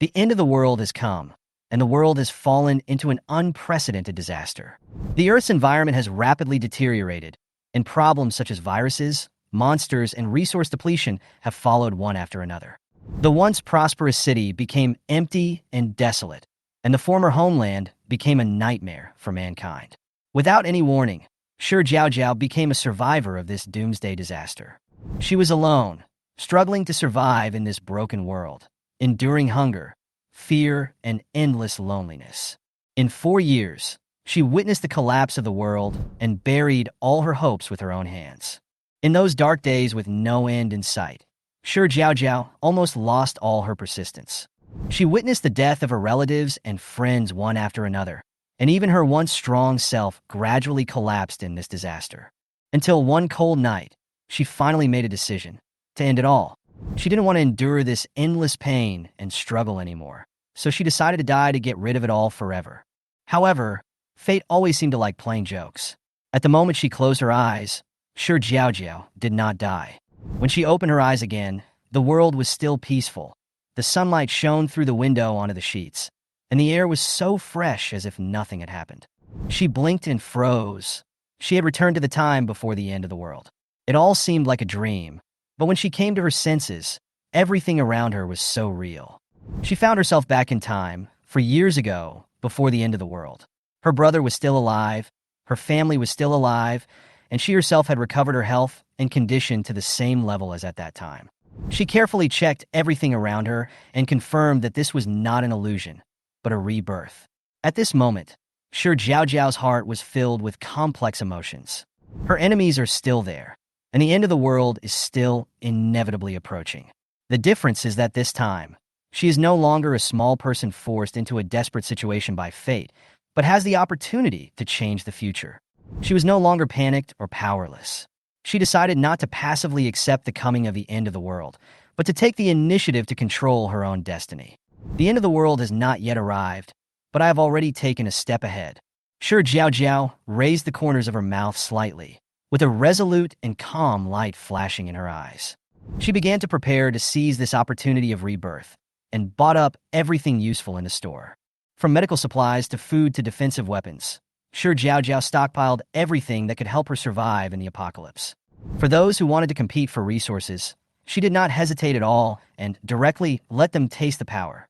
The end of the world has come, and the world has fallen into an unprecedented disaster. The Earth's environment has rapidly deteriorated, and problems such as viruses, monsters, and resource depletion have followed one after another. The once prosperous city became empty and desolate, and the former homeland became a nightmare for mankind. Without any warning, Shi Jiaojiao became a survivor of this doomsday disaster. She was alone, struggling to survive in this broken world, enduring hunger, fear, and endless loneliness. In 4 years, she witnessed the collapse of the world and buried all her hopes with her own hands. In those dark days with no end in sight, Shi Jiaojiao almost lost all her persistence. She witnessed the death of her relatives and friends one after another, and even her once strong self gradually collapsed in this disaster. Until one cold night, she finally made a decision to end it all. She didn't want to endure this endless pain and struggle anymore, so she decided to die to get rid of it all forever. However, fate always seemed to like playing jokes. At the moment she closed her eyes, Shi Jiaojiao did not die. When she opened her eyes again, the world was still peaceful. The sunlight shone through the window onto the sheets, and the air was so fresh as if nothing had happened. She blinked and froze. She had returned to the time before the end of the world. It all seemed like a dream, but when she came to her senses, everything around her was so real. She found herself back in time, for years ago, before the end of the world. Her brother was still alive, her family was still alive, and she herself had recovered her health and condition to the same level as at that time. She carefully checked everything around her and confirmed that this was not an illusion, but a rebirth. At this moment, Shi Jiaojiao's heart was filled with complex emotions. Her enemies are still there, and the end of the world is still inevitably approaching. The difference is that this time, she is no longer a small person forced into a desperate situation by fate, but has the opportunity to change the future. She was no longer panicked or powerless. She decided not to passively accept the coming of the end of the world, but to take the initiative to control her own destiny. The end of the world has not yet arrived, but I have already taken a step ahead. Shi Jiaojiao raised the corners of her mouth slightly, with a resolute and calm light flashing in her eyes. She began to prepare to seize this opportunity of rebirth, and bought up everything useful in the store. From medical supplies to food to defensive weapons, Shi Jiaojiao stockpiled everything that could help her survive in the apocalypse. For those who wanted to compete for resources, she did not hesitate at all and directly let them taste the power.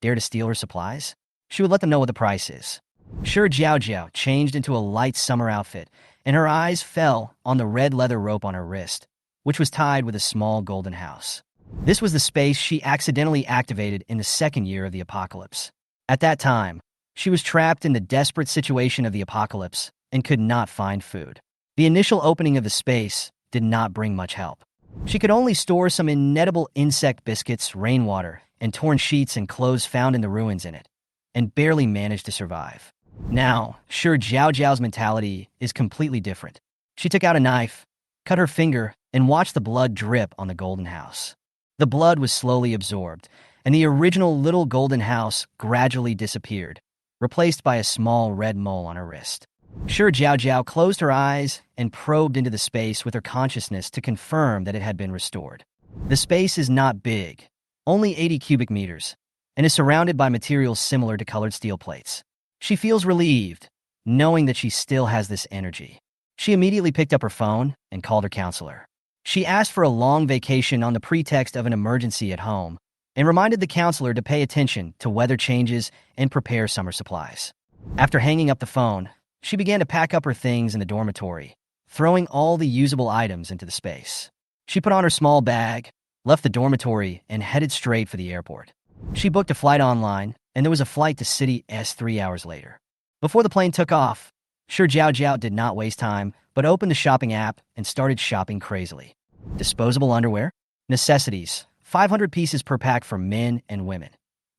Dare to steal her supplies? She would let them know what the price is. Shi Jiaojiao changed into a light summer outfit, and her eyes fell on the red leather rope on her wrist, which was tied with a small golden house. This was the space she accidentally activated in the second year of the apocalypse. At that time, she was trapped in the desperate situation of the apocalypse and could not find food. The initial opening of the space did not bring much help. She could only store some inedible insect biscuits, rainwater, and torn sheets and clothes found in the ruins in it, and barely managed to survive. Now, Shi Jiaojiao's mentality is completely different. She took out a knife, cut her finger, and watched the blood drip on the golden house. The blood was slowly absorbed, and the original little golden house gradually disappeared, replaced by a small red mole on her wrist. Shi Jiaojiao closed her eyes and probed into the space with her consciousness to confirm that it had been restored. The space is not big, only 80 cubic meters, and is surrounded by materials similar to colored steel plates. She feels relieved, knowing that she still has this energy. She immediately picked up her phone and called her counselor. She asked for a long vacation on the pretext of an emergency at home, and reminded the counselor to pay attention to weather changes and prepare summer supplies. After hanging up the phone, she began to pack up her things in the dormitory, throwing all the usable items into the space. She put on her small bag, left the dormitory, and headed straight for the airport. She booked a flight online, and there was a flight to City S 3 hours later. Before the plane took off, Shi Jiaojiao did not waste time, but opened the shopping app and started shopping crazily. Disposable underwear, necessities, 500 pieces per pack for men and women,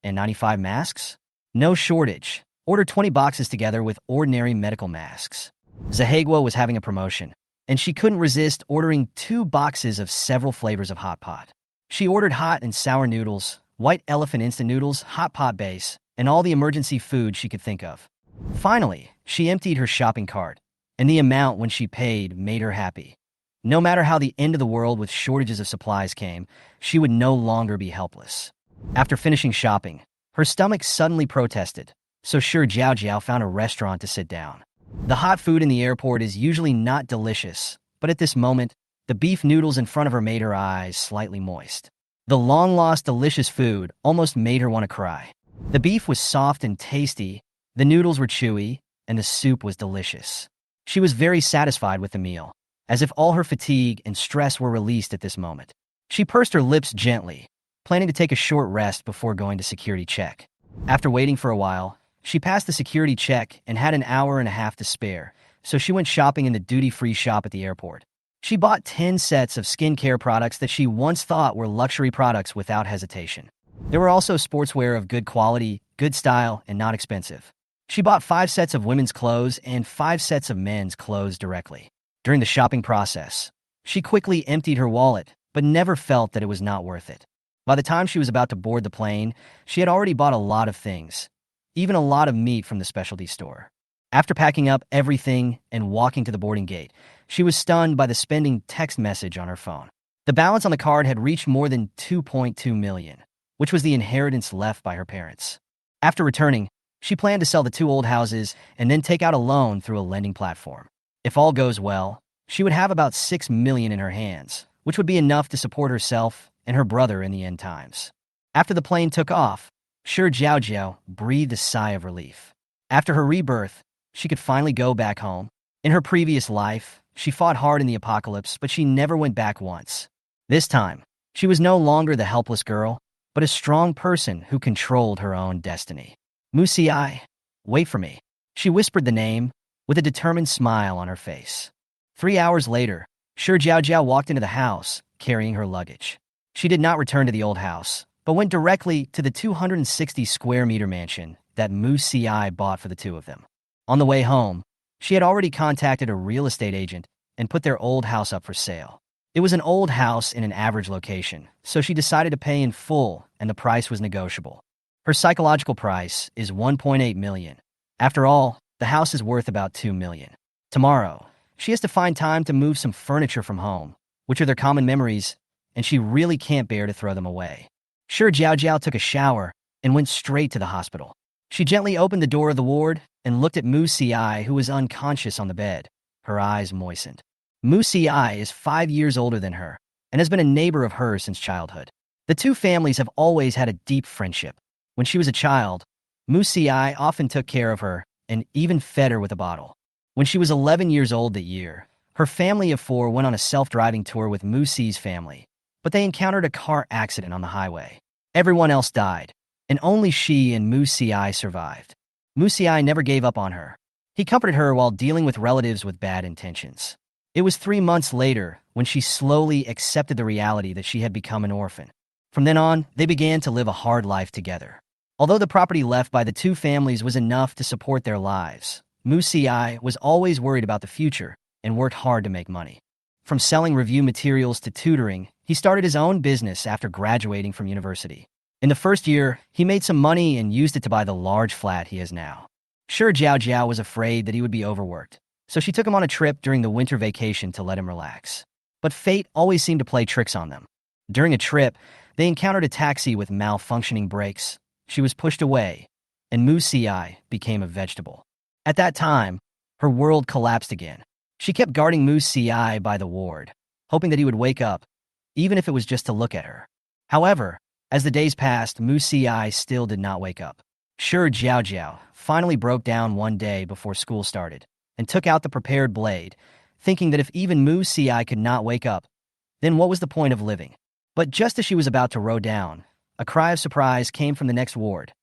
and 95 masks? No shortage. Ordered 20 boxes together with ordinary medical masks. Zahegwa was having a promotion, and she couldn't resist ordering 2 boxes of several flavors of hot pot. She ordered hot and sour noodles, white elephant instant noodles, hot pot base, and all the emergency food she could think of. Finally, she emptied her shopping cart, and the amount when she paid made her happy. No matter how the end of the world with shortages of supplies came, she would no longer be helpless. After finishing shopping, her stomach suddenly protested, so Shi Jiaojiao found a restaurant to sit down. The hot food in the airport is usually not delicious, but at this moment, the beef noodles in front of her made her eyes slightly moist. The long-lost delicious food almost made her want to cry. The beef was soft and tasty, the noodles were chewy, and the soup was delicious. She was very satisfied with the meal, as if all her fatigue and stress were released at this moment. She pursed her lips gently, planning to take a short rest before going to security check. After waiting for a while, she passed the security check and had an hour and a half to spare, so she went shopping in the duty-free shop at the airport. She bought 10 sets of skincare products that she once thought were luxury products without hesitation. There were also sportswear of good quality, good style, and not expensive. She bought 5 sets of women's clothes and 5 sets of men's clothes directly. During the shopping process, she quickly emptied her wallet, but never felt that it was not worth it. By the time she was about to board the plane, she had already bought a lot of things, even a lot of meat from the specialty store. After packing up everything and walking to the boarding gate, she was stunned by the spending text message on her phone. The balance on the card had reached more than 2.2 million, which was the inheritance left by her parents. After returning, she planned to sell the 2 old houses and then take out a loan through a lending platform. If all goes well, she would have about 6 million in her hands, which would be enough to support herself and her brother in the end times. After the plane took off, Shi Jiaojiao breathed a sigh of relief. After her rebirth, she could finally go back home. In her previous life, she fought hard in the apocalypse, but she never went back once. This time, she was no longer the helpless girl, but a strong person who controlled her own destiny. Musiai, wait for me. She whispered the name, with a determined smile on her face. 3 hours later, Shi Jiaojiao walked into the house, carrying her luggage. She did not return to the old house, but went directly to the 260-square-meter mansion that Musiai bought for the 2 of them. On the way home, she had already contacted a real estate agent and put their old house up for sale. It was an old house in an average location, so she decided to pay in full, and the price was negotiable. Her psychological price is 1.8 million. After all, the house is worth about 2 million. Tomorrow, she has to find time to move some furniture from home, which are their common memories, and she really can't bear to throw them away. Shi Jiaojiao took a shower and went straight to the hospital. She gently opened the door of the ward and looked at Musiai, who was unconscious on the bed. Her eyes moistened. Musiai is 5 years older than her and has been a neighbor of hers since childhood. The 2 families have always had a deep friendship. When she was a child, Musiai often took care of her and even fed her with a bottle. When she was 11 years old that year, her family of 4 went on a self-driving tour with Musi's family, but they encountered a car accident on the highway. Everyone else died, and only she and Musiai survived. Musiai never gave up on her. He comforted her while dealing with relatives with bad intentions. It was 3 months later when she slowly accepted the reality that she had become an orphan. From then on, they began to live a hard life together. Although the property left by the 2 families was enough to support their lives, Musiai was always worried about the future and worked hard to make money. From selling review materials to tutoring, he started his own business after graduating from university. In the first year, he made some money and used it to buy the large flat he has now. Shi Jiaojiao was afraid that he would be overworked, so she took him on a trip during the winter vacation to let him relax. But fate always seemed to play tricks on them. During a trip, they encountered a taxi with malfunctioning brakes. She was pushed away, and Musiai became a vegetable. At that time, her world collapsed again. She kept guarding Musiai by the ward, hoping that he would wake up, even if it was just to look at her. However, as the days passed, Musiai still did not wake up. Shi Jiaojiao finally broke down one day before school started and took out the prepared blade, thinking that if even Musiai could not wake up, then what was the point of living? But just as she was about to row down, a cry of surprise came from the next ward.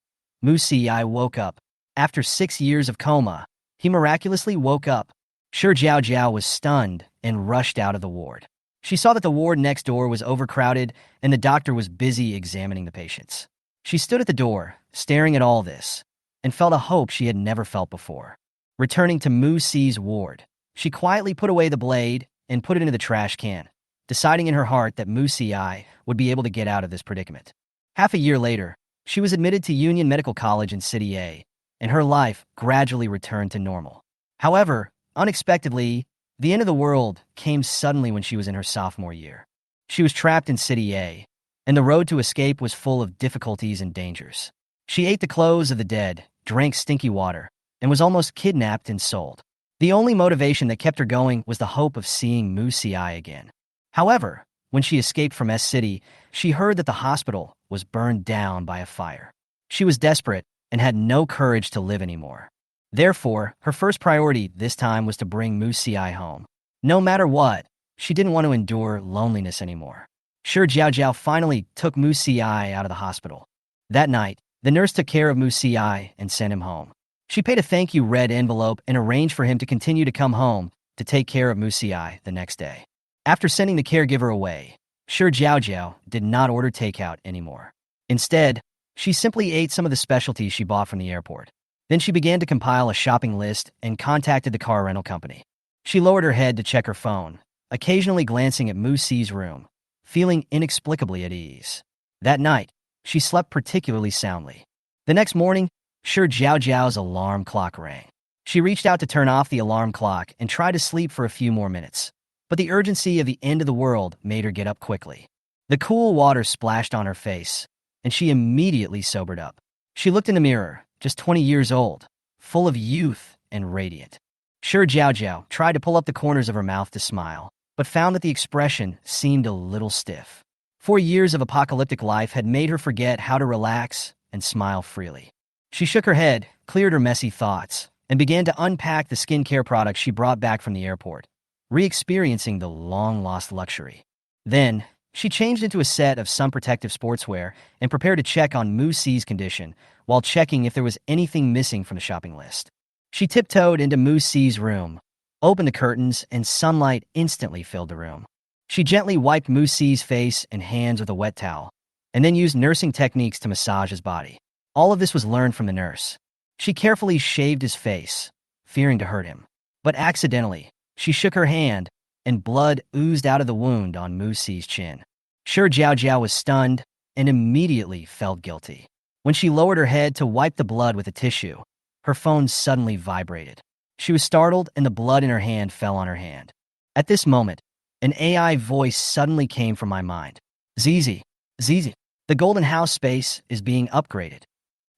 Musiai woke up. After 6 years of coma, he miraculously woke up. Shi Jiaojiao was stunned and rushed out of the ward. She saw that the ward next door was overcrowded and the doctor was busy examining the patients. She stood at the door, staring at all this, and felt a hope she had never felt before. Returning to Musi's ward, she quietly put away the blade and put it into the trash can, deciding in her heart that Musiai would be able to get out of this predicament. Half a year later, she was admitted to Union Medical College in City A, and her life gradually returned to normal. However, unexpectedly, the end of the world came suddenly when she was in her sophomore year. She was trapped in City A, and the road to escape was full of difficulties and dangers. She ate the clothes of the dead, drank stinky water, and was almost kidnapped and sold. The only motivation that kept her going was the hope of seeing Mu Xiai again. However, when she escaped from S City, she heard that the hospital was burned down by a fire. She was desperate and had no courage to live anymore. Therefore, her first priority this time was to bring Mu Xiai home. No matter what, she didn't want to endure loneliness anymore. Shi Jiaojiao finally took Mu Xiai out of the hospital. That night, the nurse took care of Mu Xiai and sent him home. She paid a thank you red envelope and arranged for him to continue to come home to take care of Mu Xiai the next day. After sending the caregiver away, Shi Jiaojiao did not order takeout anymore. Instead, she simply ate some of the specialties she bought from the airport. Then she began to compile a shopping list and contacted the car rental company. She lowered her head to check her phone, occasionally glancing at Mu Xi's room, feeling inexplicably at ease. That night, she slept particularly soundly. The next morning, Shi Jiaojiao's alarm clock rang. She reached out to turn off the alarm clock and tried to sleep for a few more minutes, but the urgency of the end of the world made her get up quickly. The cool water splashed on her face, and she immediately sobered up. She looked in the mirror, just 20 years old, full of youth and radiant. Shi Jiaojiao tried to pull up the corners of her mouth to smile, but found that the expression seemed a little stiff. 4 years of apocalyptic life had made her forget how to relax and smile freely. She shook her head, cleared her messy thoughts, and began to unpack the skincare products she brought back from the airport, re-experiencing the long-lost luxury. Then, she changed into a set of sun-protective sportswear and prepared to check on Mu Xi's condition while checking if there was anything missing from the shopping list. She tiptoed into Mu Xi's room, opened the curtains, and sunlight instantly filled the room. She gently wiped Mu Xi's face and hands with a wet towel, and then used nursing techniques to massage his body. All of this was learned from the nurse. She carefully shaved his face, fearing to hurt him. But accidentally, she shook her hand, and blood oozed out of the wound on Mu Xi's chin. Shi Jiaojiao was stunned and immediately felt guilty. When she lowered her head to wipe the blood with a tissue, her phone suddenly vibrated. She was startled, and the blood in her hand fell on her hand. At this moment, an AI voice suddenly came from my mind. Zizi, the Golden House space is being upgraded.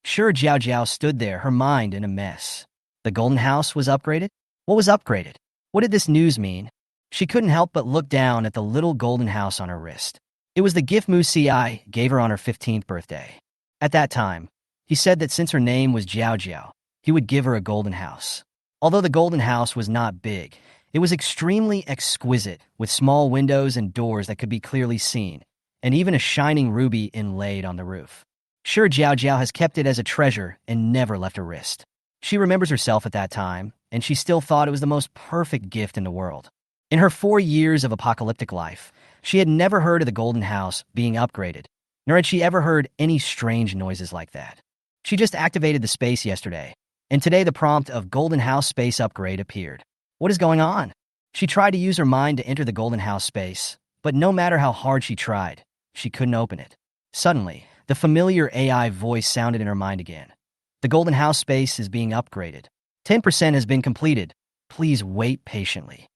Shi Jiaojiao stood there, her mind in a mess. The Golden House was upgraded? What was upgraded? What did this news mean? She couldn't help but look down at the little golden house on her wrist. It was the gift Mu Xiai gave her on her 15th birthday. At that time, he said that since her name was Jiaojiao, he would give her a golden house. Although the golden house was not big, it was extremely exquisite, with small windows and doors that could be clearly seen, and even a shining ruby inlaid on the roof. Shi Jiaojiao has kept it as a treasure and never left her wrist. She remembers herself at that time, and she still thought it was the most perfect gift in the world. In her 4 years of apocalyptic life, she had never heard of the golden house being upgraded, nor had she ever heard any strange noises like that. She just activated the space yesterday, and today the prompt of Golden House Space Upgrade appeared. What is going on? She tried to use her mind to enter the Golden House space, but no matter how hard she tried, she couldn't open it. Suddenly, the familiar AI voice sounded in her mind again. The Golden House space is being upgraded. 10% has been completed. Please wait patiently.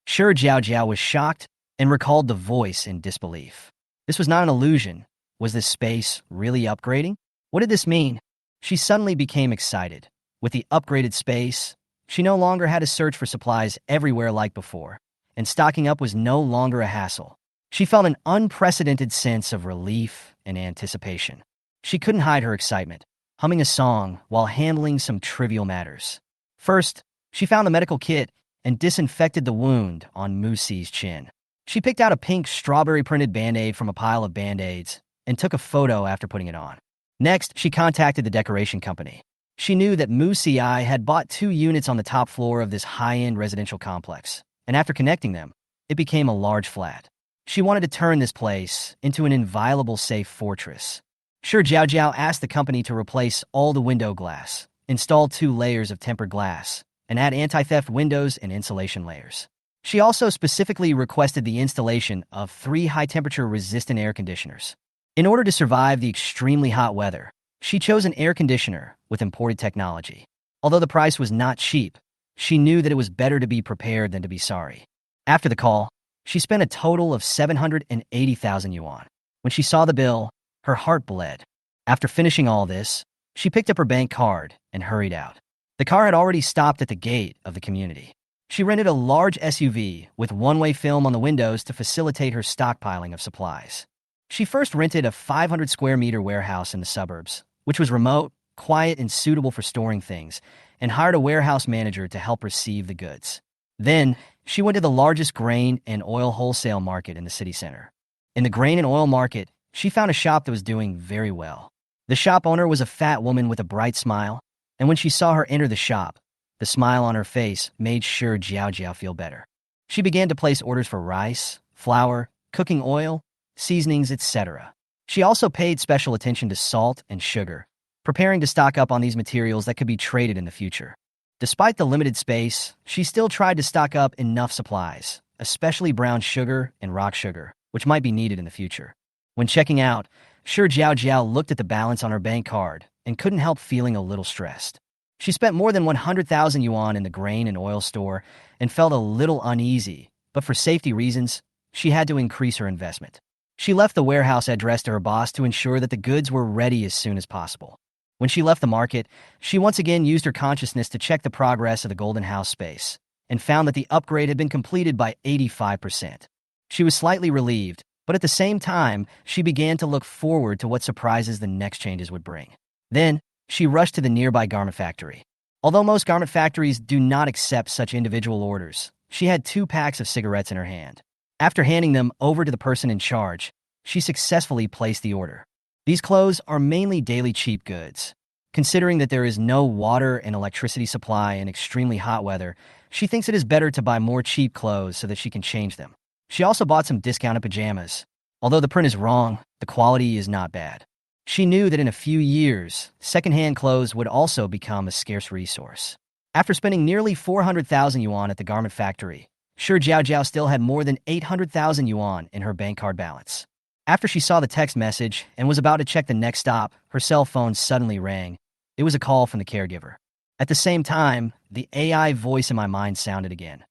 Shi Jiaojiao was shocked and recalled the voice in disbelief. This was not an illusion. Was this space really upgrading? What did this mean? She suddenly became excited. With the upgraded space, she no longer had to search for supplies everywhere like before, and stocking up was no longer a hassle. She felt an unprecedented sense of relief and anticipation. She couldn't hide her excitement, humming a song while handling some trivial matters. First, she found the medical kit and disinfected the wound on Mu Xi's chin. She picked out a pink strawberry-printed Band-Aid from a pile of Band-Aids and took a photo after putting it on. Next, she contacted the decoration company. She knew that Mu Xiai had bought 2 units on the top floor of this high-end residential complex, and after connecting them, it became a large flat. She wanted to turn this place into an inviolable safe fortress. Shi Jiaojiao asked the company to replace all the window glass, install 2 layers of tempered glass, and add anti-theft windows and insulation layers. She also specifically requested the installation of 3 high-temperature resistant air conditioners. In order to survive the extremely hot weather, she chose an air conditioner with imported technology. Although the price was not cheap, she knew that it was better to be prepared than to be sorry. After the call, she spent a total of 780,000 yuan. When she saw the bill, her heart bled. After finishing all this, she picked up her bank card and hurried out. The car had already stopped at the gate of the community. She rented a large SUV with one-way film on the windows to facilitate her stockpiling of supplies. She first rented a 500 square meter warehouse in the suburbs, which was remote, quiet, and suitable for storing things, and hired a warehouse manager to help receive the goods. Then, she went to the largest grain and oil wholesale market in the city center. In the grain and oil market, she found a shop that was doing very well. The shop owner was a fat woman with a bright smile, and when she saw her enter the shop, the smile on her face made Shi Jiaojiao feel better. She began to place orders for rice, flour, cooking oil, seasonings, etc. She also paid special attention to salt and sugar, preparing to stock up on these materials that could be traded in the future. Despite the limited space, she still tried to stock up enough supplies, especially brown sugar and rock sugar, which might be needed in the future. When checking out, Shi Jiaojiao looked at the balance on her bank card and couldn't help feeling a little stressed. She spent more than 100,000 yuan in the grain and oil store and felt a little uneasy, but for safety reasons, she had to increase her investment. She left the warehouse address to her boss to ensure that the goods were ready as soon as possible. When she left the market, she once again used her consciousness to check the progress of the Golden House space and found that the upgrade had been completed by 85%. She was slightly relieved, but at the same time, she began to look forward to what surprises the next changes would bring. Then, she rushed to the nearby garment factory. Although most garment factories do not accept such individual orders, she had 2 packs of cigarettes in her hand. After handing them over to the person in charge, she successfully placed the order. These clothes are mainly daily cheap goods. Considering that there is no water and electricity supply in extremely hot weather, she thinks it is better to buy more cheap clothes so that she can change them. She also bought some discounted pajamas. Although the print is wrong, the quality is not bad. She knew that in a few years, secondhand clothes would also become a scarce resource. After spending nearly 400,000 yuan at the garment factory, Shi Jiaojiao still had more than 800,000 yuan in her bank card balance. After she saw the text message and was about to check the next stop, her cell phone suddenly rang. It was a call from the caregiver. At the same time, the AI voice in my mind sounded again.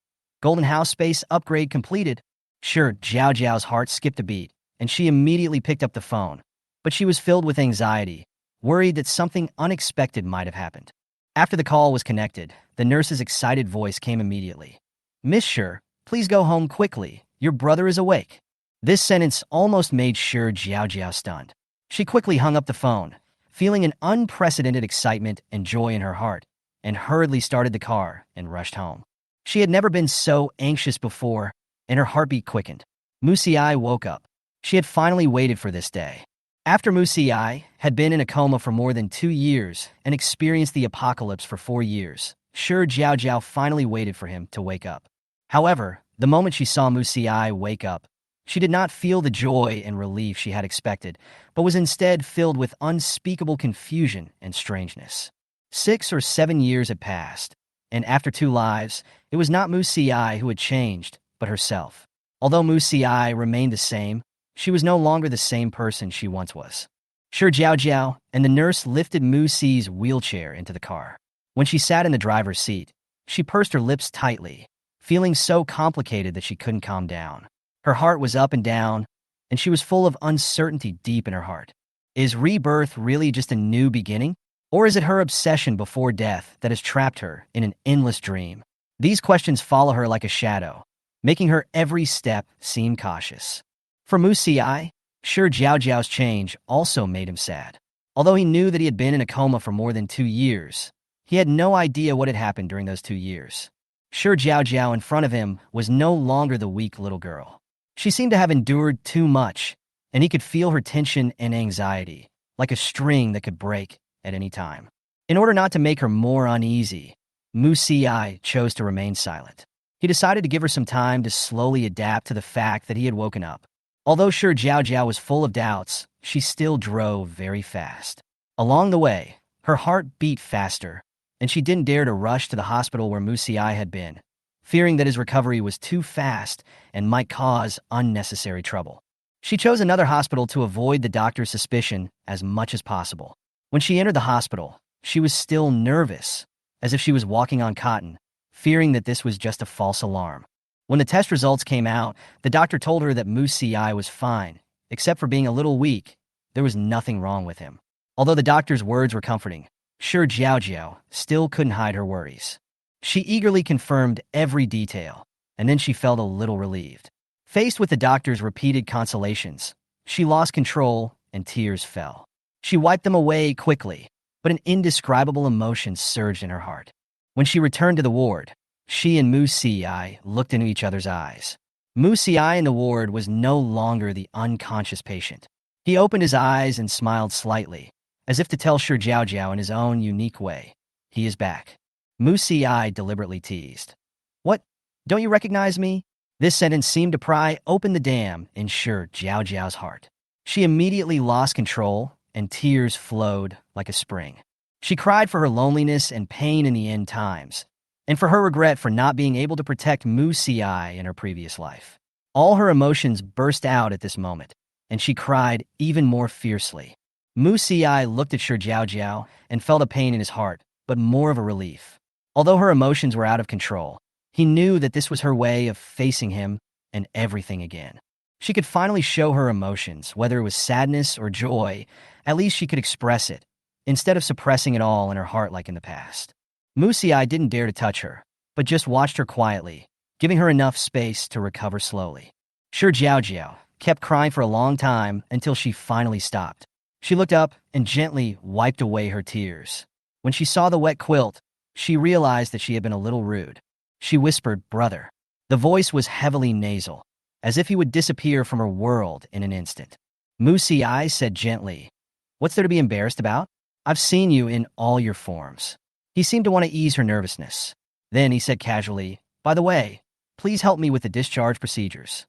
Golden House space upgrade completed. Sure, Jiaojiao's heart skipped a beat, and she immediately picked up the phone. But she was filled with anxiety, worried that something unexpected might have happened. After the call was connected, the nurse's excited voice came immediately. "Miss Shi, please go home quickly. Your brother is awake." This sentence almost made Shi Jiaojiao stunned. She quickly hung up the phone, feeling an unprecedented excitement and joy in her heart, and hurriedly started the car and rushed home. She had never been so anxious before, and her heartbeat quickened. Musiai woke up. She had finally waited for this day. After Musiai had been in a coma for more than 2 years and experienced the apocalypse for 4 years, Shi Jiaojiao finally waited for him to wake up. However, the moment she saw Musiai wake up, she did not feel the joy and relief she had expected, but was instead filled with unspeakable confusion and strangeness. 6 or 7 years had passed, and after 2 lives, it was not Musiai who had changed, but herself. Although Musiai remained the same, she was no longer the same person she once was. Shi Jiaojiao and the nurse lifted Musi's wheelchair into the car. When she sat in the driver's seat, she pursed her lips tightly, feeling so complicated that she couldn't calm down. Her heart was up and down, and she was full of uncertainty deep in her heart. Is rebirth really just a new beginning? Or is it her obsession before death that has trapped her in an endless dream? These questions follow her like a shadow, making her every step seem cautious. For Musiai, Shi Jiaojiao's change also made him sad. Although he knew that he had been in a coma for more than 2 years, he had no idea what had happened during those 2 years. Shi Jiaojiao in front of him was no longer the weak little girl. She seemed to have endured too much, and he could feel her tension and anxiety, like a string that could break at any time. In order not to make her more uneasy, Musiai chose to remain silent. He decided to give her some time to slowly adapt to the fact that he had woken up. Although Shi Jiaojiao was full of doubts, she still drove very fast. Along the way, her heart beat faster, and she didn't dare to rush to the hospital where Musiai had been, fearing that his recovery was too fast and might cause unnecessary trouble. She chose another hospital to avoid the doctor's suspicion as much as possible. When she entered the hospital, she was still nervous, as if she was walking on cotton, fearing that this was just a false alarm. When the test results came out, the doctor told her that Musiai was fine. Except for being a little weak, there was nothing wrong with him. Although the doctor's words were comforting, Shi Jiaojiao still couldn't hide her worries. She eagerly confirmed every detail, and then she felt a little relieved. Faced with the doctor's repeated consolations, she lost control and tears fell. She wiped them away quickly, but an indescribable emotion surged in her heart. When she returned to the ward, she and Mu Ci looked into each other's eyes. Mu Ci in the ward was no longer the unconscious patient. He opened his eyes and smiled slightly, as if to tell Shi Jiaojiao in his own unique way, "He is back." Mu Ci deliberately teased, "What? Don't you recognize me?" This sentence seemed to pry open the dam in Shi Jiaojiao's heart. She immediately lost control, and tears flowed like a spring. She cried for her loneliness and pain in the end times, and for her regret for not being able to protect Mu Ci in her previous life. All her emotions burst out at this moment, and she cried even more fiercely. Mu Ci looked at Shi Jiaojiao and felt a pain in his heart, but more of a relief. Although her emotions were out of control, he knew that this was her way of facing him and everything again. She could finally show her emotions, whether it was sadness or joy. At least she could express it, instead of suppressing it all in her heart like in the past. Mu Ci didn't dare to touch her, but just watched her quietly, giving her enough space to recover slowly. Shi Jiaojiao kept crying for a long time until she finally stopped. She looked up and gently wiped away her tears. When she saw the wet quilt, she realized that she had been a little rude. She whispered, "Brother." The voice was heavily nasal, as if he would disappear from her world in an instant. Mu Ci said gently, "What's there to be embarrassed about? I've seen you in all your forms." He seemed to want to ease her nervousness. Then he said casually, "By the way, please help me with the discharge procedures."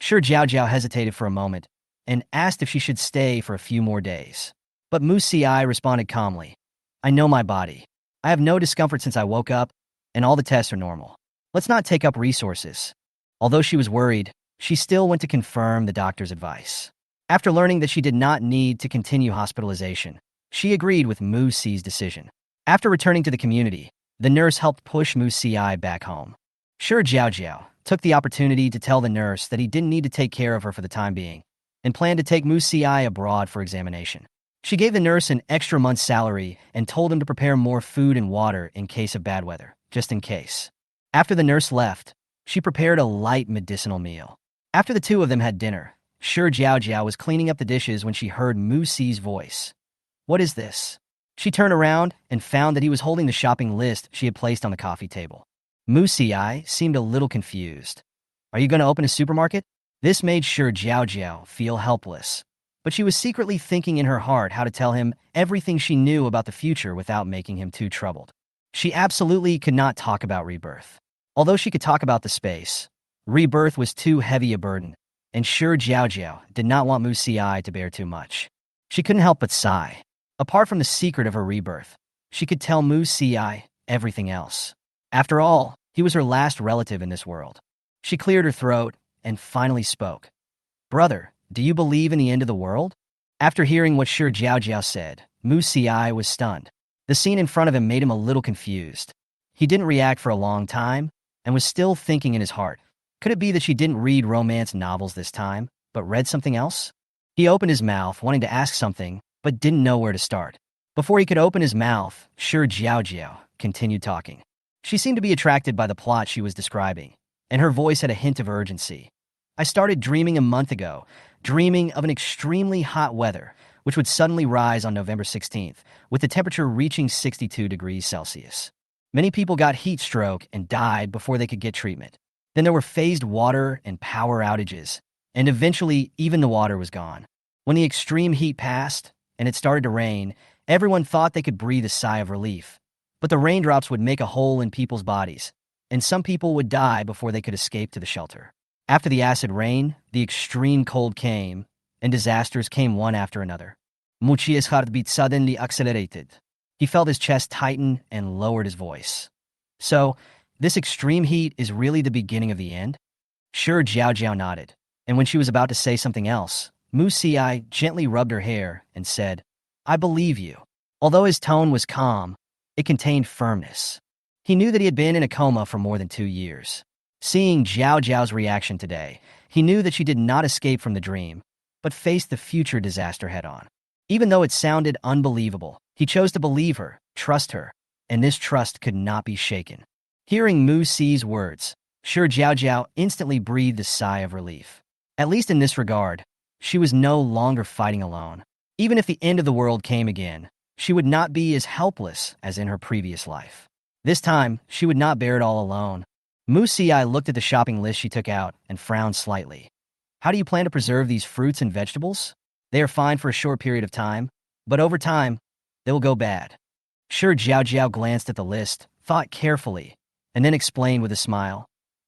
Shi Jiaojiao hesitated for a moment and asked if she should stay for a few more days. But Mu Ci responded calmly, "I know my body. I have no discomfort since I woke up, and all the tests are normal. Let's not take up resources." Although she was worried, she still went to confirm the doctor's advice. After learning that she did not need to continue hospitalization, she agreed with Mu Ci's decision. After returning to the community, the nurse helped push Mu Ci back home. Shi Jiaojiao took the opportunity to tell the nurse that he didn't need to take care of her for the time being, and planned to take Mu Ci abroad for examination. She gave the nurse an extra month's salary and told him to prepare more food and water in case of bad weather, just in case. After the nurse left, she prepared a light medicinal meal. After the two of them had dinner, Shi Jiaojiao was cleaning up the dishes when she heard Mu Ci's voice. "What is this?" She turned around and found that he was holding the shopping list she had placed on the coffee table. Mu Ci seemed a little confused. "Are you going to open a supermarket?" This made Shi Jiaojiao feel helpless, but she was secretly thinking in her heart how to tell him everything she knew about the future without making him too troubled. She absolutely could not talk about rebirth. Although she could talk about the space, rebirth was too heavy a burden, and Shi Jiaojiao did not want Mu Ci to bear too much. She couldn't help but sigh. Apart from the secret of her rebirth, she could tell Mu Ci everything else. After all, he was her last relative in this world. She cleared her throat and finally spoke. "Brother, do you believe in the end of the world?" After hearing what Shi Jiaojiao said, Mu Ci was stunned. The scene in front of him made him a little confused. He didn't react for a long time and was still thinking in his heart. Could it be that she didn't read romance novels this time, but read something else? He opened his mouth, wanting to ask something, but didn't know where to start. Before he could open his mouth, Shi Jiaojiao continued talking. She seemed to be attracted by the plot she was describing, and her voice had a hint of urgency. "I started dreaming a month ago, dreaming of an extremely hot weather, which would suddenly rise on November 16th, with the temperature reaching 62 degrees Celsius. Many people got heat stroke and died before they could get treatment. Then there were phased water and power outages, and eventually even the water was gone. When the extreme heat passed, and it started to rain, everyone thought they could breathe a sigh of relief. But the raindrops would make a hole in people's bodies, and some people would die before they could escape to the shelter. After the acid rain, the extreme cold came, and disasters came one after another. Muchi's heartbeat suddenly accelerated. He felt his chest tighten and lowered his voice. So, this extreme heat is really the beginning of the end?" Shi Jiaojiao nodded, and when she was about to say something else, Mu Ci gently rubbed her hair and said, "I believe you." Although his tone was calm, it contained firmness. He knew that he had been in a coma for more than 2 years. Seeing Jiaojiao's reaction today, he knew that she did not escape from the dream, but faced the future disaster head-on. Even though it sounded unbelievable, he chose to believe her, trust her, and this trust could not be shaken. Hearing Mu Si's words, Shi Jiaojiao instantly breathed a sigh of relief. At least in this regard, she was no longer fighting alone. Even if the end of the world came again, she would not be as helpless as in her previous life. This time, she would not bear it all alone. Mu Si looked at the shopping list she took out and frowned slightly. How do you plan to preserve these fruits and vegetables? They are fine for a short period of time, but over time, they will go bad. Shi Jiaojiao glanced at the list, thought carefully, and then explained with a smile.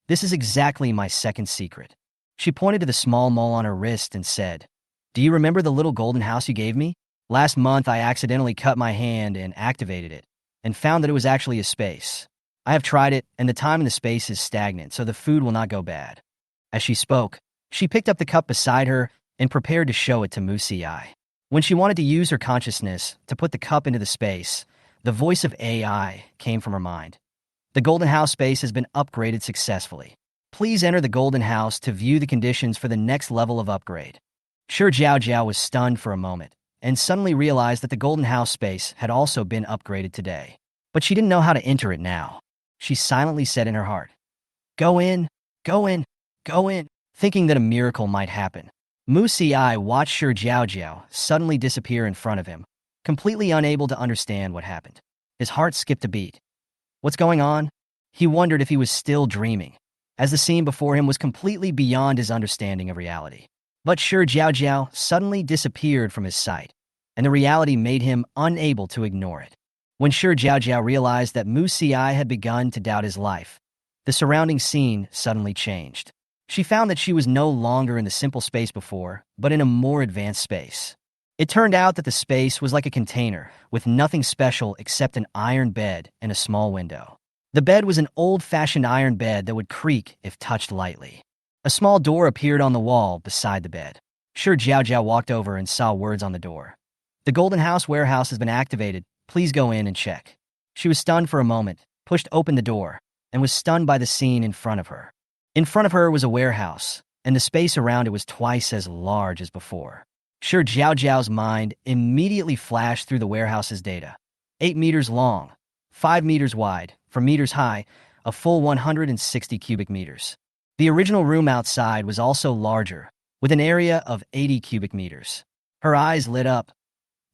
This is exactly my second secret. She pointed to the small mole on her wrist and said, Do you remember the little golden house you gave me? Last month I accidentally cut my hand and activated it, and found that it was actually a space. I have tried it, and the time in the space is stagnant, so the food will not go bad. As she spoke, she picked up the cup beside her and prepared to show it to Mu Si. When she wanted to use her consciousness to put the cup into the space, the voice of AI came from her mind. The Golden House space has been upgraded successfully. Please enter the Golden House to view the conditions for the next level of upgrade. Shi Jiaojiao was stunned for a moment, and suddenly realized that the Golden House space had also been upgraded today. But she didn't know how to enter it now. She silently said in her heart, Go in, go in, go in, thinking that a miracle might happen. Mu Si watched Shi Jiaojiao suddenly disappear in front of him, completely unable to understand what happened. His heart skipped a beat. What's going on? He wondered if he was still dreaming, as the scene before him was completely beyond his understanding of reality. But Shi Jiaojiao suddenly disappeared from his sight, and the reality made him unable to ignore it. When Shi Jiaojiao realized that Mu Si had begun to doubt his life, the surrounding scene suddenly changed. She found that she was no longer in the simple space before, but in a more advanced space. It turned out that the space was like a container, with nothing special except an iron bed and a small window. The bed was an old-fashioned iron bed that would creak if touched lightly. A small door appeared on the wall beside the bed. Shi Jiaojiao walked over and saw words on the door. The Golden House warehouse has been activated. Please go in and check. She was stunned for a moment, pushed open the door, and was stunned by the scene in front of her. In front of her was a warehouse, and the space around it was twice as large as before. Shi Jiaojiao's mind immediately flashed through the warehouse's data. 8 meters long, 5 meters wide, 4 meters high, a full 160 cubic meters. The original room outside was also larger, with an area of 80 cubic meters. Her eyes lit up.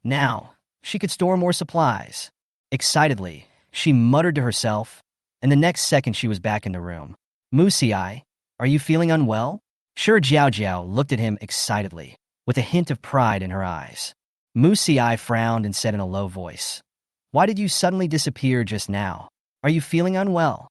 Now, she could store more supplies. Excitedly, she muttered to herself, and the next second she was back in the room. Mu Si, are you feeling unwell? Shi Jiaojiao looked at him excitedly, with a hint of pride in her eyes. Mu Si frowned and said in a low voice, Why did you suddenly disappear just now? Are you feeling unwell?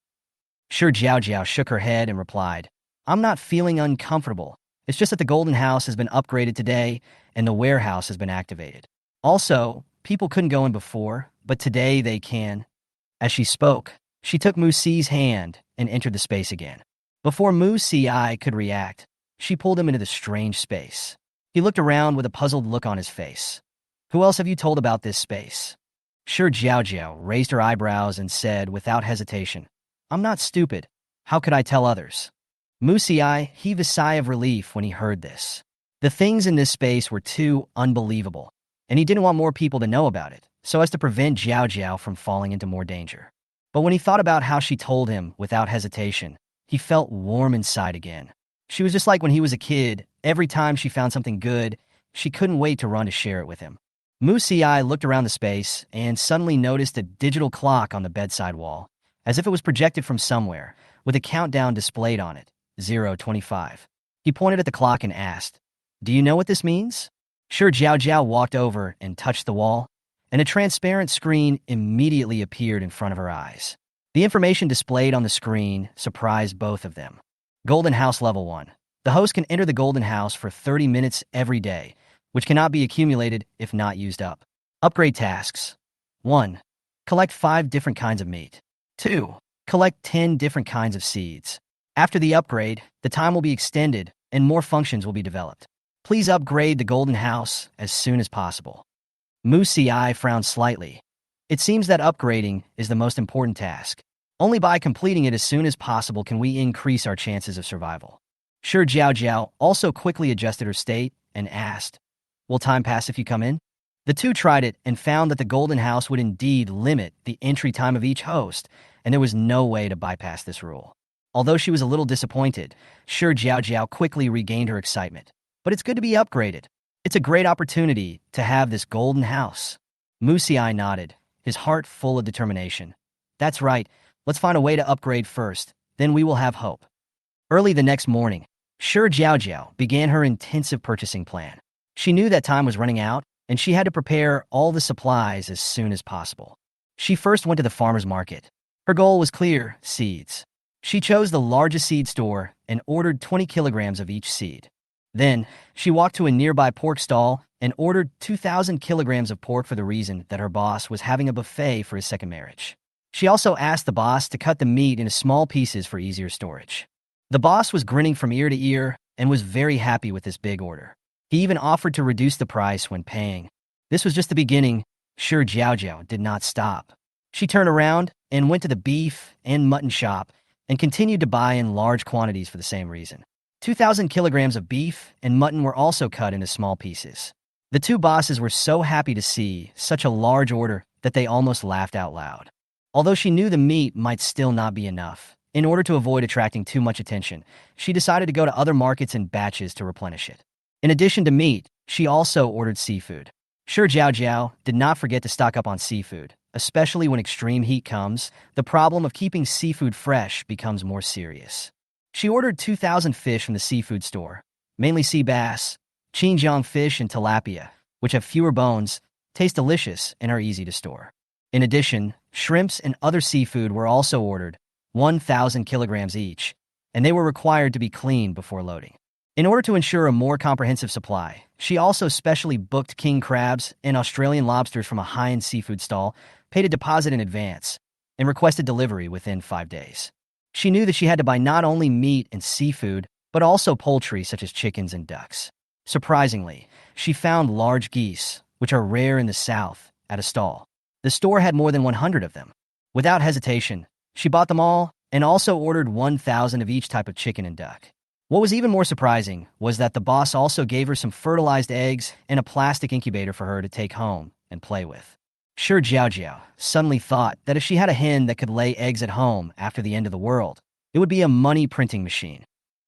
Shi Jiaojiao shook her head and replied, I'm not feeling uncomfortable. It's just that the Golden House has been upgraded today, and the warehouse has been activated. Also, people couldn't go in before, but today they can. As she spoke, she took Mu Si's hand and entered the space again. Before Mu Si could react, she pulled him into the strange space. He looked around with a puzzled look on his face. Who else have you told about this space? Shi Jiaojiao raised her eyebrows and said without hesitation, I'm not stupid. How could I tell others? Mu Si heaved a sigh of relief when he heard this. The things in this space were too unbelievable, and he didn't want more people to know about it, so as to prevent Jiaojiao from falling into more danger. But when he thought about how she told him without hesitation, he felt warm inside again. She was just like when he was a kid. Every time she found something good, she couldn't wait to run to share it with him. Mu Si looked around the space and suddenly noticed a digital clock on the bedside wall, as if it was projected from somewhere, with a countdown displayed on it, 0:25. He pointed at the clock and asked, Do you know what this means? Shi Jiaojiao walked over and touched the wall, and a transparent screen immediately appeared in front of her eyes. The information displayed on the screen surprised both of them. Golden House Level 1. The host can enter the Golden House for 30 minutes every day, which cannot be accumulated if not used up. Upgrade tasks. 1. Collect 5 different kinds of meat. 2. Collect 10 different kinds of seeds. After the upgrade, the time will be extended and more functions will be developed. Please upgrade the Golden House as soon as possible. Mu Si frowned slightly. It seems that upgrading is the most important task. Only by completing it as soon as possible can we increase our chances of survival. Shi Jiaojiao also quickly adjusted her state and asked, "Will time pass if you come in?" The two tried it and found that the Golden House would indeed limit the entry time of each host, and there was no way to bypass this rule. Although she was a little disappointed, Shi Jiaojiao quickly regained her excitement. But it's good to be upgraded. It's a great opportunity to have this Golden House. Musiai nodded, his heart full of determination. That's right, let's find a way to upgrade first, then we will have hope. Early the next morning, Shi Jiaojiao began her intensive purchasing plan. She knew that time was running out, and she had to prepare all the supplies as soon as possible. She first went to the farmer's market. Her goal was clear: seeds. She chose the largest seed store and ordered 20 kilograms of each seed. Then, she walked to a nearby pork stall and ordered 2,000 kilograms of pork for the reason that her boss was having a buffet for his second marriage. She also asked the boss to cut the meat into small pieces for easier storage. The boss was grinning from ear to ear and was very happy with this big order. He even offered to reduce the price when paying. This was just the beginning. Shi Jiaojiao did not stop. She turned around and went to the beef and mutton shop and continued to buy in large quantities for the same reason. 2,000 kilograms of beef and mutton were also cut into small pieces. The two bosses were so happy to see such a large order that they almost laughed out loud. Although she knew the meat might still not be enough, in order to avoid attracting too much attention, she decided to go to other markets in batches to replenish it. In addition to meat, she also ordered seafood. Shi Jiaojiao did not forget to stock up on seafood. Especially when extreme heat comes, the problem of keeping seafood fresh becomes more serious. She ordered 2,000 fish from the seafood store, mainly sea bass, Xinjiang fish, and tilapia, which have fewer bones, taste delicious, and are easy to store. In addition, shrimps and other seafood were also ordered, 1,000 kilograms each, and they were required to be cleaned before loading. In order to ensure a more comprehensive supply, she also specially booked king crabs and Australian lobsters from a high-end seafood stall, paid a deposit in advance, and requested delivery within 5 days. She knew that she had to buy not only meat and seafood, but also poultry such as chickens and ducks. Surprisingly, she found large geese, which are rare in the south, at a stall. The store had more than 100 of them. Without hesitation, she bought them all and also ordered 1,000 of each type of chicken and duck. What was even more surprising was that the boss also gave her some fertilized eggs and a plastic incubator for her to take home and play with. Shi Jiaojiao suddenly thought that if she had a hen that could lay eggs at home after the end of the world, it would be a money printing machine.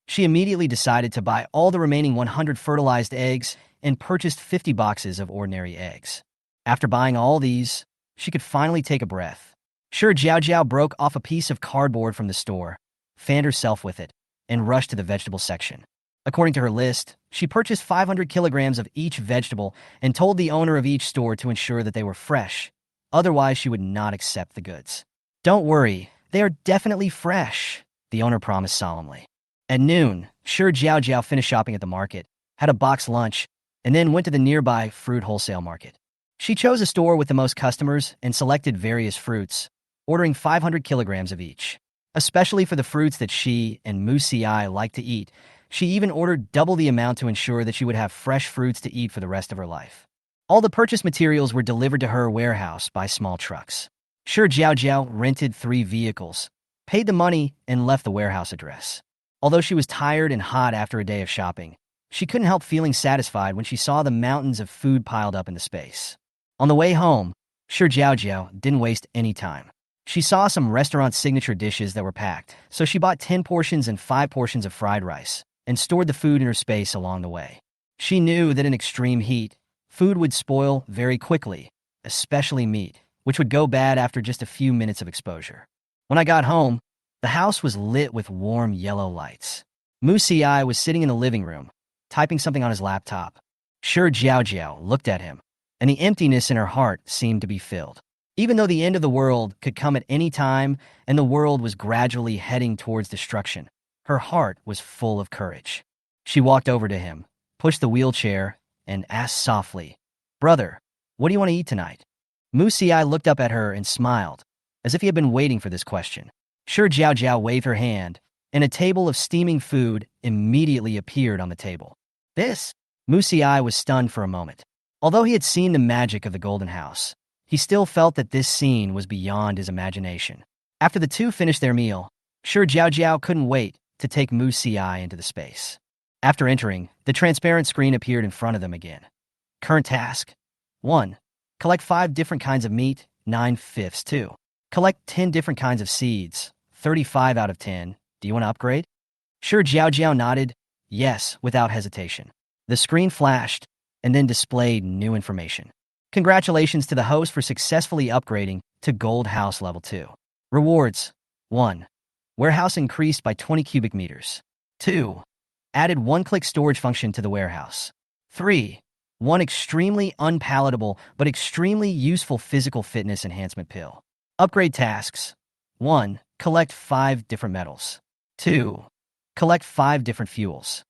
She immediately decided to buy all the remaining 100 fertilized eggs and purchased 50 boxes of ordinary eggs. After buying all these, she could finally take a breath. Shi Jiaojiao broke off a piece of cardboard from the store, fanned herself with it, and rushed to the vegetable section. According to her list, she purchased 500 kilograms of each vegetable and told the owner of each store to ensure that they were fresh. Otherwise, she would not accept the goods. "Don't worry, they are definitely fresh," the owner promised solemnly. At noon, Shi Jiaojiao finished shopping at the market, had a boxed lunch, and then went to the nearby fruit wholesale market. She chose a store with the most customers and selected various fruits, ordering 500 kilograms of each. Especially for the fruits that she and Musiai liked to eat, she even ordered double the amount to ensure that she would have fresh fruits to eat for the rest of her life. All the purchased materials were delivered to her warehouse by small trucks. Shi Jiaojiao rented 3 vehicles, paid the money, and left the warehouse address. Although she was tired and hot after a day of shopping, she couldn't help feeling satisfied when she saw the mountains of food piled up into space. On the way home, Shi Jiaojiao didn't waste any time. She saw some restaurant signature dishes that were packed, so she bought 10 portions and 5 portions of fried rice and stored the food in her space along the way. She knew that in extreme heat, food would spoil very quickly, especially meat, which would go bad after just a few minutes of exposure. When I got home, the house was lit with warm yellow lights. Musiai was sitting in the living room, typing something on his laptop. Shi Jiaojiao looked at him, and the emptiness in her heart seemed to be filled. Even though the end of the world could come at any time and the world was gradually heading towards destruction, her heart was full of courage. She walked over to him, pushed the wheelchair, and asked softly, "Brother, what do you want to eat tonight?" Musiai looked up at her and smiled, as if he had been waiting for this question. Shi Jiaojiao waved her hand, and a table of steaming food immediately appeared on the table. "This?" Musiai was stunned for a moment. Although he had seen the magic of the Golden House, he still felt that this scene was beyond his imagination. After the two finished their meal, Shi Jiaojiao couldn't wait to take Musiai into the space. After entering, the transparent screen appeared in front of them again. Current task: 1. Collect 5 different kinds of meat, 9/5. 2. Collect 10 different kinds of seeds, 35 out of 10. Do you want to upgrade? Shi Jiaojiao nodded, yes, without hesitation. The screen flashed and then displayed new information. Congratulations to the host for successfully upgrading to Gold House Level 2. Rewards: 1. Warehouse increased by 20 cubic meters. 2. Added one-click storage function to the warehouse. 3. One extremely unpalatable but extremely useful physical fitness enhancement pill. Upgrade tasks: 1. Collect 5 different metals. 2. Collect 5 different fuels.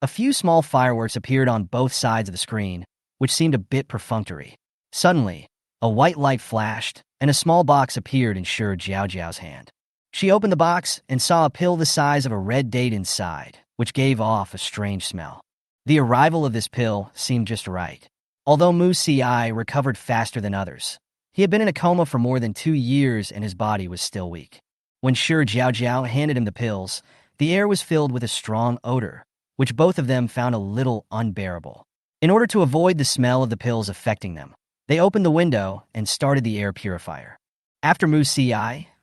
A few small fireworks appeared on both sides of the screen, which seemed a bit perfunctory. Suddenly, a white light flashed, and a small box appeared in Shi Jiaojiao's hand. She opened the box and saw a pill the size of a red date inside, which gave off a strange smell. The arrival of this pill seemed just right. Although Mu Si recovered faster than others, he had been in a coma for more than 2 years and his body was still weak. When Shi Jiaojiao handed him the pills, the air was filled with a strong odor, which both of them found a little unbearable. In order to avoid the smell of the pills affecting them, they opened the window and started the air purifier. After Mu Si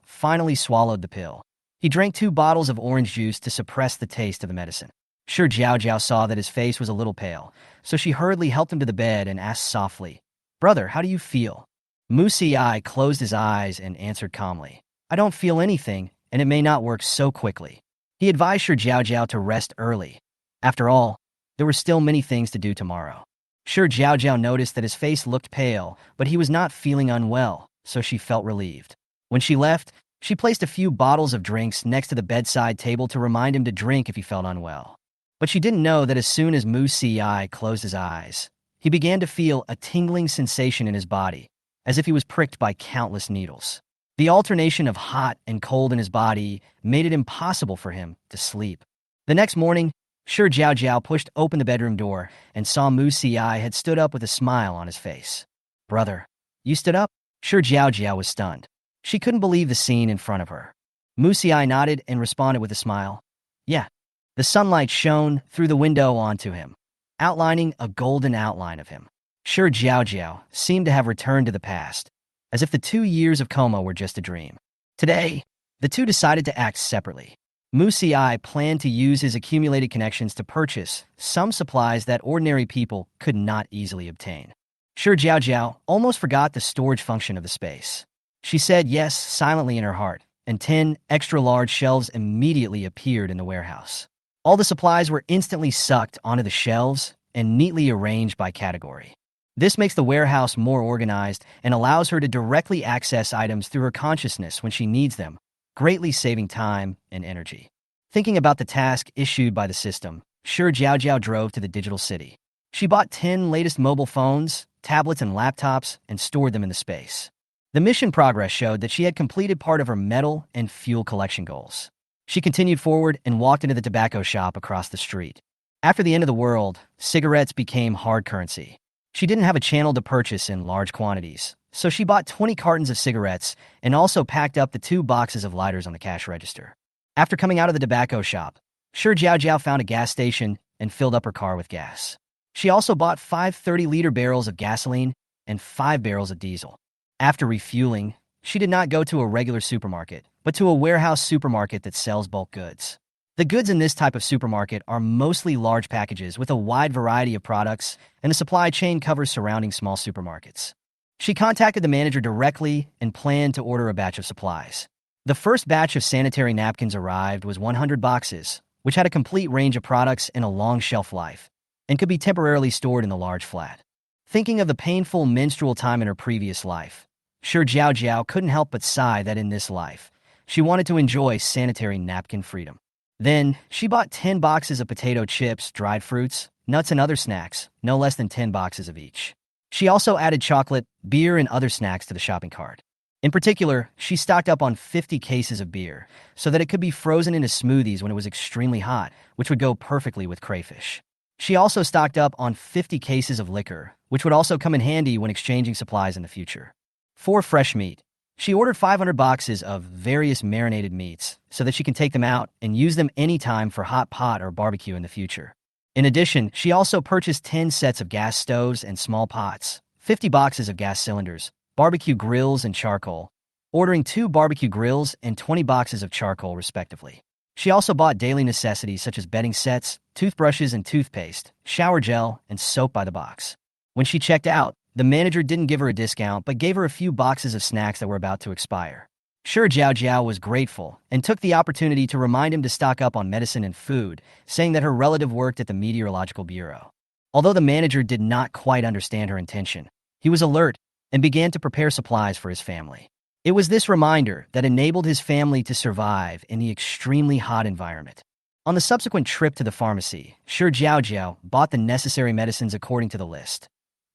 finally swallowed the pill, he drank 2 bottles of orange juice to suppress the taste of the medicine. Shi Jiaojiao saw that his face was a little pale, so she hurriedly helped him to the bed and asked softly, "Brother, how do you feel?" Mu Si closed his eyes and answered calmly, "I don't feel anything, and it may not work so quickly." He advised Shi Jiaojiao to rest early. After all, there were still many things to do tomorrow. Shi Jiaojiao noticed that his face looked pale, but he was not feeling unwell, so she felt relieved. When she left, she placed a few bottles of drinks next to the bedside table to remind him to drink if he felt unwell. But she didn't know that as soon as Mu Si closed his eyes, he began to feel a tingling sensation in his body, as if he was pricked by countless needles. The alternation of hot and cold in his body made it impossible for him to sleep. The next morning, Shi Jiaojiao pushed open the bedroom door and saw Mu Si had stood up with a smile on his face. "Brother, you stood up?" Shi Jiaojiao was stunned. She couldn't believe the scene in front of her. Mu Si nodded and responded with a smile. "Yeah." The sunlight shone through the window onto him, outlining a golden outline of him. Shi Jiaojiao seemed to have returned to the past, as if the 2 years of coma were just a dream. Today, the two decided to act separately. Mu Si planned to use his accumulated connections to purchase some supplies that ordinary people could not easily obtain. Shi Jiaojiao almost forgot the storage function of the space. She said yes silently in her heart, and 10 extra-large shelves immediately appeared in the warehouse. All the supplies were instantly sucked onto the shelves and neatly arranged by category. This makes the warehouse more organized and allows her to directly access items through her consciousness when she needs them, greatly saving time and energy. Thinking about the task issued by the system, Shi Jiaojiao drove to the digital city. She bought 10 latest mobile phones, tablets, and laptops and stored them in the space. The mission progress showed that she had completed part of her metal and fuel collection goals. She continued forward and walked into the tobacco shop across the street. After the end of the world, cigarettes became hard currency. She didn't have a channel to purchase in large quantities, so she bought 20 cartons of cigarettes and also packed up the 2 boxes of lighters on the cash register. After coming out of the tobacco shop, Shi Jiaojiao found a gas station and filled up her car with gas. She also bought 5 30-liter barrels of gasoline and 5 barrels of diesel. After refueling, she did not go to a regular supermarket, but to a warehouse supermarket that sells bulk goods. The goods in this type of supermarket are mostly large packages with a wide variety of products, and the supply chain covers surrounding small supermarkets. She contacted the manager directly and planned to order a batch of supplies. The first batch of sanitary napkins arrived was 100 boxes, which had a complete range of products and a long shelf life, and could be temporarily stored in the large flat. Thinking of the painful menstrual time in her previous life, Shi Jiaojiao couldn't help but sigh that in this life, she wanted to enjoy sanitary napkin freedom. Then, she bought 10 boxes of potato chips, dried fruits, nuts, and other snacks, no less than 10 boxes of each. She also added chocolate, beer, and other snacks to the shopping cart. In particular, she stocked up on 50 cases of beer, so that it could be frozen into smoothies when it was extremely hot, which would go perfectly with crayfish. She also stocked up on 50 cases of liquor, which would also come in handy when exchanging supplies in the future. For fresh meat, she ordered 500 boxes of various marinated meats so that she can take them out and use them anytime for hot pot or barbecue in the future. In addition, she also purchased 10 sets of gas stoves and small pots, 50 boxes of gas cylinders, barbecue grills and charcoal, ordering 2 barbecue grills and 20 boxes of charcoal respectively. She also bought daily necessities such as bedding sets, toothbrushes and toothpaste, shower gel, and soap by the box. When she checked out, the manager didn't give her a discount but gave her a few boxes of snacks that were about to expire. Shi Jiaojiao was grateful and took the opportunity to remind him to stock up on medicine and food, saying that her relative worked at the Meteorological Bureau. Although the manager did not quite understand her intention, he was alert and began to prepare supplies for his family. It was this reminder that enabled his family to survive in the extremely hot environment. On the subsequent trip to the pharmacy, Shi Jiaojiao bought the necessary medicines according to the list: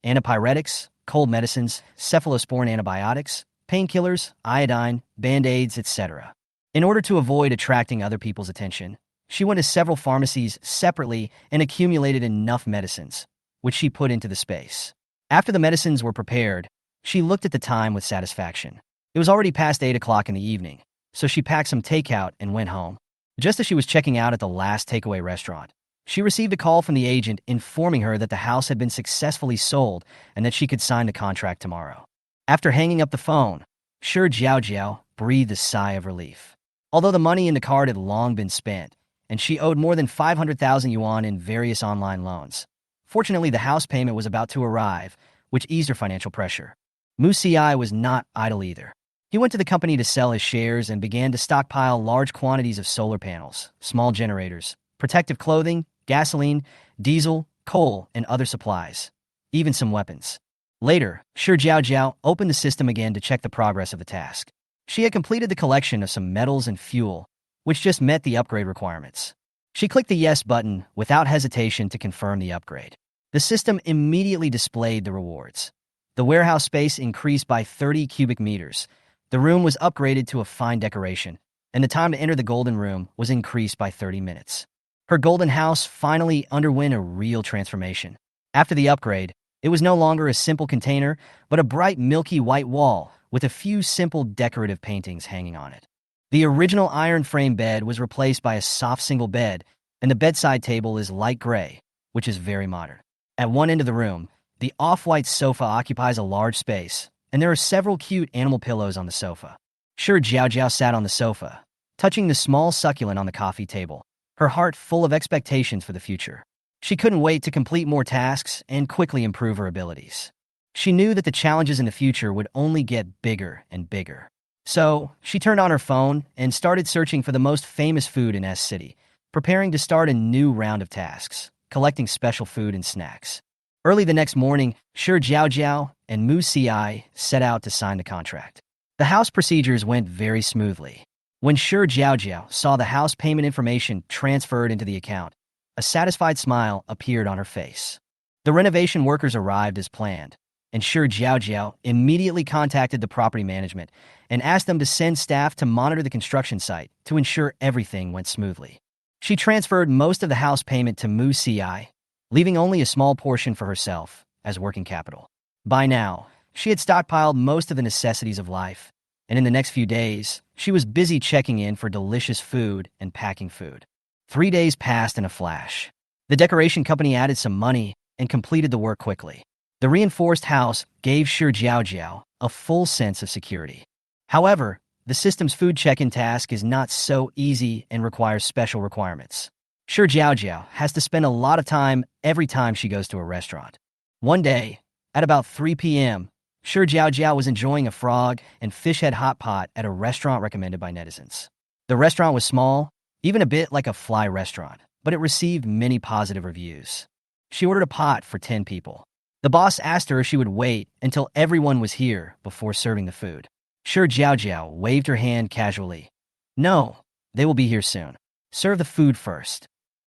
antipyretics, cold medicines, cephalosporin antibiotics, painkillers, iodine, band-aids, etc. In order to avoid attracting other people's attention, she went to several pharmacies separately and accumulated enough medicines, which she put into the space. After the medicines were prepared, she looked at the time with satisfaction. It was already past 8 o'clock in the evening, so she packed some takeout and went home. Just as she was checking out at the last takeaway restaurant, she received a call from the agent informing her that the house had been successfully sold and that she could sign the contract tomorrow. After hanging up the phone, Shi Jiaojiao breathed a sigh of relief. Although the money in the card had long been spent, and she owed more than 500,000 yuan in various online loans, fortunately the house payment was about to arrive, which eased her financial pressure. Mu Ci was not idle either. He went to the company to sell his shares and began to stockpile large quantities of solar panels, small generators, protective clothing, gasoline, diesel, coal, and other supplies, even some weapons. Later, Shi Jiaojiao opened the system again to check the progress of the task. She had completed the collection of some metals and fuel, which just met the upgrade requirements. She clicked the yes button without hesitation to confirm the upgrade. The system immediately displayed the rewards. The warehouse space increased by 30 cubic meters. The room was upgraded to a fine decoration, and the time to enter the golden room was increased by 30 minutes. Her golden house finally underwent a real transformation. After the upgrade, it was no longer a simple container, but a bright milky white wall with a few simple decorative paintings hanging on it. The original iron frame bed was replaced by a soft single bed, and the bedside table is light gray, which is very modern. At one end of the room, the off-white sofa occupies a large space, and there are several cute animal pillows on the sofa. Shi Jiaojiao sat on the sofa, touching the small succulent on the coffee table, her heart full of expectations for the future. She couldn't wait to complete more tasks and quickly improve her abilities. She knew that the challenges in the future would only get bigger and bigger. So, she turned on her phone and started searching for the most famous food in S City, preparing to start a new round of tasks, collecting special food and snacks. Early the next morning, Shi Jiaojiao and Mu Ci set out to sign the contract. The house procedures went very smoothly. When Shi Jiaojiao saw the house payment information transferred into the account, a satisfied smile appeared on her face. The renovation workers arrived as planned, and Shi Jiaojiao immediately contacted the property management and asked them to send staff to monitor the construction site to ensure everything went smoothly. She transferred most of the house payment to Mu Ci, leaving only a small portion for herself as working capital. By now, she had stockpiled most of the necessities of life, and in the next few days, she was busy checking in for delicious food and packing food. 3 days passed in a flash. The decoration company added some money and completed the work quickly. The reinforced house gave Shi Jiaojiao a full sense of security. However, the system's food check-in task is not so easy and requires special requirements. Shi Jiaojiao has to spend a lot of time every time she goes to a restaurant. One day, at about 3 p.m., Shi Jiaojiao was enjoying a frog and fish head hot pot at a restaurant recommended by netizens. The restaurant was small, even a bit like a fly restaurant, but it received many positive reviews. She ordered a pot for 10 people. The boss asked her if she would wait until everyone was here before serving the food. Shi Jiaojiao waved her hand casually. No, they will be here soon. Serve the food first.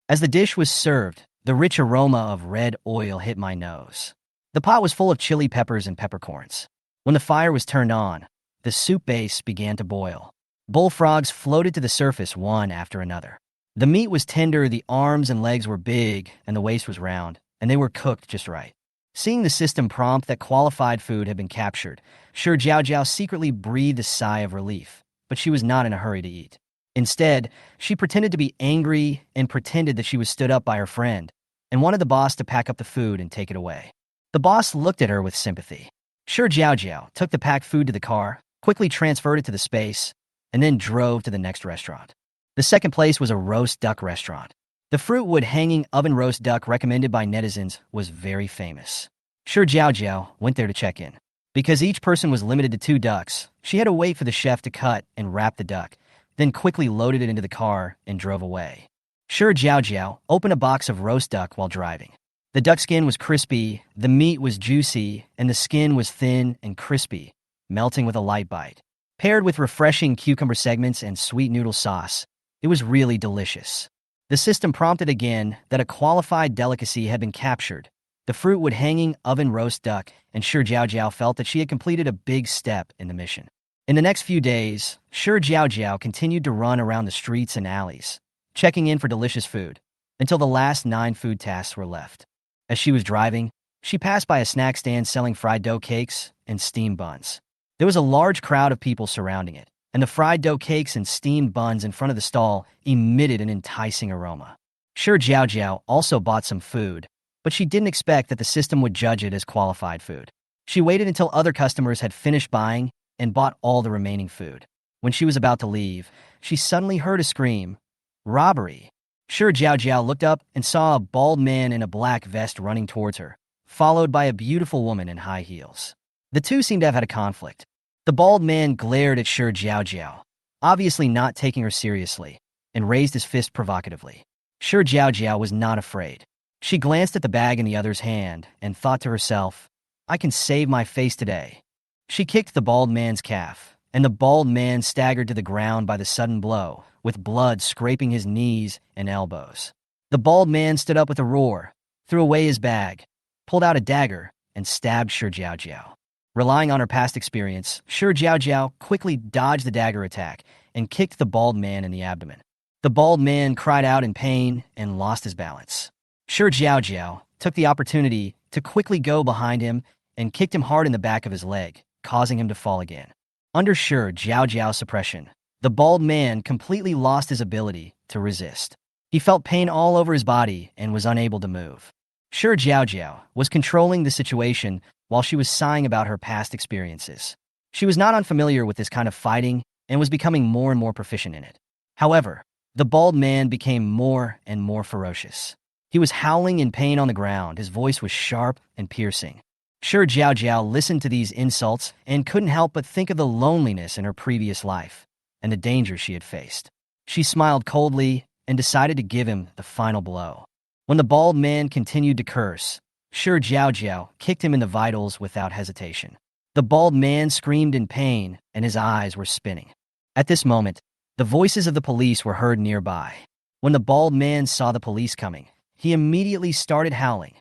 As the dish was served, the rich aroma of red oil hit my nose. The pot was full of chili peppers and peppercorns. When the fire was turned on, the soup base began to boil. Bullfrogs floated to the surface one after another. The meat was tender, the arms and legs were big, and the waist was round, and they were cooked just right. Seeing the system prompt that qualified food had been captured, Shi Jiaojiao secretly breathed a sigh of relief, but she was not in a hurry to eat. Instead, she pretended to be angry and pretended that she was stood up by her friend, and wanted the boss to pack up the food and take it away. The boss looked at her with sympathy. Shi Jiaojiao took the packed food to the car, quickly transferred it to the space, and then drove to the next restaurant. The second place was a roast duck restaurant. The fruit wood hanging oven roast duck recommended by netizens was very famous. Shi Jiaojiao went there to check in. Because each person was limited to 2 ducks, she had to wait for the chef to cut and wrap the duck, then quickly loaded it into the car and drove away. Shi Jiaojiao opened a box of roast duck while driving. The duck skin was crispy, the meat was juicy, and the skin was thin and crispy, melting with a light bite. Paired with refreshing cucumber segments and sweet noodle sauce, it was really delicious. The system prompted again that a qualified delicacy had been captured. The fruit wood hanging oven roast duck, and Shi Jiaojiao felt that she had completed a big step in the mission. In the next few days, Shi Jiaojiao continued to run around the streets and alleys, checking in for delicious food, until the last 9 food tasks were left. As she was driving, she passed by a snack stand selling fried dough cakes and steamed buns. There was a large crowd of people surrounding it, and the fried dough cakes and steamed buns in front of the stall emitted an enticing aroma. Shi Jiaojiao also bought some food, but she didn't expect that the system would judge it as qualified food. She waited until other customers had finished buying and bought all the remaining food. When she was about to leave, she suddenly heard a scream, "Robbery!" Shi Jiaojiao looked up and saw a bald man in a black vest running towards her, followed by a beautiful woman in high heels. The two seemed to have had a conflict. The bald man glared at Shi Jiaojiao, obviously not taking her seriously, and raised his fist provocatively. Shi Jiaojiao was not afraid. She glanced at the bag in the other's hand and thought to herself, "I can save my face today." She kicked the bald man's calf, and the bald man staggered to the ground by the sudden blow, with blood scraping his knees and elbows. The bald man stood up with a roar, threw away his bag, pulled out a dagger, and stabbed Shi Jiaojiao. Relying on her past experience, Shi Jiaojiao quickly dodged the dagger attack and kicked the bald man in the abdomen. The bald man cried out in pain and lost his balance. Shi Jiaojiao took the opportunity to quickly go behind him and kicked him hard in the back of his leg, causing him to fall again. Under Shi Jiaojiao's suppression, the bald man completely lost his ability to resist. He felt pain all over his body and was unable to move. Shi Jiaojiao was controlling the situation while she was sighing about her past experiences. She was not unfamiliar with this kind of fighting and was becoming more and more proficient in it. However, the bald man became more and more ferocious. He was howling in pain on the ground. His voice was sharp and piercing. Shi Jiaojiao listened to these insults and couldn't help but think of the loneliness in her previous life and the danger she had faced. She smiled coldly and decided to give him the final blow. When the bald man continued to curse, Shi Jiaojiao kicked him in the vitals without hesitation. The bald man screamed in pain and his eyes were spinning. At this moment, the voices of the police were heard nearby. When the bald man saw the police coming, he immediately started howling.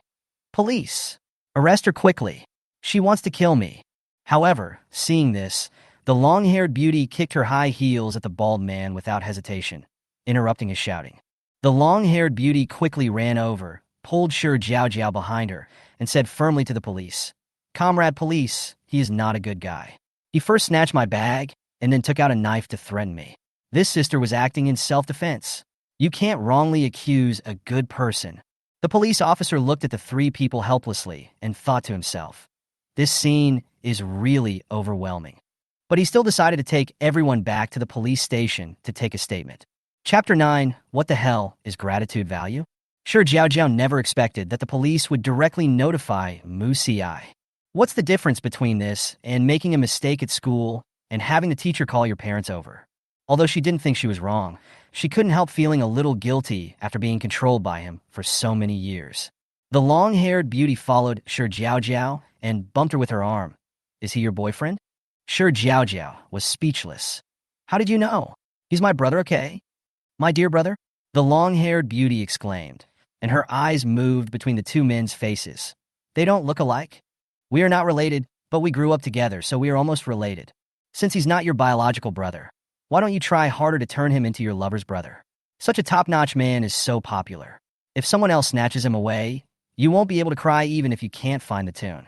"Police! Arrest her quickly! She wants to kill me!" However, seeing this, the long-haired beauty kicked her high heels at the bald man without hesitation, interrupting his shouting. The long-haired beauty quickly ran over, pulled Shi Jiaojiao behind her, and said firmly to the police, "Comrade police, he is not a good guy. He first snatched my bag and then took out a knife to threaten me. This sister was acting in self-defense. You can't wrongly accuse a good person." The police officer looked at the 3 people helplessly and thought to himself, "This scene is really overwhelming." But he still decided to take everyone back to the police station to take a statement. Chapter 9, What the Hell is Gratitude Value? Shi Jiaojiao never expected that the police would directly notify Mu Ci. What's the difference between this and making a mistake at school and having the teacher call your parents over? Although she didn't think she was wrong, she couldn't help feeling a little guilty after being controlled by him for so many years. The long-haired beauty followed Shi Jiaojiao and bumped her with her arm. "Is he your boyfriend?" Shi Jiaojiao was speechless. "How did you know? He's my brother, okay? My dear brother?" The long-haired beauty exclaimed, and her eyes moved between the 2 men's faces. "They don't look alike. We are not related, but we grew up together, so we are almost related. Since he's not your biological brother, why don't you try harder to turn him into your lover's brother? Such a top-notch man is so popular. If someone else snatches him away, you won't be able to cry even if you can't find the tune."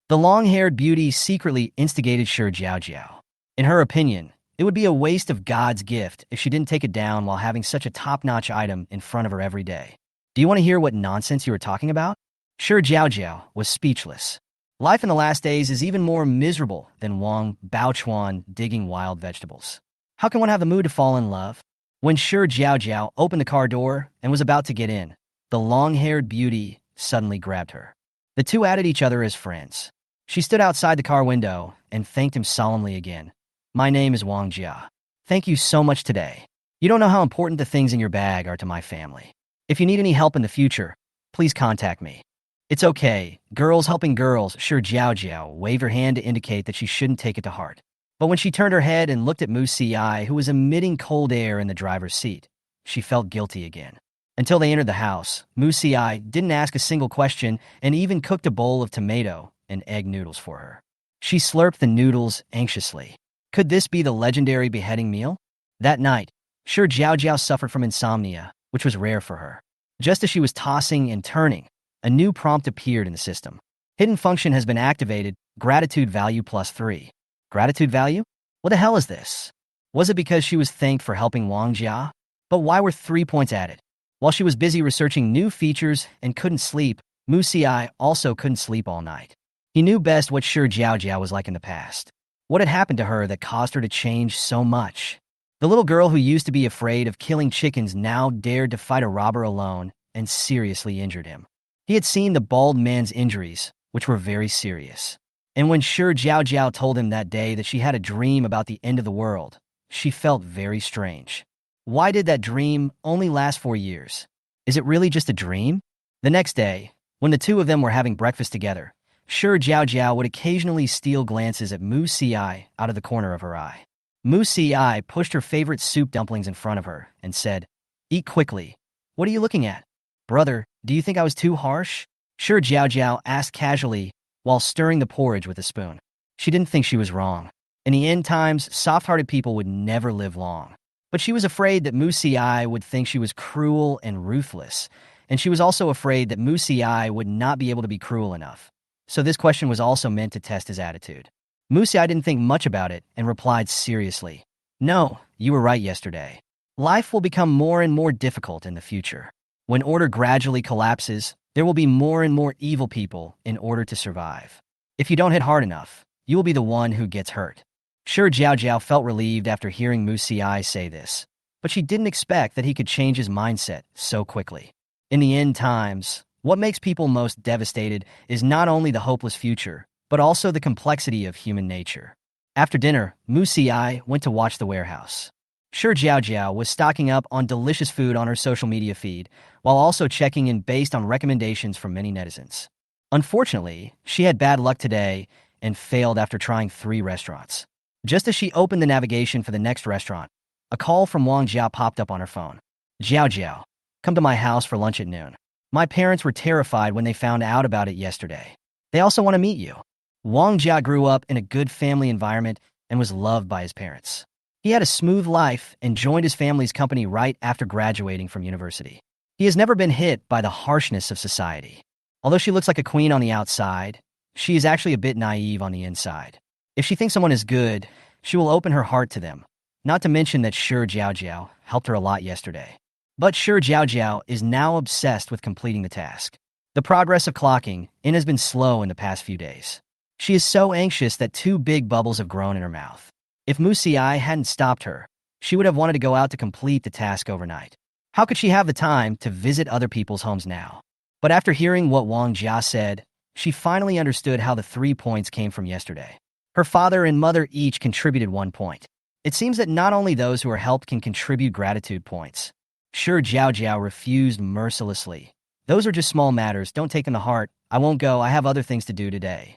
The long-haired beauty secretly instigated Shi Jiaojiao. In her opinion, it would be a waste of God's gift if she didn't take it down while having such a top-notch item in front of her every day. Do you want to hear what nonsense you were talking about? Shi Jiaojiao was speechless. Life in the last days is even more miserable than Wang Baochuan digging wild vegetables. How can one have the mood to fall in love? When Shi Jiaojiao opened the car door and was about to get in, the long-haired beauty suddenly grabbed her. The two added each other as friends. She stood outside the car window and thanked him solemnly again. My name is Wang Jia. Thank you so much today. You don't know how important the things in your bag are to my family. If you need any help in the future, please contact me. It's okay. Girls helping girls, Shi Jiaojiao waved her hand to indicate that she shouldn't take it to heart. But when she turned her head and looked at Mu Si, who was emitting cold air in the driver's seat, she felt guilty again. Until they entered the house, Mu Si didn't ask a single question and even cooked a bowl of tomato and egg noodles for her. She slurped the noodles anxiously. Could this be the legendary beheading meal? That night, Shi Jiaojiao suffered from insomnia, which was rare for her. Just as she was tossing and turning, a new prompt appeared in the system. Hidden function has been activated, gratitude value +3. Gratitude value? What the hell is this? Was it because she was thanked for helping Wang Jia? But why were 3 points added? While she was busy researching new features and couldn't sleep, Mu Si also couldn't sleep all night. He knew best what Shi Jiaojiao was like in the past. What had happened to her that caused her to change so much? The little girl who used to be afraid of killing chickens now dared to fight a robber alone and seriously injured him. He had seen the bald man's injuries, which were very serious. And when Shi Jiaojiao told him that day that she had a dream about the end of the world, she felt very strange. Why did that dream only last 4 years? Is it really just a dream? The next day, when the two of them were having breakfast together, Shi Jiaojiao would occasionally steal glances at Mu Si out of the corner of her eye. Mu Si pushed her favorite soup dumplings in front of her and said, "Eat quickly. What are you looking at? Brother, do you think I was too harsh?" Shi Jiaojiao asked casually while stirring the porridge with a spoon. She didn't think she was wrong. In the end times, soft-hearted people would never live long. But she was afraid that Mu Si would think she was cruel and ruthless, and she was also afraid that Mu Si would not be able to be cruel enough. So this question was also meant to test his attitude. Mu Si didn't think much about it and replied seriously, "No, you were right yesterday. Life will become more and more difficult in the future. When order gradually collapses, there will be more and more evil people in order to survive. If you don't hit hard enough, you will be the one who gets hurt." Shi Jiaojiao felt relieved after hearing Mu Si say this, but she didn't expect that he could change his mindset so quickly. In the end times, what makes people most devastated is not only the hopeless future, but also the complexity of human nature. After dinner, Mu Si went to watch The Warehouse. Shi Jiaojiao was stocking up on delicious food on her social media feed, while also checking in based on recommendations from many netizens. Unfortunately, she had bad luck today and failed after trying 3 restaurants. Just as she opened the navigation for the next restaurant, a call from Wang Jia popped up on her phone. "Jiaojiao, come to my house for lunch at noon. My parents were terrified when they found out about it yesterday. They also want to meet you." Wang Jia grew up in a good family environment and was loved by his parents. He had a smooth life and joined his family's company right after graduating from university. He has never been hit by the harshness of society. Although she looks like a queen on the outside, she is actually a bit naive on the inside. If she thinks someone is good, she will open her heart to them. Not to mention that Shi Jiaojiao helped her a lot yesterday. But Shi Jiaojiao is now obsessed with completing the task. The progress of clocking in has been slow in the past few days. She is so anxious that 2 big bubbles have grown in her mouth. If Mu Si hadn't stopped her, she would have wanted to go out to complete the task overnight. How could she have the time to visit other people's homes now? But after hearing what Wang Jia said, she finally understood how the 3 points came from yesterday. Her father and mother each contributed 1 point. It seems that not only those who are helped can contribute gratitude points. Shi Jiaojiao refused mercilessly. "Those are just small matters, don't take them to heart. I won't go, I have other things to do today."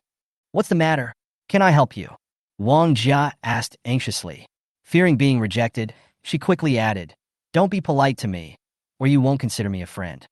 "What's the matter? Can I help you?" Wang Jia asked anxiously. Fearing being rejected, she quickly added, "Don't be polite to me, or you won't consider me a friend."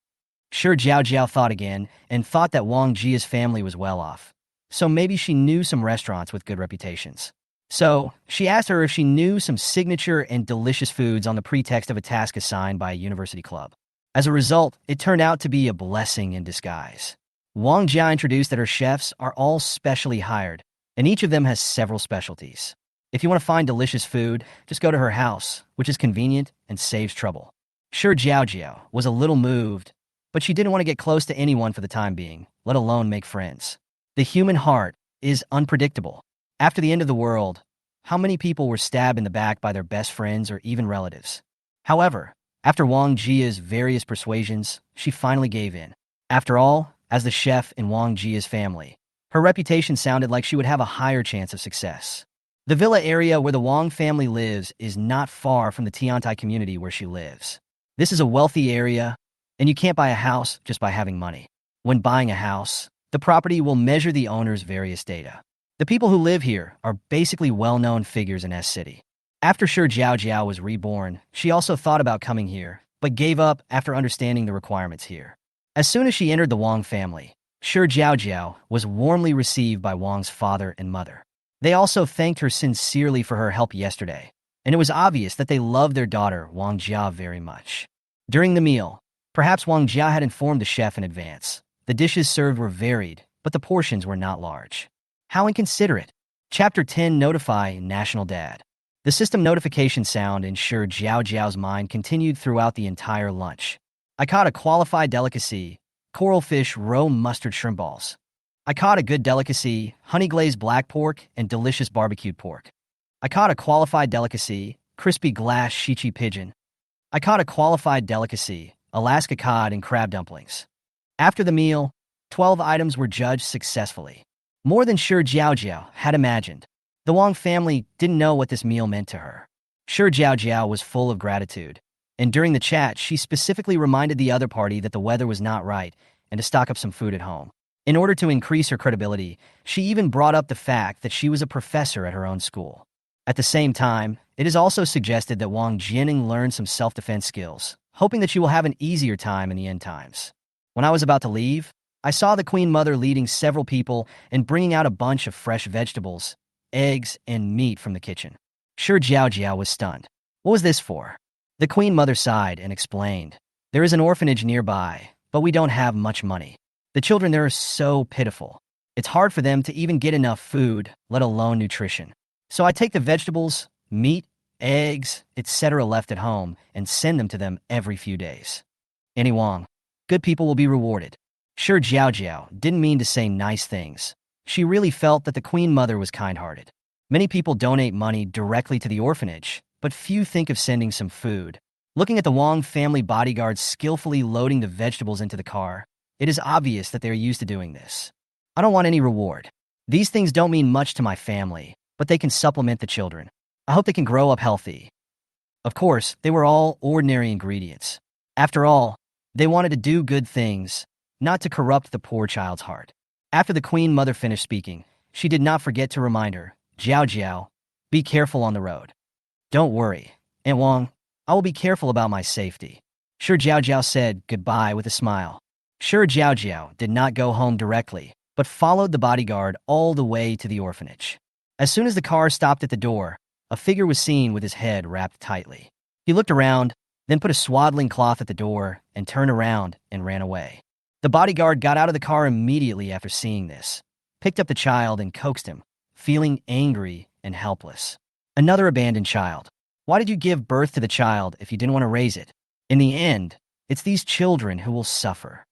Shi Jiaojiao thought again and thought that Wang Jia's family was well off. So maybe she knew some restaurants with good reputations. So she asked her if she knew some signature and delicious foods on the pretext of a task assigned by a university club. As a result, it turned out to be a blessing in disguise. Wang Jia introduced that her chefs are all specially hired, and each of them has several specialties. If you want to find delicious food, just go to her house, which is convenient and saves trouble. Shi Jiaojiao was a little moved, but she didn't want to get close to anyone for the time being, let alone make friends. The human heart is unpredictable. After the end of the world, how many people were stabbed in the back by their best friends or even relatives? However, after Wang Jia's various persuasions, she finally gave in. After all, as the chef in Wang Jia's family, her reputation sounded like she would have a higher chance of success. The villa area where the Wang family lives is not far from the Tiantai community where she lives. This is a wealthy area, and you can't buy a house just by having money. When buying a house, the property will measure the owner's various data. The people who live here are basically well-known figures in S City. After Shi Jiaojiao was reborn, she also thought about coming here, but gave up after understanding the requirements here. As soon as she entered the Wang family, Shi Jiaojiao was warmly received by Wang's father and mother. They also thanked her sincerely for her help yesterday, and it was obvious that they loved their daughter, Wang Jia, very much. During the meal, perhaps Wang Jia had informed the chef in advance. The dishes served were varied, but the portions were not large. How inconsiderate. Chapter 10, Notify National Dad. The system notification sound in Shi Jiaojiao's mind continued throughout the entire lunch. I caught a qualified delicacy, coral fish roe mustard shrimp balls. I caught a good delicacy, honey-glazed black pork and delicious barbecued pork. I caught a qualified delicacy, crispy glass shichi pigeon. I caught a qualified delicacy, Alaska cod and crab dumplings. After the meal, 12 items were judged successfully. More than Shi Jiaojiao had imagined. The Wang family didn't know what this meal meant to her. Shi Jiaojiao was full of gratitude, and during the chat, she specifically reminded the other party that the weather was not right and to stock up some food at home. In order to increase her credibility, she even brought up the fact that she was a professor at her own school. At the same time, it is also suggested that Wang Jianing learn some self-defense skills, hoping that she will have an easier time in the end times. When I was about to leave, I saw the Queen Mother leading several people and bringing out a bunch of fresh vegetables, eggs, and meat from the kitchen. Shi Jiaojiao was stunned. What was this for? The Queen Mother sighed and explained, "There is an orphanage nearby, but we don't have much money. The children there are so pitiful. It's hard for them to even get enough food, let alone nutrition. So I take the vegetables, meat, eggs, etc. left at home and send them to them every few days. Annie Wang, good people will be rewarded." Shi Jiaojiao didn't mean to say nice things. She really felt that the Queen Mother was kind-hearted. Many people donate money directly to the orphanage, but few think of sending some food. Looking at the Wang family bodyguards skillfully loading the vegetables into the car, it is obvious that they are used to doing this. I don't want any reward. These things don't mean much to my family, but they can supplement the children. I hope they can grow up healthy. Of course, they were all ordinary ingredients. After all, they wanted to do good things, not to corrupt the poor child's heart. After the Queen Mother finished speaking, she did not forget to remind her, "Jiaojiao, be careful on the road." "Don't worry, Aunt Wang, I will be careful about my safety." Shi Jiaojiao said goodbye with a smile. Shi Jiaojiao did not go home directly, but followed the bodyguard all the way to the orphanage. As soon as the car stopped at the door, a figure was seen with his head wrapped tightly. He looked around, then put a swaddling cloth at the door and turned around and ran away. The bodyguard got out of the car immediately after seeing this, picked up the child and coaxed him, feeling angry and helpless. Another abandoned child. Why did you give birth to the child if you didn't want to raise it? In the end, it's these children who will suffer.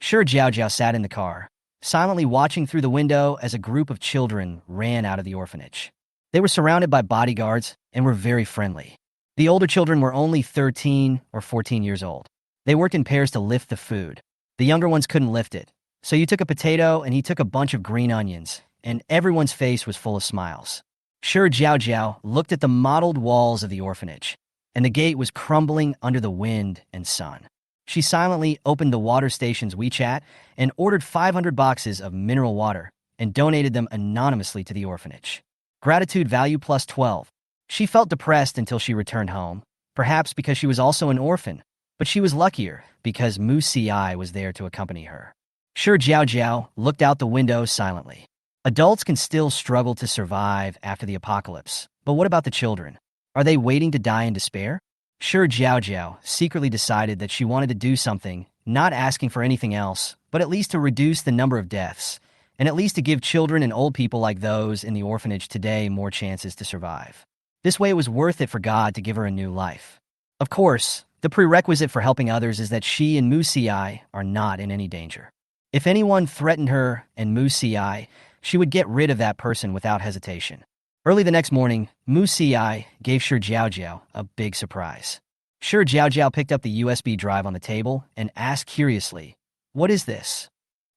Shi Jiaojiao sat in the car, silently watching through the window as a group of children ran out of the orphanage. They were surrounded by bodyguards and were very friendly. The older children were only 13 or 14 years old. They worked in pairs to lift the food. The younger ones couldn't lift it, so you took a potato and he took a bunch of green onions, and everyone's face was full of smiles. Shi Jiaojiao looked at the mottled walls of the orphanage, and the gate was crumbling under the wind and sun. She silently opened the water station's WeChat and ordered 500 boxes of mineral water and donated them anonymously to the orphanage. Gratitude value plus 12. She felt depressed until she returned home, perhaps because she was also an orphan, but she was luckier because Mu Si was there to accompany her. Shi Jiaojiao looked out the window silently. Adults can still struggle to survive after the apocalypse, but what about the children? Are they waiting to die in despair? Shi Jiaojiao secretly decided that she wanted to do something, not asking for anything else, but at least to reduce the number of deaths, and at least to give children and old people like those in the orphanage today more chances to survive. This way it was worth it for God to give her a new life. Of course, The prerequisite for helping others is that she and Mu Xi are not in any danger. If anyone threatened her and Mu Xi, she would get rid of that person without hesitation. Early the next morning, Mu Xi gave Shi Jiaojiao a big surprise. Shi Jiaojiao picked up the USB drive on the table and asked curiously, "What is this?"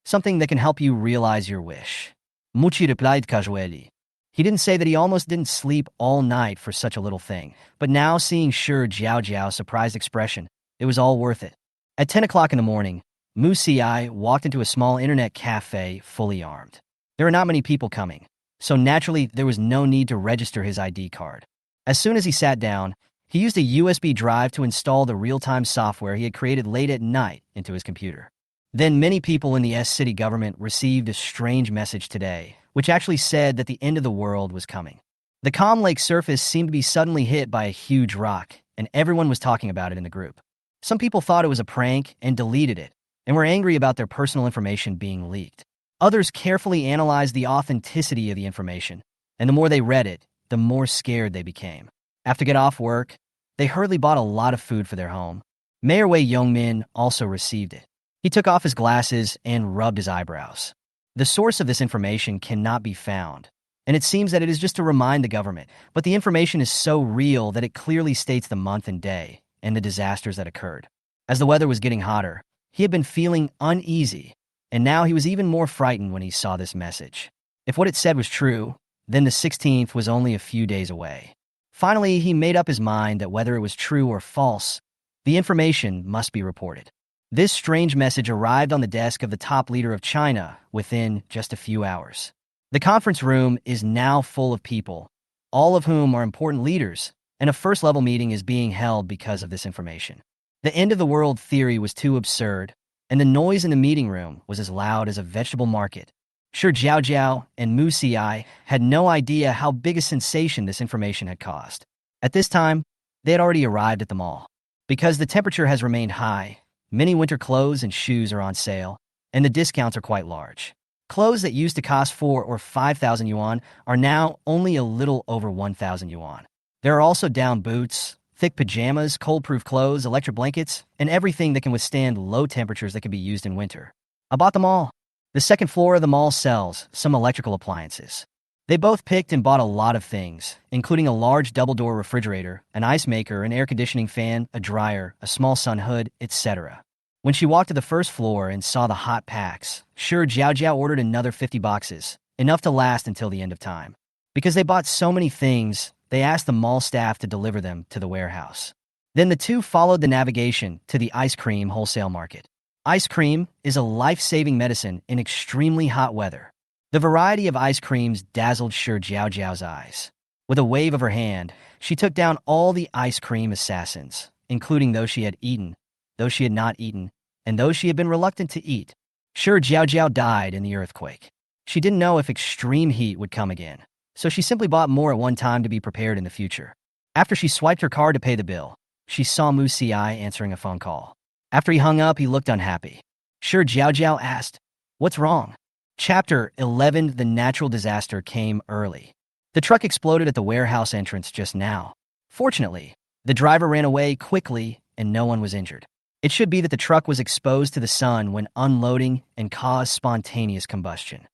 "Something that can help you realize your wish." Muchi replied casually. He didn't say that he almost didn't sleep all night for such a little thing, but now seeing Shi Jiaojiao's surprised expression, it was all worth it. At 10 o'clock in the morning, Mu Xi walked into a small internet cafe fully armed. There were not many people coming, so naturally there was no need to register his ID card. As soon as he sat down, he used a USB drive to install the real-time software he had created late at night into his computer. Then many people in the city government received a strange message today, which actually said that the end of the world was coming. The calm lake surface seemed to be suddenly hit by a huge rock, and everyone was talking about it in the group. Some people thought it was a prank and deleted it, and were angry about their personal information being leaked. Others carefully analyzed the authenticity of the information, and the more they read it, the more scared they became. After getting off work, they hurriedly bought a lot of food for their home. Mayor Wei Yongmin also received it. He took off his glasses and rubbed his eyebrows. The source of this information cannot be found, and it seems that it is just to remind the government, but the information is so real that it clearly states the month and day and the disasters that occurred. As the weather was getting hotter, he had been feeling uneasy, and now he was even more frightened when he saw this message. If what it said was true, then the 16th was only a few days away. Finally, he made up his mind that whether it was true or false, the information must be reported. This strange message arrived on the desk of the top leader of China within just a few hours. The conference room is now full of people, all of whom are important leaders, and a first-level meeting is being held because of this information. The end-of-the-world theory was too absurd, and the noise in the meeting room was as loud as a vegetable market. Shi Jiaojiao and Mu Xi had no idea how big a sensation this information had caused. At this time, they had already arrived at the mall. Because the temperature has remained high, many winter clothes and shoes are on sale, and the discounts are quite large. Clothes that used to cost 4,000 or 5,000 yuan are now only a little over 1,000 yuan. There are also down boots, thick pajamas, cold-proof clothes, electric blankets, and everything that can withstand low temperatures that can be used in winter. I bought them all. The second floor of the mall sells some electrical appliances. They both picked and bought a lot of things, including a large double-door refrigerator, an ice maker, an air conditioning fan, a dryer, a small sun hood, etc. When she walked to the first floor and saw the hot packs, Shi Jiaojiao ordered another 50 boxes, enough to last until the end of time. Because they bought so many things, they asked the mall staff to deliver them to the warehouse. Then the two followed the navigation to the ice cream wholesale market. Ice cream is a life-saving medicine in extremely hot weather. The variety of ice creams dazzled Shi Jiaojiao's eyes. With a wave of her hand, she took down all the ice cream assassins, including those she had eaten, those she had not eaten, and those she had been reluctant to eat. Shi Jiaojiao died in the earthquake. She didn't know if extreme heat would come again, so she simply bought more at one time to be prepared in the future. After she swiped her card to pay the bill, she saw Mu Xi answering a phone call. After he hung up, he looked unhappy. Shi Jiaojiao asked, "What's wrong?" Chapter 11. The natural disaster came early. The truck exploded at the warehouse entrance just now. Fortunately, the driver ran away quickly and no one was injured. It should be that the truck was exposed to the sun when unloading and caused spontaneous combustion.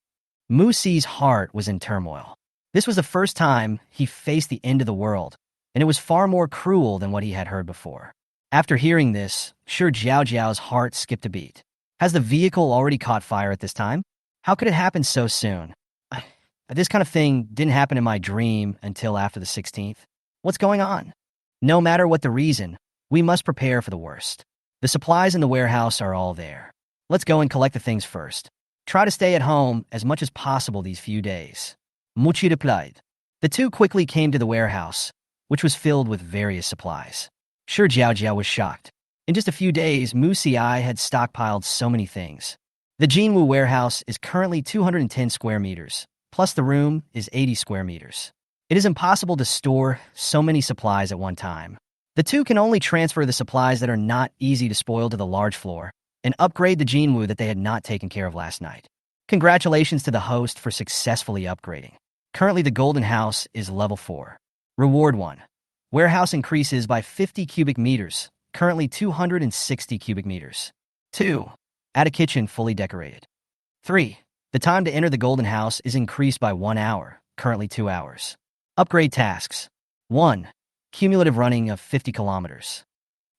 Mu Xi's heart was in turmoil. This was the first time he faced the end of the world, and it was far more cruel than what he had heard before. After hearing this, Shi Jiaojiao's heart skipped a beat. Has the vehicle already caught fire at this time? How could it happen so soon? This kind of thing didn't happen in my dream until after the 16th. What's going on? No matter what the reason, we must prepare for the worst. The supplies in the warehouse are all there. Let's go and collect the things first. Try to stay at home as much as possible these few days. Muchi replied. The two quickly came to the warehouse, which was filled with various supplies. Shi Jiaojiao was shocked. In just a few days, Mu Xi had stockpiled so many things. The Jinwu warehouse is currently 210 square meters, plus the room is 80 square meters. It is impossible to store so many supplies at one time. The two can only transfer the supplies that are not easy to spoil to the large floor and upgrade the Jinwu that they had not taken care of last night. Congratulations to the host for successfully upgrading. Currently, the Golden House is level 4. Reward 1. Warehouse increases by 50 cubic meters, currently 260 cubic meters. 2. Add a kitchen fully decorated. 3. The time to enter the Golden House is increased by 1 hour, currently 2 hours. Upgrade tasks. 1. Cumulative running of 50 kilometers.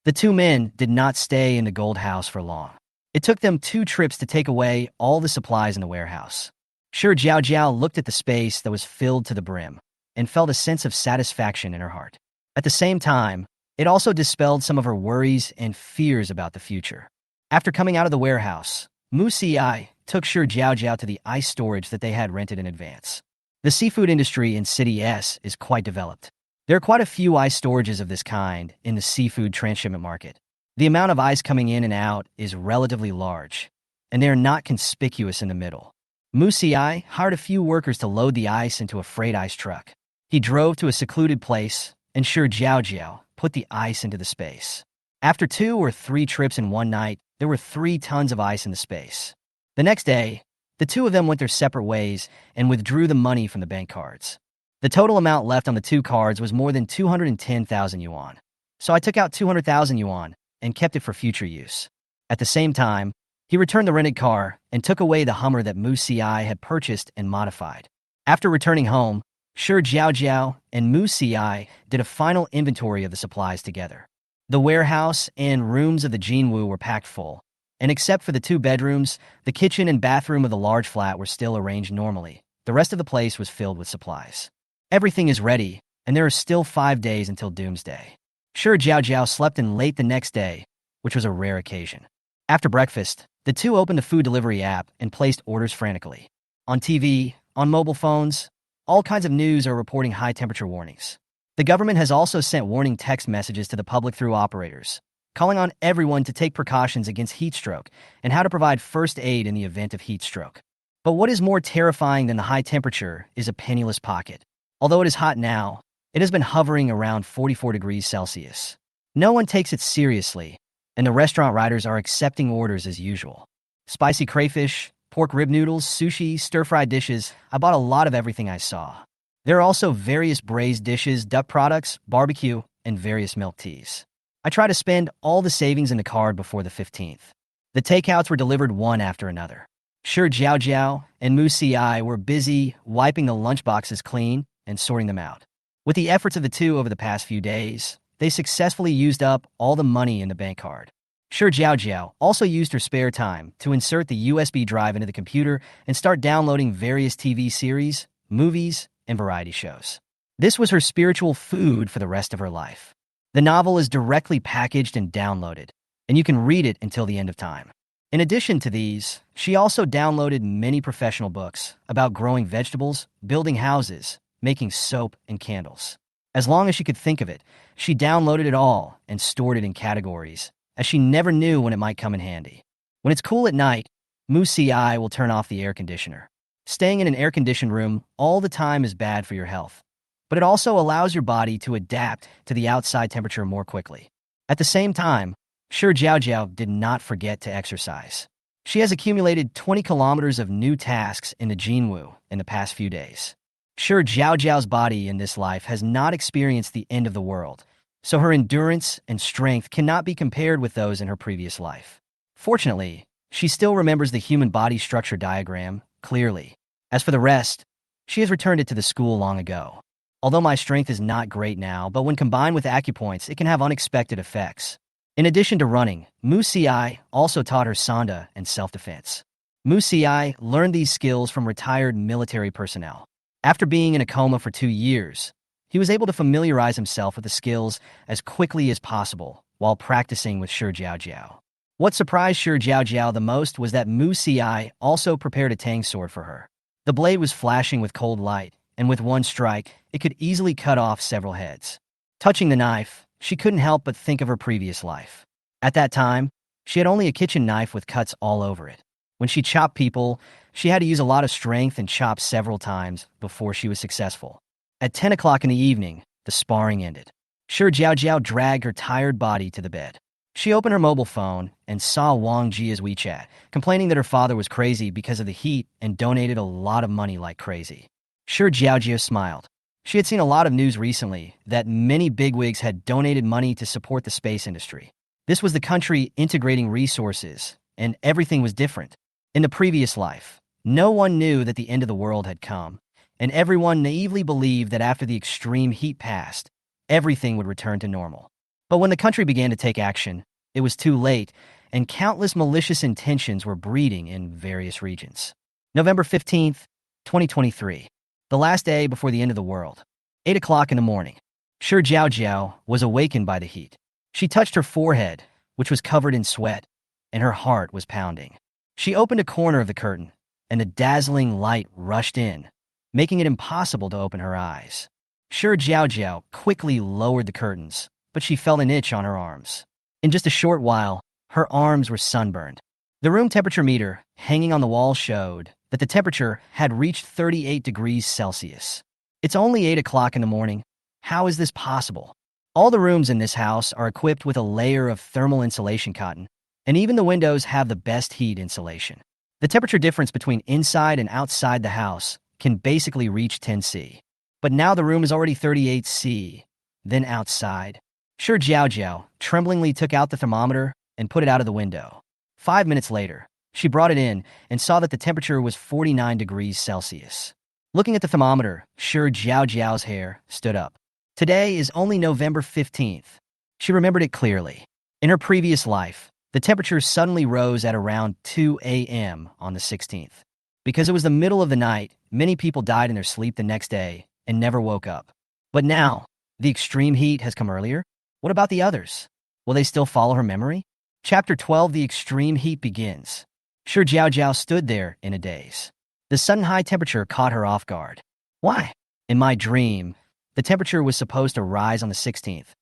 The two men did not stay in the Gold House for long. It took them 2 trips to take away all the supplies in the warehouse. Shi Jiaojiao looked at the space that was filled to the brim and felt a sense of satisfaction in her heart. At the same time, it also dispelled some of her worries and fears about the future. After coming out of the warehouse, Mu Xi took Shi Jiaojiao to the ice storage that they had rented in advance. The seafood industry in City S is quite developed. There are quite a few ice storages of this kind in the seafood transshipment market. The amount of ice coming in and out is relatively large, and they are not conspicuous in the middle. Mu Xi hired a few workers to load the ice into a freight ice truck. He drove to a secluded place, and Shi Jiaojiao put the ice into the space. After 2 or 3 trips in one night, there were 3 tons of ice in the space. The next day, the two of them went their separate ways and withdrew the money from the bank cards. The total amount left on the 2 cards was more than 210,000 yuan. So I took out 200,000 yuan and kept it for future use. At the same time, he returned the rented car and took away the Hummer that Mu Xi had purchased and modified. After returning home, Shi Jiaojiao and Mu Xi did a final inventory of the supplies together. The warehouse and rooms of the Jinwu were packed full, and except for the 2 bedrooms, the kitchen and bathroom of the large flat were still arranged normally. The rest of the place was filled with supplies. Everything is ready, and there are still 5 days until doomsday. Shi Jiaojiao slept in late the next day, which was a rare occasion. After breakfast, the two opened the food delivery app and placed orders frantically. On TV, on mobile phones, all kinds of news are reporting high temperature warnings. The government has also sent warning text messages to the public through operators, calling on everyone to take precautions against heat stroke and how to provide first aid in the event of heat stroke. But what is more terrifying than the high temperature is a penniless pocket. Although it is hot now, it has been hovering around 44 degrees Celsius. No one takes it seriously, and the restaurant riders are accepting orders as usual. Spicy crayfish, pork rib noodles, sushi, stir-fried dishes. I bought a lot of everything I saw. There are also various braised dishes, duck products, barbecue, and various milk teas. I try to spend all the savings in the card before the 15th. The takeouts were delivered one after another. Shi Jiaojiao and Mu Xi were busy wiping the lunchboxes clean and sorting them out. With the efforts of the two over the past few days, they successfully used up all the money in the bank card. Shi Jiaojiao also used her spare time to insert the USB drive into the computer and start downloading various TV series, movies, and variety shows. This was her spiritual food for the rest of her life. The novel is directly packaged and downloaded, and you can read it until the end of time. In addition to these, she also downloaded many professional books about growing vegetables, building houses, making soap, and candles. As long as she could think of it, she downloaded it all and stored it in categories, as she never knew when it might come in handy. When it's cool at night, Mu Xi will turn off the air conditioner. Staying in an air-conditioned room all the time is bad for your health, but it also allows your body to adapt to the outside temperature more quickly. At the same time, Shi Jiaojiao did not forget to exercise. She has accumulated 20 kilometers of new tasks in the Jinwu in the past few days. Shi Jiaojiao's body in this life has not experienced the end of the world, so her endurance and strength cannot be compared with those in her previous life. Fortunately, she still remembers the human body structure diagram clearly. As for the rest, she has returned it to the school long ago. Although my strength is not great now, but when combined with acupoints, it can have unexpected effects. In addition to running, Mu Xi also taught her sanda and self-defense. Mu Xi learned these skills from retired military personnel. After being in a coma for 2 years, he was able to familiarize himself with the skills as quickly as possible while practicing with Shi Jiaojiao. What surprised Shi Jiaojiao the most was that Mu Xi also prepared a tang sword for her. The blade was flashing with cold light, and with one strike, it could easily cut off several heads. Touching the knife, she couldn't help but think of her previous life. At that time, she had only a kitchen knife with cuts all over it. When she chopped people, she had to use a lot of strength and chop several times before she was successful. At 10 o'clock in the evening, the sparring ended. Shi Jiaojiao dragged her tired body to the bed. She opened her mobile phone and saw Wang Jia's WeChat, complaining that her father was crazy because of the heat and donated a lot of money like crazy. Shi Jiaojiao smiled. She had seen a lot of news recently that many bigwigs had donated money to support the space industry. This was the country integrating resources, and everything was different. In the previous life, no one knew that the end of the world had come, and everyone naively believed that after the extreme heat passed, everything would return to normal. But when the country began to take action, it was too late, and countless malicious intentions were breeding in various regions. November 15th, 2023, the last day before the end of the world. 8 o'clock in the morning. Shi Jiaojiao was awakened by the heat. She touched her forehead, which was covered in sweat, and her heart was pounding. She opened a corner of the curtain, and the dazzling light rushed in, making it impossible to open her eyes. Shi Jiaojiao quickly lowered the curtains, but she felt an itch on her arms. In just a short while, her arms were sunburned. The room temperature meter hanging on the wall showed that the temperature had reached 38 degrees Celsius. It's only 8 o'clock in the morning. How is this possible? All the rooms in this house are equipped with a layer of thermal insulation cotton, and even the windows have the best heat insulation. The temperature difference between inside and outside the house can basically reach 10°C. But now the room is already 38°C. Then outside, Shi Jiaojiao tremblingly took out the thermometer and put it out of the window. 5 minutes later, she brought it in and saw that the temperature was 49 degrees Celsius. Looking at the thermometer, Shi Jiaojiao's hair stood up. Today is only November 15th. She remembered it clearly. In her previous life, the temperature suddenly rose at around 2 a.m. on the 16th. Because it was the middle of the night, many people died in their sleep the next day and never woke up. But now, the extreme heat has come earlier. What about the others? Will they still follow her memory? Chapter 12, The Extreme Heat begins. Shi Jiaojiao stood there in a daze. The sudden high temperature caught her off guard. Why? In my dream, the temperature was supposed to rise on the 16th.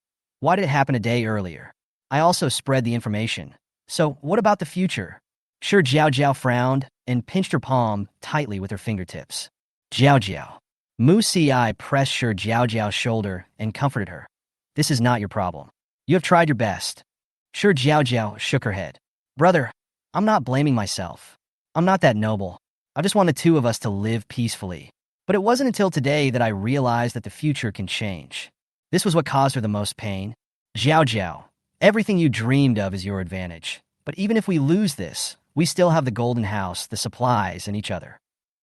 Why did it happen a day earlier? I also spread the information. So what about the future? Shi Jiaojiao frowned and pinched her palm tightly with her fingertips. Jiaojiao. Mu Si pressed Shi Jiaojiao's shoulder and comforted her. This is not your problem. You have tried your best. Shi Jiaojiao shook her head. Brother, I'm not blaming myself. I'm not that noble. I just want the two of us to live peacefully. But it wasn't until today that I realized that the future can change. This was what caused her the most pain. Jiaojiao, everything you dreamed of is your advantage. But even if we lose this, we still have the golden house, the supplies, and each other.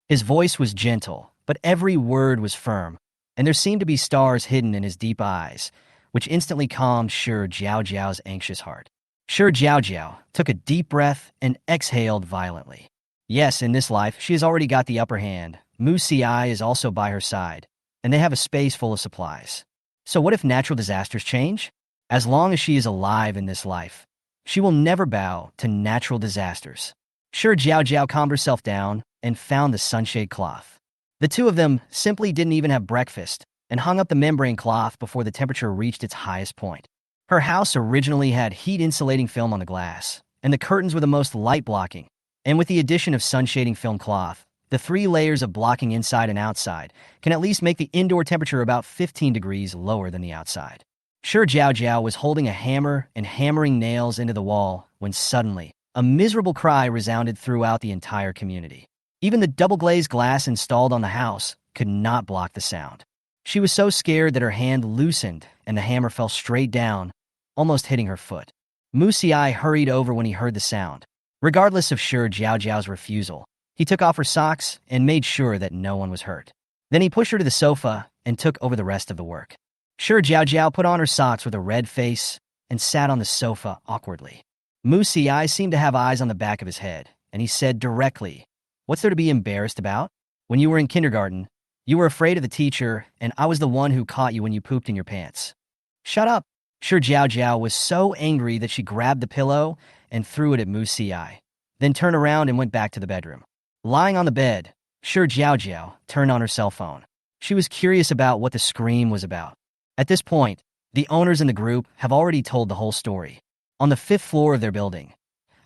His voice was gentle, but every word was firm, and there seemed to be stars hidden in his deep eyes, which instantly calmed Shi Jiaojiao's anxious heart. Shi Jiaojiao took a deep breath and exhaled violently. Yes, in this life, she has already got the upper hand. Mu Si is also by her side, and they have a space full of supplies. So what if natural disasters change? As long as she is alive in this life, she will never bow to natural disasters. Shi Jiaojiao calmed herself down and found the sunshade cloth. The two of them simply didn't even have breakfast and hung up the membrane cloth before the temperature reached its highest point. Her house originally had heat-insulating film on the glass, and the curtains were the most light-blocking. And with the addition of sunshading film cloth, the 3 layers of blocking inside and outside can at least make the indoor temperature about 15 degrees lower than the outside. Shi Jiaojiao was holding a hammer and hammering nails into the wall when suddenly, a miserable cry resounded throughout the entire community. Even the double-glazed glass installed on the house could not block the sound. She was so scared that her hand loosened and the hammer fell straight down, almost hitting her foot. Mu Si hurried over when he heard the sound. Regardless of Shi Jiaojiao's refusal, he took off her socks and made sure that no one was hurt. Then he pushed her to the sofa and took over the rest of the work. Shi Jiaojiao put on her socks with a red face and sat on the sofa awkwardly. Mu Si seemed to have eyes on the back of his head, and he said directly, "What's there to be embarrassed about? When you were in kindergarten, you were afraid of the teacher, and I was the one who caught you when you pooped in your pants." Shut up! Shi Jiaojiao was so angry that she grabbed the pillow and threw it at Mu Si, then turned around and went back to the bedroom. Lying on the bed, Shi Jiaojiao turned on her cell phone. She was curious about what the scream was about. At this point, the owners in the group have already told the whole story. On the 5th floor of their building,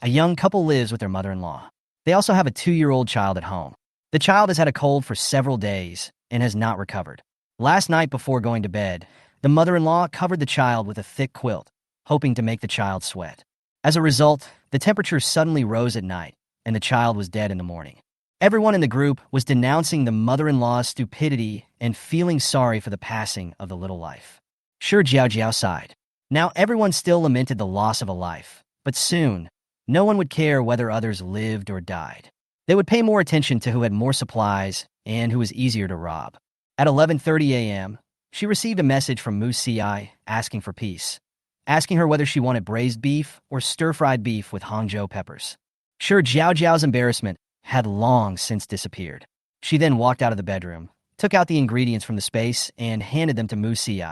a young couple lives with their mother-in-law. They also have a 2-year-old child at home. The child has had a cold for several days and has not recovered. Last night before going to bed, the mother-in-law covered the child with a thick quilt, hoping to make the child sweat. As a result, the temperature suddenly rose at night, and the child was dead in the morning. Everyone in the group was denouncing the mother-in-law's stupidity and feeling sorry for the passing of the little life. Shi Jiaojiao sighed. Now everyone still lamented the loss of a life, but soon, no one would care whether others lived or died. They would pay more attention to who had more supplies and who was easier to rob. At 11:30 a.m., she received a message from Mu Xi asking for peace, asking her whether she wanted braised beef or stir-fried beef with Hangzhou peppers. Shi Jiaojiao's embarrassment had long since disappeared. She then walked out of the bedroom, took out the ingredients from the space, and handed them to Mu Xi,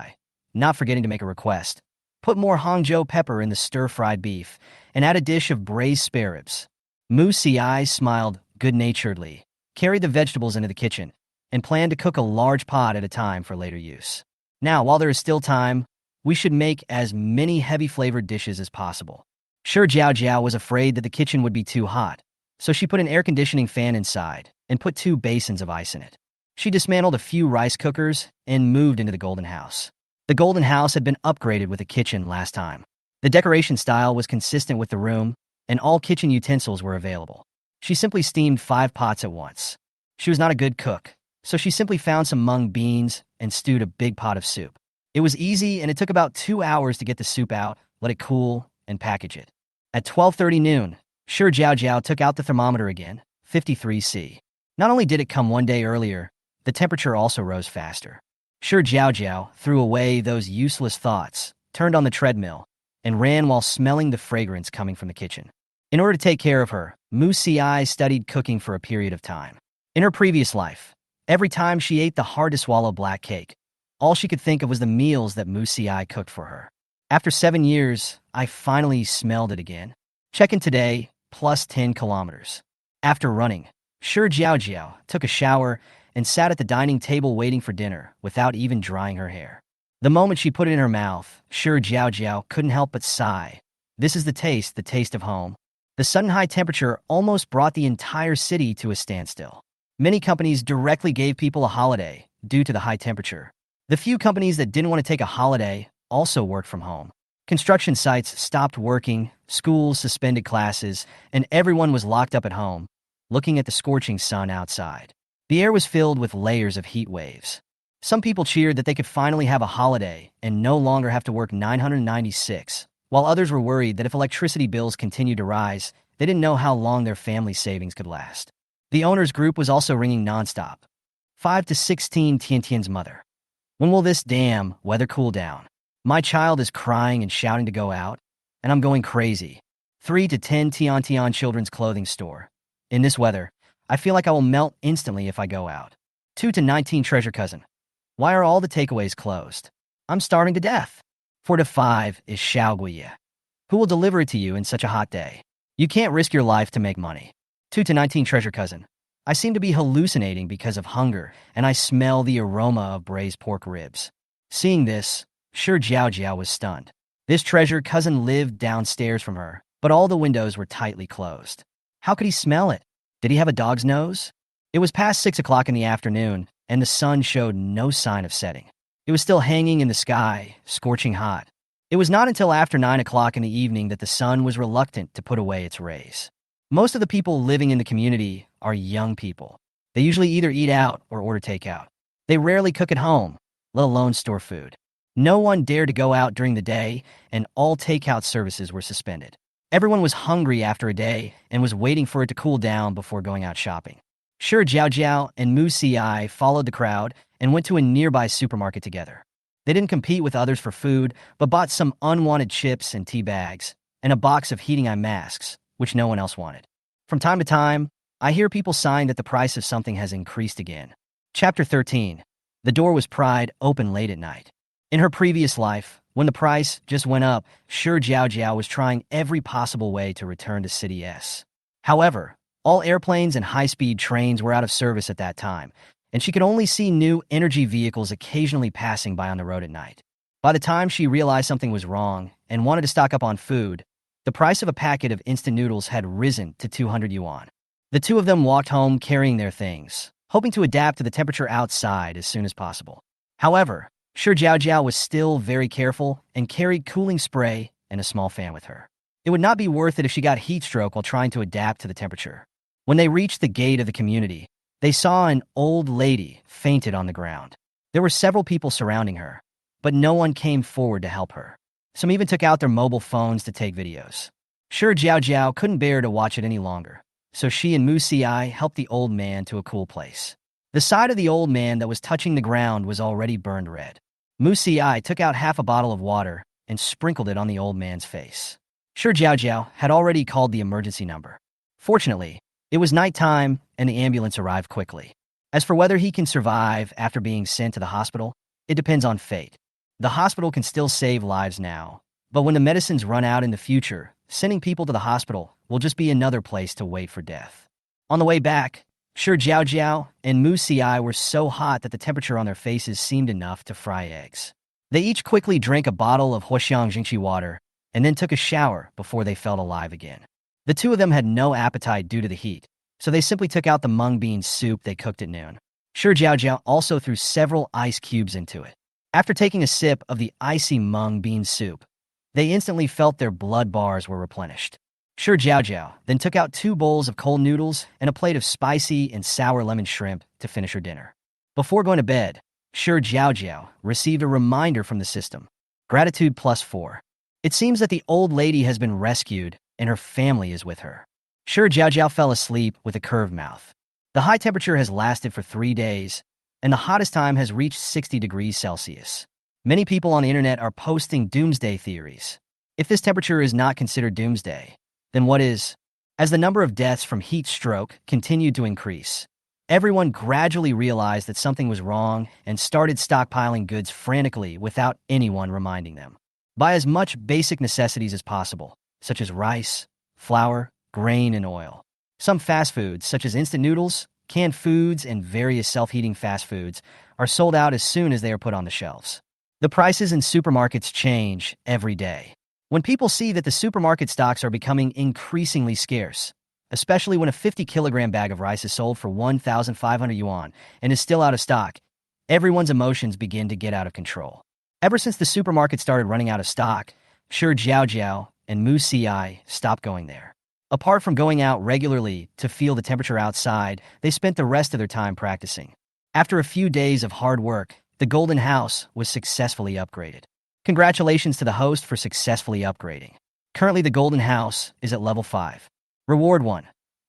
not forgetting to make a request. Put more Hangzhou pepper in the stir-fried beef, and add a dish of braised spare ribs. Mu Xi smiled good-naturedly, carried the vegetables into the kitchen, and planned to cook a large pot at a time for later use. Now, while there is still time, we should make as many heavy-flavored dishes as possible. Shi Jiaojiao was afraid that the kitchen would be too hot, so she put an air conditioning fan inside and put 2 basins of ice in it. She dismantled a few rice cookers and moved into the Golden House. The Golden House had been upgraded with a kitchen last time. The decoration style was consistent with the room, and all kitchen utensils were available. She simply steamed 5 pots at once. She was not a good cook, so she simply found some mung beans and stewed a big pot of soup. It was easy, and it took about 2 hours to get the soup out, let it cool, and package it. At 12:30 noon, Shi Jiaojiao took out the thermometer again, 53 C. Not only did it come 1 day earlier, the temperature also rose faster. Shi Jiaojiao threw away those useless thoughts, turned on the treadmill, and ran while smelling the fragrance coming from the kitchen. In order to take care of her, Mu Xi studied cooking for a period of time. In her previous life, every time she ate the hard-to-swallow black cake, all she could think of was the meals that Mu Xi cooked for her. After 7 years, I finally smelled it again. Check-in today, plus 10 kilometers. After running, Shi Jiaojiao took a shower and sat at the dining table waiting for dinner without even drying her hair. The moment she put it in her mouth, Shi Jiaojiao couldn't help but sigh. This is the taste of home. The sudden high temperature almost brought the entire city to a standstill. Many companies directly gave people a holiday due to the high temperature. The few companies that didn't want to take a holiday also worked from home. Construction sites stopped working, schools suspended classes, and everyone was locked up at home, looking at the scorching sun outside. The air was filled with layers of heat waves. Some people cheered that they could finally have a holiday and no longer have to work 996, while others were worried that if electricity bills continued to rise, they didn't know how long their family savings could last. The owners' group was also ringing nonstop. 5 to 16 Tiantian's mother. When will this damn weather cool down? My child is crying and shouting to go out, and I'm going crazy. 3 to 10 Tiantian children's clothing store. In this weather, I feel like I will melt instantly if I go out. 2 to 19 treasure cousin. Why are all the takeaways closed? I'm starving to death. 4 to 5 is Xiaoguiye. Who will deliver it to you in such a hot day? You can't risk your life to make money. 2 to 19 treasure cousin. I seem to be hallucinating because of hunger, and I smell the aroma of braised pork ribs. Seeing this, Shi Jiaojiao was stunned. This treasure cousin lived downstairs from her, but all the windows were tightly closed. How could he smell it? Did he have a dog's nose? It was past 6 o'clock in the afternoon, and the sun showed no sign of setting. It was still hanging in the sky, scorching hot. It was not until after 9 o'clock in the evening that the sun was reluctant to put away its rays. Most of the people living in the community are young people. They usually either eat out or order takeout. They rarely cook at home, let alone store food. No one dared to go out during the day, and all takeout services were suspended. Everyone was hungry after a day and was waiting for it to cool down before going out shopping. Shi Jiaojiao and Mu Xi followed the crowd and went to a nearby supermarket together. They didn't compete with others for food, but bought some unwanted chips and tea bags, and a box of heating eye masks, which no one else wanted. From time to time, I hear people sighing that the price of something has increased again. Chapter 13. The door was pried open late at night. In her previous life, when the price just went up, Shi Jiaojiao was trying every possible way to return to City S. However, all airplanes and high-speed trains were out of service at that time, and she could only see new energy vehicles occasionally passing by on the road at night. By the time she realized something was wrong and wanted to stock up on food, the price of a packet of instant noodles had risen to 200 yuan. The two of them walked home carrying their things, hoping to adapt to the temperature outside as soon as possible. However, Shi Jiaojiao was still very careful and carried cooling spray and a small fan with her. It would not be worth it if she got heat stroke while trying to adapt to the temperature. When they reached the gate of the community, they saw an old lady fainted on the ground. There were several people surrounding her, but no one came forward to help her. Some even took out their mobile phones to take videos. Shi Jiaojiao couldn't bear to watch it any longer, so she and Mu Xi helped the old man to a cool place. The side of the old man that was touching the ground was already burned red. Mu Xi took out half a bottle of water and sprinkled it on the old man's face. Shi Jiaojiao had already called the emergency number. Fortunately, it was nighttime and the ambulance arrived quickly. As for whether he can survive after being sent to the hospital, it depends on fate. The hospital can still save lives now, but when the medicines run out in the future, sending people to the hospital will just be another place to wait for death. On the way back, Shi Jiaojiao and Mu Xi were so hot that the temperature on their faces seemed enough to fry eggs. They each quickly drank a bottle of Huaxiang Jingqi water and then took a shower before they felt alive again. The two of them had no appetite due to the heat, so they simply took out the mung bean soup they cooked at noon. Shi Jiaojiao also threw several ice cubes into it. After taking a sip of the icy mung bean soup, they instantly felt their blood bars were replenished. Shi Jiaojiao then took out 2 bowls of cold noodles and a plate of spicy and sour lemon shrimp to finish her dinner. Before going to bed, Shi Jiaojiao received a reminder from the system. Gratitude +4. It seems that the old lady has been rescued and her family is with her. Shi Jiaojiao fell asleep with a curved mouth. The high temperature has lasted for 3 days, and the hottest time has reached 60 degrees Celsius. Many people on the internet are posting doomsday theories. If this temperature is not considered doomsday, then what is? As the number of deaths from heat stroke continued to increase, everyone gradually realized that something was wrong and started stockpiling goods frantically without anyone reminding them. Buy as much basic necessities as possible, such as rice, flour, grain, and oil. Some fast foods, such as instant noodles, canned foods, and various self-heating fast foods, are sold out as soon as they are put on the shelves. The prices in supermarkets change every day. When people see that the supermarket stocks are becoming increasingly scarce, especially when a 50-kilogram bag of rice is sold for 1,500 yuan and is still out of stock, everyone's emotions begin to get out of control. Ever since the supermarket started running out of stock, Shi Jiaojiao and Mu Xi stopped going there. Apart from going out regularly to feel the temperature outside, they spent the rest of their time practicing. After a few days of hard work, the Golden House was successfully upgraded. Congratulations to the host for successfully upgrading. Currently, the Golden House is at level 5. Reward 1.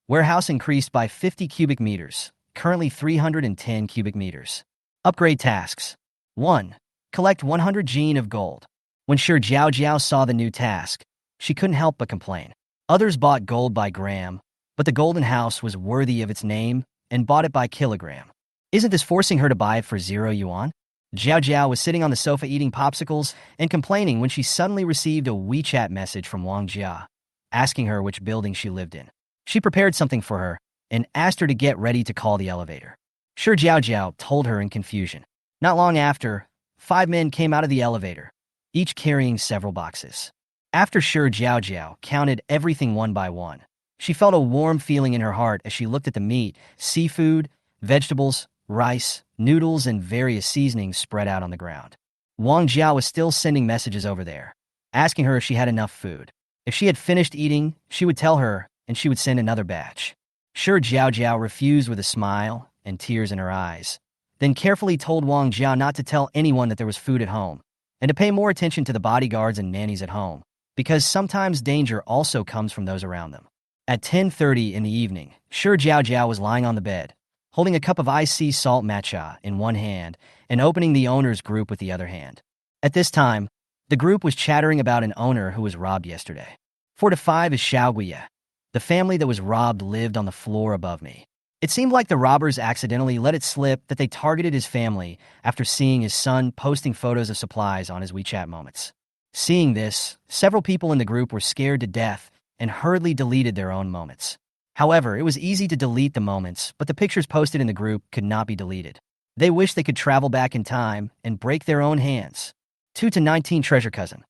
Warehouse increased by 50 cubic meters, currently 310 cubic meters. Upgrade tasks. 1. Collect 100 gene of gold. When Shi Jiaojiao saw the new task, she couldn't help but complain. Others bought gold by gram, but the Golden House was worthy of its name and bought it by kilogram. Isn't this forcing her to buy it for 0 yuan? Jiaojiao was sitting on the sofa eating popsicles and complaining when she suddenly received a WeChat message from Wang Jia, asking her which building she lived in. She prepared something for her and asked her to get ready to call the elevator. Shi Jiaojiao told her in confusion. Not long after, 5 men came out of the elevator, each carrying several boxes. After Shi Jiaojiao counted everything one by one, she felt a warm feeling in her heart as she looked at the meat, seafood, vegetables, rice, noodles, and various seasonings spread out on the ground. Wang Jia was still sending messages over there, asking her if she had enough food. If she had finished eating, she would tell her, and she would send another batch. Shi Jiaojiao refused with a smile and tears in her eyes, then carefully told Wang Jia not to tell anyone that there was food at home, and to pay more attention to the bodyguards and nannies at home, because sometimes danger also comes from those around them. At 10:30 in the evening, Shi Jiaojiao was lying on the bed, holding a cup of iced sea salt matcha in one hand and opening the owner's group with the other hand. At this time, the group was chattering about an owner who was robbed yesterday. 4 to 5 is Xiaoguiya. The family that was robbed lived on the floor above me. It seemed like the robbers accidentally let it slip that they targeted his family after seeing his son posting photos of supplies on his WeChat moments. Seeing this, several people in the group were scared to death and hurriedly deleted their own moments. However, it was easy to delete the moments, but the pictures posted in the group could not be deleted. They wished they could travel back in time and break their own hands. 2 to 19 treasure cousin.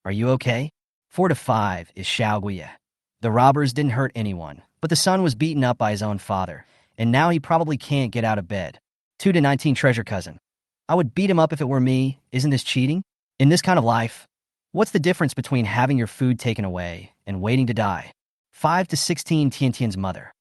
Are you okay? 4 to 5 is Xiaoguiya. The robbers didn't hurt anyone, but the son was beaten up by his own father, and now he probably can't get out of bed. 2 to 19 treasure cousin. I would beat him up if it were me. Isn't this cheating? In this kind of life, what's the difference between having your food taken away and waiting to die? 5 to 16 Tiantian's mother.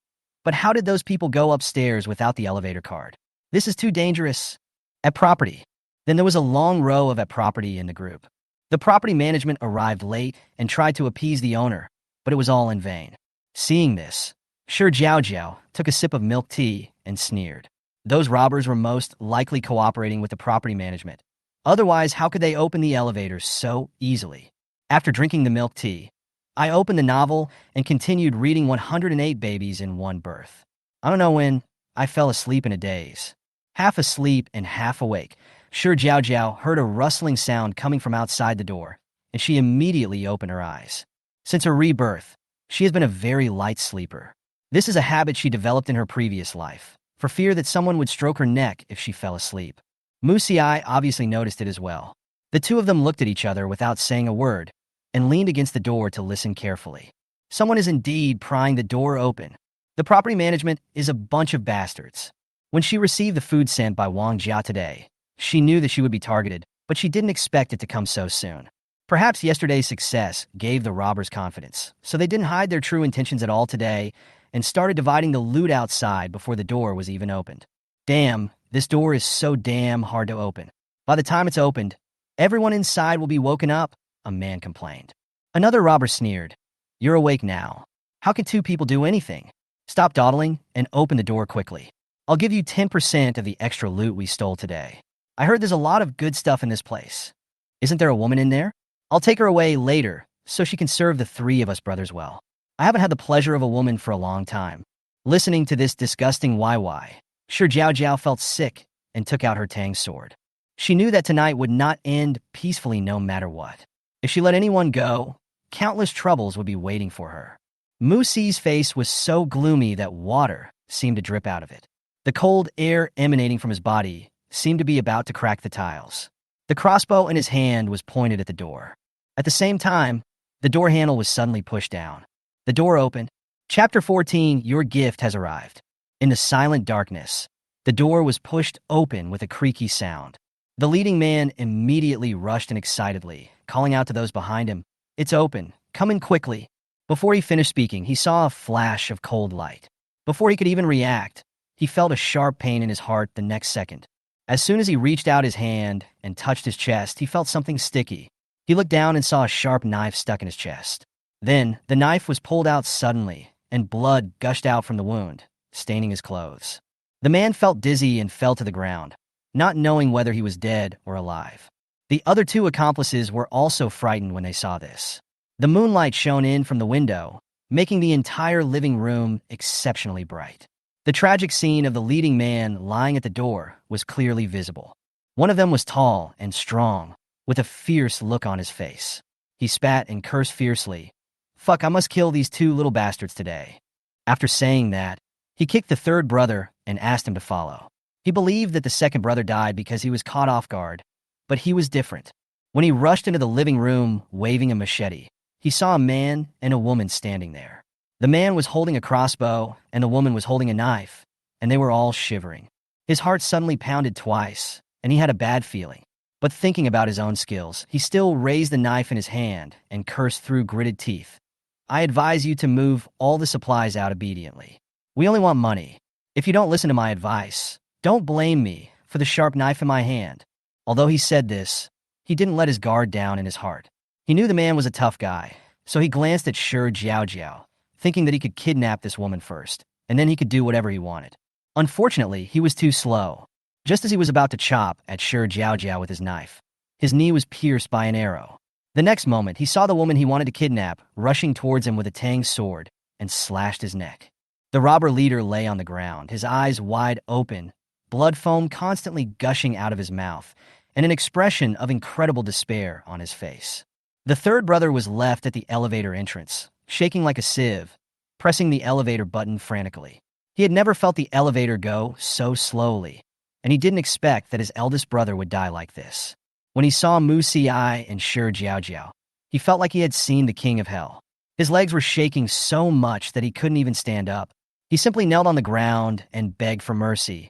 But how did those people go upstairs without the elevator card? This is too dangerous. At property. Then there was a long row of at property in the group. The property management arrived late and tried to appease the owner, but it was all in vain. Seeing this, Shi Jiaojiao took a sip of milk tea and sneered. Those robbers were most likely cooperating with the property management. Otherwise, how could they open the elevators so easily? After drinking the milk tea, I opened the novel and continued reading 108 Babies in One Birth. I don't know when, I fell asleep in a daze. Half asleep and half awake, Shi Jiaojiao heard a rustling sound coming from outside the door, and she immediately opened her eyes. Since her rebirth, she has been a very light sleeper. This is a habit she developed in her previous life, for fear that someone would stroke her neck if she fell asleep. Musai obviously noticed it as well. The two of them looked at each other without saying a word, and leaned against the door to listen carefully. Someone is indeed prying the door open. The property management is a bunch of bastards. When she received the food sent by Wang Jia today, she knew that she would be targeted, but she didn't expect it to come so soon. Perhaps yesterday's success gave the robbers confidence, so they didn't hide their true intentions at all today and started dividing the loot outside before the door was even opened. Damn, this door is so damn hard to open. By the time it's opened, everyone inside will be woken up, a man complained. Another robber sneered. You're awake now. How can two people do anything? Stop dawdling and open the door quickly. I'll give you 10% of the extra loot we stole today. I heard there's a lot of good stuff in this place. Isn't there a woman in there? I'll take her away later so she can serve the three of us brothers well. I haven't had the pleasure of a woman for a long time. Listening to this disgusting YY, Shi Jiaojiao felt sick and took out her Tang sword. She knew that tonight would not end peacefully no matter what. If she let anyone go, countless troubles would be waiting for her. Musi's face was so gloomy that water seemed to drip out of it. The cold air emanating from his body seemed to be about to crack the tiles. The crossbow in his hand was pointed at the door. At the same time, the door handle was suddenly pushed down. The door opened. Chapter 14, Your Gift has arrived. In the silent darkness, the door was pushed open with a creaky sound. The leading man immediately rushed in excitedly, calling out to those behind him, It's open, come in quickly. Before he finished speaking, he saw a flash of cold light. Before he could even react, he felt a sharp pain in his heart the next second. As soon as he reached out his hand and touched his chest, he felt something sticky. He looked down and saw a sharp knife stuck in his chest. Then, the knife was pulled out suddenly, and blood gushed out from the wound, staining his clothes. The man felt dizzy and fell to the ground, not knowing whether he was dead or alive. The other two accomplices were also frightened when they saw this. The moonlight shone in from the window, making the entire living room exceptionally bright. The tragic scene of the leading man lying at the door was clearly visible. One of them was tall and strong, with a fierce look on his face. He spat and cursed fiercely. Fuck, I must kill these two little bastards today. After saying that, he kicked the third brother and asked him to follow. He believed that the second brother died because he was caught off guard, but he was different. When he rushed into the living room waving a machete, he saw a man and a woman standing there. The man was holding a crossbow and the woman was holding a knife, and they were all shivering. His heart suddenly pounded twice, and he had a bad feeling. But thinking about his own skills, he still raised the knife in his hand and cursed through gritted teeth. I advise you to move all the supplies out obediently. We only want money. If you don't listen to my advice, don't blame me for the sharp knife in my hand. Although he said this, he didn't let his guard down in his heart. He knew the man was a tough guy, so he glanced at Shi Jiaojiao, thinking that he could kidnap this woman first, and then he could do whatever he wanted. Unfortunately, he was too slow. Just as he was about to chop at Shi Jiaojiao with his knife, his knee was pierced by an arrow. The next moment, he saw the woman he wanted to kidnap rushing towards him with a Tang sword and slashed his neck. The robber leader lay on the ground, his eyes wide open, blood foam constantly gushing out of his mouth, and an expression of incredible despair on his face. The third brother was left at the elevator entrance, shaking like a sieve, pressing the elevator button frantically. He had never felt the elevator go so slowly, and he didn't expect that his eldest brother would die like this. When he saw Musai and Shi Jiaojiao, he felt like he had seen the king of hell. His legs were shaking so much that he couldn't even stand up. He simply knelt on the ground and begged for mercy.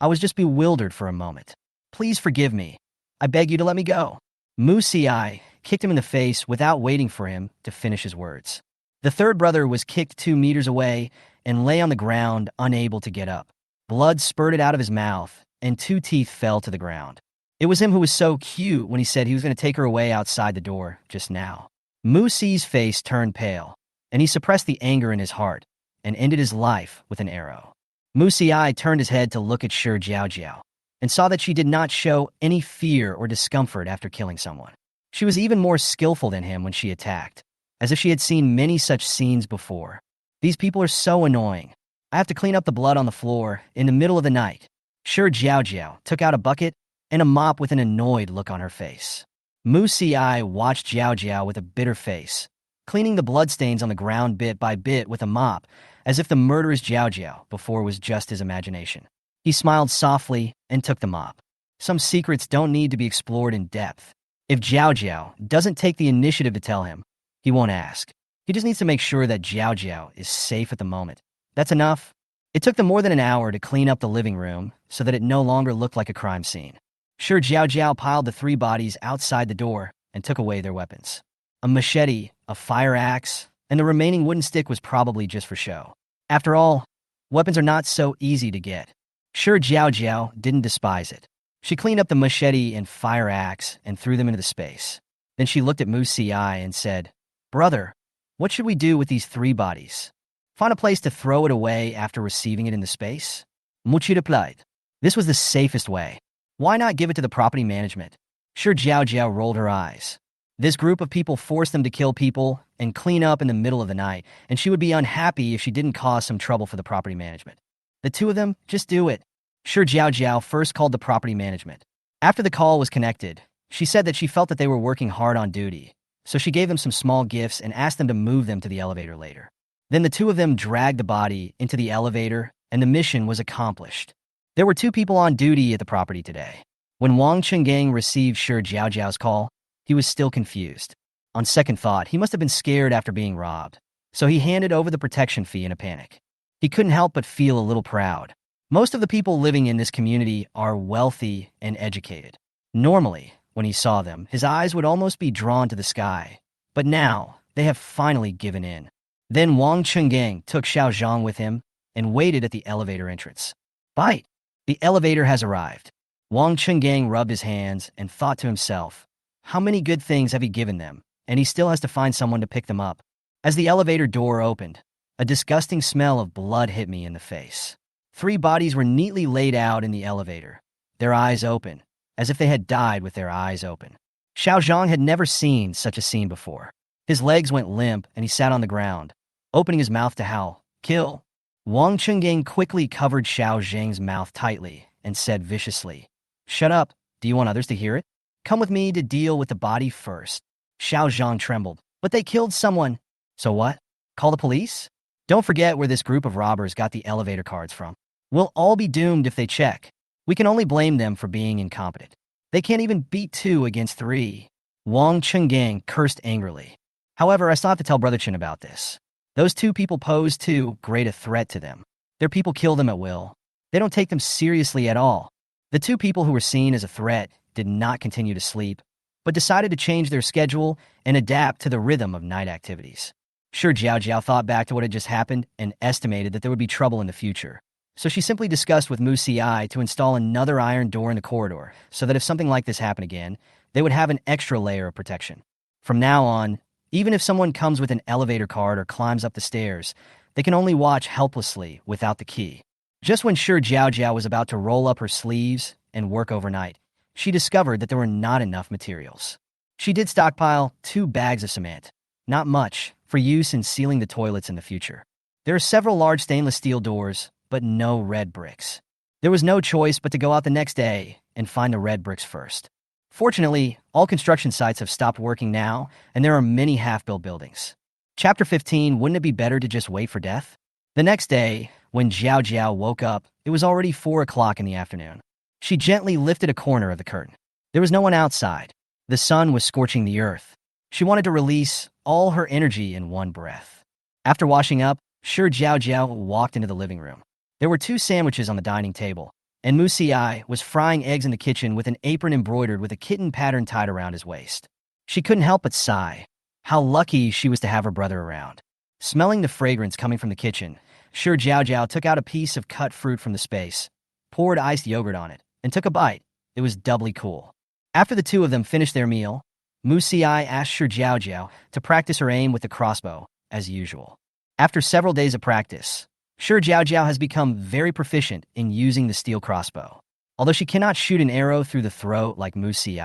I was just bewildered for a moment. Please forgive me. I beg you to let me go. Musai kicked him in the face without waiting for him to finish his words. The third brother was kicked 2 meters away and lay on the ground, unable to get up. Blood spurted out of his mouth, and 2 teeth fell to the ground. It was him who was so cute when he said he was going to take her away outside the door just now. Mu Si's face turned pale, and he suppressed the anger in his heart and ended his life with an arrow. Mu Si turned his head to look at Shi Jiaojiao and saw that she did not show any fear or discomfort after killing someone. She was even more skillful than him when she attacked, as if she had seen many such scenes before. These people are so annoying. I have to clean up the blood on the floor in the middle of the night. Shi Jiaojiao took out a bucket and a mop with an annoyed look on her face. Mu Si watched Jiaojiao with a bitter face, cleaning the bloodstains on the ground bit by bit with a mop, as if the murderous Jiaojiao before was just his imagination. He smiled softly and took the mop. Some secrets don't need to be explored in depth. If Jiaojiao doesn't take the initiative to tell him, he won't ask. He just needs to make sure that Jiaojiao is safe at the moment. That's enough. It took them more than an hour to clean up the living room so that it no longer looked like a crime scene. Shi Jiaojiao piled the 3 bodies outside the door and took away their weapons. A machete, a fire axe, and the remaining wooden stick was probably just for show. After all, weapons are not so easy to get. Shi Jiaojiao didn't despise it. She cleaned up the machete and fire axe and threw them into the space. Then she looked at Mu Si and said, "Brother, what should we do with these 3 bodies? Find a place to throw it away after receiving it in the space?" Muchi replied, "This was the safest way. Why not give it to the property management?" Shi Jiaojiao rolled her eyes. This group of people forced them to kill people and clean up in the middle of the night, and she would be unhappy if she didn't cause some trouble for the property management. The 2 of them, just do it. Shi Jiaojiao first called the property management. After the call was connected, she said that she felt that they were working hard on duty, so she gave them some small gifts and asked them to move them to the elevator later. Then the 2 of them dragged the body into the elevator, and the mission was accomplished. There were 2 people on duty at the property today. When Wang Chenggang received Shi Jiaojiao's call, he was still confused. On second thought, he must have been scared after being robbed, so he handed over the protection fee in a panic. He couldn't help but feel a little proud. Most of the people living in this community are wealthy and educated. Normally, when he saw them, his eyes would almost be drawn to the sky. But now, they have finally given in. Then Wang Chenggang took Xiao Zhang with him and waited at the elevator entrance. "Bite! The elevator has arrived." Wang Chenggang rubbed his hands and thought to himself, how many good things have he given them, and he still has to find someone to pick them up. As the elevator door opened, a disgusting smell of blood hit me in the face. 3 bodies were neatly laid out in the elevator, their eyes open, as if they had died with their eyes open. Xiao Zhang had never seen such a scene before. His legs went limp and he sat on the ground, opening his mouth to howl, "Kill!" Wang Chenggang quickly covered Xiao Zhang's mouth tightly and said viciously, "Shut up. Do you want others to hear it? Come with me to deal with the body first." Xiao Zhang trembled. "But they killed someone." "So what? Call the police? Don't forget where this group of robbers got the elevator cards from. We'll all be doomed if they check. We can only blame them for being incompetent. They can't even beat 2 against 3. Wang Chenggang cursed angrily. "However, I still have to tell Brother Chen about this. Those 2 people pose too great a threat to them. Their people kill them at will. They don't take them seriously at all." The 2 people who were seen as a threat did not continue to sleep, but decided to change their schedule and adapt to the rhythm of night activities. Shi Jiaojiao thought back to what had just happened and estimated that there would be trouble in the future. So she simply discussed with Mu Si to install another iron door in the corridor so that if something like this happened again, they would have an extra layer of protection. From now on, even if someone comes with an elevator card or climbs up the stairs, they can only watch helplessly without the key. Just when Shi Jiaojiao was about to roll up her sleeves and work overnight, she discovered that there were not enough materials. She did stockpile 2 bags of cement, not much, for use in sealing the toilets in the future. There are several large stainless steel doors, but no red bricks. There was no choice but to go out the next day and find the red bricks first. Fortunately, all construction sites have stopped working now, and there are many half-built buildings. Chapter 15, wouldn't it be better to just wait for death? The next day, when Jiaojiao woke up, it was already 4 o'clock in the afternoon. She gently lifted a corner of the curtain. There was no one outside. The sun was scorching the earth. She wanted to release all her energy in one breath. After washing up, Shi Jiaojiao walked into the living room. There were 2 sandwiches on the dining table, and Mu Si was frying eggs in the kitchen with an apron embroidered with a kitten pattern tied around his waist. She couldn't help but sigh. How lucky she was to have her brother around. Smelling the fragrance coming from the kitchen, Shi Jiaojiao took out a piece of cut fruit from the space, poured iced yogurt on it, and took a bite. it was doubly cool. After the two of them finished their meal, Mu Xi asked Shi Jiaojiao to practice her aim with the crossbow, as usual. After several days of practice, Shi Jiaojiao has become very proficient in using the steel crossbow. Although she cannot shoot an arrow through the throat like Mu Xi,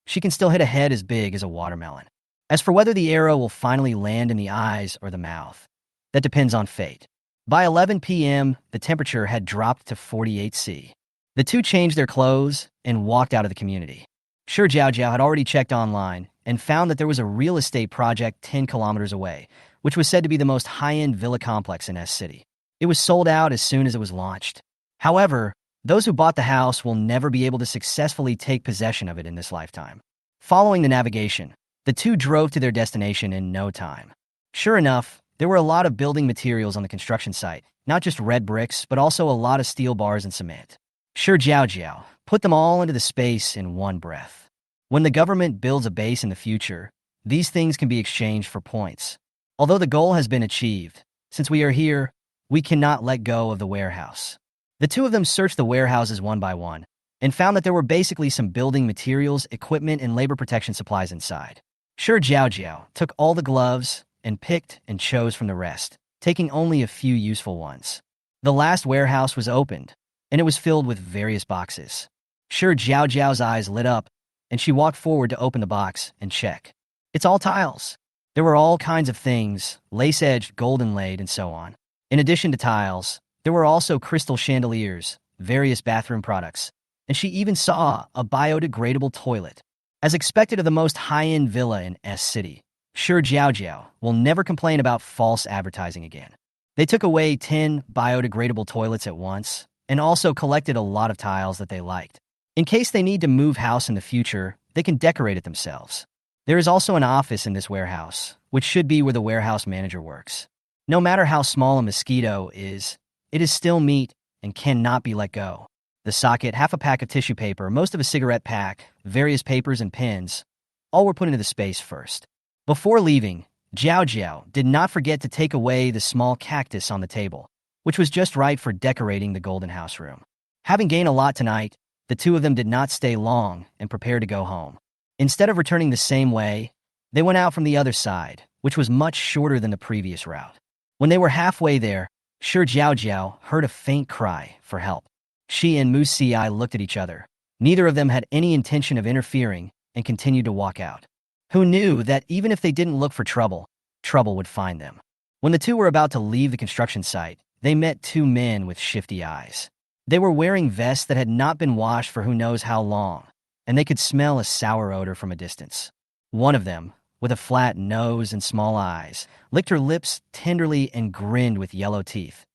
she can still hit a head as big as a watermelon. As for whether the arrow will finally land in the eyes or the mouth, that depends on fate. By 11 p.m., the temperature had dropped to 48 C. The two changed their clothes and walked out of the community. Shi Jiaojiao had already checked online and found that there was a real estate project 10 kilometers away, which was said to be the most high-end villa complex in S City. It was sold out as soon as it was launched. However, those who bought the house will never be able to successfully take possession of it in this lifetime. Following the navigation, the two drove to their destination in no time. Sure enough, there were a lot of building materials on the construction site, not just red bricks, but also a lot of steel bars and cement. Shi Jiaojiao put them all into the space in one breath. When the government builds a base in the future, these things can be exchanged for points. Although the goal has been achieved, since we are here, we cannot let go of the warehouse. The two of them searched the warehouses one by one and found that there were basically some building materials, equipment, and labor protection supplies inside. Shi Jiaojiao took all the gloves and picked and chose from the rest, taking only a few useful ones. The last warehouse was opened, and it was filled with various boxes. Shi Jiaojiao's eyes lit up, and she walked forward to open the box and check. It's all tiles. There were all kinds of things, lace-edged, gold-inlaid, and so on. In addition to tiles, there were also crystal chandeliers, various bathroom products, and she even saw a biodegradable toilet. As expected of the most high-end villa in S City, Shi Jiaojiao will never complain about false advertising again. They took away 10 biodegradable toilets at once and also collected a lot of tiles that they liked. In case they need to move house in the future, they can decorate it themselves. There is also an office in this warehouse, which should be where the warehouse manager works. No matter how small a mosquito is, it is still meat and cannot be let go. The socket, half a pack of tissue paper, most of a cigarette pack, various papers and pens, all were put into the space first. Before leaving, Jiaojiao did not forget to take away the small cactus on the table, which was just right for decorating the Golden House room. Having gained a lot tonight, the two of them did not stay long and prepared to go home. Instead of returning the same way, they went out from the other side, which was much shorter than the previous route. When they were halfway there, Shi Jiaojiao heard a faint cry for help. She and Mu Xi looked at each other. Neither of them had any intention of interfering and continued to walk out. Who knew that even if they didn't look for trouble, trouble would find them? When the two were about to leave the construction site, they met two men with shifty eyes. They were wearing vests that had not been washed for who knows how long, and they could smell a sour odor from a distance. One of them, with a flat nose and small eyes, licked her lips tenderly and grinned with yellow teeth.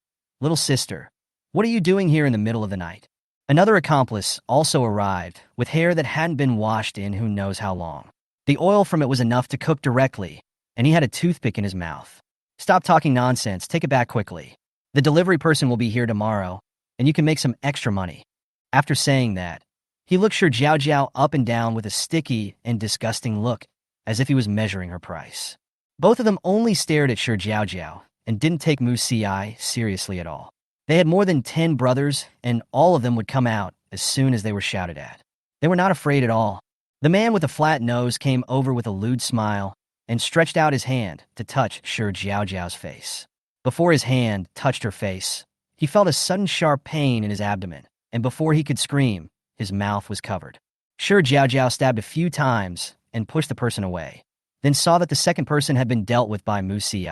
"Little sister, what are you doing here in the middle of the night?" Another accomplice also arrived, with hair that hadn't been washed in who knows how long. The oil from it was enough to cook directly, and he had a toothpick in his mouth. "Stop talking nonsense, take it back quickly. The delivery person will be here tomorrow, and you can make some extra money." After saying that, he looked Shi Jiaojiao up and down with a sticky and disgusting look, as if he was measuring her price. Both of them only stared at Shi Jiaojiao and didn't take Mu Xi seriously at all. They had more than 10 brothers, and all of them would come out as soon as they were shouted at. They were not afraid at all. The man with the flat nose came over with a lewd smile and stretched out his hand to touch Shi Jiaojiao's face. Before his hand touched her face, he felt a sudden sharp pain in his abdomen, and before he could scream, his mouth was covered. Shi Jiaojiao stabbed a few times and pushed the person away, then saw that the second person had been dealt with by Mu Xi.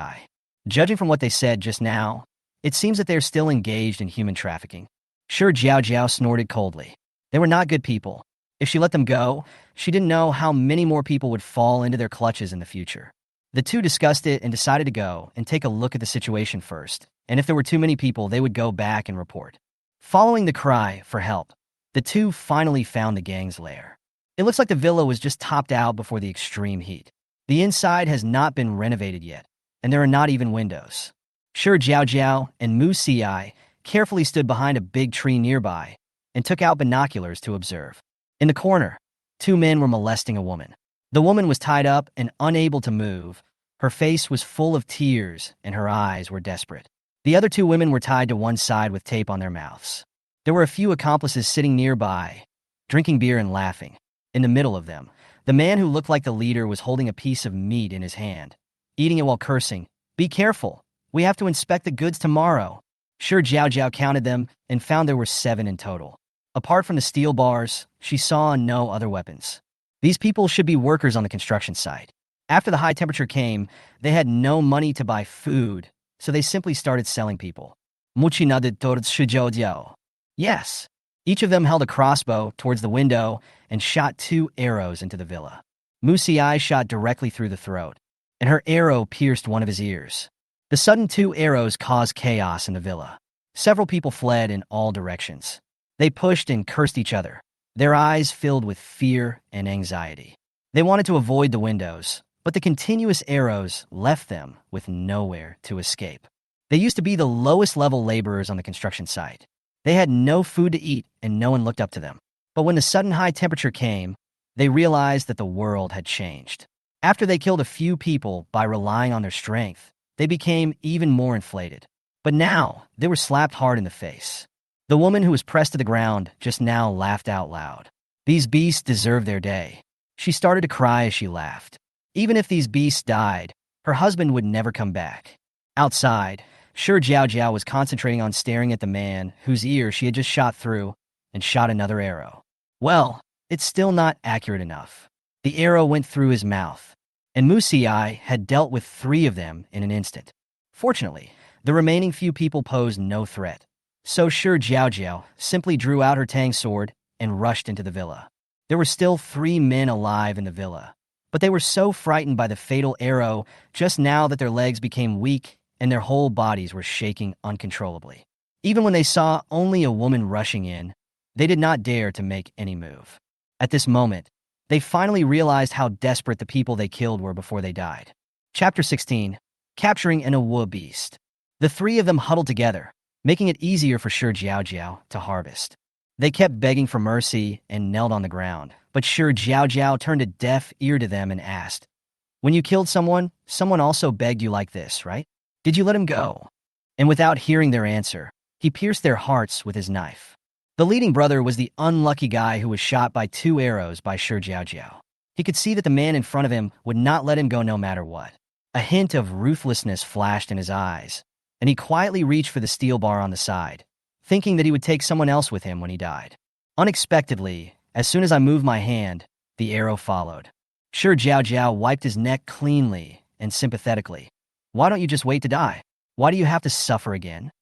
Judging from what they said just now, it seems that they are still engaged in human trafficking. Shi Jiaojiao snorted coldly. They were not good people. If she let them go, she didn't know how many more people would fall into their clutches in the future. The two discussed it and decided to go and take a look at the situation first, and if there were too many people, they would go back and report. Following the cry for help, the two finally found the gang's lair. It looks like the villa was just topped out before the extreme heat. The inside has not been renovated yet, and there are not even windows. Shi Jiaojiao and Mu Xi carefully stood behind a big tree nearby and took out binoculars to observe. In the corner, two men were molesting a woman. The woman was tied up and unable to move. Her face was full of tears and her eyes were desperate. The other two women were tied to one side with tape on their mouths. There were a few accomplices sitting nearby, drinking beer and laughing. In the middle of them, the man who looked like the leader was holding a piece of meat in his hand, eating it while cursing. "Be careful. We have to inspect the goods tomorrow." Shi Jiaojiao counted them and found there were 7 in total. Apart from the steel bars, she saw no other weapons. These people should be workers on the construction site. After the high temperature came, they had no money to buy food, so they simply started selling people. Muchi nodded towards Shi Jiaojiao. Yes. Each of them held a crossbow towards the window and shot 2 arrows into the villa. Musiai shot directly through the throat, and her arrow pierced one of his ears. The sudden 2 arrows caused chaos in the villa. Several people fled in all directions. They pushed and cursed each other, their eyes filled with fear and anxiety. They wanted to avoid the windows, but the continuous arrows left them with nowhere to escape. They used to be the lowest level laborers on the construction site. They had no food to eat and no one looked up to them. But when the sudden high temperature came, they realized that the world had changed. After they killed a few people by relying on their strength, they became even more inflated. But now, they were slapped hard in the face. The woman who was pressed to the ground just now laughed out loud. These beasts deserve their day. She started to cry as she laughed. Even if these beasts died, her husband would never come back. Outside, Shi Jiaojiao was concentrating on staring at the man whose ear she had just shot through and shot another arrow. Well, it's still not accurate enough. The arrow went through his mouth, and Musiai had dealt with 3 of them in an instant. Fortunately, the remaining few people posed no threat. So Shi Jiaojiao simply drew out her tang sword and rushed into the villa. There were still 3 men alive in the villa, but they were so frightened by the fatal arrow just now that their legs became weak and their whole bodies were shaking uncontrollably. Even when they saw only a woman rushing in, they did not dare to make any move. At this moment, they finally realized how desperate the people they killed were before they died. Chapter 16. Capturing an Awu Beast. The 3 of them huddled together, making it easier for Shi Jiaojiao to harvest. They kept begging for mercy and knelt on the ground, but Shi Jiaojiao turned a deaf ear to them and asked, "When you killed someone, someone also begged you like this, right? Did you let him go?" And without hearing their answer, he pierced their hearts with his knife. The leading brother was the unlucky guy who was shot by 2 arrows by Shi Jiaojiao. He could see that the man in front of him would not let him go no matter what. A hint of ruthlessness flashed in his eyes, and he quietly reached for the steel bar on the side, thinking that he would take someone else with him when he died. Unexpectedly, as soon as I moved my hand, the arrow followed. Shi Jiaojiao wiped his neck cleanly and sympathetically. "Why don't you just wait to die? Why do you have to suffer again?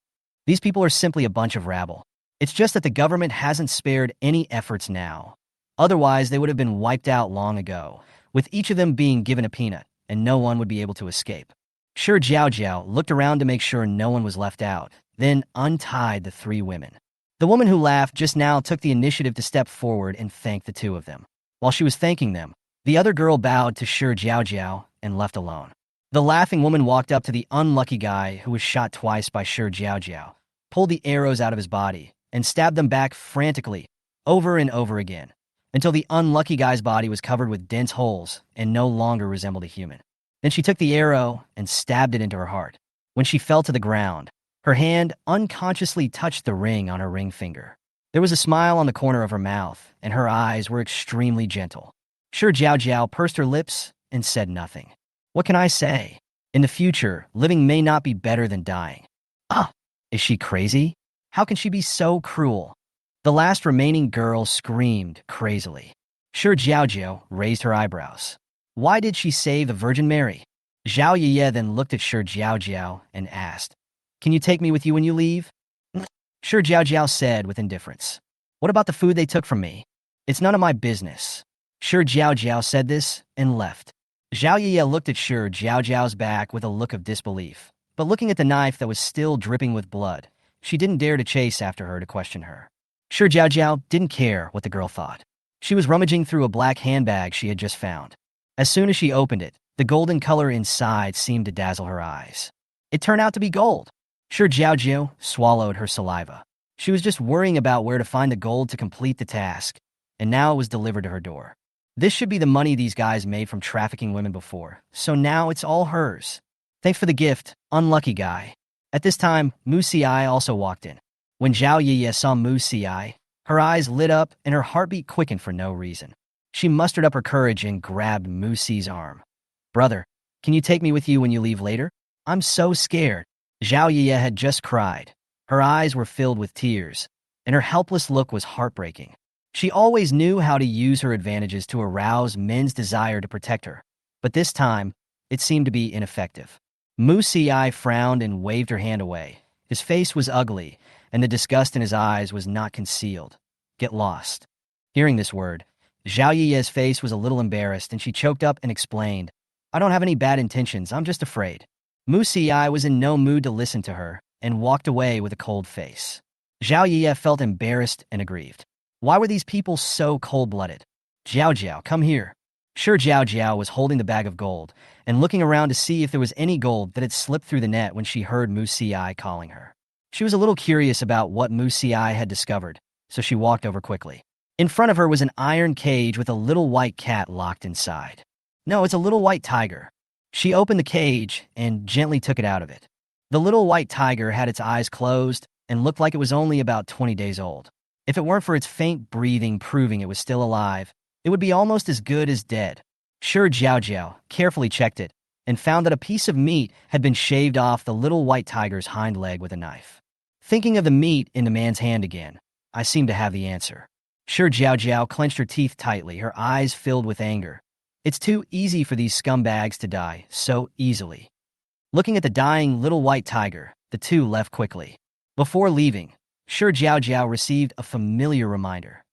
These people are simply a bunch of rabble. It's just that the government hasn't spared any efforts now. Otherwise, they would have been wiped out long ago, with each of them being given a peanut, and no one would be able to escape." Shi Jiaojiao looked around to make sure no one was left out, then untied the 3 women. The woman who laughed just now took the initiative to step forward and thank the 2 of them. While she was thanking them, the other girl bowed to Shi Jiaojiao and left alone. The laughing woman walked up to the unlucky guy who was shot twice by Shi Jiaojiao, pulled the arrows out of his body, and stabbed them back frantically, over and over again, until the unlucky guy's body was covered with dense holes and no longer resembled a human. Then she took the arrow and stabbed it into her heart. When she fell to the ground, her hand unconsciously touched the ring on her ring finger. There was a smile on the corner of her mouth, and her eyes were extremely gentle. Shi Jiaojiao pursed her lips and said nothing. What can I say? In the future, living may not be better than dying. Ah, is she crazy? How can she be so cruel? The last remaining girl screamed crazily. Shi Jiaojiao raised her eyebrows. Why did she save the Virgin Mary? Zhao Yiye then looked at Shi Jiaojiao and asked, "Can you take me with you when you leave?" Shi Jiaojiao said with indifference. "What about the food they took from me? It's none of my business." Shi Jiaojiao said this and left. Zhao Yiye looked at Shi Jiaojiao's back with a look of disbelief, but looking at the knife that was still dripping with blood, she didn't dare to chase after her to question her. Shi Jiaojiao didn't care what the girl thought. She was rummaging through a black handbag she had just found. As soon as she opened it, the golden color inside seemed to dazzle her eyes. It turned out to be gold. Shi Jiaojiao swallowed her saliva. She was just worrying about where to find the gold to complete the task, and now it was delivered to her door. This should be the money these guys made from trafficking women before, so now it's all hers. Thanks for the gift, unlucky guy. At this time, Mu Siai also walked in. When Zhao Yiye saw Mu Siai, Her eyes lit up and her heartbeat quickened for no reason. She mustered up her courage and grabbed Musi's arm. Brother, can you take me with you when you leave later? I'm so scared. Jiaojiao had just cried. Her eyes were filled with tears, and her helpless look was heartbreaking. She always knew how to use her advantages to arouse men's desire to protect her, but this time, it seemed to be ineffective. Musi frowned and waved her hand away. His face was ugly, and the disgust in his eyes was not concealed. Get lost. Hearing this word, Jiaojiao's face was a little embarrassed, and she choked up and explained, I don't have any bad intentions, I'm just afraid. Musi was in no mood to listen to her, and walked away with a cold face. Jiaojiao felt embarrassed and aggrieved. Why were these people so cold-blooded? Jiaojiao, come here. Shi Jiaojiao was holding the bag of gold and looking around to see if there was any gold that had slipped through the net when she heard Musi calling her. She was a little curious about what Musi had discovered, so she walked over quickly. In front of her was an iron cage with a little white cat locked inside. No, it's a little white tiger. She opened the cage and gently took it out of it. The little white tiger had its eyes closed and looked like it was only about 20 days old. If it weren't for its faint breathing proving it was still alive, it would be almost as good as dead. Shi Jiaojiao carefully checked it and found that a piece of meat had been shaved off the little white tiger's hind leg with a knife. Thinking of the meat in the man's hand again, I seem to have the answer. Shi Jiaojiao clenched her teeth tightly, her eyes filled with anger. It's too easy for these scumbags to die so easily. Looking at the dying little white tiger, the two left quickly. Before leaving, Shi Jiaojiao received a familiar reminder.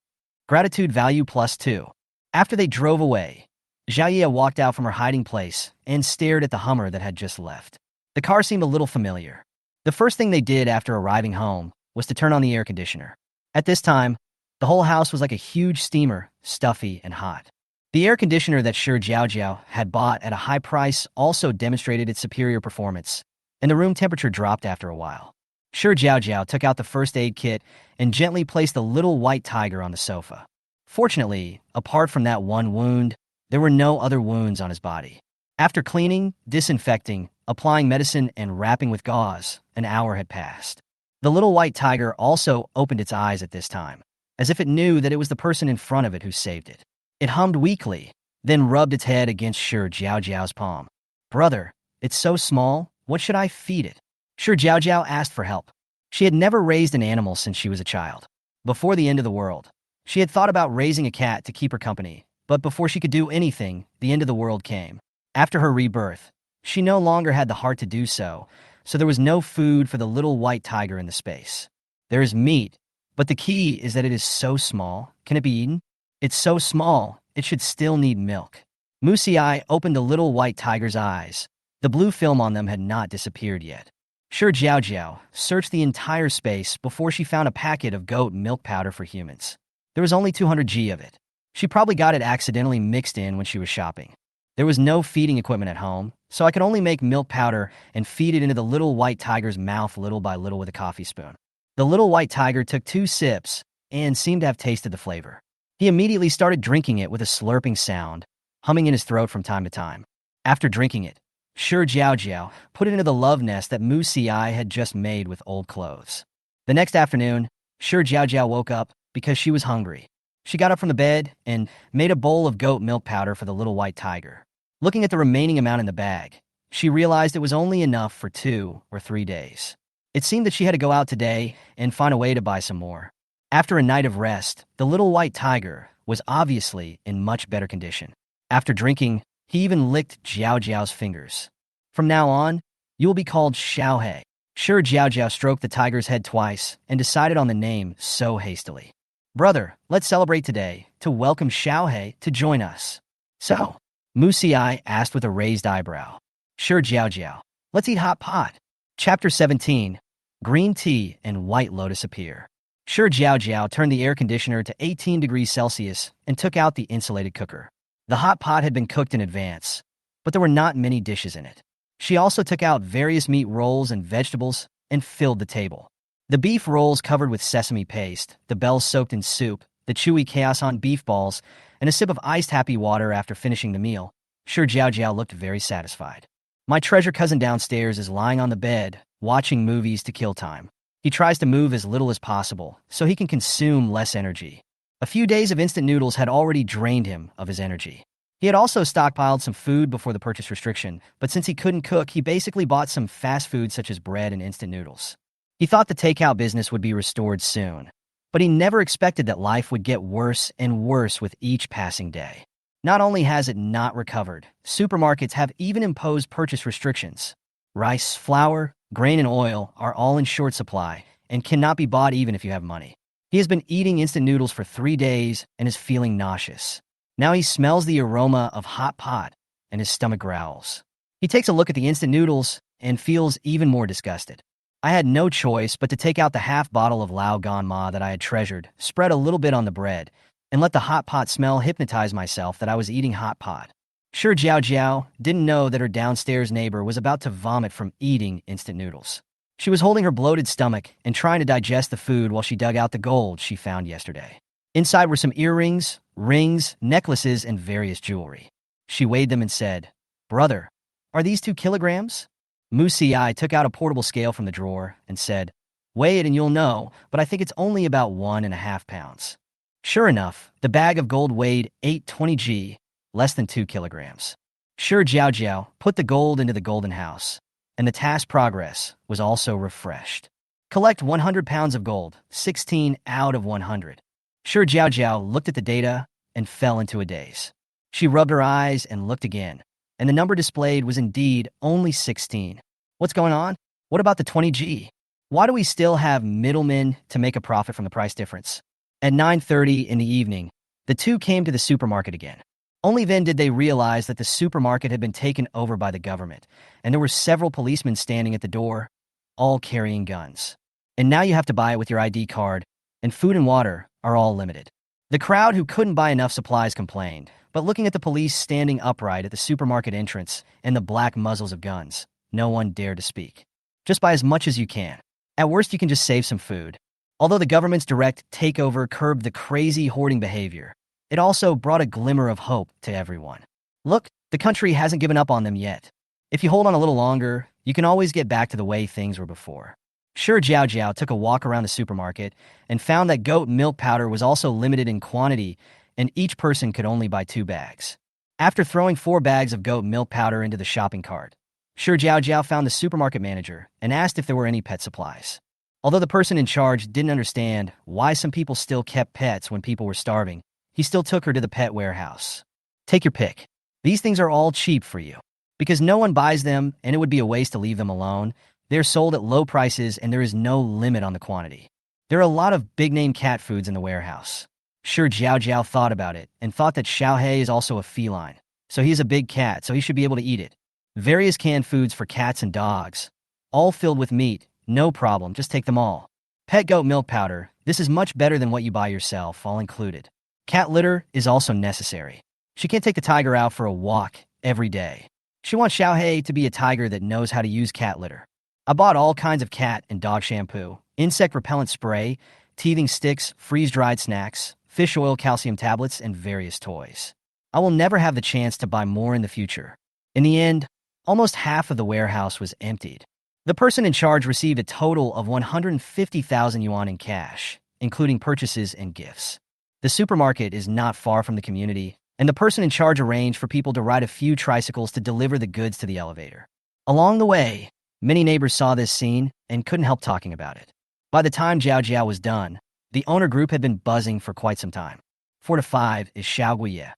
Gratitude value +2. After they drove away, Jiaojiao walked out from her hiding place and stared at the Hummer that had just left. The car seemed a little familiar. The first thing they did after arriving home was to turn on the air conditioner. At this time, the whole house was like a huge steamer, stuffy and hot. The air conditioner that Shi Jiaojiao had bought at a high price also demonstrated its superior performance, and the room temperature dropped after a while. Shi Jiaojiao took out the first aid kit and gently placed the little white tiger on the sofa. Fortunately, apart from that one wound, there were no other wounds on his body. After cleaning, disinfecting, applying medicine, and wrapping with gauze, an hour had passed. The little white tiger also opened its eyes at this time, as if it knew that it was the person in front of it who saved it. It hummed weakly, then rubbed its head against Shi Jiaojiao's palm. Brother, it's so small, what should I feed it? Shi Jiaojiao asked for help. She had never raised an animal since she was a child. Before the end of the world, she had thought about raising a cat to keep her company, but before she could do anything, the end of the world came. After her rebirth, she no longer had the heart to do so, so there was no food for the little white tiger in the space. There is meat, but the key is that it is so small. Can it be eaten? It's so small, it should still need milk. Musi opened the little white tiger's eyes. The blue film on them had not disappeared yet. Shi Jiaojiao searched the entire space before she found a packet of goat milk powder for humans. There was only 200 g of it. She probably got it accidentally mixed in when she was shopping. There was no feeding equipment at home, so I could only make milk powder and feed it into the little white tiger's mouth little by little with a coffee spoon. The little white tiger took 2 sips and seemed to have tasted the flavor. He immediately started drinking it with a slurping sound, humming in his throat from time to time. After drinking it, Shi Jiaojiao put it into the love nest that Musi had just made with old clothes. The next afternoon, Shi Jiaojiao woke up because she was hungry. She got up from the bed and made a bowl of goat milk powder for the little white tiger. Looking at the remaining amount in the bag, she realized it was only enough for 2 or 3 days. It seemed that she had to go out today and find a way to buy some more. After a night of rest, the little white tiger was obviously in much better condition. After drinking, he even licked Jiaojiao's fingers. From now on, you will be called Xiaohe. Shi Jiaojiao stroked the tiger's head twice and decided on the name so hastily. Brother, let's celebrate today to welcome Xiaohe to join us. So, Musi asked with a raised eyebrow. Shi Jiaojiao, let's eat hot pot. Chapter 17, Green Tea and White Lotus Appear. Shi Jiaojiao turned the air conditioner to 18 degrees Celsius and took out the insulated cooker. The hot pot had been cooked in advance, but there were not many dishes in it. She also took out various meat rolls and vegetables and filled the table. The beef rolls covered with sesame paste, the bells soaked in soup, the chewy chaos on beef balls, and a sip of iced happy water after finishing the meal. Shi Jiaojiao looked very satisfied. My treasure cousin downstairs is lying on the bed, watching movies to kill time. He tries to move as little as possible, so he can consume less energy. A few days of instant noodles had already drained him of his energy. He had also stockpiled some food before the purchase restriction, but since he couldn't cook, he basically bought some fast food such as bread and instant noodles. He thought the takeout business would be restored soon, but he never expected that life would get worse and worse with each passing day. Not only has it not recovered, supermarkets have even imposed purchase restrictions. Rice, flour, grain, and oil are all in short supply and cannot be bought even if you have money. He has been eating instant noodles for 3 days and is feeling nauseous. Now he smells the aroma of hot pot and his stomach growls. He takes a look at the instant noodles and feels even more disgusted. I had no choice but to take out the half bottle of Lao Gan Ma that I had treasured, spread a little bit on the bread, and let the hot pot smell hypnotize myself that I was eating hot pot. Shi Jiaojiao didn't know that her downstairs neighbor was about to vomit from eating instant noodles. She was holding her bloated stomach and trying to digest the food while she dug out the gold she found yesterday. Inside were some earrings, rings, necklaces, and various jewelry. She weighed them and said, "Brother, are these 2 kilograms?" Musi took out a portable scale from the drawer and said, "Weigh it and you'll know, but I think it's only about 1.5 pounds. Sure enough, the bag of gold weighed 820 g, less than 2 kilograms. Shi Jiaojiao put the gold into the golden house, and the task progress was also refreshed. Collect 100 pounds of gold, 16 out of 100. Shi Jiaojiao looked at the data and fell into a daze. She rubbed her eyes and looked again, and the number displayed was indeed only 16. What's going on? What about the 20G? Why do we still have middlemen to make a profit from the price difference? At 9:30 in the evening, the two came to the supermarket again. Only then did they realize that the supermarket had been taken over by the government, and there were several policemen standing at the door, all carrying guns. And now you have to buy it with your ID card, and food and water are all limited. The crowd who couldn't buy enough supplies complained, but looking at the police standing upright at the supermarket entrance and the black muzzles of guns, no one dared to speak. Just buy as much as you can. At worst, you can just save some food. Although the government's direct takeover curbed the crazy hoarding behavior, it also brought a glimmer of hope to everyone. Look, the country hasn't given up on them yet. If you hold on a little longer, you can always get back to the way things were before. Shi Jiaojiao took a walk around the supermarket and found that goat milk powder was also limited in quantity, and each person could only buy 2 bags. After throwing 4 bags of goat milk powder into the shopping cart, Shi Jiaojiao found the supermarket manager and asked if there were any pet supplies. Although the person in charge didn't understand why some people still kept pets when people were starving, he still took her to the pet warehouse. Take your pick. These things are all cheap for you. Because no one buys them, and it would be a waste to leave them alone, they're sold at low prices and there is no limit on the quantity. There are a lot of big-name cat foods in the warehouse. Shi Jiaojiao thought about it and thought that Xiaohei is also a feline, so he's a big cat, so he should be able to eat it. Various canned foods for cats and dogs, all filled with meat, no problem, just take them all. Pet goat milk powder, this is much better than what you buy yourself, all included. Cat litter is also necessary. She can't take the tiger out for a walk every day. She wants Xiaohei to be a tiger that knows how to use cat litter. I bought all kinds of cat and dog shampoo, insect repellent spray, teething sticks, freeze-dried snacks, fish oil calcium tablets, and various toys. I will never have the chance to buy more in the future. In the end, almost half of the warehouse was emptied. The person in charge received a total of 150,000 yuan in cash, including purchases and gifts. The supermarket is not far from the community, and the person in charge arranged for people to ride a few tricycles to deliver the goods to the elevator. Along the way, many neighbors saw this scene and couldn't help talking about it. By the time Jiaojiao was done, the owner group had been buzzing for quite some time. 4 to 5 is Xiaoguiye.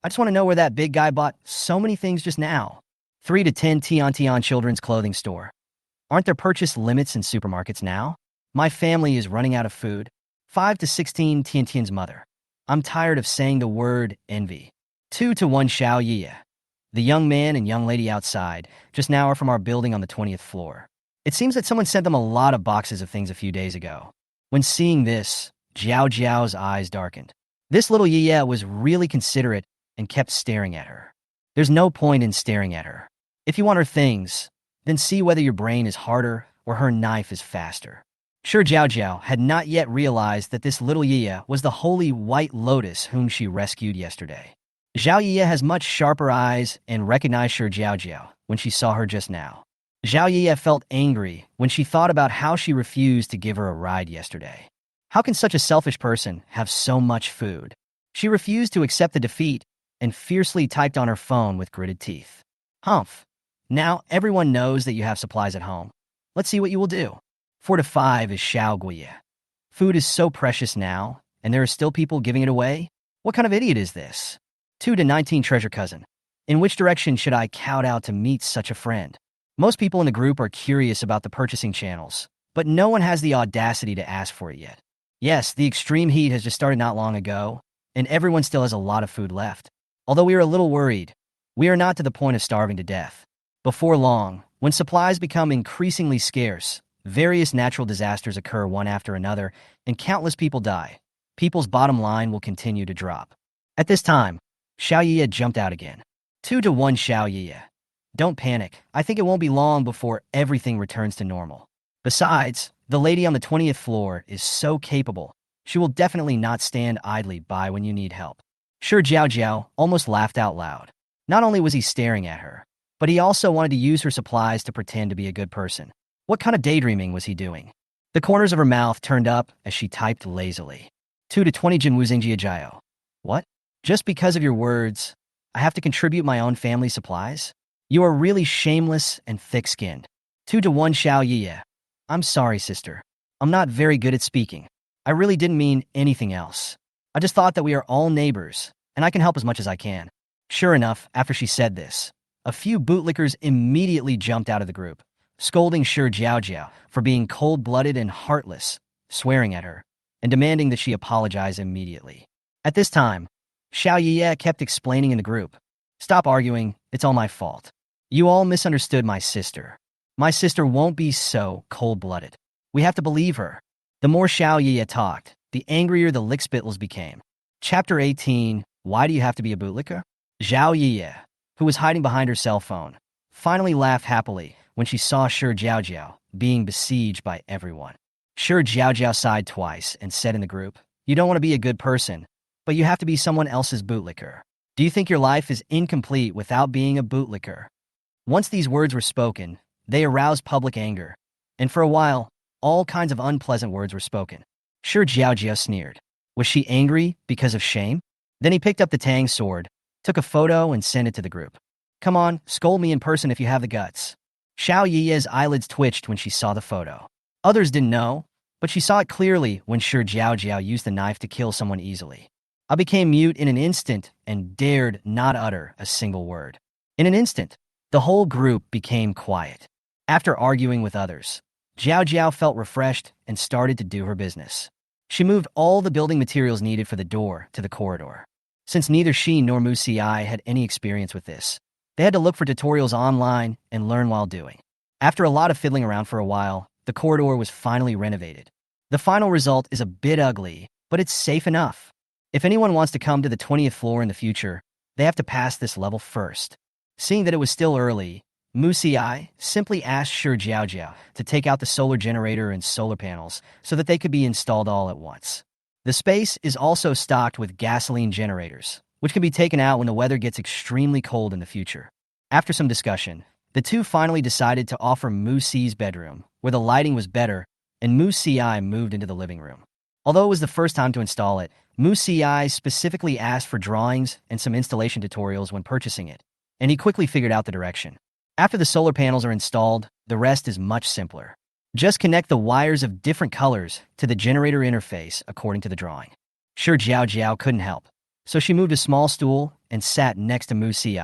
I just want to know where that big guy bought so many things just now. 3 to 10 Tian children's clothing store. Aren't there purchase limits in supermarkets now? My family is running out of food. 5 to 16 Tian's mother. I'm tired of saying the word envy. 2 to 1 Xiaoyiye. The young man and young lady outside just now are from our building on the 20th floor. It seems that someone sent them a lot of boxes of things a few days ago. When seeing this, Jiaojiao's eyes darkened. This little Yiye was really considerate and kept staring at her. There's no point in staring at her. If you want her things, then see whether your brain is harder or her knife is faster. Shi Jiaojiao had not yet realized that this little Yiye was the holy white lotus whom she rescued yesterday. Zhao Yiye has much sharper eyes and recognized Shi Jiaojiao when she saw her just now. Zhao Yiye felt angry when she thought about how she refused to give her a ride yesterday. How can such a selfish person have so much food? She refused to accept the defeat and fiercely typed on her phone with gritted teeth. Humph. Now everyone knows that you have supplies at home. Let's see what you will do. 4 to 5 is Xiao Guiye. Food is so precious now, and there are still people giving it away? What kind of idiot is this? 2 to 19 treasure cousin. In which direction should I kowtow to meet such a friend? Most people in the group are curious about the purchasing channels, but no one has the audacity to ask for it yet. Yes, the extreme heat has just started not long ago, and everyone still has a lot of food left. Although we are a little worried, we are not to the point of starving to death. Before long, when supplies become increasingly scarce, various natural disasters occur one after another, and countless people die. People's bottom line will continue to drop. At this time, Xiao Yiye jumped out again. 2 to 1 Xiao Yiye. Don't panic. I think it won't be long before everything returns to normal. Besides, the lady on the 20th floor is so capable, she will definitely not stand idly by when you need help. Shi Jiaojiao almost laughed out loud. Not only was he staring at her, but he also wanted to use her supplies to pretend to be a good person. What kind of daydreaming was he doing? The corners of her mouth turned up as she typed lazily. 2 to 20 Shi Jiaojiao. What? Just because of your words, I have to contribute my own family supplies? You are really shameless and thick-skinned. 2 to 1 Xiao Yiye. I'm sorry, sister. I'm not very good at speaking. I really didn't mean anything else. I just thought that we are all neighbors, and I can help as much as I can. Sure enough, after she said this, a few bootlickers immediately jumped out of the group, scolding Shi Jiaojiao for being cold-blooded and heartless, swearing at her, and demanding that she apologize immediately. At this time, Xiao Yiye kept explaining in the group, "Stop arguing, it's all my fault. You all misunderstood my sister. My sister won't be so cold-blooded. We have to believe her." The more Xiao Yiye talked, the angrier the lickspittles became. Chapter 18, Why Do You Have to Be a Bootlicker? Zhao Yiye, who was hiding behind her cell phone, finally laughed happily when she saw Shi Jiaojiao being besieged by everyone. Shi Jiaojiao sighed twice and said in the group, "You don't want to be a good person, but you have to be someone else's bootlicker. Do you think your life is incomplete without being a bootlicker?" Once these words were spoken, they aroused public anger, and for a while, all kinds of unpleasant words were spoken. Shi Jiaojiao sneered. Was she angry because of shame? Then he picked up the Tang sword, took a photo, and sent it to the group. "Come on, scold me in person if you have the guts." Xiao Yiye's eyelids twitched when she saw the photo. Others didn't know, but she saw it clearly when Shi Jiaojiao used the knife to kill someone easily. I became mute in an instant and dared not utter a single word. In an instant, the whole group became quiet. After arguing with others, Jiaojiao felt refreshed and started to do her business. She moved all the building materials needed for the door to the corridor. Since neither she nor Mu Si had any experience with this, they had to look for tutorials online and learn while doing. After a lot of fiddling around for a while, the corridor was finally renovated. The final result is a bit ugly, but it's safe enough. If anyone wants to come to the 20th floor in the future, they have to pass this level first. Seeing that it was still early, Mu Si simply asked Shi Jiaojiao to take out the solar generator and solar panels so that they could be installed all at once. The space is also stocked with gasoline generators, which can be taken out when the weather gets extremely cold in the future. After some discussion, the two finally decided to offer Mu Si's bedroom, where the lighting was better, and Mu Si moved into the living room. Although it was the first time to install it, Mu Si specifically asked for drawings and some installation tutorials when purchasing it, and he quickly figured out the direction. After the solar panels are installed, the rest is much simpler. Just connect the wires of different colors to the generator interface according to the drawing. Shi Jiaojiao couldn't help, so she moved a small stool and sat next to Mu Si,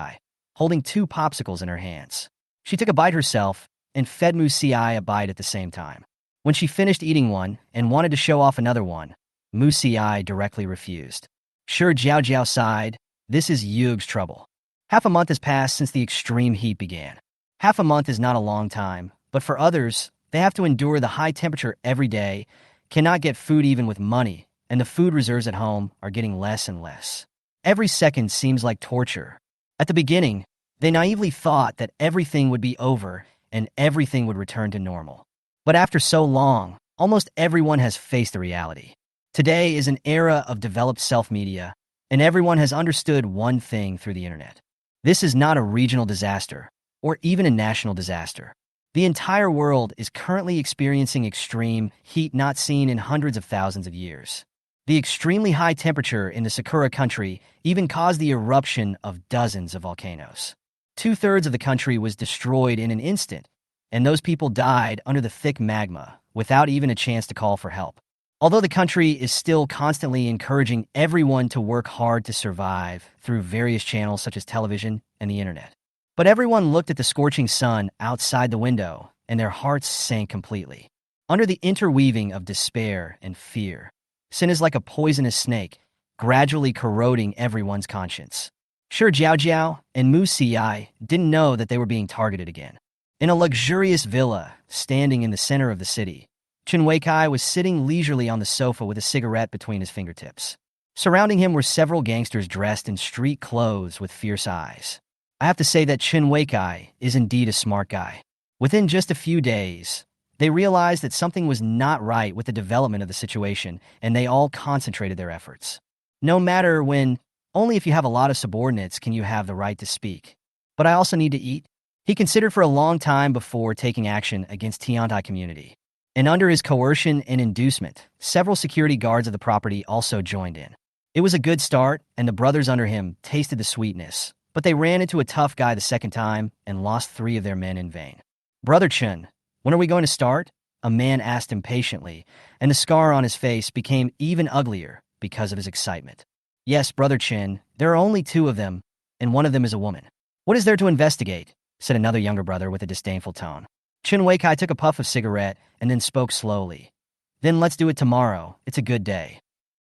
holding 2 popsicles in her hands. She took a bite herself and fed Mu Si a bite at the same time. When she finished eating one and wanted to show off another one, Mu Si directly refused. Shi Jiaojiao sighed. This is Yug's trouble. Half a month has passed since the extreme heat began. Half a month is not a long time, but for others, they have to endure the high temperature every day, cannot get food even with money, and the food reserves at home are getting less and less. Every second seems like torture. At the beginning, they naively thought that everything would be over and everything would return to normal. But after so long, almost everyone has faced the reality. Today is an era of developed self-media, and everyone has understood one thing through the internet. This is not a regional disaster, or even a national disaster. The entire world is currently experiencing extreme heat not seen in hundreds of thousands of years. The extremely high temperature in the Sakura country even caused the eruption of dozens of volcanoes. Two-thirds of the country was destroyed in an instant, and those people died under the thick magma without even a chance to call for help. Although the country is still constantly encouraging everyone to work hard to survive through various channels such as television and the internet. But everyone looked at the scorching sun outside the window, and their hearts sank completely. Under the interweaving of despair and fear, sin is like a poisonous snake, gradually corroding everyone's conscience. Shi Jiaojiao and Mu Xi didn't know that they were being targeted again. In a luxurious villa, standing in the center of the city, Chen Weikai was sitting leisurely on the sofa with a cigarette between his fingertips. Surrounding him were several gangsters dressed in street clothes with fierce eyes. I have to say that Chen Weikai is indeed a smart guy. Within just a few days, they realized that something was not right with the development of the situation, and they all concentrated their efforts. No matter when, only if you have a lot of subordinates can you have the right to speak. But I also need to eat. He considered for a long time before taking action against Tiantai community. And under his coercion and inducement, several security guards of the property also joined in. It was a good start, and the brothers under him tasted the sweetness, but they ran into a tough guy the second time and lost 3 of their men in vain. "Brother Chen, when are we going to start?" a man asked impatiently, and the scar on his face became even uglier because of his excitement. "Yes, Brother Chen, there are only 2 of them, and one of them is a woman." "What is there to investigate?" said another younger brother with a disdainful tone. Chen Weikai took a puff of cigarette and then spoke slowly. "Then let's do it tomorrow. It's a good day."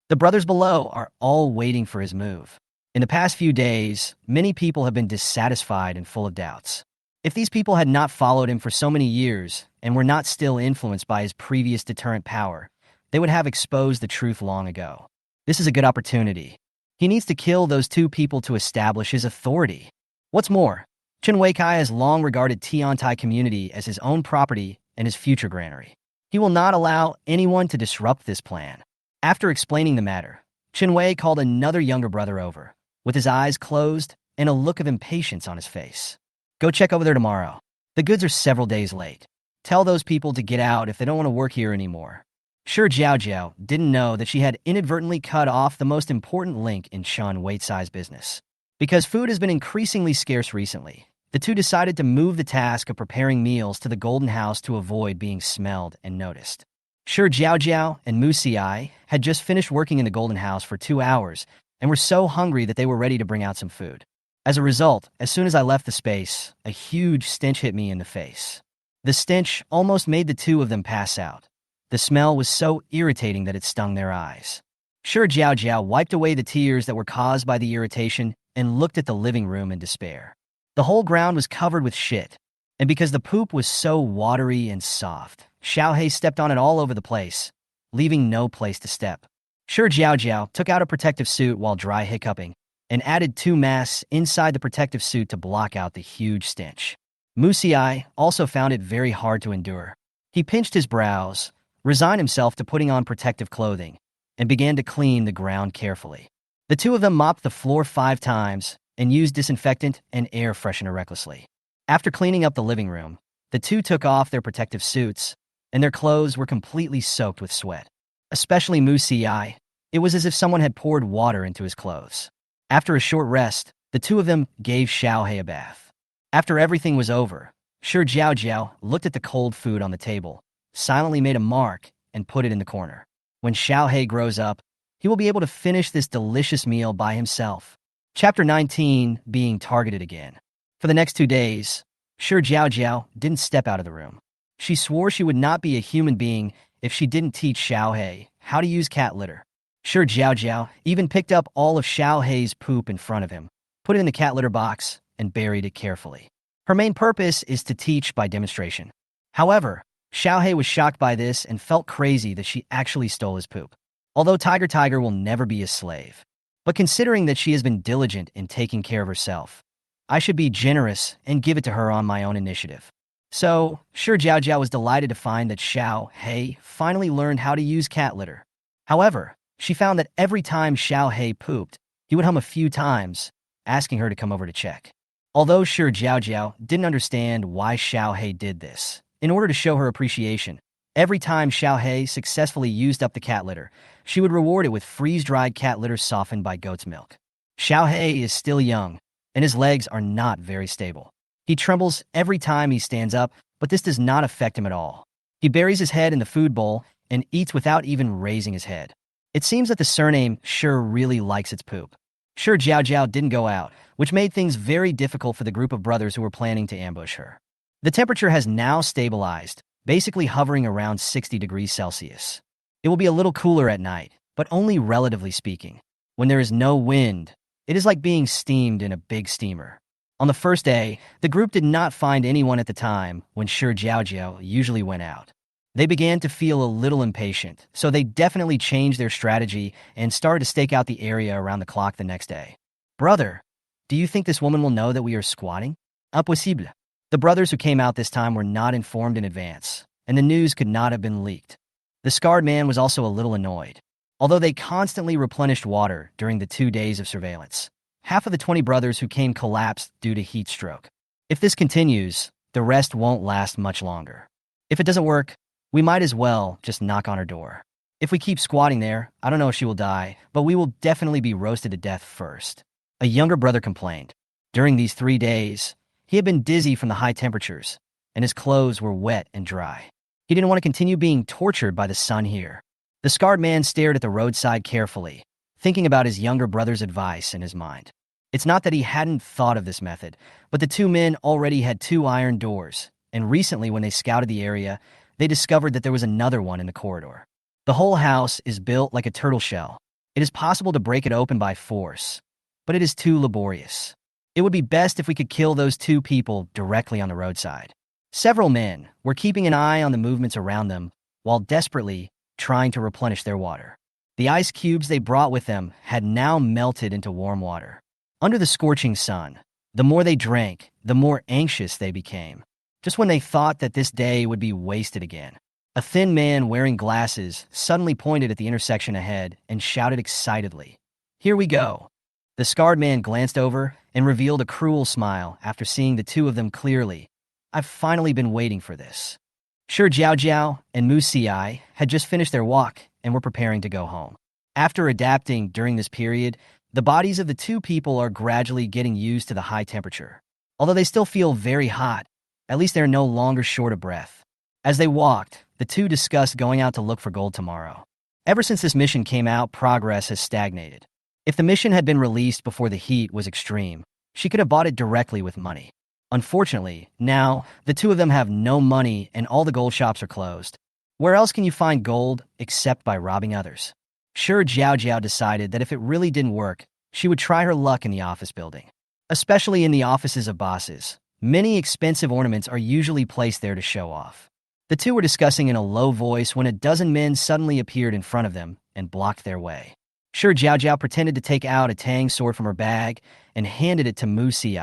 The brothers below are all waiting for his move. In the past few days, many people have been dissatisfied and full of doubts. If these people had not followed him for so many years and were not still influenced by his previous deterrent power, they would have exposed the truth long ago. This is a good opportunity. He needs to kill those 2 people to establish his authority. What's more, Chen Weikai has long regarded Tiantai community as his own property and his future granary. He will not allow anyone to disrupt this plan. After explaining the matter, Chen Wei called another younger brother over, with his eyes closed and a look of impatience on his face. "Go check over there tomorrow. The goods are several days late. Tell those people to get out if they don't want to work here anymore." Shi Jiaojiao didn't know that she had inadvertently cut off the most important link in Chen Weicai's business. Because food has been increasingly scarce recently, the 2 decided to move the task of preparing meals to the Golden House to avoid being smelled and noticed. Shi Jiaojiao and Mu Xi had just finished working in the Golden House for 2 hours and were so hungry that they were ready to bring out some food. As a result, as soon as I left the space, a huge stench hit me in the face. The stench almost made the 2 of them pass out. The smell was so irritating that it stung their eyes. Shi Jiaojiao wiped away the tears that were caused by the irritation and looked at the living room in despair. The whole ground was covered with shit, and because the poop was so watery and soft, Xiaohei stepped on it all over the place, leaving no place to step. Shi Jiaojiao took out a protective suit while dry hiccuping and added 2 masks inside the protective suit to block out the huge stench. Mu Xi also found it very hard to endure. He pinched his brows, resigned himself to putting on protective clothing, and began to clean the ground carefully. The 2 of them mopped the floor 5 times and used disinfectant and air freshener recklessly. After cleaning up the living room, the 2 took off their protective suits, and their clothes were completely soaked with sweat. Especially Mu Xi, it was as if someone had poured water into his clothes. After a short rest, the 2 of them gave Xiaohei a bath. After everything was over, Shi Jiaojiao looked at the cold food on the table, silently made a mark, and put it in the corner. When Xiaohei grows up, he will be able to finish this delicious meal by himself. Chapter 19, Being Targeted Again. For the next 2 days, Shi Jiaojiao didn't step out of the room. She swore she would not be a human being if she didn't teach Xiaohei how to use cat litter. Shi Jiaojiao even picked up all of Xiaohei's poop in front of him, put it in the cat litter box, and buried it carefully. Her main purpose is to teach by demonstration. However, Xiaohei was shocked by this and felt crazy that she actually stole his poop. Although Tiger will never be a slave. But considering that she has been diligent in taking care of herself, I should be generous and give it to her on my own initiative. So, Shi Jiaojiao was delighted to find that Xiaohei finally learned how to use cat litter. However, she found that every time Xiaohei pooped, he would hum a few times, asking her to come over to check. Although Shi Jiaojiao didn't understand why Xiao He did this, in order to show her appreciation, every time Xiao He successfully used up the cat litter, she would reward it with freeze-dried cat litter softened by goat's milk. Xiao He is still young, and his legs are not very stable. He trembles every time he stands up, but this does not affect him at all. He buries his head in the food bowl and eats without even raising his head. It seems that the surname Shi really likes its poop. Shi Jiaojiao didn't go out, which made things very difficult for the group of brothers who were planning to ambush her. The temperature has now stabilized, basically hovering around 60 degrees Celsius. It will be a little cooler at night, but only relatively speaking. When there is no wind, it is like being steamed in a big steamer. On the first day, the group did not find anyone at the time when Shi Jiaojiao usually went out. They began to feel a little impatient, so they definitely changed their strategy and started to stake out the area around the clock the next day. Brother, do you think this woman will know that we are squatting? Impossible. The brothers who came out this time were not informed in advance, and the news could not have been leaked. The scarred man was also a little annoyed. Although they constantly replenished water during the 2 days of surveillance, half of the 20 brothers who came collapsed due to heat stroke. If this continues, the rest won't last much longer. If it doesn't work, we might as well just knock on her door. If we keep squatting there, I don't know if she will die, but we will definitely be roasted to death first. A younger brother complained. During these 3 days, he had been dizzy from the high temperatures, and his clothes were wet and dry. He didn't want to continue being tortured by the sun here. The scarred man stared at the roadside carefully, thinking about his younger brother's advice in his mind. It's not that he hadn't thought of this method, but the two men already had 2 iron doors, and recently when they scouted the area, they discovered that there was another one in the corridor. The whole house is built like a turtle shell. It is possible to break it open by force, but it is too laborious. It would be best if we could kill those 2 people directly on the roadside. Several men were keeping an eye on the movements around them while desperately trying to replenish their water. The ice cubes they brought with them had now melted into warm water. Under the scorching sun, the more they drank, the more anxious they became. Just when they thought that this day would be wasted again, a thin man wearing glasses suddenly pointed at the intersection ahead and shouted excitedly, "Here we go." The scarred man glanced over and revealed a cruel smile after seeing the 2 of them clearly. "I've finally been waiting for this." Shi Jiaojiao and Mu Xi had just finished their walk and were preparing to go home. After adapting during this period, the bodies of the 2 people are gradually getting used to the high temperature. Although they still feel very hot, at least they're no longer short of breath. As they walked, the 2 discussed going out to look for gold tomorrow. Ever since this mission came out, progress has stagnated. If the mission had been released before the heat was extreme, she could have bought it directly with money. Unfortunately, now, the 2 of them have no money and all the gold shops are closed. Where else can you find gold except by robbing others? Shi Jiaojiao decided that if it really didn't work, she would try her luck in the office building. Especially in the offices of bosses, many expensive ornaments are usually placed there to show off. The 2 were discussing in a low voice when a dozen men suddenly appeared in front of them and blocked their way. Shi Jiaojiao pretended to take out a tang sword from her bag and handed it to Mu Xi,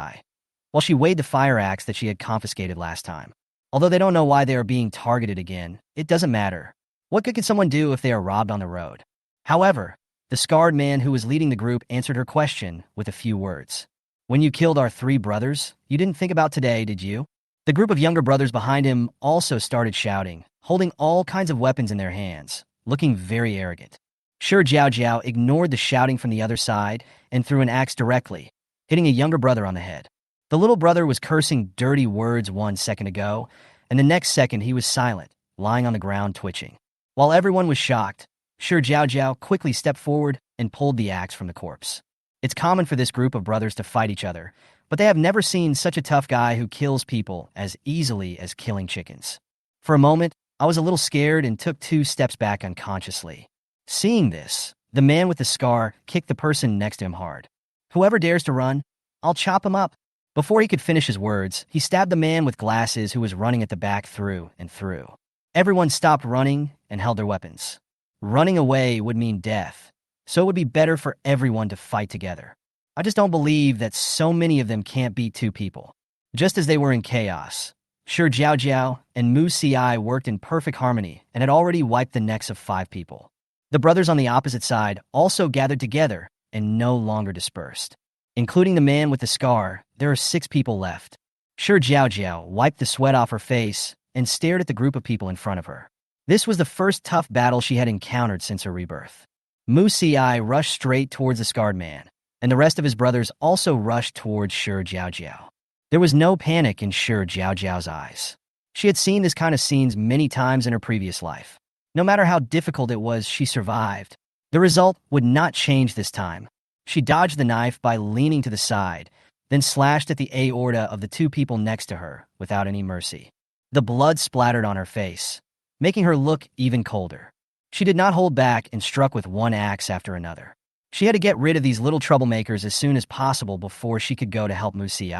while she weighed the fire axe that she had confiscated last time. Although they don't know why they are being targeted again, it doesn't matter. What good can someone do if they are robbed on the road? However, the scarred man who was leading the group answered her question with a few words. "When you killed our 3 brothers, you didn't think about today, did you?" The group of younger brothers behind him also started shouting, holding all kinds of weapons in their hands, looking very arrogant. Shi Jiaojiao ignored the shouting from the other side and threw an axe directly, hitting a younger brother on the head. The little brother was cursing dirty words 1 second ago, and the next second he was silent, lying on the ground twitching. While everyone was shocked, Shi Jiaojiao quickly stepped forward and pulled the axe from the corpse. It's common for this group of brothers to fight each other, but they have never seen such a tough guy who kills people as easily as killing chickens. For a moment, I was a little scared and took 2 steps back unconsciously. Seeing this, the man with the scar kicked the person next to him hard. "Whoever dares to run, I'll chop him up." Before he could finish his words, he stabbed the man with glasses who was running at the back through and through. Everyone stopped running and held their weapons. Running away would mean death, so it would be better for everyone to fight together. I just don't believe that so many of them can't beat 2 people. Just as they were in chaos, Shi Jiaojiao and Mu Xi worked in perfect harmony and had already wiped the necks of 5 people. The brothers on the opposite side also gathered together and no longer dispersed. Including the man with the scar, there are 6 people left. Shi Jiaojiao wiped the sweat off her face and stared at the group of people in front of her. This was the first tough battle she had encountered since her rebirth. Mu Xi rushed straight towards the scarred man, and the rest of his brothers also rushed towards Shi Jiaojiao. There was no panic in Shi Jiaojiao's eyes. She had seen this kind of scenes many times in her previous life. No matter how difficult it was, she survived. The result would not change this time. She dodged the knife by leaning to the side, then slashed at the aorta of the 2 people next to her without any mercy. The blood splattered on her face, making her look even colder. She did not hold back and struck with one axe after another. She had to get rid of these little troublemakers as soon as possible before she could go to help Mu Xi.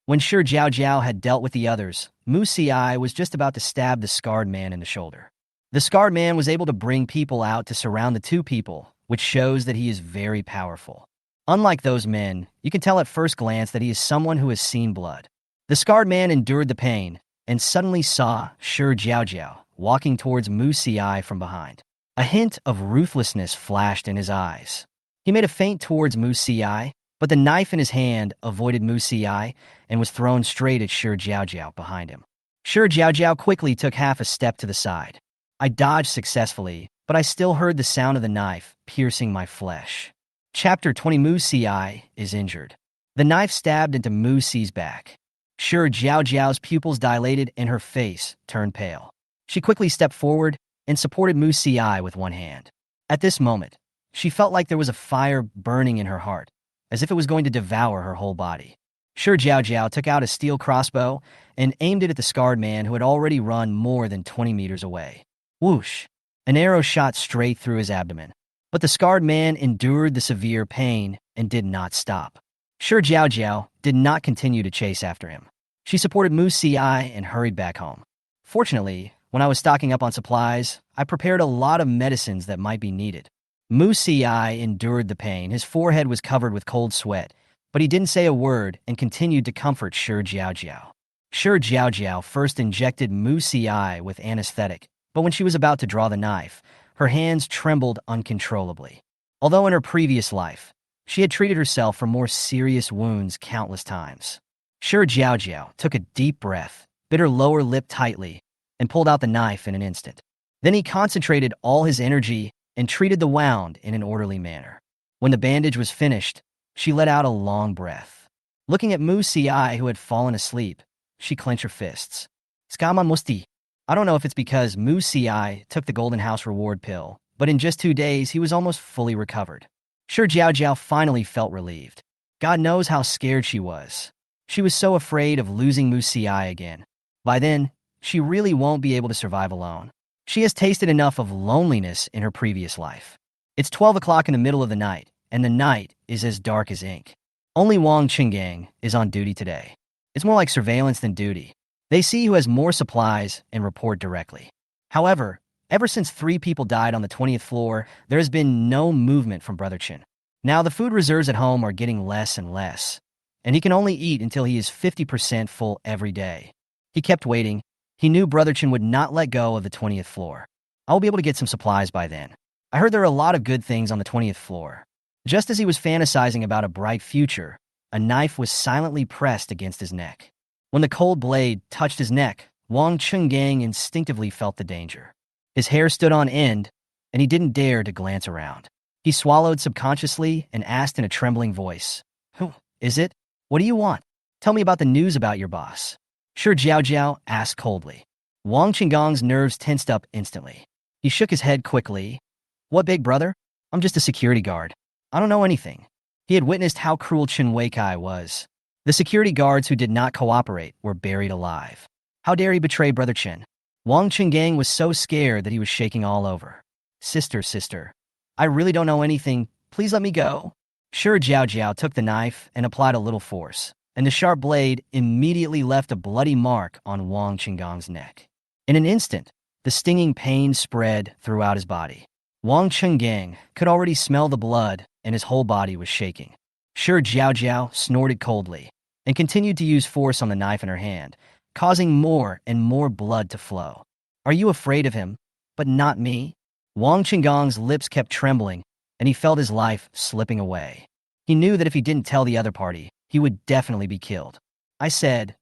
When Shi Jiaojiao had dealt with the others, Mu Xi was just about to stab the scarred man in the shoulder. The scarred man was able to bring people out to surround the 2 people, which shows that he is very powerful. Unlike those men, you can tell at first glance that he is someone who has seen blood. The scarred man endured the pain and suddenly saw Shi Jiaojiao walking towards Mu Xi from behind. A hint of ruthlessness flashed in his eyes. He made a feint towards Mu Xi, but the knife in his hand avoided Mu Xi and was thrown straight at Shi Jiaojiao behind him. Shi Jiaojiao quickly took half a step to the side. I dodged successfully, but I still heard the sound of the knife piercing my flesh. Chapter 20. Mu Xi is injured. The knife stabbed into Mu Xi's back. Shi Jiaojiao's pupils dilated and her face turned pale. She quickly stepped forward and supported Mu Xi with one hand. At this moment, she felt like there was a fire burning in her heart, as if it was going to devour her whole body. Shi Jiaojiao took out a steel crossbow and aimed it at the scarred man who had already run more than 20 meters away. Whoosh! An arrow shot straight through his abdomen. But the scarred man endured the severe pain and did not stop. Shi Jiaojiao did not continue to chase after him. She supported Mu Xi and hurried back home. Fortunately, when I was stocking up on supplies, I prepared a lot of medicines that might be needed. Mu Xi endured the pain. His forehead was covered with cold sweat, but he didn't say a word and continued to comfort Shi Jiaojiao. Shi Jiaojiao first injected Mu Xi with anesthetic, but when she was about to draw the knife, her hands trembled uncontrollably. Although in her previous life, she had treated herself for more serious wounds countless times. Shi Jiaojiao took a deep breath, bit her lower lip tightly, and pulled out the knife in an instant. Then he concentrated all his energy and treated the wound in an orderly manner. When the bandage was finished, she let out a long breath. Looking at Mu Xi, who had fallen asleep, she clenched her fists. Skama musti. I don't know if it's because Mu Xi took the Golden House reward pill, but in just 2 days, he was almost fully recovered. Shi Jiaojiao finally felt relieved. God knows how scared she was. She was so afraid of losing Mu Xi again. By then, she really won't be able to survive alone. She has tasted enough of loneliness in her previous life. It's 12 o'clock in the middle of the night, and the night is as dark as ink. Only Wang Qinggang is on duty today. It's more like surveillance than duty. They see who has more supplies and report directly. However, ever since 3 people died on the 20th floor, there has been no movement from Brother Chen. Now the food reserves at home are getting less and less, and he can only eat until he is 50% full every day. He kept waiting. He knew Brother Chen would not let go of the 20th floor. I will be able to get some supplies by then. I heard there are a lot of good things on the 20th floor. Just as he was fantasizing about a bright future, a knife was silently pressed against his neck. When the cold blade touched his neck, Wang Qinggang instinctively felt the danger. His hair stood on end, and he didn't dare to glance around. He swallowed subconsciously and asked in a trembling voice, "Who is it? What do you want? Tell me about the news about your boss." Shi Jiaojiao asked coldly. Wang Qinggang's nerves tensed up instantly. He shook his head quickly. "What, big brother? I'm just a security guard. I don't know anything." He had witnessed how cruel Chen Weikai was. The security guards who did not cooperate were buried alive. How dare he betray Brother Chen? Wang Qinggang was so scared that he was shaking all over. Sister, I really don't know anything. Please let me go." Shi Jiaojiao took the knife and applied a little force, and the sharp blade immediately left a bloody mark on Wang Qinggang's neck. In an instant, the stinging pain spread throughout his body. Wang Qinggang could already smell the blood, and his whole body was shaking. Shi Jiaojiao snorted coldly and continued to use force on the knife in her hand, causing more and more blood to flow. "Are you afraid of him? But not me?" Wang Qinggang's lips kept trembling, and he felt his life slipping away. He knew that if he didn't tell the other party, he would definitely be killed. I said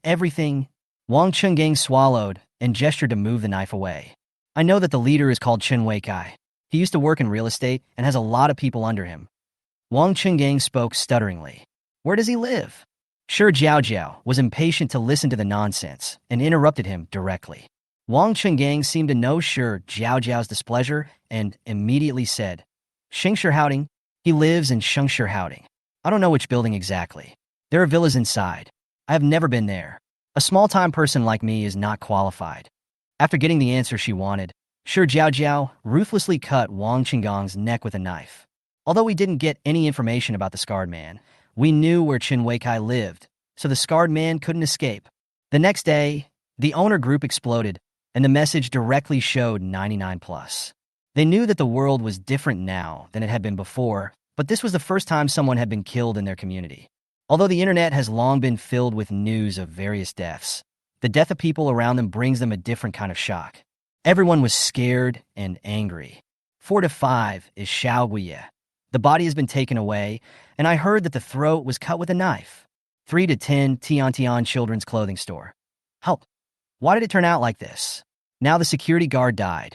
everything. Wang Chungang swallowed and gestured to move the knife away. I know that the leader is called Chen Weikai. He used to work in real estate and has a lot of people under him. Wang Chungang spoke stutteringly. Where does he live? Shi Jiaojiao was impatient to listen to the nonsense and interrupted him directly. Wang Chungang seemed to know Shi Jiaojiao's displeasure and immediately said, Shengshihouting. He lives in Shengshihouting. I don't know which building exactly. There are villas inside. I have never been there. A small-time person like me is not qualified. After getting the answer she wanted, Shi Jiaojiao ruthlessly cut Wang Qinggang's neck with a knife. Although we didn't get any information about the scarred man, we knew where Chen Weikai lived, so the scarred man couldn't escape. The next day, the owner group exploded, and the message directly showed 99+. They knew that the world was different now than it had been before, but this was the first time someone had been killed in their community. Although the internet has long been filled with news of various deaths, the death of people around them brings them a different kind of shock. Everyone was scared and angry. 4 to 5 is Xiaoguye. The body has been taken away, and I heard that the throat was cut with a knife. 3 to 10 Tian Children's Clothing Store. Help. Why did it turn out like this? Now the security guard died.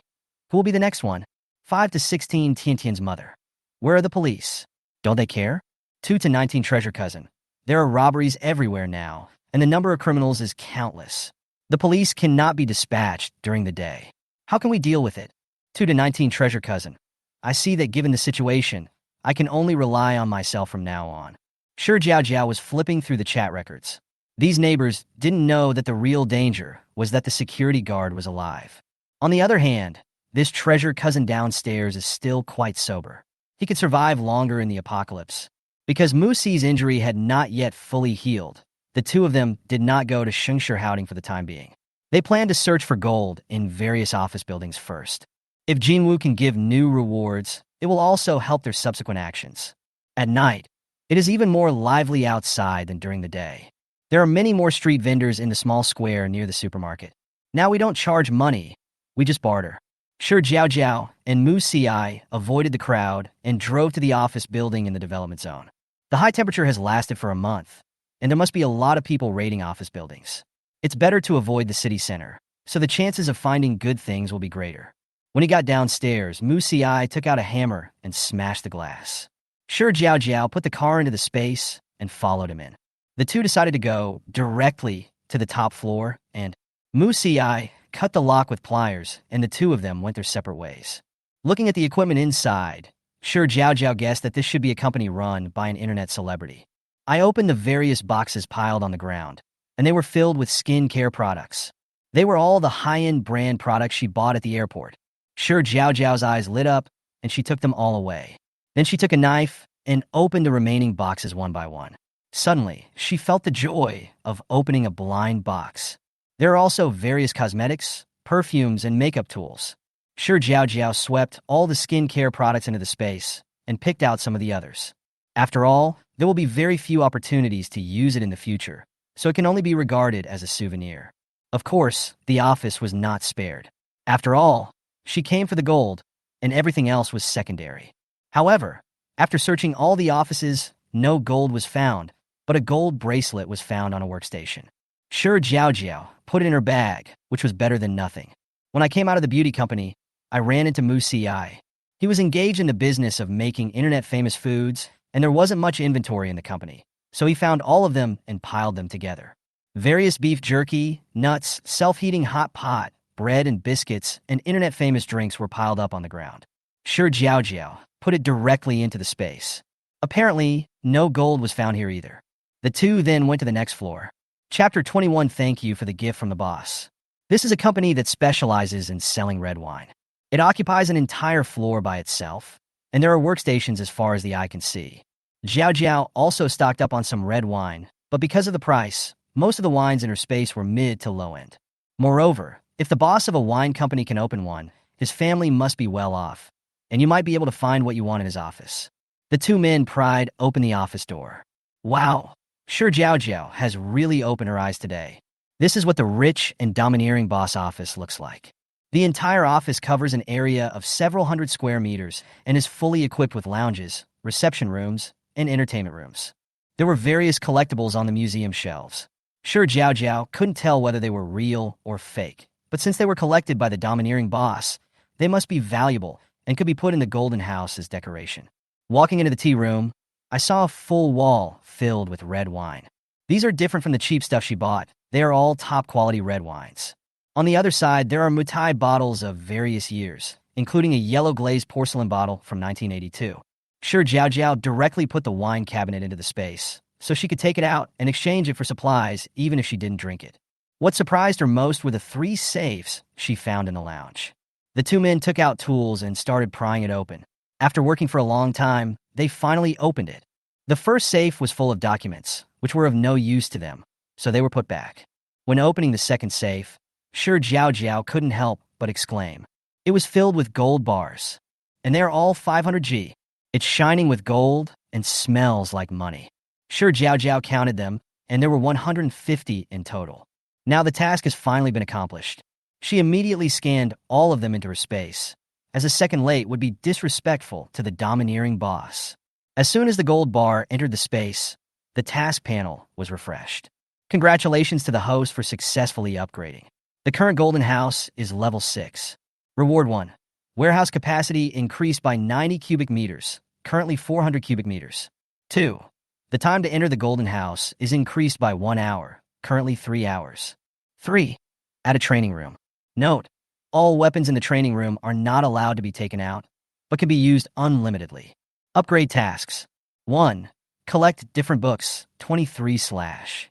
Who will be the next one? 5 to 16 Tiantian's mother. Where are the police? Don't they care? 2 to 19 Treasure Cousin. There are robberies everywhere now, and the number of criminals is countless. The police cannot be dispatched during the day. How can we deal with it? 2 to 19 Treasure Cousin. I see that given the situation, I can only rely on myself from now on. Shi Jiaojiao was flipping through the chat records. These neighbors didn't know that the real danger was that the security guard was alive. On the other hand, this treasure cousin downstairs is still quite sober. He could survive longer in the apocalypse. Because Musi's injury had not yet fully healed, the two of them did not go to Shengshihouting for the time being. They planned to search for gold in various office buildings first. If Jinwu can give new rewards, it will also help their subsequent actions. At night, it is even more lively outside than during the day. There are many more street vendors in the small square near the supermarket. Now we don't charge money, we just barter. Shi Jiaojiao and Musi avoided the crowd and drove to the office building in the development zone. The high temperature has lasted for a month, and there must be a lot of people raiding office buildings. It's better to avoid the city center, so the chances of finding good things will be greater. When he got downstairs, Musi took out a hammer and smashed the glass. Shi Jiaojiao put the car into the space and followed him in. The two decided to go directly to the top floor, and Musi cut the lock with pliers, and the two of them went their separate ways. Looking at the equipment inside, Shi Jiaojiao guessed that this should be a company run by an internet celebrity. I opened the various boxes piled on the ground, and they were filled with skincare products. They were all the high-end brand products she bought at the airport. Shi Jiaojiao's eyes lit up, and she took them all away. Then she took a knife and opened the remaining boxes one by one. Suddenly, she felt the joy of opening a blind box. There are also various cosmetics, perfumes, and makeup tools. Shi Jiaojiao swept all the skincare products into the space and picked out some of the others. After all, there will be very few opportunities to use it in the future, so it can only be regarded as a souvenir. Of course, the office was not spared. After all, she came for the gold, and everything else was secondary. However, after searching all the offices, no gold was found, but a gold bracelet was found on a workstation. Shi Jiaojiao put it in her bag, which was better than nothing. When I came out of the beauty company, I ran into Musi. He was engaged in the business of making internet-famous foods, and there wasn't much inventory in the company, so he found all of them and piled them together. Various beef jerky, nuts, self-heating hot pot, bread and biscuits, and internet-famous drinks were piled up on the ground. Shi Jiaojiao put it directly into the space. Apparently, no gold was found here either. The two then went to the next floor. Chapter 21. Thank you for the gift from the boss. This is a company that specializes in selling red wine. It occupies an entire floor by itself, and there are workstations as far as the eye can see. Jiaojiao also stocked up on some red wine, but because of the price, most of the wines in her space were mid to low end. Moreover, if the boss of a wine company can open one, his family must be well off, and you might be able to find what you want in his office. The two men pried open the office door. Wow, Shi Jiaojiao has really opened her eyes today. This is what the rich and domineering boss office looks like. The entire office covers an area of several hundred square meters and is fully equipped with lounges, reception rooms, and entertainment rooms. There were various collectibles on the museum shelves. Shi Jiaojiao couldn't tell whether they were real or fake, but since they were collected by the domineering boss, they must be valuable and could be put in the golden house as decoration. Walking into the tea room, I saw a full wall filled with red wine. These are different from the cheap stuff she bought. They are all top-quality red wines. On the other side, there are Mutai bottles of various years, including a yellow glazed porcelain bottle from 1982. Shi Jiaojiao directly put the wine cabinet into the space, so she could take it out and exchange it for supplies even if she didn't drink it. What surprised her most were the 3 safes she found in the lounge. The 2 men took out tools and started prying it open. After working for a long time, they finally opened it. The first safe was full of documents, which were of no use to them, so they were put back. When opening the second safe, Shi Jiaojiao couldn't help but exclaim. It was filled with gold bars, and they're all 500G. It's shining with gold and smells like money. Shi Jiaojiao counted them, and there were 150 in total. Now the task has finally been accomplished. She immediately scanned all of them into her space, as a second late would be disrespectful to the domineering boss. As soon as the gold bar entered the space, the task panel was refreshed. Congratulations to the host for successfully upgrading. The current golden house is level 6. Reward 1. Warehouse capacity increased by 90 cubic meters, currently 400 cubic meters. 2. The time to enter the golden house is increased by 1 hour, currently 3 hours. 3. Add a training room. Note, all weapons in the training room are not allowed to be taken out, but can be used unlimitedly. Upgrade tasks. 1. Collect different books, 23/.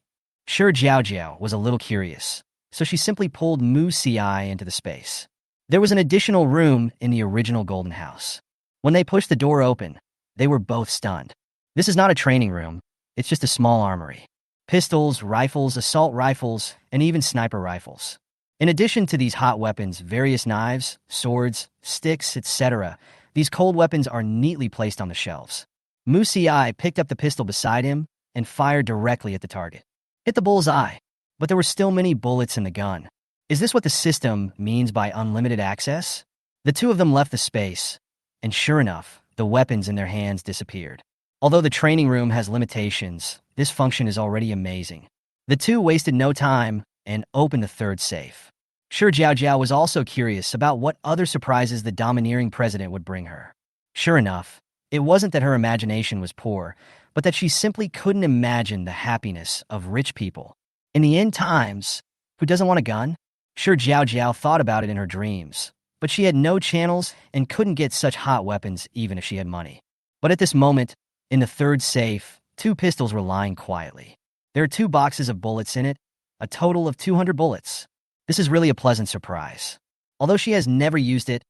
Shi Jiaojiao was a little curious, so she simply pulled Mu Si into the space. There was an additional room in the original golden house. When they pushed the door open, they were both stunned. This is not a training room, it's just a small armory. Pistols, rifles, assault rifles, and even sniper rifles. In addition to these hot weapons, various knives, swords, sticks, etc., these cold weapons are neatly placed on the shelves. Mu Si picked up the pistol beside him and fired directly at the target. Hit the bull's eye, but there were still many bullets in the gun. Is this what the system means by unlimited access? The 2 of them left the space, and sure enough, the weapons in their hands disappeared. Although the training room has limitations, this function is already amazing. The 2 wasted no time and opened the 3rd safe. Shi Jiaojiao was also curious about what other surprises the domineering president would bring her. Sure enough, it wasn't that her imagination was poor, but that she simply couldn't imagine the happiness of rich people. In the end times, who doesn't want a gun? Shi Jiaojiao thought about it in her dreams, but she had no channels and couldn't get such hot weapons even if she had money. But at this moment, in the 3rd safe, 2 pistols were lying quietly. There are 2 boxes of bullets in it, a total of 200 bullets. This is really a pleasant surprise. Although she has never used it,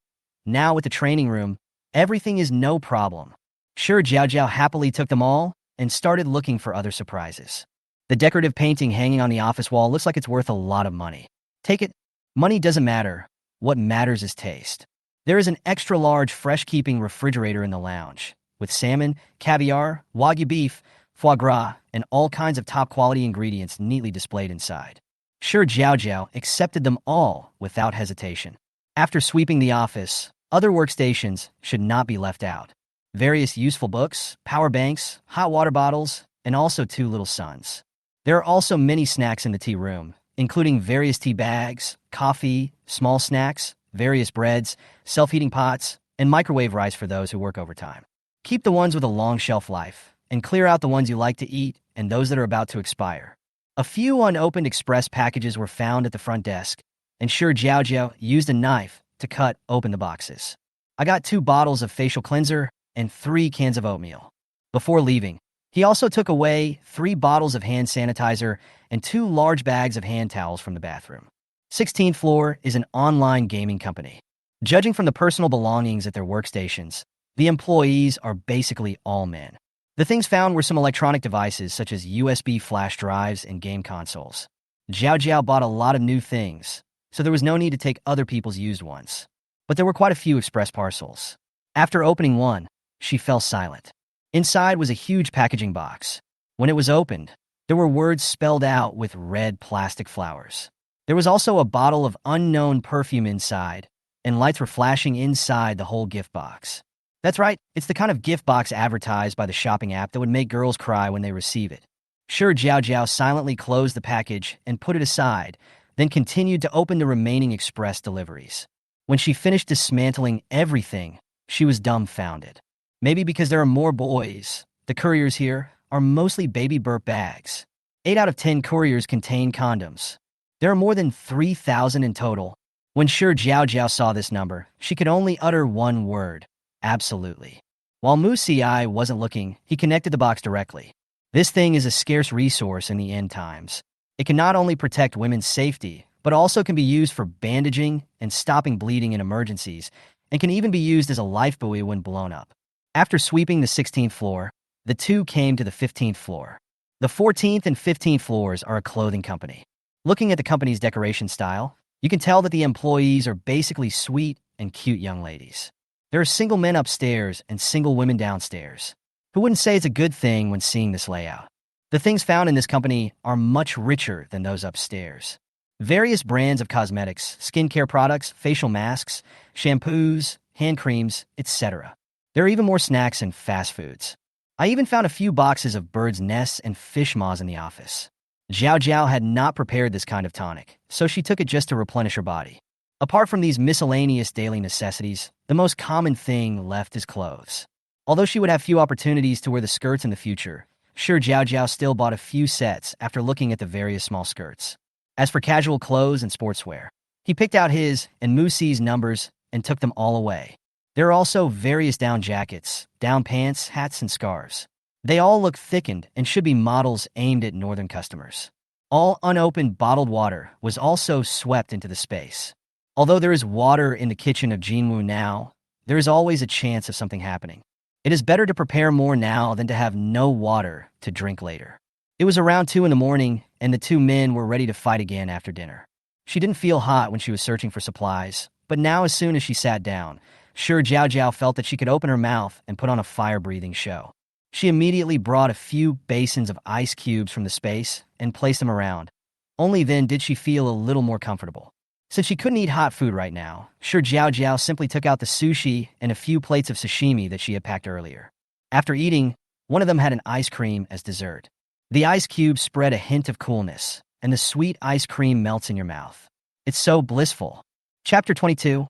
now with the training room, everything is no problem. Shi Jiaojiao happily took them all and started looking for other surprises. The decorative painting hanging on the office wall looks like it's worth a lot of money. Take it. Money doesn't matter. What matters is taste. There is an extra-large fresh-keeping refrigerator in the lounge, with salmon, caviar, wagyu beef, foie gras, and all kinds of top-quality ingredients neatly displayed inside. Shi Jiaojiao accepted them all without hesitation. After sweeping the office, other workstations should not be left out. Various useful books, power banks, hot water bottles, and also 2 little suns. There are also many snacks in the tea room, including various tea bags, coffee, small snacks, various breads, self-heating pots, and microwave rice for those who work overtime. Keep the ones with a long shelf life, and clear out the ones you like to eat and those that are about to expire. A few unopened express packages were found at the front desk, and Shi Jiaojiao used a knife to cut open the boxes. I got 2 bottles of facial cleanser and 3 cans of oatmeal. Before leaving, he also took away 3 bottles of hand sanitizer and 2 large bags of hand towels from the bathroom. 16th floor is an online gaming company. Judging from the personal belongings at their workstations, the employees are basically all men. The things found were some electronic devices such as USB flash drives and game consoles. Jiaojiao bought a lot of new things, so there was no need to take other people's used ones. But there were quite a few express parcels. After opening one, she fell silent. Inside was a huge packaging box. When it was opened, there were words spelled out with red plastic flowers. There was also a bottle of unknown perfume inside, and lights were flashing inside the whole gift box. That's right, it's the kind of gift box advertised by the shopping app that would make girls cry when they receive it. Shi Jiaojiao silently closed the package and put it aside, then continued to open the remaining express deliveries. When she finished dismantling everything, she was dumbfounded. Maybe because there are more boys. The couriers here are mostly baby burp bags. 8 out of 10 couriers contain condoms. There are more than 3,000 in total. When Shi Jiaojiao saw this number, she could only utter one word: absolutely. While Mu Ci wasn't looking, he connected the box directly. This thing is a scarce resource in the end times. It can not only protect women's safety, but also can be used for bandaging and stopping bleeding in emergencies, and can even be used as a lifebuoy when blown up. After sweeping the 16th floor, the two came to the 15th floor. The 14th and 15th floors are a clothing company. Looking at the company's decoration style, you can tell that the employees are basically sweet and cute young ladies. There are single men upstairs and single women downstairs. Who wouldn't say it's a good thing when seeing this layout? The things found in this company are much richer than those upstairs. Various brands of cosmetics, skincare products, facial masks, shampoos, hand creams, etc. There are even more snacks and fast foods. I even found a few boxes of birds' nests and fish maws in the office. Jiao Jiao had not prepared this kind of tonic, so she took it just to replenish her body. Apart from these miscellaneous daily necessities, the most common thing left is clothes. Although she would have few opportunities to wear the skirts in the future, Shi Jiaojiao still bought a few sets after looking at the various small skirts. As for casual clothes and sportswear, he picked out his and Mu Ci's numbers and took them all away. There are also various down jackets, down pants, hats, and scarves. They all look thickened and should be models aimed at northern customers. All unopened bottled water was also swept into the space. Although there is water in the kitchen of Jinwu now, there is always a chance of something happening. It is better to prepare more now than to have no water to drink later. It was around 2 in the morning, and the two men were ready to fight again after dinner. She didn't feel hot when she was searching for supplies, but now as soon as she sat down, Shi Jiaojiao felt that she could open her mouth and put on a fire-breathing show. She immediately brought a few basins of ice cubes from the space and placed them around. Only then did she feel a little more comfortable. Since she couldn't eat hot food right now, Shi Jiaojiao simply took out the sushi and a few plates of sashimi that she had packed earlier. After eating, one of them had an ice cream as dessert. The ice cube spread a hint of coolness, and the sweet ice cream melts in your mouth. It's so blissful. Chapter 22.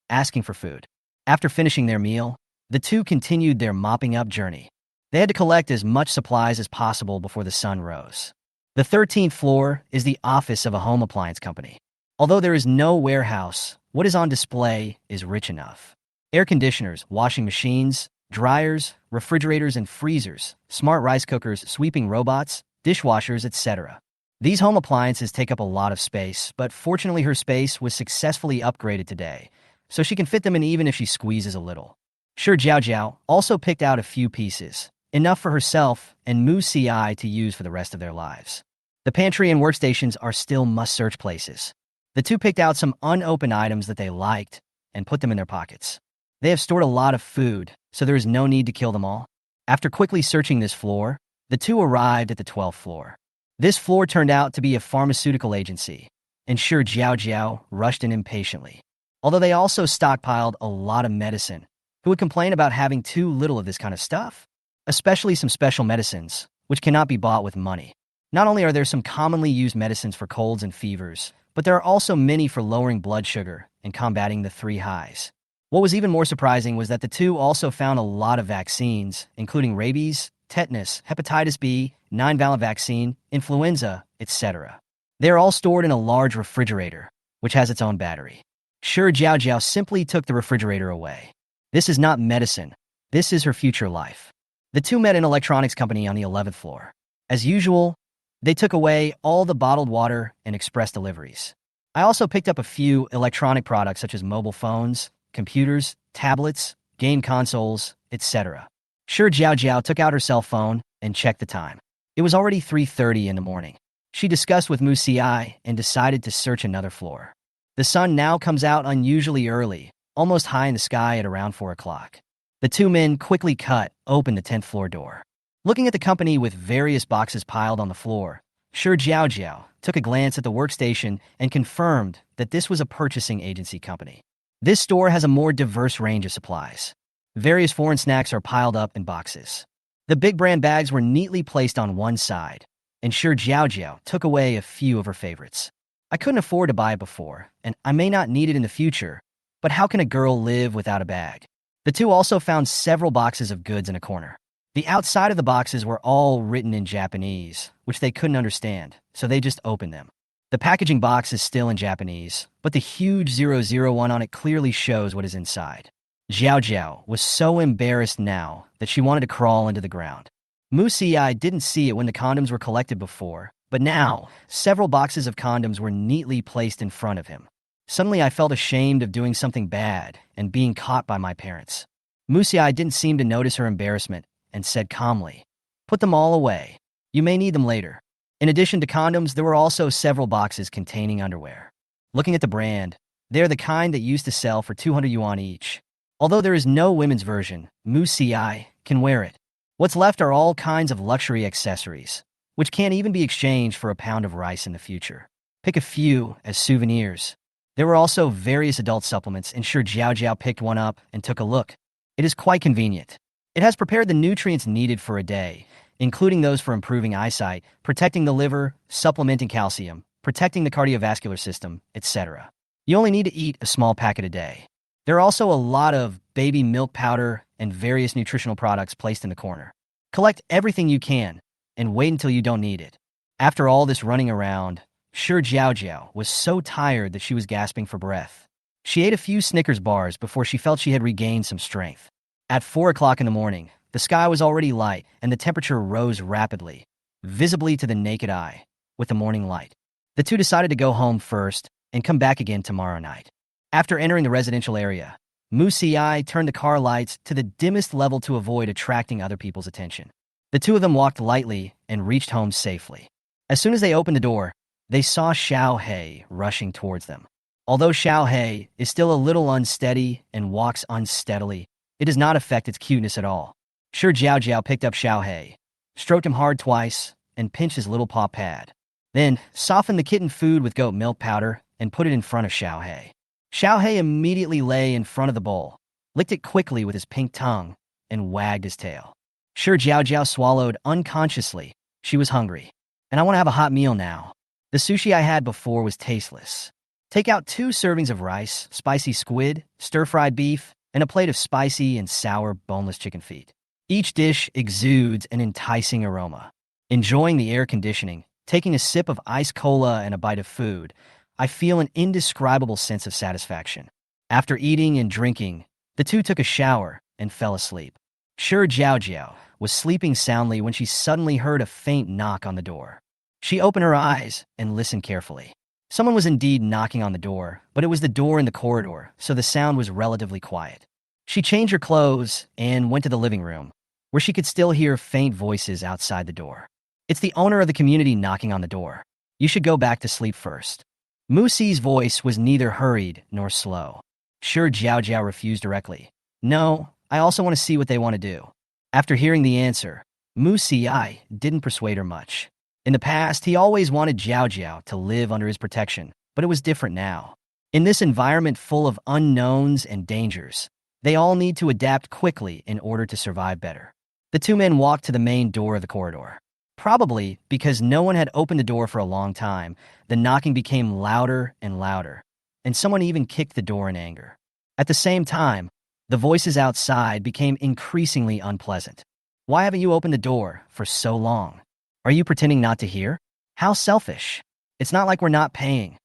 Asking for food. After finishing their meal, the two continued their mopping-up journey. They had to collect as much supplies as possible before the sun rose. The 13th floor is the office of a home appliance company. Although there is no warehouse, what is on display is rich enough. Air conditioners, washing machines, dryers, refrigerators and freezers, smart rice cookers, sweeping robots, dishwashers, etc. These home appliances take up a lot of space, but fortunately her space was successfully upgraded today, so she can fit them in even if she squeezes a little. Shi Jiaojiao also picked out a few pieces, enough for herself and Mu Ci to use for the rest of their lives. The pantry and workstations are still must-search places. The two picked out some unopened items that they liked and put them in their pockets. They have stored a lot of food, so there is no need to kill them all. After quickly searching this floor, the two arrived at the 12th floor. This floor turned out to be a pharmaceutical agency, and Shi Jiaojiao rushed in impatiently. Although they also stockpiled a lot of medicine, who would complain about having too little of this kind of stuff? Especially some special medicines, which cannot be bought with money. Not only are there some commonly used medicines for colds and fevers, but there are also many for lowering blood sugar and combating the 3 highs. What was even more surprising was that the two also found a lot of vaccines, including rabies, tetanus, hepatitis B, 9-valent vaccine, influenza, etc. They are all stored in a large refrigerator, which has its own battery. Shi Jiaojiao simply took the refrigerator away. This is not medicine. This is her future life. The two met an electronics company on the 11th floor. As usual, they took away all the bottled water and express deliveries. I also picked up a few electronic products such as mobile phones, computers, tablets, game consoles, etc. Shi Jiaojiao took out her cell phone and checked the time. It was already 3:30 in the morning. She discussed with Mu Ci and decided to search another floor. The sun now comes out unusually early, almost high in the sky at around 4 o'clock. The two men quickly cut open the 10th floor door. Looking at the company with various boxes piled on the floor, Shi Jiaojiao took a glance at the workstation and confirmed that this was a purchasing agency company. This store has a more diverse range of supplies. Various foreign snacks are piled up in boxes. The big brand bags were neatly placed on one side, and Shi Jiaojiao took away a few of her favorites. I couldn't afford to buy it before, and I may not need it in the future, but how can a girl live without a bag? The two also found several boxes of goods in a corner. The outside of the boxes were all written in Japanese, which they couldn't understand, so they just opened them. The packaging box is still in Japanese, but the huge 001 on it clearly shows what is inside. Jiao was so embarrassed now that she wanted to crawl into the ground. Mu Xi didn't see it when the condoms were collected before, but now, several boxes of condoms were neatly placed in front of him. Suddenly I felt ashamed of doing something bad and being caught by my parents. Mu Xi didn't seem to notice her embarrassment and said calmly, "Put them all away. You may need them later." In addition to condoms, there were also several boxes containing underwear. Looking at the brand, they are the kind that used to sell for 200 yuan each. Although there is no women's version, Mu Xi can wear it. What's left are all kinds of luxury accessories, which can't even be exchanged for a pound of rice in the future. Pick a few as souvenirs. There were also various adult supplements, and Shi Jiaojiao picked one up and took a look. It is quite convenient. It has prepared the nutrients needed for a day, including those for improving eyesight, protecting the liver, supplementing calcium, protecting the cardiovascular system, etc. You only need to eat a small packet a day. There are also a lot of baby milk powder and various nutritional products placed in the corner. Collect everything you can and wait until you don't need it. After all this running around, Shi Jiaojiao was so tired that she was gasping for breath. She ate a few Snickers bars before she felt she had regained some strength. At 4 o'clock in the morning, the sky was already light and the temperature rose rapidly, visibly to the naked eye, with the morning light. The two decided to go home first and come back again tomorrow night. After entering the residential area, Mu Xi turned the car lights to the dimmest level to avoid attracting other people's attention. The two of them walked lightly and reached home safely. As soon as they opened the door, they saw Xiao He rushing towards them. Although Xiao He is still a little unsteady and walks unsteadily, it does not affect its cuteness at all. Shi Jiaojiao picked up Xiao He, stroked him hard twice, and pinched his little paw pad. Then, softened the kitten food with goat milk powder and put it in front of Xiao He. Xiao He immediately lay in front of the bowl, licked it quickly with his pink tongue, and wagged his tail. Shi Jiaojiao swallowed unconsciously. She was hungry. And I want to have a hot meal now. The sushi I had before was tasteless. Take out 2 servings of rice, spicy squid, stir-fried beef, and a plate of spicy and sour boneless chicken feet. Each dish exudes an enticing aroma. Enjoying the air conditioning, taking a sip of iced cola and a bite of food, I feel an indescribable sense of satisfaction. After eating and drinking, the two took a shower and fell asleep. Shi Jiaojiao was sleeping soundly when she suddenly heard a faint knock on the door. She opened her eyes and listened carefully. Someone was indeed knocking on the door, but it was the door in the corridor, so the sound was relatively quiet. She changed her clothes and went to the living room, where she could still hear faint voices outside the door. It's the owner of the community knocking on the door. You should go back to sleep first. Mu Xi's voice was neither hurried nor slow. Shi Jiaojiao refused directly. No, I also want to see what they want to do. After hearing the answer, Mu Xi didn't persuade her much. In the past, he always wanted Jiaojiao to live under his protection, but it was different now. In this environment full of unknowns and dangers, they all need to adapt quickly in order to survive better. The two men walked to the main door of the corridor. Probably because no one had opened the door for a long time, the knocking became louder and louder, and someone even kicked the door in anger. At the same time, the voices outside became increasingly unpleasant. Why haven't you opened the door for so long? Are you pretending not to hear? How selfish. It's not like we're not paying.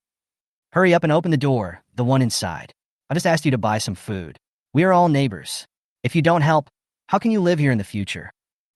Hurry up and open the door, the one inside. I just asked you to buy some food. We are all neighbors. If you don't help, how can you live here in the future?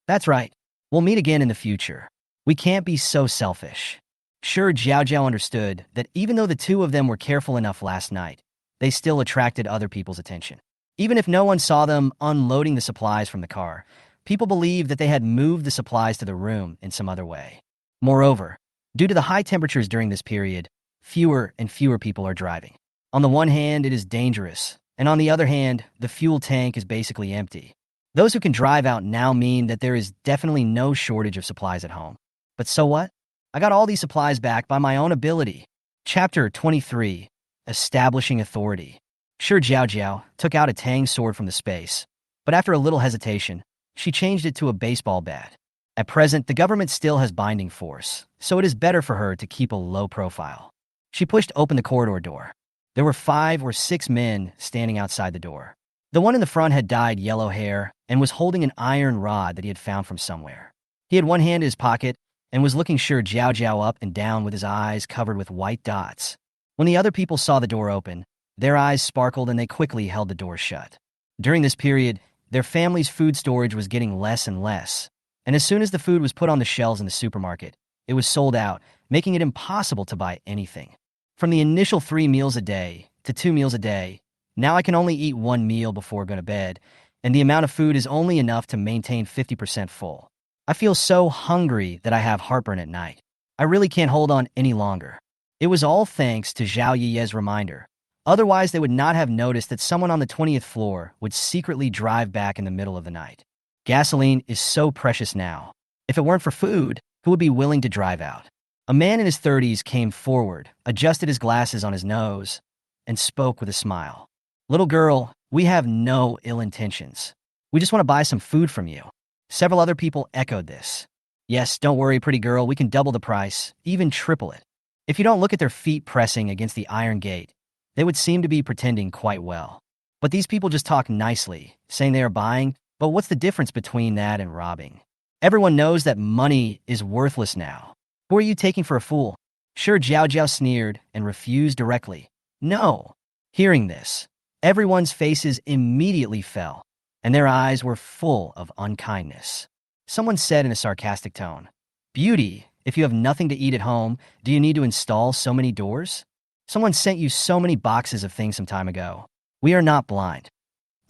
That's right. We'll meet again in the future. We can't be so selfish. Shi Jiaojiao understood that even though the two of them were careful enough last night, they still attracted other people's attention. Even if no one saw them unloading the supplies from the car, people believed that they had moved the supplies to the room in some other way. Moreover, due to the high temperatures during this period, fewer and fewer people are driving. On the one hand, it is dangerous, and on the other hand, the fuel tank is basically empty. Those who can drive out now mean that there is definitely no shortage of supplies at home. But so what? I got all these supplies back by my own ability. Chapter 23, Establishing Authority. Shi Jiaojiao took out a tang sword from the space, But after a little hesitation, she changed it to a baseball bat. At present, the government still has binding force, so it is better for her to keep a low profile. She pushed open the corridor door. There were 5 or 6 men standing outside the door. The one in the front had dyed yellow hair and was holding an iron rod that he had found from somewhere. He had one hand in his pocket and was looking Shi Jiaojiao up and down with his eyes covered with white dots. When the other people saw the door open, their eyes sparkled and they quickly held the door shut. During this period, their family's food storage was getting less and less, and as soon as the food was put on the shelves in the supermarket, it was sold out, making it impossible to buy anything. From the initial 3 meals a day to 2 meals a day, now I can only eat 1 meal before going to bed, and the amount of food is only enough to maintain 50% full. I feel so hungry that I have heartburn at night. I really can't hold on any longer. It was all thanks to Zhao Yiye's reminder. Otherwise, they would not have noticed that someone on the 20th floor would secretly drive back in the middle of the night. Gasoline is so precious now. If it weren't for food, who would be willing to drive out? A man in his 30s came forward, adjusted his glasses on his nose, and spoke with a smile. "Little girl, we have no ill intentions. We just want to buy some food from you." Several other people echoed this. "Yes, don't worry, pretty girl, we can double the price, even triple it." If you don't look at their feet pressing against the iron gate, they would seem to be pretending quite well. But these people just talk nicely, saying they are buying, but what's the difference between that and robbing? Everyone knows that money is worthless now. Who are you taking for a fool? Shi Jiaojiao sneered and refused directly. No. Hearing this, everyone's faces immediately fell, and their eyes were full of unkindness. Someone said in a sarcastic tone, "Beauty, if you have nothing to eat at home, do you need to install so many doors? Someone sent you so many boxes of things some time ago. We are not blind."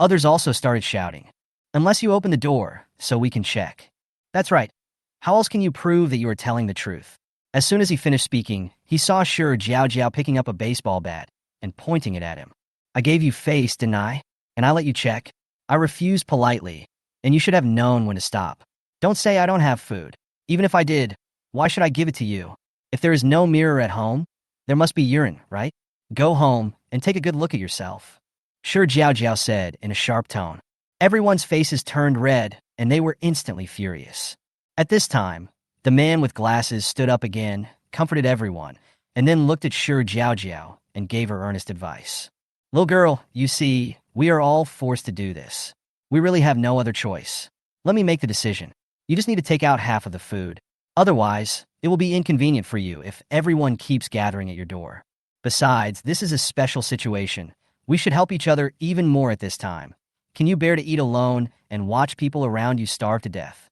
Others also started shouting, "Unless you open the door, so we can check." That's right. How else can you prove that you are telling the truth? As soon as he finished speaking, he saw Shi Jiaojiao picking up a baseball bat and pointing it at him. "I gave you face, didn't I? And I let you check. I refused politely, and you should have known when to stop. Don't say I don't have food. Even if I did, why should I give it to you? If there is no mirror at home, there must be urine, right? Go home and take a good look at yourself." Shi Jiaojiao said in a sharp tone. Everyone's faces turned red, and they were instantly furious. At this time, the man with glasses stood up again, comforted everyone, and then looked at Shi Jiaojiao and gave her earnest advice. "Little girl, you see, we are all forced to do this. We really have no other choice. Let me make the decision. You just need to take out half of the food. Otherwise, it will be inconvenient for you if everyone keeps gathering at your door. Besides, this is a special situation. We should help each other even more at this time. Can you bear to eat alone and watch people around you starve to death?"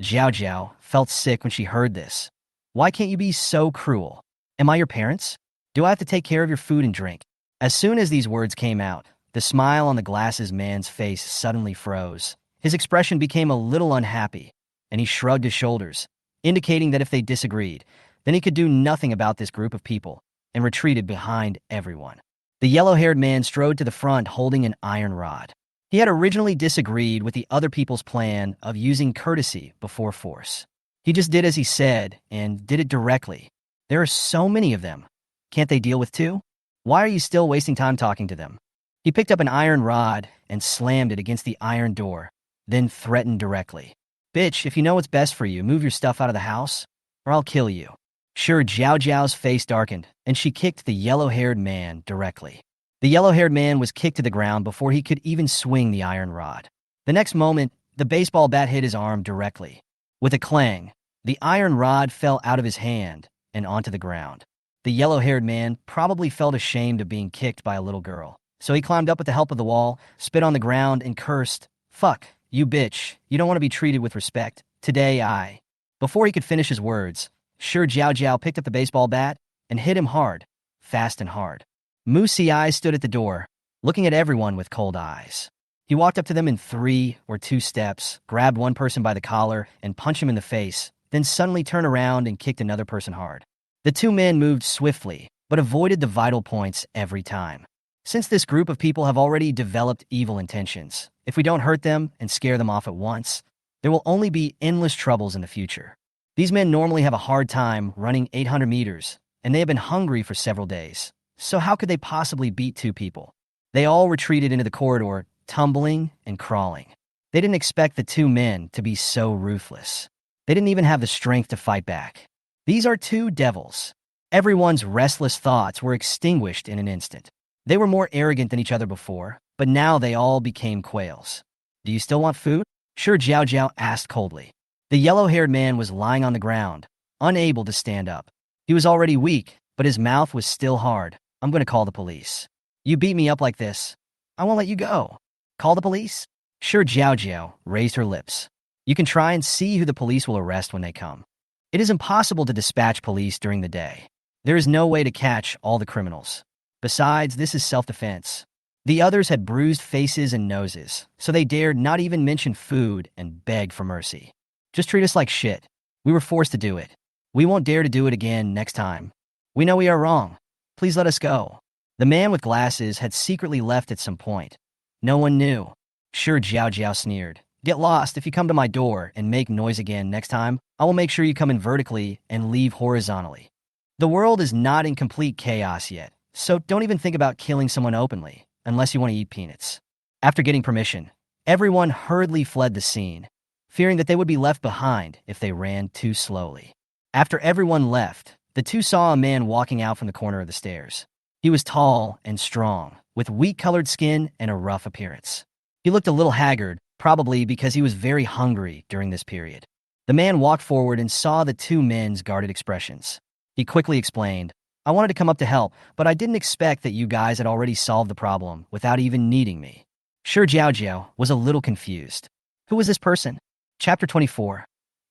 Jiaojiao felt sick when she heard this. "Why can't you be so cruel? Am I your parents? Do I have to take care of your food and drink?" As soon as these words came out, the smile on the glasses man's face suddenly froze. His expression became a little unhappy, and he shrugged his shoulders, indicating that if they disagreed, then he could do nothing about this group of people, and retreated behind everyone. The yellow-haired man strode to the front holding an iron rod. He had originally disagreed with the other people's plan of using courtesy before force. He just did as he said, and did it directly. There are so many of them. Can't they deal with 2? Why are you still wasting time talking to them? He picked up an iron rod and slammed it against the iron door, then threatened directly. "Bitch, if you know what's best for you, move your stuff out of the house, or I'll kill you." Shi Jiaojiao's face darkened, and she kicked the yellow-haired man directly. The yellow-haired man was kicked to the ground before he could even swing the iron rod. The next moment, the baseball bat hit his arm directly. With a clang, the iron rod fell out of his hand and onto the ground. The yellow-haired man probably felt ashamed of being kicked by a little girl, so he climbed up with the help of the wall, spit on the ground, and cursed, "Fuck, you bitch, you don't want to be treated with respect. Today I..." Before he could finish his words, Shi Jiaojiao picked up the baseball bat and hit him hard, fast and hard. Mu Xiai stood at the door, looking at everyone with cold eyes. He walked up to them in 3 or 2 steps, grabbed one person by the collar and punched him in the face, then suddenly turned around and kicked another person hard. The 2 men moved swiftly, but avoided the vital points every time. Since this group of people have already developed evil intentions, if we don't hurt them and scare them off at once, there will only be endless troubles in the future. These men normally have a hard time running 800 meters, and they have been hungry for several days. So how could they possibly beat 2 people? They all retreated into the corridor, tumbling and crawling. They didn't expect the two men to be so ruthless. They didn't even have the strength to fight back. These are two devils. Everyone's restless thoughts were extinguished in an instant. They were more arrogant than each other before, but now they all became quails. Do you still want food? Shi Jiaojiao asked coldly. The yellow-haired man was lying on the ground, unable to stand up. He was already weak, but his mouth was still hard. I'm going to call the police. You beat me up like this, I won't let you go. Call the police? Shi Jiaojiao raised her lips. You can try and see who the police will arrest when they come. It is impossible to dispatch police during the day. There is no way to catch all the criminals. Besides, this is self-defense. The others had bruised faces and noses, so they dared not even mention food and beg for mercy. Just treat us like shit. We were forced to do it. We won't dare to do it again next time. We know we are wrong. Please let us go. The man with glasses had secretly left at some point. No one knew. Shi Jiaojiao sneered. Get lost if you come to my door and make noise again next time. I will make sure you come in vertically and leave horizontally. The world is not in complete chaos yet, so don't even think about killing someone openly, unless you want to eat peanuts. After getting permission, everyone hurriedly fled the scene, fearing that they would be left behind if they ran too slowly. After everyone left, the two saw a man walking out from the corner of the stairs. He was tall and strong, with wheat-colored skin and a rough appearance. He looked a little haggard, probably because he was very hungry during this period. The man walked forward and saw the two men's guarded expressions. He quickly explained, I wanted to come up to help, but I didn't expect that you guys had already solved the problem without even needing me. Shi Jiaojiao was a little confused. Who was this person? Chapter 24.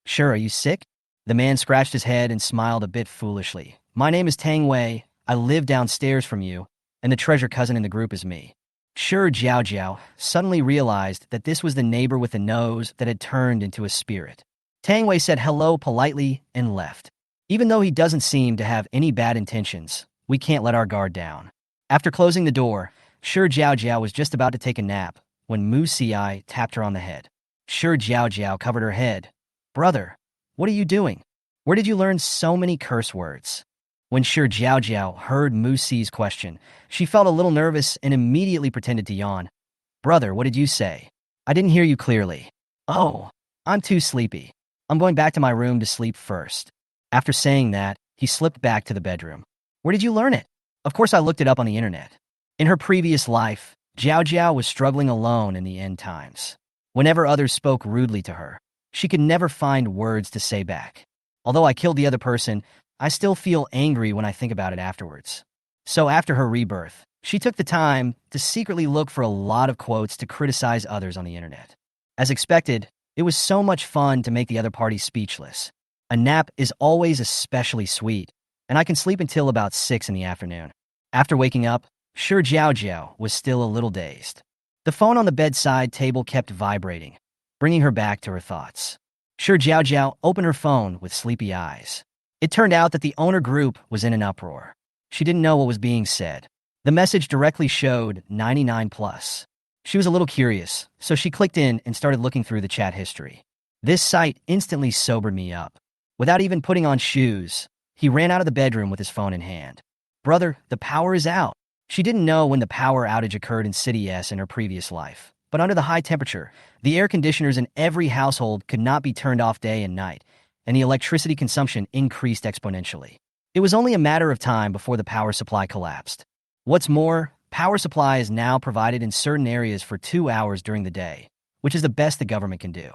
Sure, are you sick? The man scratched his head and smiled a bit foolishly. My name is Tang Wei. I live downstairs from you, and the treasure cousin in the group is me. Shi Jiaojiao suddenly realized that this was the neighbor with the nose that had turned into a spirit. Tang Wei said hello politely and left. Even though he doesn't seem to have any bad intentions, we can't let our guard down. After closing the door, Shi Jiaojiao was just about to take a nap when Mu Xi tapped her on the head. Shi Jiaojiao covered her head. Brother, what are you doing? Where did you learn so many curse words? When Shi Jiaojiao heard Mu Xi's question, she felt a little nervous and immediately pretended to yawn. Brother, what did you say? I didn't hear you clearly. Oh, I'm too sleepy. I'm going back to my room to sleep first. After saying that, he slipped back to the bedroom. Where did you learn it? Of course I looked it up on the internet. In her previous life, Jiaojiao was struggling alone in the end times. Whenever others spoke rudely to her, she could never find words to say back. Although I killed the other person, I still feel angry when I think about it afterwards. So after her rebirth, she took the time to secretly look for a lot of quotes to criticize others on the internet. As expected, it was so much fun to make the other party speechless. A nap is always especially sweet, and I can sleep until about 6 in the afternoon. After waking up, Shi Jiaojiao was still a little dazed. The phone on the bedside table kept vibrating, bringing her back to her thoughts. Shi Jiaojiao opened her phone with sleepy eyes. It turned out that the owner group was in an uproar. She didn't know what was being said. The message directly showed 99+. She was a little curious, so she clicked in and started looking through the chat history. This sight instantly sobered me up. Without even putting on shoes, he ran out of the bedroom with his phone in hand. Brother, the power is out. She didn't know when the power outage occurred in City S in her previous life, but under the high temperature, the air conditioners in every household could not be turned off day and night, and the electricity consumption increased exponentially. It was only a matter of time before the power supply collapsed. What's more, power supply is now provided in certain areas for 2 hours during the day, which is the best the government can do.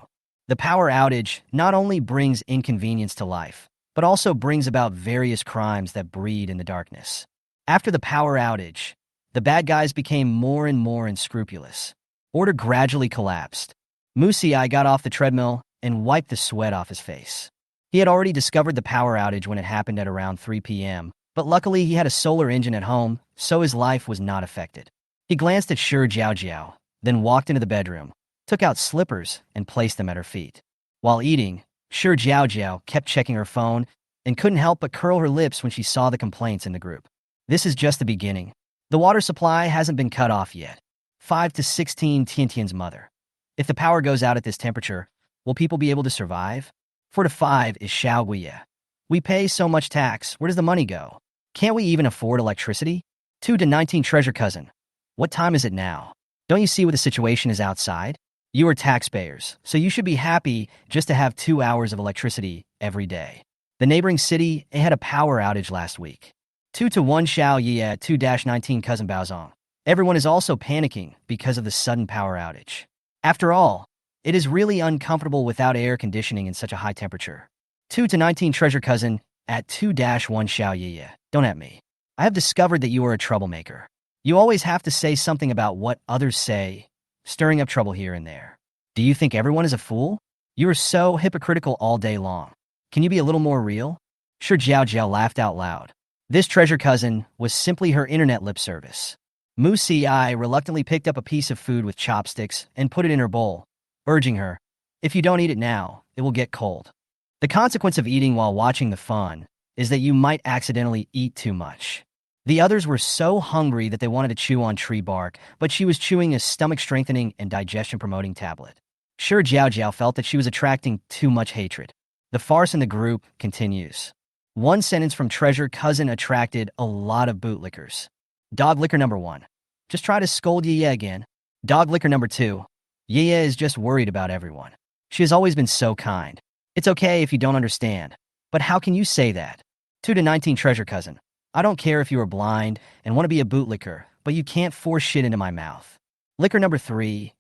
The power outage not only brings inconvenience to life, but also brings about various crimes that breed in the darkness. After the power outage, the bad guys became more and more unscrupulous. Order gradually collapsed. Mu Xi got off the treadmill and wiped the sweat off his face. He had already discovered the power outage when it happened at around 3 p.m., but luckily he had a solar engine at home, so his life was not affected. He glanced at Shi Jiaojiao, then walked into the bedroom, took out slippers, and placed them at her feet. While eating, Shi Jiaojiao kept checking her phone and couldn't help but curl her lips when she saw the complaints in the group. This is just the beginning. The water supply hasn't been cut off yet. 5 to 16 Tiantian's mother. If the power goes out at this temperature, will people be able to survive? 4 to 5 is Xiaoguiye. We pay so much tax, where does the money go? Can't we even afford electricity? 2 to 19 treasure cousin. What time is it now? Don't you see what the situation is outside? You are taxpayers, so you should be happy just to have 2 hours of electricity every day. The neighboring city, it had a power outage last week. 2 to 1 Xiao Yi at 2-19 Cousin Baozong. Everyone is also panicking because of the sudden power outage. After all, it is really uncomfortable without air conditioning in such a high temperature. 2 to 19 Treasure Cousin at 2-1 Xiao Yi. Don't at me. I have discovered that you are a troublemaker. You always have to say something about what others say, stirring up trouble here and there. Do you think everyone is a fool? You are so hypocritical all day long. Can you be a little more real? Shi Jiaojiao laughed out loud. This treasure cousin was simply her internet lip service. Mu Si reluctantly picked up a piece of food with chopsticks and put it in her bowl, urging her, if you don't eat it now, it will get cold. The consequence of eating while watching the fun is that you might accidentally eat too much. The others were so hungry that they wanted to chew on tree bark, but she was chewing a stomach-strengthening and digestion-promoting tablet. Shi Jiaojiao felt that she was attracting too much hatred. The farce in the group continues. One sentence from Treasure Cousin attracted a lot of bootlickers. Dog licker number 1. Just try to scold Yiye again. Dog licker number 2. Yiye is just worried about everyone. She has always been so kind. It's okay if you don't understand. But how can you say that? 2 to 19 Treasure Cousin. I don't care if you are blind and want to be a bootlicker, but you can't force shit into my mouth. Licker number 3.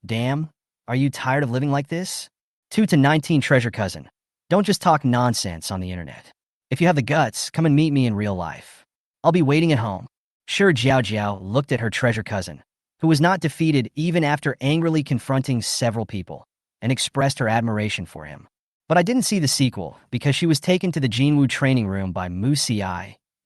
Damn, are you tired of living like this? 2 to 19 Treasure Cousin. Don't just talk nonsense on the internet. If you have the guts, come and meet me in real life. I'll be waiting at home. Shi Jiaojiao looked at her treasure cousin, who was not defeated even after angrily confronting several people, and expressed her admiration for him. But I didn't see the sequel because she was taken to the Jinwu training room by Mu Si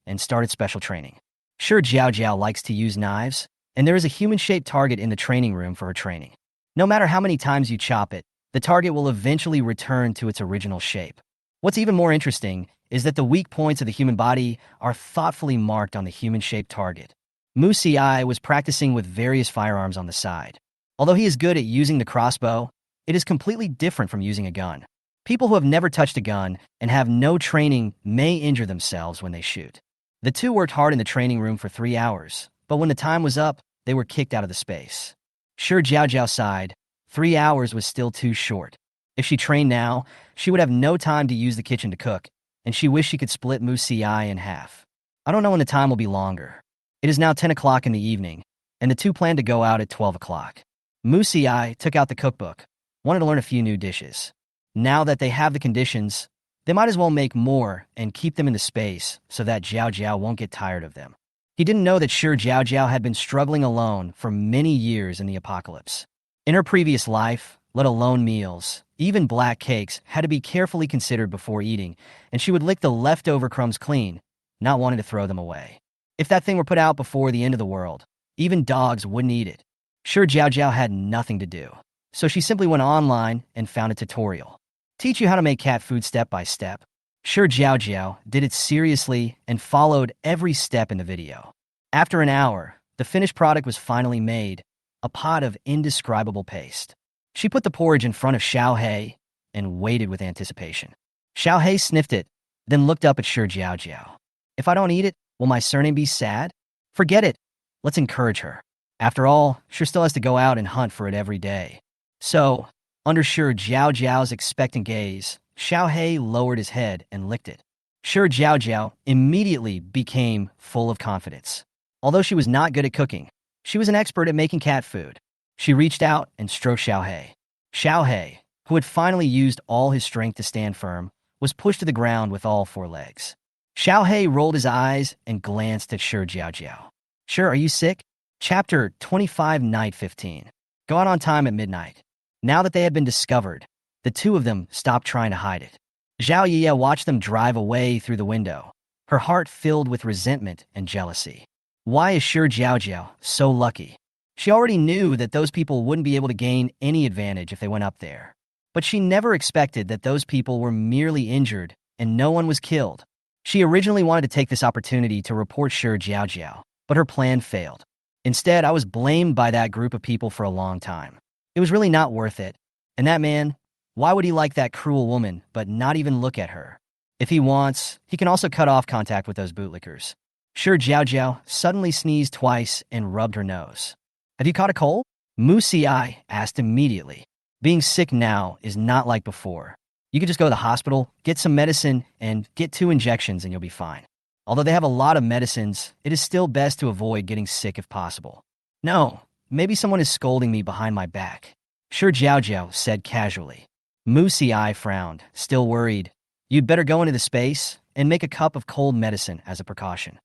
and started special training. Shi Jiaojiao likes to use knives, and there is a human-shaped target in the training room for her training. No matter how many times you chop it, the target will eventually return to its original shape. What's even more interesting is that the weak points of the human body are thoughtfully marked on the human-shaped target. Mu Si was practicing with various firearms on the side. Although he is good at using the crossbow, it is completely different from using a gun. People who have never touched a gun and have no training may injure themselves when they shoot. The two worked hard in the training room for 3 hours, but when the time was up, they were kicked out of the space. Shi Jiaojiao sighed. 3 hours was still too short. If she trained now, she would have no time to use the kitchen to cook, and she wished she could split Mu Si in half. I don't know when the time will be longer. It is now 10 o'clock in the evening, and the two plan to go out at 12 o'clock. Mu Si took out the cookbook, wanted to learn a few new dishes. Now that they have the conditions, they might as well make more and keep them in the space so that Jiaojiao won't get tired of them. He didn't know that Shi Jiaojiao had been struggling alone for many years in the apocalypse. In her previous life, let alone meals, even black cakes had to be carefully considered before eating, and she would lick the leftover crumbs clean, not wanting to throw them away. If that thing were put out before the end of the world, even dogs wouldn't eat it. Shi Jiaojiao had nothing to do, so she simply went online and found a tutorial. Teach you how to make cat food step by step. Shi Jiaojiao did it seriously and followed every step in the video. After an hour, the finished product was finally made, a pot of indescribable paste. She put the porridge in front of Xiaohei and waited with anticipation. Xiaohei sniffed it, then looked up at Shi Jiaojiao. If I don't eat it, will my surname be sad? Forget it. Let's encourage her. After all, Shi still has to go out and hunt for it every day. So, under Shi Jiaojiao's expectant gaze, Xiaohei lowered his head and licked it. Shi Jiaojiao immediately became full of confidence. Although she was not good at cooking, she was an expert at making cat food. She reached out and stroked Xiaohei. Xiaohei, who had finally used all his strength to stand firm, was pushed to the ground with all 4 legs. Xiaohei rolled his eyes and glanced at Shi Jiaojiao. Sure, are you sick? Chapter 25, Night 15. Go out on time at midnight. Now that they had been discovered, the two of them stopped trying to hide it. Zhao Yiye watched them drive away through the window, her heart filled with resentment and jealousy. Why is Shi Jiaojiao so lucky? She already knew that those people wouldn't be able to gain any advantage if they went up there. But she never expected that those people were merely injured and no one was killed. She originally wanted to take this opportunity to report Shi Jiaojiao, but her plan failed. Instead, I was blamed by that group of people for a long time. It was really not worth it. And that man, why would he like that cruel woman but not even look at her? If he wants, he can also cut off contact with those bootlickers. Shi Jiaojiao suddenly sneezed twice and rubbed her nose. Have you caught a cold? Musi asked immediately. Being sick now is not like before. You could just go to the hospital, get some medicine, and get 2 injections and you'll be fine. Although they have a lot of medicines, it is still best to avoid getting sick if possible. No, maybe someone is scolding me behind my back. Shi Jiaojiao said casually. Musi frowned, still worried. You'd better go into the space and make a cup of cold medicine as a precaution.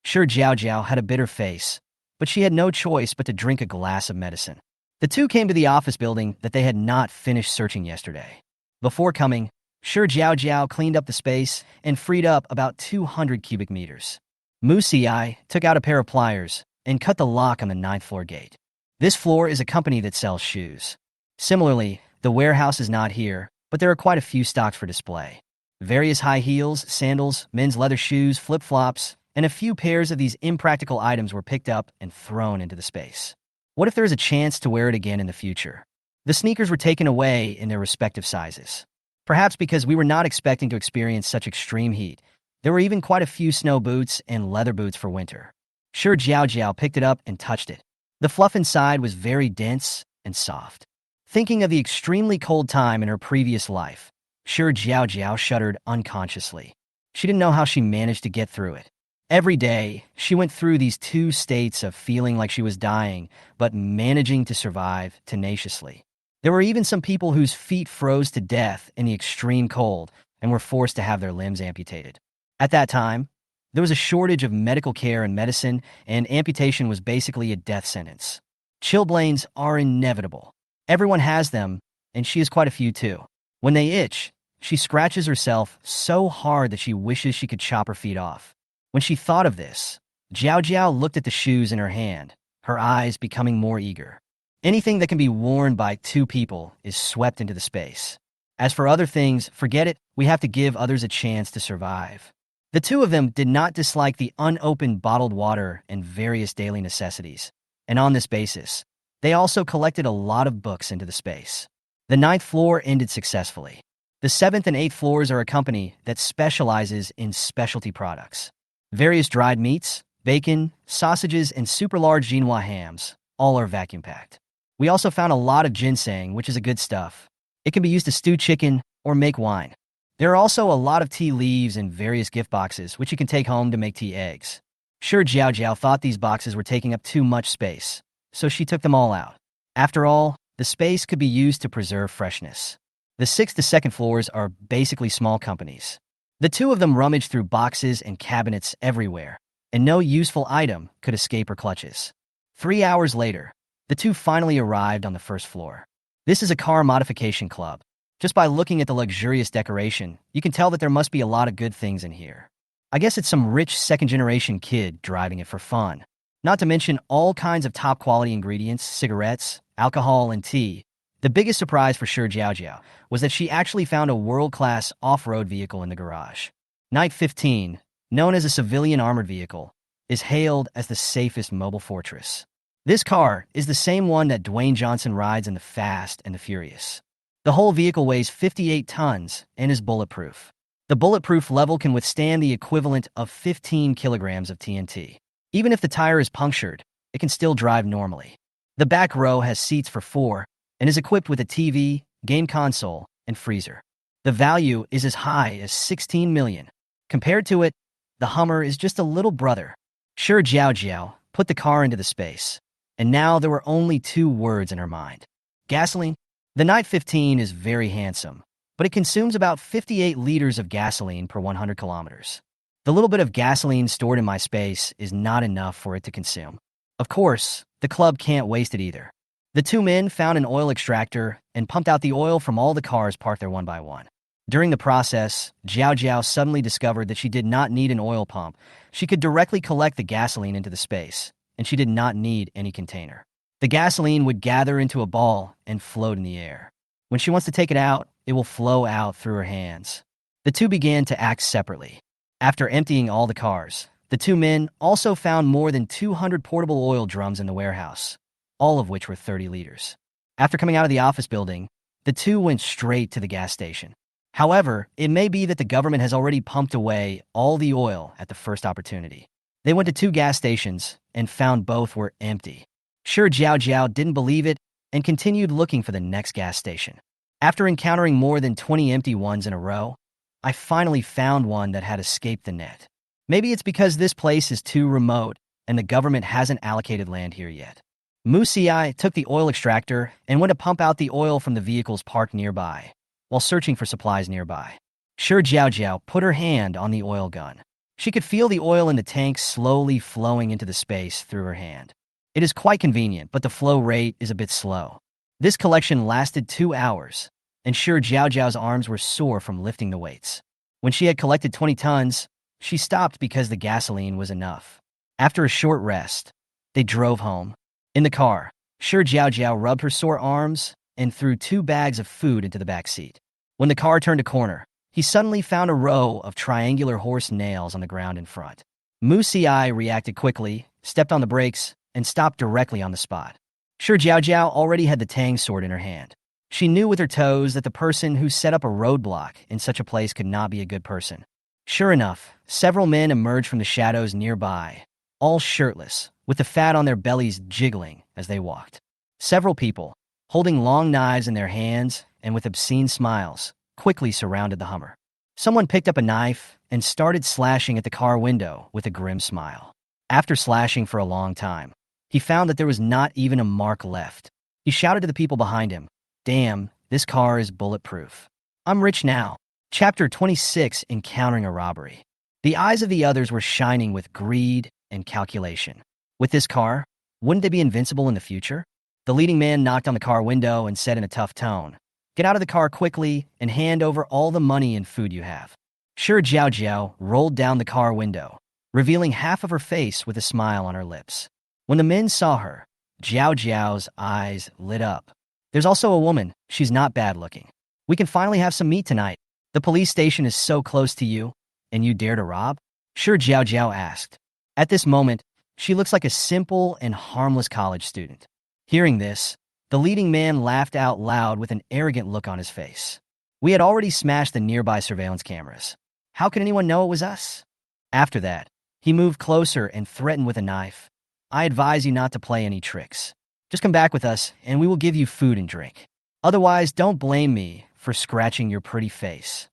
Shi Jiaojiao had a bitter face, but she had no choice but to drink a glass of medicine. The two came to the office building that they had not finished searching yesterday. Before coming, Shi Jiaojiao cleaned up the space and freed up about 200 cubic meters. Musi took out a pair of pliers and cut the lock on the 9th floor gate. This floor is a company that sells shoes. Similarly, the warehouse is not here, but there are quite a few stocks for display. Various high heels, sandals, men's leather shoes, flip-flops, and a few pairs of these impractical items were picked up and thrown into the space. What if there is a chance to wear it again in the future? The sneakers were taken away in their respective sizes. Perhaps because we were not expecting to experience such extreme heat, there were even quite a few snow boots and leather boots for winter. Shi Jiaojiao picked it up and touched it. The fluff inside was very dense and soft. Thinking of the extremely cold time in her previous life, Shi Jiaojiao shuddered unconsciously. She didn't know how she managed to get through it. Every day, she went through these 2 states of feeling like she was dying, but managing to survive tenaciously. There were even some people whose feet froze to death in the extreme cold and were forced to have their limbs amputated. At that time, there was a shortage of medical care and medicine, and amputation was basically a death sentence. Chilblains are inevitable. Everyone has them, and she has quite a few too. When they itch, she scratches herself so hard that she wishes she could chop her feet off. When she thought of this, Jiaojiao looked at the shoes in her hand, her eyes becoming more eager. Anything that can be worn by 2 people is swept into the space. As for other things, forget it, we have to give others a chance to survive. The 2 of them did not dislike the unopened bottled water and various daily necessities, and on this basis, they also collected a lot of books into the space. The 9th floor ended successfully. The 7th and 8th floors are a company that specializes in specialty products. Various dried meats, bacon, sausages, and super large Genoa hams, all are vacuum-packed. We also found a lot of ginseng, which is a good stuff. It can be used to stew chicken or make wine. There are also a lot of tea leaves and various gift boxes, which you can take home to make tea eggs. Shi Jiaojiao thought these boxes were taking up too much space, so she took them all out. After all, the space could be used to preserve freshness. The 6th to 2nd floors are basically small companies. The 2 of them rummaged through boxes and cabinets everywhere, and no useful item could escape her clutches. 3 hours later, the 2 finally arrived on the 1st floor. This is a car modification club. Just by looking at the luxurious decoration, you can tell that there must be a lot of good things in here. I guess it's some rich 2nd-generation kid driving it for fun. Not to mention all kinds of top-quality ingredients, cigarettes, alcohol, and tea. The biggest surprise for Shi Jiaojiao was that she actually found a world-class off-road vehicle in the garage. Night 15, known as a civilian armored vehicle, is hailed as the safest mobile fortress. This car is the same one that Dwayne Johnson rides in The Fast and the Furious. The whole vehicle weighs 58 tons and is bulletproof. The bulletproof level can withstand the equivalent of 15 kilograms of TNT. Even if the tire is punctured, it can still drive normally. The back row has seats for 4 and is equipped with a TV, game console, and freezer. The value is as high as $16 million. Compared to it, the Hummer is just a little brother. Shi Jiaojiao put the car into the space, and now there were only 2 words in her mind. Gasoline? The Night 15 is very handsome, but it consumes about 58 liters of gasoline per 100 kilometers. The little bit of gasoline stored in my space is not enough for it to consume. Of course, the club can't waste it either. The 2 men found an oil extractor and pumped out the oil from all the cars parked there one by one. During the process, Jiaojiao suddenly discovered that she did not need an oil pump. She could directly collect the gasoline into the space, and she did not need any container. The gasoline would gather into a ball and float in the air. When she wants to take it out, it will flow out through her hands. The 2 began to act separately. After emptying all the cars, the 2 men also found more than 200 portable oil drums in the warehouse, all of which were 30 liters. After coming out of the office building, the 2 went straight to the gas station. However, it may be that the government has already pumped away all the oil at the first opportunity. They went to 2 gas stations and found both were empty. Shi Jiaojiao didn't believe it and continued looking for the next gas station. After encountering more than 20 empty ones in a row, I finally found one that had escaped the net. Maybe it's because this place is too remote and the government hasn't allocated land here yet. Mu Xi took the oil extractor and went to pump out the oil from the vehicles parked nearby, while searching for supplies nearby. Shi Jiaojiao put her hand on the oil gun. She could feel the oil in the tank slowly flowing into the space through her hand. It is quite convenient, but the flow rate is a bit slow. This collection lasted 2 hours, and Shi Jiaojiao's arms were sore from lifting the weights. When she had collected 20 tons, she stopped because the gasoline was enough. After a short rest, they drove home. In the car, Shi Jiaojiao rubbed her sore arms and threw 2 bags of food into the back seat. When the car turned a corner, he suddenly found a row of triangular horse nails on the ground in front. Mu Xi reacted quickly, stepped on the brakes, and stopped directly on the spot. Shi Jiaojiao already had the Tang sword in her hand. She knew with her toes that the person who set up a roadblock in such a place could not be a good person. Sure enough, several men emerged from the shadows nearby, all shirtless, with the fat on their bellies jiggling as they walked. Several people, holding long knives in their hands and with obscene smiles, quickly surrounded the Hummer. Someone picked up a knife and started slashing at the car window with a grim smile. After slashing for a long time, he found that there was not even a mark left. He shouted to the people behind him, "Damn, this car is bulletproof. I'm rich now." Chapter 26, Encountering a Robbery. The eyes of the others were shining with greed and calculation. With this car, wouldn't they be invincible in the future? The leading man knocked on the car window and said in a tough tone, "Get out of the car quickly and hand over all the money and food you have." Shi Jiaojiao rolled down the car window, revealing half of her face with a smile on her lips. When the men saw her, Jiaojiao's eyes lit up. "There's also a woman. She's not bad looking. We can finally have some meat tonight. The police station is so close to you, and you dare to rob?" Shi Jiaojiao asked. At this moment, she looks like a simple and harmless college student. Hearing this, the leading man laughed out loud with an arrogant look on his face. "We had already smashed the nearby surveillance cameras. How could anyone know it was us?" After that, he moved closer and threatened with a knife. "I advise you not to play any tricks. Just come back with us, and we will give you food and drink. Otherwise, don't blame me for scratching your pretty face."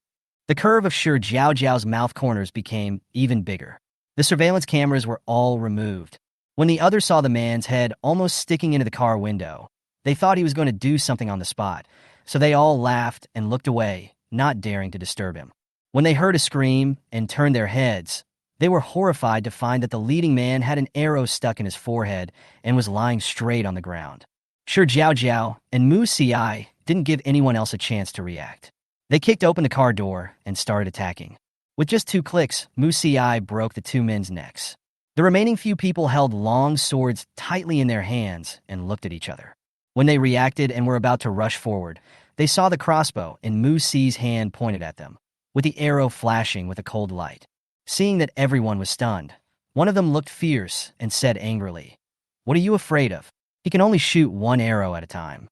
The curve of Shi Jiaojiao's mouth corners became even bigger. The surveillance cameras were all removed. When the others saw the man's head almost sticking into the car window, they thought he was going to do something on the spot, so they all laughed and looked away, not daring to disturb him. When they heard a scream and turned their heads, they were horrified to find that the leading man had an arrow stuck in his forehead and was lying straight on the ground. Shi Jiaojiao and Mu Xi didn't give anyone else a chance to react. They kicked open the car door and started attacking. With just 2 clicks, Mu Xi broke the 2 men's necks. The remaining few people held long swords tightly in their hands and looked at each other. When they reacted and were about to rush forward, they saw the crossbow in Mu Xi's hand pointed at them, with the arrow flashing with a cold light. Seeing that everyone was stunned, one of them looked fierce and said angrily, "What are you afraid of? He can only shoot 1 arrow at a time."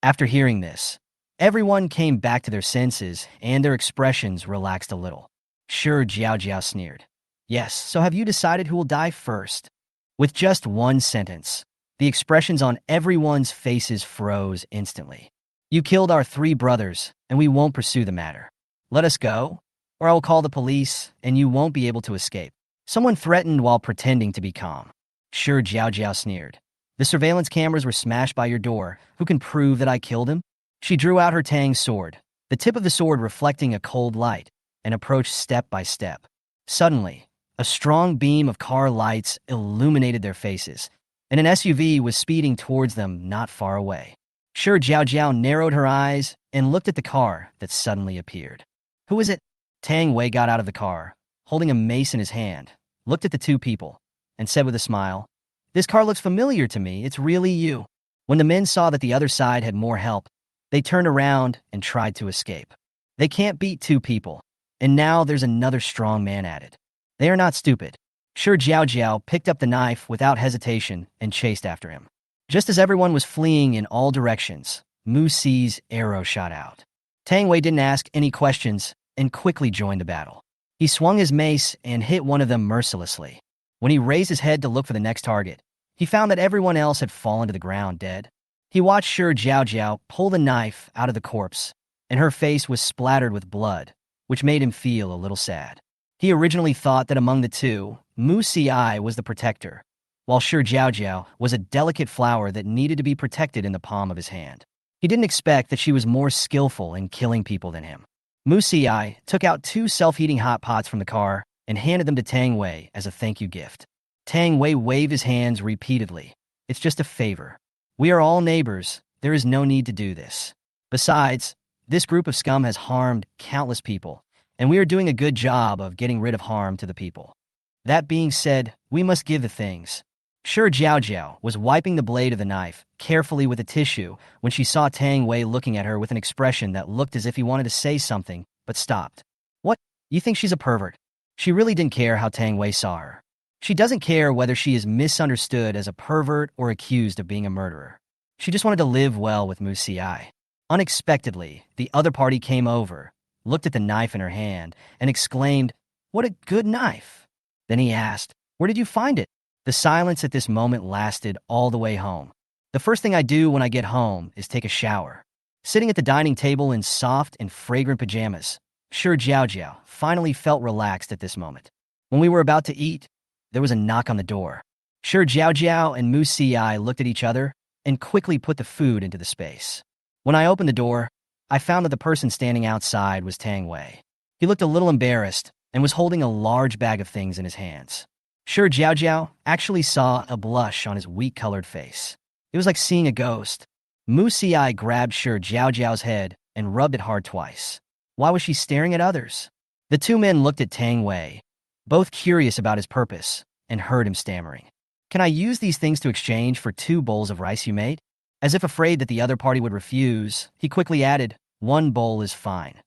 After hearing this, everyone came back to their senses and their expressions relaxed a little. Shi Jiaojiao sneered. "Yes, so have you decided who will die first?" With just 1 sentence, the expressions on everyone's faces froze instantly. "You killed our 3 brothers, and we won't pursue the matter. Let us go, or I will call the police, and you won't be able to escape." Someone threatened while pretending to be calm. Shi Jiaojiao sneered. "The surveillance cameras were smashed by your door. Who can prove that I killed him?" She drew out her Tang sword, the tip of the sword reflecting a cold light, and approached step by step. Suddenly, a strong beam of car lights illuminated their faces, and an SUV was speeding towards them not far away. Shi Jiaojiao narrowed her eyes and looked at the car that suddenly appeared. "Who is it?" Tang Wei got out of the car, holding a mace in his hand, looked at the 2 people, and said with a smile, "This car looks familiar to me. It's really you." When the men saw that the other side had more help, they turned around and tried to escape. They can't beat 2 people, and now there's another strong man added. They are not stupid. Shi Jiaojiao picked up the knife without hesitation and chased after him. Just as everyone was fleeing in all directions, Mu Xi's arrow shot out. Tang Wei didn't ask any questions and quickly joined the battle. He swung his mace and hit one of them mercilessly. When he raised his head to look for the next target, He found that everyone else had fallen to the ground dead. He watched Shi Jiaojiao pull the knife out of the corpse, and her face was splattered with blood, which made him feel a little sad. He originally thought that among the two, Mu Xi was the protector, while Shi Jiaojiao was a delicate flower that needed to be protected in the palm of his hand. He didn't expect that she was more skillful in killing people than him. Mu Xi took out 2 self-heating hot pots from the car and handed them to Tang Wei as a thank you gift. Tang Wei waved his hands repeatedly. It's just a favor. We are all neighbors. There is no need to do this. Besides, this group of scum has harmed countless people, and we are doing a good job of getting rid of harm to the people. That being said, we must give the things. Shi Jiaojiao was wiping the blade of the knife carefully with a tissue when she saw Tang Wei looking at her with an expression that looked as if he wanted to say something, but stopped. What? You think she's a pervert? She really didn't care how Tang Wei saw her. She doesn't care whether she is misunderstood as a pervert or accused of being a murderer. She just wanted to live well with Mu Xi. Unexpectedly, the other party came over, looked at the knife in her hand, and exclaimed, "What a good knife!" Then he asked, "Where did you find it?" The silence at this moment lasted all the way home. The first thing I do when I get home is take a shower. Sitting at the dining table in soft and fragrant pajamas, Shi Jiaojiao finally felt relaxed at this moment. When we were about to eat, there was a knock on the door. Shi Jiaojiao and Mu Xi looked at each other and quickly put the food into the space. When I opened the door, I found that the person standing outside was Tang Wei. He looked a little embarrassed and was holding a large bag of things in his hands. Shi Jiaojiao actually saw a blush on his weak-colored face. It was like seeing a ghost. Mu Xi grabbed Shi Jiaojiao's head and rubbed it hard twice. Why was she staring at others? The two men looked at Tang Wei, both curious about his purpose, and heard him stammering. "Can I use these things to exchange for 2 bowls of rice you made?" As if afraid that the other party would refuse, he quickly added, "1 bowl is fine."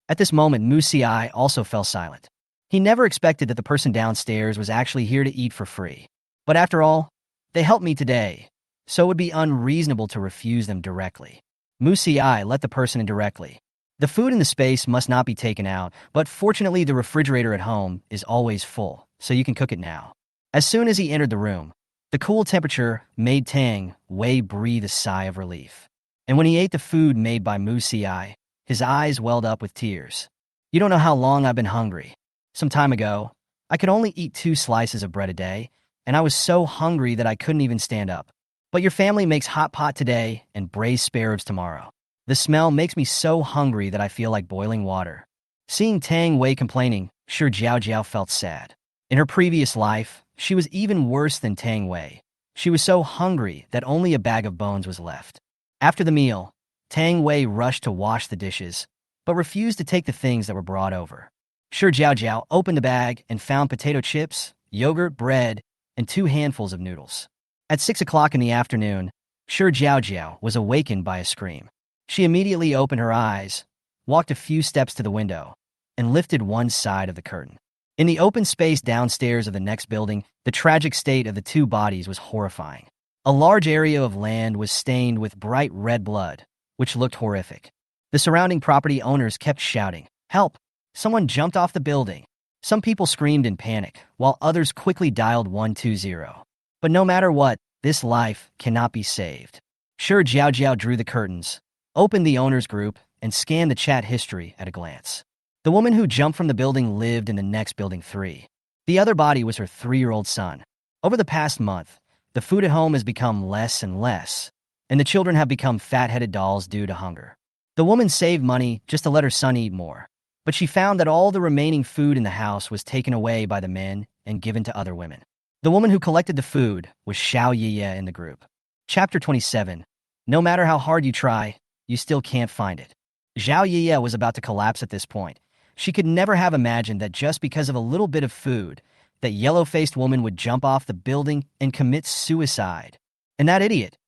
At this moment, Mu Xi also fell silent. He never expected that the person downstairs was actually here to eat for free. But after all, they helped me today, so it would be unreasonable to refuse them directly. Mu Xi let the person in directly. The food in the space must not be taken out, but fortunately the refrigerator at home is always full, so you can cook it now. As soon as he entered the room, the cool temperature made Tang Wei breathe a sigh of relief. And when he ate the food made by Mu Xi, his eyes welled up with tears. "You don't know how long I've been hungry. Some time ago, I could only eat 2 slices of bread a day, and I was so hungry that I couldn't even stand up. But your family makes hot pot today and braised spare ribs tomorrow. The smell makes me so hungry that I feel like boiling water." Seeing Tang Wei complaining, Shi Jiaojiao felt sad. In her previous life, she was even worse than Tang Wei. She was so hungry that only a bag of bones was left. After the meal, Tang Wei rushed to wash the dishes, but refused to take the things that were brought over. Shi Jiaojiao opened the bag and found potato chips, yogurt, bread, and 2 handfuls of noodles. At 6 o'clock in the afternoon, Shi Jiaojiao was awakened by a scream. She immediately opened her eyes, walked a few steps to the window, and lifted one side of the curtain. In the open space downstairs of the next building, the tragic state of the 2 bodies was horrifying. A large area of land was stained with bright red blood, which looked horrific. The surrounding property owners kept shouting, "Help! Someone jumped off the building." Some people screamed in panic, while others quickly dialed 120. But no matter what, this life cannot be saved. Shi Jiaojiao drew the curtains, opened the owner's group, and scanned the chat history at a glance. The woman who jumped from the building lived in the next building 3. The other body was her 3-year-old son. Over the past month, the food at home has become less and less, and the children have become fat-headed dolls due to hunger. The woman saved money just to let her son eat more, but she found that all the remaining food in the house was taken away by the men and given to other women. The woman who collected the food was Xiao Yiye in the group. Chapter 27. No matter how hard you try, you still can't find it. Xiao Yiye was about to collapse at this point. She could never have imagined that just because of a little bit of food, that yellow-faced woman would jump off the building and commit suicide. And that idiot,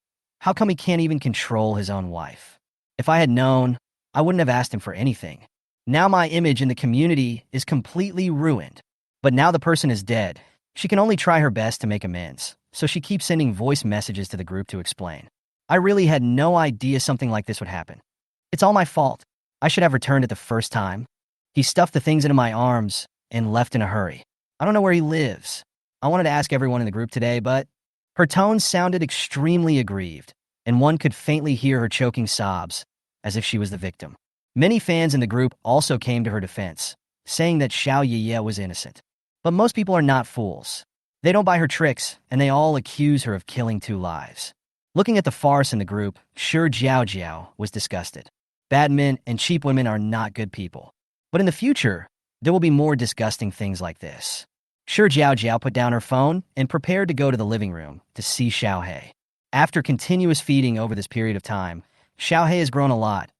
how come he can't even control his own wife? If I had known, I wouldn't have asked him for anything. Now my image in the community is completely ruined. But now the person is dead. She can only try her best to make amends, so she keeps sending voice messages to the group to explain. I really had no idea something like this would happen. It's all my fault. I should have returned it the first time. He stuffed the things into my arms and left in a hurry. I don't know where he lives. I wanted to ask everyone in the group today, but Her tone sounded extremely aggrieved, and one could faintly hear her choking sobs, as if she was the victim. Many fans in the group also came to her defense, saying that Xiao Yiye was innocent. But most people are not fools. They don't buy her tricks, and they all accuse her of killing 2 lives. Looking at the farce in the group, Shi Jiaojiao was disgusted. Bad men and cheap women are not good people. But in the future, there will be more disgusting things like this. Shi Jiaojiao put down her phone and prepared to go to the living room to see Xiaohe. After continuous feeding over this period of time, Xiaohe has grown a lot,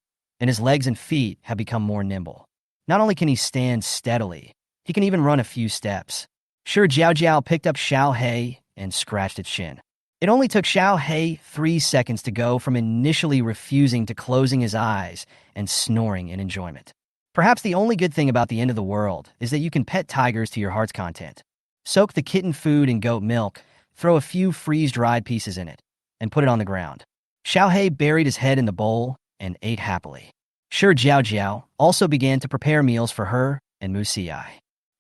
and his legs and feet have become more nimble. Not only can he stand steadily, he can even run a few steps. Shi Jiaojiao picked up Xiaohe and scratched its shin. It only took Xiaohe 3 seconds to go from initially refusing to closing his eyes and snoring in enjoyment. Perhaps the only good thing about the end of the world is that you can pet tigers to your heart's content. Soak the kitten food in goat milk, throw a few freeze-dried pieces in it, and put it on the ground. Xiaohe buried his head in the bowl and ate happily. Shi Jiaojiao also began to prepare meals for her and Mu Xi.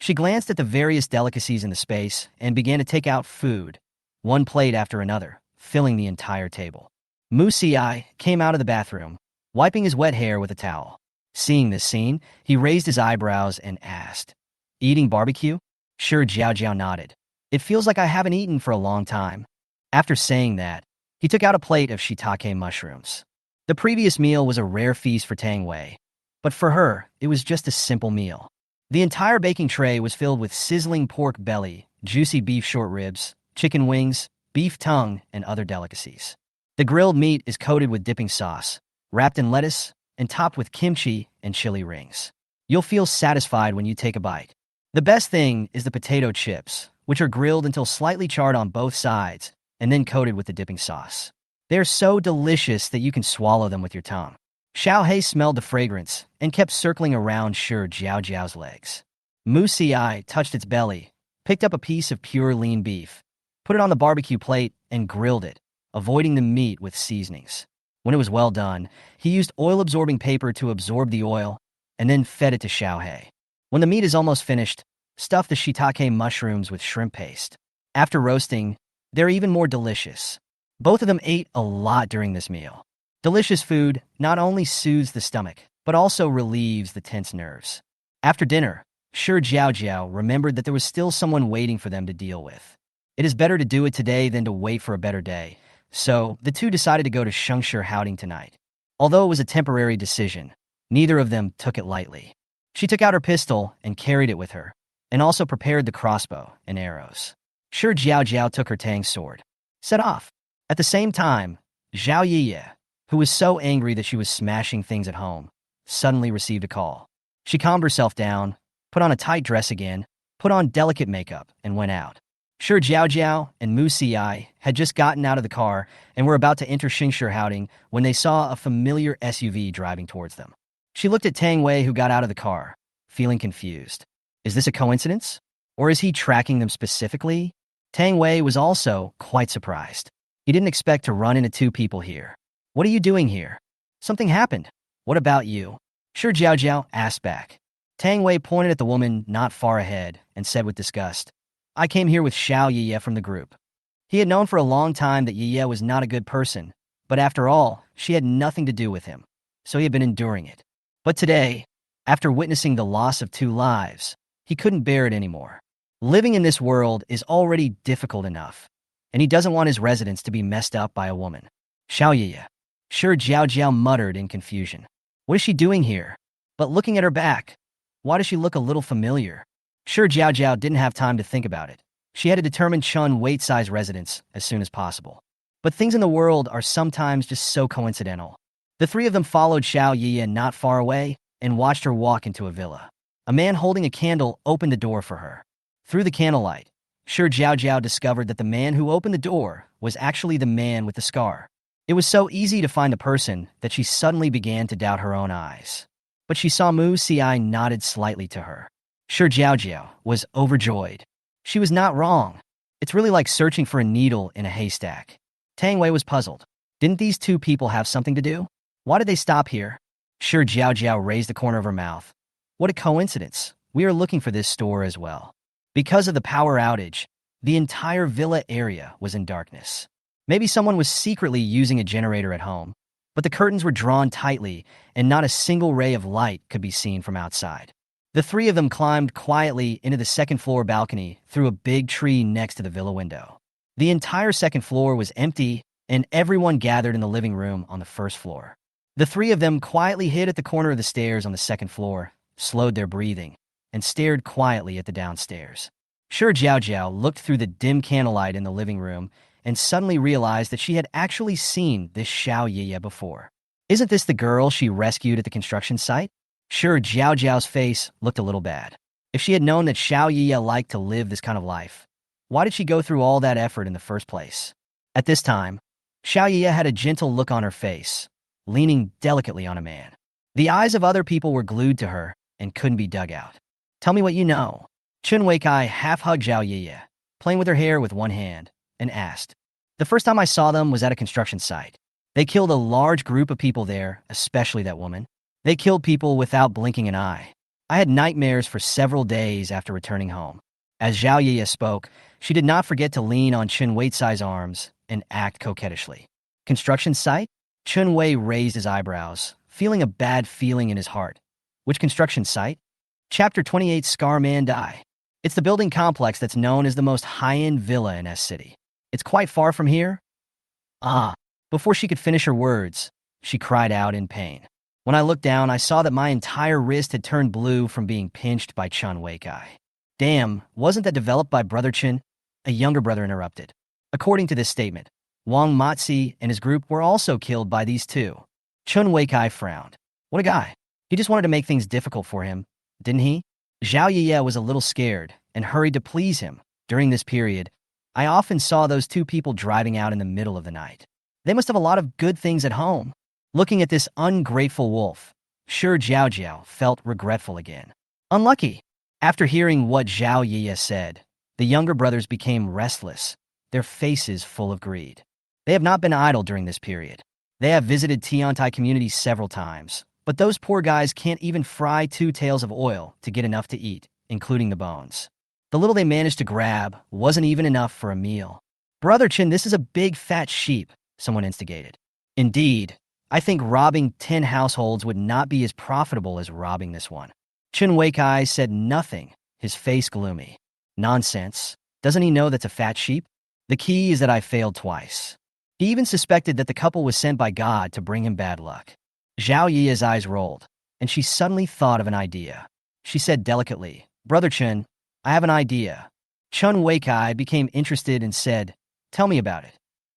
She glanced at the various delicacies in the space and began to take out food, one plate after another, filling the entire table. Mu Xi came out of the bathroom, wiping his wet hair with a towel. Seeing this scene, he raised his eyebrows and asked, "Eating barbecue?" Shi Jiaojiao nodded. "It feels like I haven't eaten for a long time." After saying that, he took out a plate of shiitake mushrooms. The previous meal was a rare feast for Tang Wei, but for her, it was just a simple meal. The entire baking tray was filled with sizzling pork belly, juicy beef short ribs, chicken wings, beef tongue, and other delicacies. The grilled meat is coated with dipping sauce, wrapped in lettuce, and topped with kimchi and chili rings. You'll feel satisfied when you take a bite. The best thing is the potato chips, which are grilled until slightly charred on both sides and then coated with the dipping sauce. They're so delicious that you can swallow them with your tongue. Xiaohe smelled the fragrance and kept circling around Shi Jiaojiao's legs. Mu Xi touched its belly, picked up a piece of pure lean beef, put it on the barbecue plate, and grilled it, avoiding the meat with seasonings. When it was well done, he used oil-absorbing paper to absorb the oil and then fed it to Xiaohe. When the meat is almost finished, stuff the shiitake mushrooms with shrimp paste. After roasting, they're even more delicious. Both of them ate a lot during this meal. Delicious food not only soothes the stomach, but also relieves the tense nerves. After dinner, Shi Jiaojiao remembered that there was still someone waiting for them to deal with. It is better to do it today than to wait for a better day, so the two decided to go to Shengshi Haoding tonight. Although it was a temporary decision, neither of them took it lightly. She took out her pistol and carried it with her, and also prepared the crossbow and arrows. Shi Jiaojiao took her tang sword, set off. At the same time, Xiao Yiye, who was so angry that she was smashing things at home, suddenly received a call. She calmed herself down, put on a tight dress again, put on delicate makeup, and went out. Shi Jiaojiao and Mu Xi had just gotten out of the car and were about to enter Shengshi Haoding when they saw a familiar SUV driving towards them. She looked at Tang Wei, who got out of the car, feeling confused. Is this a coincidence? Or is he tracking them specifically? Tang Wei was also quite surprised. He didn't expect to run into 2 people here. What are you doing here? Something happened. What about you? Shi Jiaojiao asked back. Tang Wei pointed at the woman not far ahead and said with disgust, I came here with Xiao Yiye from the group. He had known for a long time that Yiye was not a good person, but after all, she had nothing to do with him, so he had been enduring it. But today, after witnessing the loss of 2 lives, he couldn't bear it anymore. Living in this world is already difficult enough, and he doesn't want his residence to be messed up by a woman. Xiao Yiye. Shi Jiaojiao muttered in confusion. What is she doing here? But looking at her back, why does she look a little familiar? Shi Jiaojiao didn't have time to think about it. She had to determine Chun Wait-Si's residence as soon as possible. But things in the world are sometimes just so coincidental. The 3 of them followed Xiao Yiye not far away and watched her walk into a villa. A man holding a candle opened the door for her. Through the candlelight, Shi Jiaojiao discovered that the man who opened the door was actually the man with the scar. It was so easy to find the person that she suddenly began to doubt her own eyes. But she saw Mu Xi nodded slightly to her. Shi Jiaojiao was overjoyed. She was not wrong. It's really like searching for a needle in a haystack. Tang Wei was puzzled. Didn't these 2 people have something to do? Why did they stop here? Shi Jiaojiao raised the corner of her mouth. What a coincidence. We are looking for this store as well. Because of the power outage, The entire villa area was in darkness. Maybe someone was secretly using a generator at home, but the curtains were drawn tightly and not a single ray of light could be seen from outside. The three of them climbed quietly into the second-floor balcony through a big tree next to the villa window. The entire second floor was empty, and everyone gathered in the living room on the first floor. The three of them quietly hid at the corner of the stairs on the second floor, slowed their breathing, and stared quietly at the downstairs. Shi Jiaojiao looked through the dim candlelight in the living room and suddenly realized that she had actually seen this Xiao Yiye before. Isn't this the girl she rescued at the construction site? Shi Jiaojiao's face looked a little bad. If she had known that Xiao Yiye liked to live this kind of life, why did she go through all that effort in the first place? At this time, Xiao Yiye had a gentle look on her face, leaning delicately on a man. The eyes of other people were glued to her and couldn't be dug out. Tell me what you know. Chun Weikai half-hugged Xiao Yiye, playing with her hair with one hand, and asked. The first time I saw them was at a construction site. They killed a large group of people there, especially that woman. They killed people without blinking an eye. I had nightmares for several days after returning home. As Xiao Yiye spoke, she did not forget to lean on Chun Wei's arms and act coquettishly. Construction site? Chun Wei raised his eyebrows, feeling a bad feeling in his heart. Which construction site? Chapter 28 Scar Man Die. It's the building complex that's known as the most high-end villa in S City. It's quite far from here. Ah. Before she could finish her words, she cried out in pain. When I looked down, I saw that my entire wrist had turned blue from being pinched by Chun Weikai. Damn, wasn't that developed by Brother Chen? A younger brother interrupted. According to this statement, Wang Matzi and his group were also killed by these two. Chun Weikai frowned. What a guy. He just wanted to make things difficult for him, didn't he? Xiao Yiye was a little scared and hurried to please him. During this period, I often saw those two people driving out in the middle of the night. They must have a lot of good things at home. Looking at this ungrateful wolf, Shi Jiaojiao felt regretful again. Unlucky. After hearing what Xiao Yiye said, the younger brothers became restless, their faces full of greed. They have not been idle during this period. They have visited Tiantai community several times, but those poor guys can't even fry 2 taels of oil to get enough to eat, including the bones. The little they managed to grab wasn't even enough for a meal. Brother Chen, this is a big fat sheep, someone instigated. Indeed, I think robbing 10 households would not be as profitable as robbing this one. Chun Weikai said nothing, his face gloomy. Nonsense. Doesn't he know that's a fat sheep? The key is that I failed twice. He even suspected that the couple was sent by God to bring him bad luck. Xiao Yiye's eyes rolled, and she suddenly thought of an idea. She said delicately, Brother Chen, I have an idea. Chun Weikai became interested and said, Tell me about it.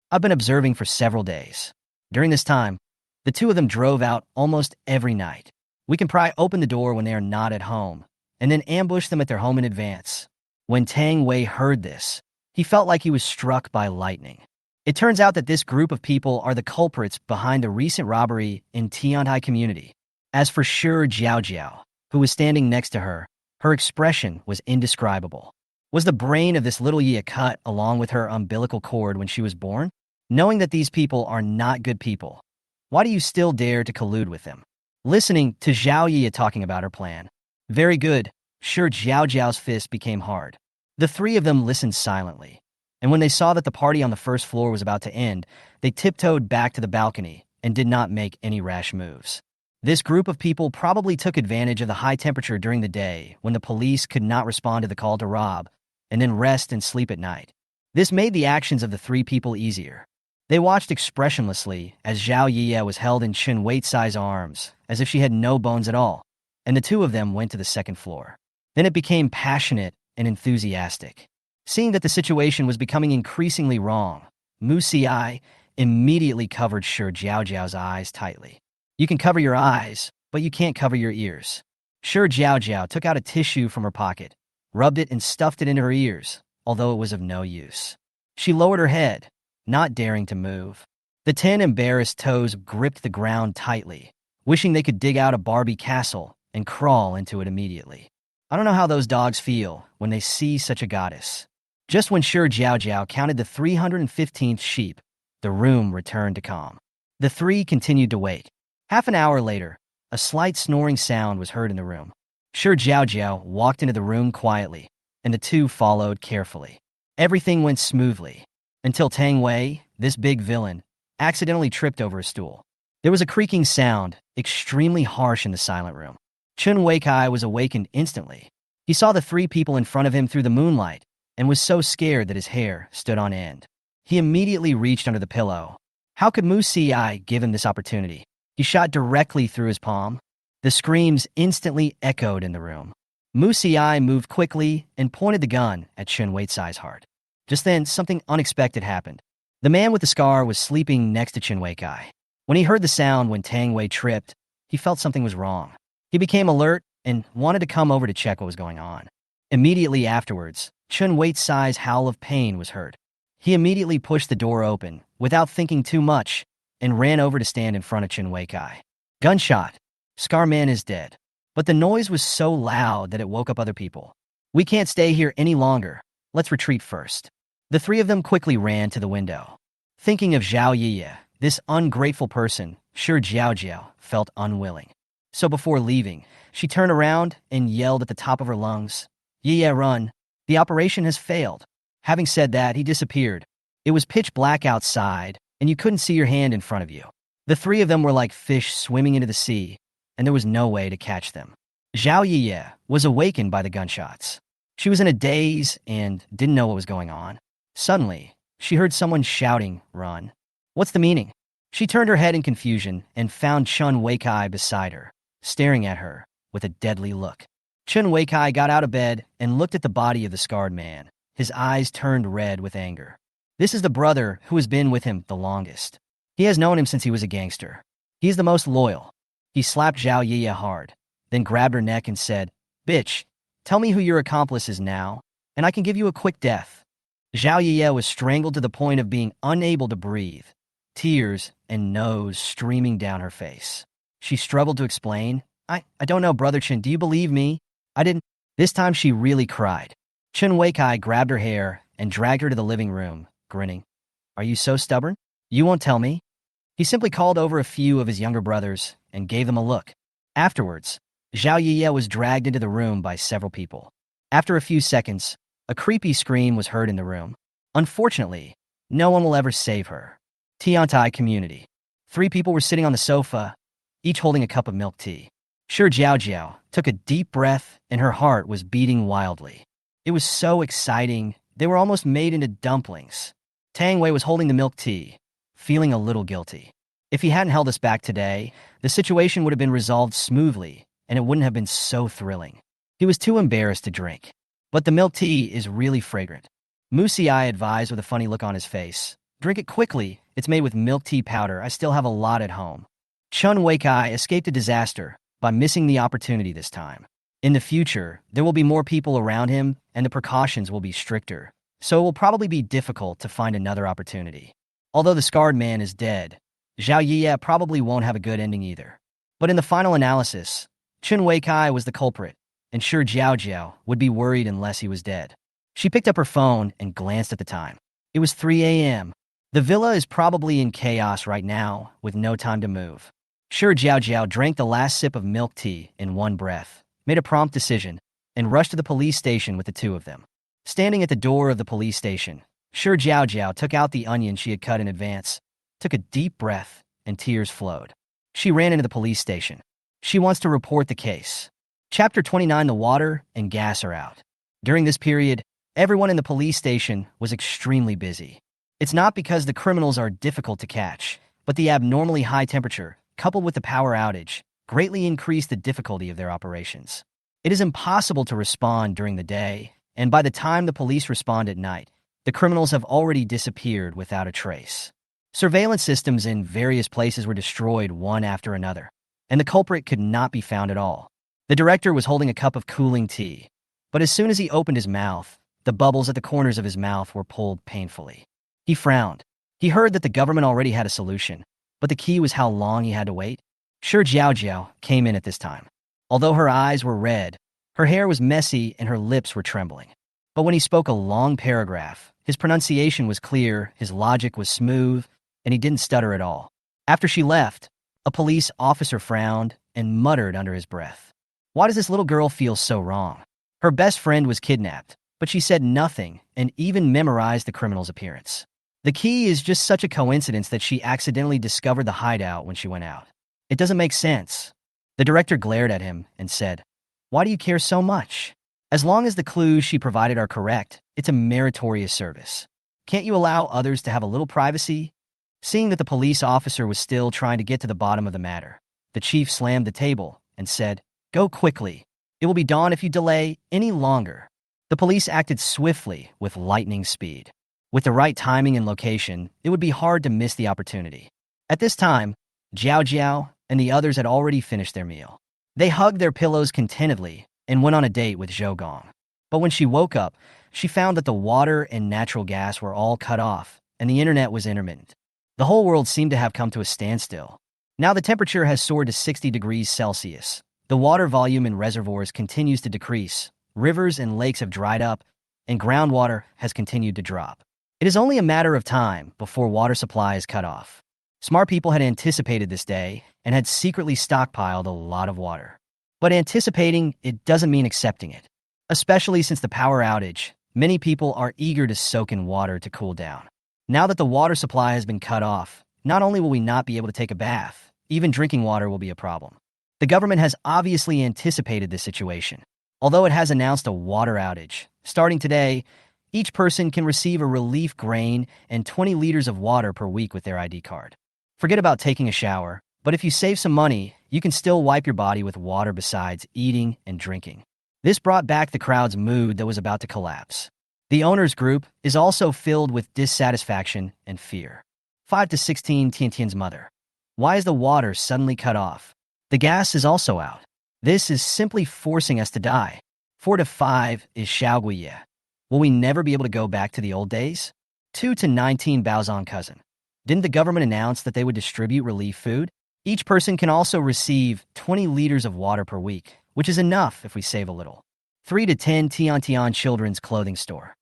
I've been observing for several days. During this time, the two of them drove out almost every night. We can pry open the door when they are not at home, and then ambush them at their home in advance. When Tang Wei heard this, he felt like he was struck by lightning. It turns out that this group of people are the culprits behind the recent robbery in Tiantai community. As for Shi Jiaojiao, who was standing next to her, her expression was indescribable. Was the brain of this little Yiye cut along with her umbilical cord when she was born? Knowing that these people are not good people, why do you still dare to collude with them? Listening to Xiao Yiye talking about her plan. Very good. Shi Jiaojiao's fist became hard. The three of them listened silently, and when they saw that the party on the first floor was about to end, they tiptoed back to the balcony and did not make any rash moves. This group of people probably took advantage of the high temperature during the day when the police could not respond to the call to rob, and then rest and sleep at night. This made the actions of the three people easier. They watched expressionlessly as Xiao Yiye was held in Chun Wei's arms, as if she had no bones at all, and the two of them went to the second floor. Then it became passionate and enthusiastic. Seeing that the situation was becoming increasingly wrong, Mu Xi immediately covered Shi Jiaojiao's eyes tightly. You can cover your eyes, but you can't cover your ears. Shi Jiaojiao took out a tissue from her pocket, rubbed it and stuffed it into her ears, although it was of no use. She lowered her head, not daring to move. The 10 embarrassed toes gripped the ground tightly, wishing they could dig out a Barbie castle and crawl into it immediately. I don't know how those dogs feel when they see such a goddess. Just when Shi Jiaojiao counted the 315th sheep, the room returned to calm. The three continued to wait. Half an hour later, a slight snoring sound was heard in the room. Shi Jiaojiao walked into the room quietly, and the two followed carefully. Everything went smoothly, until Tang Wei, this big villain, accidentally tripped over a stool. There was a creaking sound, extremely harsh in the silent room. Chun Weikai was awakened instantly. He saw the three people in front of him through the moonlight, and was so scared that his hair stood on end. He immediately reached under the pillow. How could Mu Si give him this opportunity? He shot directly through his palm. The screams instantly echoed in the room. Mu Si moved quickly and pointed the gun at Chun Weicai's heart. Just then, something unexpected happened. The man with the scar was sleeping next to Chun Weikai. When he heard the sound when Tang Wei tripped, he felt something was wrong. He became alert and wanted to come over to check what was going on. Immediately afterwards, Chun Weicai's howl of pain was heard. He immediately pushed the door open, without thinking too much, and ran over to stand in front of Chun Weikai. Gunshot. Scar Man is dead. But the noise was so loud that it woke up other people. We can't stay here any longer. Let's retreat first. The three of them quickly ran to the window. Thinking of Zhao Yiye, this ungrateful person, Shi Jiaojiao felt unwilling. So before leaving, she turned around and yelled at the top of her lungs, "Yiye, run! The operation has failed." Having said that, he disappeared. It was pitch black outside, and you couldn't see your hand in front of you. The three of them were like fish swimming into the sea, and there was no way to catch them. Zhao Yiye was awakened by the gunshots. She was in a daze and didn't know what was going on. Suddenly, she heard someone shouting, "Run." What's the meaning? She turned her head in confusion and found Chun Weikai beside her, staring at her with a deadly look. Chun Weikai got out of bed and looked at the body of the scarred man. His eyes turned red with anger. This is the brother who has been with him the longest. He has known him since he was a gangster. He is the most loyal. He slapped Zhao Yiye hard, then grabbed her neck and said, "Bitch, tell me who your accomplice is now, and I can give you a quick death." Zhao Yiye was strangled to the point of being unable to breathe, tears and nose streaming down her face. She struggled to explain, I don't know, Brother Chen, do you believe me? I didn't." This time she really cried. Chun Weikai grabbed her hair and dragged her to the living room, grinning. "Are you so stubborn? You won't tell me?" He simply called over a few of his younger brothers and gave them a look. Afterwards, Zhao Yiye was dragged into the room by several people. After a few seconds, a creepy scream was heard in the room. Unfortunately, no one will ever save her. Tiantai community. 3 people were sitting on the sofa, each holding a cup of milk tea. Shi Jiaojiao took a deep breath and her heart was beating wildly. It was so exciting, they were almost made into dumplings. Tang Wei was holding the milk tea, feeling a little guilty. If he hadn't held us back today, the situation would have been resolved smoothly, and it wouldn't have been so thrilling. He was too embarrassed to drink. But the milk tea is really fragrant. Mu Si advised with a funny look on his face, "Drink it quickly, it's made with milk tea powder, I still have a lot at home." Chun Weikai escaped a disaster by missing the opportunity this time. In the future, there will be more people around him, and the precautions will be stricter, so it will probably be difficult to find another opportunity. Although the scarred man is dead, Zhao Yiye probably won't have a good ending either. But in the final analysis, Chun Weikai was the culprit, and Shi Jiaojiao would be worried unless he was dead. She picked up her phone and glanced at the time. It was 3 a.m. The villa is probably in chaos right now, with no time to move. Shi Jiaojiao drank the last sip of milk tea in one breath, made a prompt decision, and rushed to the police station with the 2 of them. Standing at the door of the police station, Shi Jiaojiao took out the onion she had cut in advance, took a deep breath, and tears flowed. She ran into the police station. She wants to report the case. Chapter 29. The water and gas are out. During this period, everyone in the police station was extremely busy. It's not because the criminals are difficult to catch, but the abnormally high temperature, coupled with the power outage, greatly increased the difficulty of their operations. It is impossible to respond during the day, and by the time the police respond at night, the criminals have already disappeared without a trace. Surveillance systems in various places were destroyed one after another, and the culprit could not be found at all. The director was holding a cup of cooling tea, but as soon as he opened his mouth, the bubbles at the corners of his mouth were pulled painfully. He frowned. He heard that the government already had a solution, but the key was how long he had to wait. Shi Jiaojiao came in at this time. Although her eyes were red, her hair was messy and her lips were trembling. But when he spoke a long paragraph, his pronunciation was clear, his logic was smooth, and he didn't stutter at all. After she left, a police officer frowned and muttered under his breath, "Why does this little girl feel so wrong? Her best friend was kidnapped, but she said nothing and even memorized the criminal's appearance. The key is just such a coincidence that she accidentally discovered the hideout when she went out. It doesn't make sense. The director glared at him and said, "Why do you care so much? As long as the clues she provided are correct, it's a meritorious service. Can't you allow others to have a little privacy?" Seeing that the police officer was still trying to get to the bottom of the matter, the chief slammed the table and said, "Go quickly. It will be dawn if you delay any longer." The police acted swiftly with lightning speed. With the right timing and location, it would be hard to miss the opportunity. At this time, Jiaojiao and the others had already finished their meal. They hugged their pillows contentedly and went on a date with Zhou Gong. But when she woke up, she found that the water and natural gas were all cut off, and the internet was intermittent. The whole world seemed to have come to a standstill. Now the temperature has soared to 60 degrees Celsius. The water volume in reservoirs continues to decrease. Rivers and lakes have dried up, and groundwater has continued to drop. It is only a matter of time before water supply is cut off. Smart people had anticipated this day and had secretly stockpiled a lot of water. But anticipating it doesn't mean accepting it. Especially since the power outage, many people are eager to soak in water to cool down. Now that the water supply has been cut off, not only will we not be able to take a bath, even drinking water will be a problem. The government has obviously anticipated this situation. Although it has announced a water outage, starting today, each person can receive a relief grain and 20 liters of water per week with their ID card. Forget about taking a shower, but if you save some money, you can still wipe your body with water besides eating and drinking. This brought back the crowd's mood that was about to collapse. The owners' group is also filled with dissatisfaction and fear. 5 to 16 Tiantian's mother. Why is the water suddenly cut off? The gas is also out. This is simply forcing us to die. 4 to 5 is Xiaoguiye. Will we never be able to go back to the old days? 2 to 19 Baozong cousin. Didn't the government announce that they would distribute relief food? Each person can also receive 20 liters of water per week, which is enough if we save a little. 3 to 10 Tian Children's Clothing Store.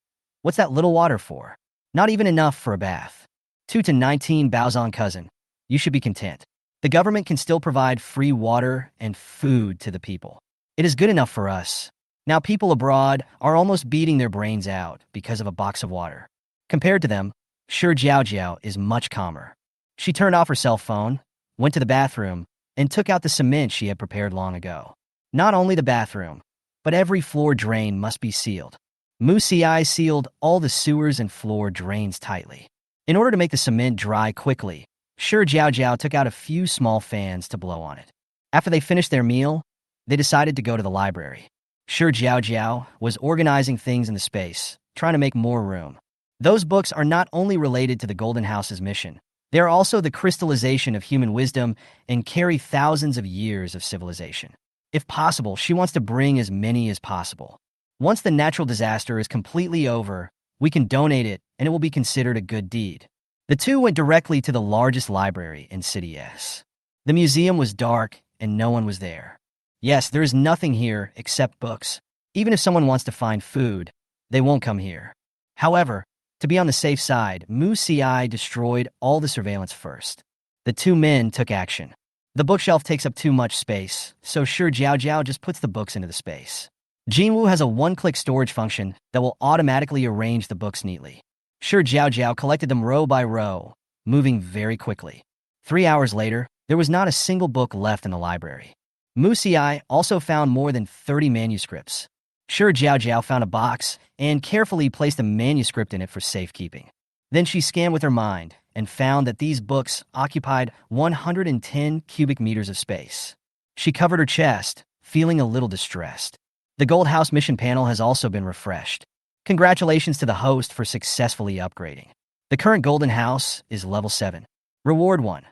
What's that little water for? Not even enough for a bath. 2 to 19 Baozong cousin. You should be content. The government can still provide free water and food to the people. It is good enough for us. Now people abroad are almost beating their brains out because of a box of water. Compared to them, Shi Jiaojiao is much calmer. She turned off her cell phone, went to the bathroom, and took out the cement she had prepared long ago. Not only the bathroom, but every floor drain must be sealed. Mu Ci sealed all the sewers and floor drains tightly. In order to make the cement dry quickly, Shi Jiaojiao took out a few small fans to blow on it. After they finished their meal, they decided to go to the library. Shi Jiaojiao was organizing things in the space, trying to make more room. Those books are not only related to the Golden House's mission, they are also the crystallization of human wisdom and carry thousands of years of civilization. If possible, she wants to bring as many as possible. Once the natural disaster is completely over, we can donate it and it will be considered a good deed. The two went directly to the largest library in City S. The museum was dark and no one was there. Yes, there is nothing here except books. Even if someone wants to find food, they won't come here. However, to be on the safe side, Mu Ci destroyed all the surveillance first. The two men took action. The bookshelf takes up too much space, so Shi Jiaojiao just puts the books into the space. Jinwu has a one-click storage function that will automatically arrange the books neatly. Shi Jiaojiao collected them row by row, moving very quickly. 3 hours later, there was not a single book left in the library. Mu Ci also found more than 30 manuscripts. Shi Jiaojiao found a box and carefully placed a manuscript in it for safekeeping. Then she scanned with her mind and found that these books occupied 110 cubic meters of space. She covered her chest, feeling a little distressed. The Gold House mission panel has also been refreshed. Congratulations to the host for successfully upgrading. The current Golden House is level 7. Reward 1.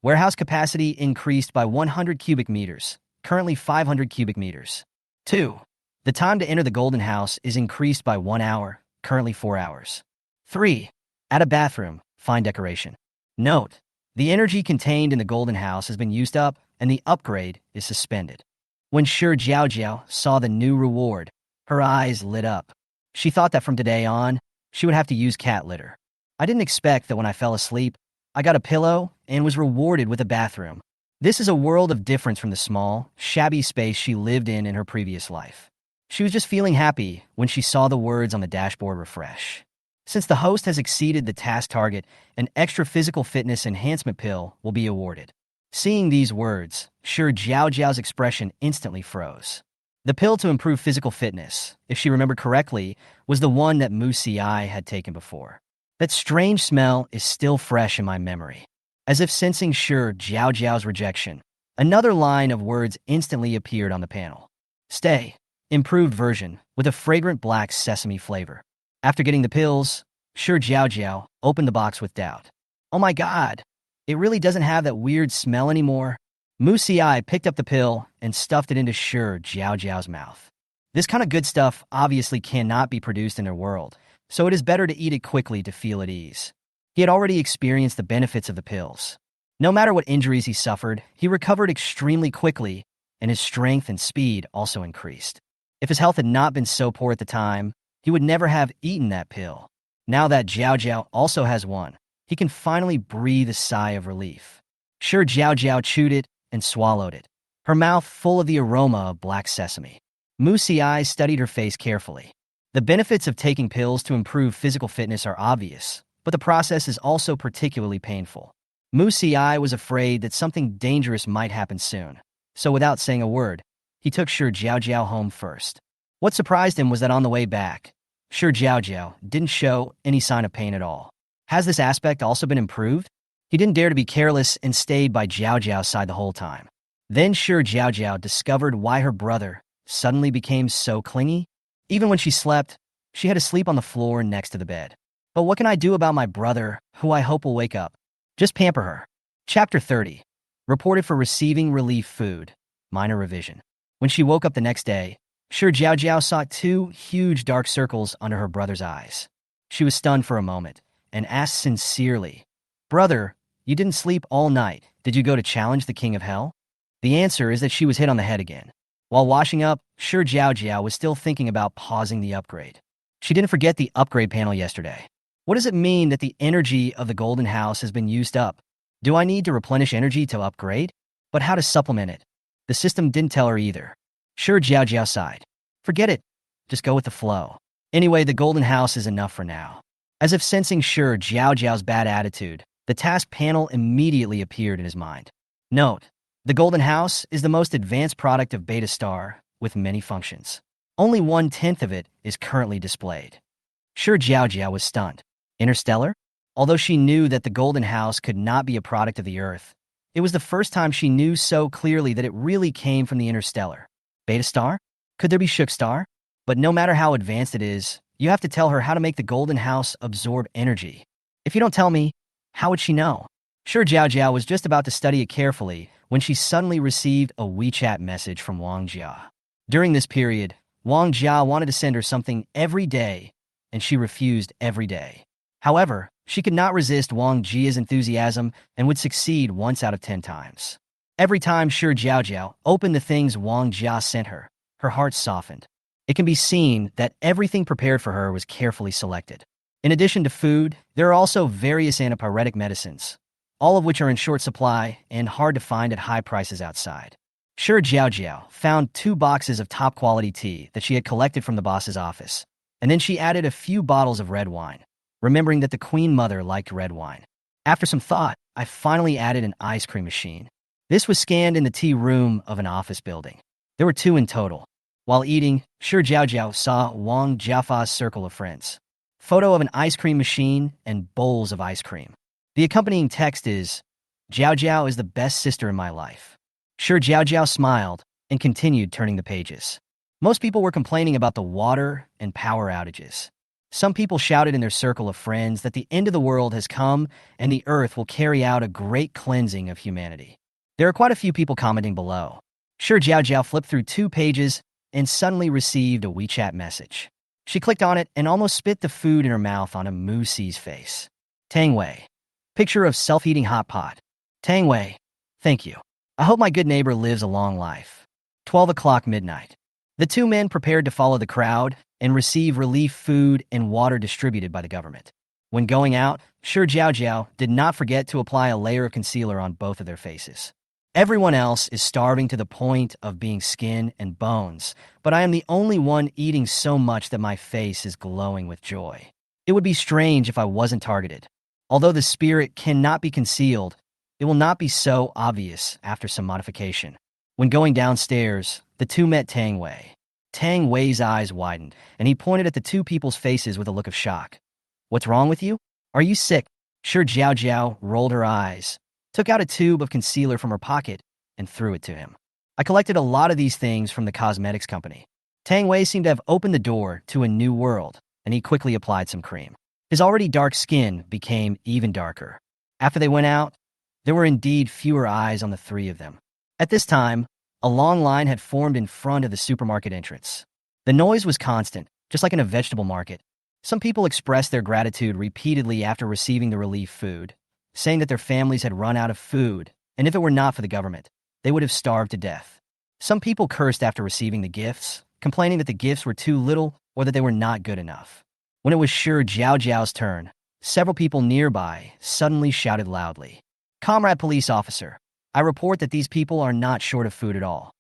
Warehouse capacity increased by 100 cubic meters, currently 500 cubic meters. 2. The time to enter the Golden House is increased by 1 hour, currently 4 hours. 3. Add a bathroom, find decoration. Note, the energy contained in the Golden House has been used up and the upgrade is suspended. When Shi Jiaojiao saw the new reward, her eyes lit up. She thought that from today on, she would have to use cat litter. I didn't expect that when I fell asleep, I got a pillow and was rewarded with a bathroom. This is a world of difference from the small, shabby space she lived in her previous life. She was just feeling happy when she saw the words on the dashboard refresh. Since the host has exceeded the task target, an extra physical fitness enhancement pill will be awarded. Seeing these words, Shi Jiaojiao's expression instantly froze. The pill to improve physical fitness, if she remembered correctly, was the one that Mu Xiai had taken before. That strange smell is still fresh in my memory. As if sensing Shi Jiaojiao's rejection, another line of words instantly appeared on the panel. Stay. Improved version, with a fragrant black sesame flavor. After getting the pills, Shi Jiaojiao opened the box with doubt. Oh my god, it really doesn't have that weird smell anymore. Mu Xiai picked up the pill and stuffed it into Shi Jiaojiao's mouth. This kind of good stuff obviously cannot be produced in their world, so it is better to eat it quickly to feel at ease. He had already experienced the benefits of the pills. No matter what injuries he suffered, he recovered extremely quickly, and his strength and speed also increased. If his health had not been so poor at the time, he would never have eaten that pill. Now that Jiaojiao also has one, he can finally breathe a sigh of relief. Shi Jiaojiao chewed it and swallowed it, her mouth full of the aroma of black sesame. Mu Xiai studied her face carefully. The benefits of taking pills to improve physical fitness are obvious, but the process is also particularly painful. Mu Xiai was afraid that something dangerous might happen soon, so without saying a word, he took Shi Jiaojiao home first. What surprised him was that on the way back, Shi Jiaojiao didn't show any sign of pain at all. Has this aspect also been improved? He didn't dare to be careless and stayed by Jiaojiao's side the whole time. Then Shi Jiaojiao discovered why her brother suddenly became so clingy. Even when she slept, she had to sleep on the floor next to the bed. But what can I do about my brother, who I hope will wake up? Just pamper her. Chapter 30. Reported for receiving relief food. Minor revision. When she woke up the next day, Shi Jiaojiao saw 2 huge dark circles under her brother's eyes. She was stunned for a moment and asked sincerely, "Brother, you didn't sleep all night. Did you go to challenge the king of hell?" The answer is that she was hit on the head again. While washing up, Shi Jiaojiao was still thinking about pausing the upgrade. She didn't forget the upgrade panel yesterday. What does it mean that the energy of the golden house has been used up? Do I need to replenish energy to upgrade? But how to supplement it? The system didn't tell her either. Shi Jiaojiao sighed. Forget it. Just go with the flow. Anyway, the golden house is enough for now. As if sensing Shi Jiaojiao's bad attitude, the task panel immediately appeared in his mind. Note: the golden house is the most advanced product of Beta Star, with many functions. Only 1/10 of it is currently displayed. Shi Jiaojiao was stunned. Interstellar? Although she knew that the golden house could not be a product of the Earth, it was the first time she knew so clearly that it really came from the interstellar. Beta Star? Could there be Shook Star? But no matter how advanced it is, you have to tell her how to make the golden house absorb energy. If you don't tell me, how would she know? Shi Jiaojiao was just about to study it carefully when she suddenly received a WeChat message from Wang Jia. During this period, Wang Jia wanted to send her something every day, and she refused every day. However, she could not resist Wang Jia's enthusiasm and would succeed once out of 10 times. Every time Shi Jiaojiao opened the things Wang Jia sent her, her heart softened. It can be seen that everything prepared for her was carefully selected. In addition to food, there are also various antipyretic medicines, all of which are in short supply and hard to find at high prices outside. Shi Jiaojiao found 2 boxes of top-quality tea that she had collected from the boss's office, and then she added a few bottles of red wine, remembering that the Queen Mother liked red wine. After some thought, I finally added an ice cream machine. This was scanned in the tea room of an office building. There were 2 in total. While eating, Shi Jiaojiao saw Wang Jiafa's circle of friends. Photo of an ice cream machine and bowls of ice cream. The accompanying text is, "Jiaojiao is the best sister in my life." Shi Jiaojiao smiled and continued turning the pages. Most people were complaining about the water and power outages. Some people shouted in their circle of friends that the end of the world has come and the earth will carry out a great cleansing of humanity. There are quite a few people commenting below. Shi Jiaojiao flipped through 2 pages and suddenly received a WeChat message. She clicked on it and almost spit the food in her mouth on a Mu Xi's face. Tang Wei. Picture of self-heating hot pot. Tang Wei. Thank you. I hope my good neighbor lives a long life. 12 o'clock midnight. The 2 men prepared to follow the crowd and receive relief food and water distributed by the government. When going out, Shi Jiaojiao did not forget to apply a layer of concealer on both of their faces. Everyone else is starving to the point of being skin and bones, but I am the only one eating so much that my face is glowing with joy. It would be strange if I wasn't targeted. Although the spirit cannot be concealed, it will not be so obvious after some modification. When going downstairs, the two met Tang Wei. Tang Wei's eyes widened, and he pointed at the two people's faces with a look of shock. "What's wrong with you? Are you sick?" Shi Jiaojiao rolled her eyes, took out a tube of concealer from her pocket, and threw it to him. "I collected a lot of these things from the cosmetics company." Tang Wei seemed to have opened the door to a new world, and he quickly applied some cream. His already dark skin became even darker. After they went out, there were indeed fewer eyes on the three of them. At this time, a long line had formed in front of the supermarket entrance. The noise was constant, just like in a vegetable market. Some people expressed their gratitude repeatedly after receiving the relief food, saying that their families had run out of food, and if it were not for the government, they would have starved to death. Some people cursed after receiving the gifts, complaining that the gifts were too little or that they were not good enough. When it was Shi Jiaojiao's turn, several people nearby suddenly shouted loudly, "Comrade police officer, I report that these people are not short of food at all.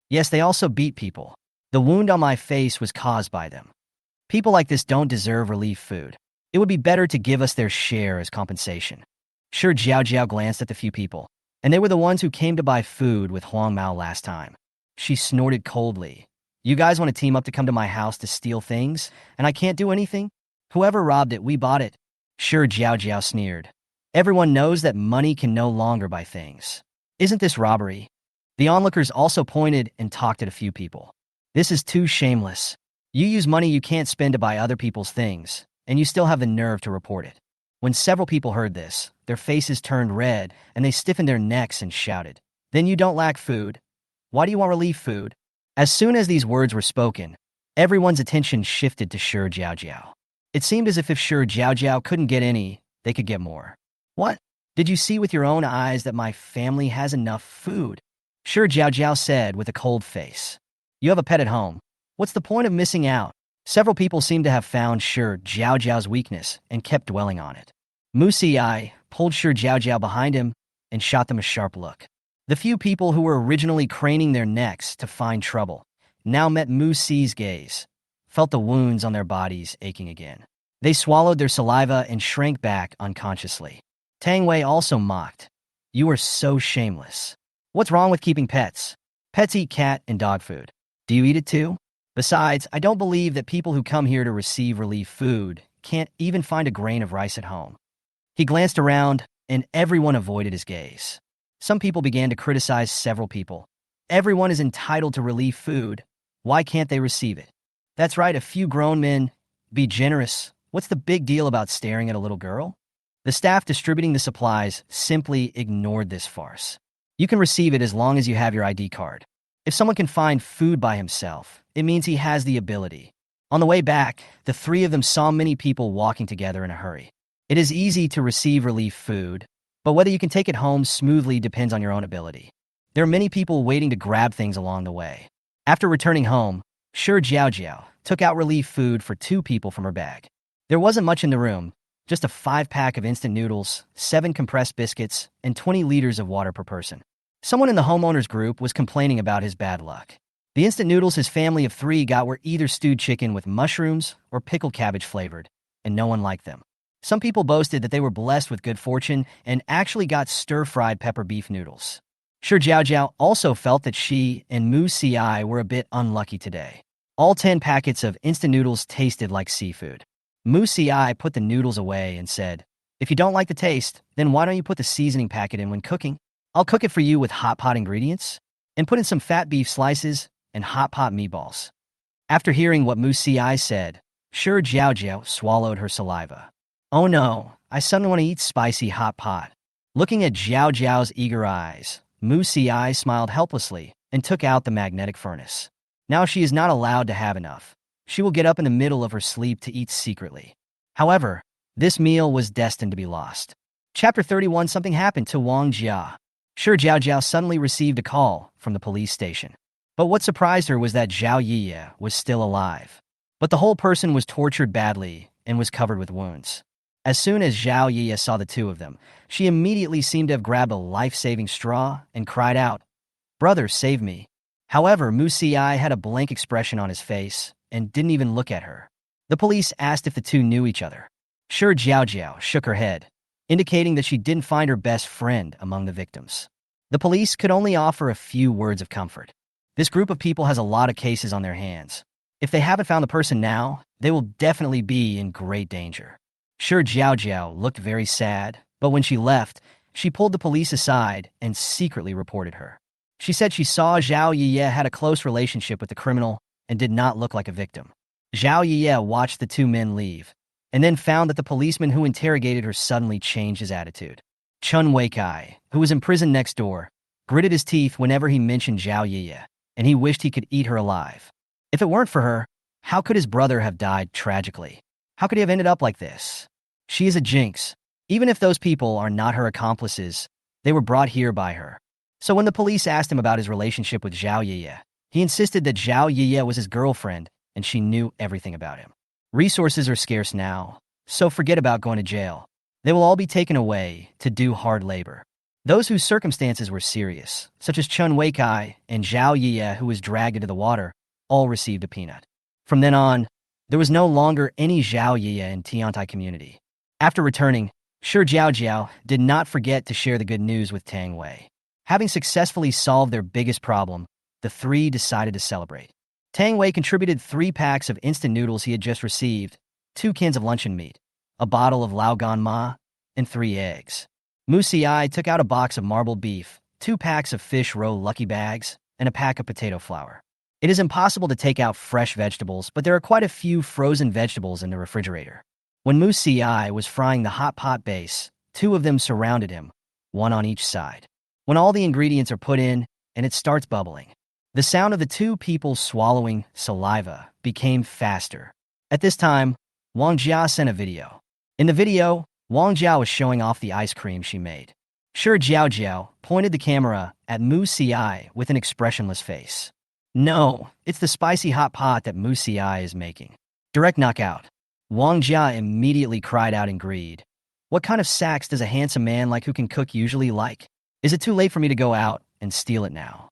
Yes, they also beat people. The wound on my face was caused by them. People like this don't deserve relief food. It would be better to give us their share as compensation." Shi Jiaojiao glanced at the few people, and they were the ones who came to buy food with Huang Mao last time. She snorted coldly. "You guys want to team up to come to my house to steal things, and I can't do anything? Whoever robbed it, we bought it." Shi Jiaojiao sneered. "Everyone knows that money can no longer buy things. Isn't this robbery?" The onlookers also pointed and talked at a few people. "This is too shameless. You use money you can't spend to buy other people's things, and you still have the nerve to report it." When several people heard this, their faces turned red, and they stiffened their necks and shouted, "Then you don't lack food? Why do you want relief food?" As soon as these words were spoken, everyone's attention shifted to Shi Jiaojiao. It seemed as if Shi Jiaojiao couldn't get any, they could get more. "What? Did you see with your own eyes that my family has enough food?" Shi Jiaojiao said with a cold face. "You have a pet at home. What's the point of missing out?" Several people seemed to have found Shi Jiaojiao's weakness and kept dwelling on it. Mu Siai pulled Shi Jiaojiao behind him and shot them a sharp look. The few people who were originally craning their necks to find trouble now met Mu Si's gaze, felt the wounds on their bodies aching again. They swallowed their saliva and shrank back unconsciously. Tang Wei also mocked. "You are so shameless. What's wrong with keeping pets? Pets eat cat and dog food. Do you eat it too? Besides, I don't believe that people who come here to receive relief food can't even find a grain of rice at home." He glanced around, and everyone avoided his gaze. Some people began to criticize several people. "Everyone is entitled to relief food. Why can't they receive it?" "That's right, a few grown men. Be generous. What's the big deal about staring at a little girl?" The staff distributing the supplies simply ignored this farce. "You can receive it as long as you have your ID card. If someone can find food by himself, it means he has the ability." On the way back, the three of them saw many people walking together in a hurry. It is easy to receive relief food, but whether you can take it home smoothly depends on your own ability. There are many people waiting to grab things along the way. After returning home, Shi Jiaojiao took out relief food for two people from her bag. There wasn't much in the room, just a 5-pack of instant noodles, 7 compressed biscuits, and 20 liters of water per person. Someone in the homeowners group was complaining about his bad luck. The instant noodles his family of 3 got were either stewed chicken with mushrooms or pickled cabbage flavored, and no one liked them. Some people boasted that they were blessed with good fortune and actually got stir-fried pepper beef noodles. Shi Jiaojiao also felt that she and Mu Siai were a bit unlucky today. All 10 packets of instant noodles tasted like seafood. Mu Siai put the noodles away and said, "If you don't like the taste, then why don't you put the seasoning packet in when cooking? I'll cook it for you with hot pot ingredients, and put in some fat beef slices and hot pot meatballs." After hearing what Mu Siai said, Shi Jiaojiao swallowed her saliva. "Oh no, I suddenly want to eat spicy hot pot." Looking at Jiaojiao's eager eyes, Mu Siai smiled helplessly and took out the magnetic furnace. Now she is not allowed to have enough. She will get up in the middle of her sleep to eat secretly. However, this meal was destined to be lost. Chapter 31. Something happened to Wang Jia. Shi Jiaojiao suddenly received a call from the police station. But what surprised her was that Zhao Yiye was still alive. But the whole person was tortured badly and was covered with wounds. As soon as Zhao Yiye saw the two of them, she immediately seemed to have grabbed a life-saving straw and cried out, "Brother, save me." However, Mu Xi had a blank expression on his face and didn't even look at her. The police asked if the two knew each other. Shi Jiaojiao shook her head, indicating that she didn't find her best friend among the victims. The police could only offer a few words of comfort. This group of people has a lot of cases on their hands. If they haven't found the person now, they will definitely be in great danger. Shi Jiaojiao looked very sad, but when she left, she pulled the police aside and secretly reported her. She said she saw Zhao Yiye had a close relationship with the criminal and did not look like a victim. Zhao Yiye watched the two men leave, and then found that the policeman who interrogated her suddenly changed his attitude. Chun Weikai, who was imprisoned next door, gritted his teeth whenever he mentioned Zhao Yiye, and he wished he could eat her alive. If it weren't for her, how could his brother have died tragically? How could he have ended up like this? She is a jinx. Even if those people are not her accomplices, they were brought here by her. So when the police asked him about his relationship with Zhao Yiye, he insisted that Zhao Yiye was his girlfriend and she knew everything about him. Resources are scarce now, so forget about going to jail. They will all be taken away to do hard labor. Those whose circumstances were serious, such as Chun Weikai and Zhao Yiye, who was dragged into the water, all received a peanut. From then on, there was no longer any Zhao Yiye in Tiantai community. After returning, Shi Jiaojiao did not forget to share the good news with Tang Wei. Having successfully solved their biggest problem, the three decided to celebrate. Tang Wei contributed 3 packs of instant noodles he had just received, 2 cans of luncheon meat, a bottle of Laogan Ma, and 3 eggs. Mu Xi took out a box of marbled beef, 2 packs of fish roe lucky bags, and a pack of potato flour. It is impossible to take out fresh vegetables, but there are quite a few frozen vegetables in the refrigerator. When Mu Xi was frying the hot pot base, 2 of them surrounded him, 1 on each side. When all the ingredients are put in and it starts bubbling, the sound of the 2 people swallowing saliva became faster. At this time, Wang Jia sent a video. In the video, Wang Jia was showing off the ice cream she made. Shi Jiaojiao pointed the camera at Mu Xi with an expressionless face. No, it's the spicy hot pot that Mu Xi is making. Direct knockout. Wang Jia immediately cried out in greed. What kind of sacks does a handsome man like who can cook usually like? Is it too late for me to go out and steal it now?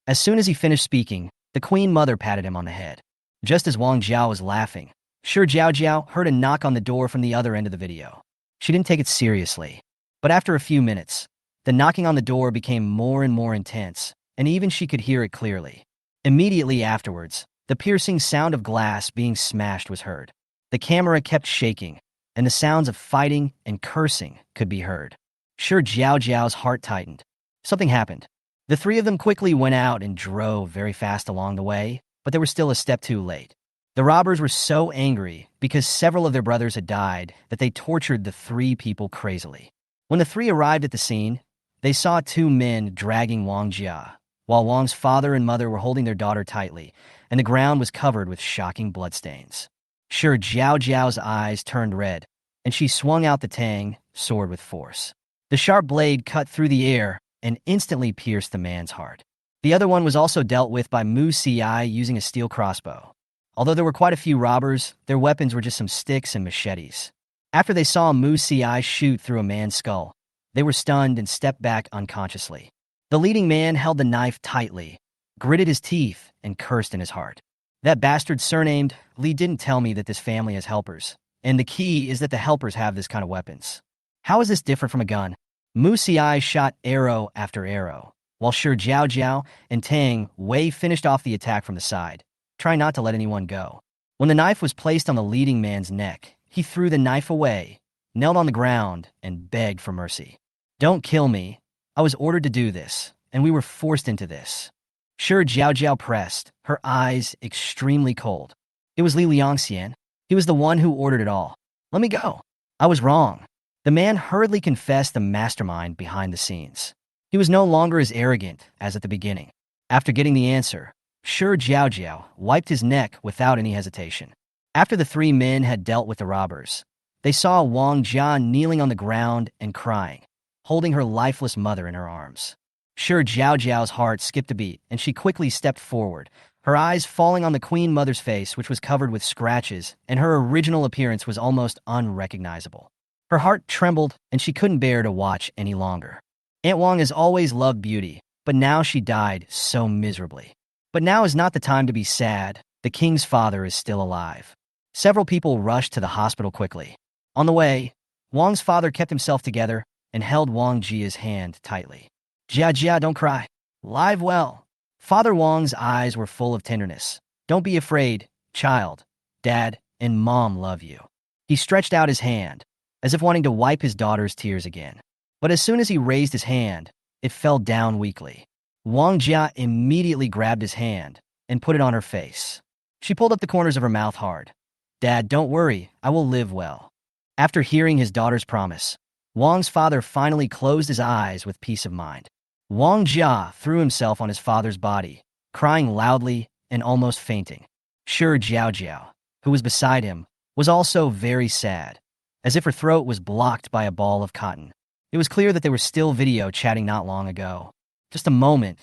As soon as he finished speaking, the Queen Mother patted him on the head. Just as Wang Jia was laughing, Shi Jiaojiao heard a knock on the door from the other end of the video. She didn't take it seriously. But after a few minutes, the knocking on the door became more and more intense, and even she could hear it clearly. Immediately afterwards, the piercing sound of glass being smashed was heard. The camera kept shaking, and the sounds of fighting and cursing could be heard. Shi Jiaojiao's heart tightened. Something happened. The 3 of them quickly went out and drove very fast along the way, but they were still a step too late. The robbers were so angry because several of their brothers had died that they tortured the 3 people crazily. When the 3 arrived at the scene, they saw 2 men dragging Wang Jia, while Wang's father and mother were holding their daughter tightly, and the ground was covered with shocking bloodstains. Shi Jiaojiao's eyes turned red, and she swung out the tang sword with force. The sharp blade cut through the air and instantly pierced the man's heart. The other one was also dealt with by Mu Xi using a steel crossbow. Although there were quite a few robbers, their weapons were just some sticks and machetes. After they saw Mu Xi shoot through a man's skull, they were stunned and stepped back unconsciously. The leading man held the knife tightly, gritted his teeth, and cursed in his heart. That bastard surnamed Li didn't tell me that this family has helpers, and the key is that the helpers have this kind of weapons. How is this different from a gun? Mu Xi shot arrow after arrow, while Shi Jiaojiao and Tang Wei finished off the attack from the side, trying not to let anyone go. When the knife was placed on the leading man's neck, he threw the knife away, knelt on the ground, and begged for mercy. Don't kill me. I was ordered to do this, and we were forced into this. Shi Jiaojiao pressed, her eyes extremely cold. It was Li Liangxian. He was the one who ordered it all. Let me go. I was wrong. The man hurriedly confessed the mastermind behind the scenes. He was no longer as arrogant as at the beginning. After getting the answer, Shi Jiaojiao wiped his neck without any hesitation. After the 3 men had dealt with the robbers, they saw Wang Jia kneeling on the ground and crying, holding her lifeless mother in her arms. Shi Jiaojiao's heart skipped a beat, and she quickly stepped forward, her eyes falling on the Queen Mother's face, which was covered with scratches, and her original appearance was almost unrecognizable. Her heart trembled, and she couldn't bear to watch any longer. Aunt Wang has always loved beauty, but now she died so miserably. But now is not the time to be sad. The king's father is still alive. Several people rushed to the hospital quickly. On the way, Wang's father kept himself together and held Wang Jia's hand tightly. Jia, don't cry. Live well. Father Wang's eyes were full of tenderness. Don't be afraid, child. Dad and Mom love you. He stretched out his hand, as if wanting to wipe his daughter's tears again. But as soon as he raised his hand, it fell down weakly. Wang Jia immediately grabbed his hand and put it on her face. She pulled up the corners of her mouth hard. Dad, don't worry, I will live well. After hearing his daughter's promise, Wang's father finally closed his eyes with peace of mind. Wang Jia threw himself on his father's body, crying loudly and almost fainting. Shi Jiaojiao, who was beside him, was also very sad, as if her throat was blocked by a ball of cotton. It was clear that they were still video chatting not long ago. Just a moment.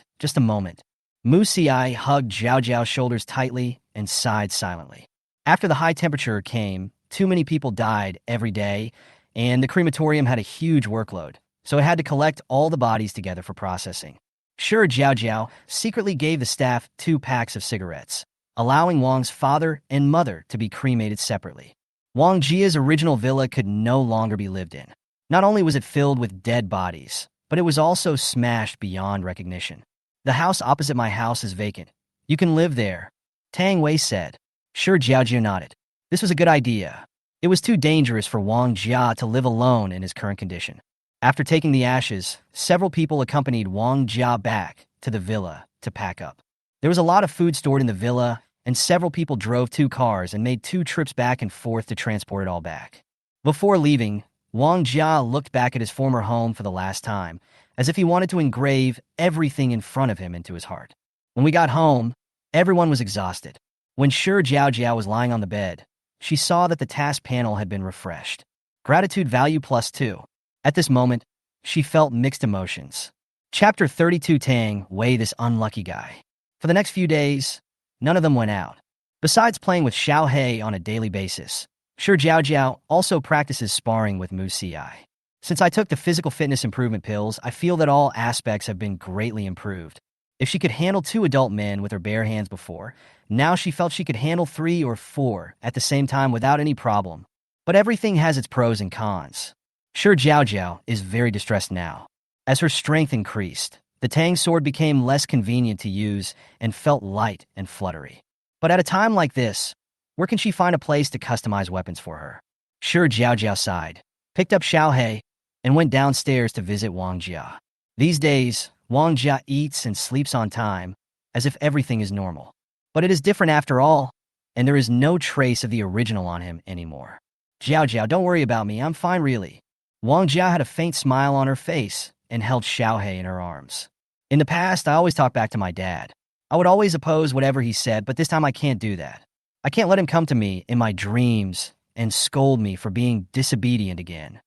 Mu Xi hugged Jiaojiao's shoulders tightly and sighed silently. After the high temperature came, too many people died every day, and the crematorium had a huge workload, so it had to collect all the bodies together for processing. Shi Jiaojiao secretly gave the staff 2 packs of cigarettes, allowing Wang's father and mother to be cremated separately. Wang Jia's original villa could no longer be lived in. Not only was it filled with dead bodies, but it was also smashed beyond recognition. The house opposite my house is vacant. You can live there, Tang Wei said. Shi Jiaojiao nodded. This was a good idea. It was too dangerous for Wang Jia to live alone in his current condition. After taking the ashes, several people accompanied Wang Jia back to the villa to pack up. There was a lot of food stored in the villa, and several people drove 2 cars and made 2 trips back and forth to transport it all back. Before leaving, Wang Jia looked back at his former home for the last time, as if he wanted to engrave everything in front of him into his heart. When we got home, everyone was exhausted. When Shi Jiaojiao was lying on the bed, she saw that the task panel had been refreshed. Gratitude value +2. At this moment, she felt mixed emotions. Chapter 32. Tang Wei, this unlucky guy. For the next few days, none of them went out. Besides playing with Xiao He on a daily basis, Shi Jiaojiao also practices sparring with Mu Xi. Since I took the physical fitness improvement pills, I feel that all aspects have been greatly improved. If she could handle 2 adult men with her bare hands before, now she felt she could handle 3 or 4 at the same time without any problem. But everything has its pros and cons. Shi Jiaojiao is very distressed now. As her strength increased, the Tang sword became less convenient to use and felt light and fluttery. But at a time like this, where can she find a place to customize weapons for her? Shi Jiaojiao sighed, picked up Xiao He, and went downstairs to visit Wang Jia. These days, Wang Jia eats and sleeps on time, as if everything is normal. But it is different after all, and there is no trace of the original on him anymore. Jiaojiao, don't worry about me, I'm fine really. Wang Jia had a faint smile on her face and held Xiao He in her arms. In the past, I always talked back to my dad. I would always oppose whatever he said, but this time I can't do that. I can't let him come to me in my dreams and scold me for being disobedient again.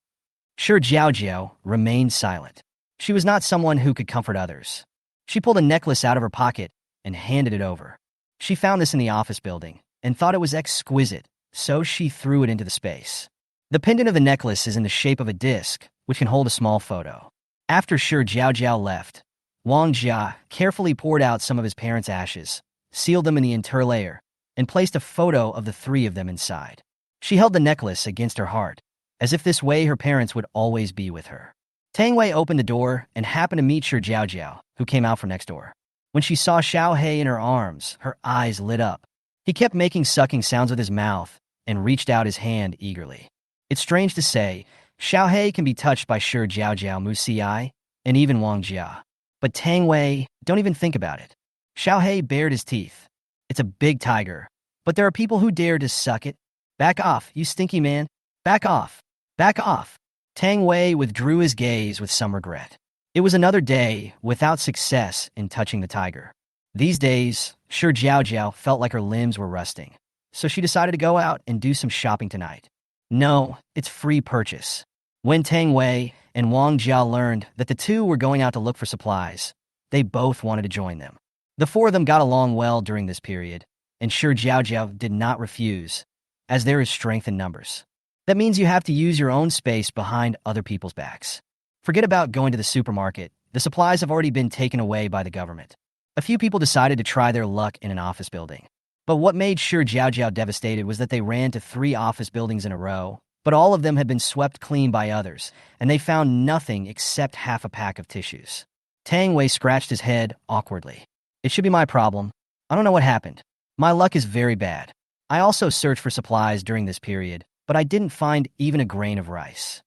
Shi Jiaojiao remained silent. She was not someone who could comfort others. She pulled a necklace out of her pocket and handed it over. She found this in the office building and thought it was exquisite, so she threw it into the space. The pendant of the necklace is in the shape of a disc, which can hold a small photo. After Shi Jiaojiao left, Wang Jia carefully poured out some of his parents' ashes, sealed them in the interlayer, and placed a photo of the 3 of them inside. She held the necklace against her heart, as if this way her parents would always be with her. Tang Wei opened the door and happened to meet Shi Jiaojiao, who came out from next door. When she saw Xiao He in her arms, her eyes lit up. He kept making sucking sounds with his mouth and reached out his hand eagerly. It's strange to say, Xiao He can be touched by Shi Jiaojiao, Mu Xi, and even Wang Jia. But Tang Wei, don't even think about it. Xiao He bared his teeth. It's a big tiger, but there are people who dare to suck it. Back off, you stinky man. Back off. Back off. Tang Wei withdrew his gaze with some regret. It was another day without success in touching the tiger. These days, Shi Jiaojiao felt like her limbs were rusting, so she decided to go out and do some shopping tonight. No, it's free purchase. When Tang Wei and Wang Jia learned that the 2 were going out to look for supplies, they both wanted to join them. The 4 of them got along well during this period, and Shi Jiaojiao did not refuse, as there is strength in numbers. That means you have to use your own space behind other people's backs. Forget about going to the supermarket. The supplies have already been taken away by the government. A few people decided to try their luck in an office building. But what made Shi Jiaojiao devastated was that they ran to 3 office buildings in a row, but all of them had been swept clean by others, and they found nothing except half a pack of tissues. Tang Wei scratched his head awkwardly. It should be my problem. I don't know what happened. My luck is very bad. I also searched for supplies during this period, but I didn't find even a grain of rice.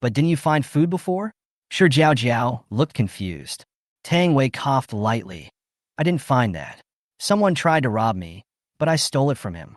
But didn't you find food before? Shi Jiaojiao looked confused. Tang Wei coughed lightly. I didn't find that. Someone tried to rob me, but I stole it from him.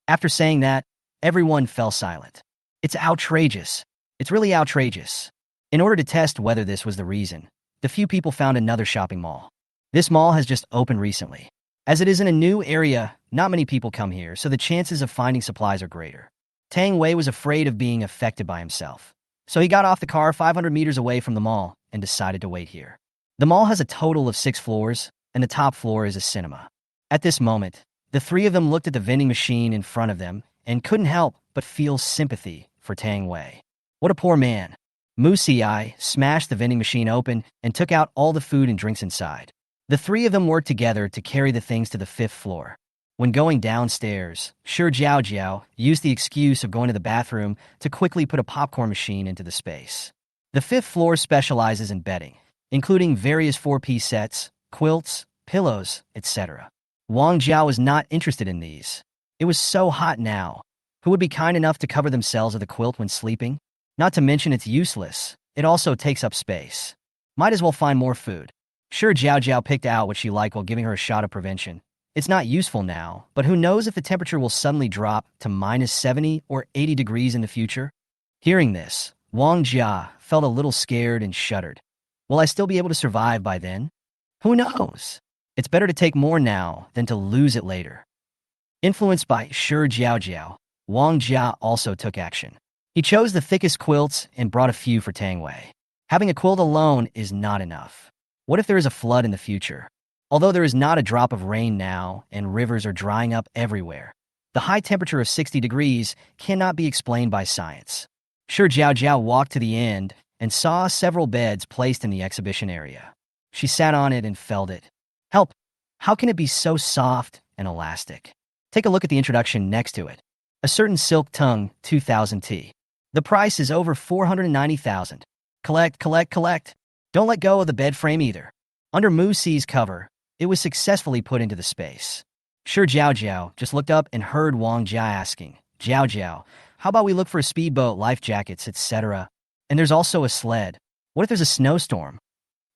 After saying that, everyone fell silent. It's outrageous. It's really outrageous. In order to test whether this was the reason, the few people found another shopping mall. This mall has just opened recently. As it is in a new area, not many people come here, so the chances of finding supplies are greater. Tang Wei was afraid of being affected by himself, so he got off the car 500 meters away from the mall and decided to wait here. The mall has a total of 6 floors, and the top floor is a cinema. At this moment, the 3 of them looked at the vending machine in front of them and couldn't help but feel sympathy for Tang Wei. What a poor man. Mu Xi smashed the vending machine open and took out all the food and drinks inside. The 3 of them worked together to carry the things to the 5th floor. When going downstairs, Shi Jiaojiao used the excuse of going to the bathroom to quickly put a popcorn machine into the space. The 5th floor specializes in bedding, including various 4-piece sets, quilts, pillows, etc. Wang Jiao was not interested in these. It was so hot now. Who would be kind enough to cover themselves with a quilt when sleeping? Not to mention it's useless. It also takes up space. Might as well find more food. Shi Jiaojiao picked out what she liked while giving her a shot of prevention. It's not useful now, but who knows if the temperature will suddenly drop to minus 70 or 80 degrees in the future? Hearing this, Wang Jia felt a little scared and shuddered. Will I still be able to survive by then? Who knows? It's better to take more now than to lose it later. Influenced by Shi Jiaojiao, Wang Jia also took action. He chose the thickest quilts and brought a few for Tang Wei. Having a quilt alone is not enough. What if there is a flood in the future? Although there is not a drop of rain now and rivers are drying up everywhere, the high temperature of 60 degrees cannot be explained by science. Shi Jiaojiao walked to the end and saw several beds placed in the exhibition area. She sat on it and felt it. Help! How can it be so soft and elastic? Take a look at the introduction next to it. A certain silk tongue, 2000 T. The price is over 490,000. Collect, collect, collect. Don't let go of the bed frame either. Under Mu Xi's cover, it was successfully put into the space. Shi Jiaojiao just looked up and heard Wang Jia asking, Jiaojiao, how about we look for a speedboat, life jackets, etc.? And there's also a sled. What if there's a snowstorm?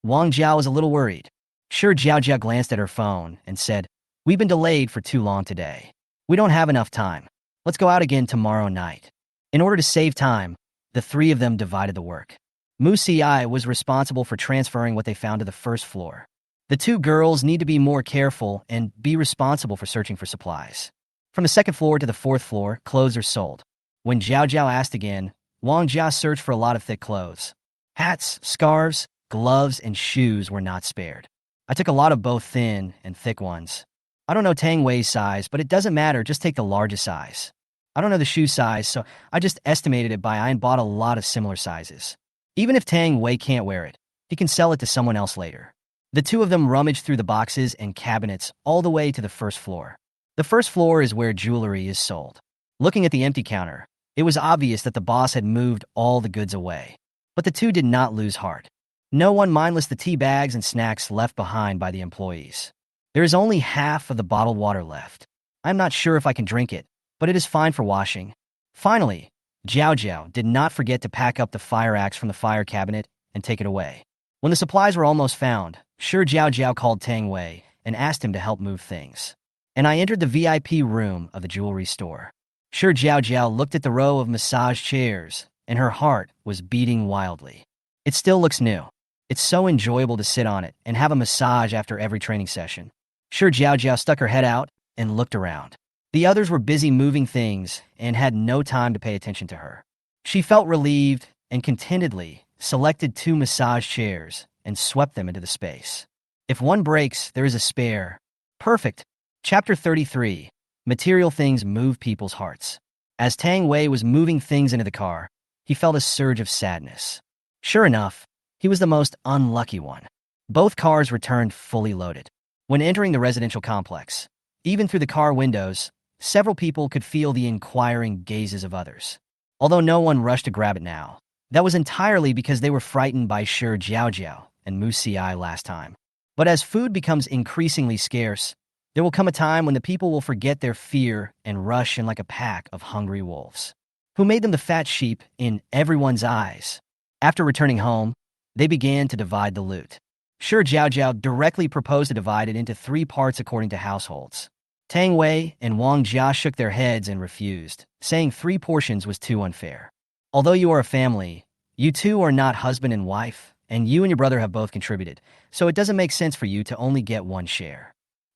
Wang Jia was a little worried. Shi Jiaojia glanced at her phone and said, we've been delayed for too long today. We don't have enough time. Let's go out again tomorrow night. In order to save time, the 3 of them divided the work. Mu Xi was responsible for transferring what they found to the 1st floor. The 2 girls need to be more careful and be responsible for searching for supplies. From the 2nd floor to the 4th floor, clothes are sold. When Jiaojiao asked again, Wang Jia searched for a lot of thick clothes. Hats, scarves, gloves, and shoes were not spared. I took a lot of both thin and thick ones. I don't know Tang Wei's size, but it doesn't matter, just take the largest size. I don't know the shoe size, so I just estimated it by and bought a lot of similar sizes. Even if Tang Wei can't wear it, he can sell it to someone else later. The 2 of them rummaged through the boxes and cabinets all the way to the 1st floor. The 1st floor is where jewelry is sold. Looking at the empty counter, it was obvious that the boss had moved all the goods away. But the 2 did not lose heart. No one mindless the tea bags and snacks left behind by the employees. There is only half of the bottled water left. I'm not sure if I can drink it, but it is fine for washing. Finally, Jiaojiao did not forget to pack up the fire axe from the fire cabinet and take it away. When the supplies were almost found, Shi Jiaojiao called Tang Wei and asked him to help move things. And I entered the VIP room of the jewelry store. Shi Jiaojiao looked at the row of massage chairs, and her heart was beating wildly. It still looks new. It's so enjoyable to sit on it and have a massage after every training session. Shi Jiaojiao stuck her head out and looked around. The others were busy moving things and had no time to pay attention to her. She felt relieved and contentedly selected 2 massage chairs and swept them into the space. If one breaks, there is a spare. Perfect. Chapter 33. Material things move people's hearts. As Tang Wei was moving things into the car, he felt a surge of sadness. Sure enough, he was the most unlucky one. Both cars returned fully loaded. When entering the residential complex, even through the car windows, several people could feel the inquiring gazes of others. Although no one rushed to grab it now, that was entirely because they were frightened by Shi Jiaojiao and Mu Xiai last time. But as food becomes increasingly scarce, there will come a time when the people will forget their fear and rush in like a pack of hungry wolves, who made them the fat sheep in everyone's eyes. After returning home, they began to divide the loot. Shi Jiaojiao directly proposed to divide it into 3 parts according to households. Tang Wei and Wang Jia shook their heads and refused, saying 3 portions was too unfair. Although you are a family, you two are not husband and wife, and you and your brother have both contributed, so it doesn't make sense for you to only get 1 share.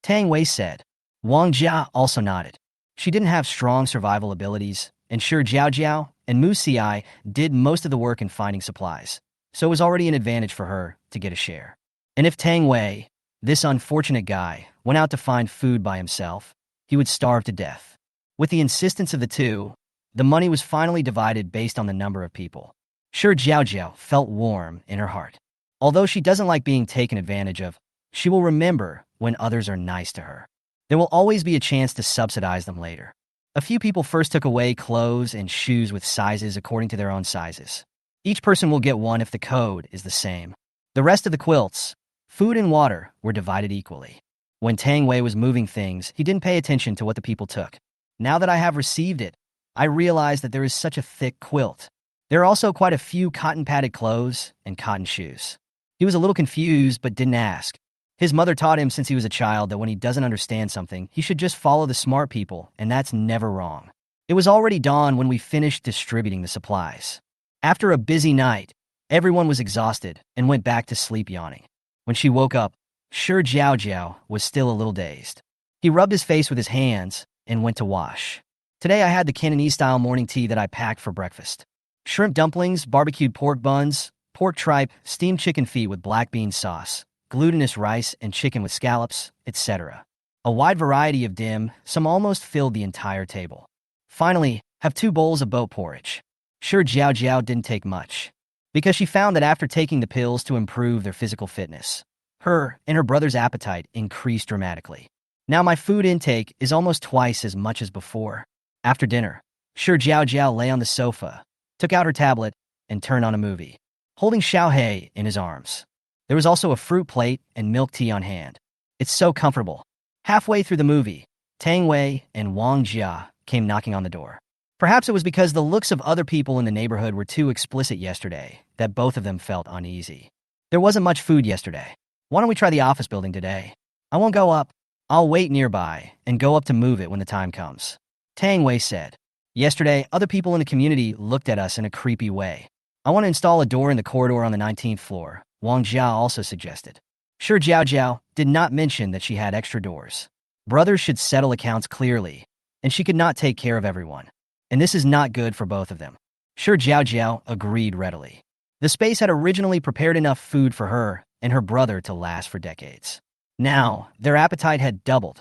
Tang Wei said. Wang Jia also nodded. She didn't have strong survival abilities, and Shi Jiaojiao and Mu Xiai did most of the work in finding supplies, so it was already an advantage for her to get a share. And if Tang Wei, this unfortunate guy, went out to find food by himself, he would starve to death. With the insistence of the two, the money was finally divided based on the number of people. Shi Jiaojiao felt warm in her heart. Although she doesn't like being taken advantage of, she will remember when others are nice to her. There will always be a chance to subsidize them later. A few people first took away clothes and shoes with sizes according to their own sizes. Each person will get 1 if the code is the same. The rest of the quilts, food and water, were divided equally. When Tang Wei was moving things, he didn't pay attention to what the people took. Now that I have received it, I realize that there is such a thick quilt. There are also quite a few cotton-padded clothes and cotton shoes. He was a little confused but didn't ask. His mother taught him since he was a child that when he doesn't understand something, he should just follow the smart people, and that's never wrong. It was already dawn when we finished distributing the supplies. After a busy night, everyone was exhausted and went back to sleep yawning. When she woke up, Shi Jiaojiao was still a little dazed. He rubbed his face with his hands and went to wash. Today I had the Cantonese-style morning tea that I packed for breakfast. Shrimp dumplings, barbecued pork buns, pork tripe, steamed chicken feet with black bean sauce, glutinous rice and chicken with scallops, etc. A wide variety of dim, some almost filled the entire table. Finally, have 2 bowls of boat porridge. Shi Jiaojiao didn't take much, because she found that after taking the pills to improve their physical fitness, her and her brother's appetite increased dramatically. Now my food intake is almost twice as much as before. After dinner, Shi Jiaojiao lay on the sofa, took out her tablet, and turned on a movie, holding Xiaohei in his arms. There was also a fruit plate and milk tea on hand. It's so comfortable. Halfway through the movie, Tang Wei and Wang Jia came knocking on the door. Perhaps it was because the looks of other people in the neighborhood were too explicit yesterday that both of them felt uneasy. There wasn't much food yesterday. Why don't we try the office building today? I won't go up. I'll wait nearby and go up to move it when the time comes. Tang Wei said. Yesterday, other people in the community looked at us in a creepy way. I want to install a door in the corridor on the 19th floor, Wang Jia also suggested. Shi Jiaojiao did not mention that she had extra doors. Brothers should settle accounts clearly, and she could not take care of everyone. And this is not good for both of them. Shi Jiaojiao agreed readily. The space had originally prepared enough food for her and her brother to last for decades. Now, their appetite had doubled,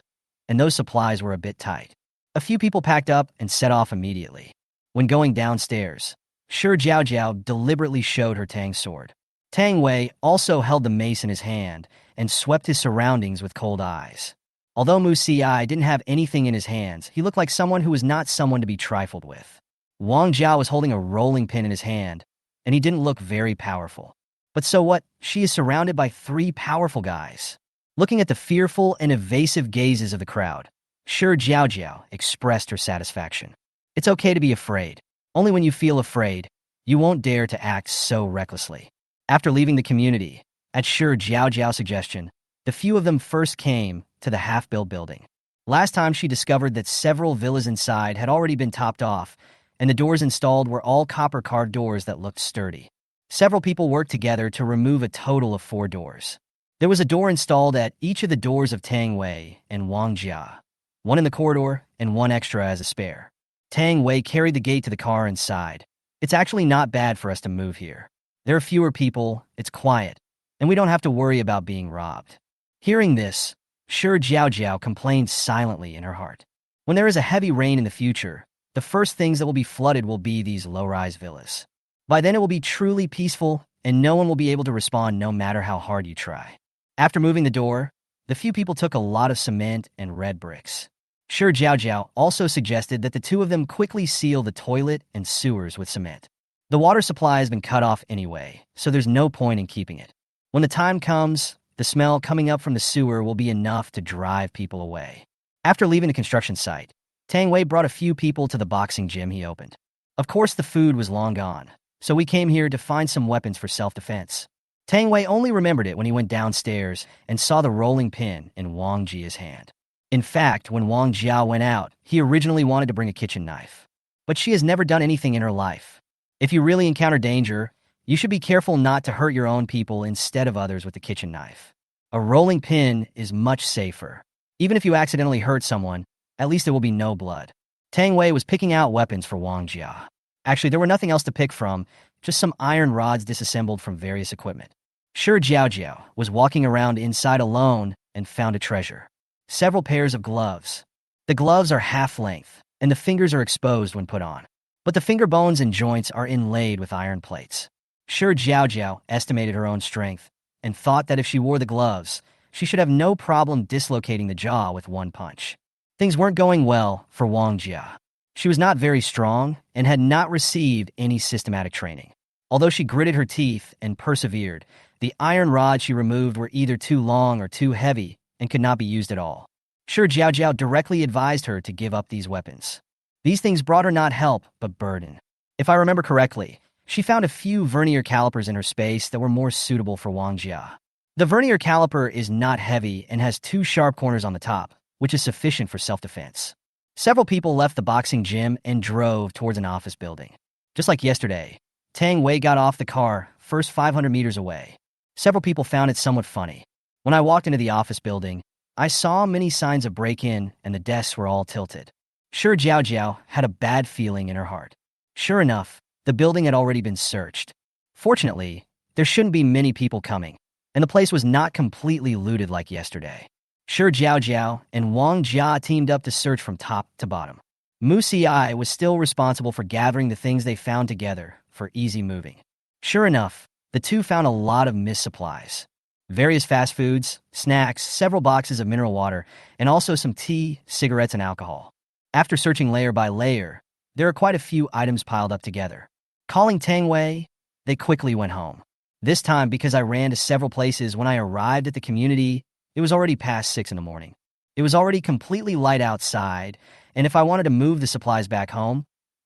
and those supplies were a bit tight. A few people packed up and set off immediately. When going downstairs, Shi Jiaojiao deliberately showed her Tang's sword. Tang Wei also held the mace in his hand and swept his surroundings with cold eyes. Although Mu Xiai didn't have anything in his hands, he looked like someone who was not someone to be trifled with. Wang Jia was holding a rolling pin in his hand, and he didn't look very powerful. But so what? She is surrounded by 3 powerful guys. Looking at the fearful and evasive gazes of the crowd, Shi Jiaojiao expressed her satisfaction. It's okay to be afraid. Only when you feel afraid, you won't dare to act so recklessly. After leaving the community, at Shi Jiaojiao's suggestion, the few of them first came to the half-built building. Last time she discovered that several villas inside had already been topped off, and the doors installed were all copper-carved doors that looked sturdy. Several people worked together to remove a total of 4 doors. There was a door installed at each of the doors of Tang Wei and Wang Jia, 1 in the corridor and 1 extra as a spare. Tang Wei carried the gate to the car inside. It's actually not bad for us to move here. There are fewer people, it's quiet, and we don't have to worry about being robbed. Hearing this, Shi Jiaojiao complained silently in her heart. When there is a heavy rain in the future, The first things that will be flooded will be these low-rise villas. By then it will be truly peaceful, and no one will be able to respond no matter how hard you try. After moving the door, the few people took a lot of cement and red bricks. Shi Jiaojiao also suggested that the two of them quickly seal the toilet and sewers with cement. The water supply has been cut off anyway, so there's no point in keeping it. When the time comes, the smell coming up from the sewer will be enough to drive people away. After leaving the construction site, Tang Wei brought a few people to the boxing gym he opened. Of course, the food was long gone, so we came here to find some weapons for self-defense. Tang Wei only remembered it when he went downstairs and saw the rolling pin in Wang Jia's hand. In fact, when Wang Jia went out, he originally wanted to bring a kitchen knife. But she has never done anything in her life. If you really encounter danger, you should be careful not to hurt your own people instead of others with the kitchen knife. A rolling pin is much safer. Even if you accidentally hurt someone, at least there will be no blood. Tang Wei was picking out weapons for Wang Jia. Actually, there were nothing else to pick from, just some iron rods disassembled from various equipment. Shi Jiaojiao was walking around inside alone and found a treasure. Several pairs of gloves. The gloves are half-length, and the fingers are exposed when put on. But the finger bones and joints are inlaid with iron plates. Shi Jiaojiao estimated her own strength and thought that if she wore the gloves, she should have no problem dislocating the jaw with one punch. Things weren't going well for Wang Jia. She was not very strong and had not received any systematic training. Although she gritted her teeth and persevered, the iron rods she removed were either too long or too heavy and could not be used at all. Shi Jiaojiao directly advised her to give up these weapons. These things brought her not help, but burden. If I remember correctly, she found a few vernier calipers in her space that were more suitable for Wang Jia. The vernier caliper is not heavy and has two sharp corners on the top, which is sufficient for self-defense. Several people left the boxing gym and drove towards an office building. Just like yesterday, Tang Wei got off the car first 500 meters away. Several people found it somewhat funny. When I walked into the office building, I saw many signs of break-in and the desks were all tilted. Shi Jiaojiao had a bad feeling in her heart. Sure enough, the building had already been searched. Fortunately, there shouldn't be many people coming, and the place was not completely looted like yesterday. Shi Jiaojiao and Wang Jia teamed up to search from top to bottom. Mu Xi was still responsible for gathering the things they found together for easy moving. Sure enough, the two found a lot of missed supplies. Various fast foods, snacks, several boxes of mineral water, and also some tea, cigarettes, and alcohol. After searching layer by layer, there are quite a few items piled up together. Calling Tang Wei, they quickly went home. This time, because I ran to several places, when I arrived at the community, it was already past 6 in the morning. It was already completely light outside, and if I wanted to move the supplies back home,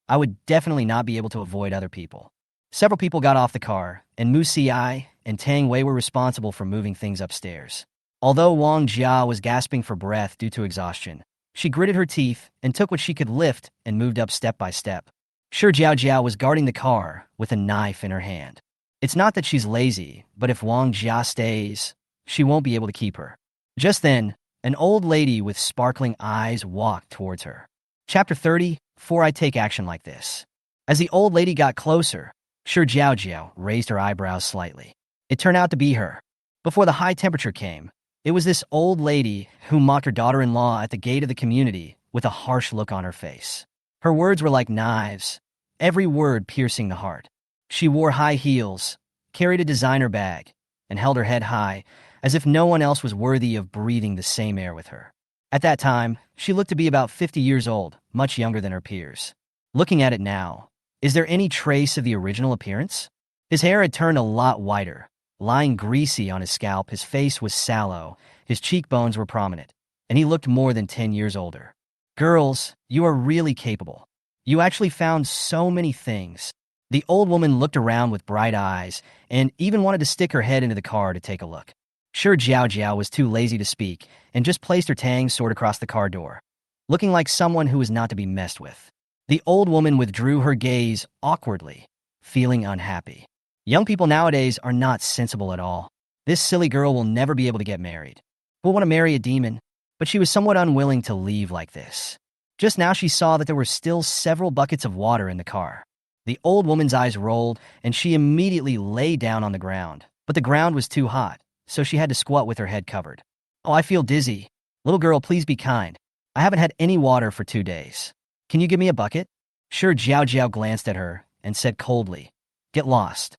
I would definitely not be able to avoid other people. Several people got off the car, and Mu Xi and Tang Wei were responsible for moving things upstairs. Although Wang Jia was gasping for breath due to exhaustion, she gritted her teeth and took what she could lift and moved up step by step. Shi Jiaojiao was guarding the car with a knife in her hand. It's not that she's lazy, but if Wang Jia stays, she won't be able to keep her. Just then, an old lady with sparkling eyes walked towards her. Chapter 30, Before I Take Action Like This. As the old lady got closer, Shi Jiaojiao raised her eyebrows slightly. It turned out to be her. Before the high temperature came, it was this old lady who mocked her daughter-in-law at the gate of the community with a harsh look on her face. Her words were like knives, every word piercing the heart. She wore high heels, carried a designer bag, and held her head high, as if no one else was worthy of breathing the same air with her. At that time, she looked to be about 50 years old, much younger than her peers. Looking at it now, is there any trace of the original appearance? His hair had turned a lot whiter. Lying greasy on his scalp, his face was sallow, his cheekbones were prominent, and he looked more than 10 years older. Girls, you are really capable. You actually found so many things. The old woman looked around with bright eyes and even wanted to stick her head into the car to take a look. Shi Jiaojiao was too lazy to speak and just placed her tang sword across the car door, looking like someone who was not to be messed with. The old woman withdrew her gaze awkwardly, feeling unhappy. Young people nowadays are not sensible at all. This silly girl will never be able to get married. We'll want to marry a demon, but she was somewhat unwilling to leave like this. Just now she saw that there were still several buckets of water in the car. The old woman's eyes rolled, and she immediately lay down on the ground. But the ground was too hot, so she had to squat with her head covered. Oh, I feel dizzy. Little girl, please be kind. I haven't had any water for 2 days. Can you give me a bucket? Shi Jiaojiao glanced at her and said coldly, "Get lost."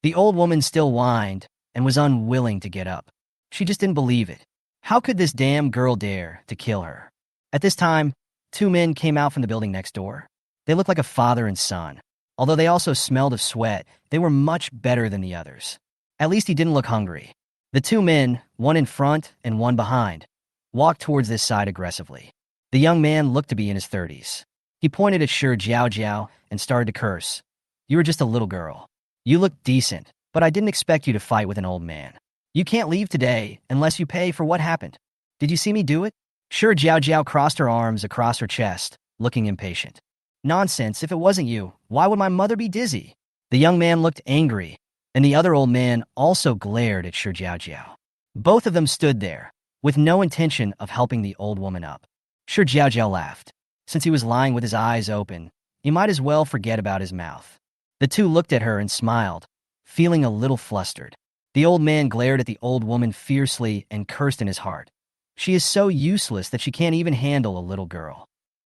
The old woman still whined and was unwilling to get up. She just didn't believe it. How could this damn girl dare to kill her? At this time, two men came out from the building next door. They looked like a father and son. Although they also smelled of sweat, they were much better than the others. At least he didn't look hungry. The two men, one in front and one behind, walked towards this side aggressively. The young man looked to be in his 30s. He pointed at Shi Jiaojiao and started to curse. "You were just a little girl. You look decent, but I didn't expect you to fight with an old man. You can't leave today unless you pay for what happened. Did you see me do it?" Shi Jiaojiao crossed her arms across her chest, looking impatient. "Nonsense, if it wasn't you, why would my mother be dizzy?" The young man looked angry, and the other old man also glared at Shi Jiaojiao. Both of them stood there, with no intention of helping the old woman up. Shi Jiaojiao laughed. Since he was lying with his eyes open, he might as well forget about his mouth. The two looked at her and smiled, feeling a little flustered. The old man glared at the old woman fiercely and cursed in his heart. She is so useless that she can't even handle a little girl.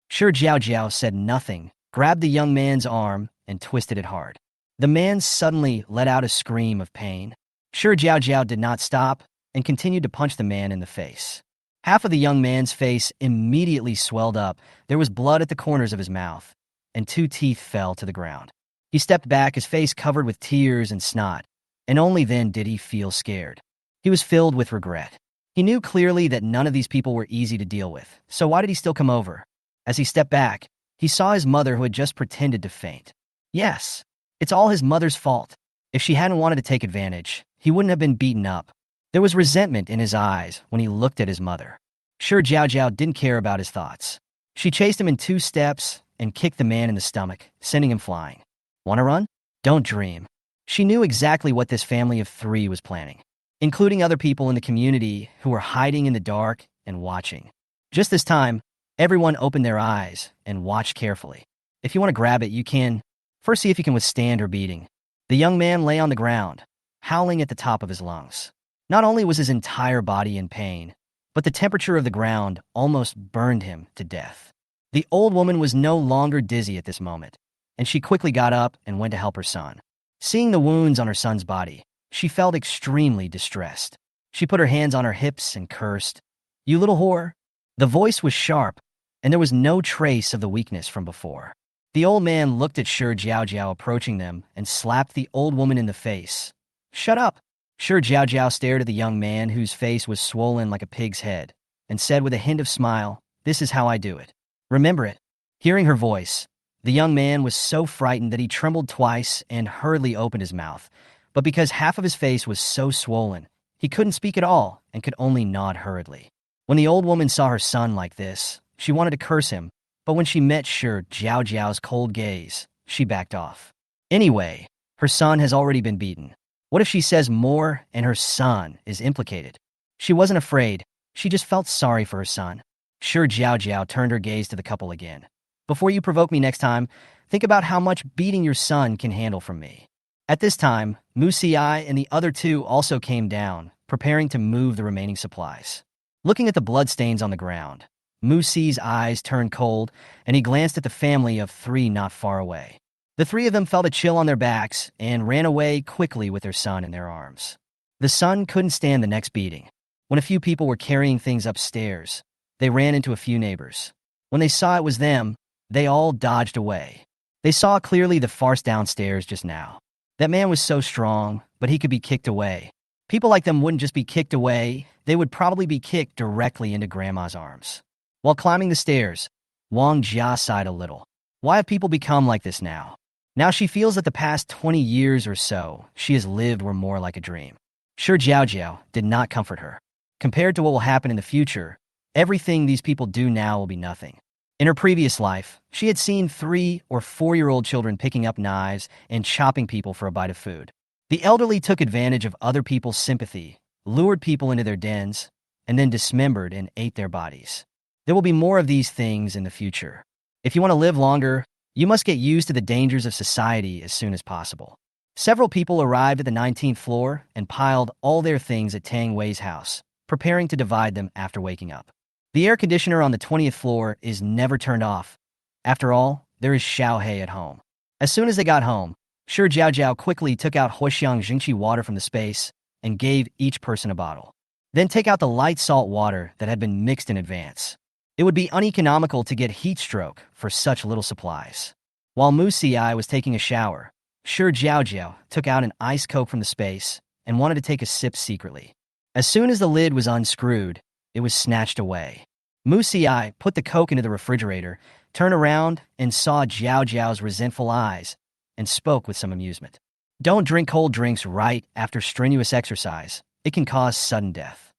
Shi Jiaojiao said nothing, grabbed the young man's arm, and twisted it hard. The man suddenly let out a scream of pain. Shi Jiaojiao did not stop and continued to punch the man in the face. Half of the young man's face immediately swelled up. There was blood at the corners of his mouth, and two teeth fell to the ground. He stepped back, his face covered with tears and snot, and only then did he feel scared. He was filled with regret. He knew clearly that none of these people were easy to deal with, so why did he still come over? As he stepped back, he saw his mother who had just pretended to faint. Yes, it's all his mother's fault. If she hadn't wanted to take advantage, he wouldn't have been beaten up. There was resentment in his eyes when he looked at his mother. Shi Jiaojiao didn't care about his thoughts. She chased him in 2 steps and kicked the man in the stomach, sending him flying. "Want to run? Don't dream." She knew exactly what this family of 3 was planning, including other people in the community who were hiding in the dark and watching. Just this time, everyone opened their eyes and watched carefully. If you want to grab it, you can. First, see if you can withstand her beating. The young man lay on the ground, howling at the top of his lungs. Not only was his entire body in pain, but the temperature of the ground almost burned him to death. The old woman was no longer dizzy at this moment, and she quickly got up and went to help her son. Seeing the wounds on her son's body, she felt extremely distressed. She put her hands on her hips and cursed, "You little whore." The voice was sharp, and there was no trace of the weakness from before. The old man looked at Shi Jiaojiao approaching them and slapped the old woman in the face. "Shut up." Shi Jiaojiao stared at the young man whose face was swollen like a pig's head and said with a hint of smile, "This is how I do it. Remember it." Hearing her voice, the young man was so frightened that he trembled twice and hurriedly opened his mouth. But because half of his face was so swollen, he couldn't speak at all and could only nod hurriedly. When the old woman saw her son like this, she wanted to curse him, but when she met Shi Jiaojiao's cold gaze, she backed off. Anyway, her son has already been beaten. What if she says more and her son is implicated? She wasn't afraid. She just felt sorry for her son. Shi Jiaojiao turned her gaze to the couple again. "Before you provoke me next time, think about how much beating your son can handle from me." At this time, Mu Xi and the other 2 also came down, preparing to move the remaining supplies. Looking at the bloodstains on the ground, Mu Xi's eyes turned cold, and he glanced at the family of 3 not far away. The 3 of them felt a chill on their backs and ran away quickly with their son in their arms. The son couldn't stand the next beating. When a few people were carrying things upstairs, they ran into a few neighbors. When they saw it was them, they all dodged away. They saw clearly the farce downstairs just now. That man was so strong, but he could be kicked away. People like them wouldn't just be kicked away, they would probably be kicked directly into Grandma's arms. While climbing the stairs, Wang Jia sighed a little. Why have people become like this now? Now she feels that the past 20 years or so she has lived were more like a dream. Shi Jiaojiao did not comfort her. Compared to what will happen in the future, everything these people do now will be nothing. In her previous life, she had seen 3 or 4-year-old children picking up knives and chopping people for a bite of food. The elderly took advantage of other people's sympathy, lured people into their dens, and then dismembered and ate their bodies. There will be more of these things in the future. If you want to live longer, you must get used to the dangers of society as soon as possible. Several people arrived at the 19th floor and piled all their things at Tang Wei's house, preparing to divide them after waking up. The air conditioner on the 20th floor is never turned off. After all, there is Xiaohei at home. As soon as they got home, Shi Jiaojiao quickly took out Huoxiang Jingqi water from the space and gave each person a bottle. Then take out the light salt water that had been mixed in advance. It would be uneconomical to get heat stroke for such little supplies. While Mu Xi was taking a shower, Shi Jiaojiao took out an ice coke from the space and wanted to take a sip secretly. As soon as the lid was unscrewed, it was snatched away. Mu Xi put the coke into the refrigerator, turned around, and saw Jiaojiao's resentful eyes, and spoke with some amusement. Don't drink cold drinks right after strenuous exercise. It can cause sudden death.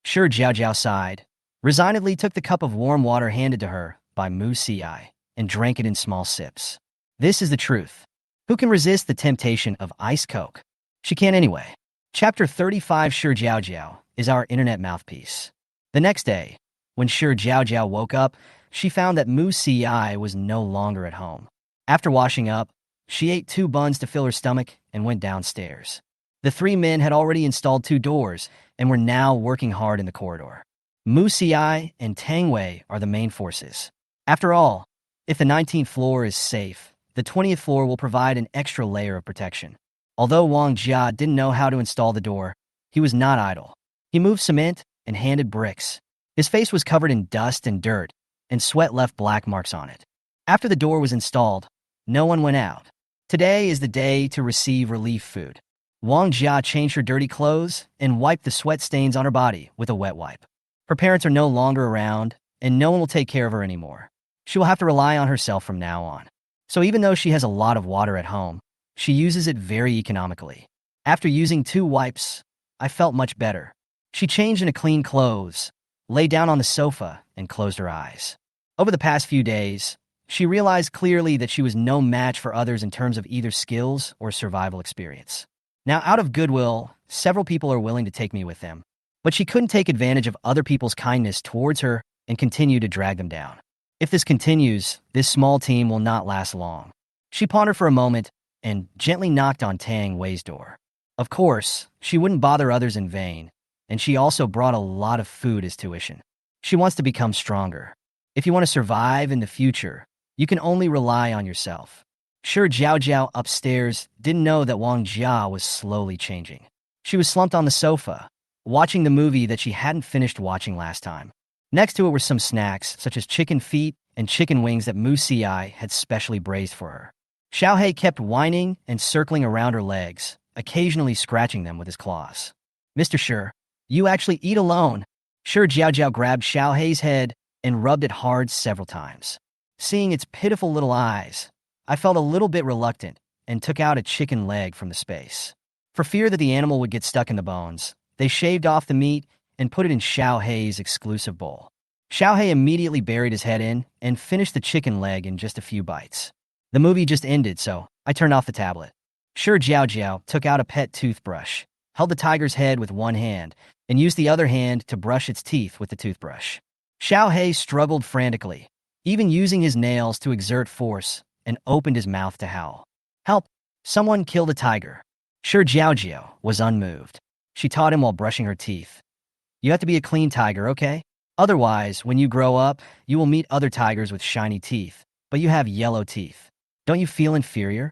Shi Jiaojiao sighed, resignedly took the cup of warm water handed to her by Mu Xi and drank it in small sips. This is the truth. Who can resist the temptation of ice coke? She can't anyway. Chapter 35 Shi Jiaojiao is our internet mouthpiece. The next day, when Shi Jiaojiao woke up, she found that Mu Xi was no longer at home. After washing up, she ate 2 buns to fill her stomach and went downstairs. The 3 men had already installed 2 doors and were now working hard in the corridor. Mu Xi and Tang Wei are the main forces. After all, if the 19th floor is safe, the 20th floor will provide an extra layer of protection. Although Wang Jia didn't know how to install the door, he was not idle. He moved cement and handed bricks. His face was covered in dust and dirt, and sweat left black marks on it. After the door was installed, no one went out. Today is the day to receive relief food. Wang Jia changed her dirty clothes and wiped the sweat stains on her body with a wet wipe. Her parents are no longer around, and no one will take care of her anymore. She will have to rely on herself from now on. So even though she has a lot of water at home, she uses it very economically. After using 2 wipes, I felt much better. She changed into clean clothes, lay down on the sofa, and closed her eyes. Over the past few days, she realized clearly that she was no match for others in terms of either skills or survival experience. Now, out of goodwill, several people are willing to take me with them, but she couldn't take advantage of other people's kindness towards her and continue to drag them down. If this continues, this small team will not last long. She pondered for a moment and gently knocked on Tang Wei's door. Of course, she wouldn't bother others in vain, and she also brought a lot of food as tuition. She wants to become stronger. If you want to survive in the future, you can only rely on yourself. Shi Jiaojiao upstairs didn't know that Wang Jia was slowly changing. She was slumped on the sofa, watching the movie that she hadn't finished watching last time. Next to it were some snacks, such as chicken feet and chicken wings that Mu Xi had specially braised for her. Xiaohei kept whining and circling around her legs, occasionally scratching them with his claws. Mr. Shi, you actually eat alone. Shi Jiaojiao grabbed Xiaohei's head and rubbed it hard several times. Seeing its pitiful little eyes, I felt a little bit reluctant and took out a chicken leg from the space. For fear that the animal would get stuck in the bones, they shaved off the meat and put it in Xiaohei's exclusive bowl. Xiaohei immediately buried his head in and finished the chicken leg in just a few bites. The movie just ended, so I turned off the tablet. Shi Jiaojiao took out a pet toothbrush, held the tiger's head with one hand, and used the other hand to brush its teeth with the toothbrush. Xiaohei struggled frantically, even using his nails to exert force, and opened his mouth to howl. Help! Someone kill the tiger. Shi Jiaojiao was unmoved. She taught him while brushing her teeth. You have to be a clean tiger, okay? Otherwise, when you grow up, you will meet other tigers with shiny teeth, but you have yellow teeth. Don't you feel inferior?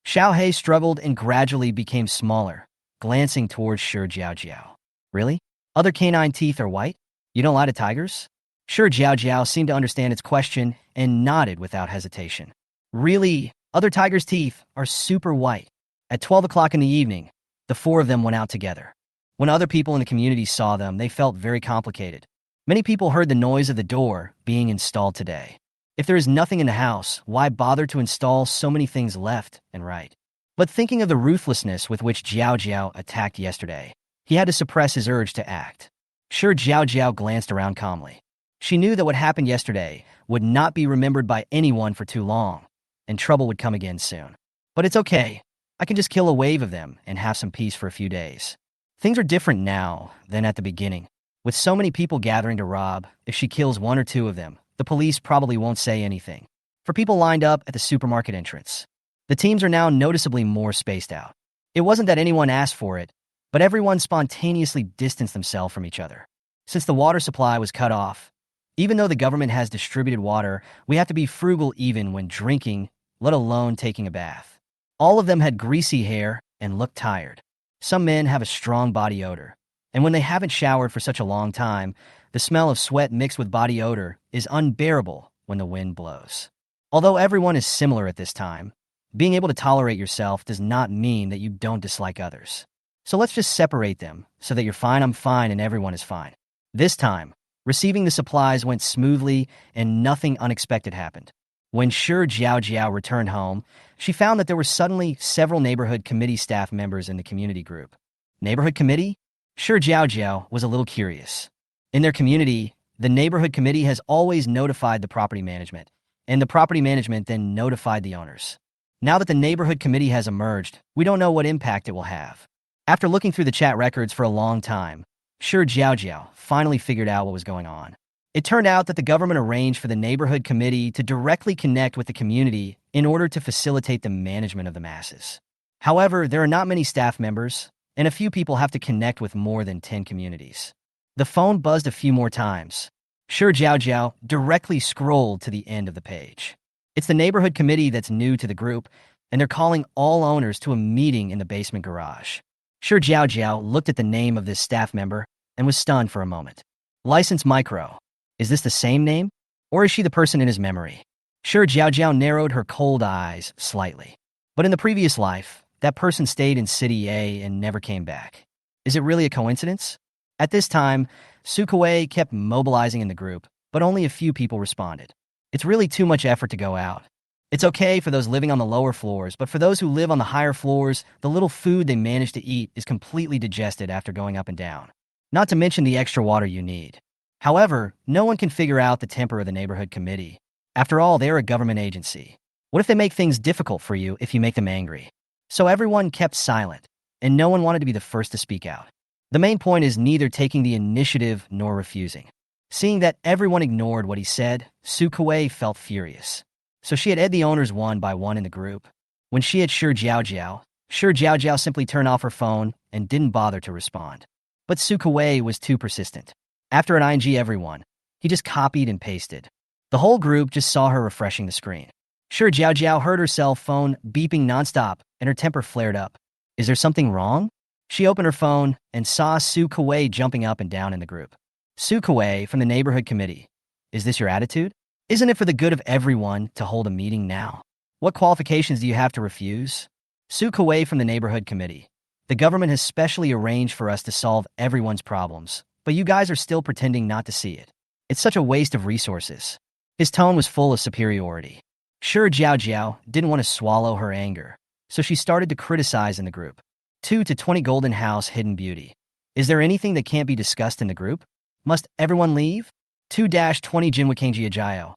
Xiaohei struggled and gradually became smaller, glancing towards Shi Jiaojiao. Really? Other canine teeth are white? You don't lie to tigers? Shi Jiaojiao seemed to understand its question and nodded without hesitation. Really, other tigers' teeth are super white. At 12 o'clock in the evening, the 4 of them went out together. When other people in the community saw them, they felt very complicated. Many people heard the noise of the door being installed today. If there is nothing in the house, why bother to install so many things left and right? But thinking of the ruthlessness with which Jiaojiao attacked yesterday, he had to suppress his urge to act. Shi Jiaojiao glanced around calmly. She knew that what happened yesterday would not be remembered by anyone for too long, and trouble would come again soon. But it's okay. I can just kill a wave of them and have some peace for a few days. Things are different now than at the beginning. With so many people gathering to rob, if she kills 1 or 2 of them, the police probably won't say anything. For people lined up at the supermarket entrance, the teams are now noticeably more spaced out. It wasn't that anyone asked for it, but everyone spontaneously distanced themselves from each other. Since the water supply was cut off, Even though the government has distributed water, we have to be frugal even when drinking, let alone taking a bath. All of them had greasy hair and looked tired. Some men have a strong body odor, and when they haven't showered for such a long time, the smell of sweat mixed with body odor is unbearable when the wind blows. Although everyone is similar at this time, being able to tolerate yourself does not mean that you don't dislike others. So let's just separate them so that you're fine, I'm fine, and everyone is fine. This time, receiving the supplies went smoothly and nothing unexpected happened. When Shi Jiaojiao returned home, she found that there were suddenly several neighborhood committee staff members in the community group. Neighborhood committee? Shi Jiaojiao was a little curious. In their community, the neighborhood committee has always notified the property management, and the property management then notified the owners. Now that the neighborhood committee has emerged, we don't know what impact it will have. After looking through the chat records for a long time, Shi Jiaojiao finally figured out what was going on. It turned out that the government arranged for the neighborhood committee to directly connect with the community in order to facilitate the management of the masses. However, there are not many staff members, and a few people have to connect with more than 10 communities. The phone buzzed a few more times. Shi Jiaojiao directly scrolled to the end of the page. It's the neighborhood committee that's new to the group, and they're calling all owners to a meeting in the basement garage. Shi Jiaojiao looked at the name of this staff member and was stunned for a moment. License Micro. Is this the same name? Or is she the person in his memory? Shi Jiaojiao narrowed her cold eyes slightly. But in the previous life, that person stayed in City A and never came back. Is it really a coincidence? At this time, Sukuei kept mobilizing in the group, but only a few people responded. It's really too much effort to go out. It's okay for those living on the lower floors, but for those who live on the higher floors, the little food they manage to eat is completely digested after going up and down. Not to mention the extra water you need. However, no one can figure out the temper of the neighborhood committee. After all, they're a government agency. What if they make things difficult for you if you make them angry? So everyone kept silent, and no one wanted to be the first to speak out. The main point is neither taking the initiative nor refusing. Seeing that everyone ignored what he said, Sukuei felt furious. So she had ed the owners one by one in the group. When she had Shi Jiaojiao simply turned off her phone and didn't bother to respond. But Sukuei was too persistent. After an ing everyone, he just copied and pasted. The whole group just saw her refreshing the screen. Shi Jiaojiao heard her cell phone beeping nonstop, and her temper flared up. Is there something wrong? She opened her phone and saw Sukuei jumping up and down in the group. Sukuei from the neighborhood committee. Is this your attitude? Isn't it for the good of everyone to hold a meeting now? What qualifications do you have to refuse? Sukuei from the neighborhood committee. The government has specially arranged for us to solve everyone's problems, but you guys are still pretending not to see it. It's such a waste of resources. His tone was full of superiority. Shi Jiaojiao didn't want to swallow her anger, so she started to criticize in the group. 2 to 20 Golden House Hidden Beauty. Is there anything that can't be discussed in the group? Must everyone leave? 2-20 Shi Jiaojiao.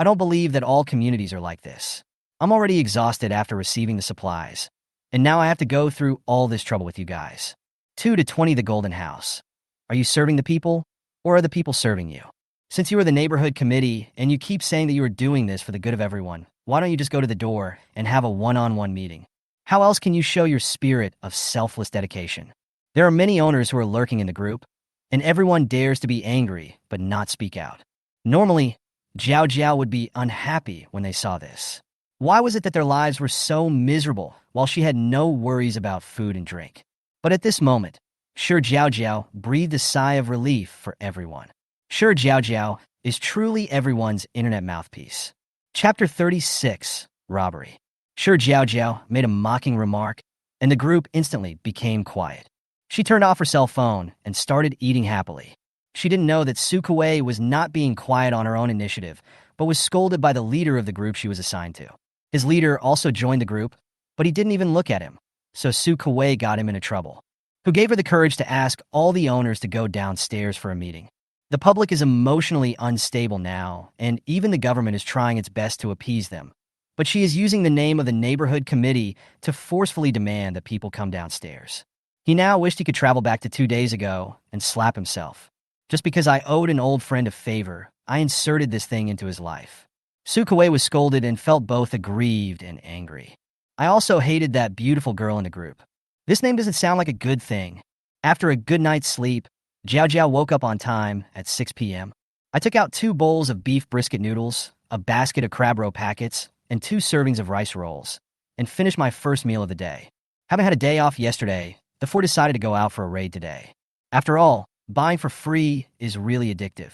I don't believe that all communities are like this. I'm already exhausted after receiving the supplies, and now I have to go through all this trouble with you guys. 2 to 20 The Golden House. Are you serving the people, or are the people serving you? Since you are the neighborhood committee and you keep saying that you are doing this for the good of everyone, why don't you just go to the door and have a one-on-one meeting? How else can you show your spirit of selfless dedication? There are many owners who are lurking in the group, and everyone dares to be angry but not speak out. Normally, Jiaojiao would be unhappy when they saw this. Why was it that their lives were so miserable while she had no worries about food and drink? But at this moment, Shi Jiaojiao breathed a sigh of relief for everyone. Shi Jiaojiao is truly everyone's internet mouthpiece. Chapter 36, Robbery. Shi Jiaojiao made a mocking remark, and the group instantly became quiet. She turned off her cell phone and started eating happily. She didn't know that Sukuei was not being quiet on her own initiative, but was scolded by the leader of the group she was assigned to. His leader also joined the group, but he didn't even look at him, so Sukuei got him into trouble. Who gave her the courage to ask all the owners to go downstairs for a meeting. The public is emotionally unstable now, and even the government is trying its best to appease them. But she is using the name of the neighborhood committee to forcefully demand that people come downstairs. He now wished he could travel back to 2 days ago and slap himself. Just because I owed an old friend a favor, I inserted this thing into his life. Sukuei was scolded and felt both aggrieved and angry. I also hated that beautiful girl in the group. This name doesn't sound like a good thing. After a good night's sleep, Jiaojiao woke up on time at 6 p.m. I took out 2 bowls of beef brisket noodles, a basket of crab roe packets, and 2 servings of rice rolls, and finished my first meal of the day. Having had a day off yesterday, the four decided to go out for a raid today. After all, buying for free is really addictive.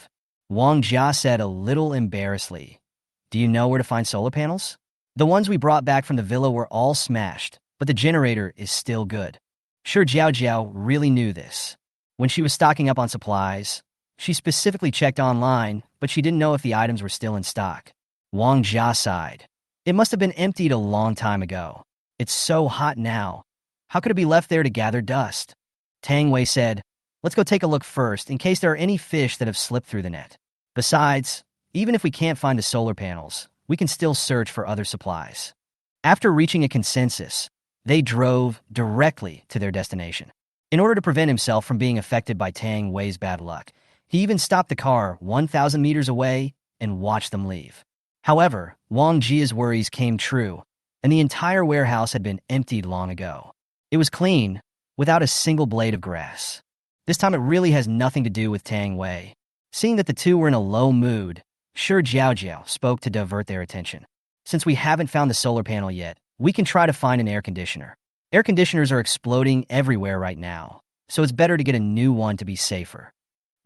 Wang Jia said a little embarrassedly. Do you know where to find solar panels? The ones we brought back from the villa were all smashed, but the generator is still good. Shi Jiaojiao really knew this. When she was stocking up on supplies, she specifically checked online, but she didn't know if the items were still in stock. Wang Jia sighed. It must have been emptied a long time ago. It's so hot now. How could it be left there to gather dust? Tang Wei said, let's go take a look first in case there are any fish that have slipped through the net. Besides, even if we can't find the solar panels, we can still search for other supplies. After reaching a consensus, they drove directly to their destination. In order to prevent himself from being affected by Tang Wei's bad luck, he even stopped the car 1,000 meters away and watched them leave. However, Wang Jia's worries came true, and the entire warehouse had been emptied long ago. It was clean, without a single blade of grass. This time it really has nothing to do with Tang Wei. Seeing that the two were in a low mood, Shi Jiaojiao spoke to divert their attention. Since we haven't found the solar panel yet, we can try to find an air conditioner. Air conditioners are exploding everywhere right now, so it's better to get a new one to be safer.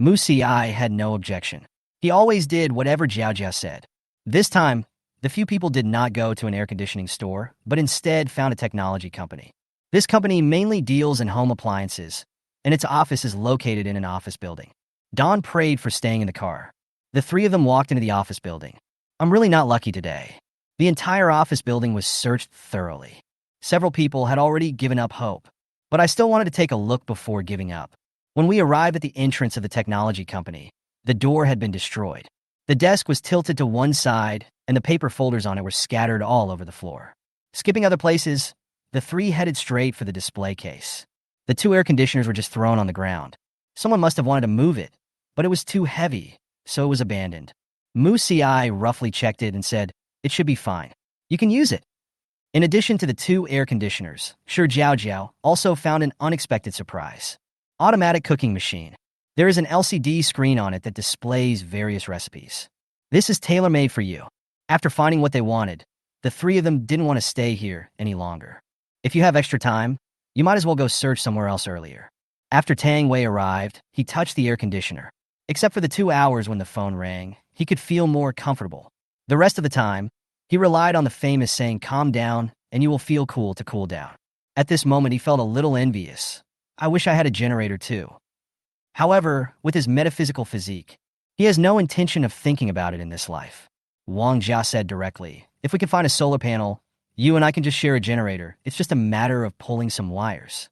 Mu Xiai had no objection. He always did whatever Jiaojia said. This time, the few people did not go to an air conditioning store, but instead found a technology company. This company mainly deals in home appliances, and its office is located in an office building. Don prayed for staying in the car. The three of them walked into the office building. I'm really not lucky today. The entire office building was searched thoroughly. Several people had already given up hope, but I still wanted to take a look before giving up. When we arrived at the entrance of the technology company, the door had been destroyed. The desk was tilted to one side, and the paper folders on it were scattered all over the floor. Skipping other places, the three headed straight for the display case. The 2 air conditioners were just thrown on the ground. Someone must have wanted to move it, but it was too heavy, so it was abandoned. Mu Xiai roughly checked it and said, it should be fine. You can use it. In addition to the 2 air conditioners, Shi Jiaojiao also found an unexpected surprise. Automatic cooking machine. There is an LCD screen on it that displays various recipes. This is tailor-made for you. After finding what they wanted, the 3 of them didn't want to stay here any longer. If you have extra time, you might as well go search somewhere else earlier. After Tang Wei arrived, he touched the air conditioner. Except for the 2 hours when the phone rang, he could feel more comfortable. The rest of the time, he relied on the famous saying, calm down, and you will feel cool to cool down. At this moment, he felt a little envious. I wish I had a generator too. However, with his metaphysical physique, he has no intention of thinking about it in this life. Wang Jia said directly, if we can find a solar panel, you and I can just share a generator. It's just a matter of pulling some wires.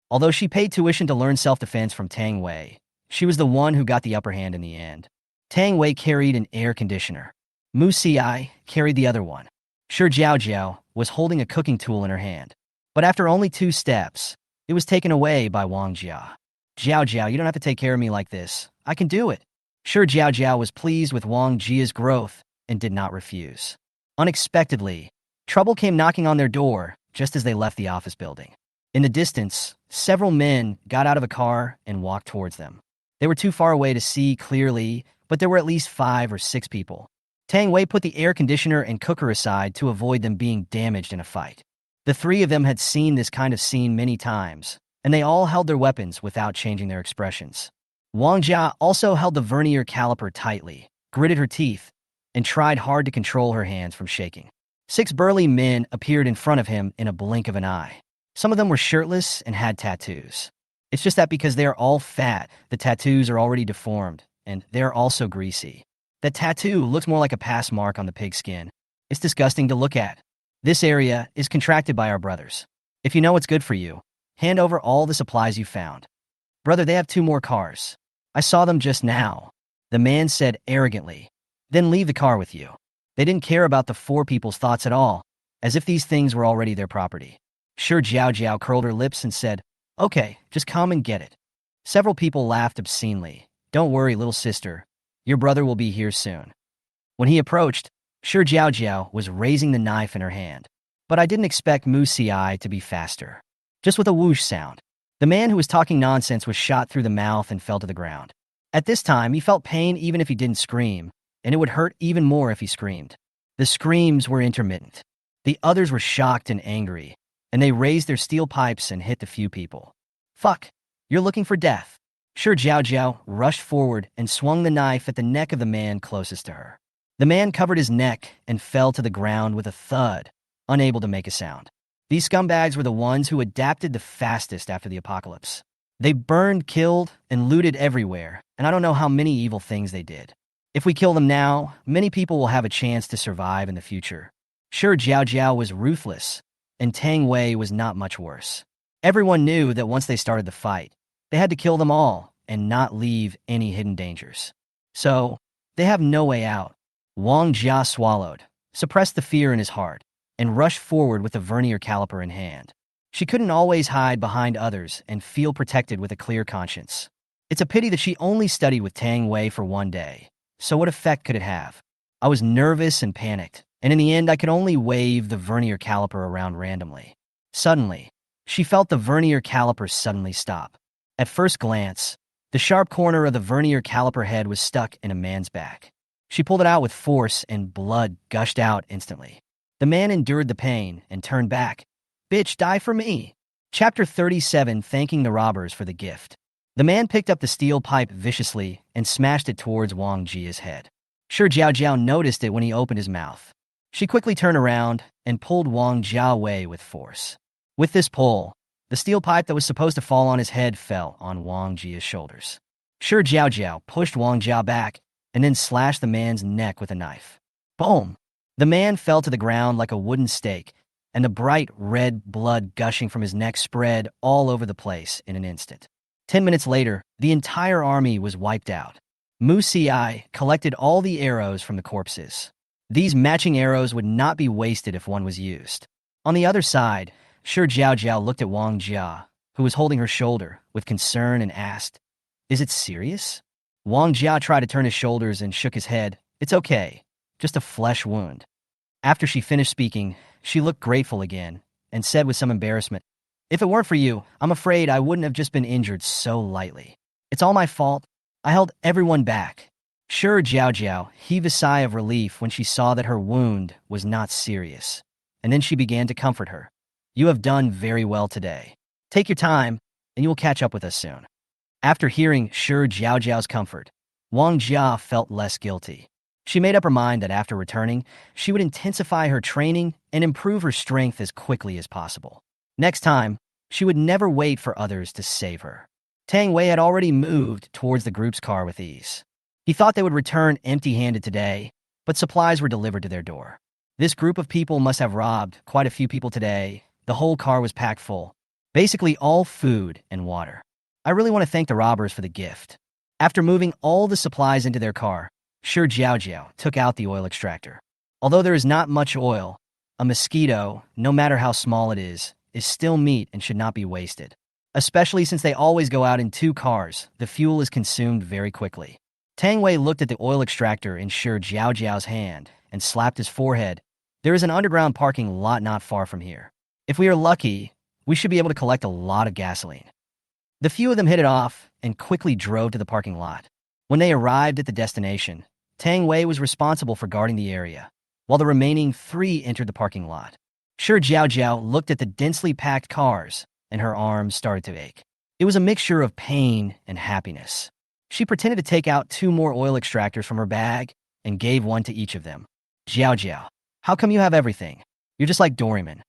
Although she paid tuition to learn self-defense from Tang Wei, she was the one who got the upper hand in the end. Tang Wei carried an air conditioner. Mu Xiai carried the other one. Shi Jiaojiao was holding a cooking tool in her hand. But after only 2 steps, it was taken away by Wang Jia. Jiaojiao, you don't have to take care of me like this. I can do it. Shi Jiaojiao was pleased with Wang Jia's growth and did not refuse. Unexpectedly, trouble came knocking on their door just as they left the office building. In the distance, several men got out of a car and walked towards them. They were too far away to see clearly, but there were at least 5 or 6 people. Tang Wei put the air conditioner and cooker aside to avoid them being damaged in a fight. The 3 of them had seen this kind of scene many times, and they all held their weapons without changing their expressions. Wang Jia also held the vernier caliper tightly, gritted her teeth, and tried hard to control her hands from shaking. 6 burly men appeared in front of him in a blink of an eye. Some of them were shirtless and had tattoos. It's just that because they are all fat, the tattoos are already deformed, and they're also greasy. The tattoo looks more like a pass mark on the pig skin. It's disgusting to look at. This area is contracted by our brothers. If you know what's good for you, hand over all the supplies you found. Brother, they have 2 more cars. I saw them just now, the man said arrogantly. Then leave the car with you. They didn't care about the 4 people's thoughts at all, as if these things were already their property. Shi Jiaojiao curled her lips and said, okay, just come and get it. Several people laughed obscenely. Don't worry, little sister. Your brother will be here soon. When he approached, Shi Jiaojiao was raising the knife in her hand. But I didn't expect Mu Xiai to be faster. Just with a whoosh sound, the man who was talking nonsense was shot through the mouth and fell to the ground. At this time, he felt pain even if he didn't scream, and it would hurt even more if he screamed. The screams were intermittent. The others were shocked and angry, and they raised their steel pipes and hit the few people. Fuck, you're looking for death. Shi Jiaojiao rushed forward and swung the knife at the neck of the man closest to her. The man covered his neck and fell to the ground with a thud, unable to make a sound. These scumbags were the ones who adapted the fastest after the apocalypse. They burned, killed, and looted everywhere, and I don't know how many evil things they did. If we kill them now, many people will have a chance to survive in the future. Shi Jiaojiao was ruthless, and Tang Wei was not much worse. Everyone knew that once they started the fight, they had to kill them all and not leave any hidden dangers. So, they have no way out. Wang Jia swallowed, suppressed the fear in his heart, and rushed forward with the vernier caliper in hand. She couldn't always hide behind others and feel protected with a clear conscience. It's a pity that she only studied with Tang Wei for one day, so what effect could it have? I was nervous and panicked, and in the end I could only wave the vernier caliper around randomly. Suddenly, she felt the vernier caliper suddenly stop. At first glance, the sharp corner of the vernier caliper head was stuck in a man's back. She pulled it out with force and blood gushed out instantly. The man endured the pain and turned back. Bitch, die for me. Chapter 37, Thanking the Robbers for the Gift. The man picked up the steel pipe viciously and smashed it towards Wang Jia's head. Shi Jiaojiao noticed it when he opened his mouth. She quickly turned around and pulled Wang Jia away with force. With this pull, the steel pipe that was supposed to fall on his head fell on Wang Jia's shoulders. Shi Jiaojiao pushed Wang Jia back and then slashed the man's neck with a knife. Boom! The man fell to the ground like a wooden stake, and the bright red blood gushing from his neck spread all over the place in an instant. 10 minutes later, the entire army was wiped out. Mu Ci collected all the arrows from the corpses. These matching arrows would not be wasted if one was used. On the other side, Shi Jiaojiao looked at Wang Jia, who was holding her shoulder, with concern and asked, "Is it serious?" Wang Jia tried to turn his shoulders and shook his head. "It's okay, just a flesh wound." After she finished speaking, she looked grateful again and said with some embarrassment, "If it weren't for you, I'm afraid I wouldn't have just been injured so lightly. It's all my fault. I held everyone back." Shi Jiaojiao heaved a sigh of relief when she saw that her wound was not serious, and then she began to comfort her. "You have done very well today. Take your time, and you will catch up with us soon." After hearing Shi Jiaojiao's comfort, Wang Jia felt less guilty. She made up her mind that after returning, she would intensify her training and improve her strength as quickly as possible. Next time, she would never wait for others to save her. Tang Wei had already moved towards the group's car with ease. He thought they would return empty-handed today, but supplies were delivered to their door. This group of people must have robbed quite a few people today. The whole car was packed full. Basically all food and water. I really want to thank the robbers for the gift. After moving all the supplies into their car, Shi Jiaojiao took out the oil extractor. Although there is not much oil, a mosquito, no matter how small it is still meat and should not be wasted. Especially since they always go out in 2 cars, the fuel is consumed very quickly. Tang Wei looked at the oil extractor in Shi Jiaojiao's hand and slapped his forehead. There is an underground parking lot not far from here. If we are lucky, we should be able to collect a lot of gasoline. The few of them hit it off and quickly drove to the parking lot. When they arrived at the destination, Tang Wei was responsible for guarding the area, while the remaining 3 entered the parking lot. Shi Jiaojiao looked at the densely packed cars, and her arms started to ache. It was a mixture of pain and happiness. She pretended to take out 2 more oil extractors from her bag and gave one to each of them. "Jiaojiao, how come you have everything? You're just like Doraemon,"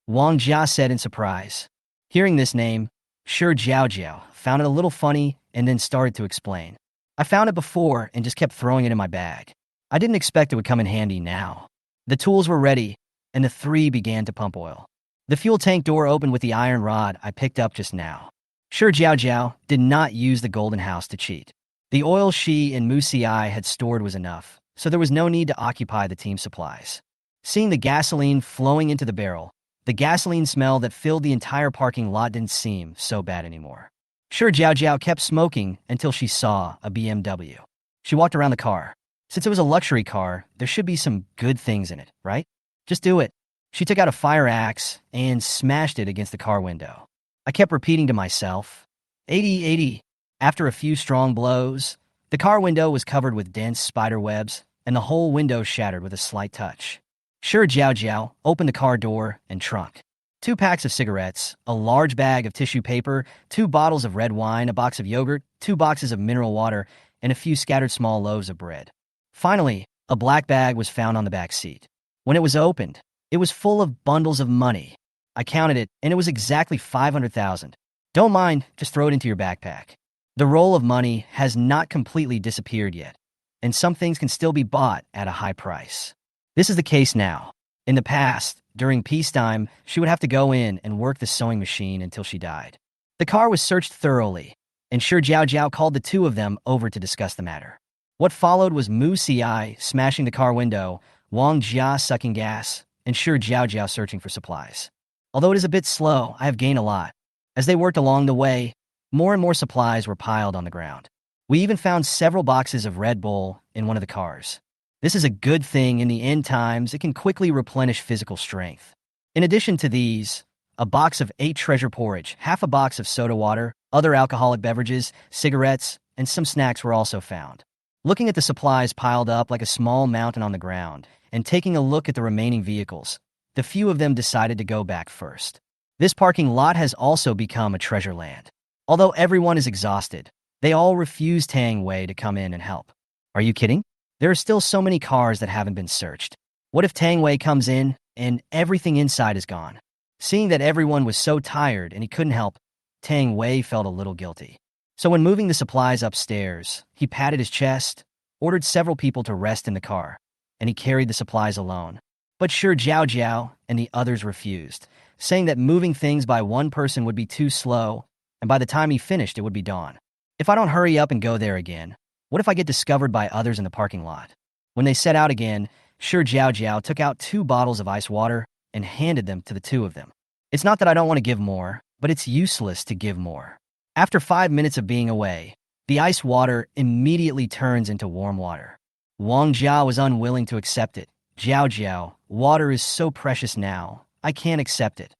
Wang Jia said in surprise. Hearing this name, Shi Jiaojiao found it a little funny and then started to explain. "I found it before and just kept throwing it in my bag. I didn't expect it would come in handy now." The tools were ready, and the 3 began to pump oil. The fuel tank door opened with the iron rod I picked up just now. Shi Jiaojiao did not use the golden house to cheat. The oil she and Mu Ci had stored was enough, so there was no need to occupy the team supplies. Seeing the gasoline flowing into the barrel, the gasoline smell that filled the entire parking lot didn't seem so bad anymore. Shi Jiaojiao kept smoking until she saw a BMW. She walked around the car. Since it was a luxury car, there should be some good things in it, right? Just do it. She took out a fire axe and smashed it against the car window. I kept repeating to myself, 80, 80. After a few strong blows, The car window was covered with dense spider webs, and the whole window shattered with a slight touch. Shi Jiaojiao opened the car door and trunk. 2 packs of cigarettes, a large bag of tissue paper, 2 bottles of red wine, a box of yogurt, 2 boxes of mineral water, and a few scattered small loaves of bread. Finally, a black bag was found on the back seat. When it was opened, it was full of bundles of money. I counted it, and it was exactly 500,000. Don't mind, just throw it into your backpack. The roll of money has not completely disappeared yet, and some things can still be bought at a high price. This is the case now. In the past, during peacetime, she would have to go in and work the sewing machine until she died. The car was searched thoroughly, and Shi Jiaojiao called the 2 of them over to discuss the matter. What followed was Mu Ci smashing the car window, Wang Jia sucking gas, and Shi Jiaojiao searching for supplies. Although it is a bit slow, I have gained a lot. As they worked along the way, more and more supplies were piled on the ground. We even found several boxes of Red Bull in one of the cars. This is a good thing in the end times. It can quickly replenish physical strength. In addition to these, a box of 8 treasure porridge, half a box of soda water, other alcoholic beverages, cigarettes, and some snacks were also found. Looking at the supplies piled up like a small mountain on the ground, and taking a look at the remaining vehicles, the few of them decided to go back first. This parking lot has also become a treasure land. Although everyone is exhausted, they all refuse Tang Wei to come in and help. Are you kidding? There are still so many cars that haven't been searched. What if Tang Wei comes in and everything inside is gone? Seeing that everyone was so tired and he couldn't help, Tang Wei felt a little guilty. So when moving the supplies upstairs, he patted his chest, ordered several people to rest in the car, and he carried the supplies alone. But Shi Jiaojiao and the others refused, saying that moving things by one person would be too slow, and by the time he finished it would be dawn. If I don't hurry up and go there again, what if I get discovered by others in the parking lot? When they set out again, Shi Jiaojiao took out 2 bottles of ice water and handed them to the 2 of them. It's not that I don't want to give more, but it's useless to give more. After 5 minutes of being away, the ice water immediately turns into warm water. Wang Jia was unwilling to accept it. Jiaojiao, water is so precious now, I can't accept it.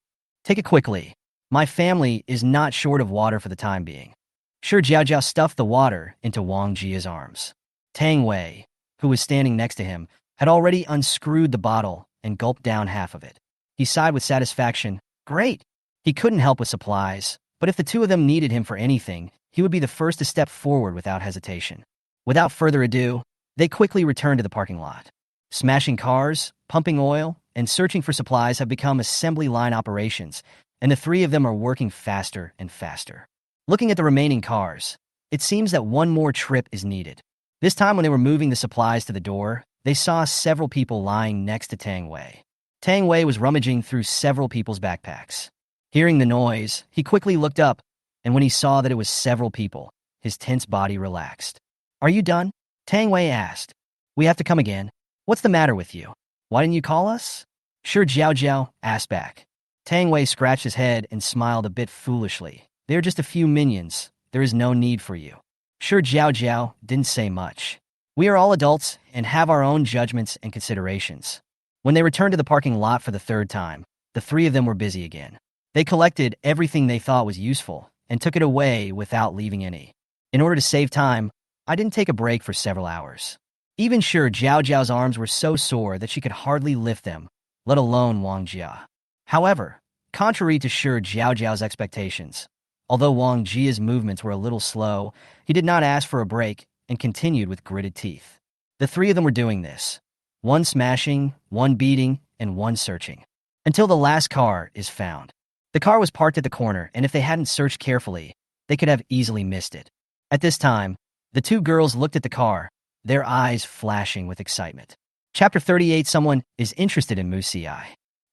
Take it quickly. My family is not short of water for the time being. Shi Jiaojiao stuffed the water into Wang Jia's arms. Tang Wei, who was standing next to him, had already unscrewed the bottle and gulped down half of it. He sighed with satisfaction. Great! He couldn't help with supplies, but if the 2 of them needed him for anything, he would be the first to step forward without hesitation. Without further ado, they quickly returned to the parking lot. Smashing cars, pumping oil, and searching for supplies have become assembly line operations, and the 3 of them are working faster and faster. Looking at the remaining cars, it seems that one more trip is needed. This time when they were moving the supplies to the door, they saw several people lying next to Tang Wei. Tang Wei was rummaging through several people's backpacks. Hearing the noise, he quickly looked up, and when he saw that it was several people, his tense body relaxed. Are you done? Tang Wei asked. We have to come again. What's the matter with you? Why didn't you call us? Shi Jiaojiao asked back. Tang Wei scratched his head and smiled a bit foolishly. They are just a few minions. There is no need for you. Shi Jiaojiao didn't say much. We are all adults and have our own judgments and considerations. When they returned to the parking lot for the 3rd time, the 3 of them were busy again. They collected everything they thought was useful and took it away without leaving any. In order to save time, I didn't take a break for several hours. Even Shi Jiaojiao's arms were so sore that she could hardly lift them, let alone Wang Jia. However, contrary to Shi Jiaojiao's expectations, although Wang Jia's movements were a little slow, he did not ask for a break and continued with gritted teeth. The 3 of them were doing this, one smashing, one beating, and one searching, until the last car is found. The car was parked at the corner, and if they hadn't searched carefully, they could have easily missed it. At this time, the 2 girls looked at the car, their eyes flashing with excitement. Chapter 38. Someone is interested in Mu Ci.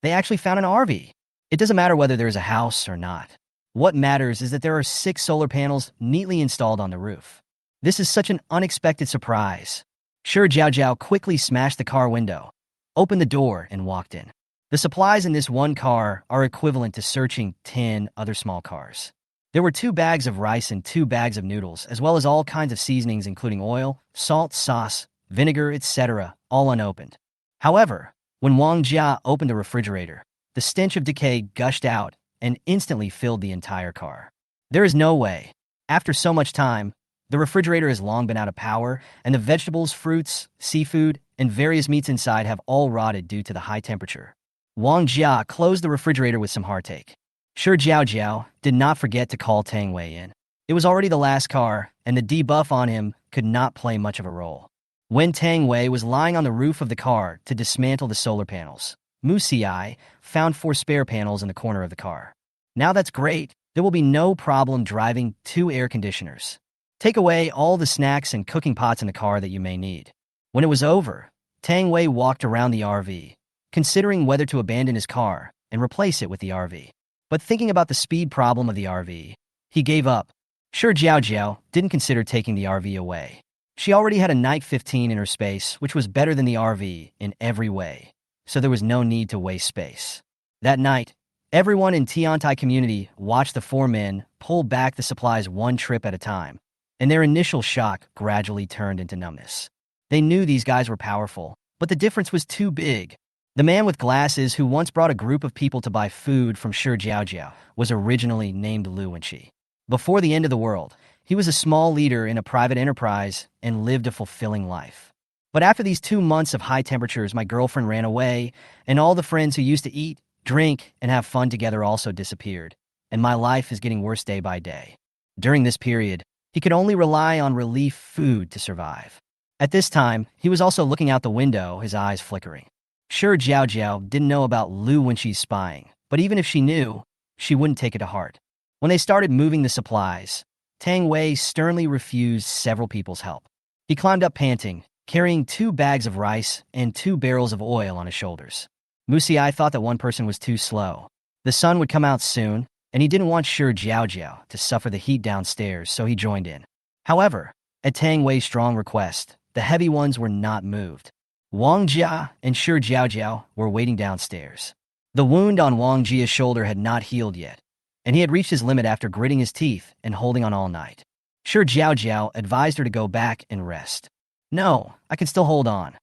They actually found an RV. It doesn't matter whether there is a house or not. What matters is that there are 6 solar panels neatly installed on the roof. This is such an unexpected surprise. Shi Jiaojiao quickly smashed the car window, opened the door, and walked in. The supplies in this one car are equivalent to searching 10 other small cars. There were 2 bags of rice and 2 bags of noodles, as well as all kinds of seasonings including oil, salt, sauce, vinegar, etc., all unopened. However, when Wang Jia opened the refrigerator, the stench of decay gushed out and instantly filled the entire car. There is no way, after so much time, The refrigerator has long been out of power, and the vegetables, fruits, seafood, and various meats inside have all rotted due to the high temperature. Wang Jia closed the refrigerator with some heartache. Shi Jiaojiao did not forget to call Tang Wei in. It was already the last car, and the debuff on him could not play much of a role. When Tang Wei was lying on the roof of the car to dismantle the solar panels, Mu Xi found 4 spare panels in the corner of the car. Now that's great. There will be no problem driving 2 air conditioners. Take away all the snacks and cooking pots in the car that you may need. When it was over, Tang Wei walked around the RV, considering whether to abandon his car and replace it with the RV. But thinking about the speed problem of the RV, he gave up. Shi Jiaojiao didn't consider taking the RV away. She already had a Night 15 in her space, which was better than the RV in every way, so there was no need to waste space. That night, everyone in Tiantai community watched the 4 men pull back the supplies one trip at a time, and their initial shock gradually turned into numbness. They knew these guys were powerful, but the difference was too big. The man with glasses who once brought a group of people to buy food from Shi Jiaojiao was originally named Lu Wenqi. Before the end of the world, he was a small leader in a private enterprise and lived a fulfilling life. But after these 2 months of high temperatures, my girlfriend ran away, and all the friends who used to eat, drink, and have fun together also disappeared, and my life is getting worse day by day. During this period, he could only rely on relief food to survive. At this time, he was also looking out the window, his eyes flickering. Shi Jiaojiao didn't know about Lu Wenqi's spying, but even if she knew, she wouldn't take it to heart. When they started moving the supplies, Tang Wei sternly refused several people's help. He climbed up panting, carrying 2 bags of rice and 2 barrels of oil on his shoulders. Mu Xi thought that one person was too slow. The sun would come out soon, and he didn't want Shi Jiaojiao to suffer the heat downstairs, so he joined in. However, at Tang Wei's strong request, the heavy ones were not moved. Wang Jia and Shi Jiaojiao were waiting downstairs. The wound on Wang Jia's shoulder had not healed yet, and he had reached his limit after gritting his teeth and holding on all night. Shi Jiaojiao advised her to go back and rest. No, I can still hold on.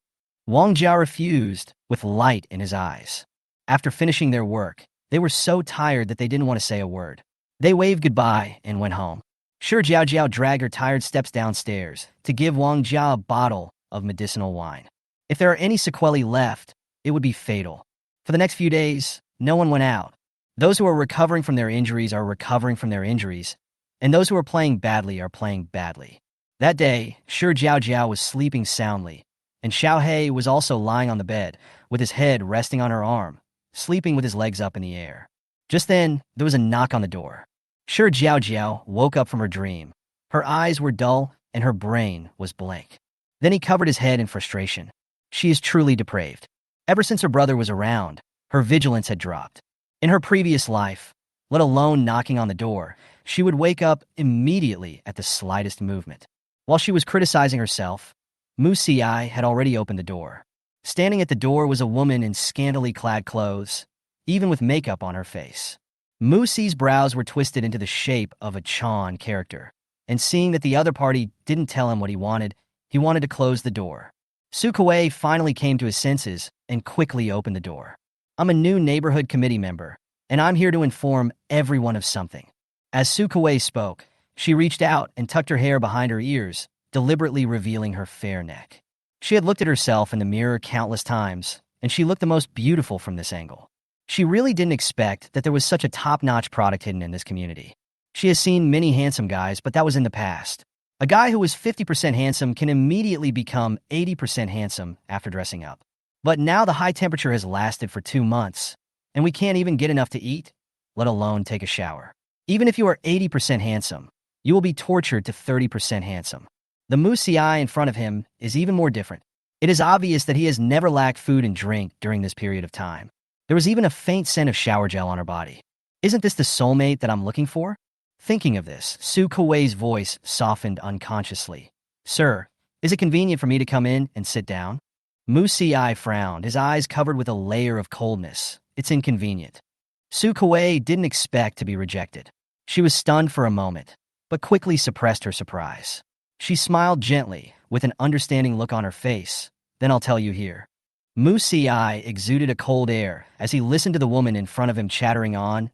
Wang Jia refused, with light in his eyes. After finishing their work, they were so tired that they didn't want to say a word. They waved goodbye and went home. Shi Jiaojiao dragged her tired steps downstairs to give Wang Jia a bottle of medicinal wine. If there are any sequelae left, it would be fatal. For the next few days, no one went out. Those who are recovering from their injuries are recovering from their injuries, and those who are playing badly are playing badly. That day, Shi Jiaojiao was sleeping soundly, and Xiao He was also lying on the bed, with his head resting on her arm, sleeping with his legs up in the air. Just then, there was a knock on the door. Shi Jiaojiao woke up from her dream. Her eyes were dull, and her brain was blank. Then he covered his head in frustration. She is truly depraved. Ever since her brother was around, her vigilance had dropped. In her previous life, let alone knocking on the door, she would wake up immediately at the slightest movement. While she was criticizing herself, Mu Xi had already opened the door. Standing at the door was a woman in scantily clad clothes, even with makeup on her face. Mu Xi's brows were twisted into the shape of a Chan character, and seeing that the other party didn't tell him what he wanted to close the door. Su Kuei finally came to his senses and quickly opened the door. I'm a new neighborhood committee member, and I'm here to inform everyone of something. As Su Kuei spoke, she reached out and tucked her hair behind her ears, deliberately revealing her fair neck. She had looked at herself in the mirror countless times, and she looked the most beautiful from this angle. She really didn't expect that there was such a top-notch product hidden in this community. She has seen many handsome guys, but that was in the past. A guy who was 50% handsome can immediately become 80% handsome after dressing up. But now the high temperature has lasted for 2 months, and we can't even get enough to eat, let alone take a shower. Even if you are 80% handsome, you will be tortured to 30% handsome. The Mu Xi in front of him is even more different. It is obvious that he has never lacked food and drink during this period of time. There was even a faint scent of shower gel on her body. Isn't this the soulmate that I'm looking for? Thinking of this, Su Kuei's voice softened unconsciously. Sir, is it convenient for me to come in and sit down? Mu Xi frowned, his eyes covered with a layer of coldness. It's inconvenient. Su Kuei didn't expect to be rejected. She was stunned for a moment, but quickly suppressed her surprise. She smiled gently, with an understanding look on her face. Then I'll tell you here. Mu Xi exuded a cold air as he listened to the woman in front of him chattering on,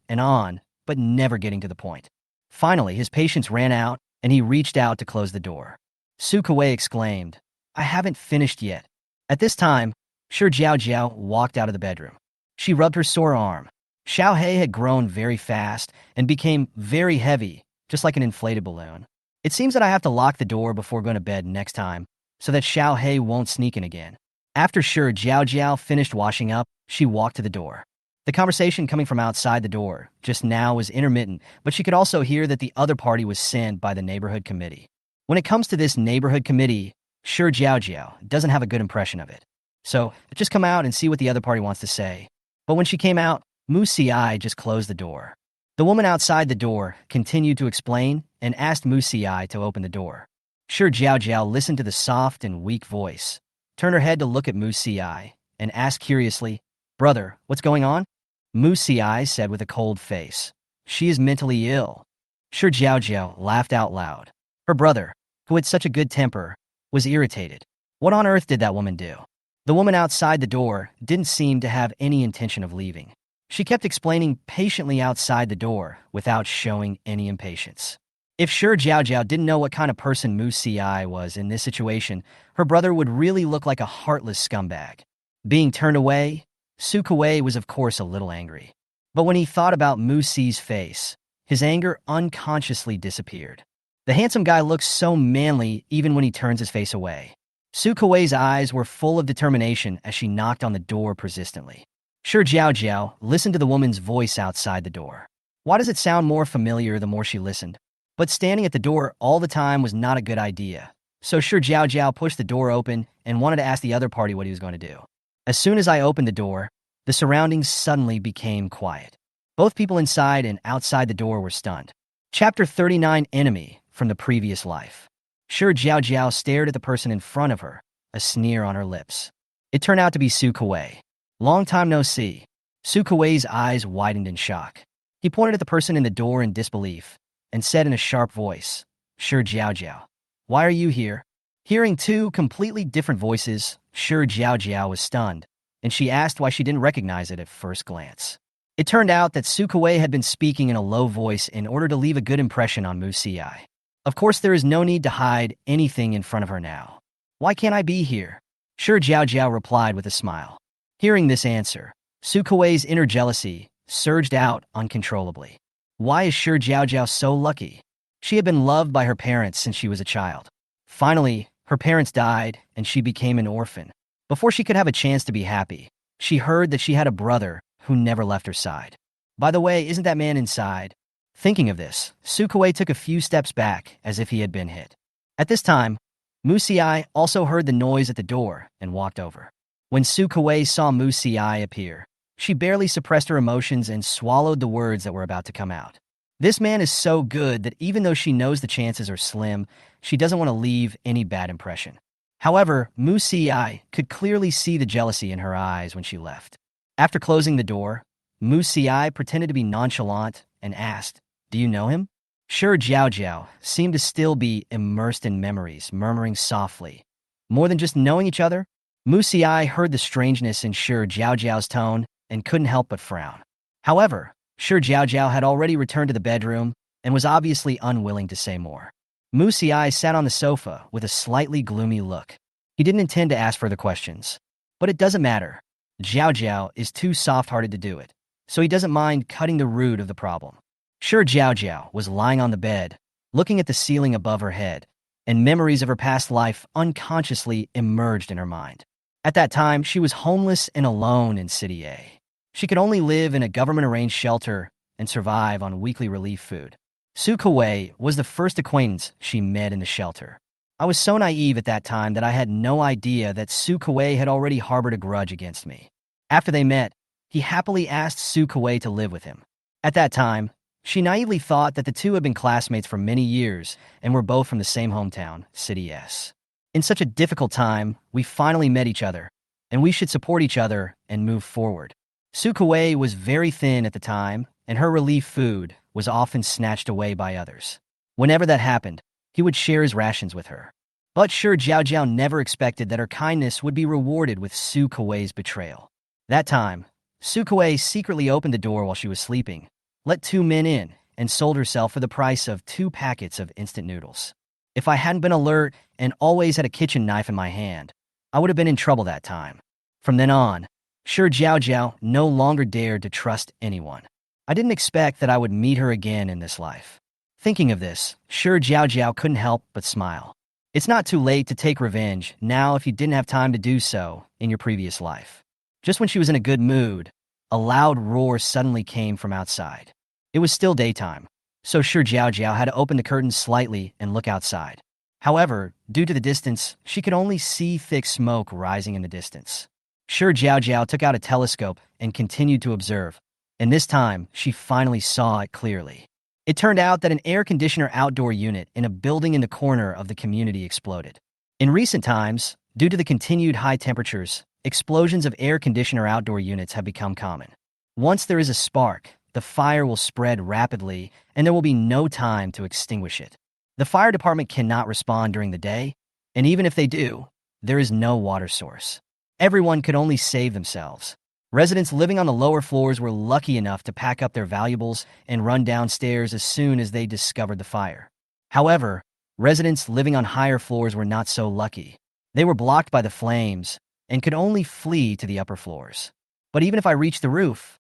but never getting to the point. Finally, his patience ran out, and he reached out to close the door. Su Kuwei exclaimed, "I haven't finished yet." At this time, Shi Jiaojiao walked out of the bedroom. She rubbed her sore arm. Xiao He had grown very fast and became very heavy, just like an inflated balloon. It seems that I have to lock the door before going to bed next time, so that Xiao He won't sneak in again. After Shi Jiaojiao finished washing up, she walked to the door. The conversation coming from outside the door just now was intermittent, but she could also hear that the other party was sent by the neighborhood committee. When it comes to this neighborhood committee, Shi Jiaojiao doesn't have a good impression of it. So, just come out and see what the other party wants to say. But when she came out, Mu Xi just closed the door. The woman outside the door continued to explain and asked Mu Xi to open the door. Shi Jiaojiao listened to the soft and weak voice, turned her head to look at Mu Xi, and asked curiously, "Brother, what's going on?" Mu Xi said with a cold face, "She is mentally ill." Shi Jiaojiao laughed out loud. Her brother, who had such a good temper, was irritated. What on earth did that woman do? The woman outside the door didn't seem to have any intention of leaving. She kept explaining patiently outside the door without showing any impatience. If Shi Jiaojiao didn't know what kind of person Mu Xi was in this situation, her brother would really look like a heartless scumbag. Being turned away, Su Kuwei was of course a little angry. But when he thought about Mu Xi's face, his anger unconsciously disappeared. The handsome guy looks so manly even when he turns his face away. Su Kuwei's eyes were full of determination as she knocked on the door persistently. Shi Jiaojiao listened to the woman's voice outside the door. Why does it sound more familiar the more she listened? But standing at the door all the time was not a good idea. So Shi Jiaojiao pushed the door open and wanted to ask the other party what he was going to do. As soon as I opened the door, the surroundings suddenly became quiet. Both people inside and outside the door were stunned. Chapter 39, Enemy from the Previous Life. Shi Jiaojiao stared at the person in front of her, a sneer on her lips. It turned out to be Su Kuwei. Long time no see. Su Kuwei's eyes widened in shock. He pointed at the person in the door in disbelief and said in a sharp voice, "Shi Jiaojiao, why are you here?" Hearing two completely different voices, Shi Jiaojiao was stunned, and she asked why she didn't recognize it at first glance. It turned out that Su Kuwei had been speaking in a low voice in order to leave a good impression on Mu Xi. Of course, there is no need to hide anything in front of her now. "Why can't I be here?" Shi Jiaojiao replied with a smile. Hearing this answer, Su Kuwei's inner jealousy surged out uncontrollably. Why is Shi Jiaojiao so lucky? She had been loved by her parents since she was a child. Finally, her parents died and she became an orphan. Before she could have a chance to be happy, she heard that she had a brother who never left her side. By the way, isn't that man inside? Thinking of this, Su Kuwei took a few steps back as if he had been hit. At this time, Mu Xi also heard the noise at the door and walked over. When Su Kuwei saw Mu Xi appear, she barely suppressed her emotions and swallowed the words that were about to come out. This man is so good that even though she knows the chances are slim, she doesn't want to leave any bad impression. However, Mu Xi could clearly see the jealousy in her eyes when she left. After closing the door, Mu Xi pretended to be nonchalant and asked, "Do you know him?" Shi Jiaojiao seemed to still be immersed in memories, murmuring softly, "More than just knowing each other?" Mu Xi heard the strangeness in Shi Jiaojiao's tone and couldn't help but frown. However, Shi Jiaojiao had already returned to the bedroom and was obviously unwilling to say more. Mu Xi sat on the sofa with a slightly gloomy look. He didn't intend to ask further questions. But it doesn't matter. Jiaojiao is too soft-hearted to do it, so he doesn't mind cutting the root of the problem. Shi Jiaojiao was lying on the bed, looking at the ceiling above her head, and memories of her past life unconsciously emerged in her mind. At that time, she was homeless and alone in City A. She could only live in a government-arranged shelter and survive on weekly relief food. Su Kuwei was the first acquaintance she met in the shelter. I was so naive at that time that I had no idea that Su Kuwei had already harbored a grudge against me. After they met, he happily asked Su Kuwei to live with him. At that time, she naively thought that the two had been classmates for many years and were both from the same hometown, City S. In such a difficult time, we finally met each other, and we should support each other and move forward. Su Kuwei was very thin at the time, and her relief food was often snatched away by others. Whenever that happened, he would share his rations with her. But Shi Jiaojiao never expected that her kindness would be rewarded with Su Kuwei's betrayal. That time, Su Kuwei secretly opened the door while she was sleeping, let two men in, and sold herself for the price of 2 packets of instant noodles. If I hadn't been alert and always had a kitchen knife in my hand, I would have been in trouble that time. From then on, Shi Jiaojiao no longer dared to trust anyone. I didn't expect that I would meet her again in this life. Thinking of this, Shi Jiaojiao couldn't help but smile. It's not too late to take revenge now if you didn't have time to do so in your previous life. Just when she was in a good mood, a loud roar suddenly came from outside. It was still daytime, so Shi Jiaojiao had to open the curtains slightly and look outside. However, due to the distance, she could only see thick smoke rising in the distance. Shi Jiaojiao took out a telescope and continued to observe, and this time she finally saw it clearly. It turned out that an air conditioner outdoor unit in a building in the corner of the community exploded. In recent times, due to the continued high temperatures, explosions of air conditioner outdoor units have become common. Once there is a spark, the fire will spread rapidly and there will be no time to extinguish it. The fire department cannot respond during the day, and even if they do, there is no water source. Everyone could only save themselves. Residents living on the lower floors were lucky enough to pack up their valuables and run downstairs as soon as they discovered the fire. However, residents living on higher floors were not so lucky. They were blocked by the flames and could only flee to the upper floors. But even if I reach the roof,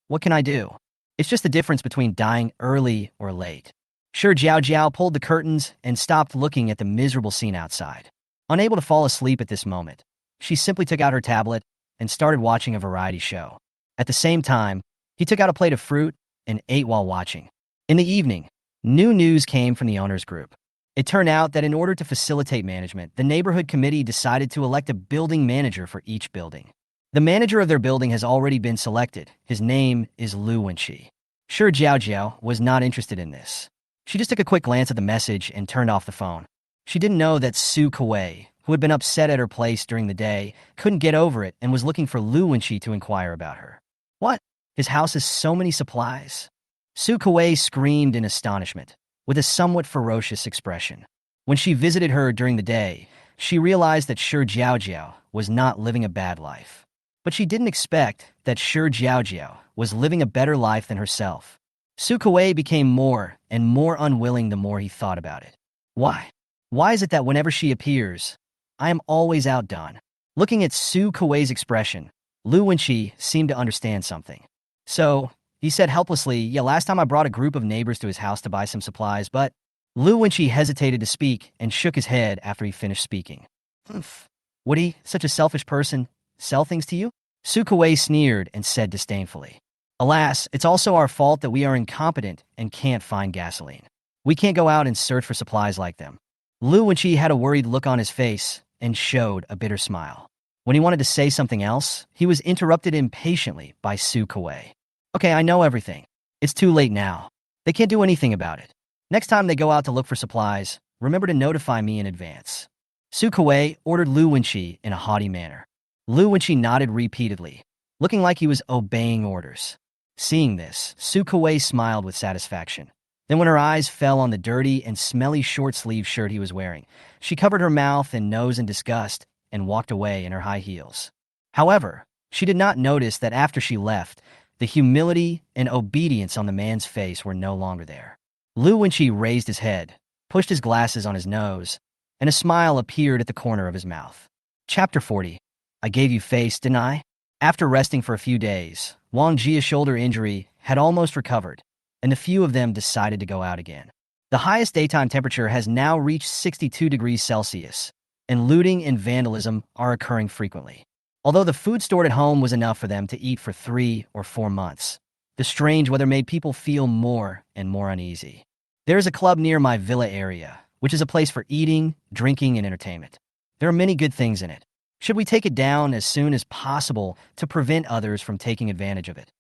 what can I do? It's just the difference between dying early or late. Shi Jiaojiao pulled the curtains and stopped looking at the miserable scene outside. Unable to fall asleep at this moment, she simply took out her tablet and started watching a variety show. At the same time, he took out a plate of fruit and ate while watching. In the evening, new news came from the owners group. It turned out that in order to facilitate management, the neighborhood committee decided to elect a building manager for each building. The manager of their building has already been selected. His name is Lu Wenqi. Shi Jiaojiao was not interested in this. She just took a quick glance at the message and turned off the phone. She didn't know that Su Kuei, who had been upset at her place during the day, couldn't get over it and was looking for Lu Wenqi to inquire about her. What? His house has so many supplies? Su Kuei screamed in astonishment, with a somewhat ferocious expression. When she visited her during the day, she realized that Shi Jiaojiao was not living a bad life. But she didn't expect that Shi Jiaojiao was living a better life than herself. Su Kuei became more and more unwilling the more he thought about it. Why? Why is it that whenever she appears, I am always outdone? Looking at Su Kuei's expression, Lu Wenqi seemed to understand something. So, he said helplessly, yeah, last time I brought a group of neighbors to his house to buy some supplies, but Lu Wenqi hesitated to speak and shook his head after he finished speaking. Would he, such a selfish person, sell things to you? Su Kuei sneered and said disdainfully. Alas, it's also our fault that we are incompetent and can't find gasoline. We can't go out and search for supplies like them. Lu Wenqi had a worried look on his face and showed a bitter smile. When he wanted to say something else, he was interrupted impatiently by Su Kuei. Okay, I know everything. It's too late now. They can't do anything about it. Next time they go out to look for supplies, remember to notify me in advance. Su Kuei ordered Lu Wenqi in a haughty manner. Lu Wenqi nodded repeatedly, looking like he was obeying orders. Seeing this, Su Kuei smiled with satisfaction. Then when her eyes fell on the dirty and smelly short-sleeved shirt he was wearing, she covered her mouth and nose in disgust and walked away in her high heels. However, she did not notice that after she left, the humility and obedience on the man's face were no longer there. Lu Wenqi raised his head, pushed his glasses on his nose, and a smile appeared at the corner of his mouth. Chapter 40. I gave you face, didn't I? After resting for a few days, Wang Jia's shoulder injury had almost recovered, and a few of them decided to go out again. The highest daytime temperature has now reached 62 degrees Celsius, and looting and vandalism are occurring frequently. Although the food stored at home was enough for them to eat for 3 or 4 months, the strange weather made people feel more and more uneasy. There is a club near my villa area, which is a place for eating, drinking, and entertainment. There are many good things in it. Should we take it down as soon as possible to prevent others from taking advantage of it?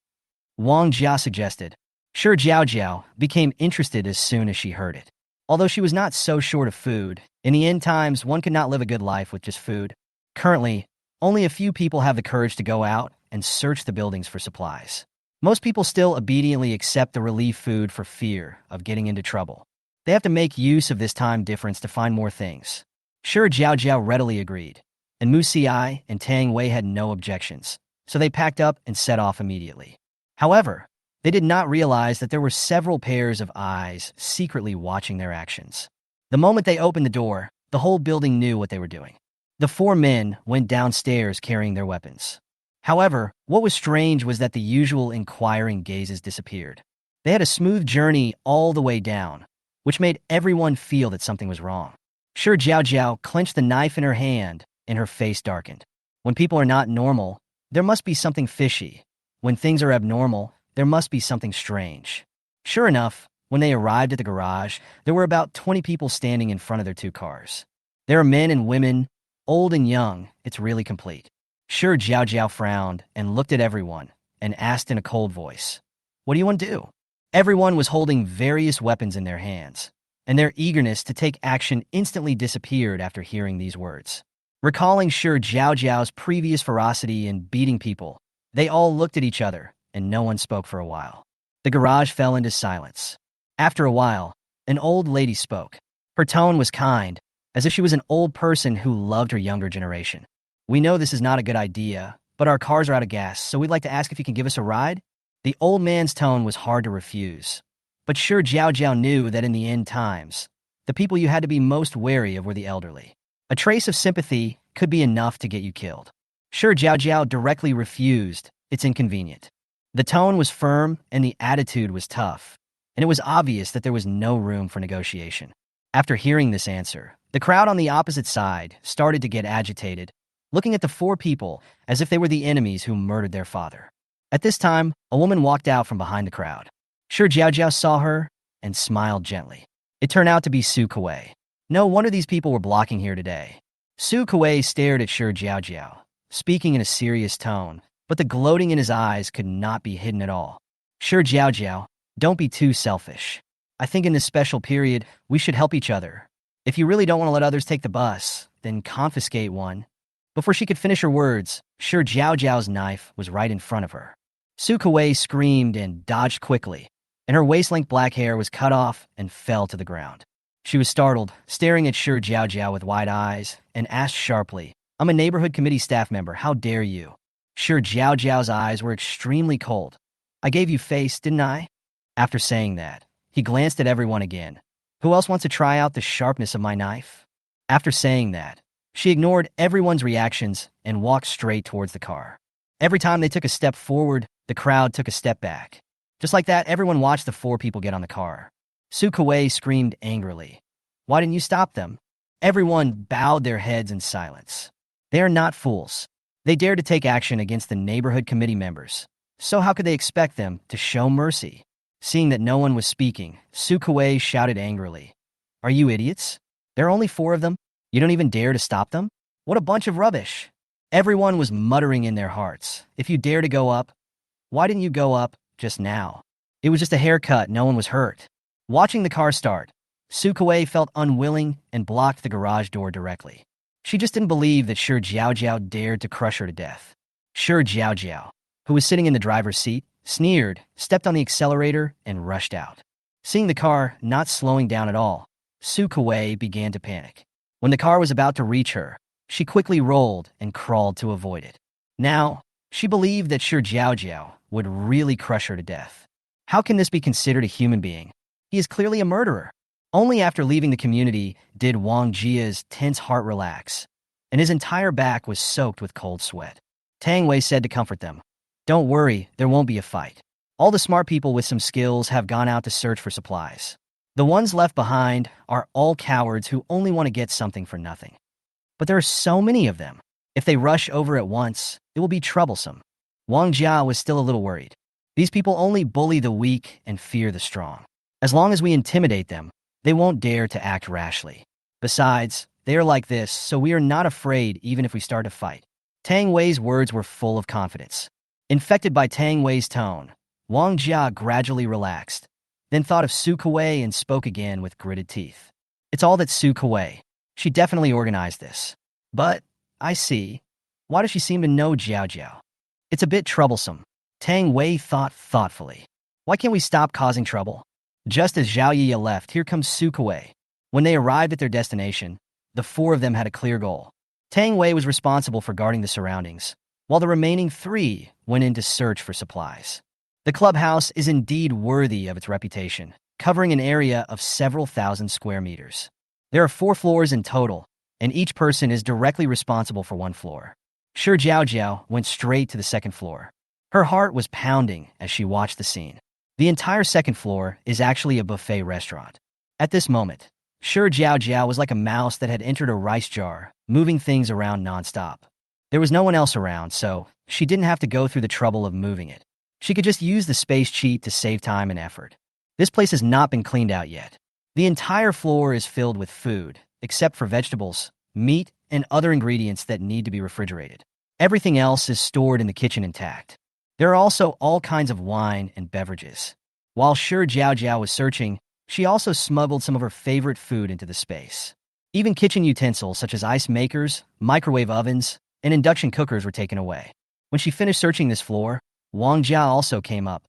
Wang Jia suggested. Shi Jiaojiao became interested as soon as she heard it. Although she was not so short of food, in the end times one could not live a good life with just food. Currently, only a few people have the courage to go out and search the buildings for supplies. Most people still obediently accept the relief food for fear of getting into trouble. They have to make use of this time difference to find more things. Shi Jiaojiao readily agreed, and Mu Xi and Tang Wei had no objections, so they packed up and set off immediately. However, They did not realize that there were several pairs of eyes secretly watching their actions. The moment they opened the door, the whole building knew what they were doing. The four men went downstairs carrying their weapons. However, what was strange was that the usual inquiring gazes disappeared. They had a smooth journey all the way down, which made everyone feel that something was wrong. Shi Jiaojiao clenched the knife in her hand, and her face darkened. When people are not normal, there must be something fishy. When things are abnormal, there must be something strange. Sure enough, when they arrived at the garage, there were about 20 people standing in front of their two cars. There are men and women, old and young. It's really complete. Shi Jiaojiao frowned and looked at everyone and asked in a cold voice, "What do you want to do?" Everyone was holding various weapons in their hands, and their eagerness to take action instantly disappeared after hearing these words. Recalling Shi Jiaojiao's previous ferocity in beating people, they all looked at each other, and no one spoke for a while. The garage fell into silence. After a while, an old lady spoke. Her tone was kind, as if she was an old person who loved her younger generation. "We know this is not a good idea, but our cars are out of gas, so we'd like to ask if you can give us a ride?" The old man's tone was hard to refuse, but Shi Jiaojiao knew that in the end times, the people you had to be most wary of were the elderly. A trace of sympathy could be enough to get you killed. Shi Jiaojiao directly refused. "It's inconvenient." The tone was firm and the attitude was tough, and it was obvious that there was no room for negotiation. After hearing this answer, the crowd on the opposite side started to get agitated, looking at the four people as if they were the enemies who murdered their father. At this time, a woman walked out from behind the crowd. Shi Jiaojiao saw her and smiled gently. It turned out to be Su Kuei. No wonder these people were blocking here today. Su Kuei stared at Shi Jiaojiao, speaking in a serious tone, but the gloating in his eyes could not be hidden at all. "Shi Jiaojiao, don't be too selfish. I think in this special period, we should help each other. If you really don't want to let others take the bus, then confiscate one." Before she could finish her words, Shi Jiaojiao's knife was right in front of her. Su Kuei screamed and dodged quickly, and her waist-length black hair was cut off and fell to the ground. She was startled, staring at Shi Jiaojiao with wide eyes, and asked sharply, "I'm a neighborhood committee staff member. How dare you?" Shi Jiaojiao's eyes were extremely cold. "I gave you face, didn't I?" After saying that, he glanced at everyone again. "Who else wants to try out the sharpness of my knife?" After saying that, she ignored everyone's reactions and walked straight towards the car. Every time they took a step forward, the crowd took a step back. Just like that, everyone watched the four people get on the car. Su Kuei screamed angrily, "Why didn't you stop them?" Everyone bowed their heads in silence. They are not fools. They dared to take action against the neighborhood committee members. So how could they expect them to show mercy? Seeing that no one was speaking, Su Kuei shouted angrily, "Are you idiots? There are only four of them. You don't even dare to stop them? What a bunch of rubbish." Everyone was muttering in their hearts, "If you dare to go up, why didn't you go up just now? It was just a haircut, no one was hurt." Watching the car start, Su Kuei felt unwilling and blocked the garage door directly. She just didn't believe that Shi Jiaojiao dared to crush her to death. Shi Jiaojiao, who was sitting in the driver's seat, sneered, stepped on the accelerator, and rushed out. Seeing the car not slowing down at all, Su Kuei began to panic. When the car was about to reach her, she quickly rolled and crawled to avoid it. Now, she believed that Shi Jiaojiao would really crush her to death. How can this be considered a human being? He is clearly a murderer. Only after leaving the community did Wang Jia's tense heart relax, and his entire back was soaked with cold sweat. Tang Wei said to comfort them, "Don't worry, there won't be a fight. All the smart people with some skills have gone out to search for supplies. The ones left behind are all cowards who only want to get something for nothing. But there are so many of them. If they rush over at once, it will be troublesome." Wang Jia was still a little worried. "These people only bully the weak and fear the strong. As long as we intimidate them, they won't dare to act rashly. Besides, they are like this, so we are not afraid even if we start to fight." Tang Wei's words were full of confidence. Infected by Tang Wei's tone, Wang Jia gradually relaxed, then thought of Su Kuei and spoke again with gritted teeth. "It's all that Su Kuei. She definitely organized this. But, I see. Why does she seem to know Jiaojiao? It's a bit troublesome." Tang Wei thought thoughtfully. "Why can't we stop causing trouble?" Just as Zhao Yiya left, here comes Su Kuei. When they arrived at their destination, the four of them had a clear goal. Tang Wei was responsible for guarding the surroundings, while the remaining three went in to search for supplies. The clubhouse is indeed worthy of its reputation, covering an area of several thousand square meters. There are 4 floors in total, and each person is directly responsible for one floor. Shi Jiaojiao went straight to the second floor. Her heart was pounding as she watched the scene. The entire second floor is actually a buffet restaurant. At this moment, Shi Jiaojiao was like a mouse that had entered a rice jar, moving things around nonstop. There was no one else around, so she didn't have to go through the trouble of moving it. She could just use the space cheat to save time and effort. This place has not been cleaned out yet. The entire floor is filled with food, except for vegetables, meat, and other ingredients that need to be refrigerated. Everything else is stored in the kitchen intact. There are also all kinds of wine and beverages. While Shi Jiaojiao was searching, she also smuggled some of her favorite food into the space. Even kitchen utensils such as ice makers, microwave ovens, and induction cookers were taken away. When she finished searching this floor, Wang Jia also came up.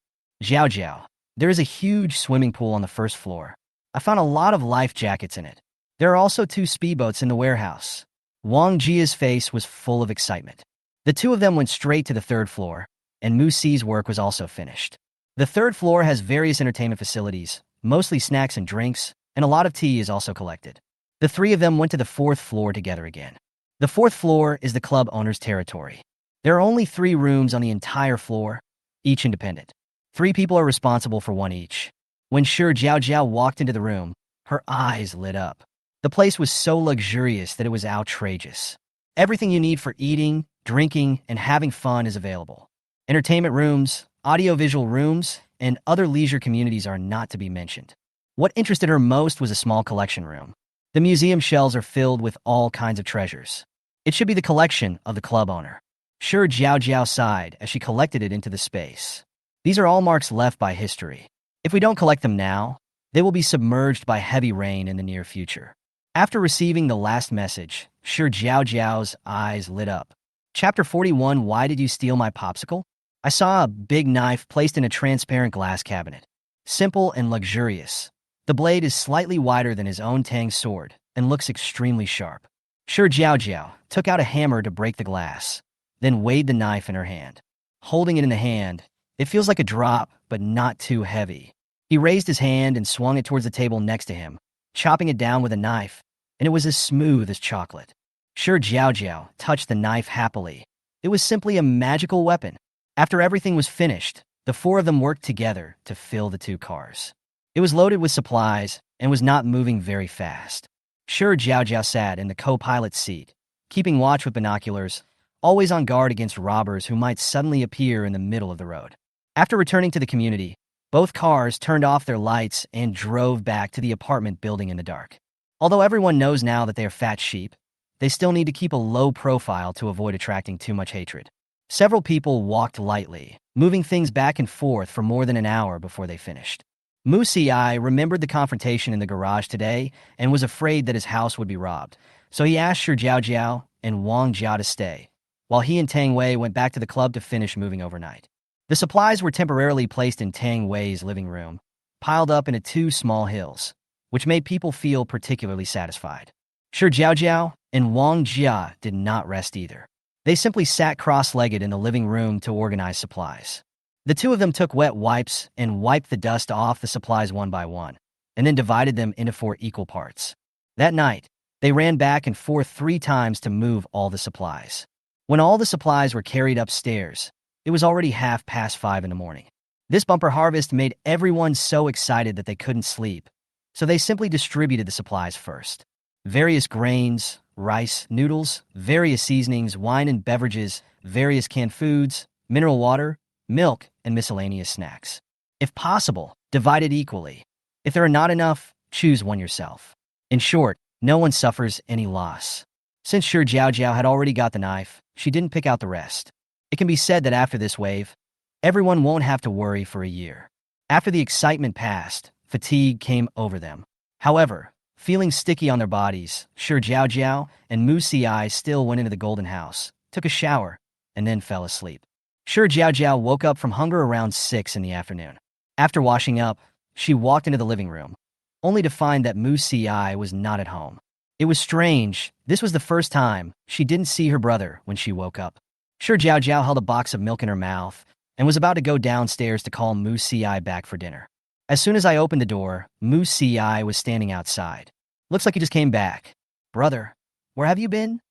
Jiaojiao, there is a huge swimming pool on the first floor. I found a lot of life jackets in it. There are also 2 speedboats in the warehouse. Wang Jia's face was full of excitement. The 2 of them went straight to the 3rd floor, and Mu Si's work was also finished. The 3rd floor has various entertainment facilities, mostly snacks and drinks, and a lot of tea is also collected. The 3 of them went to the 4th floor together again. The 4th floor is the club owner's territory. There are only 3 rooms on the entire floor, each independent. 3 people are responsible for one each. When Shi Jiaojiao walked into the room, her eyes lit up. The place was so luxurious that it was outrageous. Everything you need for eating, drinking, and having fun is available. Entertainment rooms, audiovisual rooms, and other leisure communities are not to be mentioned. What interested her most was a small collection room. The museum shelves are filled with all kinds of treasures. It should be the collection of the club owner. Shi Jiaojiao sighed as she collected it into the space. These are all marks left by history. If we don't collect them now, they will be submerged by heavy rain in the near future. After receiving the last message, Shi Jiaojiao's eyes lit up. Chapter 41, Why Did You Steal My Popsicle? I saw a big knife placed in a transparent glass cabinet. Simple and luxurious. The blade is slightly wider than his own Tang sword and looks extremely sharp. Shi Jiaojiao took out a hammer to break the glass, then weighed the knife in her hand. Holding it in the hand, it feels like a drop, but not too heavy. He raised his hand and swung it towards the table next to him, chopping it down with a knife, and it was as smooth as chocolate. Shi Jiaojiao touched the knife happily. It was simply a magical weapon. After everything was finished, the 4 of them worked together to fill the 2 cars. It was loaded with supplies and was not moving very fast. Shi Jiaojiao sat in the co-pilot's seat, keeping watch with binoculars, always on guard against robbers who might suddenly appear in the middle of the road. After returning to the community, both cars turned off their lights and drove back to the apartment building in the dark. Although everyone knows now that they are fat sheep, they still need to keep a low profile to avoid attracting too much hatred. Several people walked lightly, moving things back and forth for more than an hour before they finished. Mu Si remembered the confrontation in the garage today and was afraid that his house would be robbed, so he asked Shi Jiaojiao and Wang Jia to stay, while he and Tang Wei went back to the club to finish moving overnight. The supplies were temporarily placed in Tang Wei's living room, piled up into 2 small hills, which made people feel particularly satisfied. Shi Jiaojiao and Wang Jia did not rest either. They simply sat cross-legged in the living room to organize supplies. The 2 of them took wet wipes and wiped the dust off the supplies one by one, and then divided them into 4 equal parts. That night, they ran back and forth 3 times to move all the supplies. When all the supplies were carried upstairs, it was already 5:30 in the morning. This bumper harvest made everyone so excited that they couldn't sleep, so they simply distributed the supplies first. Various grains, rice, noodles, various seasonings, wine and beverages, various canned foods, mineral water, milk, and miscellaneous snacks. If possible, divide it equally. If there are not enough, choose one yourself. In short, no one suffers any loss. Since Shi Jiaojiao had already got the knife, she didn't pick out the rest. It can be said that after this wave, everyone won't have to worry for a year. After the excitement passed, fatigue came over them. However, feeling sticky on their bodies, Shi Jiaojiao and Mu Si still went into the Golden House, took a shower, and then fell asleep. Shi Jiaojiao woke up from hunger around 6 in the afternoon. After washing up, she walked into the living room, only to find that Mu Si was not at home. It was strange. This was the first time she didn't see her brother when she woke up. Shi Jiaojiao held a box of milk in her mouth and was about to go downstairs to call Mu Ci back for dinner. As soon as I opened the door, Mu Ci was standing outside. "Looks like you just came back. Brother, where have you been?"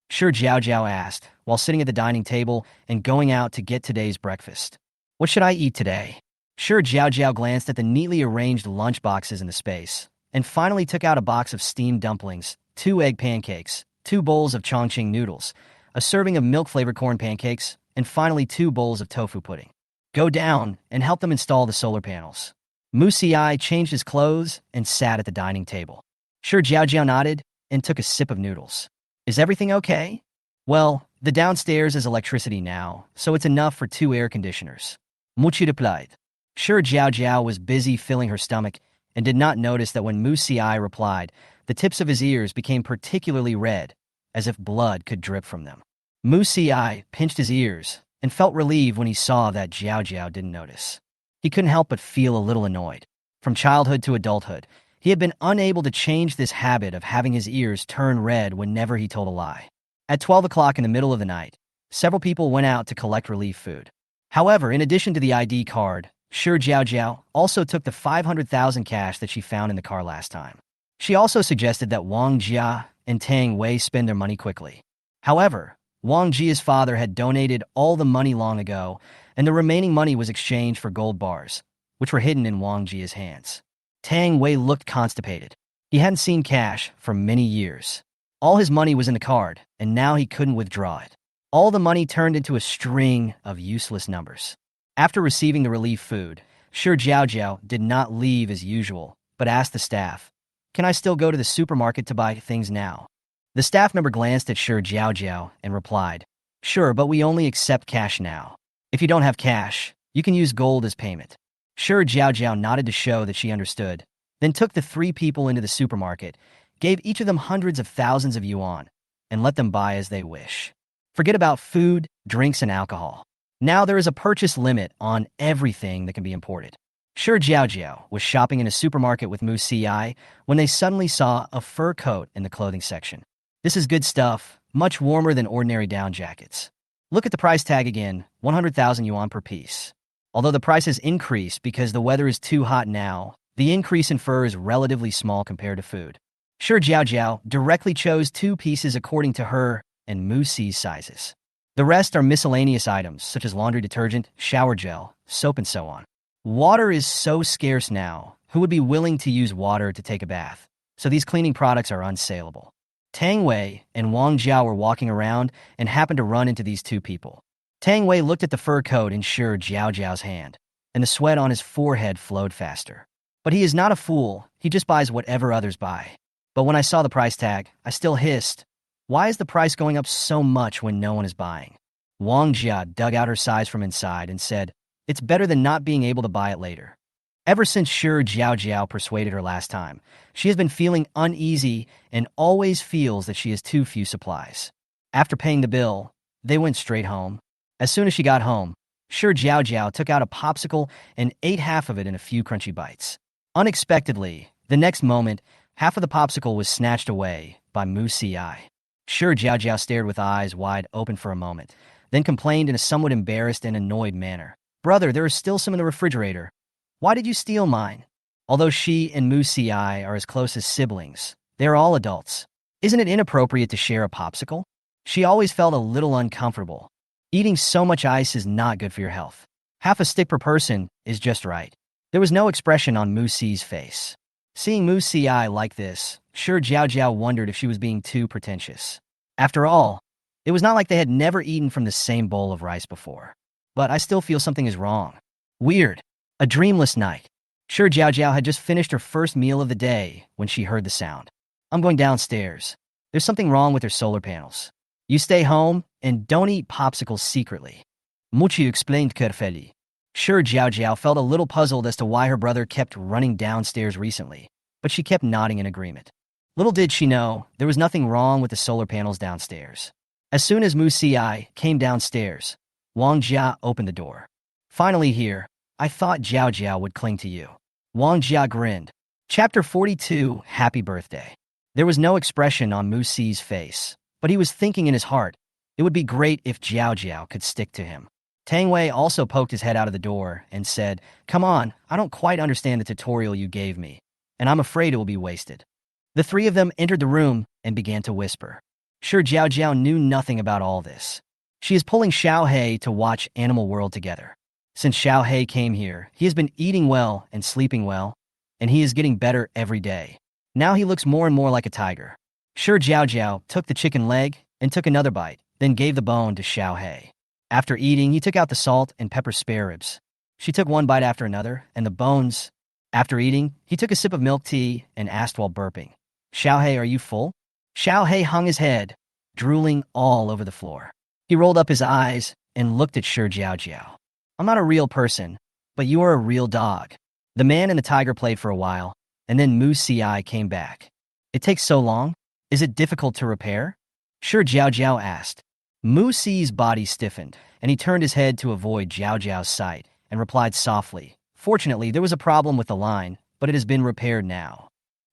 Shi Jiaojiao asked, while sitting at the dining table and going out to get today's breakfast. "What should I eat today?" Shi Jiaojiao glanced at the neatly arranged lunch boxes in the space, and finally took out a box of steamed dumplings, 2 egg pancakes, 2 bowls of Chongqing noodles, a serving of milk-flavored corn pancakes, and finally 2 bowls of tofu pudding. "Go down and help them install the solar panels." Mu Ci changed his clothes and sat at the dining table. Shi Jiaojiao nodded and took a sip of noodles. "Is everything okay?" "Well, the downstairs is electricity now, so it's enough for 2 air conditioners." Muchi replied. Shi Jiaojiao was busy filling her stomach and did not notice that when Mu Ci replied, the tips of his ears became particularly red, as if blood could drip from them. Mu Ci pinched his ears and felt relieved when he saw that Jiaojiao didn't notice. He couldn't help but feel a little annoyed. From childhood to adulthood, he had been unable to change this habit of having his ears turn red whenever he told a lie. At 12 o'clock in the middle of the night, several people went out to collect relief food. However, in addition to the ID card, Shi Jiaojiao also took the 500,000 cash that she found in the car last time. She also suggested that Wang Jia and Tang Wei spend their money quickly. However, Wang Jia's father had donated all the money long ago, and the remaining money was exchanged for gold bars, which were hidden in Wang Jia's hands. Tang Wei looked constipated. He hadn't seen cash for many years. All his money was in the card, and now he couldn't withdraw it. All the money turned into a string of useless numbers. After receiving the relief food, Shi Jiaojiao did not leave as usual, but asked the staff, "Can I still go to the supermarket to buy things now?" The staff member glanced at Shi Jiaojiao and replied, "Sure, but we only accept cash now. If you don't have cash, you can use gold as payment." Shi Jiaojiao nodded to show that she understood, then took the 3 people into the supermarket, gave each of them hundreds of thousands of yuan, and let them buy as they wish. Forget about food, drinks, and alcohol. Now there is a purchase limit on everything that can be imported. Shi Jiaojiao was shopping in a supermarket with Mu Ci when they suddenly saw a fur coat in the clothing section. "This is good stuff, much warmer than ordinary down jackets. Look at the price tag again, 100,000 yuan per piece." Although the price has increased because the weather is too hot now, the increase in fur is relatively small compared to food. Shi Jiaojiao directly chose 2 pieces according to her and Mu Ci's sizes. The rest are miscellaneous items such as laundry detergent, shower gel, soap, and so on. Water is so scarce now, who would be willing to use water to take a bath? So these cleaning products are unsaleable. Tang Wei and Wang Jia were walking around and happened to run into these 2 people. Tang Wei looked at the fur coat in Shi Jiaojiao's hand, and the sweat on his forehead flowed faster. But he is not a fool, he just buys whatever others buy. But when I saw the price tag, I still hissed, "Why is the price going up so much when no one is buying?" Wang Jia dug out her size from inside and said, "It's better than not being able to buy it later." Ever since Shi Jiaojiao persuaded her last time, she has been feeling uneasy and always feels that she has too few supplies. After paying the bill, they went straight home. As soon as she got home, Shi Jiaojiao took out a popsicle and ate half of it in a few crunchy bites. Unexpectedly, the next moment, half of the popsicle was snatched away by Mu Ci. Shi Jiaojiao stared with eyes wide open for a moment, then complained in a somewhat embarrassed and annoyed manner. "Brother, there is still some in the refrigerator. Why did you steal mine?" Although she and Mu Ci are as close as siblings, they are all adults. Isn't it inappropriate to share a popsicle? She always felt a little uncomfortable. Eating so much ice is not good for your health. Half a stick per person is just right. There was no expression on Mu Ci's face. Seeing Mu Ci like this, Shi Jiaojiao wondered if she was being too pretentious. After all, it was not like they had never eaten from the same bowl of rice before. But I still feel something is wrong. Weird. A dreamless night. Shi Jiaojiao had just finished her first meal of the day when she heard the sound. "I'm going downstairs. There's something wrong with her solar panels. You stay home and don't eat popsicles secretly." Muchi explained carefully. Shi Jiaojiao felt a little puzzled as to why her brother kept running downstairs recently, but she kept nodding in agreement. Little did she know, there was nothing wrong with the solar panels downstairs. As soon as Mu Ci came downstairs, Wang Jia opened the door. "Finally here. I thought Jiaojiao would cling to you." Wang Jia grinned. Chapter 42, Happy Birthday. There was no expression on Mu Ci's face, but he was thinking in his heart, it would be great if Jiaojiao could stick to him. Tang Wei also poked his head out of the door and said, "Come on, I don't quite understand the tutorial you gave me, and I'm afraid it will be wasted." The three of them entered the room and began to whisper. Shi Jiaojiao knew nothing about all this. She is pulling Xiao He to watch Animal World together. Since Xiao He came here, he has been eating well and sleeping well, and he is getting better every day. Now he looks more and more like a tiger. Shi Jiaojiao took the chicken leg and took another bite, then gave the bone to Xiao He. After eating, he took out the salt and pepper spare ribs. She took one bite after another, and the bones. After eating, he took a sip of milk tea and asked while burping, "Xiao He, are you full?" Xiao He hung his head, drooling all over the floor. He rolled up his eyes and looked at Shi Jiaojiao. "I'm not a real person, but you are a real dog." The man and the tiger played for a while, and then Mu Si came back. "It takes so long? Is it difficult to repair?" Shi Jiaojiao asked. Mu Si's body stiffened, and he turned his head to avoid Jiaojiao's sight and replied softly, "Fortunately, there was a problem with the line, but it has been repaired now."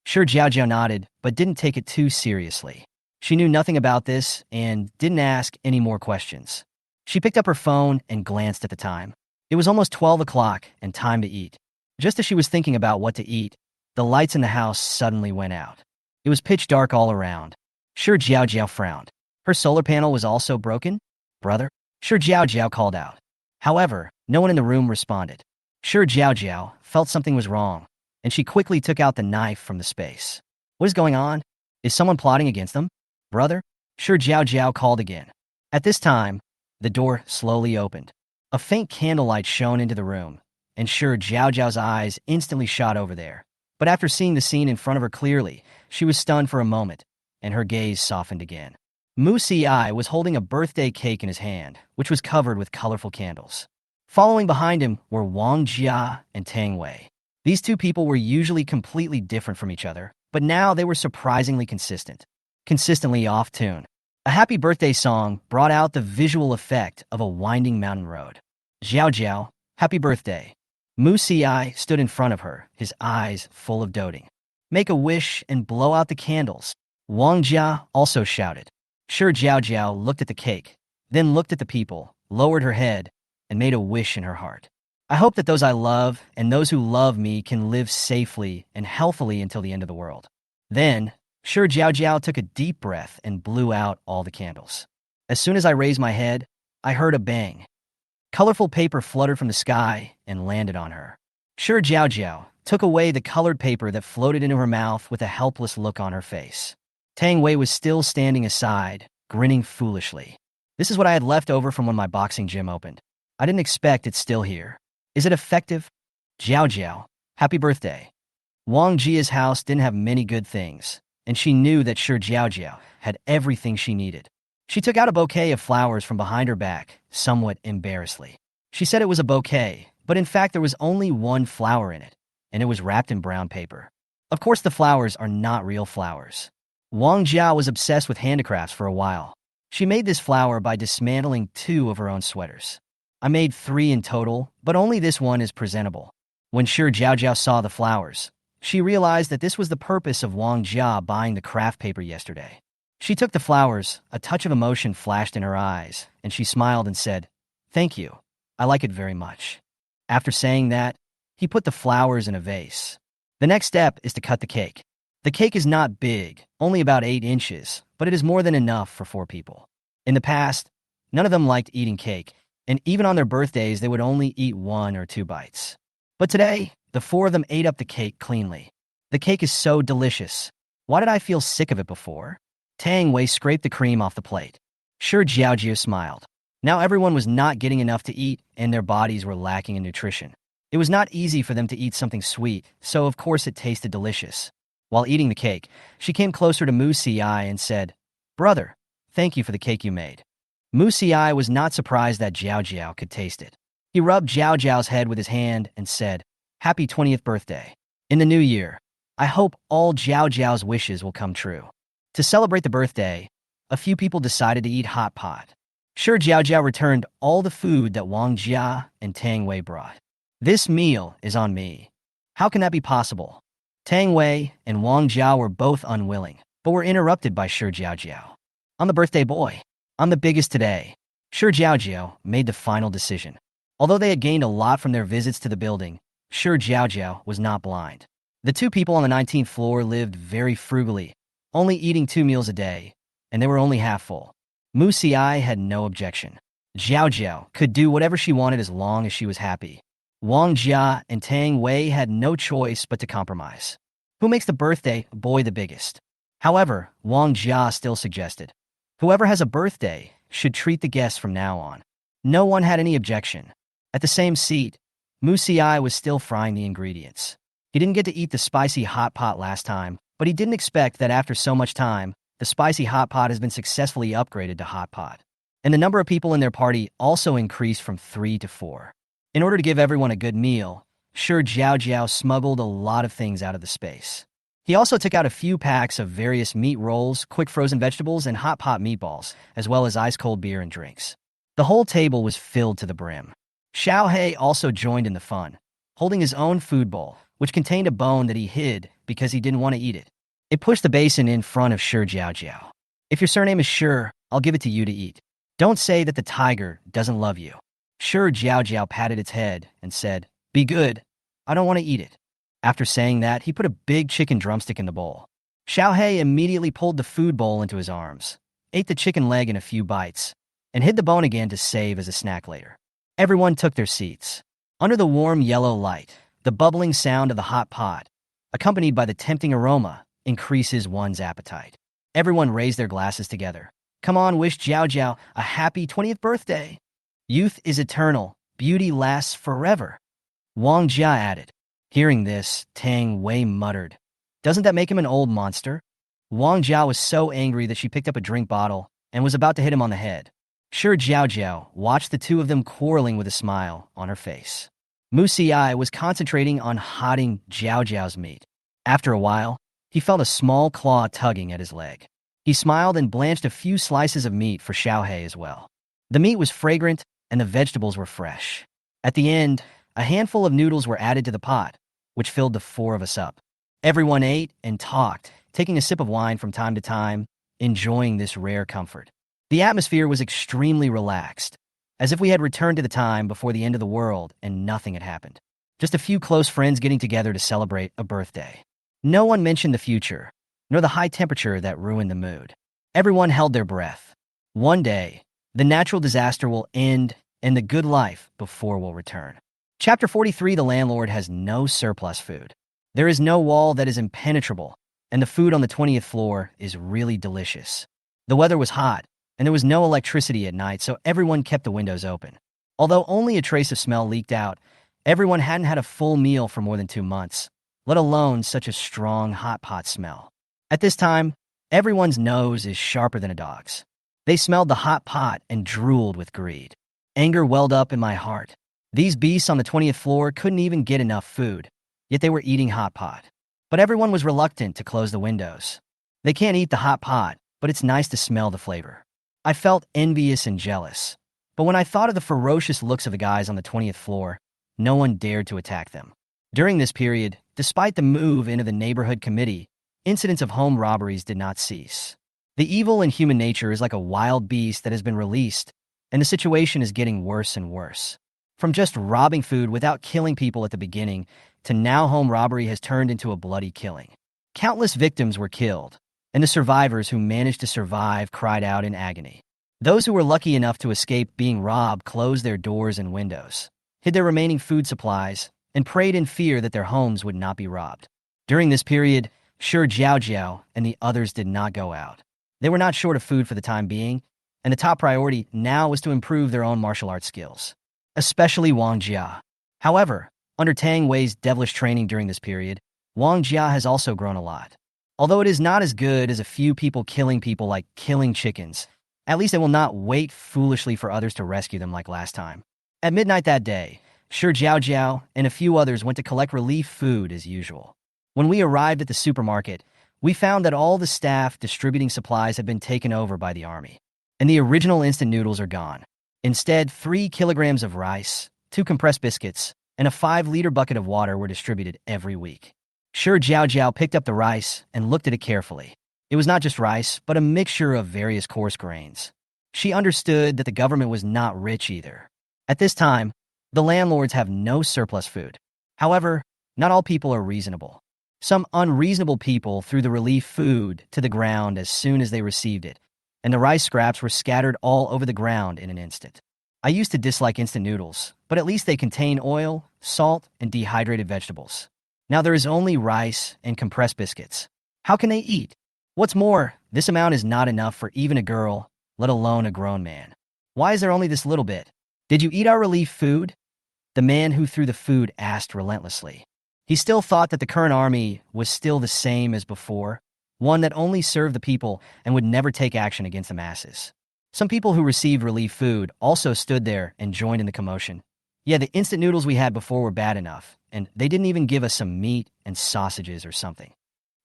Shi Jiaojiao nodded, but didn't take it too seriously. She knew nothing about this and didn't ask any more questions. She picked up her phone and glanced at the time. It was almost 12 o'clock and time to eat. Just as she was thinking about what to eat, the lights in the house suddenly went out. It was pitch dark all around. Shi Jiaojiao frowned. Her solar panel was also broken? "Brother?" Shi Jiaojiao called out. However, no one in the room responded. Shi Jiaojiao felt something was wrong, and she quickly took out the knife from the space. "What is going on? Is someone plotting against them?" "Brother?" Shi Jiaojiao called again. At this time, the door slowly opened. A faint candlelight shone into the room, and Shi Jiaojiao's eyes instantly shot over there. But after seeing the scene in front of her clearly, she was stunned for a moment, and her gaze softened again. Mu Si was holding a birthday cake in his hand, which was covered with colorful candles. Following behind him were Wang Jia and Tang Wei. These two people were usually completely different from each other, but now they were surprisingly consistently off-tune. A happy birthday song brought out the visual effect of a winding mountain road. "Jiaojiao, happy birthday." Mu Si stood in front of her, his eyes full of doting. "Make a wish and blow out the candles." Wang Jia also shouted. Shi Jiaojiao looked at the cake, then looked at the people, lowered her head, and made a wish in her heart. "I hope that those I love and those who love me can live safely and healthily until the end of the world." Then, Shi Jiaojiao took a deep breath and blew out all the candles. As soon as I raised my head, I heard a bang. Colorful paper fluttered from the sky and landed on her. Shi Jiaojiao took away the colored paper that floated into her mouth with a helpless look on her face. Tang Wei was still standing aside, grinning foolishly. "This is what I had left over from when my boxing gym opened. I didn't expect it's still here. Is it effective?" "Jiaojiao, happy birthday." Wang Jia's house didn't have many good things, and she knew that Shi Jiaojiao had everything she needed. She took out a bouquet of flowers from behind her back, somewhat embarrassedly. She said it was a bouquet, but in fact there was only one flower in it, and it was wrapped in brown paper. Of course the flowers are not real flowers. Wang Jia was obsessed with handicrafts for a while. She made this flower by dismantling 2 of her own sweaters. "I made 3 in total, but only this one is presentable." When Shi Jiaojiao saw the flowers, she realized that this was the purpose of Wang Jia buying the craft paper yesterday. She took the flowers, a touch of emotion flashed in her eyes, and she smiled and said, "Thank you. I like it very much." After saying that, he put the flowers in a vase. The next step is to cut the cake. The cake is not big, only about 8 inches, but it is more than enough for 4 people. In the past, none of them liked eating cake, and even on their birthdays they would only eat 1 or 2 bites. But today, the 4 of them ate up the cake cleanly. "The cake is so delicious. Why did I feel sick of it before?" Tang Wei scraped the cream off the plate. Shi Jiaojiao smiled. Now everyone was not getting enough to eat, and their bodies were lacking in nutrition. It was not easy for them to eat something sweet, so of course it tasted delicious. While eating the cake, she came closer to Mu Si and said, "Brother, thank you for the cake you made." Mu Si was not surprised that Jiaojiao could taste it. He rubbed Jiaojiao's head with his hand and said, "Happy 20th birthday. In the new year, I hope all Jiaojiao's wishes will come true." To celebrate the birthday, a few people decided to eat hot pot. Shi Jiaojiao returned all the food that Wang Jia and Tang Wei brought. "This meal is on me. How can that be possible?" Tang Wei and Wang Jia were both unwilling, but were interrupted by Shi Jiaojiao. "I'm the birthday boy. I'm the biggest today." Shi Jiaojiao made the final decision. Although they had gained a lot from their visits to the building, Shi Jiaojiao was not blind. The two people on the 19th floor lived very frugally, only eating 2 meals a day, and they were only half full. Mu Xiai had no objection. Jiaojiao could do whatever she wanted as long as she was happy. Wang Jia and Tang Wei had no choice but to compromise. Who makes the birthday boy the biggest? However, Wang Jia still suggested, whoever has a birthday should treat the guests from now on. No one had any objection. At the same seat, Mu Xiai was still frying the ingredients. He didn't get to eat the spicy hot pot last time, but he didn't expect that after so much time, the spicy hot pot has been successfully upgraded to hot pot. And the number of people in their party also increased from 3 to 4. In order to give everyone a good meal, Shi Jiaojiao smuggled a lot of things out of the space. He also took out a few packs of various meat rolls, quick frozen vegetables, and hot pot meatballs, as well as ice-cold beer and drinks. The whole table was filled to the brim. Xiaohei also joined in the fun, holding his own food bowl, which contained a bone that he hid because he didn't want to eat it. It pushed the basin in front of Shi Jiaojiao. If your surname is Shi, I'll give it to you to eat. Don't say that the tiger doesn't love you. Shi Jiaojiao patted its head and said, "Be good. I don't want to eat it." After saying that, he put a big chicken drumstick in the bowl. Xiaohei immediately pulled the food bowl into his arms, ate the chicken leg in a few bites, and hid the bone again to save as a snack later. Everyone took their seats. Under the warm yellow light, the bubbling sound of the hot pot, accompanied by the tempting aroma, increases one's appetite. Everyone raised their glasses together. Come on, wish Jiaojiao a happy 20th birthday. Youth is eternal. Beauty lasts forever. Wang Jia added. Hearing this, Tang Wei muttered, "Doesn't that make him an old monster?" Wang Jia was so angry that she picked up a drink bottle and was about to hit him on the head. Shi Jiaojiao watched the two of them quarreling with a smile on her face. Mu Xiai was concentrating on hotting Jiaojiao's meat. After a while, he felt a small claw tugging at his leg. He smiled and blanched a few slices of meat for Xiaohei as well. The meat was fragrant and the vegetables were fresh. At the end, a handful of noodles were added to the pot, which filled the 4 of us up. Everyone ate and talked, taking a sip of wine from time to time, enjoying this rare comfort. The atmosphere was extremely relaxed, as if we had returned to the time before the end of the world and nothing had happened. Just a few close friends getting together to celebrate a birthday. No one mentioned the future, nor the high temperature that ruined the mood. Everyone held their breath. One day, the natural disaster will end and the good life before will return. Chapter 43. The landlord has no surplus food. There is no wall that is impenetrable, and the food on the 20th floor is really delicious. The weather was hot, and there was no electricity at night, so everyone kept the windows open. Although only a trace of smell leaked out, everyone hadn't had a full meal for more than 2 months, let alone such a strong hot pot smell. At this time, everyone's nose is sharper than a dog's. They smelled the hot pot and drooled with greed. Anger welled up in my heart. These beasts on the 20th floor couldn't even get enough food, yet they were eating hot pot. But everyone was reluctant to close the windows. They can't eat the hot pot, but it's nice to smell the flavor. I felt envious and jealous, but when I thought of the ferocious looks of the guys on the 20th floor, no one dared to attack them. During this period, despite the move into the neighborhood committee, incidents of home robberies did not cease. The evil in human nature is like a wild beast that has been released, and the situation is getting worse and worse. From just robbing food without killing people at the beginning, to now home robbery has turned into a bloody killing. Countless victims were killed, and the survivors who managed to survive cried out in agony. Those who were lucky enough to escape being robbed closed their doors and windows, hid their remaining food supplies, and prayed in fear that their homes would not be robbed. During this period, Shi Jiaojiao and the others did not go out. They were not short of food for the time being, and the top priority now was to improve their own martial arts skills, especially Wang Jia. However, under Tang Wei's devilish training during this period, Wang Jia has also grown a lot. Although it is not as good as a few people killing people like killing chickens, at least they will not wait foolishly for others to rescue them like last time. At midnight that day, Shi Jiaojiao and a few others went to collect relief food as usual. When we arrived at the supermarket, we found that all the staff distributing supplies had been taken over by the army, and the original instant noodles are gone. Instead, 3 kilograms of rice, 2 compressed biscuits, and a 5-liter bucket of water were distributed every week. Shi Jiaojiao picked up the rice and looked at it carefully. It was not just rice, but a mixture of various coarse grains. She understood that the government was not rich either. At this time, the landlords have no surplus food. However, not all people are reasonable. Some unreasonable people threw the relief food to the ground as soon as they received it, and the rice scraps were scattered all over the ground in an instant. I used to dislike instant noodles, but at least they contain oil, salt, and dehydrated vegetables. Now there is only rice and compressed biscuits. How can they eat? What's more, this amount is not enough for even a girl, let alone a grown man. Why is there only this little bit? Did you eat our relief food? The man who threw the food asked relentlessly. He still thought that the current army was still the same as before, one that only served the people and would never take action against the masses. Some people who received relief food also stood there and joined in the commotion. Yeah, the instant noodles we had before were bad enough, and they didn't even give us some meat and sausages or something.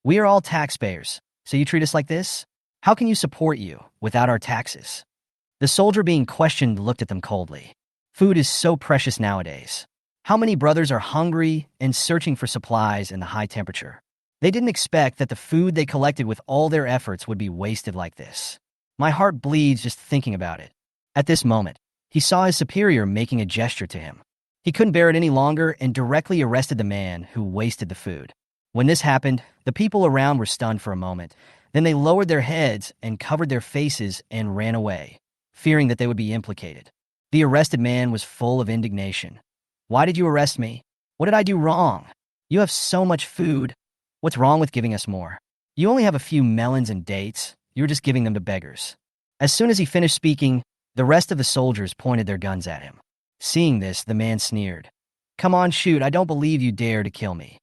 We are all taxpayers, so you treat us like this? How can you support you without our taxes? The soldier being questioned looked at them coldly. Food is so precious nowadays. How many brothers are hungry and searching for supplies in the high temperature? They didn't expect that the food they collected with all their efforts would be wasted like this. My heart bleeds just thinking about it. At this moment, he saw his superior making a gesture to him. He couldn't bear it any longer and directly arrested the man who wasted the food. When this happened, the people around were stunned for a moment. Then they lowered their heads and covered their faces and ran away, fearing that they would be implicated. The arrested man was full of indignation. Why did you arrest me? What did I do wrong? You have so much food. What's wrong with giving us more? You only have a few melons and dates. You're just giving them to beggars. As soon as he finished speaking, the rest of the soldiers pointed their guns at him. Seeing this, the man sneered. Come on, shoot, I don't believe you dare to kill me.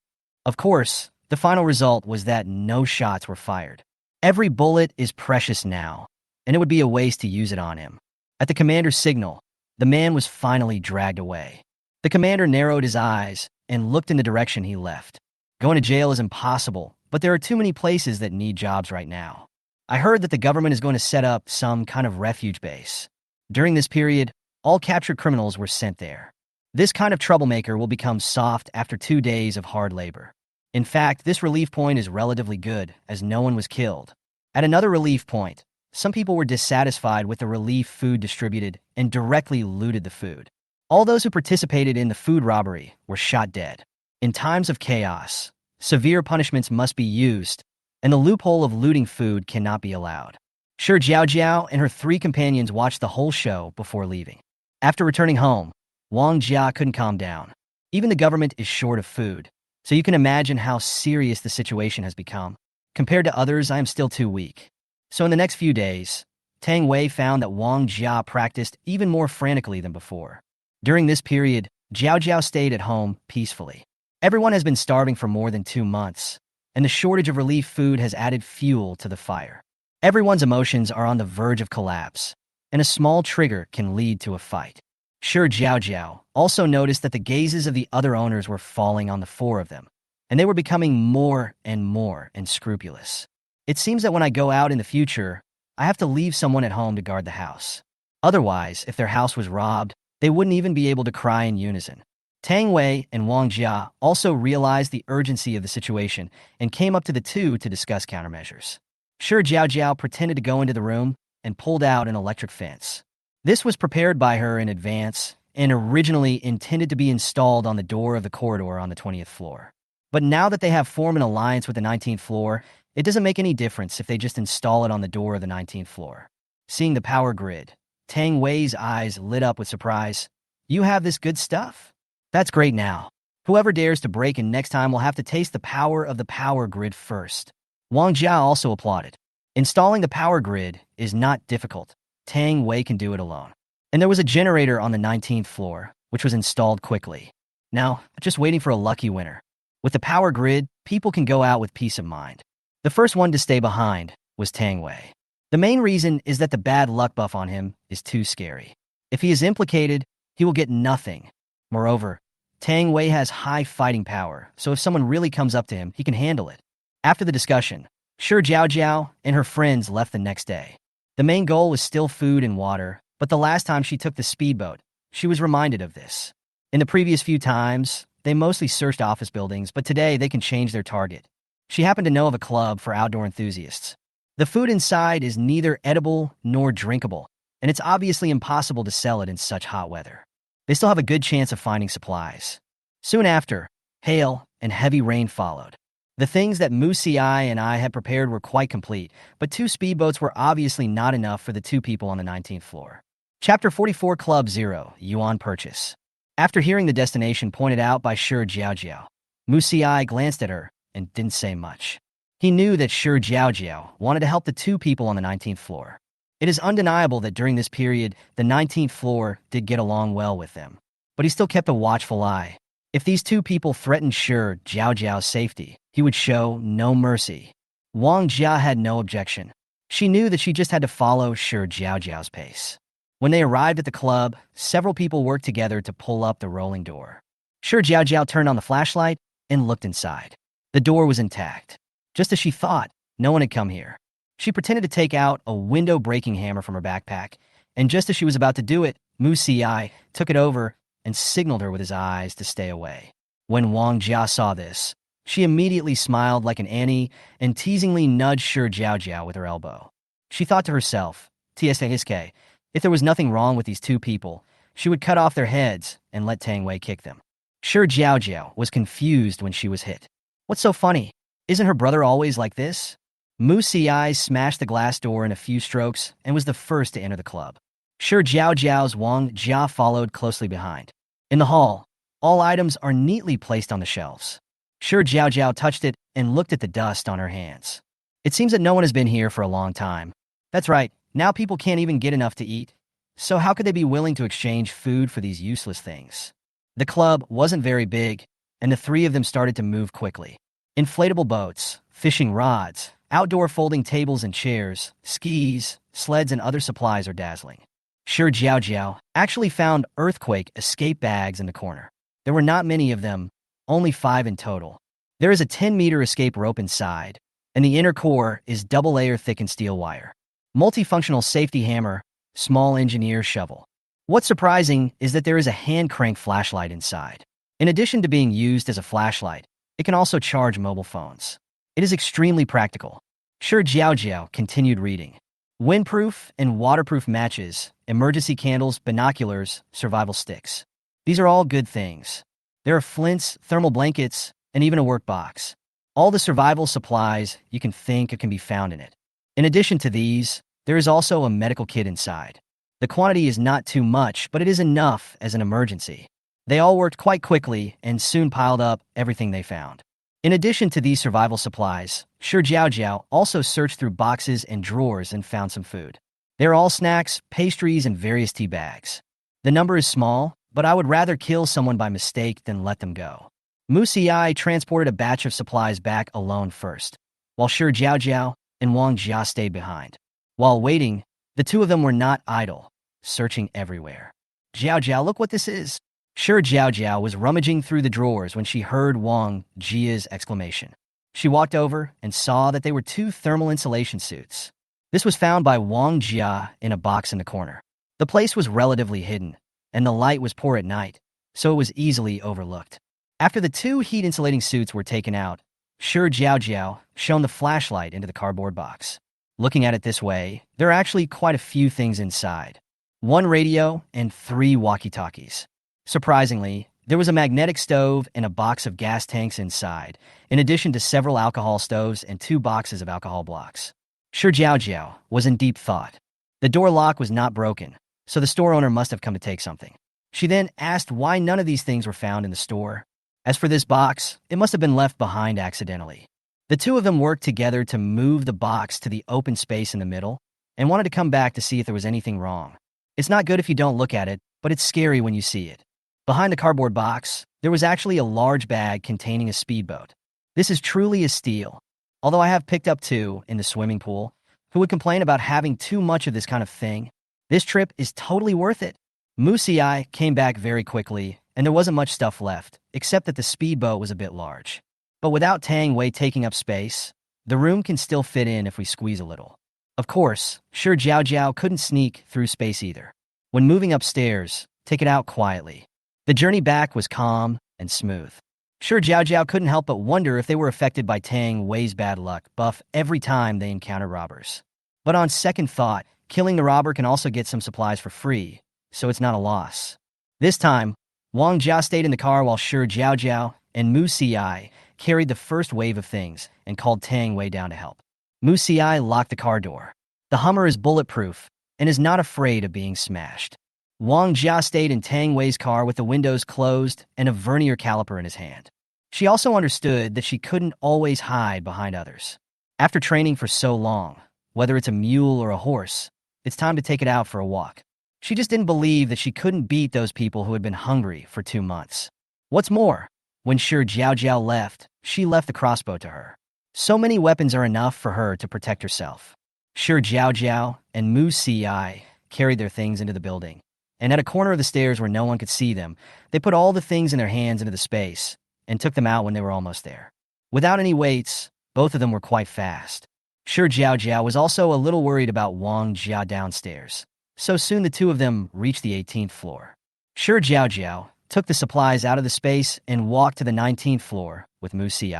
Of course, the final result was that no shots were fired. Every bullet is precious now, and it would be a waste to use it on him. At the commander's signal, the man was finally dragged away. The commander narrowed his eyes and looked in the direction he left. Going to jail is impossible, but there are too many places that need jobs right now. I heard that the government is going to set up some kind of refuge base. During this period, all captured criminals were sent there. This kind of troublemaker will become soft after 2 days of hard labor. In fact, this relief point is relatively good, as no one was killed. At another relief point, some people were dissatisfied with the relief food distributed and directly looted the food. All those who participated in the food robbery were shot dead. In times of chaos, severe punishments must be used, and the loophole of looting food cannot be allowed. Shi Jiaojiao and her 3 companions watched the whole show before leaving. After returning home, Wang Jia couldn't calm down. Even the government is short of food, so you can imagine how serious the situation has become. Compared to others, I am still too weak. So in the next few days, Tang Wei found that Wang Jia practiced even more frantically than before. During this period, Jiaojiao stayed at home peacefully. Everyone has been starving for more than 2 months, and the shortage of relief food has added fuel to the fire. Everyone's emotions are on the verge of collapse, and a small trigger can lead to a fight. Shi Jiaojiao also noticed that the gazes of the other owners were falling on the 4 of them, and they were becoming more and more unscrupulous. It seems that when I go out in the future, I have to leave someone at home to guard the house. Otherwise, if their house was robbed, they wouldn't even be able to cry in unison. Tang Wei and Wang Jia also realized the urgency of the situation and came up to the 2 to discuss countermeasures. Shi Jiaojiao pretended to go into the room and pulled out an electric fence. This was prepared by her in advance and originally intended to be installed on the door of the corridor on the 20th floor. But now that they have formed an alliance with the 19th floor, it doesn't make any difference if they just install it on the door of the 19th floor. Seeing the power grid, Tang Wei's eyes lit up with surprise. You have this good stuff? That's great now. Whoever dares to break in next time will have to taste the power of the power grid first. Wang Jia also applauded. Installing the power grid is not difficult. Tang Wei can do it alone. And there was a generator on the 19th floor, which was installed quickly. Now, just waiting for a lucky winner. With the power grid, people can go out with peace of mind. The first one to stay behind was Tang Wei. The main reason is that the bad luck buff on him is too scary. If he is implicated, he will get nothing. Moreover, Tang Wei has high fighting power, so if someone really comes up to him, he can handle it. After the discussion, Shi Jiaojiao and her friends left the next day. The main goal was still food and water, but the last time she took the speedboat, she was reminded of this. In the previous few times, they mostly searched office buildings, but today they can change their target. She happened to know of a club for outdoor enthusiasts. The food inside is neither edible nor drinkable, and it's obviously impossible to sell it in such hot weather. They still have a good chance of finding supplies. Soon after, hail and heavy rain followed. The things that Musi and I had prepared were quite complete, but 2 speedboats were obviously not enough for the 2 people on the 19th floor. Chapter 44 Club 0 Yuan Purchase. After hearing the destination pointed out by Shi Jiaojiao, Musi glanced at her and didn't say much. He knew that Shi Jiaojiao wanted to help the 2 people on the 19th floor. It is undeniable that during this period, the 19th floor did get along well with them. But he still kept a watchful eye. If these 2 people threatened Shi Jiaojiao's safety, he would show no mercy. Wang Jia had no objection. She knew that she just had to follow Shi Jiaojiao's pace. When they arrived at the club, several people worked together to pull up the rolling door. Shi Jiaojiao turned on the flashlight and looked inside. The door was intact. Just as she thought, no one had come here. She pretended to take out a window-breaking hammer from her backpack, and just as she was about to do it, Musi took it over and signaled her with his eyes to stay away. When Wang Jia saw this, she immediately smiled like an Annie and teasingly nudged Shi Jiaojiao with her elbow. She thought to herself, "Tsk, if there was nothing wrong with these 2 people, she would cut off their heads and let Tang Wei kick them." Shi Jiaojiao was confused when she was hit. What's so funny? Isn't her brother always like this? Musi smashed the glass door in a few strokes and was the first to enter the club. Shi Jiaojiao's Wang Jia followed closely behind. In the hall, all items are neatly placed on the shelves. Shi Jiaojiao touched it and looked at the dust on her hands. It seems that no one has been here for a long time. That's right, now people can't even get enough to eat. So how could they be willing to exchange food for these useless things? The club wasn't very big, and the 3 of them started to move quickly. Inflatable boats, fishing rods, outdoor folding tables and chairs, skis, sleds, and other supplies are dazzling. Shi Jiaojiao actually found earthquake escape bags in the corner. There were not many of them, only 5 in total. There is a 10-meter escape rope inside, and the inner core is double-layer thickened steel wire. Multifunctional safety hammer, small engineer shovel. What's surprising is that there is a hand-crank flashlight inside. In addition to being used as a flashlight, it can also charge mobile phones. It is extremely practical. Shi Jiaojiao continued reading. Windproof and waterproof matches, emergency candles, binoculars, survival sticks. These are all good things. There are flints, thermal blankets, and even a workbox. All the survival supplies you can think of can be found in it. In addition to these, there is also a medical kit inside. The quantity is not too much, but it is enough as an emergency. They all worked quite quickly and soon piled up everything they found. In addition to these survival supplies, Shi Jiaojiao also searched through boxes and drawers and found some food. They are all snacks, pastries, and various tea bags. The number is small, but I would rather kill someone by mistake than let them go. Musi transported a batch of supplies back alone first, while Shi Jiaojiao and Wang Jia stayed behind. While waiting, the 2 of them were not idle, searching everywhere. "Jiaojiao, look what this is." Shi Jiaojiao was rummaging through the drawers when she heard Wang Jia's exclamation. She walked over and saw that they were 2 thermal insulation suits. This was found by Wang Jia in a box in the corner. The place was relatively hidden, and the light was poor at night, so it was easily overlooked. After the 2 heat-insulating suits were taken out, Shi Jiaojiao shone the flashlight into the cardboard box. Looking at it this way, there are actually quite a few things inside. 1 radio and 3 walkie-talkies. Surprisingly, there was a magnetic stove and a box of gas tanks inside, in addition to several alcohol stoves and 2 boxes of alcohol blocks. Shi Jiaojiao was in deep thought. The door lock was not broken, so the store owner must have come to take something. She then asked why none of these things were found in the store. As for this box, it must have been left behind accidentally. The 2 of them worked together to move the box to the open space in the middle and wanted to come back to see if there was anything wrong. It's not good if you don't look at it, but it's scary when you see it. Behind the cardboard box, there was actually a large bag containing a speedboat. This is truly a steal. Although I have picked up 2 in the swimming pool who would complain about having too much of this kind of thing, this trip is totally worth it. Musi came back very quickly, and there wasn't much stuff left, except that the speedboat was a bit large. But without Tang Wei taking up space, the room can still fit in if we squeeze a little. Of course, Shi Jiaojiao couldn't sneak through space either. When moving upstairs, take it out quietly. The journey back was calm and smooth. Shi Jiaojiao couldn't help but wonder if they were affected by Tang Wei's bad luck buff every time they encountered robbers. But on second thought, Killing the robber can also get some supplies for free, so it's not a loss. This time, Wang Jia stayed in the car while Shi Jiaojiao and Mu Xi carried the first wave of things and called Tang Wei down to help. Mu Xi locked the car door. The Hummer is bulletproof and is not afraid of being smashed. Wang Jia stayed in Tang Wei's car with the windows closed and a vernier caliper in his hand. She also understood that she couldn't always hide behind others. After training for so long, whether it's a mule or a horse, it's time to take it out for a walk. She just didn't believe that she couldn't beat those people who had been hungry for 2 months. What's more, when Shi Jiaojiao left, she left the crossbow to her. So many weapons are enough for her to protect herself. Shi Jiaojiao and Mu Xi carried their things into the building, and at a corner of the stairs where no one could see them, they put all the things in their hands into the space and took them out when they were almost there. Without any weights, both of them were quite fast. Shi Jiaojiao was also a little worried about Wang Jia downstairs, so soon the two of them reached the 18th floor. Shi Jiaojiao took the supplies out of the space and walked to the 19th floor with Mu Xi.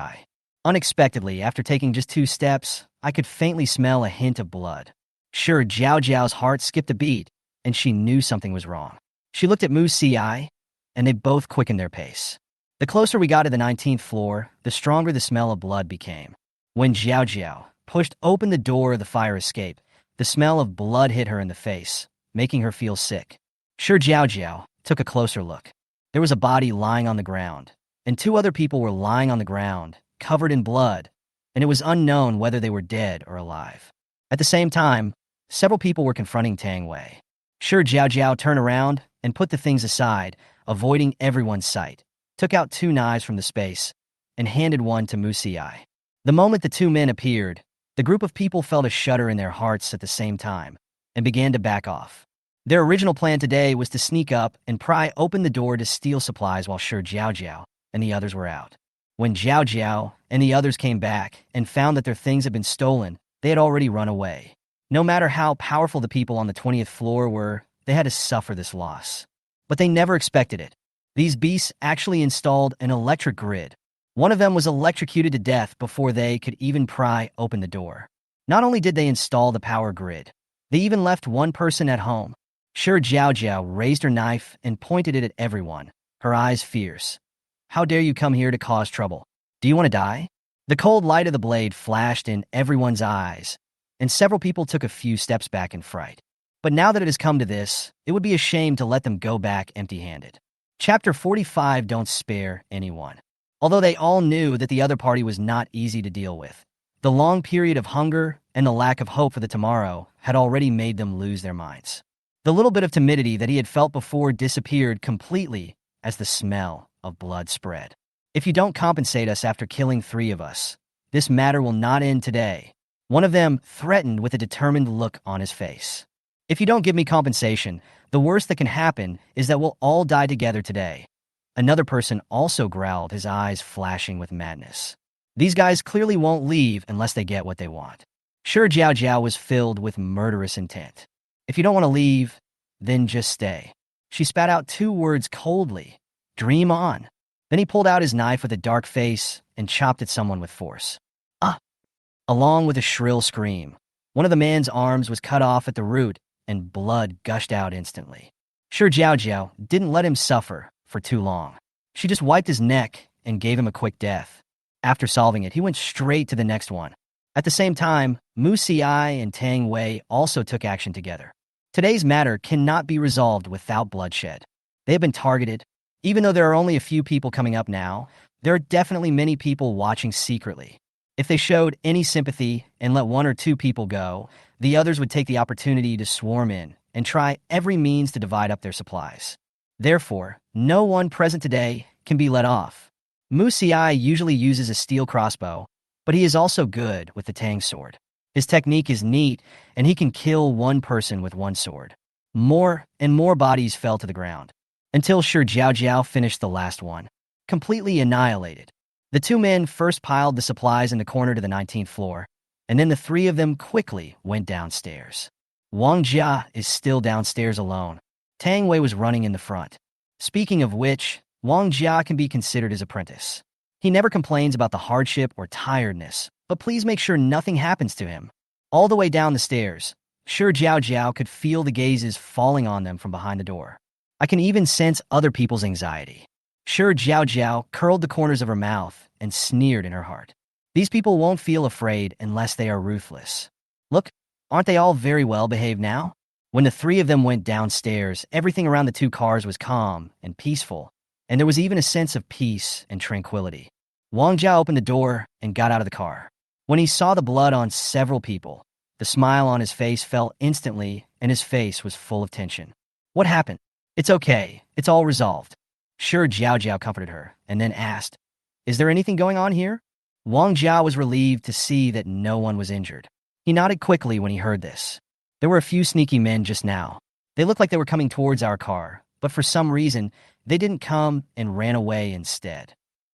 Unexpectedly, after taking just 2 steps, I could faintly smell a hint of blood. Shi Jiaojiao's heart skipped a beat, and she knew something was wrong. She looked at Mu Xi, and they both quickened their pace. The closer we got to the 19th floor, the stronger the smell of blood became. When Jiaojiao pushed open the door of the fire escape, the smell of blood hit her in the face, making her feel sick. Shi Jiaojiao took a closer look. There was a body lying on the ground, and 2 other people were lying on the ground, covered in blood, and it was unknown whether they were dead or alive. At the same time, several people were confronting Tang Wei. Shi Jiaojiao turned around and put the things aside, avoiding everyone's sight, took out 2 knives from the space, and handed one to Mu Xi. The moment the 2 men appeared, the group of people felt a shudder in their hearts at the same time and began to back off. Their original plan today was to sneak up and pry open the door to steal supplies while Shi Jiaojiao and the others were out. When Jiaojiao and the others came back and found that their things had been stolen, they had already run away. No matter how powerful the people on the 20th floor were, they had to suffer this loss. But they never expected it. These beasts actually installed an electric grid. One of them was electrocuted to death before they could even pry open the door. Not only did they install the power grid, they even left one person at home. Shi Jiaojiao raised her knife and pointed it at everyone, her eyes fierce. How dare you come here to cause trouble? Do you want to die? The cold light of the blade flashed in everyone's eyes, and several people took a few steps back in fright. But now that it has come to this, it would be a shame to let them go back empty-handed. Chapter 45 Don't spare anyone. Although they all knew that the other party was not easy to deal with, the long period of hunger and the lack of hope for the tomorrow had already made them lose their minds. The little bit of timidity that he had felt before disappeared completely as the smell of blood spread. If you don't compensate us after killing 3 of us, this matter will not end today. One of them threatened with a determined look on his face. If you don't give me compensation, the worst that can happen is that we'll all die together today. Another person also growled, his eyes flashing with madness. These guys clearly won't leave unless they get what they want. Shi Jiaojiao was filled with murderous intent. If you don't want to leave, then just stay. She spat out 2 words coldly. Dream on. Then he pulled out his knife with a dark face and chopped at someone with force. Ah! Along with a shrill scream, one of the man's arms was cut off at the root and blood gushed out instantly. Shi Jiaojiao didn't let him suffer for too long. She just wiped his neck and gave him a quick death. After solving it, he went straight to the next one. At the same time, Mu Xi and Tang Wei also took action together. Today's matter cannot be resolved without bloodshed. They have been targeted. Even though there are only a few people coming up now, there are definitely many people watching secretly. If they showed any sympathy and let 1 or 2 people go, the others would take the opportunity to swarm in and try every means to divide up their supplies. Therefore, no one present today can be let off. Mu Xi usually uses a steel crossbow, but he is also good with the Tang sword. His technique is neat, and he can kill 1 person with 1 sword. More and more bodies fell to the ground, until Shi Jiaojiao finished the last one, completely annihilated. The 2 men first piled the supplies in the corner to the 19th floor, and then the 3 of them quickly went downstairs. Wang Jia is still downstairs alone. Tang Wei was running in the front. Speaking of which, Wang Jia can be considered his apprentice. He never complains about the hardship or tiredness, but please make sure nothing happens to him. All the way down the stairs, Shi Jiaojiao could feel the gazes falling on them from behind the door. I can even sense other people's anxiety. Shi Jiaojiao curled the corners of her mouth and sneered in her heart. These people won't feel afraid unless they are ruthless. Look, aren't they all very well behaved now? When the three of them went downstairs, everything around the two cars was calm and peaceful, and there was even a sense of peace and tranquility. Wang Jia opened the door and got out of the car. When he saw the blood on several people, the smile on his face fell instantly, and his face was full of tension. What happened? It's okay. It's all resolved. Shi Jiaojiao comforted her, and then asked, Is there anything going on here? Wang Jia was relieved to see that no one was injured. He nodded quickly when he heard this. There were a few sneaky men just now. They looked like they were coming towards our car, but for some reason, they didn't come and ran away instead.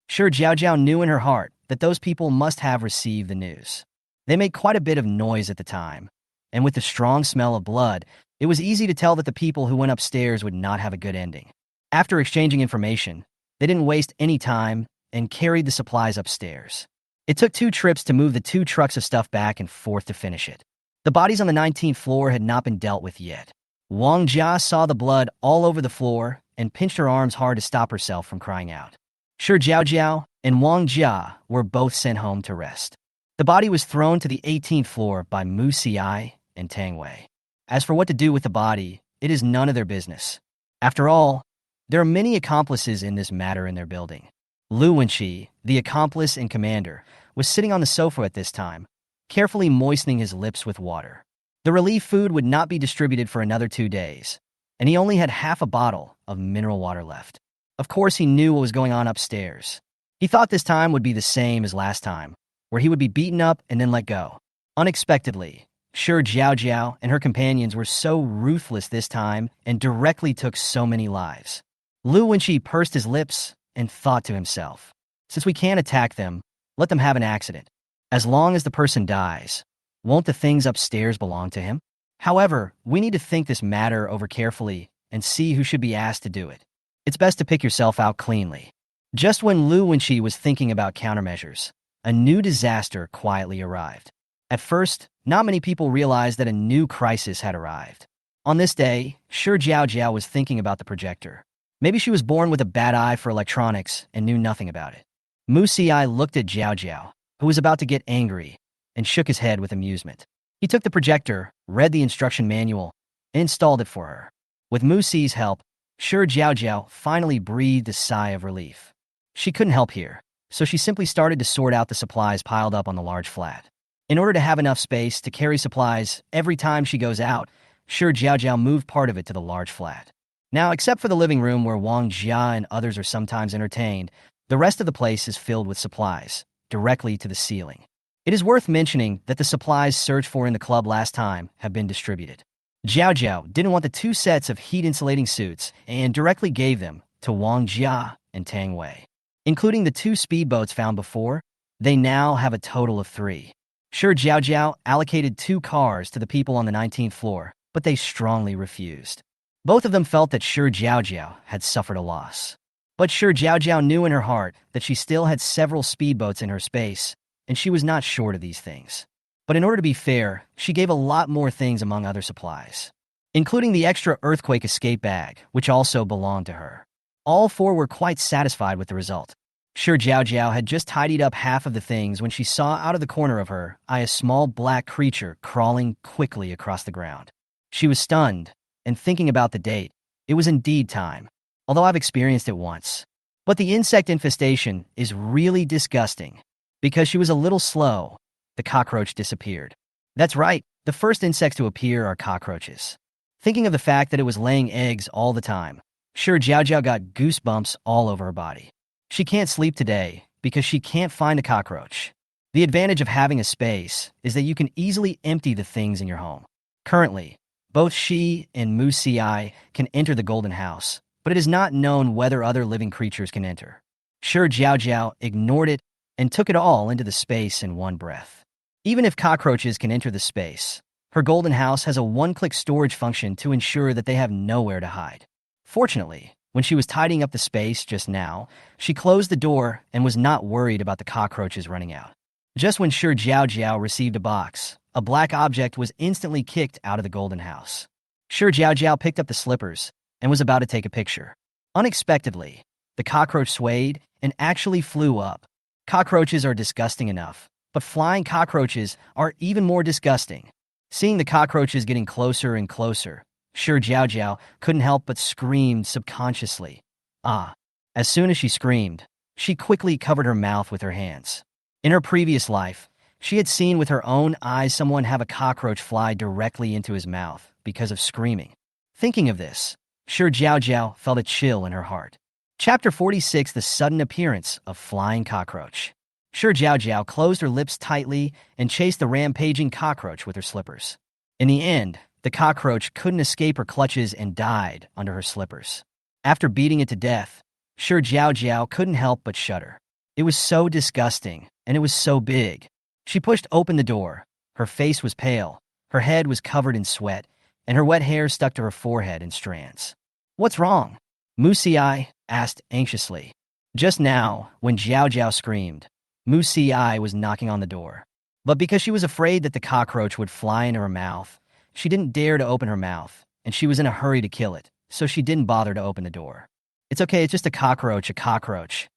Shi Jiaojiao knew in her heart that those people must have received the news. They made quite a bit of noise at the time, and with the strong smell of blood, it was easy to tell that the people who went upstairs would not have a good ending. After exchanging information, they didn't waste any time and carried the supplies upstairs. It took 2 trips to move the 2 trucks of stuff back and forth to finish it. The bodies on the 19th floor had not been dealt with yet. Wang Jia saw the blood all over the floor and pinched her arms hard to stop herself from crying out. Shi Jiaojiao and Wang Jia were both sent home to rest. The body was thrown to the 18th floor by Mu Xi and Tang Wei. As for what to do with the body, it is none of their business. After all, there are many accomplices in this matter in their building. Lu Wenqi, the accomplice and commander, was sitting on the sofa at this time, carefully moistening his lips with water. The relief food would not be distributed for another 2 days, and he only had half a bottle of mineral water left. Of course, he knew what was going on upstairs. He thought this time would be the same as last time, where he would be beaten up and then let go. Unexpectedly, Shi Jiaojiao and her companions were so ruthless this time and directly took so many lives. Lu Wenqi pursed his lips and thought to himself, Since we can't attack them, let them have an accident. As long as the person dies, won't the things upstairs belong to him? However, we need to think this matter over carefully and see who should be asked to do it. It's best to pick yourself out cleanly. Just when Lu Wenqi was thinking about countermeasures, a new disaster quietly arrived. At first, not many people realized that a new crisis had arrived. On this day, Shi Jiaojiao was thinking about the projector. Maybe she was born with a bad eye for electronics and knew nothing about it. Mu Xi looked at Jiaojiao, who was about to get angry, and shook his head with amusement. He took the projector, read the instruction manual, and installed it for her. With Mu Xi's help, Shi Jiaojiao finally breathed a sigh of relief. She couldn't help here, so she simply started to sort out the supplies piled up on the large flat. In order to have enough space to carry supplies every time she goes out, Shi Jiaojiao moved part of it to the large flat. Now, except for the living room where Wang Jia and others are sometimes entertained, the rest of the place is filled with supplies, directly to the ceiling. It is worth mentioning that the supplies searched for in the club last time have been distributed. Jiaojiao didn't want the 2 sets of heat-insulating suits and directly gave them to Wang Jia and Tang Wei. Including the 2 speedboats found before, they now have a total of 3. Shi Jiaojiao allocated 2 cars to the people on the 19th floor, but they strongly refused. Both of them felt that Shi Jiaojiao had suffered a loss. But Shi Jiaojiao knew in her heart that she still had several speedboats in her space, and she was not short of these things. But in order to be fair, she gave a lot more things among other supplies, including the extra earthquake escape bag, which also belonged to her. All 4 were quite satisfied with the result. Shi Jiaojiao had just tidied up half of the things when she saw out of the corner of her eye a small black creature crawling quickly across the ground. She was stunned, and thinking about the date, it was indeed time, although I've experienced it once. But the insect infestation is really disgusting. Because she was a little slow, the cockroach disappeared. That's right, the first insects to appear are cockroaches. Thinking of the fact that it was laying eggs all the time, Shi Jiaojiao got goosebumps all over her body. She can't sleep today because she can't find a cockroach. The advantage of having a space is that you can easily empty the things in your home. Currently, both Shi and Mu Xi can enter the Golden House, but it is not known whether other living creatures can enter. Shi Jiaojiao ignored it and took it all into the space in one breath. Even if cockroaches can enter the space, her Golden House has a one-click storage function to ensure that they have nowhere to hide. Fortunately, when she was tidying up the space just now, she closed the door and was not worried about the cockroaches running out. Just when Shi Jiaojiao received a box, a black object was instantly kicked out of the golden house. Shi Jiaojiao picked up the slippers and was about to take a picture. Unexpectedly, the cockroach swayed and actually flew up. Cockroaches are disgusting enough, but flying cockroaches are even more disgusting. Seeing the cockroaches getting closer and closer, Shi Jiaojiao couldn't help but scream subconsciously. Ah! As soon as she screamed, she quickly covered her mouth with her hands. In her previous life, she had seen with her own eyes someone have a cockroach fly directly into his mouth because of screaming. Thinking of this, Shi Jiaojiao felt a chill in her heart. Chapter 46: The Sudden Appearance of Flying Cockroach. Shi Jiaojiao closed her lips tightly and chased the rampaging cockroach with her slippers. In the end, the cockroach couldn't escape her clutches and died under her slippers. After beating it to death, Shi Jiaojiao couldn't help but shudder. It was so disgusting, and it was so big. She pushed open the door. Her face was pale, her head was covered in sweat, and her wet hair stuck to her forehead in strands. "What's wrong?" Mu Xiai asked anxiously. Just now, when Jiaojiao screamed, Mu Xiai was knocking on the door. But because she was afraid that the cockroach would fly into her mouth, she didn't dare to open her mouth, and she was in a hurry to kill it, so she didn't bother to open the door. "It's okay, it's just a cockroach, a cockroach."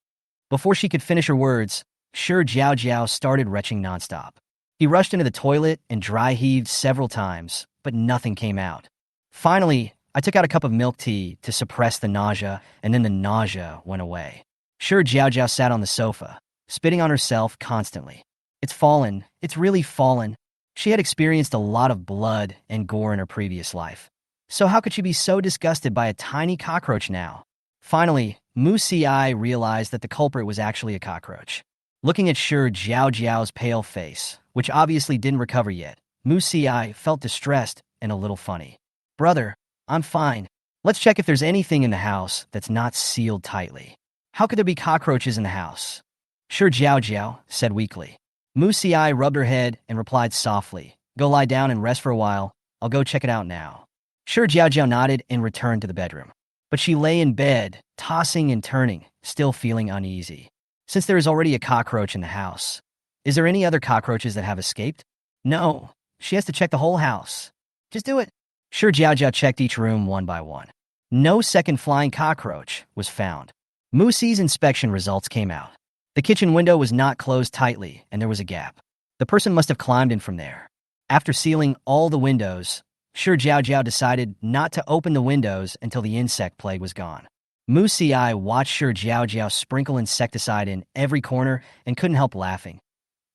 Before she could finish her words, Shi Jiaojiao started retching nonstop. He rushed into the toilet and dry heaved several times, but nothing came out. Finally, I took out a cup of milk tea to suppress the nausea, and then the nausea went away. Shi Jiaojiao sat on the sofa, spitting on herself constantly. It's fallen. It's really fallen. She had experienced a lot of blood and gore in her previous life. So how could she be so disgusted by a tiny cockroach now? Finally, Mu Xiai realized that the culprit was actually a cockroach. Looking at Shi Jiaojiao's pale face, which obviously didn't recover yet, Mu Xiai felt distressed and a little funny. "Brother, I'm fine. Let's check if there's anything in the house that's not sealed tightly." "How could there be cockroaches in the house?" Shi Jiaojiao said weakly. Mu Xiai rubbed her head and replied softly, "Go lie down and rest for a while. I'll go check it out now." Shi Jiaojiao nodded and returned to the bedroom. But she lay in bed, tossing and turning, still feeling uneasy. Since there is already a cockroach in the house, is there any other cockroaches that have escaped? No, she has to check the whole house. Just do it. Shi Jiaojiao checked each room one by one. No second flying cockroach was found. Mu Xi's inspection results came out. The kitchen window was not closed tightly, and there was a gap. The person must have climbed in from there. After sealing all the windows, Shi Jiaojiao decided not to open the windows until the insect plague was gone. Mu Xiai watched Shi Jiaojiao sprinkle insecticide in every corner and couldn't help laughing.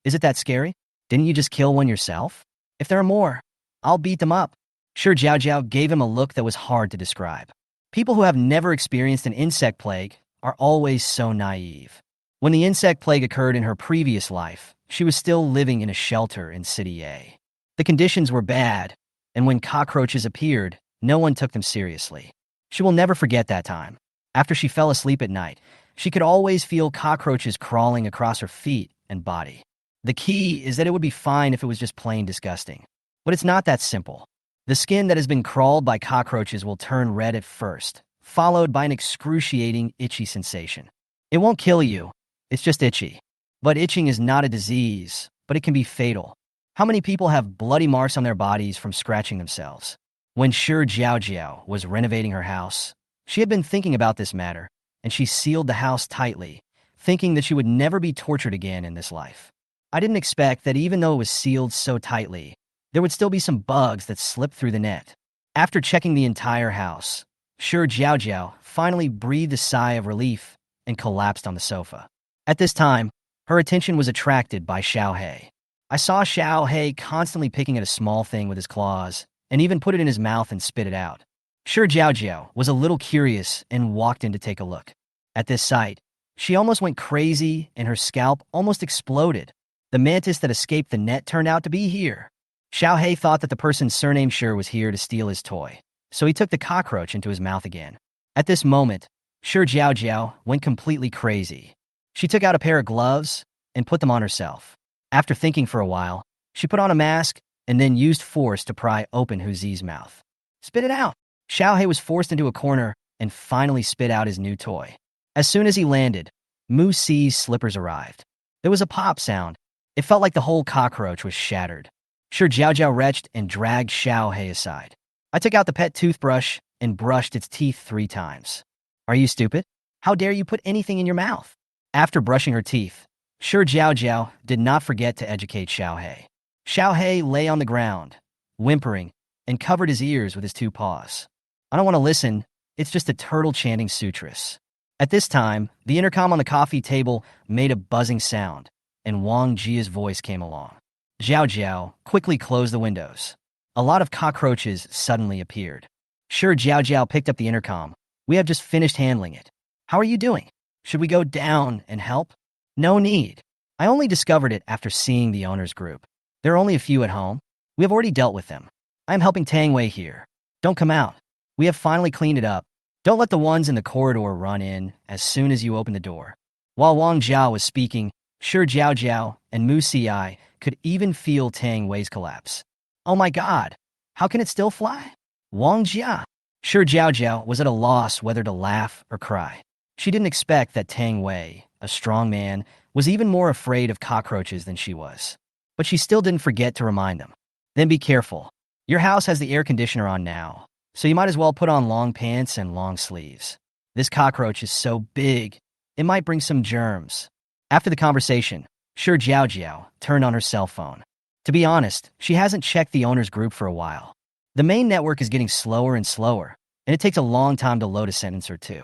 "Is it that scary? Didn't you just kill one yourself? If there are more, I'll beat them up." Shi Jiaojiao gave him a look that was hard to describe. People who have never experienced an insect plague are always so naive. When the insect plague occurred in her previous life, she was still living in a shelter in City A. The conditions were bad, and when cockroaches appeared, no one took them seriously. She will never forget that time. After she fell asleep at night, she could always feel cockroaches crawling across her feet and body. The key is that it would be fine if it was just plain disgusting. But it's not that simple. The skin that has been crawled by cockroaches will turn red at first, followed by an excruciating, itchy sensation. It won't kill you, it's just itchy. But itching is not a disease, but it can be fatal. How many people have bloody marks on their bodies from scratching themselves? When Shi Jiaojiao was renovating her house, she had been thinking about this matter, and she sealed the house tightly, thinking that she would never be tortured again in this life. I didn't expect that even though it was sealed so tightly, there would still be some bugs that slipped through the net. After checking the entire house, Shi Jiaojiao finally breathed a sigh of relief and collapsed on the sofa. At this time, her attention was attracted by Xiaohei. I saw Xiaohei constantly picking at a small thing with his claws, and even put it in his mouth and spit it out. Shi Jiaojiao was a little curious and walked in to take a look. At this sight, she almost went crazy and her scalp almost exploded. The mantis that escaped the net turned out to be here. Xiaohei thought that the person surnamed Shi was here to steal his toy, so he took the cockroach into his mouth again. At this moment, Shi Jiaojiao went completely crazy. She took out a pair of gloves and put them on herself. After thinking for a while, she put on a mask and then used force to pry open Hu Zi's mouth. "Spit it out!" Xiaohei was forced into a corner and finally spit out his new toy. As soon as he landed, Mu Xi's slippers arrived. There was a pop sound. It felt like the whole cockroach was shattered. Shi Jiaojiao retched and dragged Xiao He aside. I took out the pet toothbrush and brushed its teeth 3 times. Are you stupid? How dare you put anything in your mouth? After brushing her teeth, Shi Jiaojiao did not forget to educate Xiao He. Xiao He lay on the ground, whimpering, and covered his ears with his 2 paws. I don't want to listen, it's just a turtle chanting sutras. At this time, the intercom on the coffee table made a buzzing sound, and Wang Jia's voice came along. Jiaojiao quickly closed the windows. A lot of cockroaches suddenly appeared. Shi Jiaojiao picked up the intercom. We have just finished handling it. How are you doing? Should we go down and help? No need. I only discovered it after seeing the owner's group. There are only a few at home. We have already dealt with them. I am helping Tang Wei here. Don't come out. We have finally cleaned it up. Don't let the ones in the corridor run in as soon as you open the door. While Wang Jiao was speaking, Shi Jiaojiao and Mu Xi could even feel Tang Wei's collapse. Oh my god, how can it still fly? Wang Jia. Shi Jiaojiao was at a loss whether to laugh or cry. She didn't expect that Tang Wei, a strong man, was even more afraid of cockroaches than she was. But she still didn't forget to remind them. Then be careful. Your house has the air conditioner on now, so you might as well put on long pants and long sleeves. This cockroach is so big, it might bring some germs. After the conversation, Shi Jiaojiao turned on her cell phone. To be honest, she hasn't checked the owner's group for a while. The main network is getting slower and slower, and it takes a long time to load a sentence or two.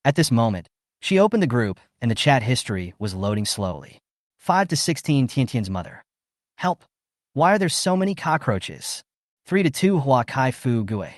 At this moment, she opened the group, and the chat history was loading slowly. 5 to 16 Tiantian's mother. Help! Why are there so many cockroaches? 3 to 2 Hua Kai Fu Gue.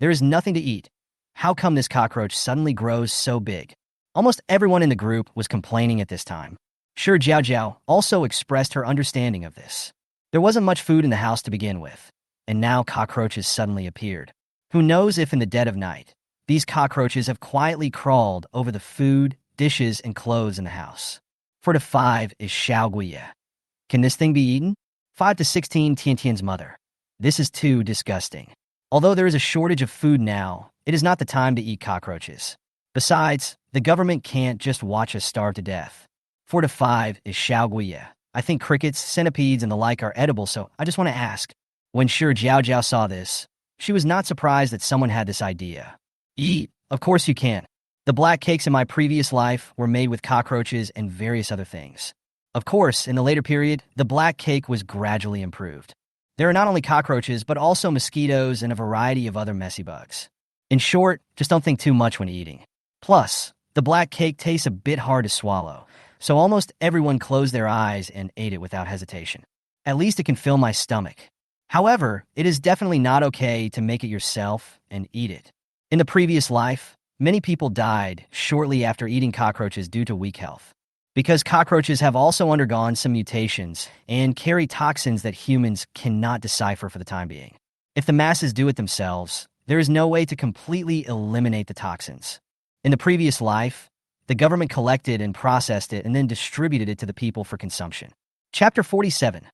There is nothing to eat. How come this cockroach suddenly grows so big? Almost everyone in the group was complaining at this time. Shi Jiaojiao also expressed her understanding of this. There wasn't much food in the house to begin with, and now cockroaches suddenly appeared. Who knows if in the dead of night, these cockroaches have quietly crawled over the food, dishes, and clothes in the house. 4 to 5 is Xiao Guiye. Can this thing be eaten? 5 to 16 Tiantian's mother. This is too disgusting. Although there is a shortage of food now, it is not the time to eat cockroaches. Besides, the government can't just watch us starve to death. 4 to 5 is Xiao Guiye. I think crickets, centipedes, and the like are edible, so I just want to ask. When Shi Jiaojiao saw this, she was not surprised that someone had this idea. Eat. Of course you can. The black cakes in my previous life were made with cockroaches and various other things. Of course, in the later period, the black cake was gradually improved. There are not only cockroaches, but also mosquitoes and a variety of other messy bugs. In short, just don't think too much when eating. Plus, the black cake tastes a bit hard to swallow, so almost everyone closed their eyes and ate it without hesitation. At least it can fill my stomach. However, it is definitely not okay to make it yourself and eat it. In the previous life, many people died shortly after eating cockroaches due to weak health. Because cockroaches have also undergone some mutations and carry toxins that humans cannot decipher for the time being. If the masses do it themselves, there is no way to completely eliminate the toxins. In the previous life, the government collected and processed it and then distributed it to the people for consumption. Chapter 47.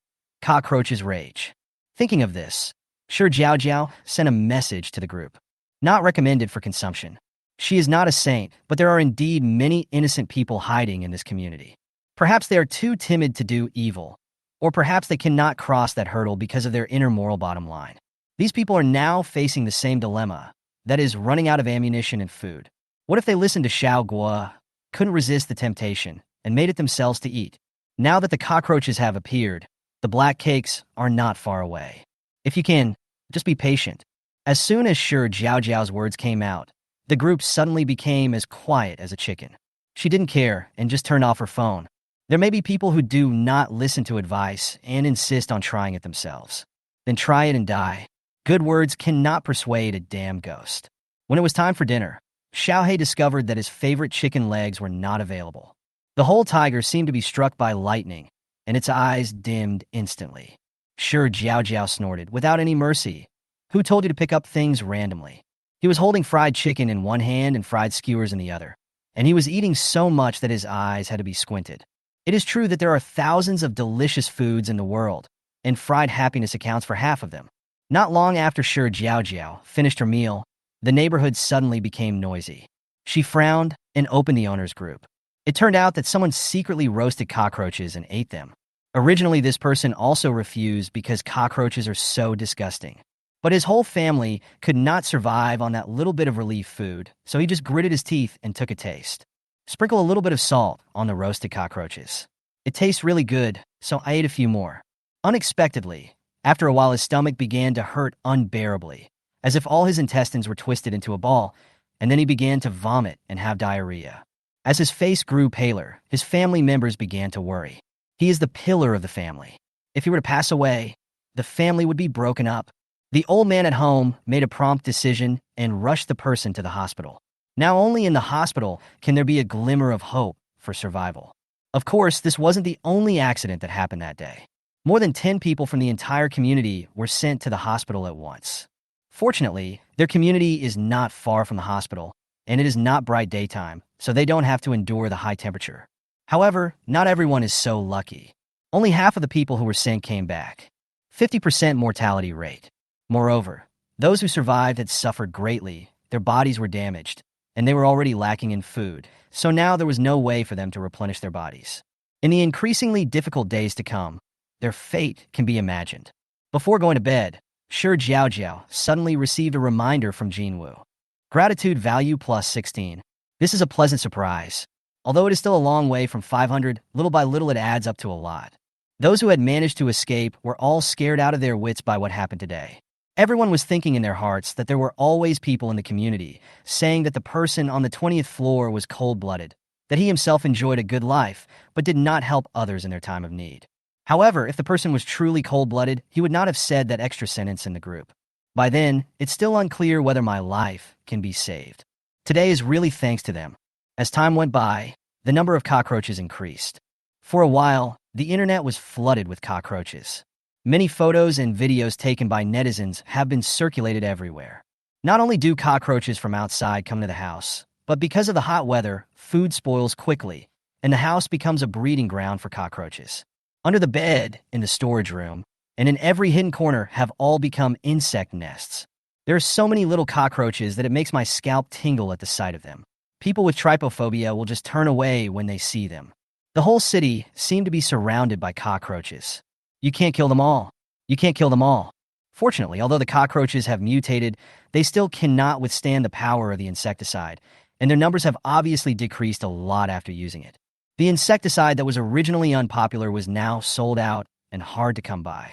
Cockroaches Rage. Thinking of this, Shi Jiaojiao sent a message to the group. Not recommended for consumption. She is not a saint, but there are indeed many innocent people hiding in this community. Perhaps they are too timid to do evil, or perhaps they cannot cross that hurdle because of their inner moral bottom line. These people are now facing the same dilemma, that is, running out of ammunition and food. What if they listened to Xiao Guo, couldn't resist the temptation, and made it themselves to eat? Now that the cockroaches have appeared, the black cakes are not far away. If you can, just be patient. As soon as Shi Jiaojiao's words came out, the group suddenly became as quiet as a chicken. She didn't care and just turned off her phone. There may be people who do not listen to advice and insist on trying it themselves. Then try it and die. Good words cannot persuade a damn ghost. When it was time for dinner, Xiao He discovered that his favorite chicken legs were not available. The whole tiger seemed to be struck by lightning, and its eyes dimmed instantly. Shi Jiaojiao snorted, without any mercy. Who told you to pick up things randomly? He was holding fried chicken in one hand and fried skewers in the other, and he was eating so much that his eyes had to be squinted. It is true that there are thousands of delicious foods in the world, and fried happiness accounts for half of them. Not long after Shi Jiaojiao finished her meal, the neighborhood suddenly became noisy. She frowned and opened the owner's group. It turned out that someone secretly roasted cockroaches and ate them. Originally, this person also refused because cockroaches are so disgusting. But his whole family could not survive on that little bit of relief food, so he just gritted his teeth and took a taste. Sprinkle a little bit of salt on the roasted cockroaches. It tastes really good, so I ate a few more. Unexpectedly, after a while his stomach began to hurt unbearably, as if all his intestines were twisted into a ball, and then he began to vomit and have diarrhea. As his face grew paler, his family members began to worry. He is the pillar of the family. If he were to pass away, the family would be broken up. The old man at home made a prompt decision and rushed the person to the hospital. Now only in the hospital can there be a glimmer of hope for survival. Of course, this wasn't the only accident that happened that day. More than 10 people from the entire community were sent to the hospital at once. Fortunately, their community is not far from the hospital, and it is not bright daytime, so they don't have to endure the high temperature. However, not everyone is so lucky. Only half of the people who were sent came back. 50% mortality rate. Moreover, those who survived had suffered greatly, their bodies were damaged, and they were already lacking in food, so now there was no way for them to replenish their bodies. In the increasingly difficult days to come, their fate can be imagined. Before going to bed, Shi Jiaojiao suddenly received a reminder from Jinwu. Gratitude value plus 16. This is a pleasant surprise. Although it is still a long way from 500, little by little it adds up to a lot. Those who had managed to escape were all scared out of their wits by what happened today. Everyone was thinking in their hearts that there were always people in the community saying that the person on the 20th floor was cold-blooded, that he himself enjoyed a good life, but did not help others in their time of need. However, if the person was truly cold-blooded, he would not have said that extra sentence in the group. By then, it's still unclear whether my life can be saved. Today is really thanks to them. As time went by, the number of cockroaches increased. For a while, the internet was flooded with cockroaches. Many photos and videos taken by netizens have been circulated everywhere. Not only do cockroaches from outside come to the house, but because of the hot weather, food spoils quickly, and the house becomes a breeding ground for cockroaches. Under the bed, in the storage room, and in every hidden corner have all become insect nests. There are so many little cockroaches that it makes my scalp tingle at the sight of them. People with trypophobia will just turn away when they see them. The whole city seemed to be surrounded by cockroaches. You can't kill them all. You can't kill them all. Fortunately, although the cockroaches have mutated, they still cannot withstand the power of the insecticide, and their numbers have obviously decreased a lot after using it. The insecticide that was originally unpopular was now sold out and hard to come by.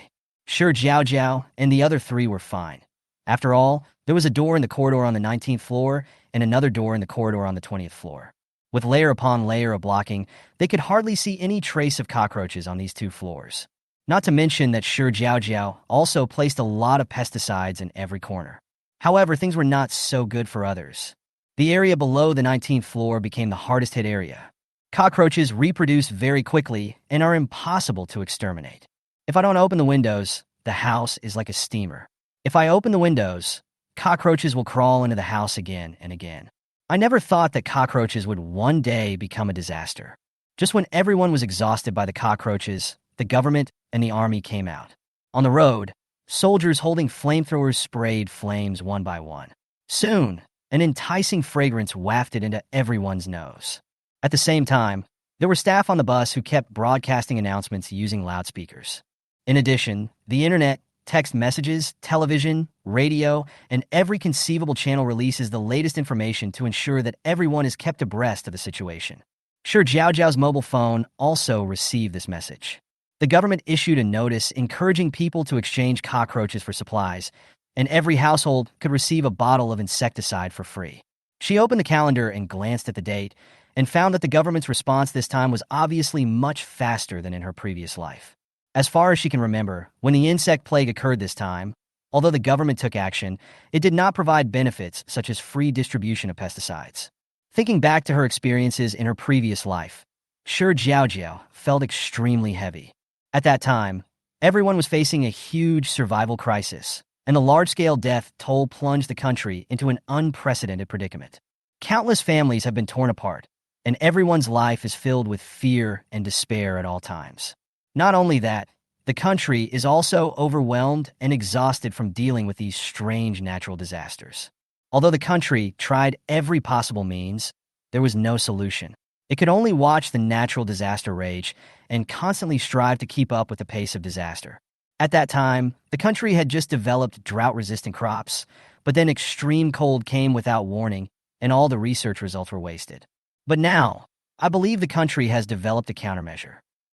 Shi Jiaojiao and the other three were fine. After all, there was a door in the corridor on the 19th floor and another door in the corridor on the 20th floor. With layer upon layer of blocking, they could hardly see any trace of cockroaches on these two floors. Not to mention that Shi Jiaojiao also placed a lot of pesticides in every corner. However, things were not so good for others. The area below the 19th floor became the hardest hit area. Cockroaches reproduce very quickly and are impossible to exterminate. If I don't open the windows, the house is like a steamer. If I open the windows, cockroaches will crawl into the house again and again. I never thought that cockroaches would one day become a disaster. Just when everyone was exhausted by the cockroaches, the government and the army came out. On the road, soldiers holding flamethrowers sprayed flames one by one. Soon, an enticing fragrance wafted into everyone's nose. At the same time, there were staff on the bus who kept broadcasting announcements using loudspeakers. In addition, the internet, text messages, television, radio, and every conceivable channel releases the latest information to ensure that everyone is kept abreast of the situation. Shi Jiaojiao's mobile phone also received this message. The government issued a notice encouraging people to exchange cockroaches for supplies, and every household could receive a bottle of insecticide for free. She opened the calendar and glanced at the date, and found that the government's response this time was obviously much faster than in her previous life. As far as she can remember, when the insect plague occurred this time, although the government took action, it did not provide benefits such as free distribution of pesticides. Thinking back to her experiences in her previous life, Shi Jiaojiao felt extremely heavy. At that time, everyone was facing a huge survival crisis, and the large-scale death toll plunged the country into an unprecedented predicament. Countless families have been torn apart, and everyone's life is filled with fear and despair at all times. Not only that, the country is also overwhelmed and exhausted from dealing with these strange natural disasters. Although the country tried every possible means, there was no solution. It could only watch the natural disaster rage and constantly strive to keep up with the pace of disaster. At that time, the country had just developed drought-resistant crops, but then extreme cold came without warning, and all the research results were wasted. But now, I believe the country has developed a countermeasure.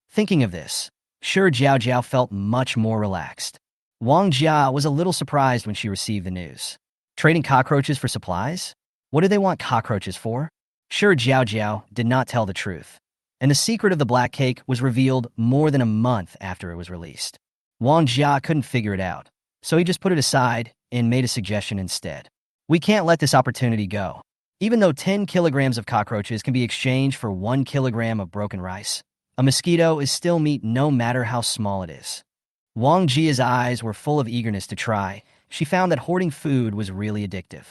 Thinking of this, Shi Jiaojiao felt much more relaxed. Wang Jia was a little surprised when she received the news. Trading cockroaches for supplies? What do they want cockroaches for? Shi Jiaojiao did not tell the truth, and the secret of the black cake was revealed more than a month after it was released. Wang Jia couldn't figure it out, so he just put it aside and made a suggestion instead. We can't let this opportunity go. Even though 10 kilograms of cockroaches can be exchanged for 1 kilogram of broken rice, a mosquito is still meat no matter how small it is. Wang Jia's eyes were full of eagerness to try. She found that hoarding food was really addictive.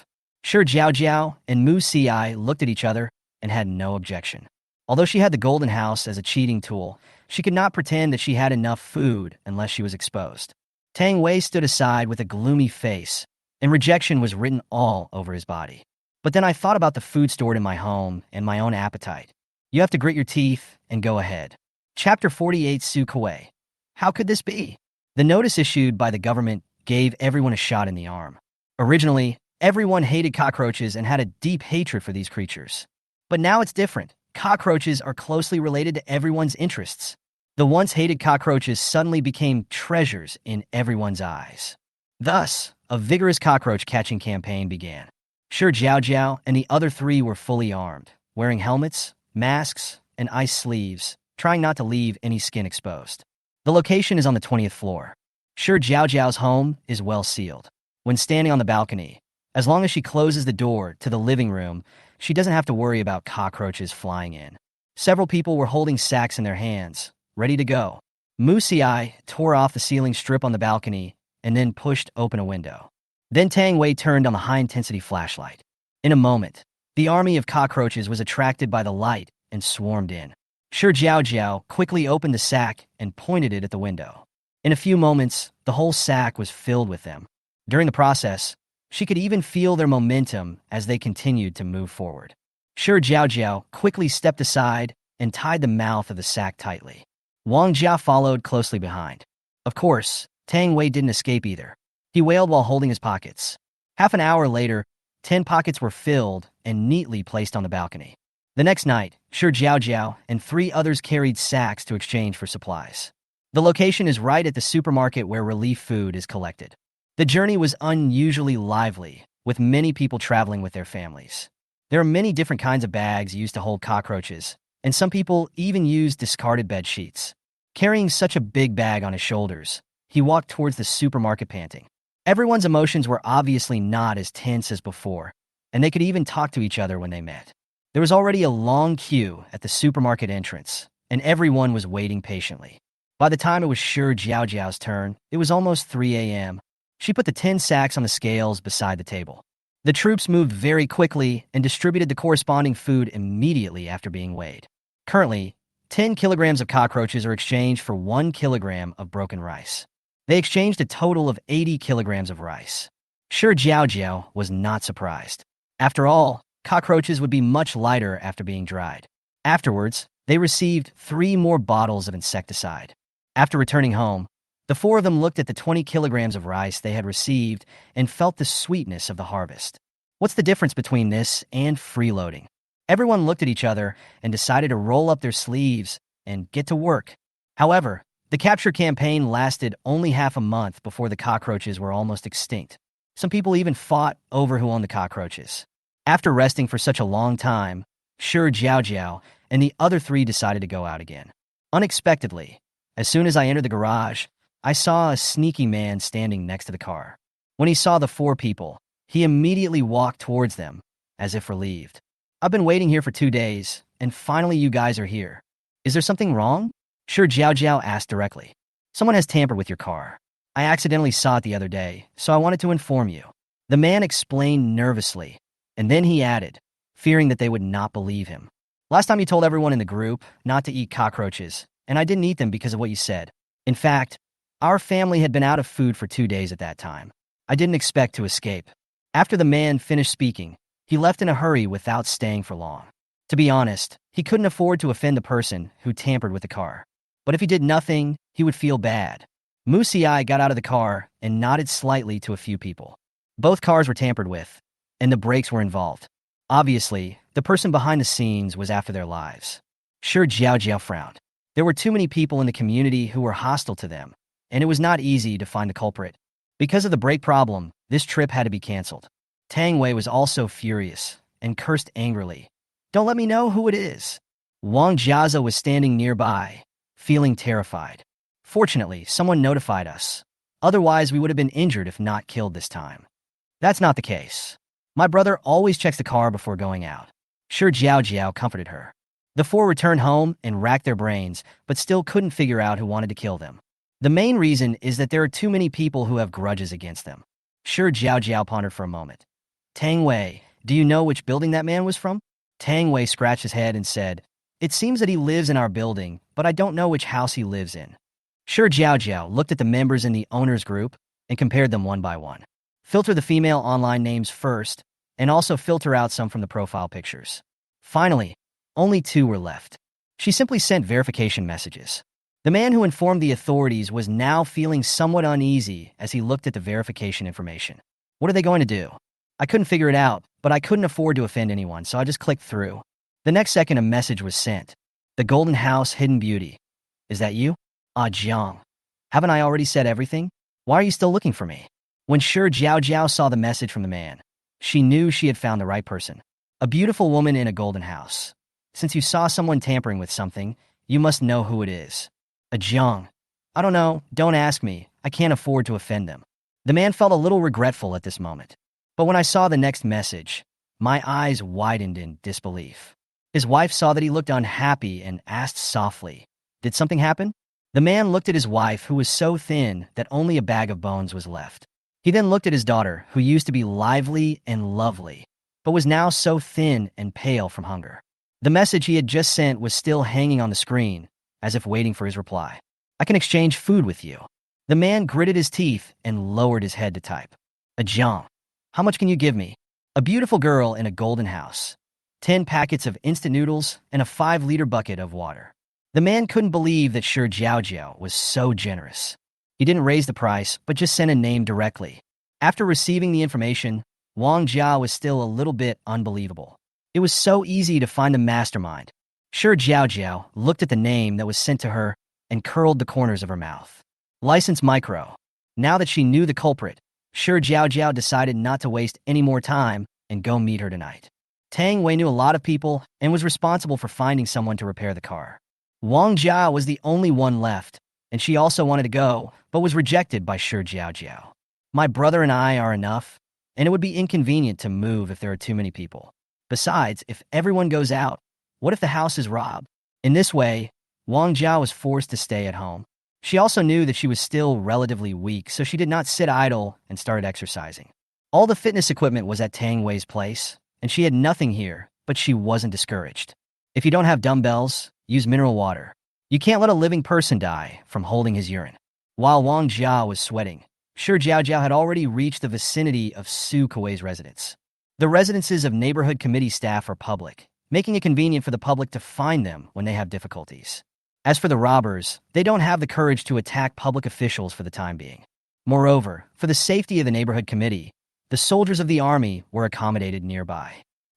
Shi Jiaojiao and Mu Xi looked at each other and had no objection. Although she had the golden house as a cheating tool, she could not pretend that she had enough food unless she was exposed. Tang Wei stood aside with a gloomy face, and rejection was written all over his body. But then I thought about the food stored in my home and my own appetite. You have to grit your teeth and go ahead. Chapter 48 Su Kuei. How could this be? The notice issued by the government gave everyone a shot in the arm. Originally, everyone hated cockroaches and had a deep hatred for these creatures. But now it's different. Cockroaches are closely related to everyone's interests. The once hated cockroaches suddenly became treasures in everyone's eyes. Thus, a vigorous cockroach catching campaign began. Shi Jiaojiao and the other three were fully armed, wearing helmets, masks, and ice sleeves, trying not to leave any skin exposed. The location is on the 20th floor. Shi Jiaojiao's home is well sealed. When standing on the balcony, as long as she closes the door to the living room, she doesn't have to worry about cockroaches flying in. Several people were holding sacks in their hands, ready to go. Mu Xi tore off the ceiling strip on the balcony and then pushed open a window. Then Tang Wei turned on the high-intensity flashlight. In a moment, the army of cockroaches was attracted by the light and swarmed in. Shi Jiaojiao quickly opened the sack and pointed it at the window. In a few moments, the whole sack was filled with them. During the process, she could even feel their momentum as they continued to move forward. Shi Jiaojiao quickly stepped aside and tied the mouth of the sack tightly. Wang Jia followed closely behind. Of course, Tang Wei didn't escape either. He wailed while holding his pockets. Half an hour later, 10 pockets were filled and neatly placed on the balcony. The next night, Shi Jiaojiao and 3 others carried sacks to exchange for supplies. The location is right at the supermarket where relief food is collected. The journey was unusually lively, with many people traveling with their families. There are many different kinds of bags used to hold cockroaches, and some people even use discarded bed sheets. Carrying such a big bag on his shoulders, he walked towards the supermarket panting. Everyone's emotions were obviously not as tense as before, and they could even talk to each other when they met. There was already a long queue at the supermarket entrance, and everyone was waiting patiently. By the time it was Shi Jiaojiao's turn, it was almost 3 a.m. She put the 10 sacks on the scales beside the table. The troops moved very quickly and distributed the corresponding food immediately after being weighed. Currently, 10 kilograms of cockroaches are exchanged for 1 kilogram of broken rice. They exchanged a total of 80 kilograms of rice. Shi Jiaojiao was not surprised. After all, cockroaches would be much lighter after being dried. Afterwards, they received 3 more bottles of insecticide. After returning home, the 4 of them looked at the 20 kilograms of rice they had received and felt the sweetness of the harvest. What's the difference between this and freeloading? Everyone looked at each other and decided to roll up their sleeves and get to work. However, the capture campaign lasted only half a month before the cockroaches were almost extinct. Some people even fought over who owned the cockroaches. After resting for such a long time, Shi Jiaojiao and the other 3 decided to go out again. Unexpectedly, as soon as I entered the garage, I saw a sneaky man standing next to the car. When he saw the 4 people, he immediately walked towards them, as if relieved. I've been waiting here for 2 days, and finally you guys are here. Is there something wrong? Shi Jiaojiao asked directly. Someone has tampered with your car. I accidentally saw it the other day, so I wanted to inform you. The man explained nervously, and then he added, fearing that they would not believe him. Last time you told everyone in the group not to eat cockroaches, and I didn't eat them because of what you said. In fact, our family had been out of food for 2 days at that time. I didn't expect to escape. After the man finished speaking, he left in a hurry without staying for long. To be honest, he couldn't afford to offend the person who tampered with the car. But if he did nothing, he would feel bad. Musiai got out of the car and nodded slightly to a few people. Both cars were tampered with, and the brakes were involved. Obviously, the person behind the scenes was after their lives. Shi Jiaojiao frowned. There were too many people in the community who were hostile to them, and it was not easy to find the culprit. Because of the brake problem, this trip had to be canceled. Tang Wei was also furious and cursed angrily. Don't let me know who it is. Wang Jiazo was standing nearby, feeling terrified. Fortunately, someone notified us. Otherwise, we would have been injured if not killed this time. That's not the case. My brother always checks the car before going out. Shi Jiaojiao comforted her. The four returned home and racked their brains, but still couldn't figure out who wanted to kill them. The main reason is that there are too many people who have grudges against them. Shi Jiaojiao pondered for a moment. Tang Wei, do you know which building that man was from? Tang Wei scratched his head and said, It seems that he lives in our building, but I don't know which house he lives in. Shi Jiaojiao looked at the members in the owner's group and compared them one by one. Filter the female online names first, and also filter out some from the profile pictures. Finally, only 2 were left. She simply sent verification messages. The man who informed the authorities was now feeling somewhat uneasy as he looked at the verification information. What are they going to do? I couldn't figure it out, but I couldn't afford to offend anyone, so I just clicked through. The next second, a message was sent. The Golden House Hidden Beauty. Is that you? Ah, Jiang. Haven't I already said everything? Why are you still looking for me? When Shi Jiaojiao saw the message from the man, she knew she had found the right person. A beautiful woman in a golden house. Since you saw someone tampering with something, you must know who it is. A Jiang. I don't know, don't ask me. I can't afford to offend them. The man felt a little regretful at this moment. But when I saw the next message, my eyes widened in disbelief. His wife saw that he looked unhappy and asked softly, Did something happen? The man looked at his wife, who was so thin that only a bag of bones was left. He then looked at his daughter, who used to be lively and lovely, but was now so thin and pale from hunger. The message he had just sent was still hanging on the screen, as if waiting for his reply. I can exchange food with you. The man gritted his teeth and lowered his head to type. A Jiang. How much can you give me? A beautiful girl in a golden house. 10 packets of instant noodles and a 5-liter bucket of water. The man couldn't believe that Shi Jiaojiao was so generous. He didn't raise the price, but just sent a name directly. After receiving the information, Wang Jia was still a little bit unbelievable. It was so easy to find the mastermind. Shi Jiaojiao looked at the name that was sent to her and curled the corners of her mouth. License Micro. Now that she knew the culprit, Shi Jiaojiao decided not to waste any more time and go meet her tonight. Tang Wei knew a lot of people and was responsible for finding someone to repair the car. Wang Jia was the only one left, and she also wanted to go, but was rejected by Shi Jiaojiao. My brother and I are enough, and it would be inconvenient to move if there are too many people. Besides, if everyone goes out, what if the house is robbed? In this way, Wang Jia was forced to stay at home. She also knew that she was still relatively weak, so she did not sit idle and started exercising. All the fitness equipment was at Tang Wei's place, and she had nothing here, but she wasn't discouraged. If you don't have dumbbells, use mineral water. You can't let a living person die from holding his urine. While Wang Jia was sweating, Shi Jiaojiao had already reached the vicinity of Su Kuei's residence. The residences of neighborhood committee staff are public, making it convenient for the public to find them when they have difficulties. As for the robbers, they don't have the courage to attack public officials for the time being. Moreover, for the safety of the neighborhood committee, the soldiers of the army were accommodated nearby.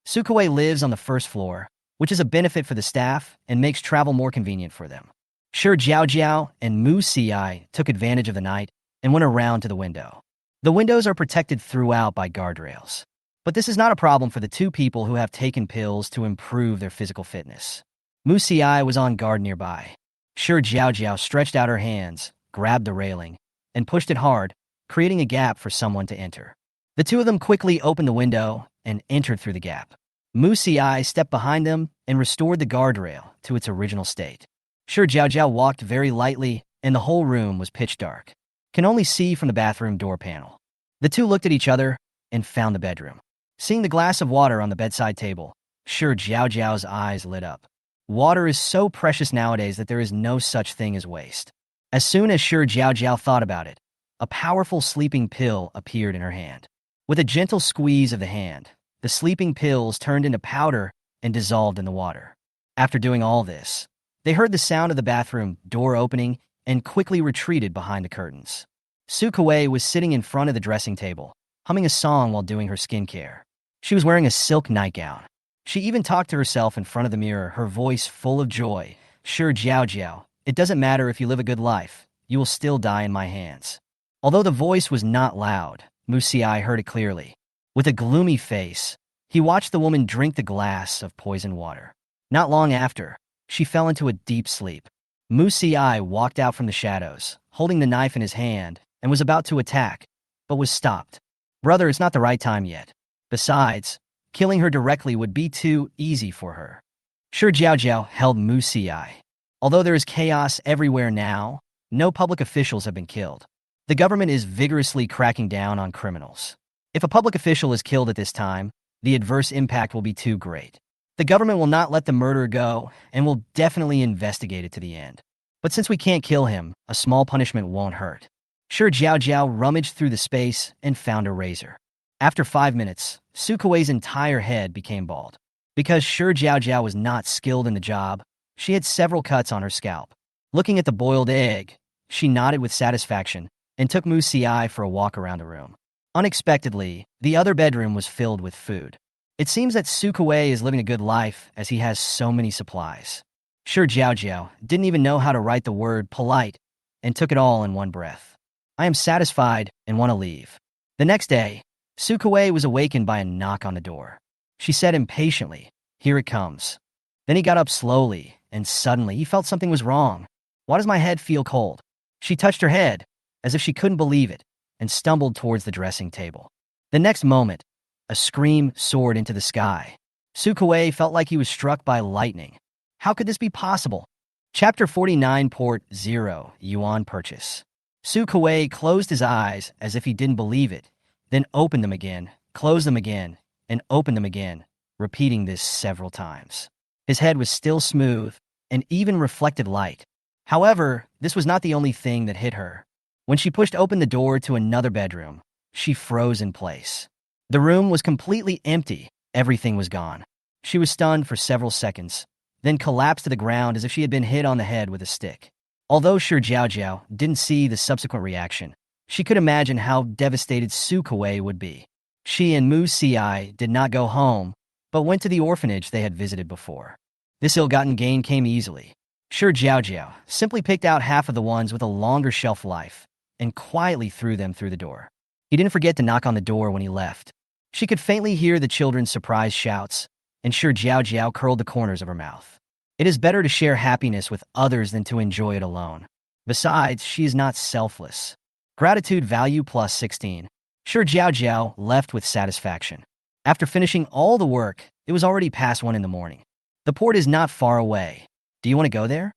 Su Kuei lives on the first floor, which is a benefit for the staff and makes travel more convenient for them. Shi Jiaojiao and Mu Siai took advantage of the night and went around to the window. The windows are protected throughout by guardrails. But this is not a problem for the 2 people who have taken pills to improve their physical fitness. Mu Siai was on guard nearby. Shi Jiaojiao stretched out her hands, grabbed the railing, and pushed it hard, creating a gap for someone to enter. The 2 of them quickly opened the window and entered through the gap. Mu Siai stepped behind them and restored the guardrail to its original state. Shi Jiaojiao walked very lightly, and the whole room was pitch dark. Can only see from the bathroom door panel. The 2 looked at each other and found the bedroom. Seeing the glass of water on the bedside table, Shi Jiaojiao's eyes lit up. Water is so precious nowadays that there is no such thing as waste. As soon as Shi Jiaojiao thought about it, a powerful sleeping pill appeared in her hand. With a gentle squeeze of the hand, the sleeping pills turned into powder and dissolved in the water. After doing all this, they heard the sound of the bathroom door opening and quickly retreated behind the curtains. Sukaway was sitting in front of the dressing table, humming a song while doing her skincare. She was wearing a silk nightgown. She even talked to herself in front of the mirror, her voice full of joy. Shi Jiaojiao, it doesn't matter if you live a good life, you will still die in my hands. Although the voice was not loud, Musiai heard it clearly. With a gloomy face, he watched the woman drink the glass of poisoned water. Not long after, she fell into a deep sleep. Musiai walked out from the shadows, holding the knife in his hand, and was about to attack, but was stopped. Brother, it's not the right time yet. Besides, killing her directly would be too easy for her. Shi Jiaojiao held Musiai. Although there is chaos everywhere now, no public officials have been killed. The government is vigorously cracking down on criminals. If a public official is killed at this time, the adverse impact will be too great. The government will not let the murderer go and will definitely investigate it to the end. But since we can't kill him, a small punishment won't hurt. Shi Jiaojiao rummaged through the space and found a razor. After 5 minutes, Sukaway's entire head became bald. Because Shi Jiaojiao was not skilled in the job, she had several cuts on her scalp. Looking at the boiled egg, she nodded with satisfaction and took Musiai for a walk around the room. Unexpectedly, the other bedroom was filled with food. It seems that Sukaway is living a good life as he has so many supplies. Shi Jiaojiao didn't even know how to write the word polite and took it all in one breath. I am satisfied and want to leave. The next day, Sukaway was awakened by a knock on the door. She said impatiently, "Here it comes." Then he got up slowly, and suddenly he felt something was wrong. "Why does my head feel cold?" She touched her head, as if she couldn't believe it, and stumbled towards the dressing table. The next moment, a scream soared into the sky. Sukaway felt like he was struck by lightning. How could this be possible? Chapter 49, Port 0, Yuan Purchase. Sukaway closed his eyes as if he didn't believe it, then opened them again, closed them again, and opened them again, repeating this several times. His head was still smooth and even reflected light. However, this was not the only thing that hit her. When she pushed open the door to another bedroom, she froze in place. The room was completely empty. Everything was gone. She was stunned for several seconds, then collapsed to the ground as if she had been hit on the head with a stick. Although Shi Jiaojiao didn't see the subsequent reaction, she could imagine how devastated Sukaway would be. She and Musiai did not go home, but went to the orphanage they had visited before. This ill-gotten gain came easily. Shi Jiaojiao simply picked out half of the ones with a longer shelf life and quietly threw them through the door. He didn't forget to knock on the door when he left. She could faintly hear the children's surprised shouts, and Shi Jiaojiao curled the corners of her mouth. It is better to share happiness with others than to enjoy it alone. Besides, she is not selfless. Gratitude value plus 16. Shi Jiaojiao left with satisfaction. After finishing all the work, it was already past 1 in the morning. The port is not far away. Do you want to go there?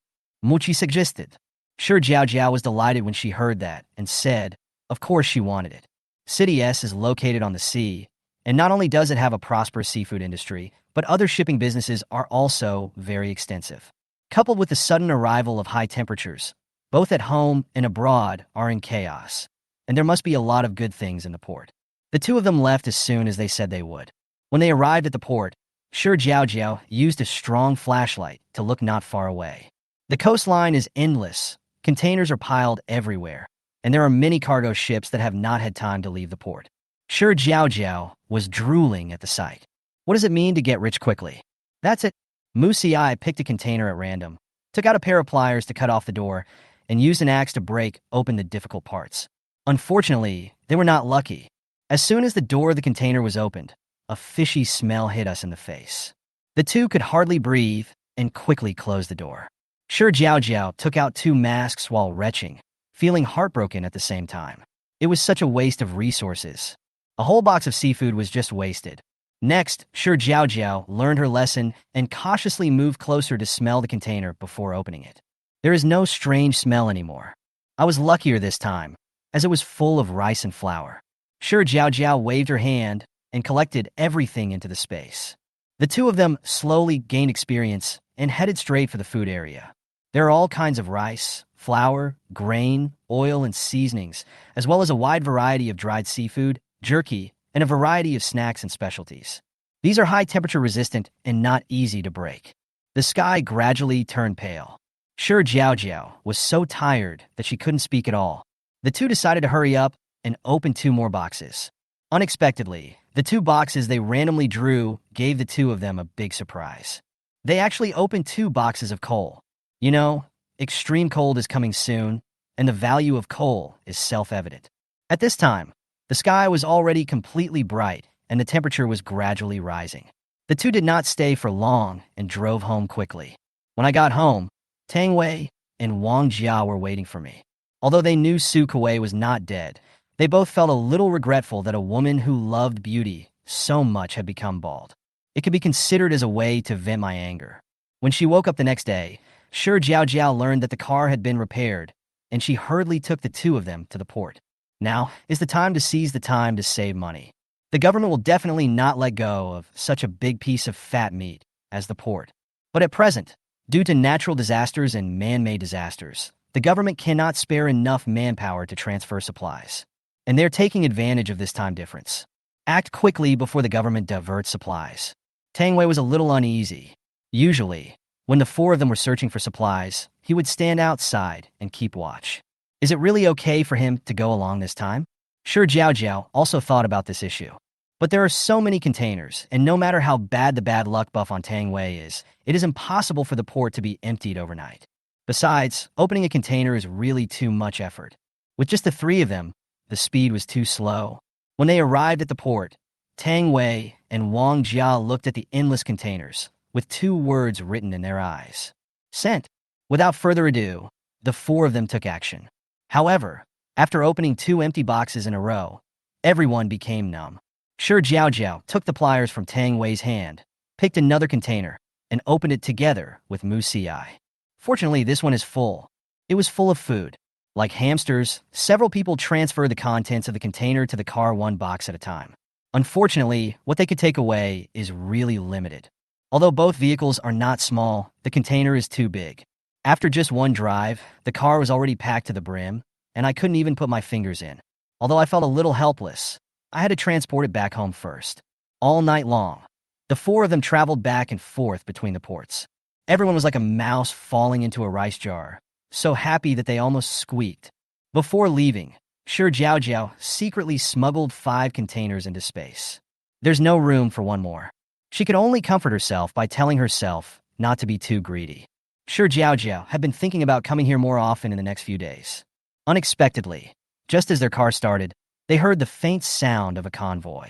Muchi suggested. Shi Jiaojiao was delighted when she heard that and said, of course she wanted it. City S is located on the sea, and not only does it have a prosperous seafood industry, but other shipping businesses are also very extensive. Coupled with the sudden arrival of high temperatures, both at home and abroad are in chaos, and there must be a lot of good things in the port. The two of them left as soon as they said they would. When they arrived at the port, Shi Jiaojiao used a strong flashlight to look not far away. The coastline is endless, containers are piled everywhere, and there are many cargo ships that have not had time to leave the port. Shi Jiaojiao was drooling at the sight. What does it mean to get rich quickly? That's it. Musiai picked a container at random, took out a pair of pliers to cut off the door, and used an axe to break open the difficult parts. Unfortunately, they were not lucky. As soon as the door of the container was opened, a fishy smell hit us in the face. The two could hardly breathe and quickly closed the door. Shi Jiaojiao took out 2 masks while retching, feeling heartbroken at the same time. It was such a waste of resources. A whole box of seafood was just wasted. Next, Shi Jiaojiao learned her lesson and cautiously moved closer to smell the container before opening it. There is no strange smell anymore. I was luckier this time, as it was full of rice and flour. Shi Jiaojiao waved her hand and collected everything into the space. The two of them slowly gained experience and headed straight for the food area. There are all kinds of rice, flour, grain, oil, and seasonings, as well as a wide variety of dried seafood, jerky, and a variety of snacks and specialties. These are high-temperature resistant and not easy to break. The sky gradually turned pale. Shi Jiaojiao was so tired that she couldn't speak at all. The two decided to hurry up and open two more boxes. Unexpectedly, the two boxes they randomly drew gave the two of them a big surprise. They actually opened two boxes of coal. You know, extreme cold is coming soon, and the value of coal is self-evident. At this time, the sky was already completely bright, and the temperature was gradually rising. The two did not stay for long and drove home quickly. When I got home, Tang Wei and Wang Jia were waiting for me. Although they knew Su Kuei was not dead, they both felt a little regretful that a woman who loved beauty so much had become bald. It could be considered as a way to vent my anger. When she woke up the next day, Shi Jiaojiao learned that the car had been repaired, and she hurriedly took the two of them to the port. Now is the time to seize the time to save money. The government will definitely not let go of such a big piece of fat meat as the port. But at present, due to natural disasters and man-made disasters, the government cannot spare enough manpower to transfer supplies. And they're taking advantage of this time difference. Act quickly before the government diverts supplies. Tang Wei was a little uneasy. Usually, when the four of them were searching for supplies, he would stand outside and keep watch. Is it really okay for him to go along this time? Shi Jiaojiao also thought about this issue. But there are so many containers, and no matter how bad the bad luck buff on Tang Wei is, it is impossible for the port to be emptied overnight. Besides, opening a container is really too much effort. With just the three of them, the speed was too slow. When they arrived at the port, Tang Wei and Wang Jia looked at the endless containers, with two words written in their eyes. Sent. Without further ado, the four of them took action. However, after opening two empty boxes in a row, everyone became numb. Shi Jiaojiao took the pliers from Tang Wei's hand, picked another container, and opened it together with Mu Siai. Fortunately, this one is full. It was full of food. Like hamsters, several people transferred the contents of the container to the car one box at a time. Unfortunately, what they could take away is really limited. Although both vehicles are not small, the container is too big. After just one drive, the car was already packed to the brim, and I couldn't even put my fingers in. Although I felt a little helpless, I had to transport it back home first. All night long, the four of them traveled back and forth between the ports. Everyone was like a mouse falling into a rice jar, so happy that they almost squeaked. Before leaving, Shi Jiaojiao secretly smuggled 5 containers into space. There's no room for one more. She could only comfort herself by telling herself not to be too greedy. Shi Jiaojiao had been thinking about coming here more often in the next few days. Unexpectedly, just as their car started, they heard the faint sound of a convoy.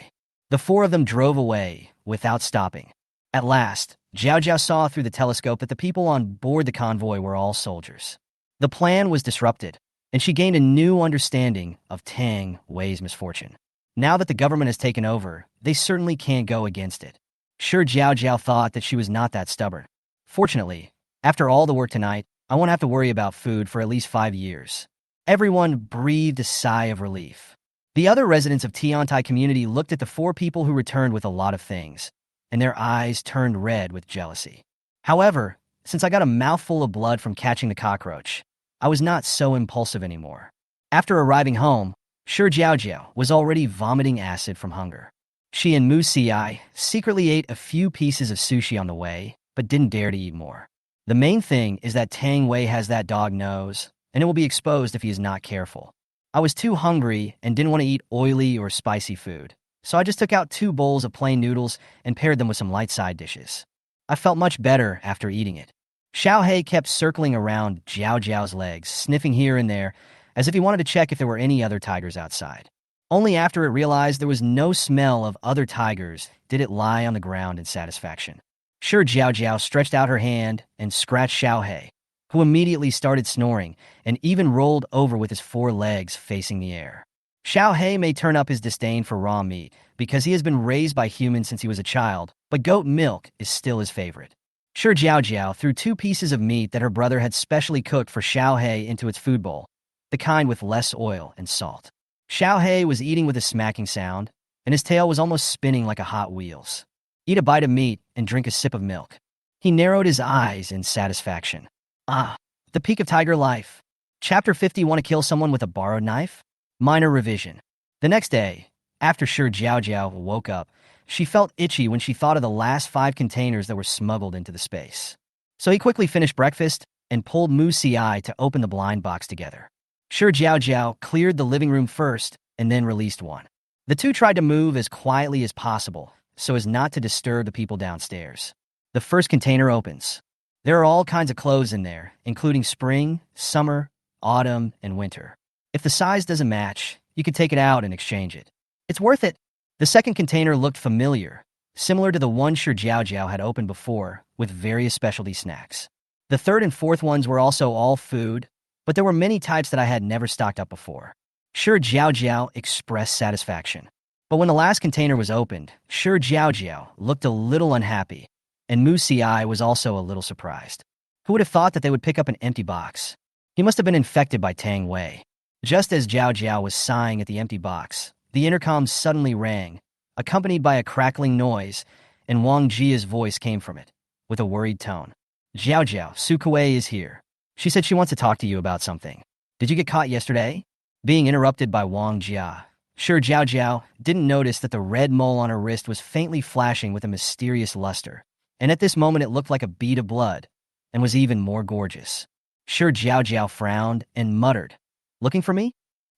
The four of them drove away without stopping. At last, Jiaojiao saw through the telescope that the people on board the convoy were all soldiers. The plan was disrupted, and she gained a new understanding of Tang Wei's misfortune. Now that the government has taken over, they certainly can't go against it. Shi Jiaojiao thought that she was not that stubborn. Fortunately, after all the work tonight, I won't have to worry about food for at least 5 years. Everyone breathed a sigh of relief. The other residents of Tiantai community looked at the 4 people who returned with a lot of things, and their eyes turned red with jealousy. However, since I got a mouthful of blood from catching the cockroach, I was not so impulsive anymore. After arriving home, Shi Jiaojiao was already vomiting acid from hunger. She and Mu Siai secretly ate a few pieces of sushi on the way, but didn't dare to eat more. The main thing is that Tang Wei has that dog nose, and it will be exposed if he is not careful. I was too hungry and didn't want to eat oily or spicy food, so I just took out 2 bowls of plain noodles and paired them with some light side dishes. I felt much better after eating it. Xiaohei kept circling around Jiaojiao's legs, sniffing here and there, as if he wanted to check if there were any other tigers outside. Only after it realized there was no smell of other tigers did it lie on the ground in satisfaction. Shi Jiaojiao stretched out her hand and scratched Xiaohei, who immediately started snoring and even rolled over with his 4 legs facing the air. Xiaohei may turn up his disdain for raw meat because he has been raised by humans since he was a child, but goat milk is still his favorite. Shi Jiaojiao threw 2 pieces of meat that her brother had specially cooked for Xiaohei into its food bowl, the kind with less oil and salt. Xiaohei was eating with a smacking sound, and his tail was almost spinning like a Hot Wheels. Eat a bite of meat and drink a sip of milk. He narrowed his eyes in satisfaction. Ah, the peak of tiger life. Chapter 50. Want to kill someone with a borrowed knife? Minor revision. The next day, after Shi Jiaojiao woke up, She felt itchy when she thought of the last 5 containers that were smuggled into the space. So he quickly finished breakfast and pulled Mu Ci to open the blind box together. Shi Jiaojiao cleared the living room first and then released one. The two tried to move as quietly as possible so as not to disturb the people downstairs. The first container opens. There are all kinds of clothes in there, including spring, summer, autumn, and winter. If the size doesn't match, you can take it out and exchange it. It's worth it. The second container looked familiar, similar to the one Shi Jiaojiao had opened before, with various specialty snacks. The third and fourth ones were also all food, but there were many types that I had never stocked up before. Shi Jiaojiao expressed satisfaction. But when the last container was opened, Shi Jiaojiao looked a little unhappy, and Mu Ci was also a little surprised. Who would have thought that they would pick up an empty box? He must have been infected by Tang Wei. Just as Jiaojiao was sighing at the empty box, the intercom suddenly rang, accompanied by a crackling noise, and Wang Jia's voice came from it, with a worried tone. Jiaojiao, Su Kuei is here. She said she wants to talk to you about something. Did you get caught yesterday? Being interrupted by Wang Jia, Shi Jiaojiao didn't notice that the red mole on her wrist was faintly flashing with a mysterious luster, and at this moment it looked like a bead of blood, and was even more gorgeous. Shi Jiaojiao frowned and muttered, "Looking for me?"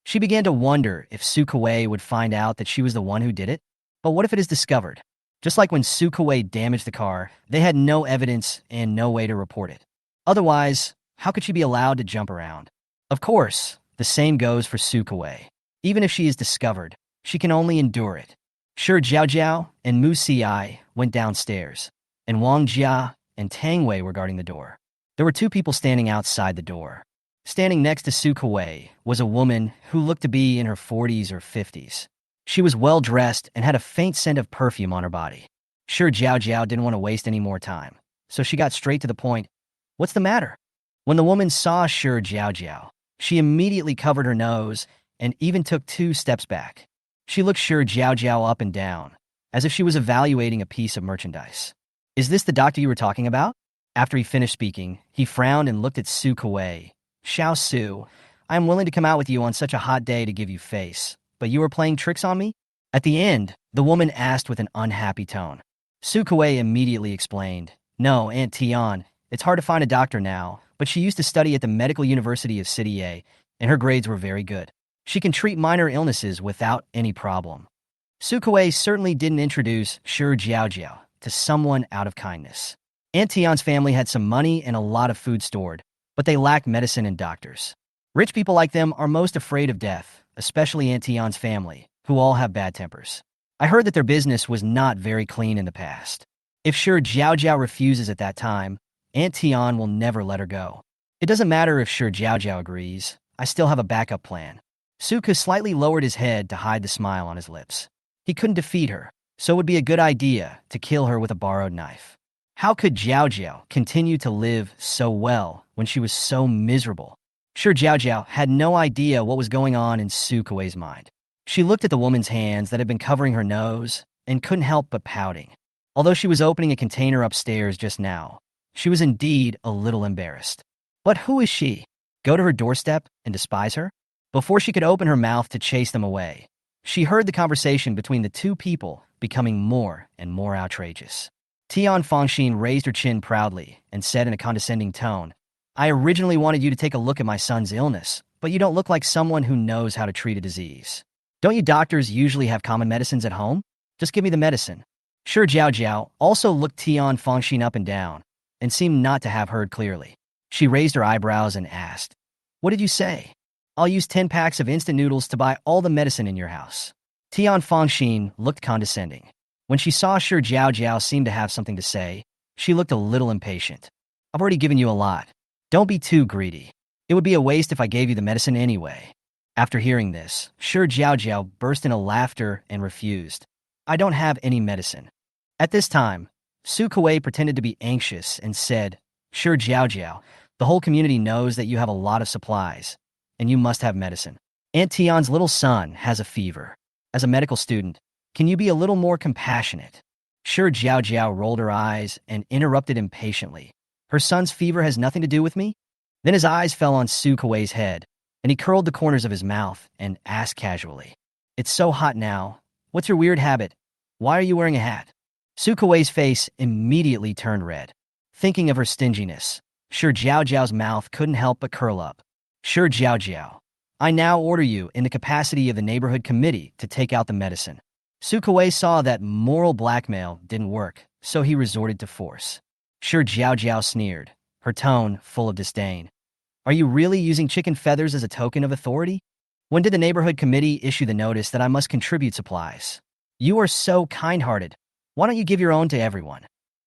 She began to wonder if Su Kuei would find out that she was the one who did it. But what if it is discovered? Just like when Su Kuei damaged the car, they had no evidence and no way to report it. Otherwise, how could she be allowed to jump around? Of course, the same goes for Su Kuei. Even if she is discovered, she can only endure it. Shi Jiaojiao and Mu Ci went downstairs, and Wang Jia and Tang Wei were guarding the door. There were 2 people standing outside the door. Standing next to Su Kuei was a woman who looked to be in her 40s or 50s. She was well-dressed and had a faint scent of perfume on her body. Shi Jiaojiao didn't want to waste any more time, so she got straight to the point. "What's the matter?" When the woman saw Shi Jiaojiao, she immediately covered her nose and even took 2 steps back. She looked Shi Jiaojiao up and down, as if she was evaluating a piece of merchandise. "Is this the doctor you were talking about?" After he finished speaking, he frowned and looked at Su Kuei. "Xiao Su, I am willing to come out with you on such a hot day to give you face, but you are playing tricks on me?" At the end, the woman asked with an unhappy tone. Su Kuei immediately explained, "No, Aunt Tian, it's hard to find a doctor now, but she used to study at the Medical University of City, and her grades were very good. She can treat minor illnesses without any problem." Su Kuei certainly didn't introduce Shi Jiaojiao to someone out of kindness. Aunt Tian's family had some money and a lot of food stored, but they lacked medicine and doctors. Rich people like them are most afraid of death, especially Aunt Tian's family, who all have bad tempers. I heard that their business was not very clean in the past. If Shi Jiaojiao refuses at that time, Aunt Tian will never let her go. It doesn't matter if Shi Jiaojiao agrees, I still have a backup plan. Su Kuei slightly lowered his head to hide the smile on his lips. He couldn't defeat her, so it would be a good idea to kill her with a borrowed knife. How could Jiaojiao continue to live so well when she was so miserable? Shi Jiaojiao had no idea what was going on in Su Kuei's mind. She looked at the woman's hands that had been covering her nose and couldn't help but pouting. Although she was opening a container upstairs just now, she was indeed a little embarrassed. But who is she? Go to her doorstep and despise her? Before she could open her mouth to chase them away, she heard the conversation between the 2 people becoming more and more outrageous. Tian Fangxin raised her chin proudly and said in a condescending tone, "I originally wanted you to take a look at my son's illness, but you don't look like someone who knows how to treat a disease. Don't you doctors usually have common medicines at home? Just give me the medicine." Shi Jiaojiao also looked Tian Fangxin up and down and seemed not to have heard clearly. She raised her eyebrows and asked, "What did you say?" "I'll use 10 packs of instant noodles to buy all the medicine in your house." Tian Fangxin looked condescending. When she saw Shi Jiaojiao seem to have something to say, she looked a little impatient. "I've already given you a lot. Don't be too greedy. It would be a waste if I gave you the medicine anyway." After hearing this, Shi Jiaojiao burst into laughter and refused. "I don't have any medicine." At this time, Su Kuei pretended to be anxious and said, "Shi Jiaojiao, the whole community knows that you have a lot of supplies, and you must have medicine. Aunt Tian's little son has a fever. As a medical student, can you be a little more compassionate?" Shi Jiaojiao rolled her eyes and interrupted impatiently. "Her son's fever has nothing to do with me?" Then his eyes fell on Su Kuei's head, and he curled the corners of his mouth and asked casually, "It's so hot now. What's your weird habit? Why are you wearing a hat? Su Kuei's face immediately turned red. Thinking of her stinginess, Shi Jiaojiao's mouth couldn't help but curl up. Shi Jiaojiao, I now order you, in the capacity of the neighborhood committee, to take out the medicine. Su Kuei saw that moral blackmail didn't work, so he resorted to force. Shi Jiaojiao sneered, her tone full of disdain. Are you really using chicken feathers as a token of authority? When did the neighborhood committee issue the notice that I must contribute supplies? You are so kind-hearted. Why don't you give your own to everyone?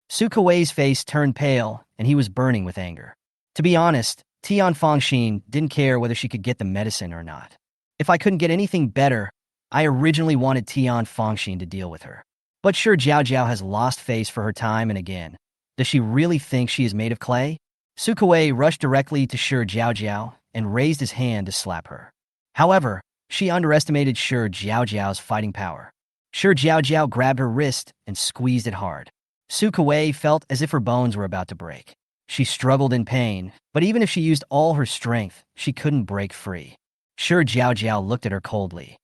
Su Kuei's face turned pale, and he was burning with anger. To be honest, Tian Fangxin didn't care whether she could get the medicine or not. If I couldn't get anything better, I originally wanted Tian Fangxin to deal with her. But Shi Jiaojiao has lost face for her time and again. Does she really think she is made of clay? Su Kuei rushed directly to Shi Jiaojiao and raised his hand to slap her. However, she underestimated Shi Jiaojiao's fighting power. Shi Jiaojiao grabbed her wrist and squeezed it hard. Su Kuei felt as if her bones were about to break. She struggled in pain, but even if she used all her strength, she couldn't break free. Shi Jiaojiao looked at her coldly.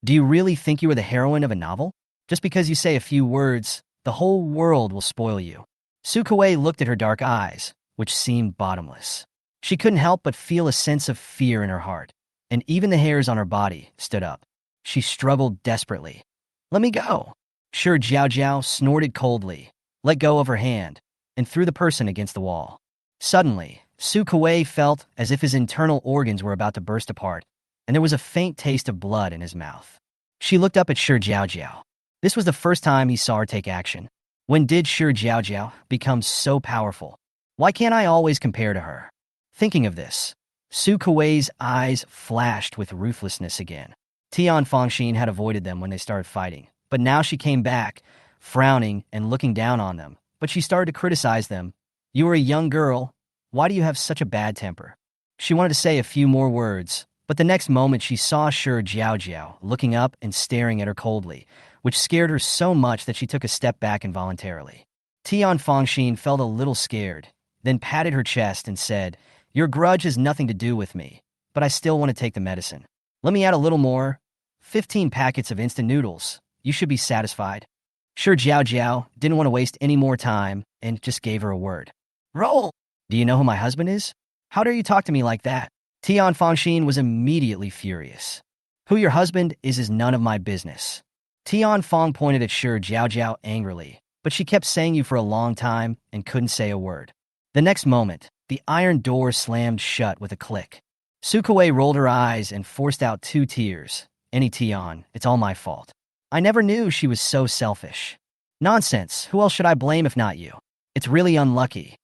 Do you really think you are the heroine of a novel? Just because you say a few words, the whole world will spoil you. Su Kuei looked at her dark eyes, which seemed bottomless. She couldn't help but feel a sense of fear in her heart, and even the hairs on her body stood up. She struggled desperately. Let me go. Shi Jiaojiao snorted coldly, let go of her hand, and threw the person against the wall. Suddenly, Su Kuei felt as if his internal organs were about to burst apart, and there was a faint taste of blood in his mouth. She looked up at Shi Jiaojiao. This was the first time he saw her take action. When did Shi Jiaojiao become so powerful? Why can't I always compare to her? Thinking of this, Su Kuei's eyes flashed with ruthlessness again. Tian Fangxin had avoided them when they started fighting, but now she came back, frowning and looking down on them. But she started to criticize them. You are a young girl. Why do you have such a bad temper? She wanted to say a few more words, but the next moment she saw Shi Jiaojiao looking up and staring at her coldly, which scared her so much that she took a step back involuntarily. Tian Fangxin felt a little scared, then patted her chest and said, Your grudge has nothing to do with me, but I still want to take the medicine. Let me add a little more. 15 packets of instant noodles. You should be satisfied. Shi Jiaojiao didn't want to waste any more time and just gave her a word. Roll! Do you know who my husband is? How dare you talk to me like that? Tian Fangxin was immediately furious. Who your husband is none of my business. Tian Fang pointed at Shi Jiaojiao angrily, but she kept saying you for a long time and couldn't say a word. The next moment, the iron door slammed shut with a click. Su Kuei rolled her eyes and forced out 2 tears. Any Tian, it's all my fault. I never knew she was so selfish. Nonsense, who else should I blame if not you? It's really unlucky.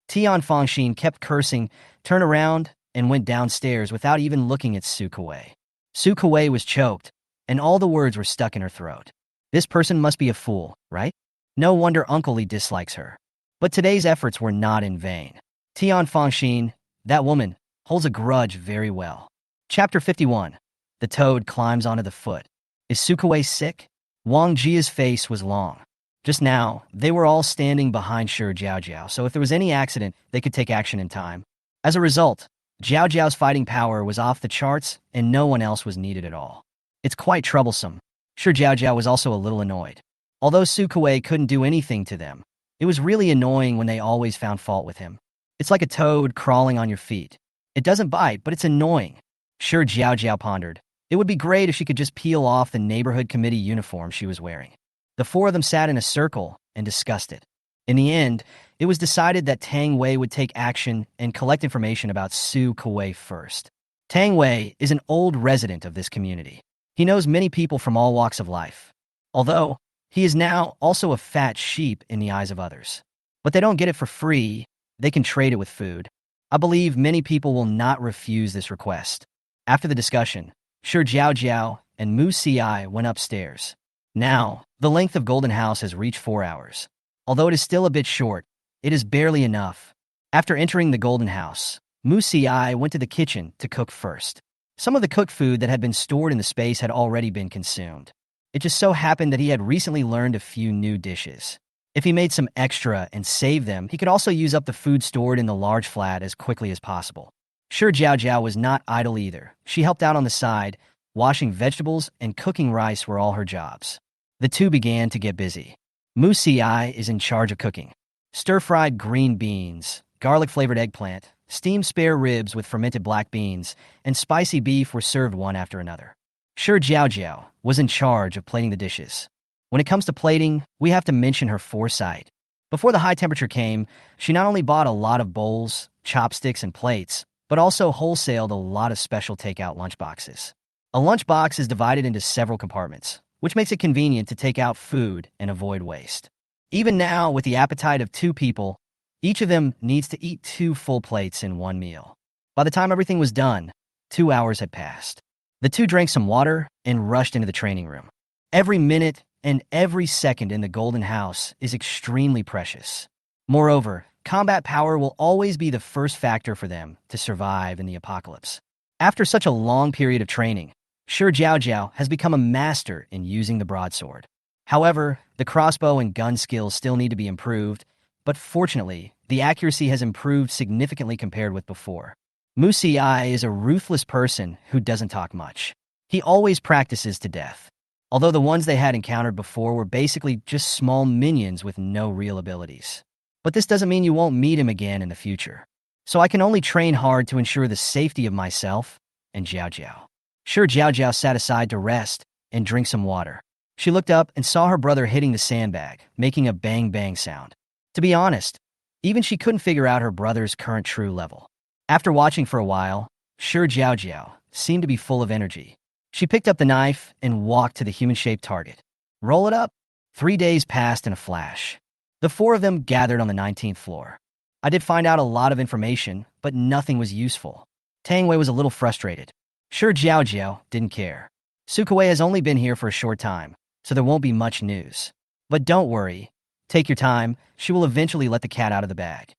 Tian Fangxin kept cursing, turned around, and went downstairs without even looking at Su Kuei. Su Kuei was choked, and all the words were stuck in her throat. This person must be a fool, right? No wonder Uncle Li dislikes her. But today's efforts were not in vain. Tian Fangxin, that woman, holds a grudge very well. Chapter 51. The toad climbs onto the foot. Is Su Kuei sick? Wang Jia's face was long. Just now, they were all standing behind Shi Jiaojiao, so if there was any accident, they could take action in time. As a result, Jiaojiao's fighting power was off the charts, and no one else was needed at all. It's quite troublesome. Shi Jiaojiao was also a little annoyed. Although Su Kuei couldn't do anything to them, it was really annoying when they always found fault with him. It's like a toad crawling on your feet. It doesn't bite, but it's annoying. Shi Jiaojiao pondered. It would be great if she could just peel off the neighborhood committee uniform she was wearing. The 4 of them sat in a circle and discussed it. In the end, it was decided that Tang Wei would take action and collect information about Su Kuei first. Tang Wei is an old resident of this community. He knows many people from all walks of life. Although, he is now also a fat sheep in the eyes of others. But they don't get it for free. They can trade it with food. I believe many people will not refuse this request. After the discussion, Shi Jiaojiao and Mu Ci went upstairs. Now, the length of Golden House has reached 4 hours. Although it is still a bit short, it is barely enough. After entering the Golden House, Mu Ci went to the kitchen to cook first. Some of the cooked food that had been stored in the space had already been consumed. It just so happened that he had recently learned a few new dishes. If he made some extra and saved them, he could also use up the food stored in the large flat as quickly as possible. Shi Jiaojiao was not idle either. She helped out on the side. Washing vegetables and cooking rice were all her jobs. The two began to get busy. Mu Ci is in charge of cooking. Stir-fried green beans, garlic-flavored eggplant, steamed spare ribs with fermented black beans, and spicy beef were served one after another. Shi Jiaojiao was in charge of plating the dishes. When it comes to plating, we have to mention her foresight. Before the high temperature came, she not only bought a lot of bowls, chopsticks, and plates, but also wholesaled a lot of special takeout lunchboxes. A lunchbox is divided into several compartments, which makes it convenient to take out food and avoid waste. Even now, with the appetite of two people, each of them needs to eat 2 full plates in one meal. By the time everything was done, 2 hours had passed. The two drank some water and rushed into the training room. Every minute and every second in the Golden House is extremely precious. Moreover, combat power will always be the first factor for them to survive in the apocalypse. After such a long period of training, Shi Jiaojiao has become a master in using the broadsword. However, the crossbow and gun skills still need to be improved, but fortunately, the accuracy has improved significantly compared with before. Mu Ci is a ruthless person who doesn't talk much. He always practices to death. Although the ones they had encountered before were basically just small minions with no real abilities. But this doesn't mean you won't meet him again in the future. So I can only train hard to ensure the safety of myself and Jiaojiao. Shi Jiaojiao sat aside to rest and drink some water. She looked up and saw her brother hitting the sandbag, making a bang-bang sound. To be honest, even she couldn't figure out her brother's current true level. After watching for a while, Shi Jiaojiao seemed to be full of energy. She picked up the knife and walked to the human-shaped target. Roll it up. 3 days passed in a flash. The 4 of them gathered on the 19th floor. I did find out a lot of information, but nothing was useful. Tang Wei was a little frustrated. Shi Jiaojiao didn't care. Sukaway has only been here for a short time, so there won't be much news. But don't worry. Take your time. She will eventually let the cat out of the bag.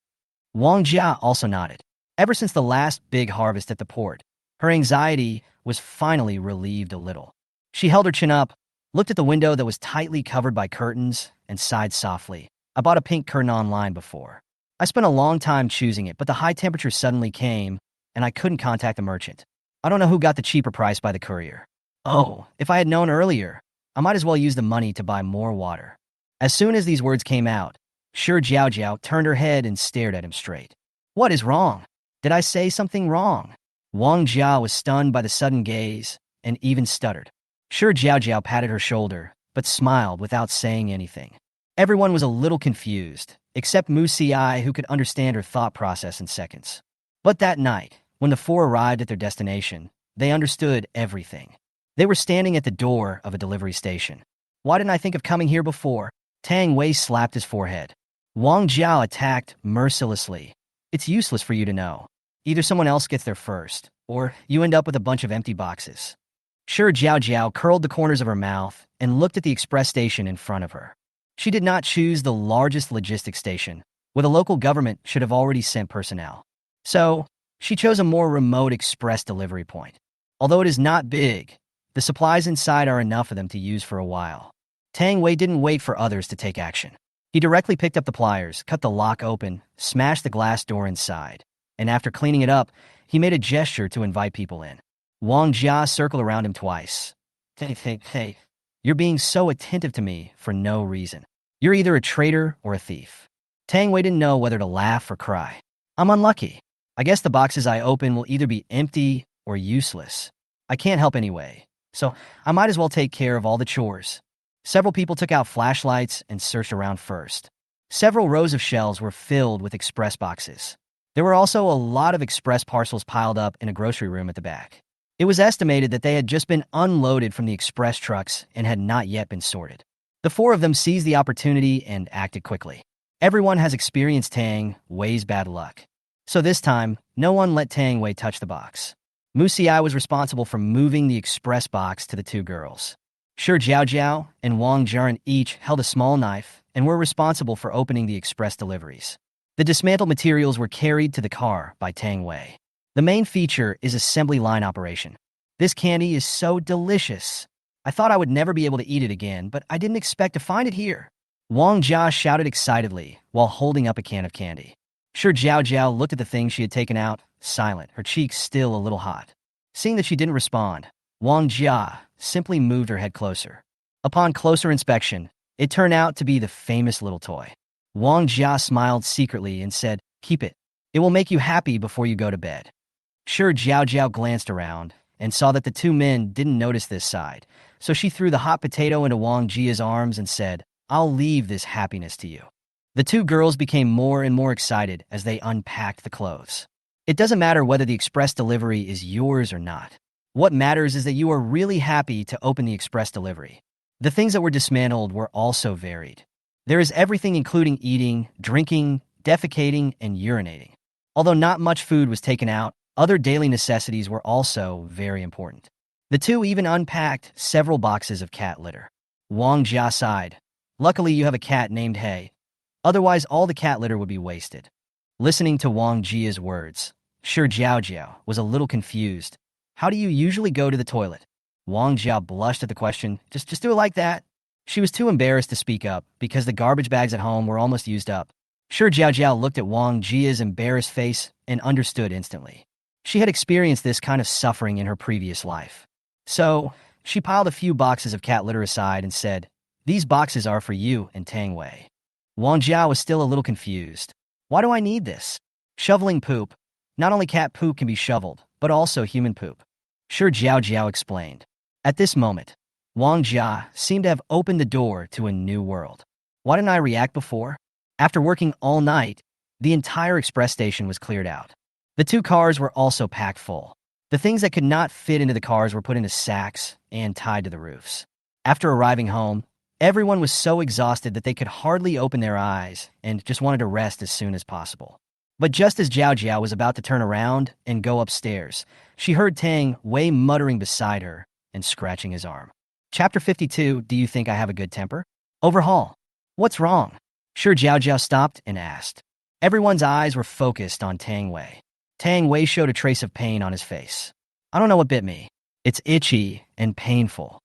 Wang Jia also nodded. Ever since the last big harvest at the port, her anxiety was finally relieved a little. She held her chin up, looked at the window that was tightly covered by curtains, and sighed softly. I bought a pink curtain online before. I spent a long time choosing it, but the high temperature suddenly came, and I couldn't contact the merchant. I don't know who got the cheaper price by the courier. Oh, if I had known earlier, I might as well use the money to buy more water. As soon as these words came out, Shi Jiaojiao turned her head and stared at him straight. What is wrong? Did I say something wrong? Wang Jia was stunned by the sudden gaze and even stuttered. Shi Jiaojiao patted her shoulder, but smiled without saying anything. Everyone was a little confused, except Mu Ci, who could understand her thought process in seconds. But that night, when the 4 arrived at their destination, they understood everything. They were standing at the door of a delivery station. Why didn't I think of coming here before? Tang Wei slapped his forehead. Wang Jiao attacked mercilessly. It's useless for you to know. Either someone else gets there first, or you end up with a bunch of empty boxes. Shi Jiaojiao curled the corners of her mouth and looked at the express station in front of her. She did not choose the largest logistics station, where the local government should have already sent personnel. So, she chose a more remote express delivery point. Although it is not big, the supplies inside are enough for them to use for a while. Tang Wei didn't wait for others to take action. He directly picked up the pliers, cut the lock open, smashed the glass door inside, and after cleaning it up, he made a gesture to invite people in. Wang Jia circled around him twice. Hey, you're being so attentive to me for no reason. You're either a traitor or a thief. Tang Wei didn't know whether to laugh or cry. I'm unlucky. I guess the boxes I open will either be empty or useless. I can't help anyway, so I might as well take care of all the chores. Several people took out flashlights and searched around first. Several rows of shelves were filled with express boxes. There were also a lot of express parcels piled up in a grocery room at the back. It was estimated that they had just been unloaded from the express trucks and had not yet been sorted. The 4 of them seized the opportunity and acted quickly. Everyone has experienced Tang Wei's bad luck. So this time, no one let Tang Wei touch the box. Mu Ci was responsible for moving the express box to the 2 girls. Shi Jiaojiao and Wang Jian each held a small knife and were responsible for opening the express deliveries. The dismantled materials were carried to the car by Tang Wei. The main feature is assembly line operation. This candy is so delicious. I thought I would never be able to eat it again, but I didn't expect to find it here. Wang Jia shouted excitedly while holding up a can of candy. Shi Jiaojiao looked at the thing she had taken out, silent, her cheeks still a little hot. Seeing that she didn't respond, Wang Jia simply moved her head closer. Upon closer inspection, it turned out to be the famous little toy. Wang Jia smiled secretly and said, "Keep it. It will make you happy before you go to bed." Shi Jiaojiao glanced around and saw that the two men didn't notice this side, so she threw the hot potato into Wang Jia's arms and said, "I'll leave this happiness to you." The two girls became more and more excited as they unpacked the clothes. It doesn't matter whether the express delivery is yours or not. What matters is that you are really happy to open the express delivery. The things that were dismantled were also varied. There is everything including eating, drinking, defecating, and urinating. Although not much food was taken out, other daily necessities were also very important. The two even unpacked several boxes of cat litter. Wang Jia sighed. "Luckily you have a cat named He. Otherwise all the cat litter would be wasted." Listening to Wang Jia's words, Shi Jiaojiao was a little confused. "How do you usually go to the toilet?" Wang Jia blushed at the question. Just do it like that." She was too embarrassed to speak up because the garbage bags at home were almost used up. Shi Jiaojiao looked at Wang Jia's embarrassed face and understood instantly. She had experienced this kind of suffering in her previous life. So, she piled a few boxes of cat litter aside and said, "These boxes are for you and Tang Wei." Wang Jia was still a little confused. "Why do I need this?" "Shoveling poop. Not only cat poop can be shoveled, but also human poop," Shi Jiaojiao explained. At this moment, Wang Jia seemed to have opened the door to a new world. Why didn't I react before? After working all night, the entire express station was cleared out. The two cars were also packed full. The things that could not fit into the cars were put into sacks and tied to the roofs. After arriving home, everyone was so exhausted that they could hardly open their eyes and just wanted to rest as soon as possible. But just as Jiao Jiao was about to turn around and go upstairs, she heard Tang Wei muttering beside her and scratching his arm. Chapter 52, Do You Think I Have a Good Temper? Overhaul. What's wrong? Shi Jiaojiao stopped and asked. Everyone's eyes were focused on Tang Wei. Tang Wei showed a trace of pain on his face. "I don't know what bit me. It's itchy and painful."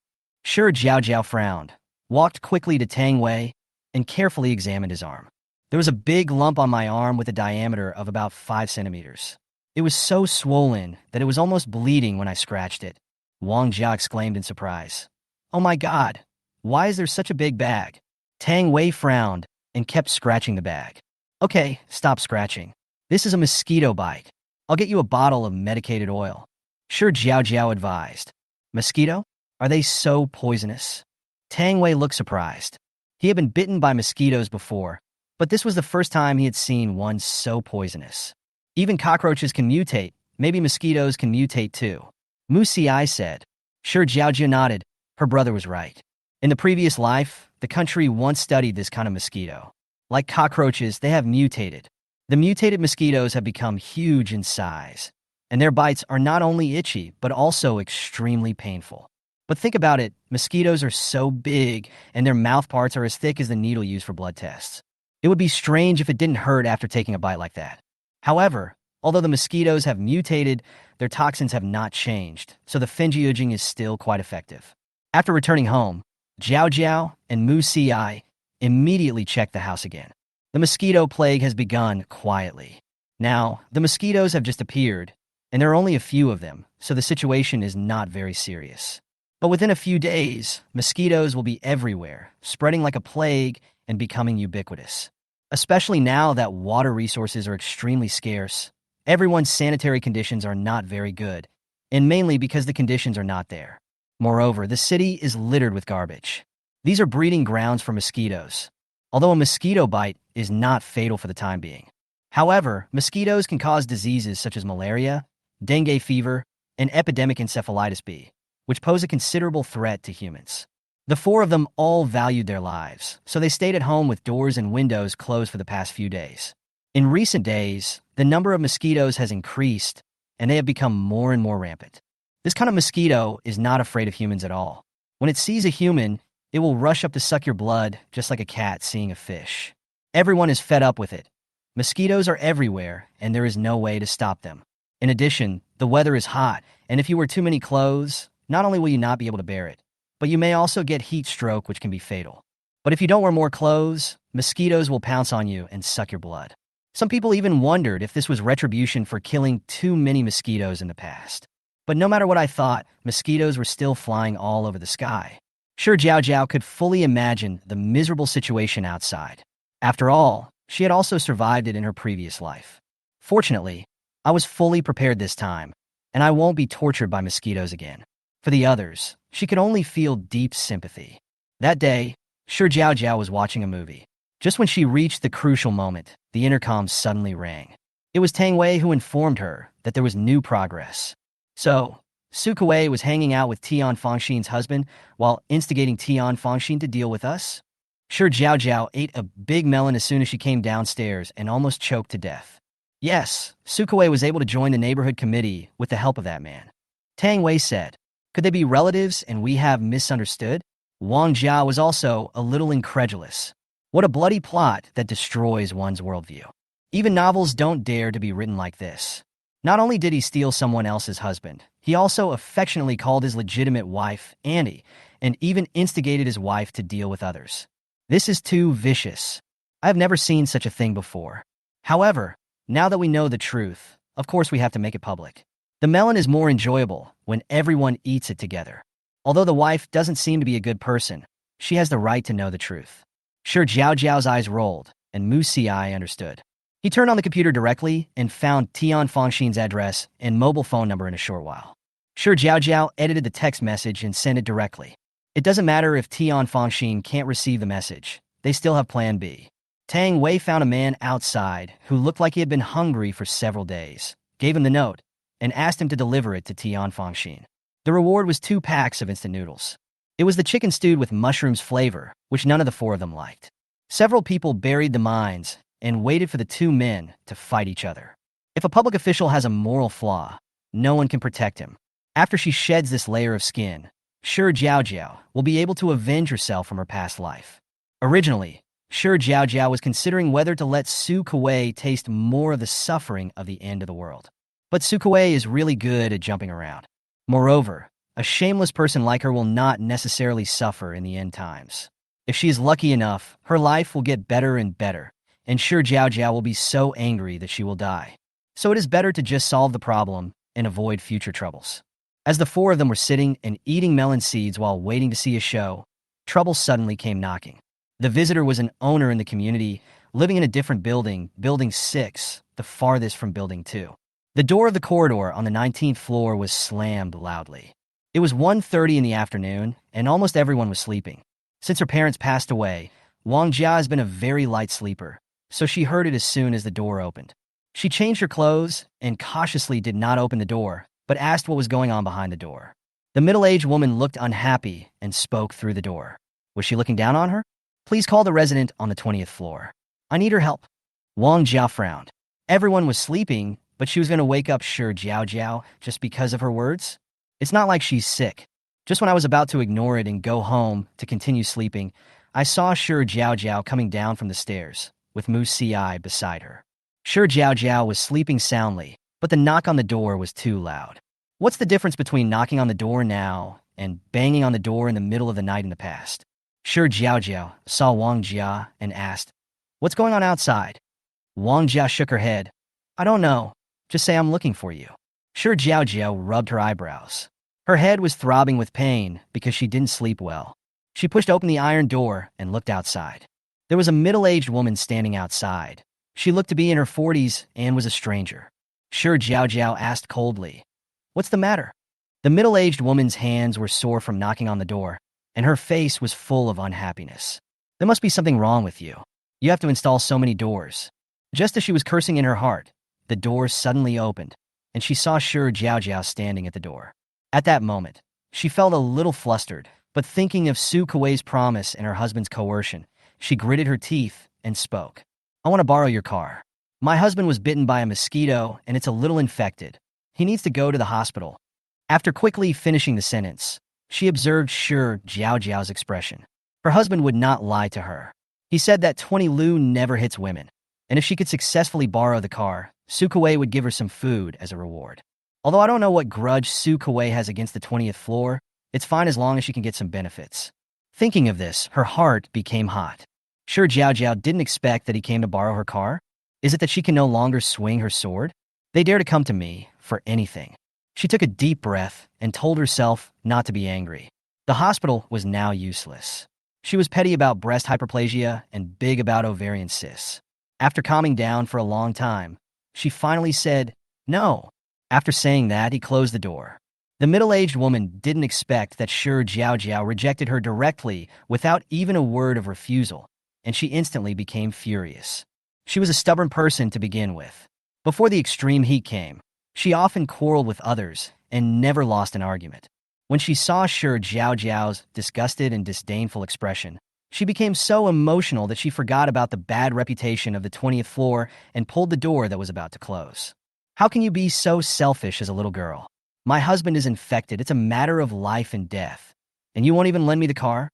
Shi Jiaojiao frowned, walked quickly to Tang Wei, and carefully examined his arm. There was a big lump on my arm with a diameter of about 5 centimeters. It was so swollen that it was almost bleeding when I scratched it. Wang Jia exclaimed in surprise. "Oh my God, why is there such a big bag?" Tang Wei frowned and kept scratching the bag. "Okay, stop scratching. This is a mosquito bite. I'll get you a bottle of medicated oil," Shi Jiaojiao advised. "Mosquito? Are they so poisonous?" Tang Wei looked surprised. He had been bitten by mosquitoes before, but this was the first time he had seen one so poisonous. "Even cockroaches can mutate. Maybe mosquitoes can mutate too," Mu Si said. Shi Jiaojiao nodded. Her brother was right. In the previous life, the country once studied this kind of mosquito. Like cockroaches, they have mutated. The mutated mosquitoes have become huge in size, and their bites are not only itchy, but also extremely painful. But think about it, mosquitoes are so big, and their mouth parts are as thick as the needle used for blood tests. It would be strange if it didn't hurt after taking a bite like that. However, although the mosquitoes have mutated, their toxins have not changed, so the fenjiujing is still quite effective. After returning home, Jiao Jiao and Mu Si immediately checked the house again. The mosquito plague has begun quietly. Now, the mosquitoes have just appeared, and there are only a few of them, so the situation is not very serious. But within a few days, mosquitoes will be everywhere, spreading like a plague and becoming ubiquitous. Especially now that water resources are extremely scarce, everyone's sanitary conditions are not very good, and mainly because the conditions are not there. Moreover, the city is littered with garbage. These are breeding grounds for mosquitoes, although a mosquito bite is not fatal for the time being. However, mosquitoes can cause diseases such as malaria, dengue fever, and epidemic encephalitis B, which pose a considerable threat to humans. The four of them all valued their lives, so they stayed at home with doors and windows closed for the past few days. In recent days, the number of mosquitoes has increased, and they have become more and more rampant. This kind of mosquito is not afraid of humans at all. When it sees a human, it will rush up to suck your blood, just like a cat seeing a fish. Everyone is fed up with it. Mosquitoes are everywhere, and there is no way to stop them. In addition, the weather is hot, and if you wear too many clothes, not only will you not be able to bear it, but you may also get heat stroke, which can be fatal. But if you don't wear more clothes, mosquitoes will pounce on you and suck your blood. Some people even wondered if this was retribution for killing too many mosquitoes in the past. But no matter what I thought, mosquitoes were still flying all over the sky. Shi Jiaojiao could fully imagine the miserable situation outside. After all, she had also survived it in her previous life. Fortunately, I was fully prepared this time, and I won't be tortured by mosquitoes again. For the others, she could only feel deep sympathy. That day, Shi Jiaojiao was watching a movie. Just when she reached the crucial moment, the intercom suddenly rang. It was Tang Wei who informed her that there was new progress. So, Su Kuei was hanging out with Tian Fangxin's husband while instigating Tian Fangxin to deal with us? Shi Jiaojiao ate a big melon as soon as she came downstairs and almost choked to death. Yes, Su Kuei was able to join the neighborhood committee with the help of that man. Tang Wei said, "Could they be relatives and we have misunderstood?" Wang Jia was also a little incredulous. What a bloody plot that destroys one's worldview. Even novels don't dare to be written like this. Not only did he steal someone else's husband, he also affectionately called his legitimate wife Annie, and even instigated his wife to deal with others. This is too vicious. I've never seen such a thing before. However, now that we know the truth, of course we have to make it public. The melon is more enjoyable when everyone eats it together. Although the wife doesn't seem to be a good person, she has the right to know the truth. Shi Jiaojiao's eyes rolled, and Mu Xi understood. He turned on the computer directly and found Tian Fangxin's address and mobile phone number in a short while. Shi Jiaojiao edited the text message and sent it directly. It doesn't matter if Tian Fangxin can't receive the message. They still have plan B. Tang Wei found a man outside who looked like he had been hungry for several days, gave him the note, and asked him to deliver it to Tian Fangxin. The reward was 2 packs of instant noodles. It was the chicken stewed with mushrooms flavor, which none of the 4 of them liked. Several people buried the mines and waited for the 2 men to fight each other. If a public official has a moral flaw, no one can protect him. After she sheds this layer of skin, Shi Jiaojiao will be able to avenge herself from her past life. Originally, Shi Jiaojiao was considering whether to let Su Kuei taste more of the suffering of the end of the world. But Su Kuei is really good at jumping around. Moreover, a shameless person like her will not necessarily suffer in the end times. If she is lucky enough, her life will get better and better, and Shi Jiaojiao will be so angry that she will die. So it is better to just solve the problem and avoid future troubles. As the 4 of them were sitting and eating melon seeds while waiting to see a show, trouble suddenly came knocking. The visitor was an owner in the community, living in a different building, Building 6, the farthest from Building 2. The door of the corridor on the 19th floor was slammed loudly. It was 1:30 in the afternoon, and almost everyone was sleeping. Since her parents passed away, Wang Jia has been a very light sleeper, so she heard it as soon as the door opened. She changed her clothes and cautiously did not open the door, but asked what was going on behind the door. The middle-aged woman looked unhappy and spoke through the door. Was she looking down on her? "Please call the resident on the 20th floor. I need her help." Wang Jia frowned. Everyone was sleeping, but she was going to wake up Shi Jiaojiao just because of her words? It's not like she's sick. Just when I was about to ignore it and go home to continue sleeping, I saw Shi Jiaojiao coming down from the stairs, with Mu Xi beside her. Shi Jiaojiao was sleeping soundly, but the knock on the door was too loud. What's the difference between knocking on the door now and banging on the door in the middle of the night in the past? Shi Jiaojiao saw Wang Jia and asked, "What's going on outside?" Wang Jia shook her head. "I don't know. Just say I'm looking for you." Shi Jiaojiao rubbed her eyebrows. Her head was throbbing with pain because she didn't sleep well. She pushed open the iron door and looked outside. There was a middle-aged woman standing outside. She looked to be in her 40s and was a stranger. Shi Jiaojiao asked coldly, "What's the matter?" The middle-aged woman's hands were sore from knocking on the door, and her face was full of unhappiness. "There must be something wrong with you. You have to install so many doors." Just as she was cursing in her heart, the door suddenly opened, and she saw Shi Jiaojiao standing at the door. At that moment, she felt a little flustered, but thinking of Su Kuei's promise and her husband's coercion, she gritted her teeth and spoke. "I want to borrow your car. My husband was bitten by a mosquito, and it's a little infected. He needs to go to the hospital." After quickly finishing the sentence, she observed Shi Jiaojiao's expression. Her husband would not lie to her. He said that 20 Lu never hits women, and if she could successfully borrow the car, Su Kuei would give her some food as a reward. Although I don't know what grudge Su Kuei has against the 20th floor, it's fine as long as she can get some benefits. Thinking of this, her heart became hot. Shi Jiaojiao didn't expect that he came to borrow her car. Is it that she can no longer swing her sword? They dare to come to me for anything. She took a deep breath and told herself not to be angry. The hospital was now useless. She was petty about breast hyperplasia and big about ovarian cysts. After calming down for a long time, she finally said, "No." After saying that, he closed the door. The middle-aged woman didn't expect that Shi Jiaojiao rejected her directly without even a word of refusal, and she instantly became furious. She was a stubborn person to begin with. Before the extreme heat came, she often quarreled with others and never lost an argument. When she saw Shi Jiaojiao's disgusted and disdainful expression, she became so emotional that she forgot about the bad reputation of the 20th floor and pulled the door that was about to close. "How can you be so selfish as a little girl? My husband is infected. It's a matter of life and death. And you won't even lend me the car?"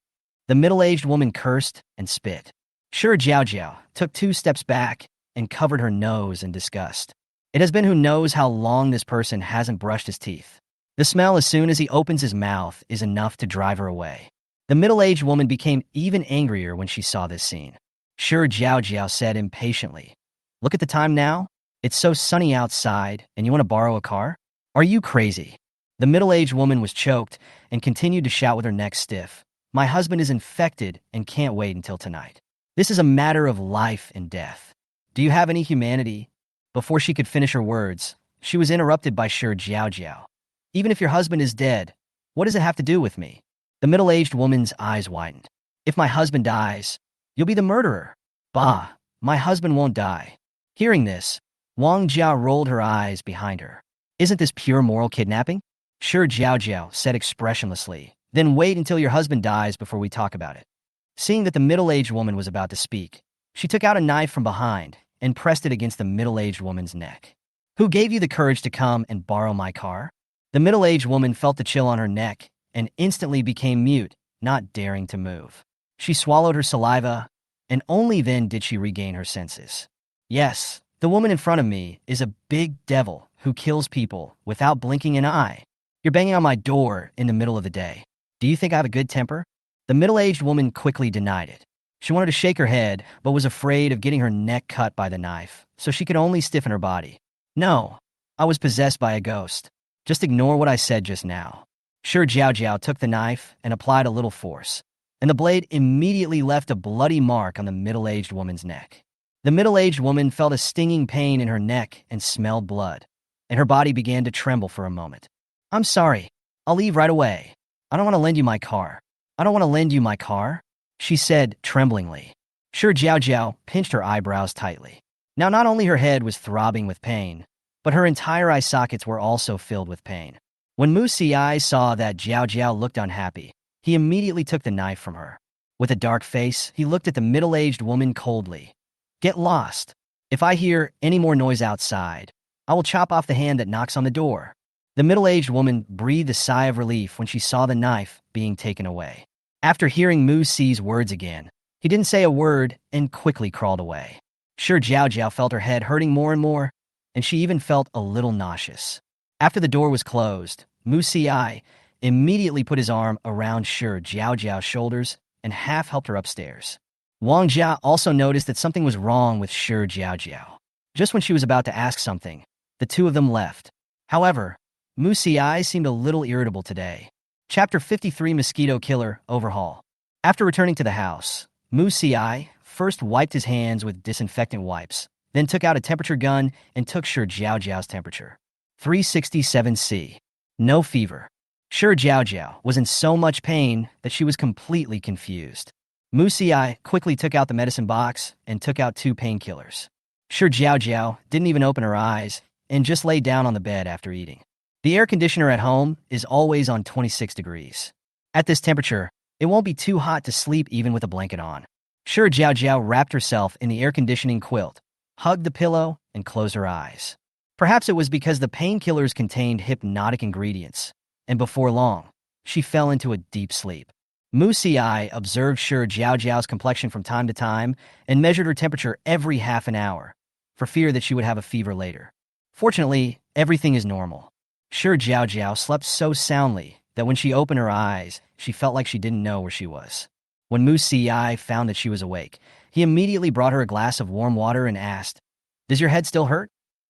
The middle-aged woman cursed and spit. Shi Jiaojiao took 2 steps back and covered her nose in disgust. It has been who knows how long this person hasn't brushed his teeth. The smell as soon as he opens his mouth is enough to drive her away. The middle-aged woman became even angrier when she saw this scene. Shi Jiaojiao said impatiently, "Look at the time now. It's so sunny outside, and you want to borrow a car? Are you crazy?" The middle-aged woman was choked and continued to shout with her neck stiff, "My husband is infected and can't wait until tonight. This is a matter of life and death. Do you have any humanity?" Before she could finish her words, she was interrupted by Shi Jiaojiao. "Even if your husband is dead, what does it have to do with me?" The middle-aged woman's eyes widened. "If my husband dies, you'll be the murderer." "Bah, my husband won't die." Hearing this, Wang Jiao rolled her eyes behind her. "Isn't this pure moral kidnapping?" Shi Jiaojiao said expressionlessly. "Then wait until your husband dies before we talk about it." Seeing that the middle-aged woman was about to speak, she took out a knife from behind and pressed it against the middle-aged woman's neck. "Who gave you the courage to come and borrow my car?" The middle-aged woman felt the chill on her neck and instantly became mute, not daring to move. She swallowed her saliva, and only then did she regain her senses. "Yes, the woman in front of me is a big devil who kills people without blinking an eye. You're banging on my door in the middle of the day. Do you think I have a good temper?" The middle-aged woman quickly denied it. She wanted to shake her head, but was afraid of getting her neck cut by the knife, so she could only stiffen her body. "No, I was possessed by a ghost. Just ignore what I said just now." Shi Jiaojiao took the knife and applied a little force, and the blade immediately left a bloody mark on the middle-aged woman's neck. The middle-aged woman felt a stinging pain in her neck and smelled blood, and her body began to tremble for a moment. "I'm sorry. I'll leave right away. I don't want to lend you my car. I don't want to lend you my car," she said tremblingly. Shi Jiaojiao pinched her eyebrows tightly. Now not only her head was throbbing with pain, but her entire eye sockets were also filled with pain. When Mu Xiai saw that Jiaojiao looked unhappy, he immediately took the knife from her. With a dark face, he looked at the middle-aged woman coldly. "Get lost. If I hear any more noise outside, I will chop off the hand that knocks on the door." The middle-aged woman breathed a sigh of relief when she saw the knife being taken away. After hearing Mu Xi's words again, he didn't say a word and quickly crawled away. Shi Jiaojiao felt her head hurting more and more, and she even felt a little nauseous. After the door was closed, Mu Xi immediately put his arm around Shi Jiaojiao's shoulders and half helped her upstairs. Wang Jia also noticed that something was wrong with Shi Jiaojiao. Just when she was about to ask something, the two of them left. However, Mu Xi seemed a little irritable today. Chapter 53 Mosquito Killer Overhaul. After returning to the house, Mu Xi first wiped his hands with disinfectant wipes, then took out a temperature gun and took Shi Jiaojiao's temperature. 367 C. No fever. Shi Jiaojiao was in so much pain that she was completely confused. Mu Xi quickly took out the medicine box and took out 2 painkillers. Shi Jiaojiao didn't even open her eyes and just lay down on the bed after eating. The air conditioner at home is always on 26 degrees. At this temperature, it won't be too hot to sleep even with a blanket on. Shi Jiaojiao wrapped herself in the air conditioning quilt, hugged the pillow, and closed her eyes. Perhaps it was because the painkillers contained hypnotic ingredients, and before long, she fell into a deep sleep. Mu Xi observed Shi Jiaojiao's complexion from time to time and measured her temperature every half an hour, for fear that she would have a fever later. Fortunately, everything is normal. Shi Jiaojiao slept so soundly that when she opened her eyes, she felt like she didn't know where she was. When Mu Xi found that she was awake, he immediately brought her a glass of warm water and asked, "Does your head still hurt?"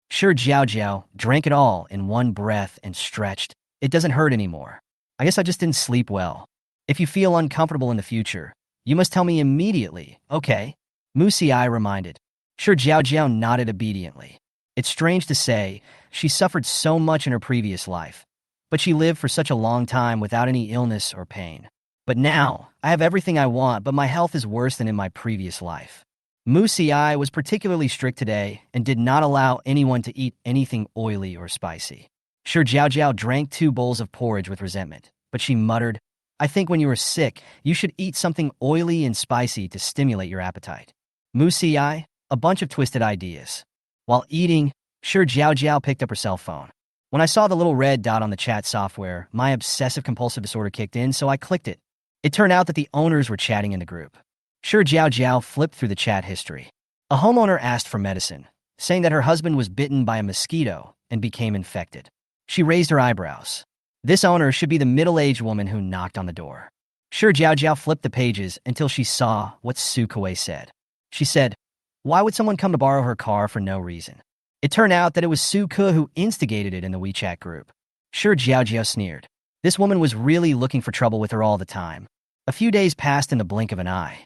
Shi Jiaojiao drank it all in one breath and stretched. "It doesn't hurt anymore. I guess I just didn't sleep well." If you feel uncomfortable in the future, you must tell me immediately, okay? Mu Xiai reminded. Shi Jiaojiao nodded obediently. It's strange to say, she suffered so much in her previous life, but she lived for such a long time without any illness or pain. But now, I have everything I want, but my health is worse than in my previous life. Mu Xiai was particularly strict today and did not allow anyone to eat anything oily or spicy. Shi Jiaojiao drank 2 bowls of porridge with resentment, but she muttered, I think when you are sick, you should eat something oily and spicy to stimulate your appetite. Mu Xiai, a bunch of twisted ideas. While eating, Shi Jiaojiao picked up her cell phone. When I saw the little red dot on the chat software, my obsessive-compulsive disorder kicked in, so I clicked it. It turned out that the owners were chatting in the group. Shi Jiaojiao flipped through the chat history. A homeowner asked for medicine, saying that her husband was bitten by a mosquito and became infected. She raised her eyebrows. This owner should be the middle-aged woman who knocked on the door. Shi Jiaojiao flipped the pages until she saw what Su Kuei said. She said, why would someone come to borrow her car for no reason? It turned out that it was Su Ke who instigated it in the WeChat group. Shi Jiaojiao sneered. This woman was really looking for trouble with her all the time. A few days passed in the blink of an eye.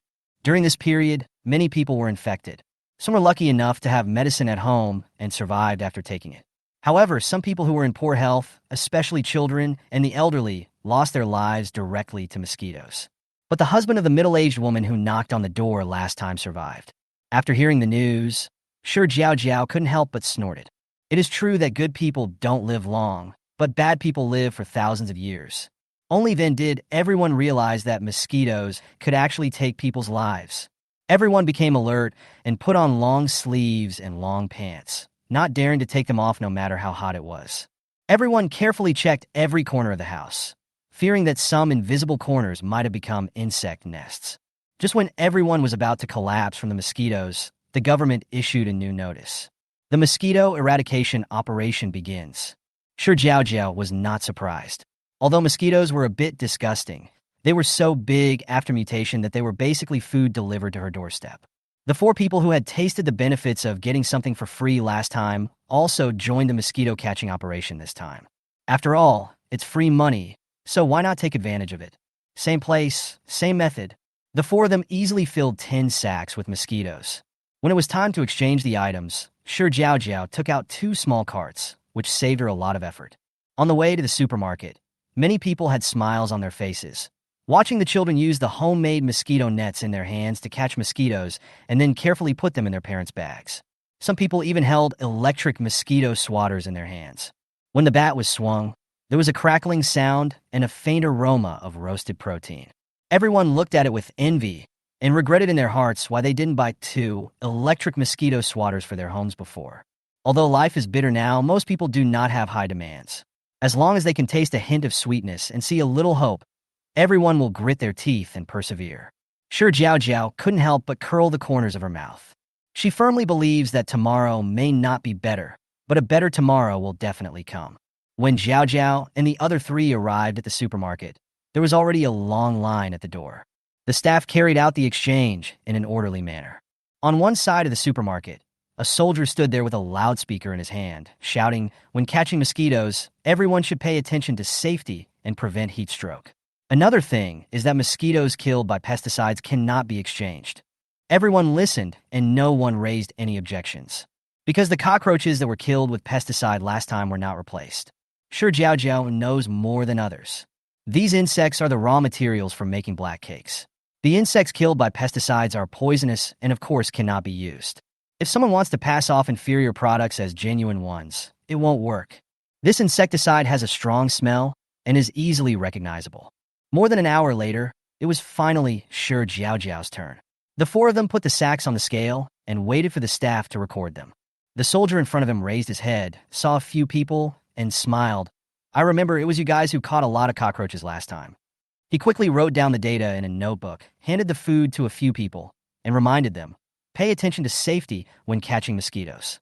During this period, many people were infected. Some were lucky enough to have medicine at home and survived after taking it. However, some people who were in poor health, especially children and the elderly, lost their lives directly to mosquitoes. But the husband of the middle-aged woman who knocked on the door last time survived. After hearing the news, Shi Jiaojiao couldn't help but snorted. It is true that good people don't live long, but bad people live for thousands of years. Only then did everyone realize that mosquitoes could actually take people's lives. Everyone became alert and put on long sleeves and long pants, not daring to take them off no matter how hot it was. Everyone carefully checked every corner of the house, fearing that some invisible corners might have become insect nests. Just when everyone was about to collapse from the mosquitoes, the government issued a new notice. The mosquito eradication operation begins. Shi Jiaojiao was not surprised. Although mosquitoes were a bit disgusting, they were so big after mutation that they were basically food delivered to her doorstep. The 4 people who had tasted the benefits of getting something for free last time also joined the mosquito catching operation this time. After all, it's free money, so why not take advantage of it? Same place, same method. The 4 of them easily filled 10 sacks with mosquitoes. When it was time to exchange the items, Shi Jiaojiao took out 2 small carts, which saved her a lot of effort. On the way to the supermarket, many people had smiles on their faces, watching the children use the homemade mosquito nets in their hands to catch mosquitoes and then carefully put them in their parents' bags. Some people even held electric mosquito swatters in their hands. When the bat was swung, there was a crackling sound and a faint aroma of roasted protein. Everyone looked at it with envy and regretted in their hearts why they didn't buy 2 electric mosquito swatters for their homes before. Although life is bitter now, most people do not have high demands. As long as they can taste a hint of sweetness and see a little hope, everyone will grit their teeth and persevere. Shi Jiaojiao couldn't help but curl the corners of her mouth. She firmly believes that tomorrow may not be better, but a better tomorrow will definitely come. When Jiaojiao and the other 3 arrived at the supermarket, there was already a long line at the door. The staff carried out the exchange in an orderly manner. On one side of the supermarket, a soldier stood there with a loudspeaker in his hand, shouting, when catching mosquitoes, everyone should pay attention to safety and prevent heat stroke. Another thing is that mosquitoes killed by pesticides cannot be exchanged. Everyone listened and no one raised any objections, because the cockroaches that were killed with pesticide last time were not replaced. Shi Jiaojiao knows more than others. These insects are the raw materials for making black cakes. The insects killed by pesticides are poisonous and of course cannot be used. If someone wants to pass off inferior products as genuine ones, it won't work. This insecticide has a strong smell and is easily recognizable. More than an hour later, it was finally Shi Jiaojiao's turn. The 4 of them put the sacks on the scale and waited for the staff to record them. The soldier in front of him raised his head, saw a few people, and smiled. I remember it was you guys who caught a lot of cockroaches last time. He quickly wrote down the data in a notebook, handed the food to a few people, and reminded them, pay attention to safety when catching mosquitoes.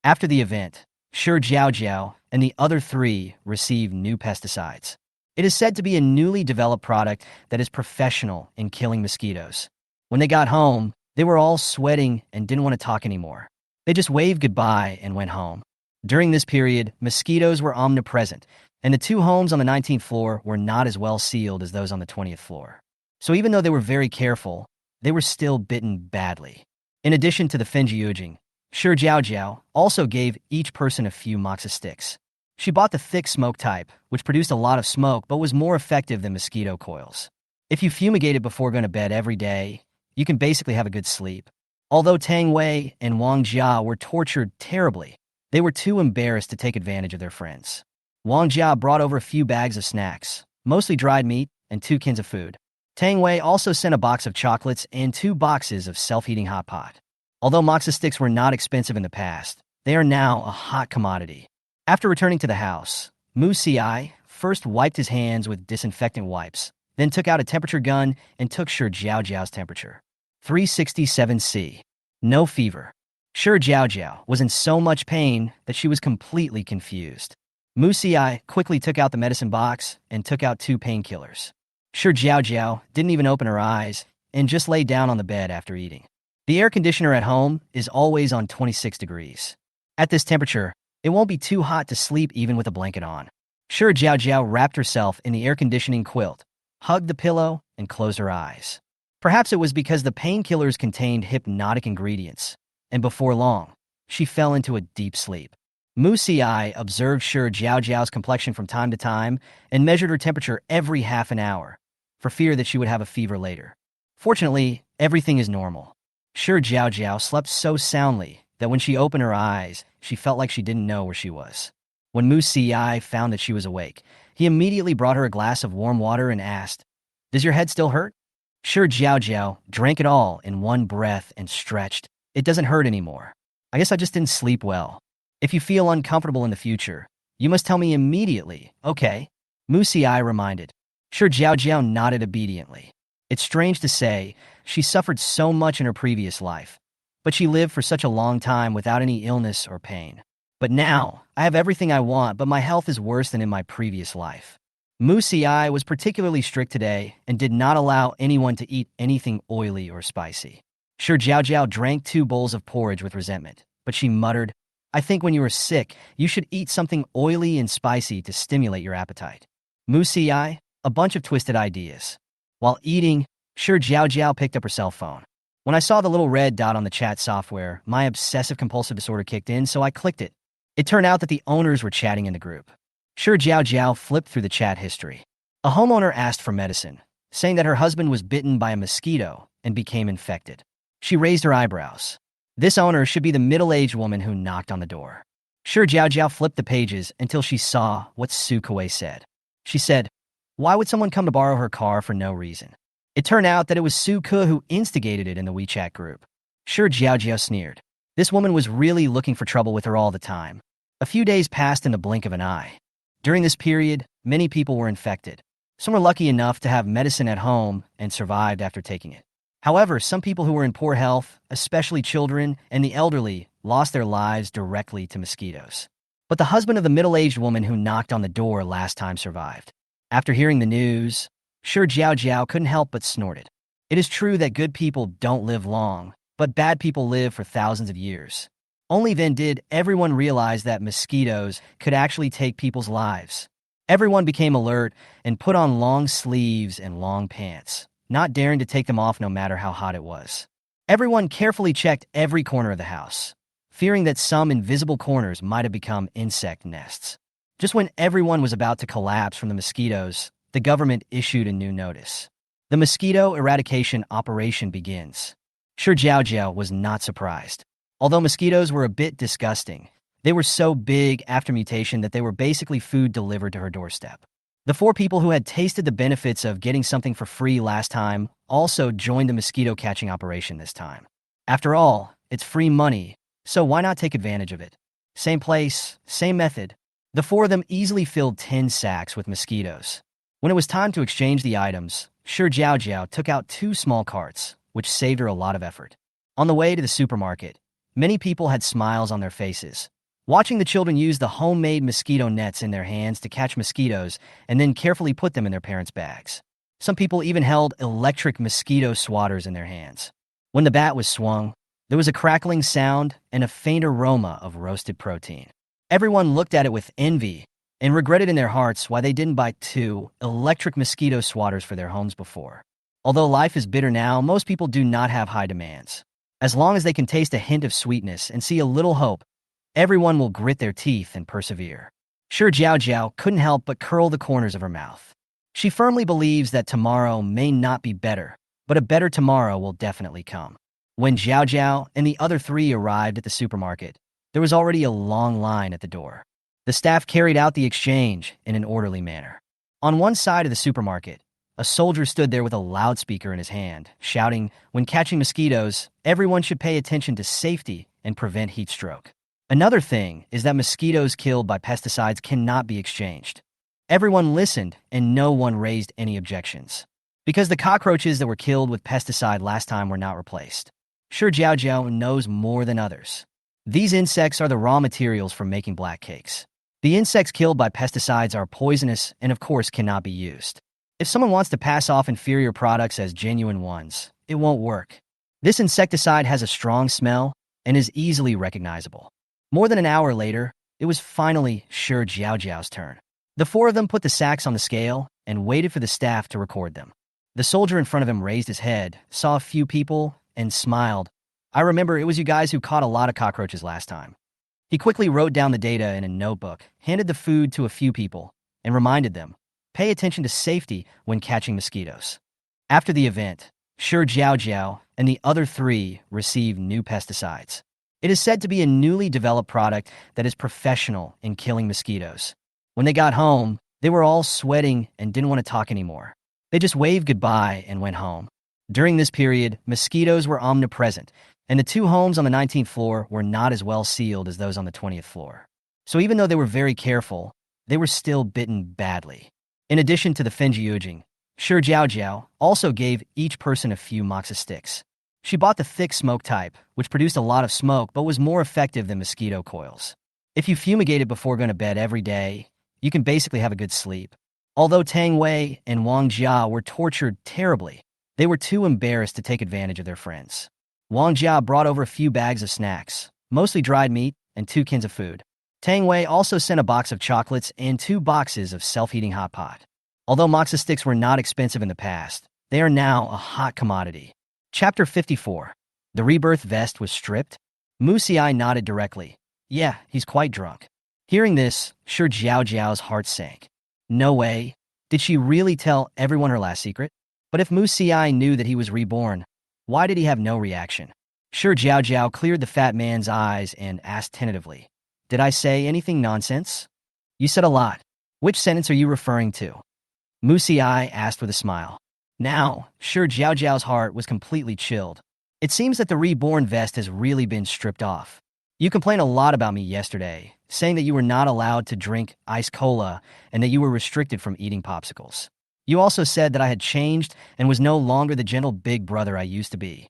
After the event, Shi Jiaojiao and the other 3 received new pesticides. It is said to be a newly developed product that is professional in killing mosquitoes. When they got home, they were all sweating and didn't want to talk anymore. They just waved goodbye and went home. During this period, mosquitoes were omnipresent, and the two homes on the 19th floor were not as well sealed as those on the 20th floor. So even though they were very careful, they were still bitten badly. In addition to the Fenjiujing, Shi Jiaojiao also gave each person a few moxa sticks. She bought the thick smoke type, which produced a lot of smoke but was more effective than mosquito coils. If you fumigate it before going to bed every day, you can basically have a good sleep. Although Tang Wei and Wang Jia were tortured terribly, they were too embarrassed to take advantage of their friends. Wang Jia brought over a few bags of snacks, mostly dried meat, and 2 cans of food. Tang Wei also sent a box of chocolates and 2 boxes of self-heating hot pot. Although moxa sticks were not expensive in the past, they are now a hot commodity. After returning to the house, Mu Ci first wiped his hands with disinfectant wipes, then took out a temperature gun and took Shi Jiaojiao's temperature. 367 C. No fever. Shi Jiaojiao was in so much pain that she was completely confused. Mu Ci quickly took out the medicine box and took out 2 painkillers. Shi Jiaojiao didn't even open her eyes and just lay down on the bed after eating. The air conditioner at home is always on 26 degrees. At this temperature, it won't be too hot to sleep even with a blanket on. Shi Jiaojiao wrapped herself in the air conditioning quilt, hugged the pillow, and closed her eyes. Perhaps it was because the painkillers contained hypnotic ingredients, and before long, she fell into a deep sleep. Mu Ci observed Shi Jiaojiao's complexion from time to time and measured her temperature every half an hour, for fear that she would have a fever later. Fortunately, everything is normal. Shi Jiaojiao slept so soundly that when she opened her eyes, she felt like she didn't know where she was. When Mu Ci found that she was awake, he immediately brought her a glass of warm water and asked, "Does your head still hurt?" Shi Jiaojiao drank it all in one breath and stretched. "It doesn't hurt anymore. I guess I just didn't sleep well. If you feel uncomfortable in the future, you must tell me immediately, okay?" Mu Ci reminded. Shi Jiaojiao nodded obediently. It's strange to say, she suffered so much in her previous life, but she lived for such a long time without any illness or pain. But now, I have everything I want, but my health is worse than in my previous life. Mu Ci was particularly strict today and did not allow anyone to eat anything oily or spicy. Shi Jiaojiao drank 2 bowls of porridge with resentment, but she muttered, "I think when you are sick, you should eat something oily and spicy to stimulate your appetite." Mu Ci, a bunch of twisted ideas. While eating, Shi Jiaojiao picked up her cell phone. When I saw the little red dot on the chat software, my obsessive-compulsive disorder kicked in, so I clicked it. It turned out that the owners were chatting in the group. Shi Jiaojiao flipped through the chat history. A homeowner asked for medicine, saying that her husband was bitten by a mosquito and became infected. She raised her eyebrows. This owner should be the middle-aged woman who knocked on the door. Shi Jiaojiao flipped the pages until she saw what Su Kuei said. She said, "Why would someone come to borrow her car for no reason?" It turned out that it was Su Ke who instigated it in the WeChat group. Shi Jiaojiao sneered. This woman was really looking for trouble with her all the time. A few days passed in the blink of an eye. During this period, many people were infected. Some were lucky enough to have medicine at home and survived after taking it. However, some people who were in poor health, especially children and the elderly, lost their lives directly to mosquitoes. But the husband of the middle-aged woman who knocked on the door last time survived. After hearing the news, Shi Jiaojiao couldn't help but snorted. It is true that good people don't live long, but bad people live for thousands of years. Only then did everyone realize that mosquitoes could actually take people's lives. Everyone became alert and put on long sleeves and long pants, not daring to take them off no matter how hot it was. Everyone carefully checked every corner of the house, fearing that some invisible corners might have become insect nests. Just when everyone was about to collapse from the mosquitoes, the government issued a new notice. The mosquito eradication operation begins. Shi Jiaojiao was not surprised. Although mosquitoes were a bit disgusting, they were so big after mutation that they were basically food delivered to her doorstep. The 4 people who had tasted the benefits of getting something for free last time also joined the mosquito catching operation this time. After all, it's free money, so why not take advantage of it? Same place, same method. The 4 of them easily filled 10 sacks with mosquitoes. When it was time to exchange the items, Shi Jiaojiao took out 2 small carts, which saved her a lot of effort. On the way to the supermarket, many people had smiles on their faces, watching the children use the homemade mosquito nets in their hands to catch mosquitoes and then carefully put them in their parents' bags. Some people even held electric mosquito swatters in their hands. When the bat was swung, there was a crackling sound and a faint aroma of roasted protein. Everyone looked at it with envy, and regretted in their hearts why they didn't buy 2 electric mosquito swatters for their homes before. Although life is bitter now, most people do not have high demands. As long as they can taste a hint of sweetness and see a little hope, everyone will grit their teeth and persevere. Shi Jiaojiao couldn't help but curl the corners of her mouth. She firmly believes that tomorrow may not be better, but a better tomorrow will definitely come. When Jiaojiao and the other 3 arrived at the supermarket, there was already a long line at the door. The staff carried out the exchange in an orderly manner. On one side of the supermarket, a soldier stood there with a loudspeaker in his hand, shouting, "When catching mosquitoes, everyone should pay attention to safety and prevent heat stroke." Another thing is that mosquitoes killed by pesticides cannot be exchanged. Everyone listened and no one raised any objections, because the cockroaches that were killed with pesticide last time were not replaced. Shi Jiaojiao knows more than others. These insects are the raw materials for making black cakes. The insects killed by pesticides are poisonous and of course cannot be used. If someone wants to pass off inferior products as genuine ones, it won't work. This insecticide has a strong smell and is easily recognizable. More than an hour later, it was finally Shi Jiaojiao's turn. The 4 of them put the sacks on the scale and waited for the staff to record them. The soldier in front of him raised his head, saw a few people, and smiled. "I remember it was you guys who caught a lot of cockroaches last time." He quickly wrote down the data in a notebook, handed the food to a few people, and reminded them, "Pay attention to safety when catching mosquitoes." After the event, Shi Jiaojiao and the other 3 received new pesticides. It is said to be a newly developed product that is professional in killing mosquitoes. When they got home, they were all sweating and didn't want to talk anymore. They just waved goodbye and went home. During this period, mosquitoes were omnipresent, and the 2 homes on the 19th floor were not as well sealed as those on the 20th floor. So even though they were very careful, they were still bitten badly. In addition to the fenjiujing, Shi Jiaojiao also gave each person a few moxa sticks. She bought the thick smoke type, which produced a lot of smoke but was more effective than mosquito coils. If you fumigate it before going to bed every day, you can basically have a good sleep. Although Tang Wei and Wang Jia were tortured terribly, they were too embarrassed to take advantage of their friends. Wang Jia brought over a few bags of snacks, mostly dried meat, and 2 cans of food. Tang Wei also sent a box of chocolates and 2 boxes of self-heating hot pot. Although moxa sticks were not expensive in the past, they are now a hot commodity. Chapter 54. The rebirth vest was stripped? Mu Xiai nodded directly. "Yeah, he's quite drunk." Hearing this, Shi Jiaojiao's heart sank. No way. Did she really tell everyone her last secret? But if Mu Xiai knew that he was reborn, why did he have no reaction? Shi Jiaojiao cleared the fat man's eyes and asked tentatively, "Did I say anything nonsense?" "You said a lot. Which sentence are you referring to?" Mu Xiai asked with a smile. Now, Shi Jiaojiao's heart was completely chilled. It seems that the reborn vest has really been stripped off. "You complained a lot about me yesterday, saying that you were not allowed to drink ice cola and that you were restricted from eating popsicles. You also said that I had changed and was no longer the gentle big brother I used to be."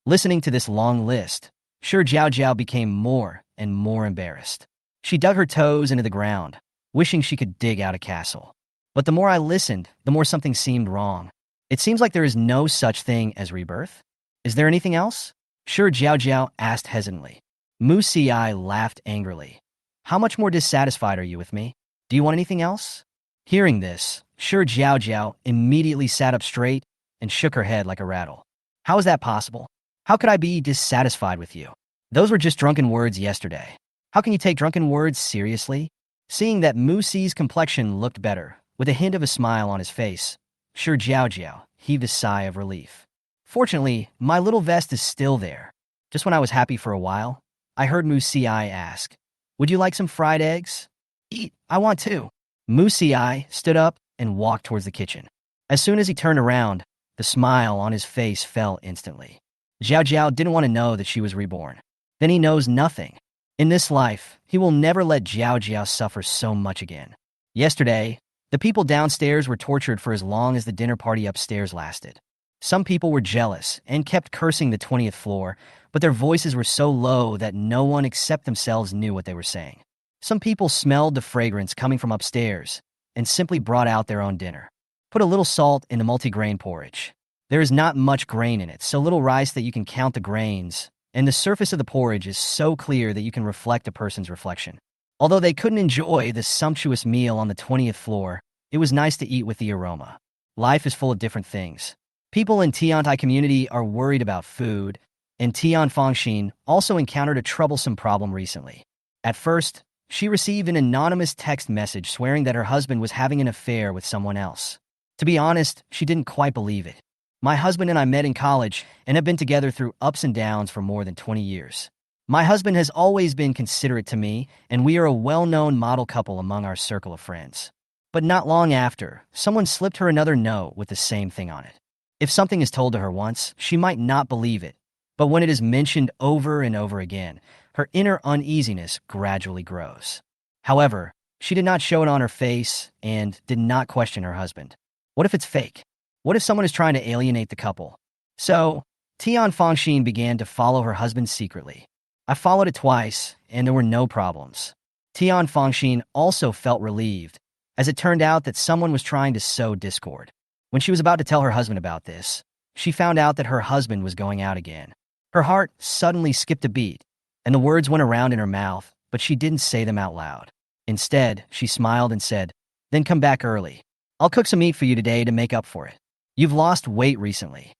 Listening to this long list, Shi Jiaojiao became more and more embarrassed. She dug her toes into the ground, wishing she could dig out a castle. But the more I listened, the more something seemed wrong. It seems like there is no such thing as rebirth. Is there anything else? Shi Jiaojiao asked hesitantly. Mu Xiai laughed angrily. "How much more dissatisfied are you with me? Do you want anything else?" Hearing this, Shi Jiaojiao immediately sat up straight and shook her head like a rattle. "How is that possible? How could I be dissatisfied with you? Those were just drunken words yesterday. How can you take drunken words seriously?" Seeing that Mu Xi's complexion looked better, with a hint of a smile on his face, Shi Jiaojiao heaved a sigh of relief. "Fortunately, my little vest is still there. Just when I was happy for a while, I heard Mu Xiai ask, 'Would you like some fried eggs?' Eat, I want to." Mu Xiai stood up and walked towards the kitchen. As soon as he turned around, the smile on his face fell instantly. Jiaojiao didn't want to know that she was reborn. Then he knows nothing. In this life, he will never let Jiaojiao suffer so much again. Yesterday, the people downstairs were tortured for as long as the dinner party upstairs lasted. Some people were jealous and kept cursing the 20th floor, but their voices were so low that no one except themselves knew what they were saying. Some people smelled the fragrance coming from upstairs and simply brought out their own dinner. Put a little salt in the multigrain porridge. There is not much grain in it, so little rice that you can count the grains, and the surface of the porridge is so clear that you can reflect a person's reflection. Although they couldn't enjoy the sumptuous meal on the 20th floor, it was nice to eat with the aroma. Life is full of different things. People in Tiantai community are worried about food, and Tian Fangxin also encountered a troublesome problem recently. At first, she received an anonymous text message swearing that her husband was having an affair with someone else. To be honest, she didn't quite believe it. My husband and I met in college and have been together through ups and downs for more than 20 years. My husband has always been considerate to me, and we are a well-known model couple among our circle of friends. But not long after, someone slipped her another note with the same thing on it. If something is told to her once, she might not believe it, but when it is mentioned over and over again, her inner uneasiness gradually grows. However, she did not show it on her face and did not question her husband. What if it's fake? What if someone is trying to alienate the couple? So, Tian Fangxin began to follow her husband secretly. I followed it twice, and there were no problems. Tian Fangxin also felt relieved, as it turned out that someone was trying to sow discord. When she was about to tell her husband about this, she found out that her husband was going out again. Her heart suddenly skipped a beat, and the words went around in her mouth, but she didn't say them out loud. Instead, she smiled and said, "Then come back early. I'll cook some meat for you today to make up for it. You've lost weight recently."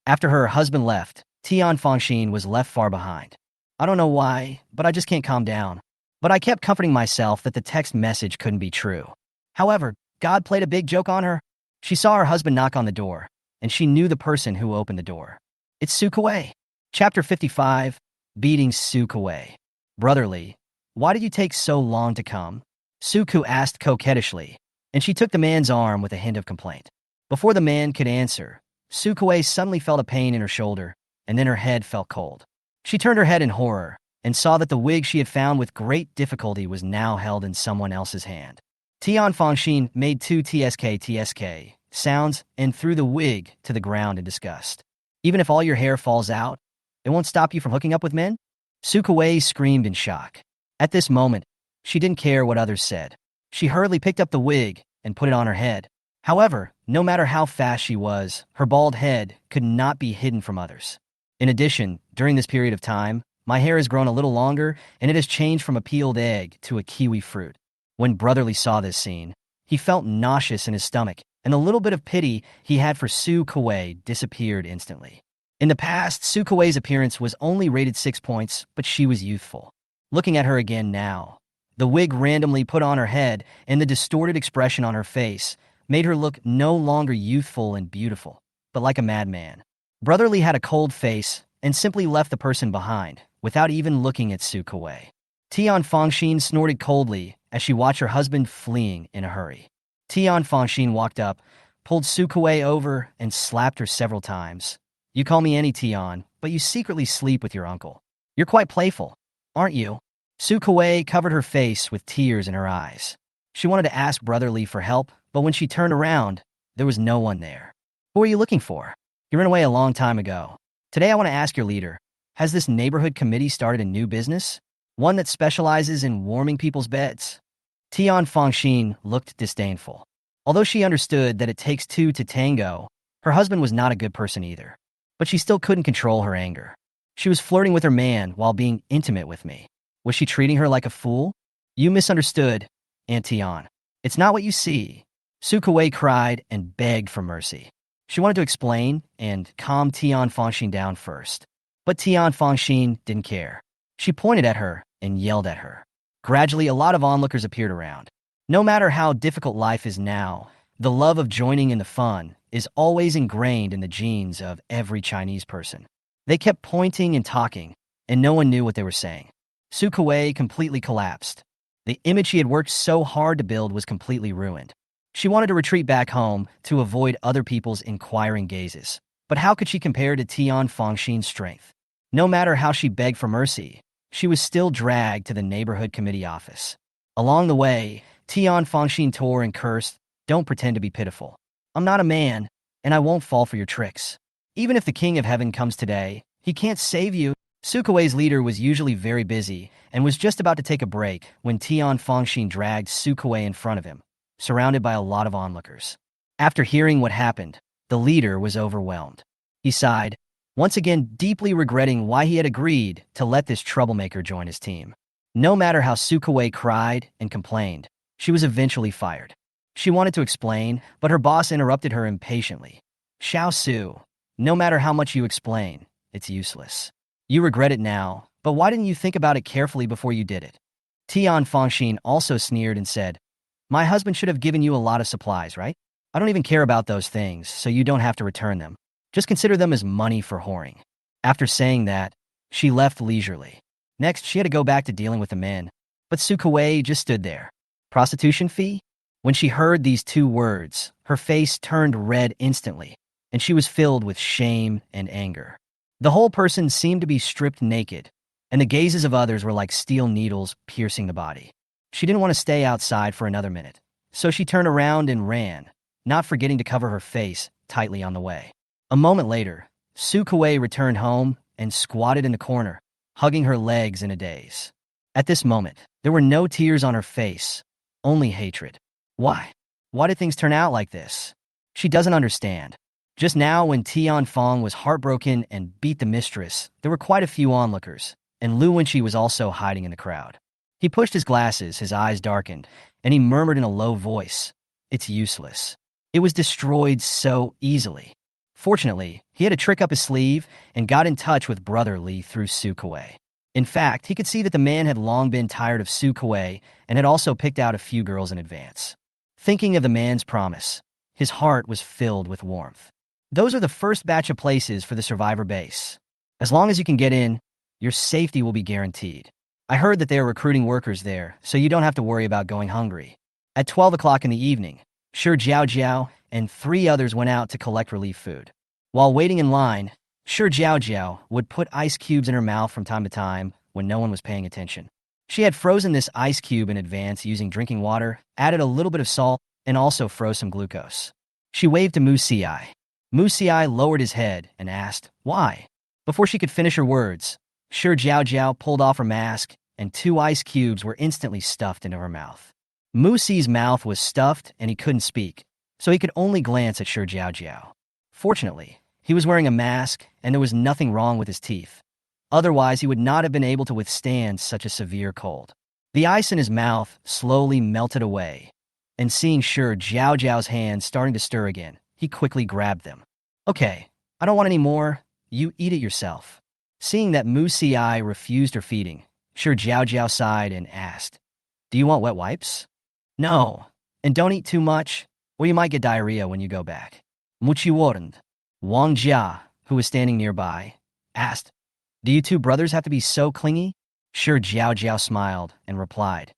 After her husband left, Tian Fangxin was left far behind. I don't know why, but I just can't calm down. But I kept comforting myself that the text message couldn't be true. However, God played a big joke on her. She saw her husband knock on the door, and she knew the person who opened the door. It's Su Kuei. Chapter 55, Beating Su Kuei. Brotherly, why did you take so long to come? Su Ku asked coquettishly, and she took the man's arm with a hint of complaint. Before the man could answer, Su Kuei suddenly felt a pain in her shoulder, and then her head felt cold. She turned her head in horror and saw that the wig she had found with great difficulty was now held in someone else's hand. Tian Fangxin made two tsk sounds and threw the wig to the ground in disgust. Even if all your hair falls out, it won't stop you from hooking up with men? Su Kuei screamed in shock. At this moment, she didn't care what others said. She hurriedly picked up the wig and put it on her head. However, no matter how fast she was, her bald head could not be hidden from others. In addition, during this period of time, my hair has grown a little longer and it has changed from a peeled egg to a kiwi fruit. When Brotherly saw this scene, he felt nauseous in his stomach, and the little bit of pity he had for Su Kuei disappeared instantly. In the past, Su Kuei's appearance was only rated 6 points, but she was youthful. Looking at her again now, the wig randomly put on her head and the distorted expression on her face made her look no longer youthful and beautiful, but like a madman. Brotherly had a cold face and simply left the person behind, without even looking at Su Kuei. Tian Fangxin snorted coldly as she watched her husband fleeing in a hurry. Tian Fangxin walked up, pulled Su Kuei over, and slapped her several times. You call me any Tian, but you secretly sleep with your uncle. You're quite playful, aren't you? Su Kuei covered her face with tears in her eyes. She wanted to ask Brotherly for help, but when she turned around, there was no one there. Who are you looking for? You ran away a long time ago. Today I want to ask your leader, has this neighborhood committee started a new business? One that specializes in warming people's beds? Tian Fangxin looked disdainful. Although she understood that it takes two to tango, her husband was not a good person either. But she still couldn't control her anger. She was flirting with her man while being intimate with me. Was she treating her like a fool? You misunderstood, Aunt Tian. It's not what you see. Su Kuei cried and begged for mercy. She wanted to explain and calm Tian Fangxin down first. But Tian Fangxin didn't care. She pointed at her and yelled at her. Gradually, a lot of onlookers appeared around. No matter how difficult life is now, the love of joining in the fun is always ingrained in the genes of every Chinese person. They kept pointing and talking, and no one knew what they were saying. Su Kuei completely collapsed. The image she had worked so hard to build was completely ruined. She wanted to retreat back home to avoid other people's inquiring gazes. But how could she compare to Tian Fangxin's strength? No matter how she begged for mercy, she was still dragged to the neighborhood committee office. Along the way, Tian Fangxin tore and cursed, "Don't pretend to be pitiful. I'm not a man, and I won't fall for your tricks. Even if the King of Heaven comes today, he can't save you." Su Kuei's leader was usually very busy and was just about to take a break when Tian Fangxin dragged Su Kuei in front of him, surrounded by a lot of onlookers. After hearing what happened, the leader was overwhelmed. He sighed, once again deeply regretting why he had agreed to let this troublemaker join his team. No matter how Sukuwei cried and complained, she was eventually fired. She wanted to explain, but her boss interrupted her impatiently. Xiao Su, no matter how much you explain, it's useless. You regret it now, but why didn't you think about it carefully before you did it? Tian Fengxin also sneered and said, my husband should have given you a lot of supplies, right? I don't even care about those things, so you don't have to return them. Just consider them as money for whoring. After saying that, she left leisurely. Next, she had to go back to dealing with the men. But Sukuwei just stood there. Prostitution fee? When she heard these two words, her face turned red instantly, and she was filled with shame and anger. The whole person seemed to be stripped naked, and the gazes of others were like steel needles piercing the body. She didn't want to stay outside for another minute, so she turned around and ran, not forgetting to cover her face tightly on the way. A moment later, Sukuwei returned home and squatted in the corner, hugging her legs in a daze. At this moment, there were no tears on her face, only hatred. Why? Why did things turn out like this? She doesn't understand. Just now, when Tian Feng was heartbroken and beat the mistress, there were quite a few onlookers, and Lu Wenqi was also hiding in the crowd. He pushed his glasses, his eyes darkened, and he murmured in a low voice, it's useless. It was destroyed so easily. Fortunately, he had a trick up his sleeve and got in touch with Brother Li through Sukuwei. In fact, he could see that the man had long been tired of Sukuwei and had also picked out a few girls in advance. Thinking of the man's promise, his heart was filled with warmth. Those are the first batch of places for the survivor base. As long as you can get in, your safety will be guaranteed. I heard that they are recruiting workers there, so you don't have to worry about going hungry. At 12 o'clock in the evening, Shi Jiaojiao and 3 others went out to collect relief food. While waiting in line, Shi Jiaojiao would put ice cubes in her mouth from time to time when no one was paying attention. She had frozen this ice cube in advance using drinking water, added a little bit of salt, and also froze some glucose. She waved to Mu Xi. Mu Xi lowered his head and asked, why? Before she could finish her words, Shi Jiaojiao pulled off her mask, and 2 ice cubes were instantly stuffed into her mouth. Mu Xi's mouth was stuffed and he couldn't speak, so he could only glance at Shi Jiaojiao. Fortunately, he was wearing a mask and there was nothing wrong with his teeth. Otherwise, he would not have been able to withstand such a severe cold. The ice in his mouth slowly melted away, and seeing Shi Jiaojiao's hands starting to stir again, he quickly grabbed them. Okay, I don't want any more. You eat it yourself. Seeing that Mu Xi refused her feeding, Shi Jiaojiao sighed and asked, do you want wet wipes? No, and don't eat too much, or you might get diarrhea when you go back. Muchi warned. Wang Jia, who was standing nearby, asked, do you 2 brothers have to be so clingy? Shi Jiaojiao smiled and replied,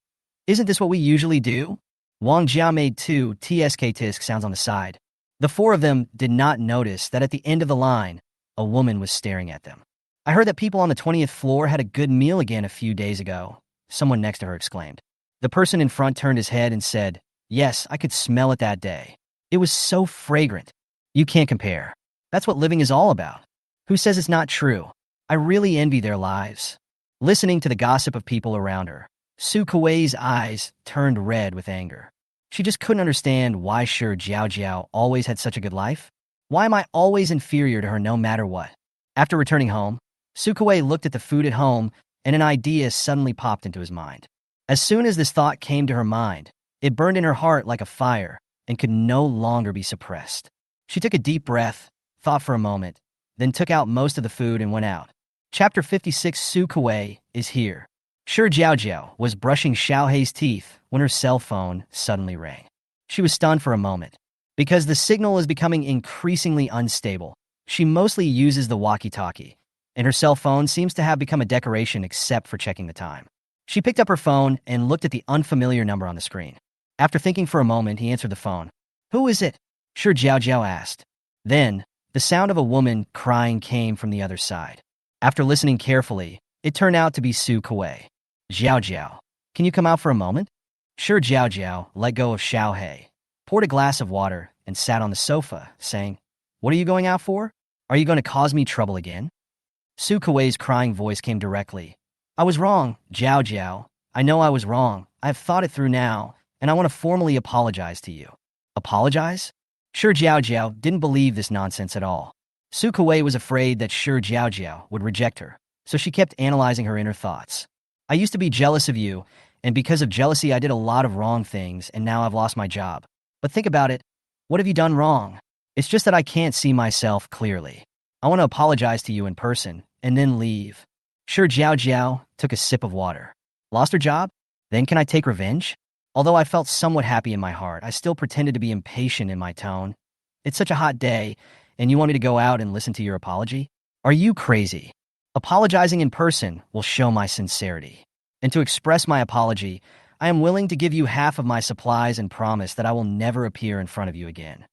isn't this what we usually do? Wang Jia made 2 tsk-tisk sounds on the side. The 4 of them did not notice that at the end of the line, a woman was staring at them. I heard that people on the 20th floor had a good meal again a few days ago, someone next to her exclaimed. The person in front turned his head and said, yes, I could smell it that day. It was so fragrant. You can't compare. That's what living is all about. Who says it's not true? I really envy their lives. Listening to the gossip of people around her, Sukuwei's eyes turned red with anger. She just couldn't understand why Shi Jiaojiao always had such a good life. Why am I always inferior to her no matter what? After returning home, Sukuwei looked at the food at home and an idea suddenly popped into his mind. As soon as this thought came to her mind, it burned in her heart like a fire and could no longer be suppressed. She took a deep breath, thought for a moment, then took out most of the food and went out. Chapter 56 Sukuwei is here. Shi Jiaojiao was brushing Xiaohei's teeth when her cell phone suddenly rang. She was stunned for a moment. Because the signal is becoming increasingly unstable, she mostly uses the walkie-talkie, and her cell phone seems to have become a decoration except for checking the time. She picked up her phone and looked at the unfamiliar number on the screen. After thinking for a moment, he answered the phone. Who is it? Shi Jiaojiao asked. Then, the sound of a woman crying came from the other side. After listening carefully, it turned out to be Sukuwei. Jiaojiao, can you come out for a moment? Shi Jiaojiao let go of Xiaohei, poured a glass of water, and sat on the sofa, saying, what are you going out for? Are you going to cause me trouble again? Sukuwei's crying voice came directly. I was wrong, Jiaojiao. I know I was wrong. I have thought it through now, and I want to formally apologize to you. Apologize? Shi Jiaojiao didn't believe this nonsense at all. Sukuwei was afraid that Shi Jiaojiao would reject her, so she kept analyzing her inner thoughts. I used to be jealous of you, and because of jealousy I did a lot of wrong things, and now I've lost my job. But think about it. What have you done wrong? It's just that I can't see myself clearly. I want to apologize to you in person, and then leave. Shi Jiaojiao took a sip of water. Lost her job? Then can I take revenge? Although I felt somewhat happy in my heart, I still pretended to be impatient in my tone. It's such a hot day, and you want me to go out and listen to your apology? Are you crazy? Apologizing in person will show my sincerity. And to express my apology, I am willing to give you half of my supplies and promise that I will never appear in front of you again.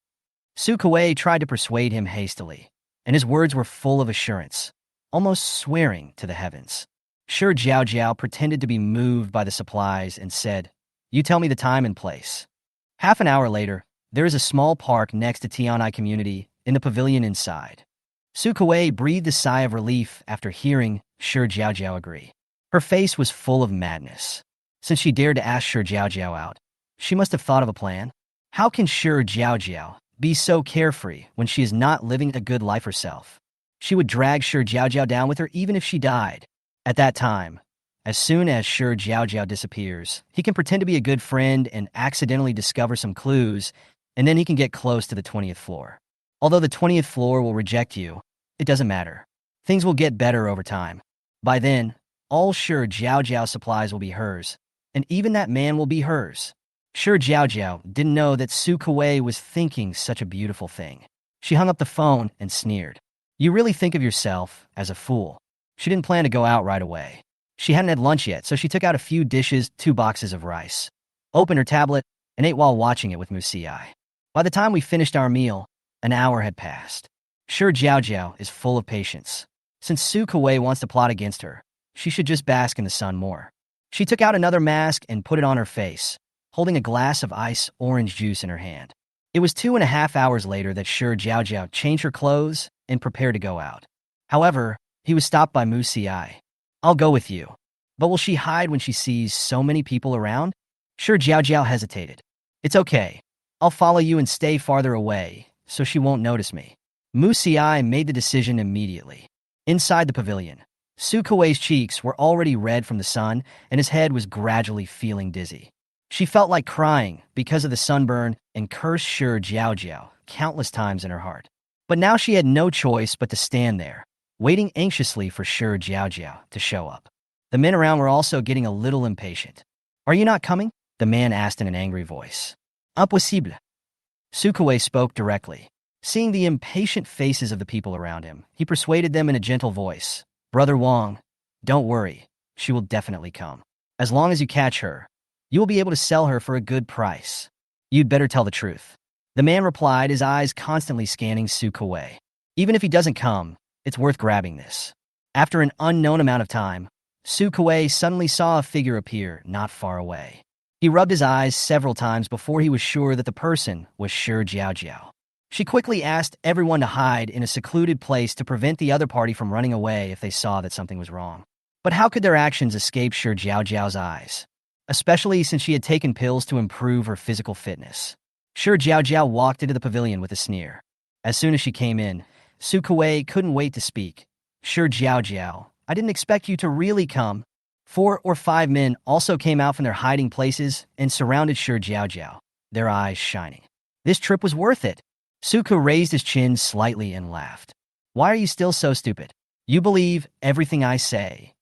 Su Kuei tried to persuade him hastily, and his words were full of assurance, almost swearing to the heavens. Shi Jiaojiao pretended to be moved by the supplies and said, "You tell me the time and place." Half an hour later, there is a small park next to Tianai community in the pavilion inside. Su Kuei breathed a sigh of relief after hearing Shi Jiaojiao agree. Her face was full of madness. Since she dared to ask Shi Jiaojiao out, she must have thought of a plan. How can Shi Jiaojiao be so carefree when she is not living a good life herself? She would drag Shi Jiaojiao down with her even if she died. At that time, as soon as Shi Jiaojiao disappears, he can pretend to be a good friend and accidentally discover some clues, and then he can get close to the 20th floor. Although the 20th floor will reject you, it doesn't matter. Things will get better over time. By then, all Shi Jiaojiao's supplies will be hers, and even that man will be hers. Shi Jiaojiao didn't know that Su Kuei was thinking such a beautiful thing. She hung up the phone and sneered. You really think of yourself as a fool. She didn't plan to go out right away. She hadn't had lunch yet, so she took out a few dishes, 2 boxes of rice, opened her tablet, and ate while watching it with Musiai. By the time we finished our meal, an hour had passed. Shi Jiaojiao is full of patience. Since Su Kuei wants to plot against her, she should just bask in the sun more. She took out another mask and put it on her face, holding a glass of ice orange juice in her hand. It was 2.5 hours later that Shi Jiaojiao changed her clothes and prepared to go out. However, he was stopped by Musiai. I'll go with you. But will she hide when she sees so many people around? Shi Jiaojiao hesitated. It's okay. I'll follow you and stay farther away, so she won't notice me. Musiai made the decision immediately. Inside the pavilion, Su Kuei's cheeks were already red from the sun, and his head was gradually feeling dizzy. She felt like crying because of the sunburn and cursed Shi Jiaojiao countless times in her heart. But now she had no choice but to stand there, waiting anxiously for Shi Jiaojiao to show up. The men around were also getting a little impatient. Are you not coming? The man asked in an angry voice. Impossible. Su Kuei spoke directly. Seeing the impatient faces of the people around him, he persuaded them in a gentle voice. Brother Wang, don't worry. She will definitely come. As long as you catch her, you will be able to sell her for a good price. You'd better tell the truth. The man replied, his eyes constantly scanning Su Kuei. Even if he doesn't come, it's worth grabbing this. After an unknown amount of time, Su Kuei suddenly saw a figure appear not far away. He rubbed his eyes several times before he was sure that the person was Shi Jiaojiao. She quickly asked everyone to hide in a secluded place to prevent the other party from running away if they saw that something was wrong. But how could their actions escape Shi Jiaojiao's eyes? Especially since she had taken pills to improve her physical fitness. Shi Jiaojiao walked into the pavilion with a sneer. As soon as she came in, Su Kuei couldn't wait to speak. Shi Jiaojiao, I didn't expect you to really come. 4 or 5 men also came out from their hiding places and surrounded Shi Jiaojiao, their eyes shining. This trip was worth it. Su Kuei raised his chin slightly and laughed. Why are you still so stupid? You believe everything I say.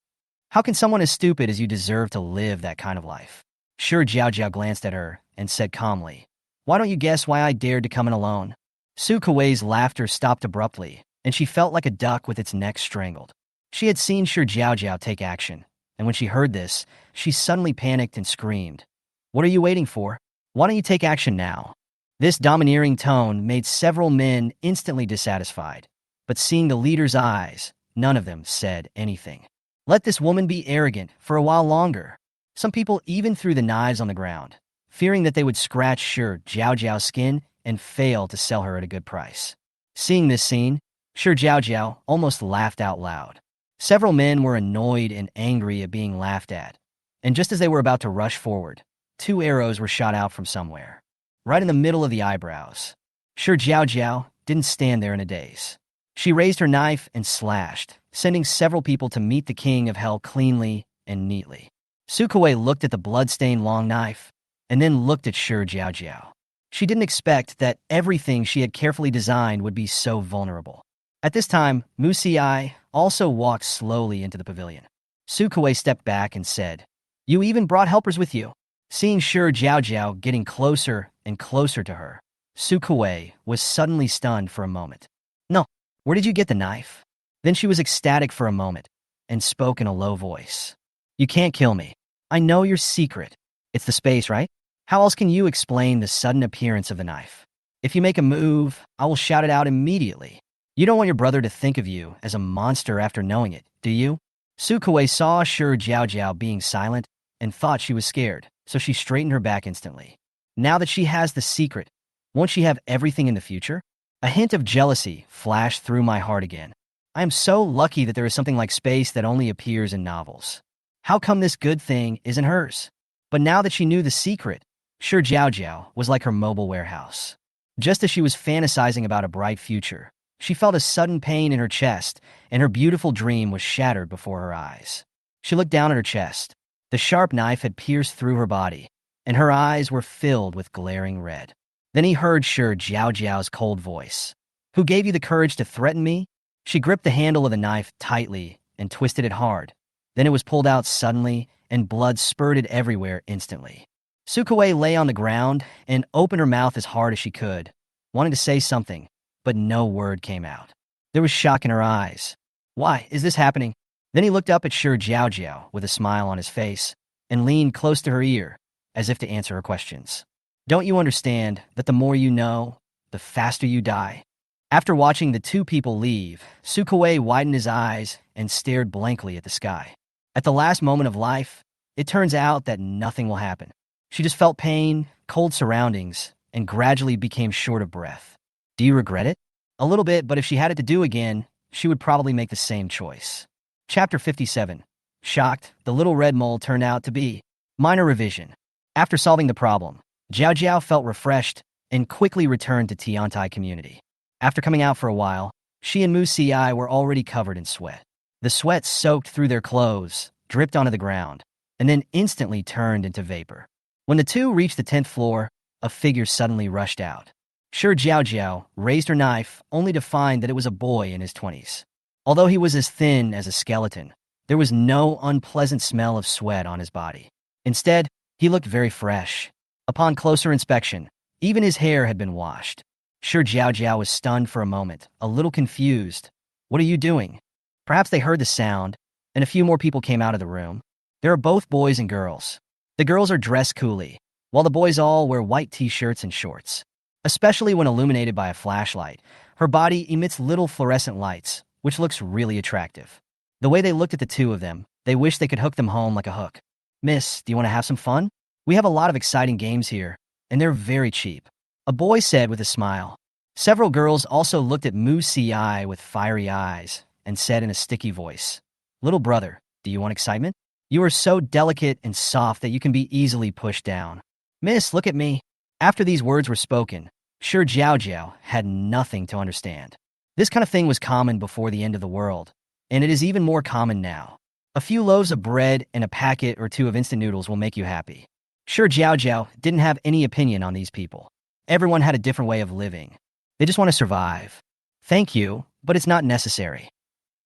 How can someone as stupid as you deserve to live that kind of life? Shi Jiaojiao glanced at her and said calmly, Why don't you guess why I dared to come in alone? Su Kuei's laughter stopped abruptly, and she felt like a duck with its neck strangled. She had seen Shi Jiaojiao take action, and when she heard this, she suddenly panicked and screamed. What are you waiting for? Why don't you take action now? This domineering tone made several men instantly dissatisfied, but seeing the leader's eyes, none of them said anything. Let this woman be arrogant for a while longer. Some people even threw the knives on the ground, fearing that they would scratch Shi Jiaojiao's skin and fail to sell her at a good price. Seeing this scene, Shi Jiaojiao almost laughed out loud. Several men were annoyed and angry at being laughed at, and just as they were about to rush forward, 2 arrows were shot out from somewhere, right in the middle of the eyebrows. Shi Jiaojiao didn't stand there in a daze. She raised her knife and slashed, sending several people to meet the king of hell cleanly and neatly. Sukuwei looked at the blood-stained long knife, and then looked at Shi Jiaojiao. She didn't expect that everything she had carefully designed would be so vulnerable. At this time, Mu Xiai also walked slowly into the pavilion. Sukuwei stepped back and said, "You even brought helpers with you." Seeing Shi Jiaojiao getting closer and closer to her, Sukuwei was suddenly stunned for a moment. "No, where did you get the knife?" Then she was ecstatic for a moment and spoke in a low voice. "You can't kill me. I know your secret. It's the space, right? How else can you explain the sudden appearance of the knife? If you make a move, I will shout it out immediately. You don't want your brother to think of you as a monster after knowing it, do you?" Sukuwei saw Shi Jiaojiao being silent and thought she was scared, so she straightened her back instantly. Now that she has the secret, won't she have everything in the future? A hint of jealousy flashed through my heart again. I am so lucky that there is something like space that only appears in novels. How come this good thing isn't hers? But now that she knew the secret, Shi Jiaojiao was like her mobile warehouse. Just as she was fantasizing about a bright future, she felt a sudden pain in her chest, and her beautiful dream was shattered before her eyes. She looked down at her chest. The sharp knife had pierced through her body, and her eyes were filled with glaring red. Then he heard Shi Jiaojiao's cold voice. "Who gave you the courage to threaten me?" She gripped the handle of the knife tightly and twisted it hard. Then it was pulled out suddenly, and blood spurted everywhere instantly. Sukuwei lay on the ground and opened her mouth as hard as she could, wanting to say something, but no word came out. There was shock in her eyes. "Why is this happening?" Then he looked up at Shi Jiaojiao with a smile on his face and leaned close to her ear, as if to answer her questions. "Don't you understand that the more you know, the faster you die?" After watching the two people leave, Sukuwei widened his eyes and stared blankly at the sky. At the last moment of life, it turns out that nothing will happen. She just felt pain, cold surroundings, and gradually became short of breath. Do you regret it? A little bit, but if she had it to do again, she would probably make the same choice. Chapter 57. Shocked, the little red mole turned out to be minor revision. After solving the problem, Jiao Jiao felt refreshed and quickly returned to Tiantai community. After coming out for a while, she and Mu Xiai were already covered in sweat. The sweat soaked through their clothes, dripped onto the ground, and then instantly turned into vapor. When the two reached the 10th floor, a figure suddenly rushed out. Shi Jiaojiao raised her knife only to find that it was a boy in his 20s. Although he was as thin as a skeleton, there was no unpleasant smell of sweat on his body. Instead, he looked very fresh. Upon closer inspection, even his hair had been washed. Shi Jiaojiao was stunned for a moment, a little confused. "What are you doing?" Perhaps they heard the sound, and a few more people came out of the room. There are both boys and girls. The girls are dressed coolly, while the boys all wear white t-shirts and shorts. Especially when illuminated by a flashlight, her body emits little fluorescent lights, which looks really attractive. The way they looked at the two of them, they wished they could hook them home like a hook. "Miss, do you want to have some fun? We have a lot of exciting games here, and they're very cheap," a boy said with a smile. Several girls also looked at Mu Xiai with fiery eyes and said in a sticky voice, "Little brother, do you want excitement? You are so delicate and soft that you can be easily pushed down. Miss, look at me." After these words were spoken, Shi Jiaojiao had nothing to understand. This kind of thing was common before the end of the world, and it is even more common now. A few loaves of bread and a packet or two of instant noodles will make you happy. Shi Jiaojiao didn't have any opinion on these people. Everyone had a different way of living. They just want to survive. "Thank you, but it's not necessary,"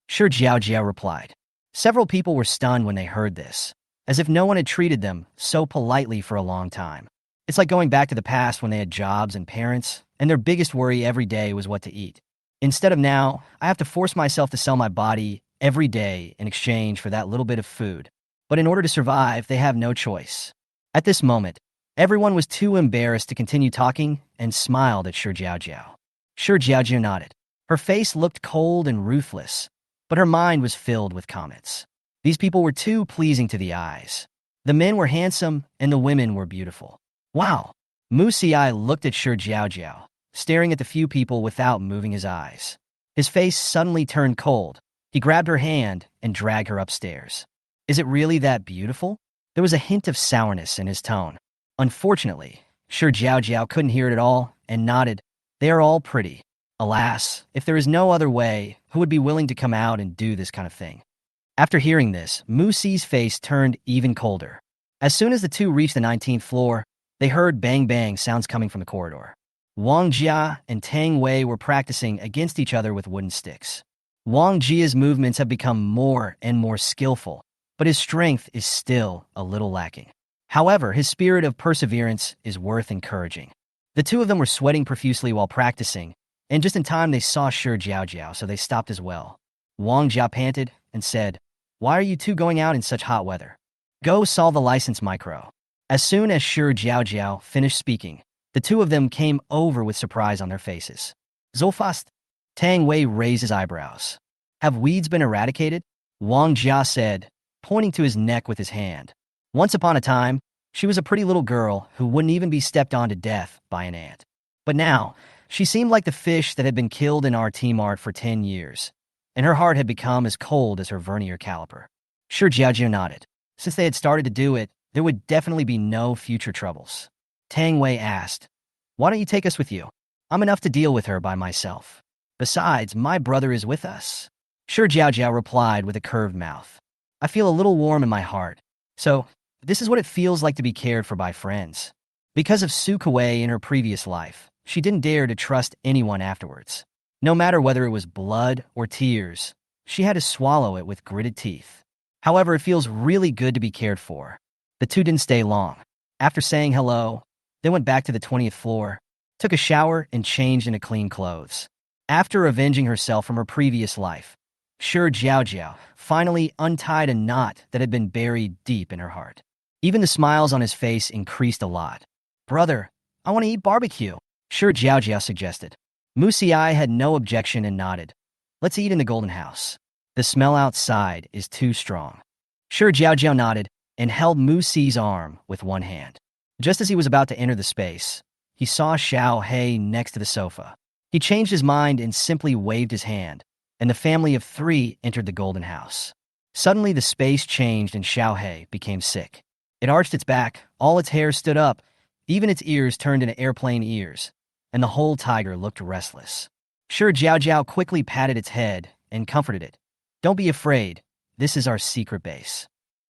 Shi Jiaojiao replied. Several people were stunned when they heard this, as if no one had treated them so politely for a long time. It's like going back to the past when they had jobs and parents, and their biggest worry every day was what to eat. Instead of now, I have to force myself to sell my body every day in exchange for that little bit of food. But in order to survive, they have no choice. At this moment, everyone was too embarrassed to continue talking and smiled at Shi Jiaojiao. Shi Jiaojiao nodded. Her face looked cold and ruthless, but her mind was filled with comments. These people were too pleasing to the eyes. The men were handsome and the women were beautiful. "Wow!" Mu Xiai looked at Shi Jiaojiao, staring at the few people without moving his eyes. His face suddenly turned cold. He grabbed her hand and dragged her upstairs. "Is it really that beautiful?" There was a hint of sourness in his tone. Unfortunately, Shi Jiaojiao couldn't hear it at all and nodded. "They are all pretty. Alas, if there is no other way, who would be willing to come out and do this kind of thing?" After hearing this, Mu Si's face turned even colder. As soon as the two reached the 19th floor, they heard bang-bang sounds coming from the corridor. Wang Jia and Tang Wei were practicing against each other with wooden sticks. Wang Jia's movements have become more and more skillful, but his strength is still a little lacking. However, his spirit of perseverance is worth encouraging. The two of them were sweating profusely while practicing, and just in time they saw Shi Jiaojiao, so they stopped as well. Wang Jia panted and said, "Why are you two going out in such hot weather? Go solve the license micro." As soon as Shi Jiaojiao finished speaking, the two of them came over with surprise on their faces. "So fast?" Tang Wei raised his eyebrows. "Have weeds been eradicated?" Wang Jia said, pointing to his neck with his hand. Once upon a time, she was a pretty little girl who wouldn't even be stepped on to death by an ant. But now, she seemed like the fish that had been killed in our T-Mart for 10 years, and her heart had become as cold as her vernier caliper. Shi Jiaojiao nodded. Since they had started to do it, there would definitely be no future troubles. Tang Wei asked, "Why don't you take us with you? I'm enough to deal with her by myself. Besides, my brother is with us." Shi Jiaojiao replied with a curved mouth. "I feel a little warm in my heart. So, this is what it feels like to be cared for by friends." Because of Su Kuei in her previous life, she didn't dare to trust anyone afterwards. No matter whether it was blood or tears, she had to swallow it with gritted teeth. However, it feels really good to be cared for. The two didn't stay long. After saying hello, they went back to the 20th floor, took a shower, and changed into clean clothes. After avenging herself from her previous life, Shi Jiaojiao finally untied a knot that had been buried deep in her heart. Even the smiles on his face increased a lot. "Brother, I want to eat barbecue," Shi Jiaojiao suggested. Mu Si had no objection and nodded. "Let's eat in the Golden House. The smell outside is too strong." Shi Jiaojiao nodded and held Mu Si's arm with one hand. Just as he was about to enter the space, he saw Xiao He next to the sofa. He changed his mind and simply waved his hand, and the family of three entered the Golden House. Suddenly, the space changed and Xiao He became sick. It arched its back, all its hair stood up, even its ears turned into airplane ears, and the whole tiger looked restless. Shi Jiaojiao quickly patted its head and comforted it. "Don't be afraid, this is our secret base.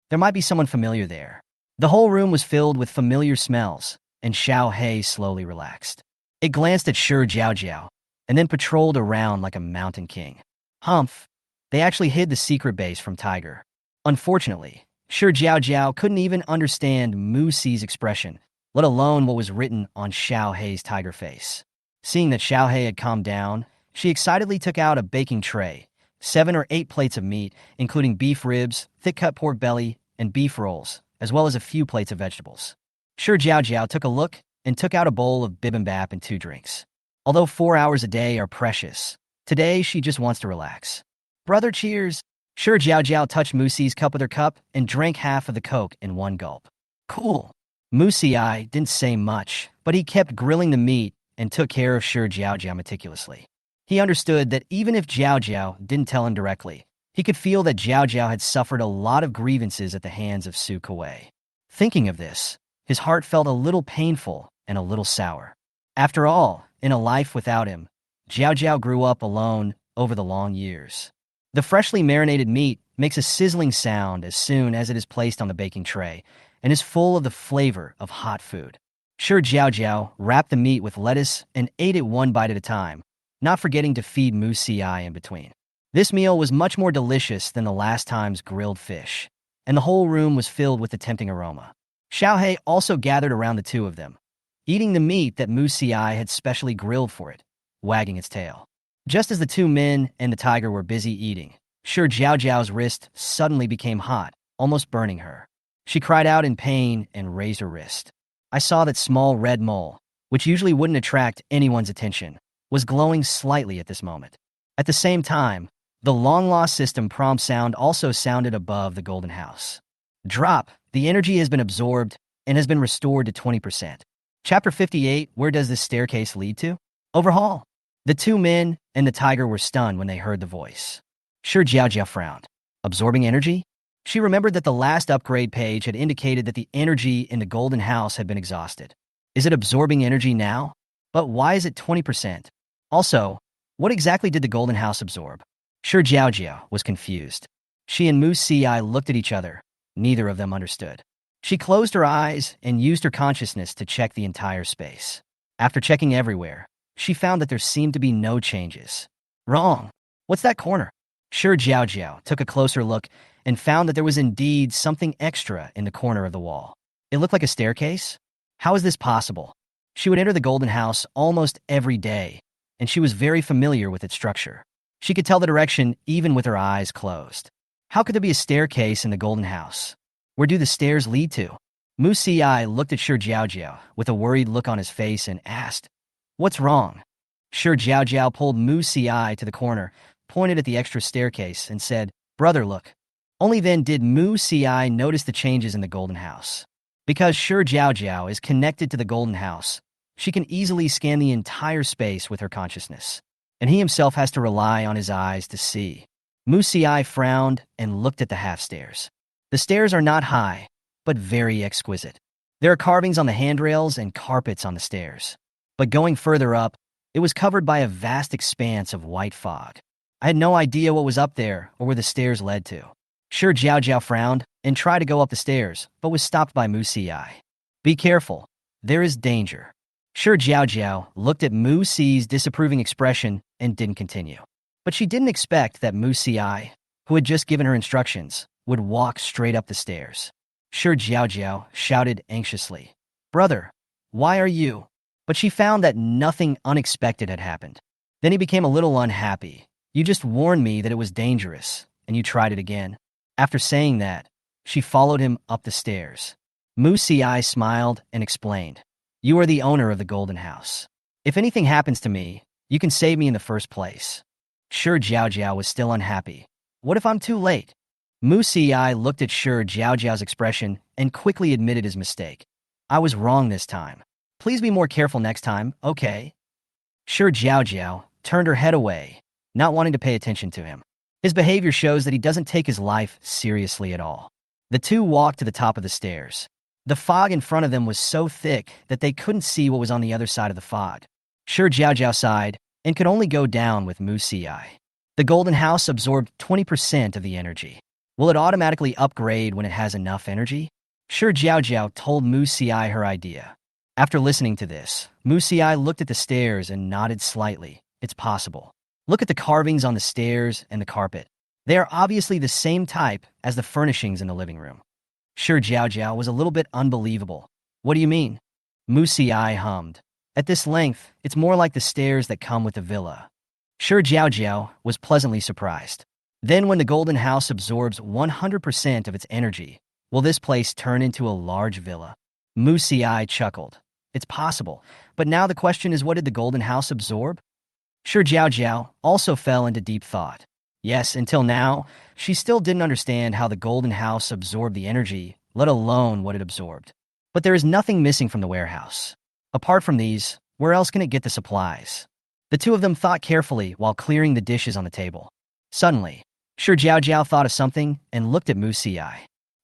There might be someone familiar there." The whole room was filled with familiar smells, and Xiao He slowly relaxed. It glanced at Shi Jiaojiao, and then patrolled around like a mountain king. Humph! They actually hid the secret base from Tiger. Unfortunately, Shi Jiaojiao couldn't even understand Mu Si's expression, let alone what was written on Xiao He's tiger face. Seeing that Xiao He had calmed down, she excitedly took out a baking tray, 7 or 8 plates of meat, including beef ribs, thick-cut pork belly, and beef rolls, as well as a few plates of vegetables. Shi Jiaojiao took a look and took out a bowl of bibimbap and 2 drinks. Although 4 hours a day are precious, today she just wants to relax. "Brother, cheers!" Shi Jiaojiao touched Mu Si's cup with her cup and drank half of the Coke in one gulp. "Cool." Mu Si didn't say much, but he kept grilling the meat and took care of Shi Jiaojiao meticulously. He understood that even if Jiaojiao didn't tell him directly, he could feel that Jiaojiao had suffered a lot of grievances at the hands of Su Kuei. Thinking of this, his heart felt a little painful and a little sour. After all, in a life without him, Jiaojiao grew up alone over the long years. The freshly marinated meat makes a sizzling sound as soon as it is placed on the baking tray and is full of the flavor of hot food. Shi Jiaojiao wrapped the meat with lettuce and ate it one bite at a time, not forgetting to feed Mu Si in between. This meal was much more delicious than the last time's grilled fish, and the whole room was filled with the tempting aroma. Xiao He also gathered around the two of them, eating the meat that Mu Si had specially grilled for it, wagging its tail. Just as the two men and the tiger were busy eating, Shi Jiaojiao's wrist suddenly became hot, almost burning her. She cried out in pain and raised her wrist. I saw that small red mole, which usually wouldn't attract anyone's attention, was glowing slightly at this moment. At the same time, the long-lost system prompt sound also sounded above the Golden House. Drop. The energy has been absorbed and has been restored to 20%. Chapter 58, where does this staircase lead to? Overhaul. The two men and the tiger were stunned when they heard the voice. Shi Jiaojiao frowned. Absorbing energy? She remembered that the last upgrade page had indicated that the energy in the Golden House had been exhausted. Is it absorbing energy now? But why is it 20%? Also, what exactly did the Golden House absorb? Shi Jiaojiao was confused. She and Mu Si looked at each other. Neither of them understood. She closed her eyes and used her consciousness to check the entire space. After checking everywhere, she found that there seemed to be no changes. Wrong. What's that corner? Shi Jiaojiao took a closer look and found that there was indeed something extra in the corner of the wall. It looked like a staircase? How is this possible? She would enter the Golden House almost every day, and she was very familiar with its structure. She could tell the direction even with her eyes closed. How could there be a staircase in the Golden House? Where do the stairs lead to? Mu Si looked at Shi Jiaojiao with a worried look on his face and asked, "What's wrong?" Shi Jiaojiao pulled Mu Si to the corner, pointed at the extra staircase, and said, "Brother, look." Only then did Mu Si notice the changes in the Golden House. Because Shi Jiaojiao is connected to the Golden House, she can easily scan the entire space with her consciousness, and he himself has to rely on his eyes to see. Mu Si frowned and looked at the half-stairs. The stairs are not high, but very exquisite. There are carvings on the handrails and carpets on the stairs. But going further up, it was covered by a vast expanse of white fog. I had no idea what was up there or where the stairs led to. Shi Jiaojiao frowned and tried to go up the stairs, but was stopped by Mu Si. "Be careful. There is danger." Shi Jiaojiao looked at Mu Si's disapproving expression and didn't continue. But she didn't expect that Mu Si, who had just given her instructions, would walk straight up the stairs. Shi Jiaojiao shouted anxiously, "Brother, why are you?" But she found that nothing unexpected had happened. Then he became a little unhappy. "You just warned me that it was dangerous, and you tried it again." After saying that, she followed him up the stairs. Mu Si smiled and explained, "You are the owner of the Golden House. If anything happens to me, you can save me in the first place." Shi Jiaojiao was still unhappy. "What if I'm too late?" Mu Si looked at Shi Jiaojiao's expression and quickly admitted his mistake. "I was wrong this time. Please be more careful next time, okay?" Shi Jiaojiao turned her head away, not wanting to pay attention to him. His behavior shows that he doesn't take his life seriously at all. The two walked to the top of the stairs. The fog in front of them was so thick that they couldn't see what was on the other side of the fog. Shi Jiaojiao sighed and could only go down with Mu Si. The Golden House absorbed 20% of the energy. Will it automatically upgrade when it has enough energy? Shi Jiaojiao told Mu Si her idea. After listening to this, Mu Si looked at the stairs and nodded slightly. It's possible. Look at the carvings on the stairs and the carpet. They are obviously the same type as the furnishings in the living room. Shi Jiaojiao was a little bit unbelievable. "What do you mean?" Mu Si hummed. "At this length, it's more like the stairs that come with the villa." Shi Jiaojiao was pleasantly surprised. Then when the Golden House absorbs 100% of its energy, will this place turn into a large villa? Mu Si chuckled. "It's possible, but now the question is, what did the Golden House absorb?" Shi Jiaojiao also fell into deep thought. Yes, until now, she still didn't understand how the Golden House absorbed the energy, let alone what it absorbed. But there is nothing missing from the warehouse. Apart from these, where else can it get the supplies? The two of them thought carefully while clearing the dishes on the table. Suddenly, Shi Jiaojiao thought of something and looked at Mu Si.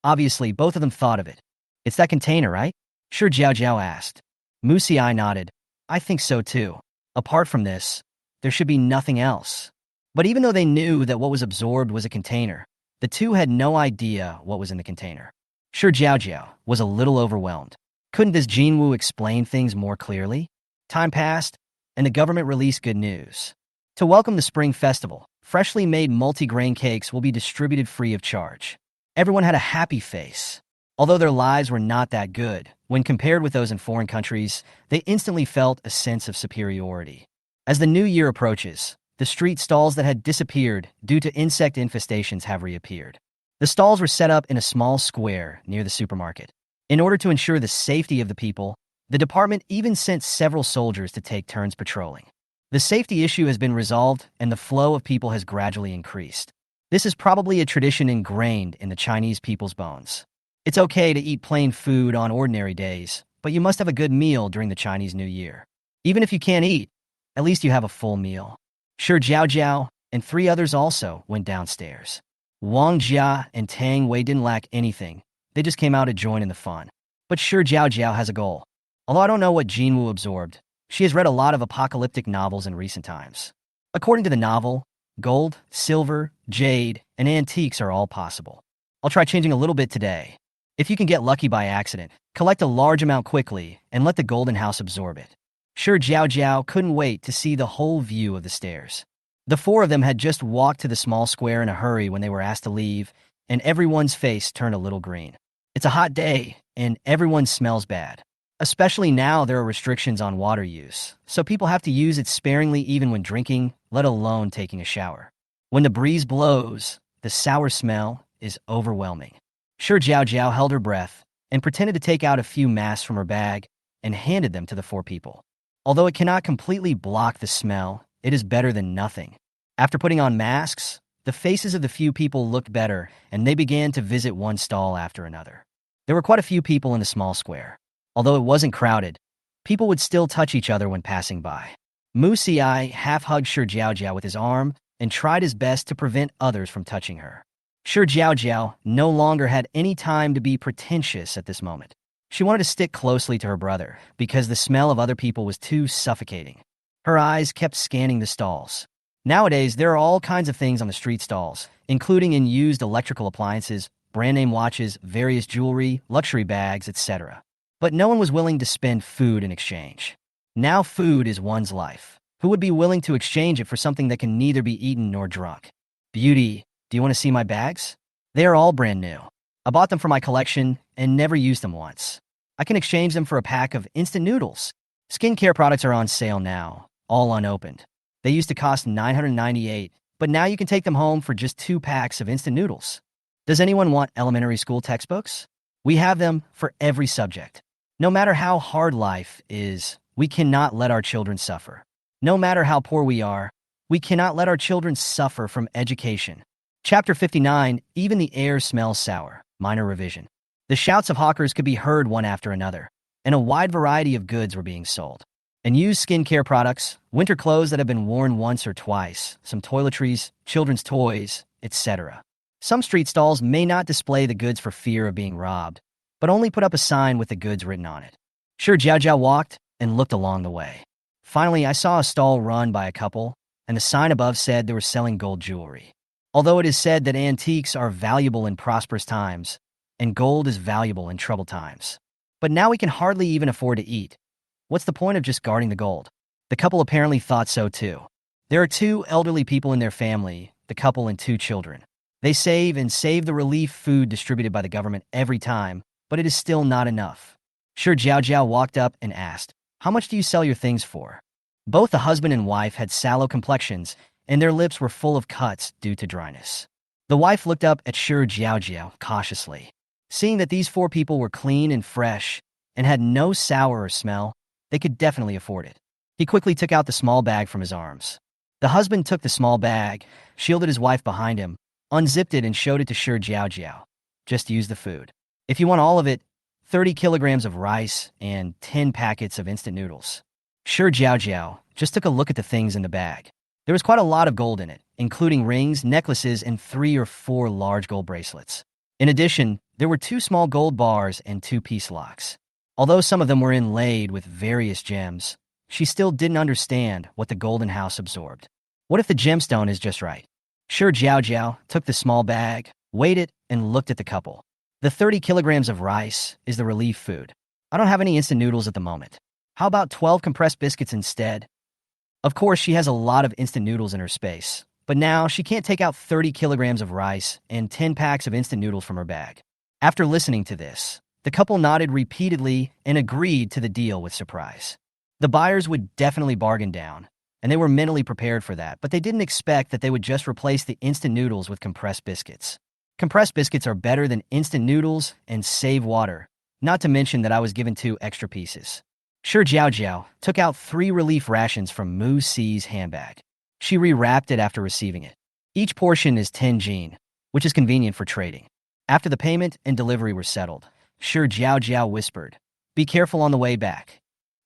Obviously, both of them thought of it. "It's that container, right?" Shi Jiaojiao asked. Mu Si nodded. "I think so too. Apart from this, there should be nothing else." But even though they knew that what was absorbed was a container, the two had no idea what was in the container. Shi Jiaojiao was a little overwhelmed. Couldn't this Jinwu explain things more clearly? Time passed, and the government released good news. To welcome the Spring Festival, freshly made multi-grain cakes will be distributed free of charge. Everyone had a happy face. Although their lives were not that good, when compared with those in foreign countries, they instantly felt a sense of superiority. As the new year approaches, the street stalls that had disappeared due to insect infestations have reappeared. The stalls were set up in a small square near the supermarket. In order to ensure the safety of the people, the department even sent several soldiers to take turns patrolling. The safety issue has been resolved, and the flow of people has gradually increased. This is probably a tradition ingrained in the Chinese people's bones. It's okay to eat plain food on ordinary days, but you must have a good meal during the Chinese New Year. Even if you can't eat, at least you have a full meal. Shi Jiaojiao and 3 others also went downstairs. Wang Jia and Tang Wei didn't lack anything. They just came out to join in the fun. But Shi Jiaojiao has a goal. Although I don't know what Jinwu absorbed, she has read a lot of apocalyptic novels in recent times. According to the novel, gold, silver, jade, and antiques are all possible. I'll try changing a little bit today. If you can get lucky by accident, collect a large amount quickly and let the golden house absorb it. Shi Jiaojiao couldn't wait to see the whole view of the stairs. The four of them had just walked to the small square in a hurry when they were asked to leave, and everyone's face turned a little green. It's a hot day, and everyone smells bad. Especially now there are restrictions on water use, so people have to use it sparingly even when drinking, let alone taking a shower. When the breeze blows, the sour smell is overwhelming. Shi Jiaojiao held her breath and pretended to take out a few masks from her bag and handed them to the four people. Although it cannot completely block the smell, it is better than nothing. After putting on masks, the faces of the few people looked better, and they began to visit one stall after another. There were quite a few people in the small square. Although it wasn't crowded, people would still touch each other when passing by. Mu Xiai half-hugged Shi Jiaojiao with his arm and tried his best to prevent others from touching her. Shi Jiaojiao no longer had any time to be pretentious at this moment. She wanted to stick closely to her brother because the smell of other people was too suffocating. Her eyes kept scanning the stalls. Nowadays, there are all kinds of things on the street stalls, including in used electrical appliances, brand-name watches, various jewelry, luxury bags, etc. But no one was willing to spend food in exchange. Now food is one's life. Who would be willing to exchange it for something that can neither be eaten nor drunk? Beauty, do you want to see my bags? They are all brand new. I bought them for my collection and never used them once. I can exchange them for a pack of instant noodles. Skincare products are on sale now, all unopened. They used to cost $998, but now you can take them home for just 2 packs of instant noodles. Does anyone want elementary school textbooks? We have them for every subject. No matter how hard life is, we cannot let our children suffer. No matter how poor we are, we cannot let our children suffer from education. Chapter 59, even the air smells sour. Minor revision. The shouts of hawkers could be heard one after another, and a wide variety of goods were being sold. And used skincare products, winter clothes that have been worn once or twice, some toiletries, children's toys, etc. Some street stalls may not display the goods for fear of being robbed, but only put up a sign with the goods written on it. Shi Jiaojiao walked and looked along the way. Finally, I saw a stall run by a couple, and the sign above said they were selling gold jewelry. Although it is said that antiques are valuable in prosperous times, and gold is valuable in troubled times. But now we can hardly even afford to eat. What's the point of just guarding the gold? The couple apparently thought so too. There are 2 elderly people in their family, the couple and 2 children. They save the relief food distributed by the government every time, but it is still not enough. Shi Jiaojiao walked up and asked, "How much do you sell your things for?" Both the husband and wife had sallow complexions, and their lips were full of cuts due to dryness. The wife looked up at Shi Jiaojiao cautiously. Seeing that these 4 people were clean and fresh and had no sour or smell, they could definitely afford it. He quickly took out the small bag from his arms. The husband took the small bag, shielded his wife behind him, unzipped it and showed it to Shi Jiaojiao. "Just use the food. If you want all of it, 30 kilograms of rice and 10 packets of instant noodles." Shi Jiaojiao just took a look at the things in the bag. There was quite a lot of gold in it, including rings, necklaces, and 3 or 4 large gold bracelets. In addition, there were 2 small gold bars and 2 piece locks. Although some of them were inlaid with various gems, she still didn't understand what the golden house absorbed. What if the gemstone is just right? Shi Jiaojiao took the small bag, weighed it, and looked at the couple. The 30 kilograms of rice is the relief food. I don't have any instant noodles at the moment. How about 12 compressed biscuits instead? Of course, she has a lot of instant noodles in her space, but now she can't take out 30 kilograms of rice and 10 packs of instant noodles from her bag. After listening to this, the couple nodded repeatedly and agreed to the deal with surprise. The buyers would definitely bargain down, and they were mentally prepared for that, but they didn't expect that they would just replace the instant noodles with compressed biscuits. Compressed biscuits are better than instant noodles and save water, not to mention that I was given 2 extra pieces. Shi Jiaojiao took out 3 relief rations from Mu Si's handbag. She rewrapped it after receiving it. Each portion is 10 jin, which is convenient for trading. After the payment and delivery were settled, Shi Jiaojiao whispered, "Be careful on the way back."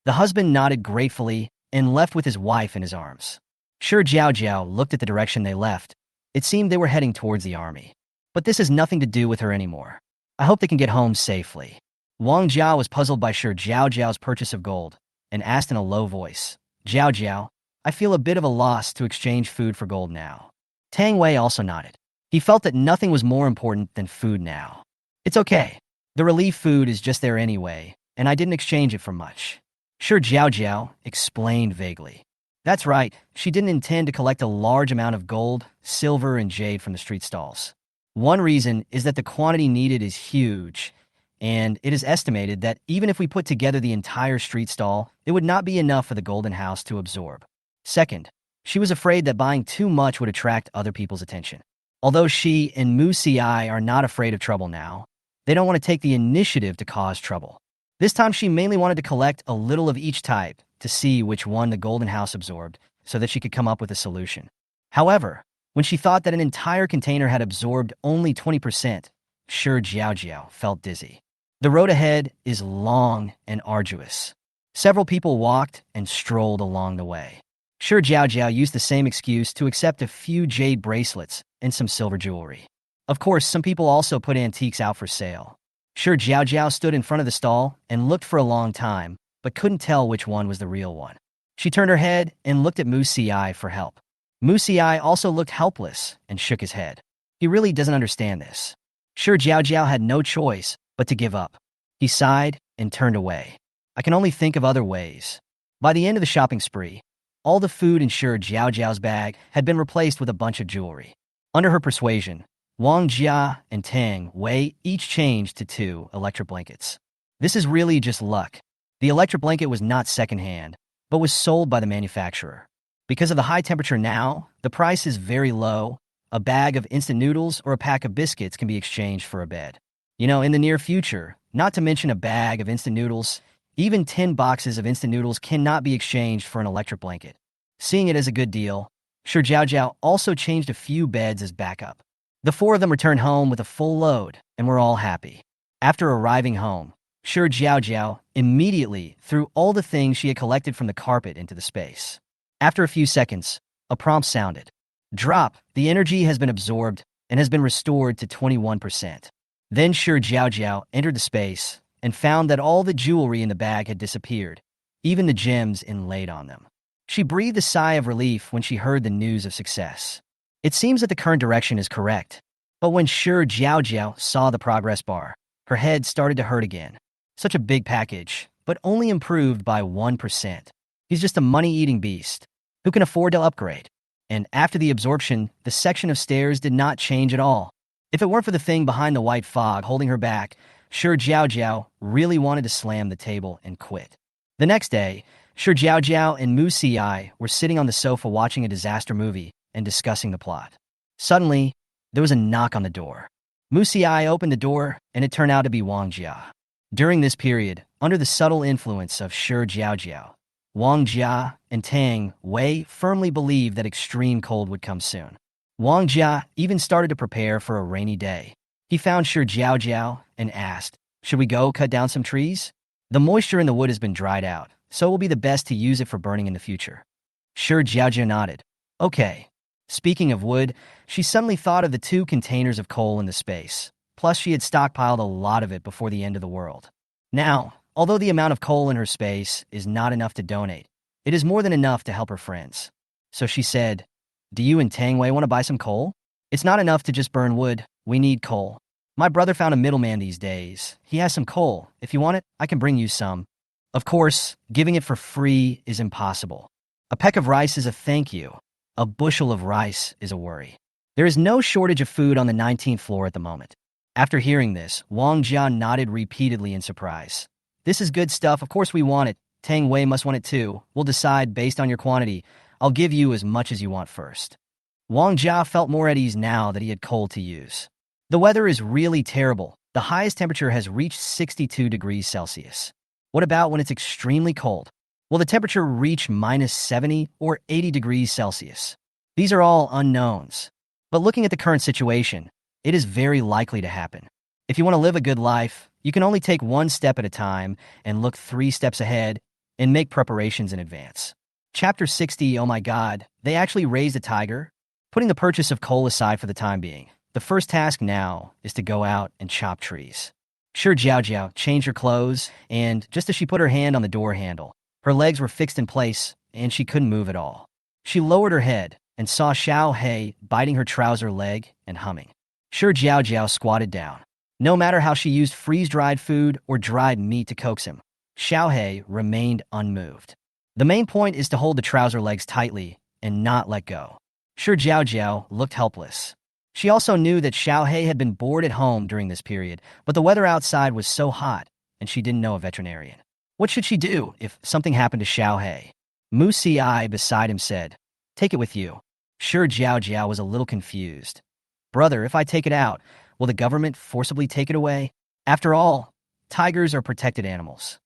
The husband nodded gratefully and left with his wife in his arms. Shi Jiaojiao looked at the direction they left. It seemed they were heading towards the army. But this has nothing to do with her anymore. I hope they can get home safely. Wang Jiao was puzzled by Shi Jiaojiao's purchase of gold and asked in a low voice, "Jiaojiao, I feel a bit of a loss to exchange food for gold now." Tang Wei also nodded. He felt that nothing was more important than food now. It's okay. The relief food is just there anyway, and I didn't exchange it for much. Shi Jiaojiao explained vaguely. That's right, she didn't intend to collect a large amount of gold, silver, and jade from the street stalls. One reason is that the quantity needed is huge, and it is estimated that even if we put together the entire street stall, it would not be enough for the golden house to absorb. Second, she was afraid that buying too much would attract other people's attention. Although she and Mu Xi are not afraid of trouble now, they don't want to take the initiative to cause trouble. This time she mainly wanted to collect a little of each type to see which one the golden house absorbed so that she could come up with a solution. However, when she thought that an entire container had absorbed only 20%, Shi Jiaojiao felt dizzy. The road ahead is long and arduous. Several people walked and strolled along the way. Shi Jiaojiao used the same excuse to accept a few jade bracelets and some silver jewelry. Of course, some people also put antiques out for sale. Shi Jiaojiao stood in front of the stall and looked for a long time, but couldn't tell which one was the real one. She turned her head and looked at Mu Xi for help. Mu Xi also looked helpless and shook his head. He really doesn't understand this. Shi Jiaojiao had no choice but to give up. He sighed and turned away. I can only think of other ways. By the end of the shopping spree, all the food in Shi Jiaojiao's bag had been replaced with a bunch of jewelry. Under her persuasion, Wang Jia and Tang Wei each changed to 2 electric blankets. This is really just luck. The electric blanket was not secondhand, but was sold by the manufacturer. Because of the high temperature now, the price is very low. A bag of instant noodles or a pack of biscuits can be exchanged for a bed. In the near future, not to mention a bag of instant noodles, even 10 boxes of instant noodles cannot be exchanged for an electric blanket. Seeing it as a good deal, Shi Jiaojiao also changed a few beds as backup. The 4 of them returned home with a full load, and were all happy. After arriving home, Shi Jiaojiao immediately threw all the things she had collected from the carpet into the space. After a few seconds, a prompt sounded. Drop, the energy has been absorbed and has been restored to 21%. Then Shi Jiaojiao entered the space and found that all the jewelry in the bag had disappeared, even the gems inlaid on them. She breathed a sigh of relief when she heard the news of success. It seems that the current direction is correct, but when Shi Jiaojiao saw the progress bar, her head started to hurt again. Such a big package, but only improved by 1%. He's just a money-eating beast. Who can afford to upgrade? And after the absorption, the section of stairs did not change at all. If it weren't for the thing behind the white fog holding her back, Shi Jiaojiao really wanted to slam the table and quit. The next day, Shi Jiaojiao and Mu Xi were sitting on the sofa watching a disaster movie and discussing the plot. Suddenly, there was a knock on the door. Mu Xi opened the door, and it turned out to be Wang Jia. During this period, under the subtle influence of Shi Jiaojiao, Wang Jia and Tang Wei firmly believed that extreme cold would come soon. Wang Jia even started to prepare for a rainy day. He found Shi Jiaojiao and asked, "Should we go cut down some trees? The moisture in the wood has been dried out, so it will be the best to use it for burning in the future." Shi Jiaojiao nodded. Okay. Speaking of wood, she suddenly thought of the 2 containers of coal in the space. Plus, she had stockpiled a lot of it before the end of the world. Now, although the amount of coal in her space is not enough to donate, it is more than enough to help her friends. So she said, "Do you and Tang Wei want to buy some coal? It's not enough to just burn wood. We need coal. My brother found a middleman these days. He has some coal. If you want it, I can bring you some." Of course, giving it for free is impossible. A peck of rice is a thank you. A bushel of rice is a worry. There is no shortage of food on the 19th floor at the moment. After hearing this, Wang Jia nodded repeatedly in surprise. "This is good stuff. Of course we want it. Tang Wei must want it too. We'll decide based on your quantity. I'll give you as much as you want first." Wang Jia felt more at ease now that he had coal to use. The weather is really terrible. The highest temperature has reached 62 degrees Celsius. What about when it's extremely cold? Will the temperature reach minus 70 or 80 degrees Celsius? These are all unknowns. But looking at the current situation, it is very likely to happen. If you want to live a good life, you can only take 1 step at a time and look 3 steps ahead and make preparations in advance. Chapter 60, oh my god, they actually raised a tiger? Putting the purchase of coal aside for the time being, the first task now is to go out and chop trees. Shi Jiaojiao changed her clothes, and just as she put her hand on the door handle, her legs were fixed in place, and she couldn't move at all. She lowered her head and saw Xiao Hei biting her trouser leg and humming. Shi Jiaojiao squatted down. No matter how she used freeze-dried food or dried meat to coax him, Xiao Hei remained unmoved. The main point is to hold the trouser legs tightly and not let go. Shi Jiaojiao looked helpless. She also knew that Xiao Hei had been bored at home during this period, but the weather outside was so hot, and she didn't know a veterinarian. What should she do if something happened to Xiao Hei? Mu Si beside him said, "Take it with you." Shi Jiaojiao was a little confused. "Brother, if I take it out, will the government forcibly take it away? After all, tigers are protected animals."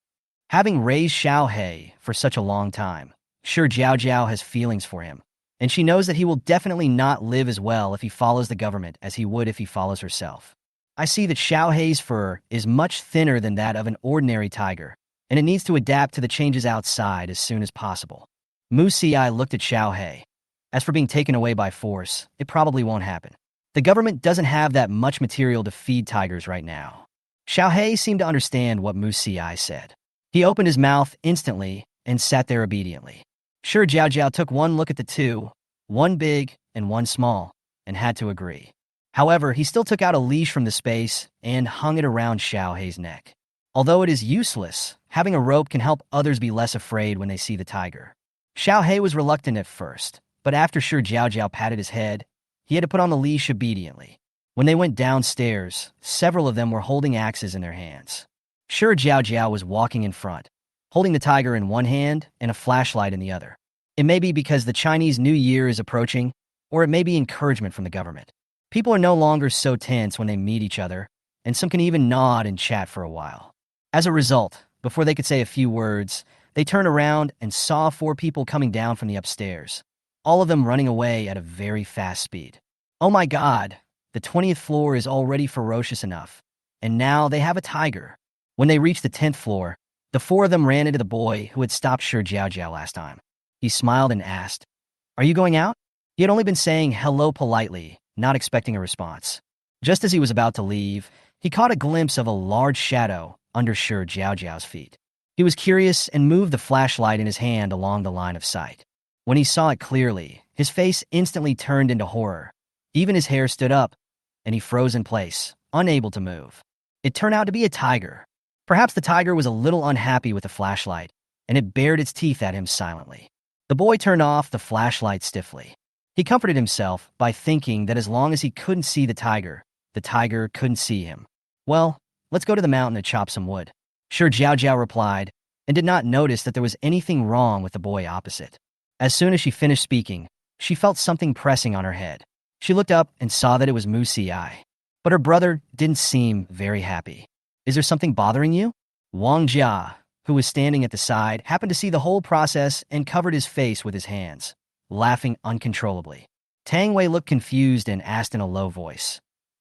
Having raised Xiao Hei for such a long time, Shi Jiaojiao has feelings for him, and she knows that he will definitely not live as well if he follows the government as he would if he follows herself. I see that Xiao Hei's fur is much thinner than that of an ordinary tiger, and it needs to adapt to the changes outside as soon as possible. Mu Si looked at Xiao Hei. As for being taken away by force, it probably won't happen. The government doesn't have that much material to feed tigers right now. Xiao Hei seemed to understand what Mu Si said. He opened his mouth instantly and sat there obediently. Shi Jiaojiao took one look at the two, one big and one small, and had to agree. However, he still took out a leash from the space and hung it around Xiao Hei's neck. Although it is useless, having a rope can help others be less afraid when they see the tiger. Xiao Hei was reluctant at first, but after Shi Jiaojiao patted his head, he had to put on the leash obediently. When they went downstairs, several of them were holding axes in their hands. Shi Jiaojiao was walking in front, holding the tiger in one hand and a flashlight in the other. It may be because the Chinese New Year is approaching, or it may be encouragement from the government. People are no longer so tense when they meet each other, and some can even nod and chat for a while. As a result, before they could say a few words, they turned around and saw 4 people coming down from the upstairs, all of them running away at a very fast speed. Oh my God, the 20th floor is already ferocious enough, and now they have a tiger. When they reached the 10th floor, the 4 of them ran into the boy who had stopped Shi Jiaojiao last time. He smiled and asked, "Are you going out?" He had only been saying hello politely, not expecting a response. Just as he was about to leave, he caught a glimpse of a large shadow under Shi Jiaojiao's feet. He was curious and moved the flashlight in his hand along the line of sight. When he saw it clearly, his face instantly turned into horror. Even his hair stood up, and he froze in place, unable to move. It turned out to be a tiger. Perhaps the tiger was a little unhappy with the flashlight, and it bared its teeth at him silently. The boy turned off the flashlight stiffly. He comforted himself by thinking that as long as he couldn't see the tiger couldn't see him. "Well, let's go to the mountain and chop some wood," Shi Jiaojiao replied, and did not notice that there was anything wrong with the boy opposite. As soon as she finished speaking, she felt something pressing on her head. She looked up and saw that it was Mu Si. But her brother didn't seem very happy. "Is there something bothering you?" Wang Jia, who was standing at the side, happened to see the whole process and covered his face with his hands, laughing uncontrollably. Tang Wei looked confused and asked in a low voice,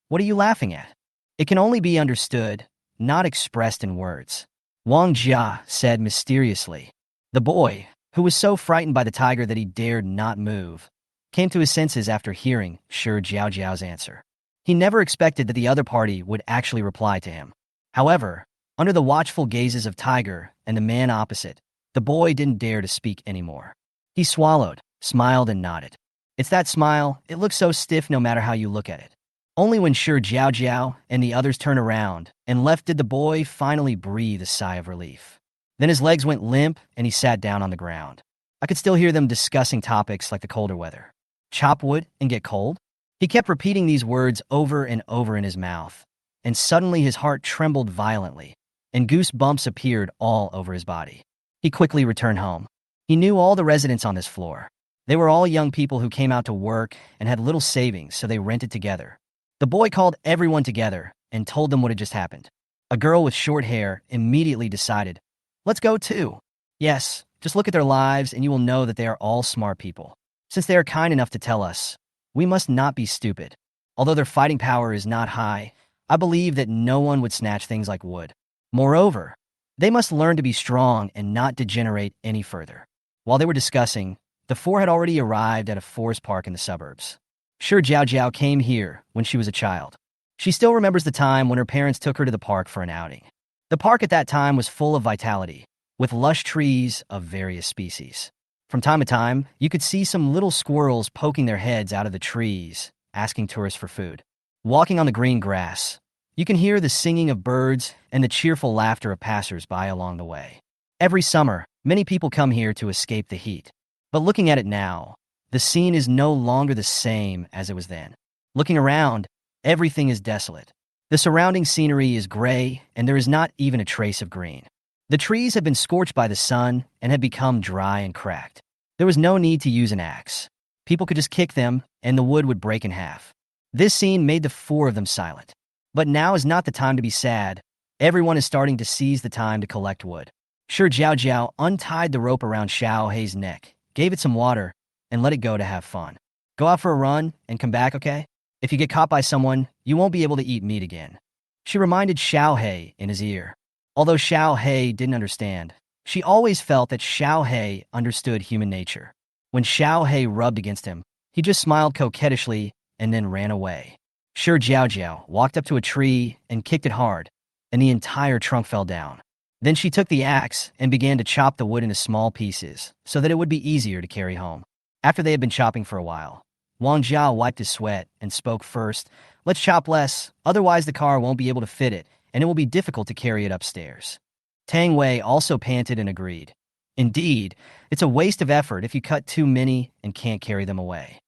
"What are you laughing at?" "It can only be understood, not expressed in words," Wang Jia said mysteriously. The boy, who was so frightened by the tiger that he dared not move, came to his senses after hearing Shi Jiaojiao's answer. He never expected that the other party would actually reply to him. However, under the watchful gazes of Tiger and the man opposite, the boy didn't dare to speak anymore. He swallowed, smiled, and nodded. It's that smile, it looks so stiff no matter how you look at it. Only when Shi Jiaojiao and the others turned around and left did the boy finally breathe a sigh of relief. Then his legs went limp and he sat down on the ground. I could still hear them discussing topics like the colder weather. Chop wood and get cold? He kept repeating these words over and over in his mouth, and suddenly his heart trembled violently, and goosebumps appeared all over his body. He quickly returned home. He knew all the residents on this floor. They were all young people who came out to work and had little savings, so they rented together. The boy called everyone together and told them what had just happened. A girl with short hair immediately decided, "Let's go too." Yes, just look at their lives and you will know that they are all smart people. Since they are kind enough to tell us, we must not be stupid. Although their fighting power is not high, I believe that no one would snatch things like wood. Moreover, they must learn to be strong and not degenerate any further. While they were discussing, the 4 had already arrived at a forest park in the suburbs. Shi Jiaojiao came here when she was a child. She still remembers the time when her parents took her to the park for an outing. The park at that time was full of vitality, with lush trees of various species. From time to time, you could see some little squirrels poking their heads out of the trees, asking tourists for food. Walking on the green grass, you can hear the singing of birds and the cheerful laughter of passers-by along the way. Every summer, many people come here to escape the heat. But looking at it now, the scene is no longer the same as it was then. Looking around, everything is desolate. The surrounding scenery is gray, and there is not even a trace of green. The trees have been scorched by the sun and have become dry and cracked. There was no need to use an axe. People could just kick them, and the wood would break in half. This scene made the four of them silent. But now is not the time to be sad. Everyone is starting to seize the time to collect wood. Shi Jiaojiao untied the rope around Xiao Hei's neck, gave it some water, and let it go to have fun. Go out for a run and come back, okay? If you get caught by someone, you won't be able to eat meat again. She reminded Xiao Hei in his ear. Although Xiao Hei didn't understand, she always felt that Xiao Hei understood human nature. When Xiao Hei rubbed against him, he just smiled coquettishly and then ran away. Shi Jiaojiao walked up to a tree and kicked it hard, and the entire trunk fell down. Then she took the axe and began to chop the wood into small pieces so that it would be easier to carry home. After they had been chopping for a while, Wang Jia wiped his sweat and spoke first. Let's chop less, otherwise the car won't be able to fit it, and it will be difficult to carry it upstairs. Tang Wei also panted and agreed. Indeed, it's a waste of effort if you cut too many and can't carry them away.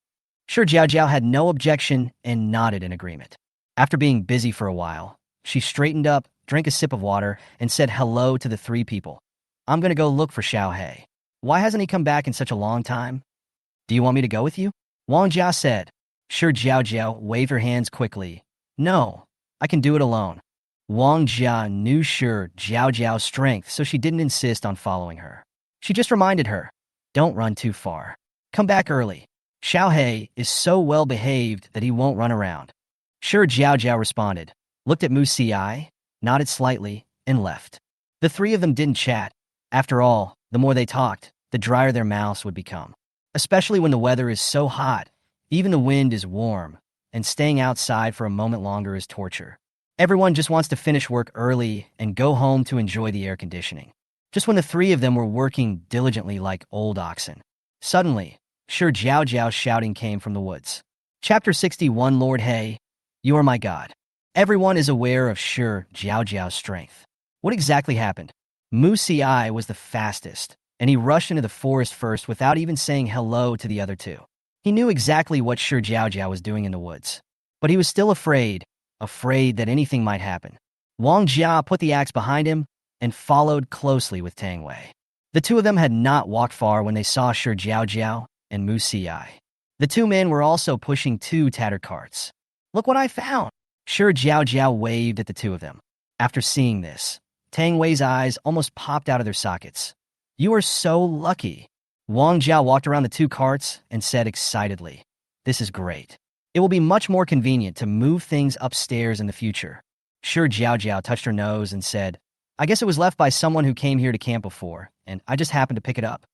Shi Jiaojiao had no objection and nodded in agreement. After being busy for a while, she straightened up, drank a sip of water, and said hello to the three people. I'm going to go look for Xiao Hei. Why hasn't he come back in such a long time? Do you want me to go with you? Wang Jia said. Shi Jiaojiao waved her hands quickly. No, I can do it alone. Wang Jia knew Shi Jiaojiao's strength, so she didn't insist on following her. She just reminded her, don't run too far. Come back early. Xiao Hei is so well behaved that he won't run around. Shi Jiaojiao responded, looked at Mu Ci, nodded slightly, and left. The three of them didn't chat. After all, the more they talked, the drier their mouths would become. Especially when the weather is so hot, even the wind is warm, and staying outside for a moment longer is torture. Everyone just wants to finish work early and go home to enjoy the air conditioning. Just when the three of them were working diligently like old oxen, suddenly, Shi Jiaojiao's shouting came from the woods. Chapter 61 Lord Hei, you are my god. Everyone is aware of Shi Jiaojiao's strength. What exactly happened? Mu Ci was the fastest, and he rushed into the forest first without even saying hello to the other two. He knew exactly what Shi Jiaojiao was doing in the woods, but he was still afraid that anything might happen. Wang Jia put the axe behind him and followed closely with Tang Wei. The two of them had not walked far when they saw Shi Jiaojiao and Mu Ci. The two men were also pushing two tattered carts. Look what I found! Shi Jiaojiao waved at the two of them. After seeing this, Tang Wei's eyes almost popped out of their sockets. You are so lucky. Wang Jia walked around the two carts and said excitedly, this is great. It will be much more convenient to move things upstairs in the future. Shi Jiaojiao touched her nose and said, I guess it was left by someone who came here to camp before, and I just happened to pick it up.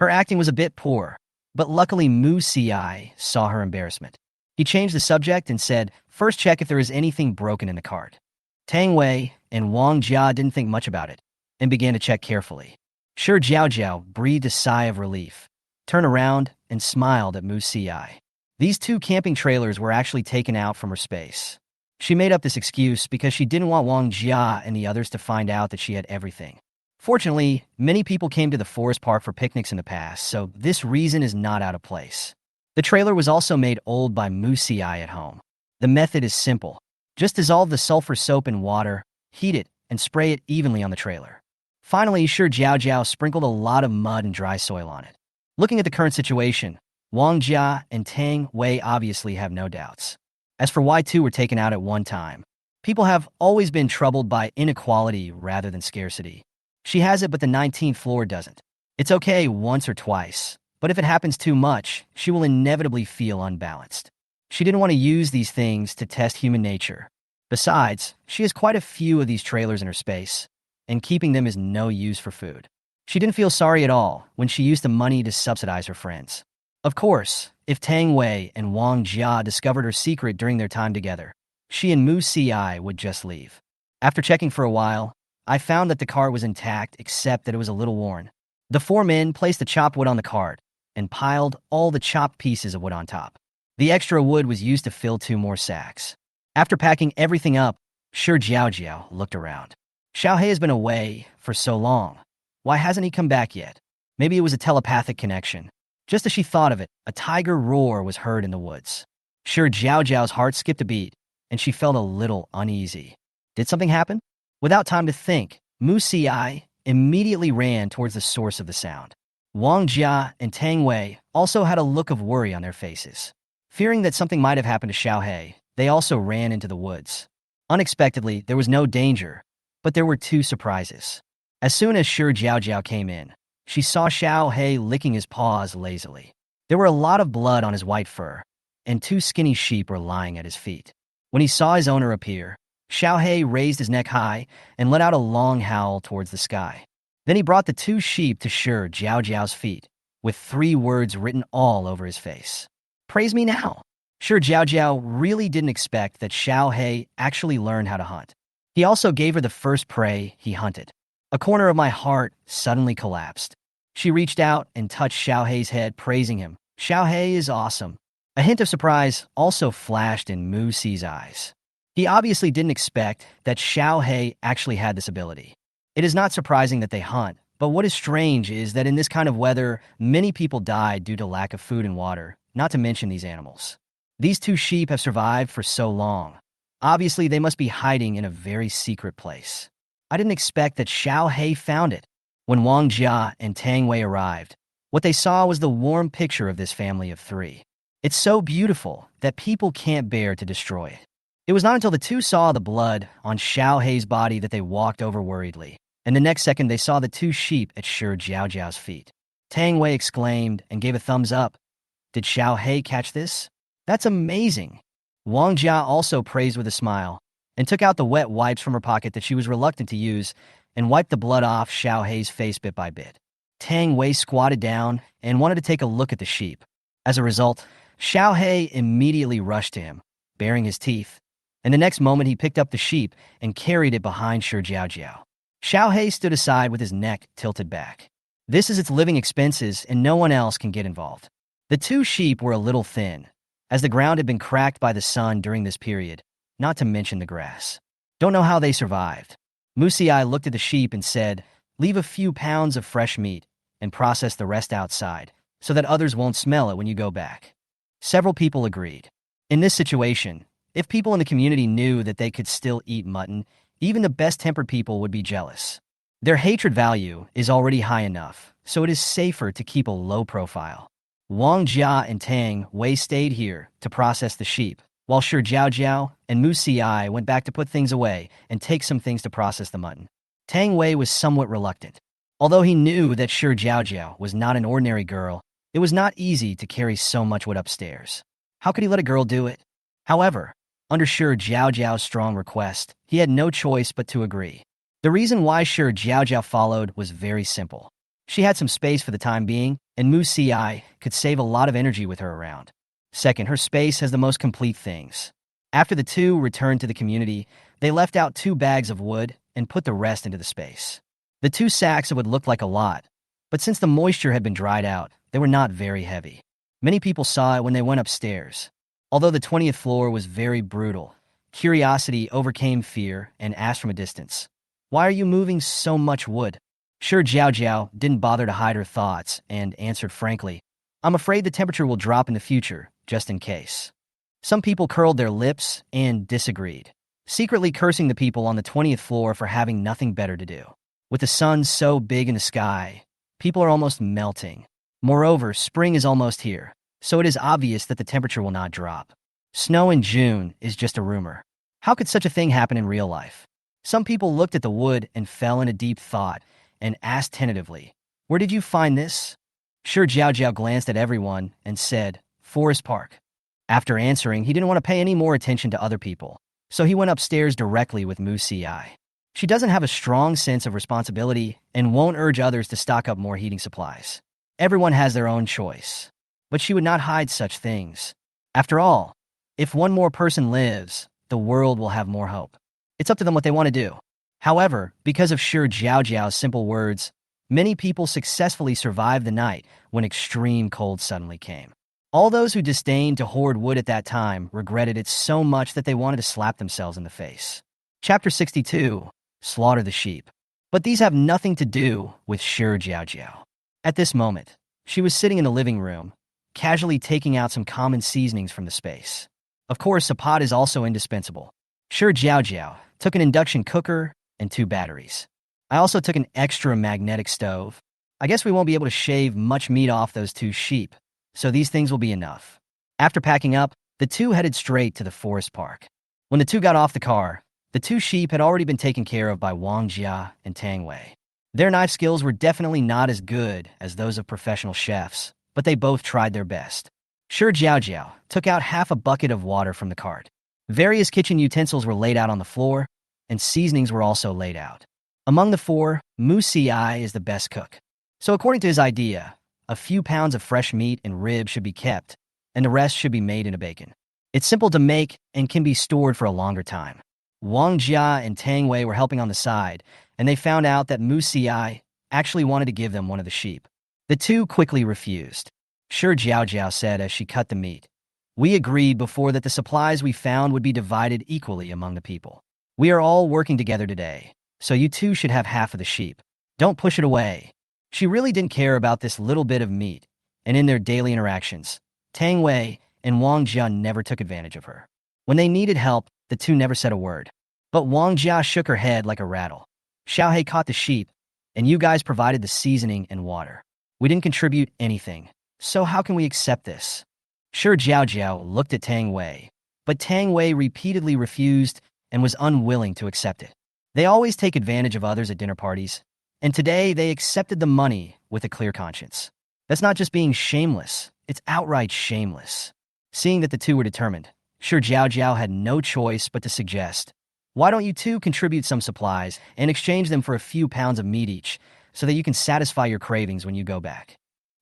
Her acting was a bit poor, but luckily Mu Ci saw her embarrassment. He changed the subject and said, first check if there is anything broken in the cart. Tang Wei and Wang Jia didn't think much about it and began to check carefully. Shi Jiaojiao breathed a sigh of relief, turned around, and smiled at Mu Ci. These two camping trailers were actually taken out from her space. She made up this excuse because she didn't want Wang Jia and the others to find out that she had everything. Fortunately, many people came to the forest park for picnics in the past, so this reason is not out of place. The trailer was also made old by Mu Ci at home. The method is simple. Just dissolve the sulfur soap in water, heat it, and spray it evenly on the trailer. Finally, Shi Jiaojiao sprinkled a lot of mud and dry soil on it. Looking at the current situation, Wang Jia and Tang Wei obviously have no doubts. As for why two were taken out at one time, people have always been troubled by inequality rather than scarcity. She has it, but the 19th floor doesn't. It's okay once or twice, but if it happens too much, she will inevitably feel unbalanced. She didn't want to use these things to test human nature. Besides, she has quite a few of these trailers in her space, and keeping them is no use for food. She didn't feel sorry at all when she used the money to subsidize her friends. Of course, if Tang Wei and Wang Jia discovered her secret during their time together, she and Mu Ci would just leave. After checking for a while, I found that the car was intact except that it was a little worn. The four men placed the chopped wood on the cart and piled all the chopped pieces of wood on top. The extra wood was used to fill two more sacks. After packing everything up, Shi Jiaojiao looked around. Xiaohei has been away for so long. Why hasn't he come back yet? Maybe it was a telepathic connection. Just as she thought of it, a tiger roar was heard in the woods. Shi Jiaojiao's heart skipped a beat, and she felt a little uneasy. Did something happen? Without time to think, Mu Xi immediately ran towards the source of the sound. Wang Jia and Tang Wei also had a look of worry on their faces. Fearing that something might have happened to Xiaohei, they also ran into the woods. Unexpectedly, there was no danger, but there were two surprises. As soon as Shi Jiaojiao came in, she saw Xiaohei licking his paws lazily. There were a lot of blood on his white fur, and two skinny sheep were lying at his feet. When he saw his owner appear, Xiaohei raised his neck high and let out a long howl towards the sky. Then he brought the two sheep to Shi Jiaojiao's feet, with 3 words written all over his face. Praise me now. Shi Jiaojiao really didn't expect that Xiaohei actually learned how to hunt. He also gave her the first prey he hunted. A corner of my heart suddenly collapsed. She reached out and touched Xiaohei's head, praising him. Xiaohei is awesome. A hint of surprise also flashed in Mu Xi's eyes. He obviously didn't expect that Xiaohei actually had this ability. It is not surprising that they hunt, but what is strange is that in this kind of weather, many people died due to lack of food and water, not to mention these animals. These 2 sheep have survived for so long. Obviously, they must be hiding in a very secret place. I didn't expect that Xiaohei found it. When Wang Jia and Tang Wei arrived, what they saw was the warm picture of this family of 3. It's so beautiful that people can't bear to destroy it. It was not until the 2 saw the blood on Xiaohei's body that they walked over worriedly, and the next second they saw the 2 sheep at Shi Jiaojiao's feet. Tang Wei exclaimed and gave a thumbs up. Did Xiaohei catch this? That's amazing. Wang Jia also praised with a smile and took out the wet wipes from her pocket that she was reluctant to use and wiped the blood off Xiaohei's face bit by bit. Tang Wei squatted down and wanted to take a look at the sheep. As a result, Xiaohei immediately rushed to him, baring his teeth, and the next moment he picked up the sheep and carried it behind Shi Jiaojiao. Xiaohei stood aside with his neck tilted back. This is its living expenses and no one else can get involved. The 2 sheep were a little thin, as the ground had been cracked by the sun during this period, not to mention the grass. Don't know how they survived. Mu Xi looked at the sheep and said, leave a few pounds of fresh meat and process the rest outside, so that others won't smell it when you go back. Several people agreed. In this situation, if people in the community knew that they could still eat mutton, even the best-tempered people would be jealous. Their hatred value is already high enough, so it is safer to keep a low profile. Wang Jia and Tang Wei stayed here to process the sheep, while Shi Jiaojiao and Mu Xi went back to put things away and take some things to process the mutton. Tang Wei was somewhat reluctant. Although he knew that Shi Jiaojiao was not an ordinary girl, it was not easy to carry so much wood upstairs. How could he let a girl do it? However, under Shi Jiaojiao's strong request, he had no choice but to agree. The reason why Shi Jiaojiao followed was very simple. She had some space for the time being, and Mu Xi could save a lot of energy with her around. Second, her space has the most complete things. After the 2 returned to the community, they left out 2 bags of wood and put the rest into the space. The 2 sacks would look like a lot, but since the moisture had been dried out, they were not very heavy. Many people saw it when they went upstairs. Although the 20th floor was very brutal, curiosity overcame fear and asked from a distance, why are you moving so much wood? Shi Jiaojiao didn't bother to hide her thoughts and answered frankly, I'm afraid the temperature will drop in the future, just in case. Some people curled their lips and disagreed, secretly cursing the people on the 20th floor for having nothing better to do. With the sun so big in the sky, people are almost melting. Moreover, spring is almost here, so it is obvious that the temperature will not drop. Snow in June is just a rumor. How could such a thing happen in real life? Some people looked at the wood and fell into deep thought and asked tentatively, where did you find this? Shi Jiaojiao glanced at everyone and said, Forest Park. After answering, he didn't want to pay any more attention to other people, so he went upstairs directly with Mu Xi. She doesn't have a strong sense of responsibility and won't urge others to stock up more heating supplies. Everyone has their own choice, but she would not hide such things. After all, if one more person lives, the world will have more hope. It's up to them what they want to do. However, because of Shi Jiaojiao's simple words, Many people successfully survived the night when extreme cold suddenly came. All those who disdained to hoard wood at that time regretted it so much that they wanted to slap themselves in the face. Chapter 62. Slaughter the Sheep. But these have nothing to do with Shi Jiaojiao. At this moment, she was sitting in the living room, casually taking out some common seasonings from the space. Of course, a pot is also indispensable. Shi Jiaojiao took an induction cooker and 2 batteries. I also took an extra magnetic stove. I guess we won't be able to shave much meat off those 2 sheep, so these things will be enough. After packing up, the 2 headed straight to the forest park. When the 2 got off the car, the 2 sheep had already been taken care of by Wang Jia and Tang Wei. Their knife skills were definitely not as good as those of professional chefs, but they both tried their best. Shi Jiaojiao took out half a bucket of water from the cart. Various kitchen utensils were laid out on the floor, and seasonings were also laid out. Among the 4, Mu Si is the best cook. So according to his idea, a few pounds of fresh meat and ribs should be kept, and the rest should be made into bacon. It's simple to make and can be stored for a longer time. Wang Jia and Tang Wei were helping on the side, and they found out that Mu Si actually wanted to give them one of the sheep. The 2 quickly refused. Shi Jiaojiao said as she cut the meat, "We agreed before that the supplies we found would be divided equally among the people. We are all working together today, so you 2 should have half of the sheep. Don't push it away." She really didn't care about this little bit of meat, and in their daily interactions, Tang Wei and Wang Jia never took advantage of her. When they needed help, the 2 never said a word. But Wang Jia shook her head like a rattle. "Xiaohei caught the sheep, and you guys provided the seasoning and water. We didn't contribute anything, so how can we accept this?" Shi Jiaojiao looked at Tang Wei, but Tang Wei repeatedly refused and was unwilling to accept it. They always take advantage of others at dinner parties, and today they accepted the money with a clear conscience. That's not just being shameless, it's outright shameless. Seeing that the 2 were determined, Shi Jiaojiao had no choice but to suggest, "Why don't you 2 contribute some supplies and exchange them for a few pounds of meat each, so that you can satisfy your cravings when you go back?"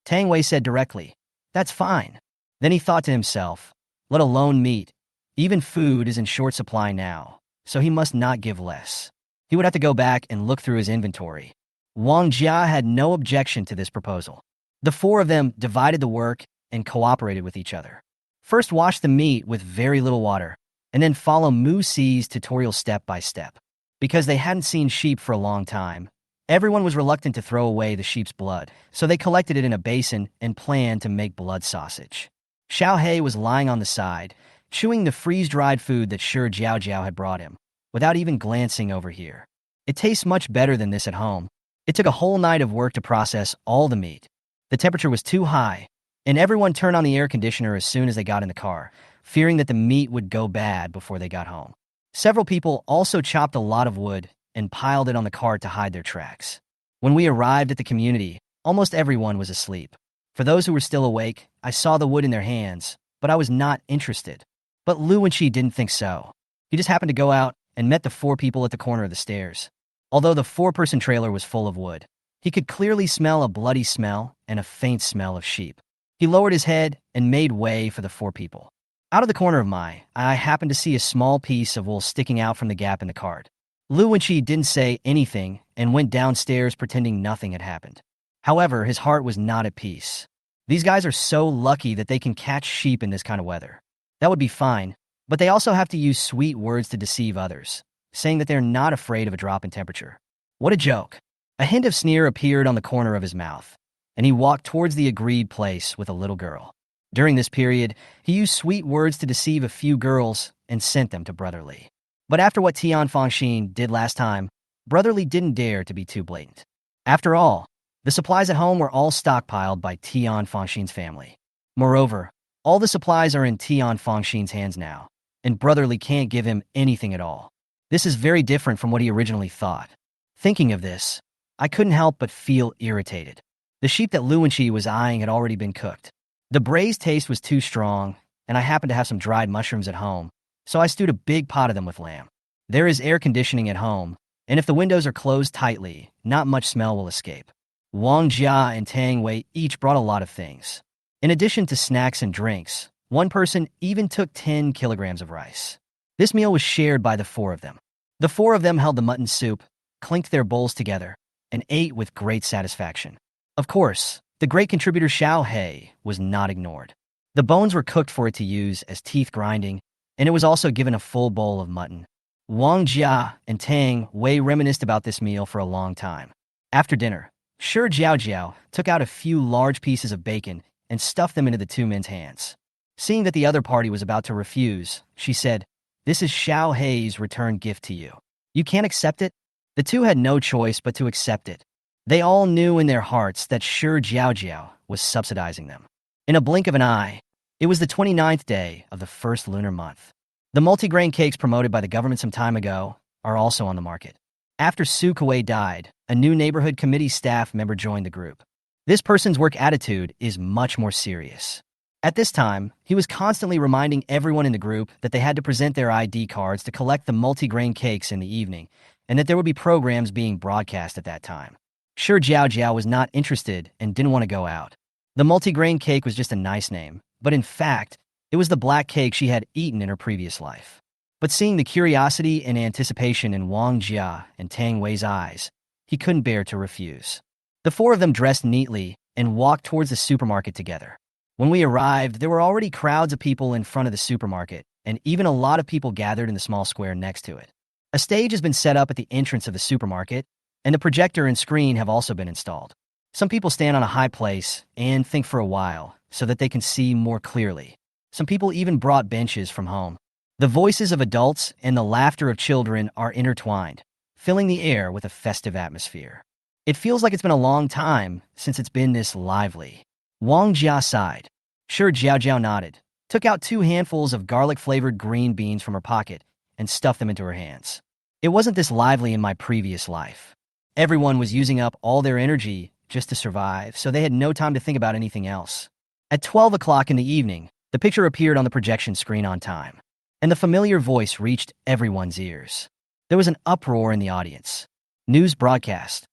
Tang Wei said directly, "That's fine." Then he thought to himself, let alone meat. Even food is in short supply now, so he must not give less. He would have to go back and look through his inventory. Wang Jia had no objection to this proposal. The 4 of them divided the work and cooperated with each other. First, wash the meat with very little water, and then follow Mu Si's tutorial step by step. Because they hadn't seen sheep for a long time, everyone was reluctant to throw away the sheep's blood, so they collected it in a basin and planned to make blood sausage. Xiaohei was lying on the side, chewing the freeze-dried food that Shi Jiaojiao had brought him, without even glancing over here. It tastes much better than this at home. It took a whole night of work to process all the meat. The temperature was too high, and everyone turned on the air conditioner as soon as they got in the car, fearing that the meat would go bad before they got home. Several people also chopped a lot of wood and piled it on the cart to hide their tracks. When we arrived at the community, almost everyone was asleep. For those who were still awake, I saw the wood in their hands, but I was not interested. But Lu and Shi didn't think so. He just happened to go out and met the 4 people at the corner of the stairs. Although the 4-person trailer was full of wood, he could clearly smell a bloody smell and a faint smell of sheep. He lowered his head and made way for the 4 people. Out of the corner of my eye, I happened to see a small piece of wool sticking out from the gap in the cart. Lu and Shi didn't say anything and went downstairs pretending nothing had happened. However, his heart was not at peace. These guys are so lucky that they can catch sheep in this kind of weather. That would be fine, but they also have to use sweet words to deceive others, saying that they're not afraid of a drop in temperature. What a joke. A hint of sneer appeared on the corner of his mouth, and he walked towards the agreed place with a little girl. During this period, he used sweet words to deceive a few girls and sent them to Brotherly. But after what Tian Fangxin did last time, Brotherly didn't dare to be too blatant. After all, the supplies at home were all stockpiled by Tian Fangxin's family. Moreover, all the supplies are in Tian Fangxin's hands now, and Brotherly can't give him anything at all. This is very different from what he originally thought. Thinking of this, I couldn't help but feel irritated. The sheep that Lu and Shi was eyeing had already been cooked. The braised taste was too strong, and I happened to have some dried mushrooms at home, so I stewed a big pot of them with lamb. There is air conditioning at home, and if the windows are closed tightly, not much smell will escape. Wang Jia and Tang Wei each brought a lot of things. In addition to snacks and drinks, one person even took 10 kilograms of rice. This meal was shared by the 4 of them. The 4 of them held the mutton soup, clinked their bowls together, and ate with great satisfaction. Of course, the great contributor Xiao He was not ignored. The bones were cooked for it to use as teeth grinding, and it was also given a full bowl of mutton. Wang Jia and Tang Wei reminisced about this meal for a long time. After dinner, Shi Jiaojiao took out a few large pieces of bacon and stuffed them into the two men's hands. Seeing that the other party was about to refuse, she said, "This is Xiao Hei's return gift to you. You can't accept it?" The two had no choice but to accept it. They all knew in their hearts that Shi Jiaojiao was subsidizing them. In a blink of an eye, it was the 29th day of the first lunar month. The multigrain cakes promoted by the government some time ago are also on the market. After Su Kuei died, a new neighborhood committee staff member joined the group. This person's work attitude is much more serious. At this time, he was constantly reminding everyone in the group that they had to present their ID cards to collect the multigrain cakes in the evening, and that there would be programs being broadcast at that time. Shi Jiaojiao was not interested and didn't want to go out. The multigrain cake was just a nice name, but in fact, it was the black cake she had eaten in her previous life. But seeing the curiosity and anticipation in Wang Jia and Tang Wei's eyes, he couldn't bear to refuse. The four of them dressed neatly and walked towards the supermarket together. When we arrived, there were already crowds of people in front of the supermarket, and even a lot of people gathered in the small square next to it. A stage has been set up at the entrance of the supermarket, and the projector and screen have also been installed. Some people stand on a high place and think for a while so that they can see more clearly. Some people even brought benches from home. The voices of adults and the laughter of children are intertwined, filling the air with a festive atmosphere. It feels like it's been a long time since it's been this lively. Wang Jia sighed. Shi Jiaojiao nodded, took out 2 handfuls of garlic-flavored green beans from her pocket, and stuffed them into her hands. It wasn't this lively in my previous life. Everyone was using up all their energy just to survive, so they had no time to think about anything else. At 12 o'clock in the evening, the picture appeared on the projection screen on time, and the familiar voice reached everyone's ears. There was an uproar in the audience. News broadcast.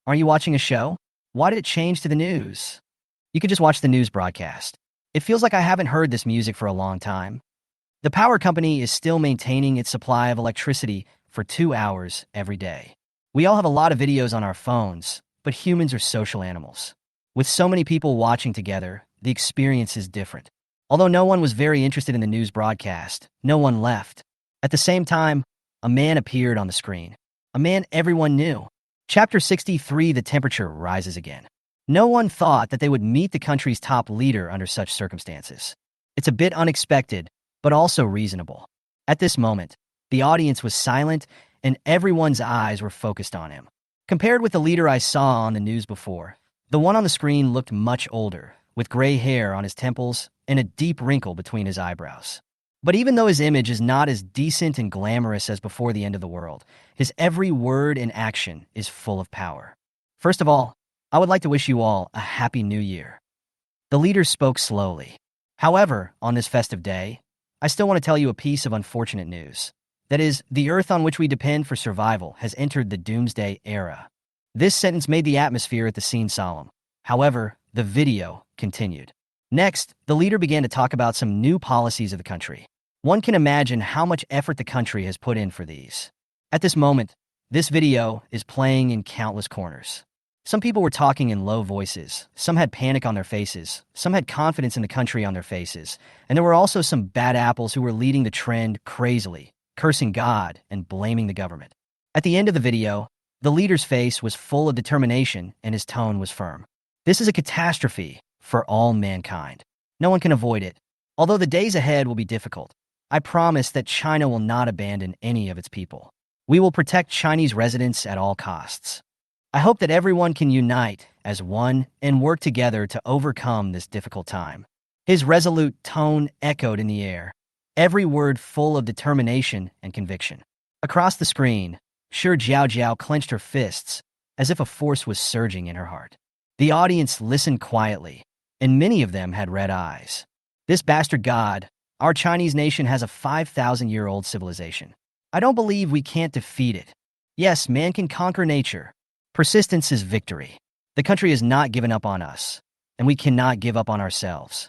Are you watching a show? Why did it change to the news? You could just watch the news broadcast. It feels like I haven't heard this music for a long time. The power company is still maintaining its supply of electricity for 2 hours every day. We all have a lot of videos on our phones, but humans are social animals. With so many people watching together, the experience is different. Although no one was very interested in the news broadcast, no one left. At the same time, a man appeared on the screen. A man everyone knew. Chapter 63, The Temperature Rises Again. No one thought that they would meet the country's top leader under such circumstances. It's a bit unexpected, but also reasonable. At this moment, the audience was silent and everyone's eyes were focused on him. Compared with the leader I saw on the news before, the one on the screen looked much older, with gray hair on his temples and a deep wrinkle between his eyebrows. But even though his image is not as decent and glamorous as before the end of the world, his every word and action is full of power. First of all, I would like to wish you all a happy new year. The leader spoke slowly. However, on this festive day, I still want to tell you a piece of unfortunate news. That is, the Earth on which we depend for survival has entered the doomsday era. This sentence made the atmosphere at the scene solemn. However, the video continued. Next, the leader began to talk about some new policies of the country. One can imagine how much effort the country has put in for these. At this moment, this video is playing in countless corners. Some people were talking in low voices, some had panic on their faces, some had confidence in the country on their faces, and there were also some bad apples who were leading the trend crazily, cursing God and blaming the government. At the end of the video, the leader's face was full of determination and his tone was firm. This is a catastrophe for all mankind. No one can avoid it. Although the days ahead will be difficult, I promise that China will not abandon any of its people. We will protect Chinese residents at all costs. I hope that everyone can unite as one and work together to overcome this difficult time. His resolute tone echoed in the air, every word full of determination and conviction. Across the screen, Shi Jiaojiao clenched her fists as if a force was surging in her heart. The audience listened quietly, and many of them had red eyes. This bastard god, our Chinese nation has a 5,000-year-old civilization. I don't believe we can't defeat it. Yes, man can conquer nature. Persistence is victory. The country has not given up on us, and we cannot give up on ourselves.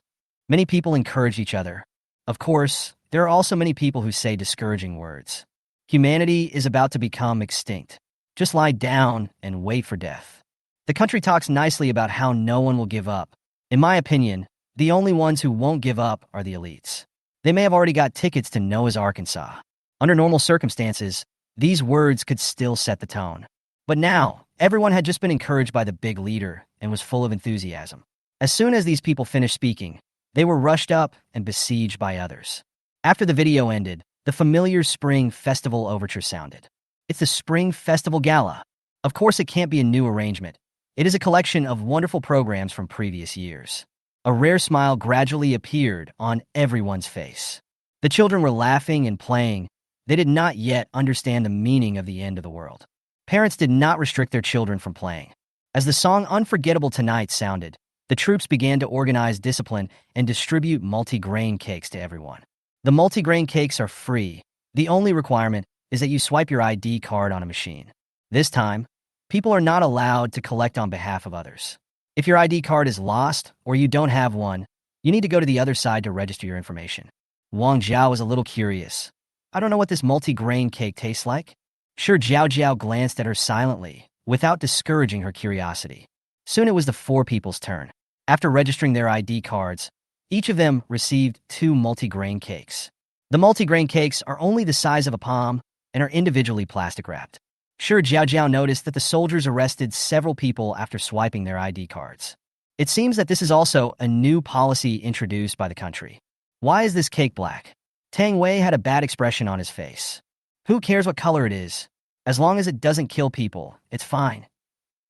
Many people encourage each other. Of course, there are also many people who say discouraging words. Humanity is about to become extinct. Just lie down and wait for death. The country talks nicely about how no one will give up. In my opinion, the only ones who won't give up are the elites. They may have already got tickets to Noah's Arkansas. Under normal circumstances, these words could still set the tone. But now, everyone had just been encouraged by the big leader and was full of enthusiasm. As soon as these people finished speaking, they were rushed up and besieged by others. After the video ended, the familiar Spring Festival overture sounded. It's the Spring Festival Gala. Of course, it can't be a new arrangement. It is a collection of wonderful programs from previous years. A rare smile gradually appeared on everyone's face. The children were laughing and playing. They did not yet understand the meaning of the end of the world. Parents did not restrict their children from playing. As the song Unforgettable Tonight sounded, the troops began to organize discipline and distribute multi-grain cakes to everyone. The multi-grain cakes are free. The only requirement is that you swipe your ID card on a machine. This time, people are not allowed to collect on behalf of others. If your ID card is lost or you don't have one, you need to go to the other side to register your information. Wang Jiao was a little curious. I don't know what this multi-grain cake tastes like. Shi Jiaojiao glanced at her silently, without discouraging her curiosity. Soon it was the four people's turn. After registering their ID cards, each of them received 2 multi-grain cakes. The multi-grain cakes are only the size of a palm and are individually plastic wrapped. Shi Jiaojiao noticed that the soldiers arrested several people after swiping their ID cards. It seems that this is also a new policy introduced by the country. Why is this cake black? Tang Wei had a bad expression on his face. Who cares what color it is? As long as it doesn't kill people, it's fine.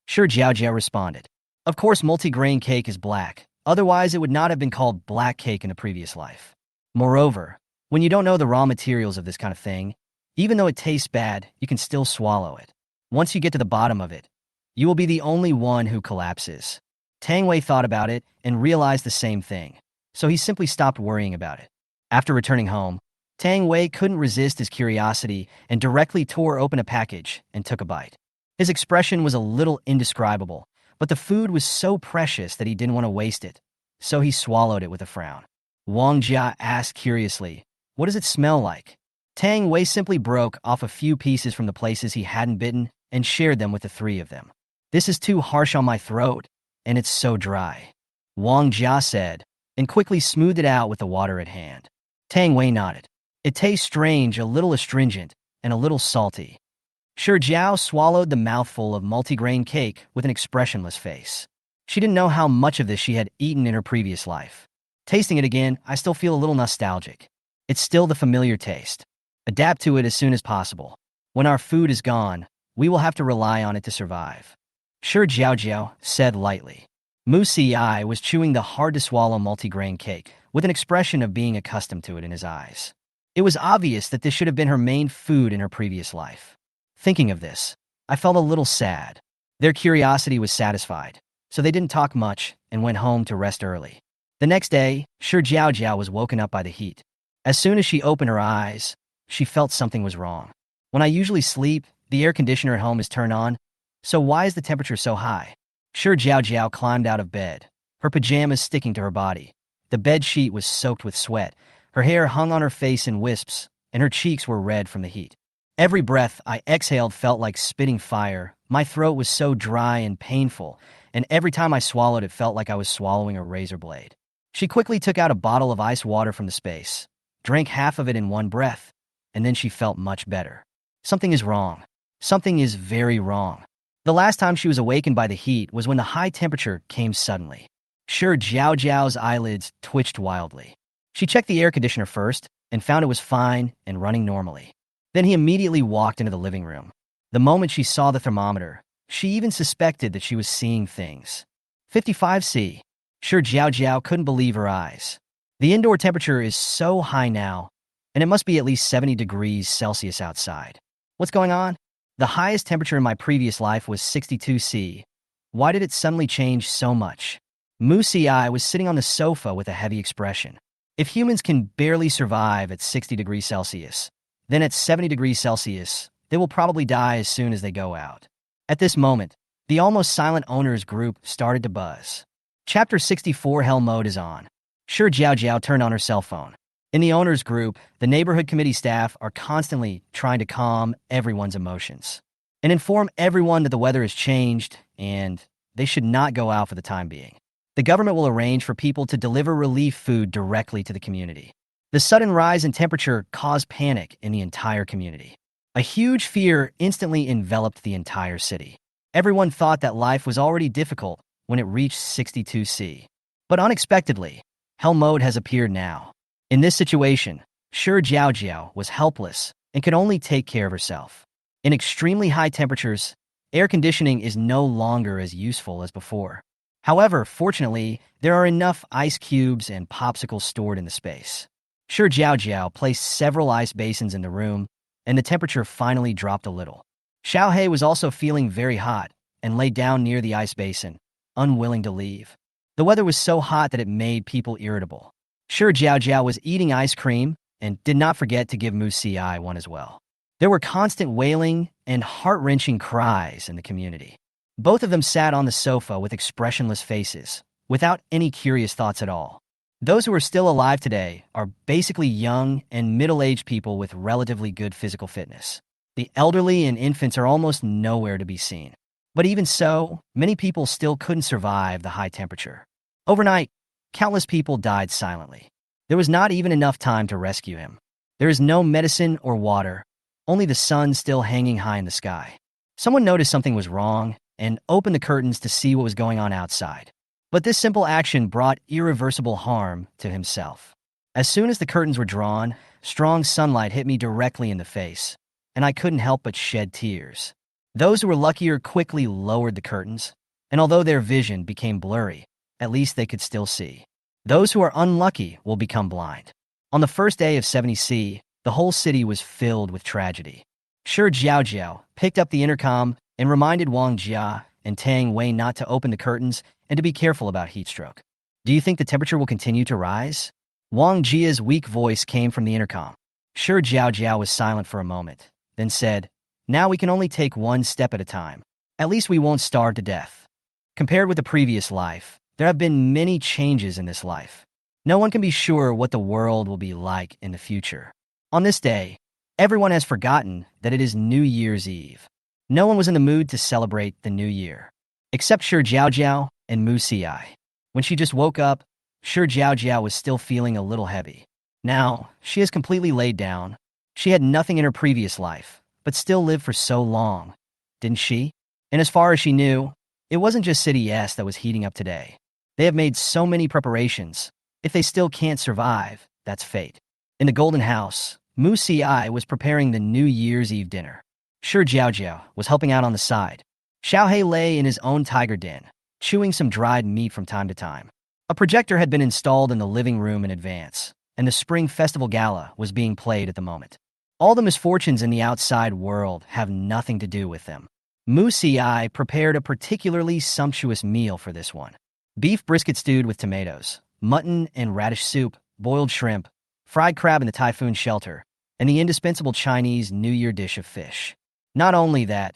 Shi Jiaojiao responded. Of course, multi-grain cake is black. Otherwise, it would not have been called black cake in a previous life. Moreover, when you don't know the raw materials of this kind of thing, even though it tastes bad, you can still swallow it. Once you get to the bottom of it, you will be the only one who collapses. Tang Wei thought about it and realized the same thing, so he simply stopped worrying about it. After returning home, Tang Wei couldn't resist his curiosity and directly tore open a package and took a bite. His expression was a little indescribable, but the food was so precious that he didn't want to waste it, so he swallowed it with a frown. Wang Jia asked curiously, "What does it smell like?" Tang Wei simply broke off a few pieces from the places he hadn't bitten and shared them with the 3 of them. "This is too harsh on my throat, and it's so dry," Wang Jia said, and quickly smoothed it out with the water at hand. Tang Wei nodded. "It tastes strange, a little astringent, and a little salty." Shi Jiao swallowed the mouthful of multigrain cake with an expressionless face. She didn't know how much of this she had eaten in her previous life. Tasting it again, I still feel a little nostalgic. It's still the familiar taste. Adapt to it as soon as possible. When our food is gone, we will have to rely on it to survive. Shi Jiaojiao said lightly. Mu Ci was chewing the hard-to-swallow multigrain cake with an expression of being accustomed to it in his eyes. It was obvious that this should have been her main food in her previous life. Thinking of this, I felt a little sad. Their curiosity was satisfied, so they didn't talk much and went home to rest early. The next day, Shi Jiaojiao was woken up by the heat. As soon as she opened her eyes, she felt something was wrong. When I usually sleep, the air conditioner at home is turned on, so why is the temperature so high? Shi Jiaojiao climbed out of bed, her pajamas sticking to her body. The bed sheet was soaked with sweat, her hair hung on her face in wisps, and her cheeks were red from the heat. Every breath I exhaled felt like spitting fire. My throat was so dry and painful, and every time I swallowed it felt like I was swallowing a razor blade. She quickly took out a bottle of ice water from the space, drank half of it in one breath, and then she felt much better. Something is wrong. Something is very wrong. The last time she was awakened by the heat was when the high temperature came suddenly. Shi Jiaojiao's eyelids twitched wildly. She checked the air conditioner first and found it was fine and running normally. Then he immediately walked into the living room. The moment she saw the thermometer, she even suspected that she was seeing things. 55 C. Shi Jiaojiao couldn't believe her eyes. The indoor temperature is so high now, and it must be at least 70 degrees Celsius outside. What's going on? The highest temperature in my previous life was 62 C. Why did it suddenly change so much? Mu Ci was sitting on the sofa with a heavy expression. If humans can barely survive at 60 degrees Celsius, then at 70 degrees Celsius, they will probably die as soon as they go out. At this moment, the almost silent owners group started to buzz. Chapter 64 Hell mode is on. Shi Jiaojiao turned on her cell phone. In the owners group, the neighborhood committee staff are constantly trying to calm everyone's emotions. and inform everyone that the weather has changed and they should not go out for the time being. The government will arrange for people to deliver relief food directly to the community. The sudden rise in temperature caused panic in the entire community. A huge fear instantly enveloped the entire city. Everyone thought that life was already difficult when it reached 62°C. But unexpectedly, hell mode has appeared now. In this situation, Shi Jiaojiao was helpless and could only take care of herself. In extremely high temperatures, air conditioning is no longer as useful as before. However, fortunately, there are enough ice cubes and popsicles stored in the space. Shi Jiaojiao placed several ice basins in the room, and the temperature finally dropped a little. Xiaohei was also feeling very hot and lay down near the ice basin, unwilling to leave. The weather was so hot that it made people irritable. Shi Jiaojiao was eating ice cream and did not forget to give Mu Si one as well. There were constant wailing and heart-wrenching cries in the community. Both of them sat on the sofa with expressionless faces, without any curious thoughts at all. Those who are still alive today are basically young and middle-aged people with relatively good physical fitness. The elderly and infants are almost nowhere to be seen. But even so, many people still couldn't survive the high temperature. Overnight, countless people died silently. There was not even enough time to rescue him. There is no medicine or water, only the sun still hanging high in the sky. Someone noticed something was wrong and opened the curtains to see what was going on outside. But this simple action brought irreversible harm to himself. As soon as the curtains were drawn, strong sunlight hit me directly in the face, and I couldn't help but shed tears. Those who were luckier quickly lowered the curtains, and although their vision became blurry, at least they could still see. Those who are unlucky will become blind. On the first day of 70°C, the whole city was filled with tragedy. Shi Jiaojiao picked up the intercom and reminded Wang Jia and Tang Wei not to open the curtains and to be careful about heat stroke. Do you think the temperature will continue to rise? Wang Jia's weak voice came from the intercom. Shi Jiaojiao was silent for a moment, then said, "Now we can only take one step at a time. At least we won't starve to death." Compared with the previous life, there have been many changes in this life. No one can be sure what the world will be like in the future. On this day, everyone has forgotten that it is New Year's Eve. No one was in the mood to celebrate the new year, except Shi Jiaojiao and Mu Si. When she just woke up, Shi Jiaojiao was still feeling a little heavy. Now, she is completely laid down. She had nothing in her previous life, but still lived for so long, didn't she? And as far as she knew, it wasn't just City S that was heating up today. They have made so many preparations. If they still can't survive, that's fate. In the Golden House, Mu Si was preparing the New Year's Eve dinner. Shi Jiaojiao was helping out on the side. Xiaohei lay in his own tiger den, chewing some dried meat from time to time. A projector had been installed in the living room in advance, and the Spring Festival Gala was being played at the moment. All the misfortunes in the outside world have nothing to do with them. Mu Si prepared a particularly sumptuous meal for this one. Beef brisket stewed with tomatoes, mutton and radish soup, boiled shrimp, fried crab in the typhoon shelter, and the indispensable Chinese New Year dish of fish. Not only that,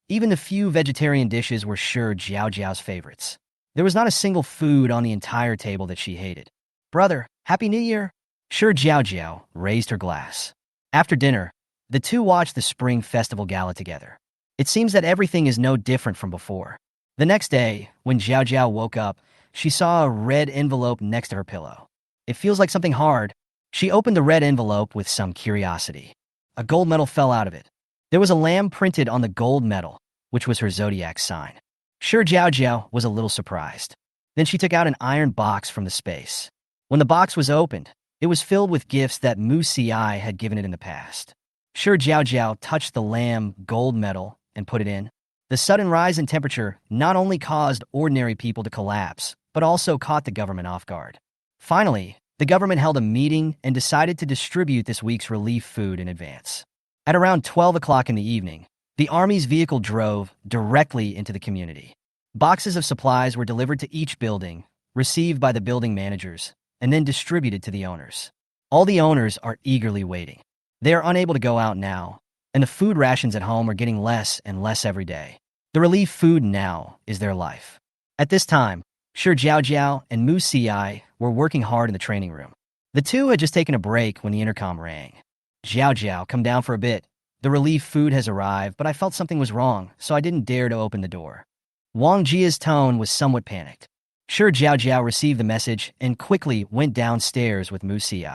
even the few vegetarian dishes were Shi Jiaojiao's favorites. There was not a single food on the entire table that she hated. "Brother, Happy New Year!" Shi Jiaojiao raised her glass. After dinner, the two watched the Spring Festival Gala together. It seems that everything is no different from before. The next day, when Jiaojiao woke up, she saw a red envelope next to her pillow. It feels like something hard. She opened the red envelope with some curiosity. A gold medal fell out of it. There was a lamb printed on the gold medal, which was her zodiac sign. Shi Jiaojiao was a little surprised. Then she took out an iron box from the space. When the box was opened, it was filled with gifts that Mu Si had given it in the past. Shi Jiaojiao touched the lamb gold medal and put it in. The sudden rise in temperature not only caused ordinary people to collapse, but also caught the government off guard. Finally, the government held a meeting and decided to distribute this week's relief food in advance. At around 12 o'clock in the evening, the army's vehicle drove directly into the community. Boxes of supplies were delivered to each building, received by the building managers, and then distributed to the owners. All the owners are eagerly waiting. They are unable to go out now, and the food rations at home are getting less and less every day. The relief food now is their life. At this time, Shi Jiaojiao and Mu Si were working hard in the training room. The two had just taken a break when the intercom rang. "Jiaojiao, come down for a bit. The relief food has arrived, but I felt something was wrong, so I didn't dare to open the door. Wang Jia's tone was somewhat panicked. Shi Jiaojiao received the message and quickly went downstairs with Mu Xi.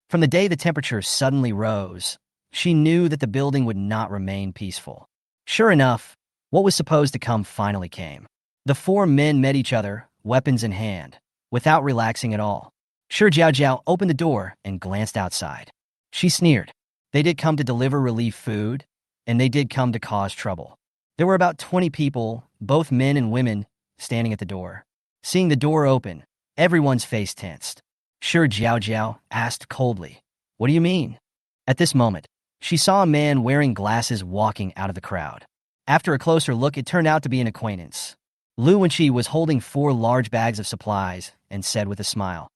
From the day the temperature suddenly rose, she knew that the building would not remain peaceful. Sure enough, what was supposed to come finally came. The four men met each other, weapons in hand, without relaxing at all. Shi Jiaojiao opened the door and glanced outside. She sneered. They did come to deliver relief food, and they did come to cause trouble. There were about 20 people, both men and women, standing at the door. Seeing the door open, everyone's face tensed. Shi Jiaojiao asked coldly, "What do you mean?" At this moment, she saw a man wearing glasses walking out of the crowd. After a closer look, it turned out to be an acquaintance. Lu Wenqi was holding 4 large bags of supplies and said with a smile,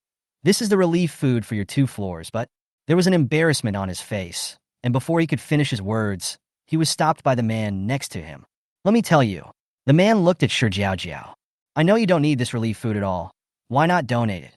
"This is the relief food for your 2 floors," but there was an embarrassment on his face, and before he could finish his words, he was stopped by the man next to him. "Let me tell you." The man looked at Shi Jiaojiao. "I know you don't need this relief food at all. Why not donate it?"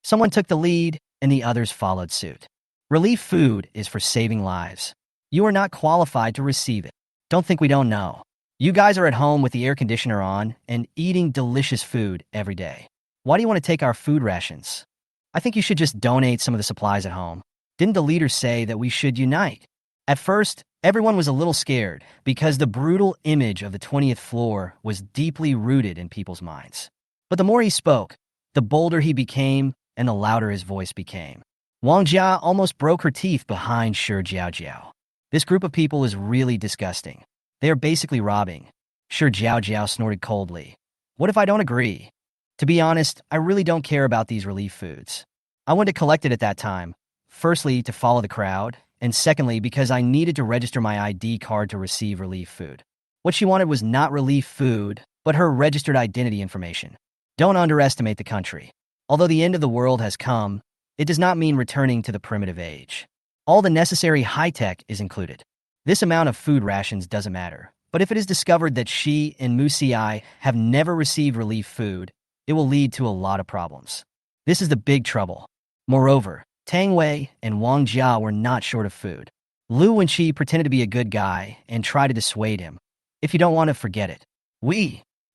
Someone took the lead, and the others followed suit. Relief food is for saving lives. You are not qualified to receive it. Don't think we don't know. You guys are at home with the air conditioner on and eating delicious food every day. Why do you want to take our food rations? I think you should just donate some of the supplies at home. Didn't the leader say that we should unite? At first, everyone was a little scared because the brutal image of the 20th floor was deeply rooted in people's minds. But the more he spoke, the bolder he became and the louder his voice became. Wang Jia almost broke her teeth behind Shi Jiaojiao. This group of people is really disgusting. They are basically robbing. Shi Jiaojiao snorted coldly. What if I don't agree? To be honest, I really don't care about these relief foods. I went to collect it at that time, firstly to follow the crowd, and secondly because I needed to register my ID card to receive relief food. What she wanted was not relief food, but her registered identity information. Don't underestimate the country. Although the end of the world has come, it does not mean returning to the primitive age. All the necessary high-tech is included. This amount of food rations doesn't matter, but if it is discovered that Shi and Mu Xi have never received relief food, it will lead to a lot of problems. This is the big trouble. Moreover, Tang Wei and Wang Jia were not short of food. Lu Wenqi pretended to be a good guy and tried to dissuade him. If you don't want to, forget it.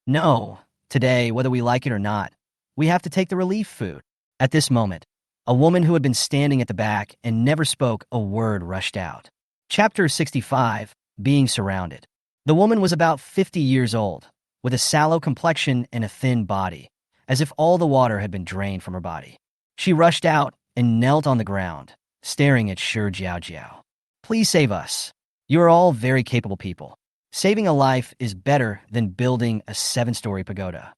No, today, whether we like it or not, we have to take the relief food. At this moment, a woman who had been standing at the back and never spoke a word rushed out. Chapter 65, Being Surrounded. The woman was about 50 years old, with a sallow complexion and a thin body, as if all the water had been drained from her body. She rushed out and knelt on the ground, staring at Shi Jiaojiao. "Please save us. You are all very capable people. Saving a life is better than building a 7-story pagoda."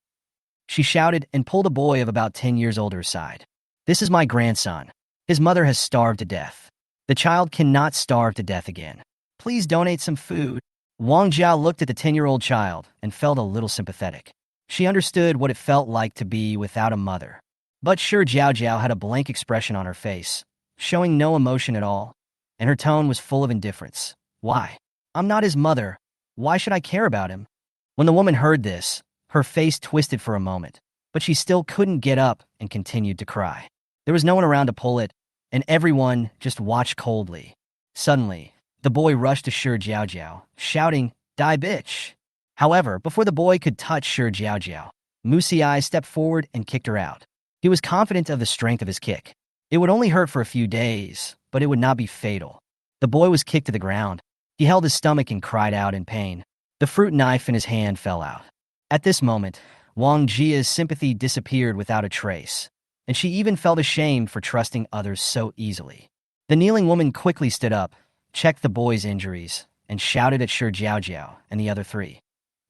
She shouted and pulled a boy of about 10 years old to her side. "This is my grandson. His mother has starved to death. The child cannot starve to death again. Please donate some food." Wang Jia looked at the 10-year-old child and felt a little sympathetic. She understood what it felt like to be without a mother. But Shi Jiaojiao had a blank expression on her face, showing no emotion at all, and her tone was full of indifference. "Why? I'm not his mother. Why should I care about him?" When the woman heard this, her face twisted for a moment, but she still couldn't get up and continued to cry. There was no one around to pull it, and everyone just watched coldly. Suddenly, the boy rushed to Shi Jiaojiao, shouting, "Die, bitch!" However, before the boy could touch Shi Jiaojiao, Mu Xi stepped forward and kicked her out. He was confident of the strength of his kick. It would only hurt for a few days, but it would not be fatal. The boy was kicked to the ground. He held his stomach and cried out in pain. The fruit knife in his hand fell out. At this moment, Wang Jia's sympathy disappeared without a trace, and she even felt ashamed for trusting others so easily. The kneeling woman quickly stood up, checked the boy's injuries, and shouted at Shi Jiaojiao and the other 3.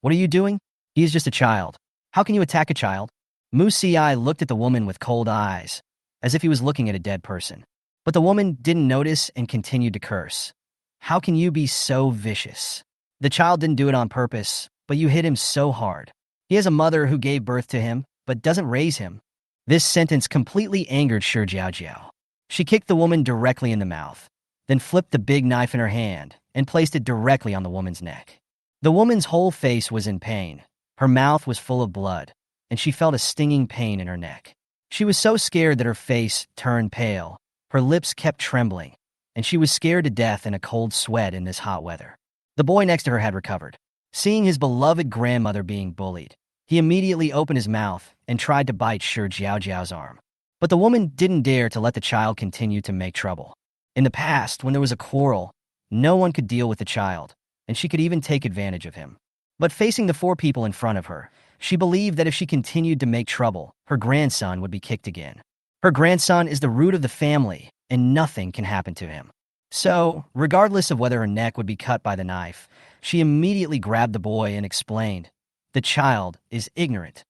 "What are you doing? He is just a child. How can you attack a child?" Mu Xi looked at the woman with cold eyes, as if he was looking at a dead person. But the woman didn't notice and continued to curse. "How can you be so vicious? The child didn't do it on purpose, but you hit him so hard. He has a mother who gave birth to him, but doesn't raise him." This sentence completely angered Shi Jiaojiao. She kicked the woman directly in the mouth, then flipped the big knife in her hand and placed it directly on the woman's neck. The woman's whole face was in pain. Her mouth was full of blood, and she felt a stinging pain in her neck. She was so scared that her face turned pale, her lips kept trembling, and she was scared to death in a cold sweat in this hot weather. The boy next to her had recovered. Seeing his beloved grandmother being bullied, he immediately opened his mouth and tried to bite Shi Jiaojiao's arm. But the woman didn't dare to let the child continue to make trouble. In the past, when there was a quarrel, no one could deal with the child, and she could even take advantage of him. But facing the 4 people in front of her, she believed that if she continued to make trouble, her grandson would be kicked again. Her grandson is the root of the family, and nothing can happen to him. So, regardless of whether her neck would be cut by the knife, she immediately grabbed the boy and explained, "The child is ignorant."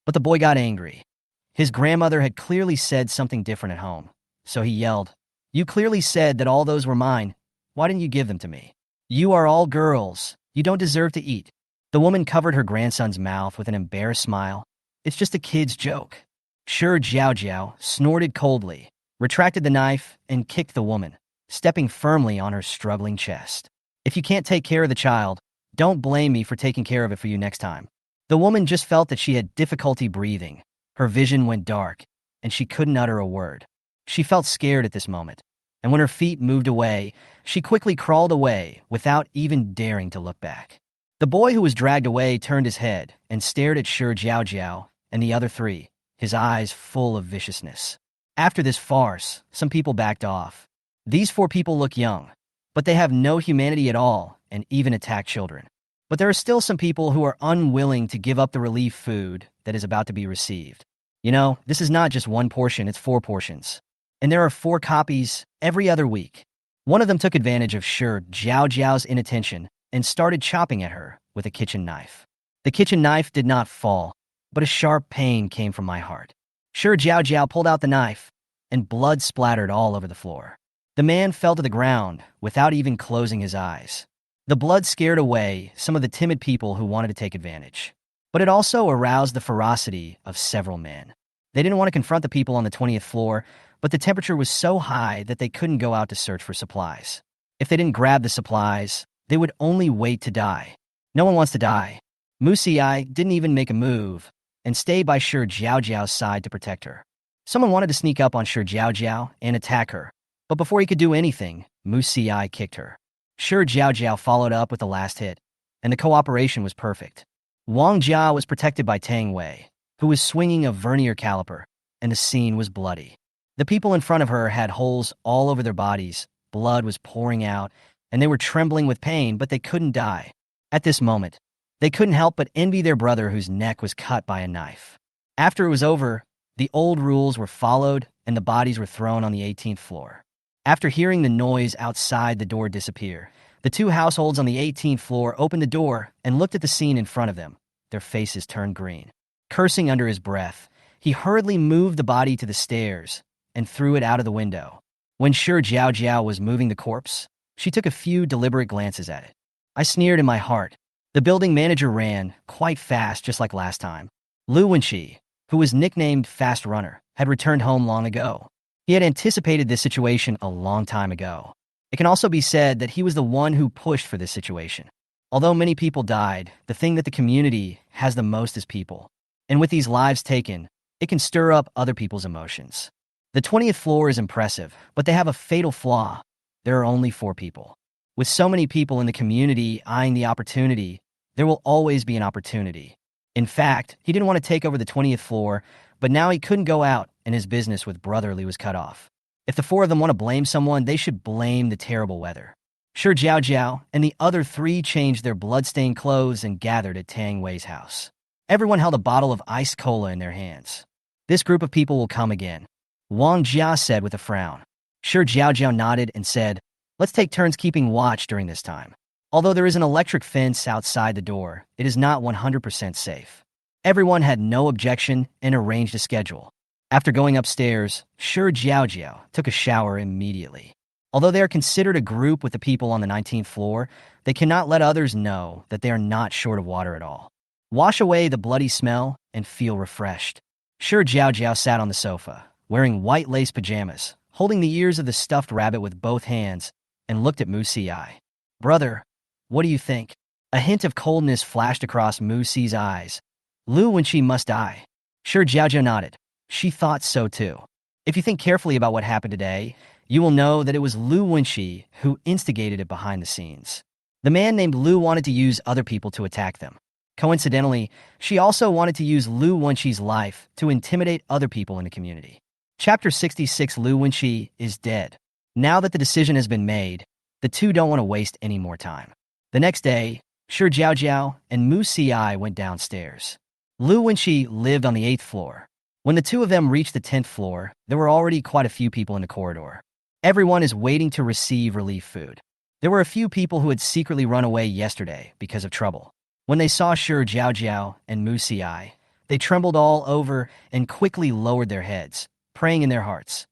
But the boy got angry. His grandmother had clearly said something different at home, so he yelled, "You clearly said that all those were mine. Why didn't you give them to me? You are all girls. You don't deserve to eat." The woman covered her grandson's mouth with an embarrassed smile. "It's just a kid's joke." Shi Jiaojiao snorted coldly, retracted the knife, and kicked the woman, stepping firmly on her struggling chest. "If you can't take care of the child, don't blame me for taking care of it for you next time." The woman just felt that she had difficulty breathing. Her vision went dark, and she couldn't utter a word. She felt scared at this moment, and when her feet moved away, she quickly crawled away without even daring to look back. The boy who was dragged away turned his head and stared at Shi Jiaojiao and the other 3, his eyes full of viciousness. After this farce, some people backed off. These 4 people look young, but they have no humanity at all and even attack children. But there are still some people who are unwilling to give up the relief food that is about to be received. You know, this is not just 1 portion, it's 4 portions. And there are 4 copies every other week. One of them took advantage of Shi Jiaojiao's inattention and started chopping at her with a kitchen knife. The kitchen knife did not fall, but a sharp pain came from my heart. Shi Jiaojiao pulled out the knife, and blood splattered all over the floor. The man fell to the ground without even closing his eyes. The blood scared away some of the timid people who wanted to take advantage. But it also aroused the ferocity of several men. They didn't want to confront the people on the 20th floor, but the temperature was so high that they couldn't go out to search for supplies. If they didn't grab the supplies, they would only wait to die. No one wants to die. Mu Xi didn't even make a move and stayed by Shi Jiaojiao's side to protect her. Someone wanted to sneak up on Shi Jiaojiao and attack her, but before he could do anything, Mu Xi kicked her. Shi Jiaojiao followed up with the last hit, and the cooperation was perfect. Wang Jia was protected by Tang Wei, who was swinging a vernier caliper, and the scene was bloody. The people in front of her had holes all over their bodies, blood was pouring out, and they were trembling with pain, but they couldn't die. At this moment, they couldn't help but envy their brother whose neck was cut by a knife. After it was over, the old rules were followed and the bodies were thrown on the 18th floor. After hearing the noise outside the door disappear, the 2 households on the 18th floor opened the door and looked at the scene in front of them. Their faces turned green. Cursing under his breath, he hurriedly moved the body to the stairs and threw it out of the window. When Shi Jiaojiao was moving the corpse, she took a few deliberate glances at it. I sneered in my heart. The building manager ran, quite fast just like last time. Lu Wenqi, who was nicknamed Fast Runner, had returned home long ago. He had anticipated this situation a long time ago. It can also be said that he was the one who pushed for this situation. Although many people died, the thing that the community has the most is people. And with these lives taken, it can stir up other people's emotions. The 20th floor is impressive, but they have a fatal flaw. There are only 4 people. With so many people in the community eyeing the opportunity, there will always be an opportunity. In fact, he didn't want to take over the 20th floor, but now he couldn't go out and his business with Brotherly was cut off. If the 4 of them want to blame someone, they should blame the terrible weather. Shi Jiaojiao and the other 3 changed their blood-stained clothes and gathered at Tang Wei's house. Everyone held a bottle of iced cola in their hands. This group of people will come again, Wang Jia said with a frown. Shi Jiaojiao nodded and said, "Let's take turns keeping watch during this time. Although there is an electric fence outside the door, it is not 100% safe." Everyone had no objection and arranged a schedule. After going upstairs, Shi Jiaojiao took a shower immediately. Although they are considered a group with the people on the 19th floor, they cannot let others know that they are not short of water at all. Wash away the bloody smell and feel refreshed. Shi Jiaojiao sat on the sofa, wearing white lace pajamas, holding the ears of the stuffed rabbit with both hands, and looked at Mu Xi. "Brother, what do you think?" A hint of coldness flashed across Mu Xi's eyes. "Lu Wenqi must die." Shi Jiaojiao nodded. She thought so too. If you think carefully about what happened today, you will know that it was Lu Wenqi who instigated it behind the scenes. The man named Lu wanted to use other people to attack them. Coincidentally, she also wanted to use Lu Wenqi's life to intimidate other people in the community. Chapter 66. Lu Wenqi is dead. Now that the decision has been made, the two don't want to waste any more time. The next day, Shi Jiaojiao and Mu Ci went downstairs. Lu Wenqi lived on the 8th floor. When the two of them reached the 10th floor, there were already quite a few people in the corridor. Everyone is waiting to receive relief food. There were a few people who had secretly run away yesterday because of trouble. When they saw Shi Jiaojiao and Mu Ci, they trembled all over and quickly lowered their heads, praying in their hearts.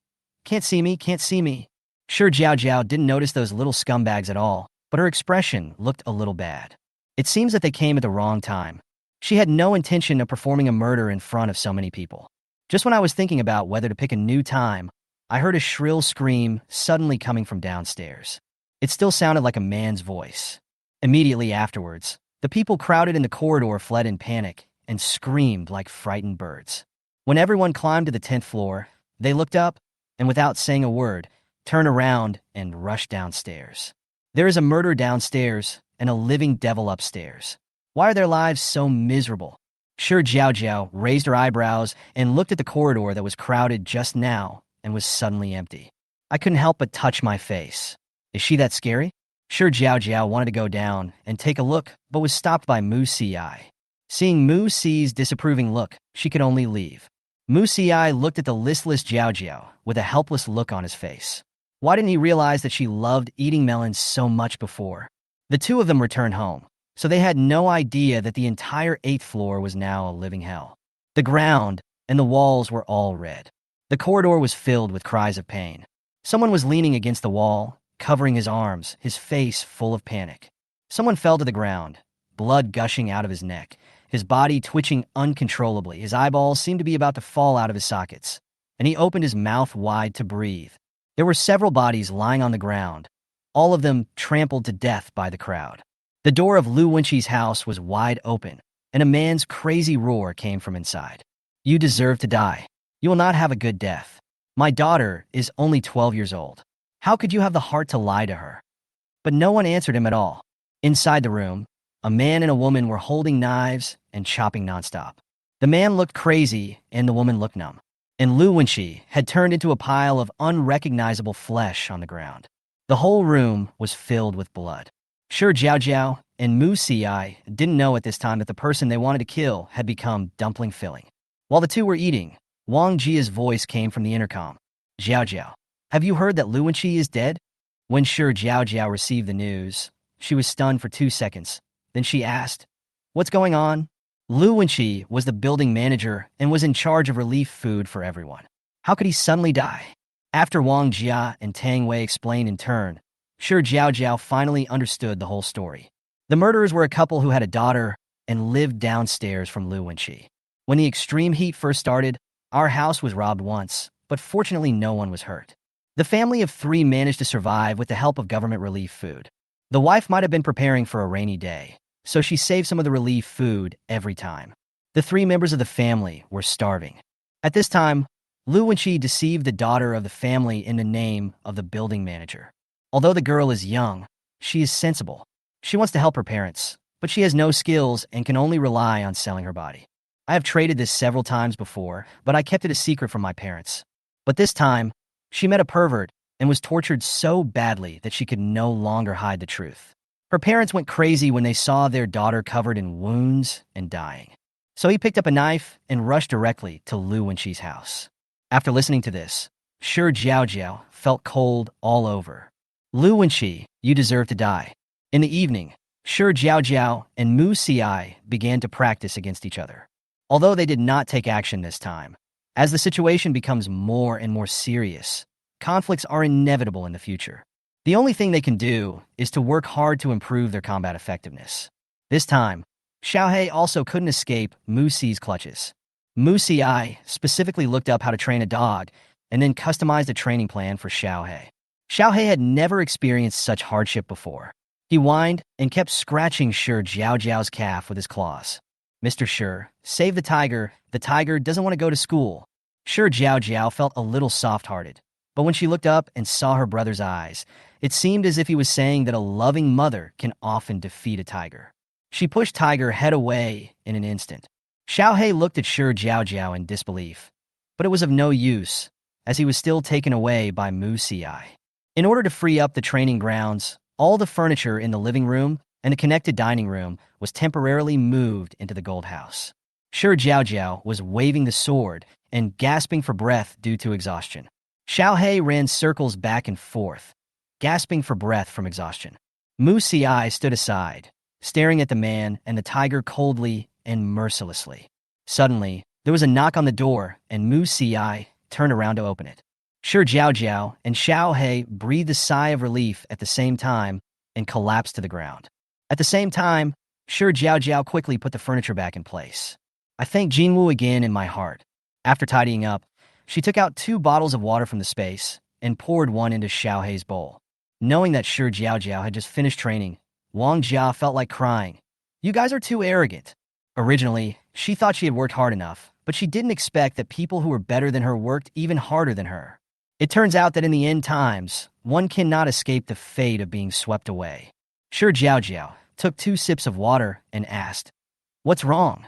Can't see me, can't see me. Shi Jiaojiao didn't notice those little scumbags at all, but her expression looked a little bad. It seems that they came at the wrong time. She had no intention of performing a murder in front of so many people. Just when I was thinking about whether to pick a new time, I heard a shrill scream suddenly coming from downstairs. It still sounded like a man's voice. Immediately afterwards, the people crowded in the corridor fled in panic and screamed like frightened birds. When everyone climbed to the 10th floor, they looked up and, without saying a word, turned around and rushed downstairs. There is a murder downstairs and a living devil upstairs. Why are their lives so miserable? Shi Jiaojiao raised her eyebrows and looked at the corridor that was crowded just now and was suddenly empty. I couldn't help but touch my face. Is she that scary? Shi Jiaojiao wanted to go down and take a look, but was stopped by Mu Ci. Seeing Mu Ci's disapproving look, she could only leave. Mu Ci looked at the listless Jiaojiao with a helpless look on his face. Why didn't he realize that she loved eating melons so much before? The two of them returned home, so they had no idea that the entire 8th floor was now a living hell. The ground and the walls were all red. The corridor was filled with cries of pain. Someone was leaning against the wall, covering his arms, his face full of panic. Someone fell to the ground, blood gushing out of his neck, his body twitching uncontrollably. His eyeballs seemed to be about to fall out of his sockets, and he opened his mouth wide to breathe. There were several bodies lying on the ground, all of them trampled to death by the crowd. The door of Lu Wenqi's house was wide open, and a man's crazy roar came from inside. You deserve to die. You will not have a good death. My daughter is only 12 years old. How could you have the heart to lie to her? But no one answered him at all. Inside the room, a man and a woman were holding knives and chopping nonstop. The man looked crazy and the woman looked numb. And Lu Wenqi had turned into a pile of unrecognizable flesh on the ground. The whole room was filled with blood. Shi Jiaojiao and Mu Ci didn't know at this time that the person they wanted to kill had become dumpling filling. While the two were eating, Wang Jia's voice came from the intercom. Jiaojiao, have you heard that Lu Wenqi is dead? When Shi Jiaojiao received the news, she was stunned for 2 seconds. Then she asked, what's going on? Lu Wenqi was the building manager and was in charge of relief food for everyone. How could he suddenly die? After Wang Jia and Tang Wei explained in turn, Shi Jiaojiao finally understood the whole story. The murderers were a couple who had a daughter and lived downstairs from Lu Wenqi. When the extreme heat first started, our house was robbed once, but fortunately no one was hurt. The family of 3 managed to survive with the help of government relief food. The wife might have been preparing for a rainy day, so she saved some of the relief food every time. The 3 members of the family were starving. At this time, Lu Wenqi deceived the daughter of the family in the name of the building manager. Although the girl is young, she is sensible. She wants to help her parents, but she has no skills and can only rely on selling her body. I have traded this several times before, but I kept it a secret from my parents. But this time, she met a pervert and was tortured so badly that she could no longer hide the truth. Her parents went crazy when they saw their daughter covered in wounds and dying. So he picked up a knife and rushed directly to Lu Wenqi's house. After listening to this, Shi Jiaojiao felt cold all over. Lu Wenqi, you deserve to die. In the evening, Shi Jiaojiao and Mu Ci began to practice against each other. Although they did not take action this time, as the situation becomes more and more serious, conflicts are inevitable in the future. The only thing they can do is to work hard to improve their combat effectiveness. This time, Xiaohe also couldn't escape Mu Ci's clutches. Mu Ci specifically looked up how to train a dog and then customized a training plan for Xiaohe. Xiaohe had never experienced such hardship before. He whined and kept scratching Shi Jiaojiao's calf with his claws. Mr. Shi, save the tiger doesn't want to go to school. Shi Jiaojiao felt a little soft-hearted. But when she looked up and saw her brother's eyes, it seemed as if he was saying that a loving mother can often defeat a tiger. She pushed Tiger head away in an instant. Xiaohei looked at Shi Jiaojiao in disbelief, but it was of no use, as he was still taken away by Mu Xi. In order to free up the training grounds, all the furniture in the living room and the connected dining room was temporarily moved into the gold house. Shi Jiaojiao was waving the sword and gasping for breath due to exhaustion. Xiaohei ran circles back and forth, gasping for breath from exhaustion. Mu Xi stood aside, staring at the man and the tiger coldly and mercilessly. Suddenly, there was a knock on the door, and Mu Xi turned around to open it. Shi Jiaojiao and Xiaohei breathed a sigh of relief at the same time and collapsed to the ground. At the same time, Shi Jiaojiao quickly put the furniture back in place. I thank Jinwu again in my heart. After tidying up, she took out 2 bottles of water from the space and poured one into Xiaohei's bowl. Knowing that Shi Jiaojiao had just finished training, Wang Jia felt like crying. You guys are too arrogant. Originally, she thought she had worked hard enough, but she didn't expect that people who were better than her worked even harder than her. It turns out that in the end times, one cannot escape the fate of being swept away. Shi Jiaojiao took 2 sips of water and asked, "What's wrong?"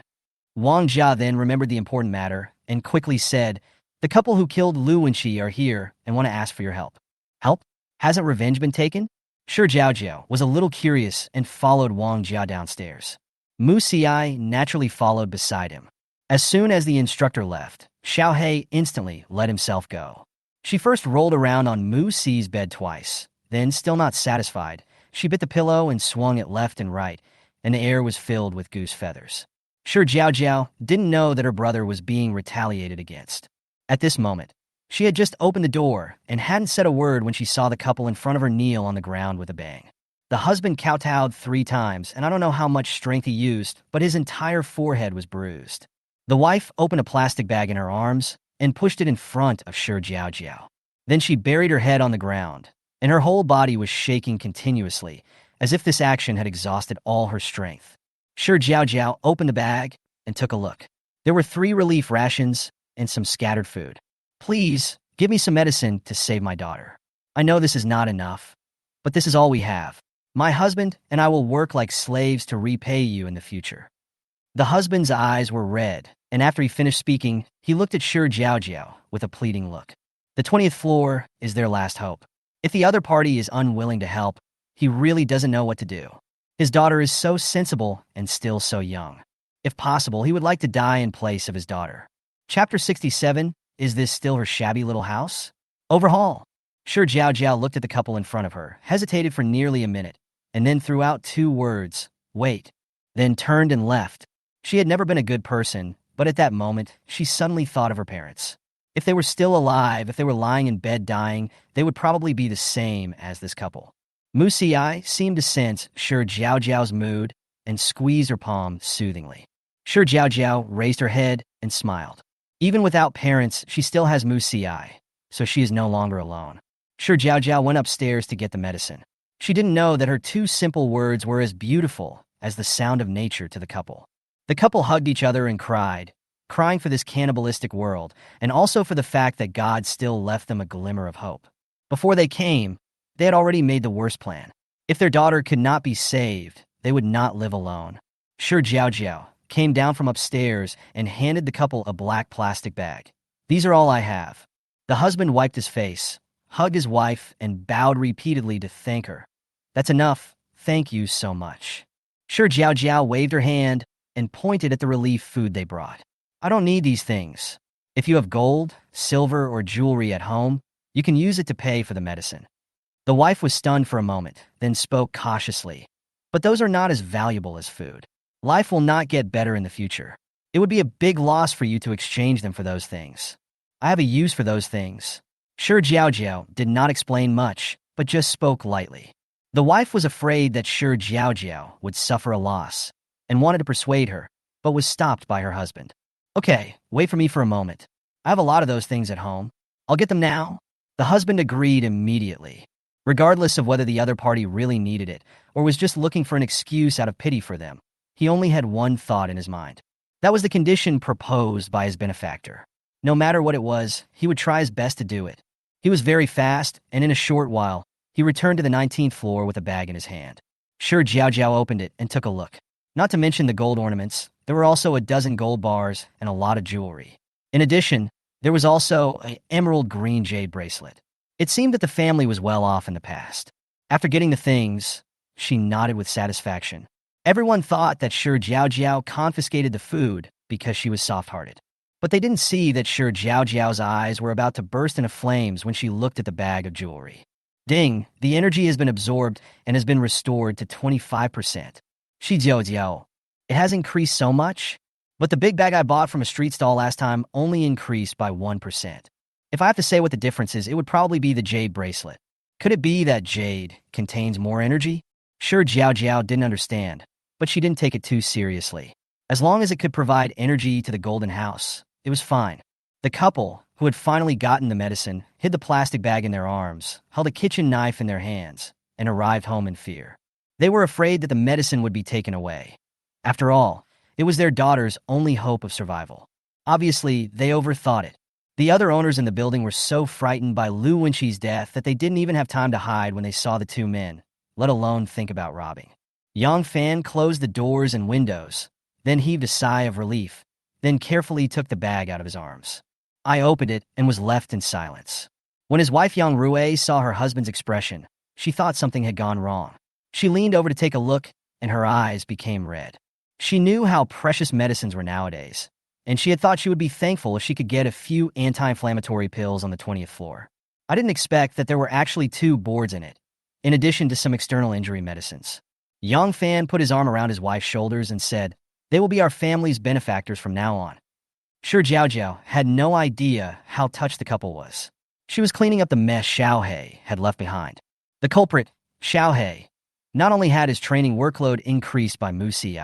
Wang Jia then remembered the important matter and quickly said, "The couple who killed Lu and Shi are here and want to ask for your help." Help? Hasn't revenge been taken? Shi Jiaojiao was a little curious and followed Wang Jia downstairs. Mu Xi naturally followed beside him. As soon as the instructor left, Xiaohei instantly let himself go. She first rolled around on Mu Xi's bed twice, then, still not satisfied, she bit the pillow and swung it left and right, and the air was filled with goose feathers. Shi Jiaojiao didn't know that her brother was being retaliated against. At this moment, she had just opened the door and hadn't said a word when she saw the couple in front of her kneel on the ground with a bang. The husband kowtowed 3 times, and I don't know how much strength he used, but his entire forehead was bruised. The wife opened a plastic bag in her arms and pushed it in front of Shi Jiaojiao. Then she buried her head on the ground, and her whole body was shaking continuously, as if this action had exhausted all her strength. Shi Jiaojiao opened the bag and took a look. There were 3 relief rations and some scattered food. "Please, give me some medicine to save my daughter. I know this is not enough, but this is all we have. My husband and I will work like slaves to repay you in the future." The husband's eyes were red, and after he finished speaking, he looked at Shi Jiaojiao with a pleading look. The 20th floor is their last hope. If the other party is unwilling to help, he really doesn't know what to do. His daughter is so sensible and still so young. If possible, he would like to die in place of his daughter. Chapter 67, Is This Still Her Shabby Little House? Overhaul. Shi Jiaojiao looked at the couple in front of her, hesitated for nearly a minute, and then threw out 2 words, "Wait," then turned and left. She had never been a good person, but at that moment, she suddenly thought of her parents. If they were still alive, if they were lying in bed dying, they would probably be the same as this couple. Mu Xi seemed to sense Shi Jiaojiao's mood and squeezed her palm soothingly. Shi Jiaojiao raised her head and smiled. Even without parents, she still has Mu Xi, so she is no longer alone. Shi Jiaojiao went upstairs to get the medicine. She didn't know that her 2 simple words were as beautiful as the sound of nature to the couple. The couple hugged each other and cried, crying for this cannibalistic world, and also for the fact that God still left them a glimmer of hope. Before they came, they had already made the worst plan. If their daughter could not be saved, they would not live alone. Shi Jiaojiao came down from upstairs and handed the couple a black plastic bag. "These are all I have." The husband wiped his face, hugged his wife, and bowed repeatedly to thank her. "That's enough. Thank you so much." Shi Jiaojiao waved her hand and pointed at the relief food they brought. "I don't need these things. If you have gold, silver, or jewelry at home, you can use it to pay for the medicine." The wife was stunned for a moment, then spoke cautiously. "But those are not as valuable as food. Life will not get better in the future. It would be a big loss for you to exchange them for those things. I have a use for those things." Shi Jiaojiao did not explain much, but just spoke lightly. The wife was afraid that Shi Jiaojiao would suffer a loss and wanted to persuade her, but was stopped by her husband. "Okay, wait for me for a moment. I have a lot of those things at home. I'll get them now." The husband agreed immediately. Regardless of whether the other party really needed it or was just looking for an excuse out of pity for them, he only had one thought in his mind. That was the condition proposed by his benefactor. No matter what it was, he would try his best to do it. He was very fast, and in a short while, he returned to the 19th floor with a bag in his hand. Shi Jiaojiao opened it and took a look. Not to mention the gold ornaments, there were also a dozen gold bars and a lot of jewelry. In addition, there was also an emerald green jade bracelet. It seemed that the family was well off in the past. After getting the things, she nodded with satisfaction. Everyone thought that Shi Jiaojiao confiscated the food because she was soft-hearted. But they didn't see that Shi Jiaojiao's eyes were about to burst into flames when she looked at the bag of jewelry. Ding, the energy has been absorbed and has been restored to 25%. Shi Jiaojiao, it has increased so much, but the big bag I bought from a street stall last time only increased by 1%. If I have to say what the difference is, it would probably be the jade bracelet. Could it be that jade contains more energy? Shi Jiaojiao didn't understand, but she didn't take it too seriously. As long as it could provide energy to the golden house, it was fine. The couple, who had finally gotten the medicine, hid the plastic bag in their arms, held a kitchen knife in their hands, and arrived home in fear. They were afraid that the medicine would be taken away. After all, it was their daughter's only hope of survival. Obviously, they overthought it. The other owners in the building were so frightened by Lu Wenqi's death that they didn't even have time to hide when they saw the two men, let alone think about robbing. Yang Fan closed the doors and windows, then heaved a sigh of relief, then carefully took the bag out of his arms. I opened it and was left in silence. When his wife Yang Rui saw her husband's expression, she thought something had gone wrong. She leaned over to take a look, and her eyes became red. She knew how precious medicines were nowadays, and she had thought she would be thankful if she could get a few anti-inflammatory pills on the 20th floor. I didn't expect that there were actually 2 boards in it, in addition to some external injury medicines. Yang Fan put his arm around his wife's shoulders and said, "They will be our family's benefactors from now on." Shi Jiaojiao had no idea how touched the couple was. She was cleaning up the mess Xiaohe had left behind. The culprit, Xiaohe, not only had his training workload increased by Mu Ci,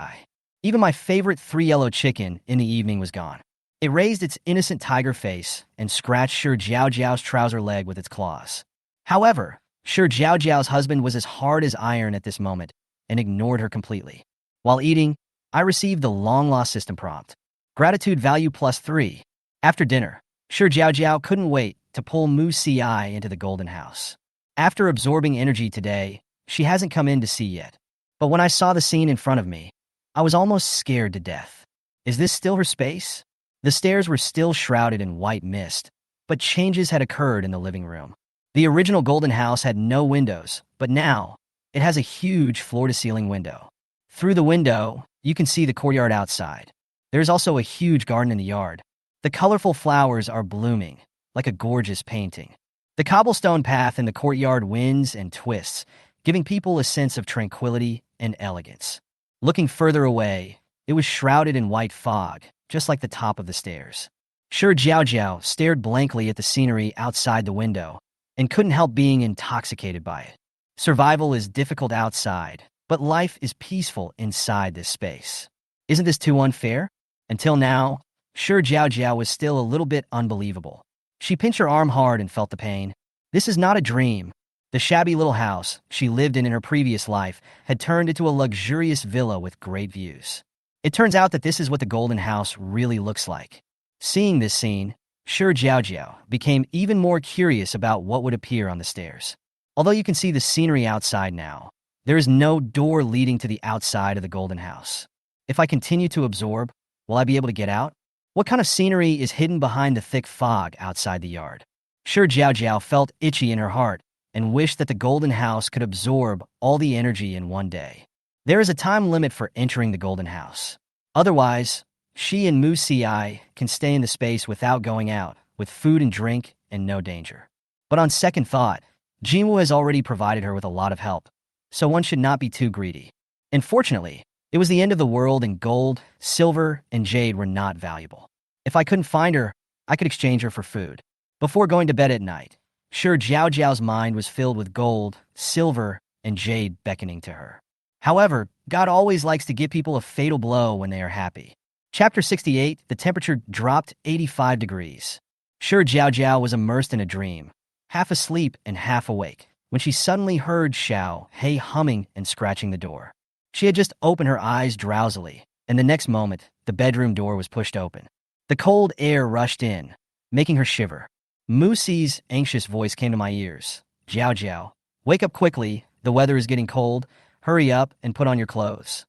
even my favorite 3 yellow chicken in the evening was gone. It raised its innocent tiger face and scratched Shi Jiaojiao's trouser leg with its claws. However, Shi Jiaojiao's husband was as hard as iron at this moment and ignored her completely. While eating, I received the long-lost system prompt. Gratitude value +3. After dinner, Shi Jiaojiao couldn't wait to pull Mu Ci into the golden house. After absorbing energy today, she hasn't come in to see yet. But when I saw the scene in front of me, I was almost scared to death. Is this still her space? The stairs were still shrouded in white mist, but changes had occurred in the living room. The original golden house had no windows, but now it has a huge floor-to-ceiling window. Through the window, you can see the courtyard outside. There's also a huge garden in the yard. The colorful flowers are blooming, like a gorgeous painting. The cobblestone path in the courtyard winds and twists, giving people a sense of tranquility and elegance. Looking further away, it was shrouded in white fog, just like the top of the stairs. Shi Jiaojiao stared blankly at the scenery outside the window and couldn't help being intoxicated by it. Survival is difficult outside, but life is peaceful inside this space. Isn't this too unfair? Until now, Shi Jiaojiao was still a little bit unbelievable. She pinched her arm hard and felt the pain. This is not a dream. The shabby little house she lived in her previous life had turned into a luxurious villa with great views. It turns out that this is what the golden house really looks like. Seeing this scene, Shi Jiaojiao became even more curious about what would appear on the stairs. Although you can see the scenery outside now, there is no door leading to the outside of the golden house. If I continue to absorb, will I be able to get out? What kind of scenery is hidden behind the thick fog outside the yard? Shi Jiaojiao felt itchy in her heart and wished that the golden house could absorb all the energy in one day. There is a time limit for entering the golden house. Otherwise, she and Mu Ci can stay in the space without going out, with food and drink and no danger. But on second thought, Jinwu has already provided her with a lot of help, so one should not be too greedy. Unfortunately, it was the end of the world and gold, silver, and jade were not valuable. If I couldn't find her, I could exchange her for food. Before going to bed at night, Shi Jiaojiao's mind was filled with gold, silver, and jade beckoning to her. However, God always likes to give people a fatal blow when they are happy. Chapter 68, the temperature dropped 85 degrees. Shi Jiaojiao was immersed in a dream, half asleep and half awake, when she suddenly heard Xiaohe humming and scratching the door. She had just opened her eyes drowsily, and the next moment, the bedroom door was pushed open. The cold air rushed in, making her shiver. Musi's anxious voice came to my ears. Jiao, wake up quickly, the weather is getting cold. Hurry up and put on your clothes.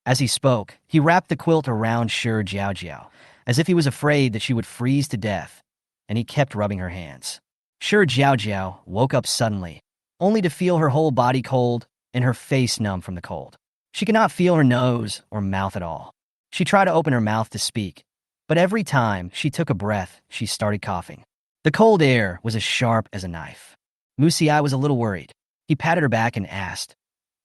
As he spoke, he wrapped the quilt around Shi Jiaojiao, as if he was afraid that she would freeze to death, and he kept rubbing her hands. Shi Jiaojiao woke up suddenly, only to feel her whole body cold and her face numb from the cold. She could not feel her nose or mouth at all. She tried to open her mouth to speak, but every time she took a breath, she started coughing. The cold air was as sharp as a knife. Musi was a little worried. He patted her back and asked,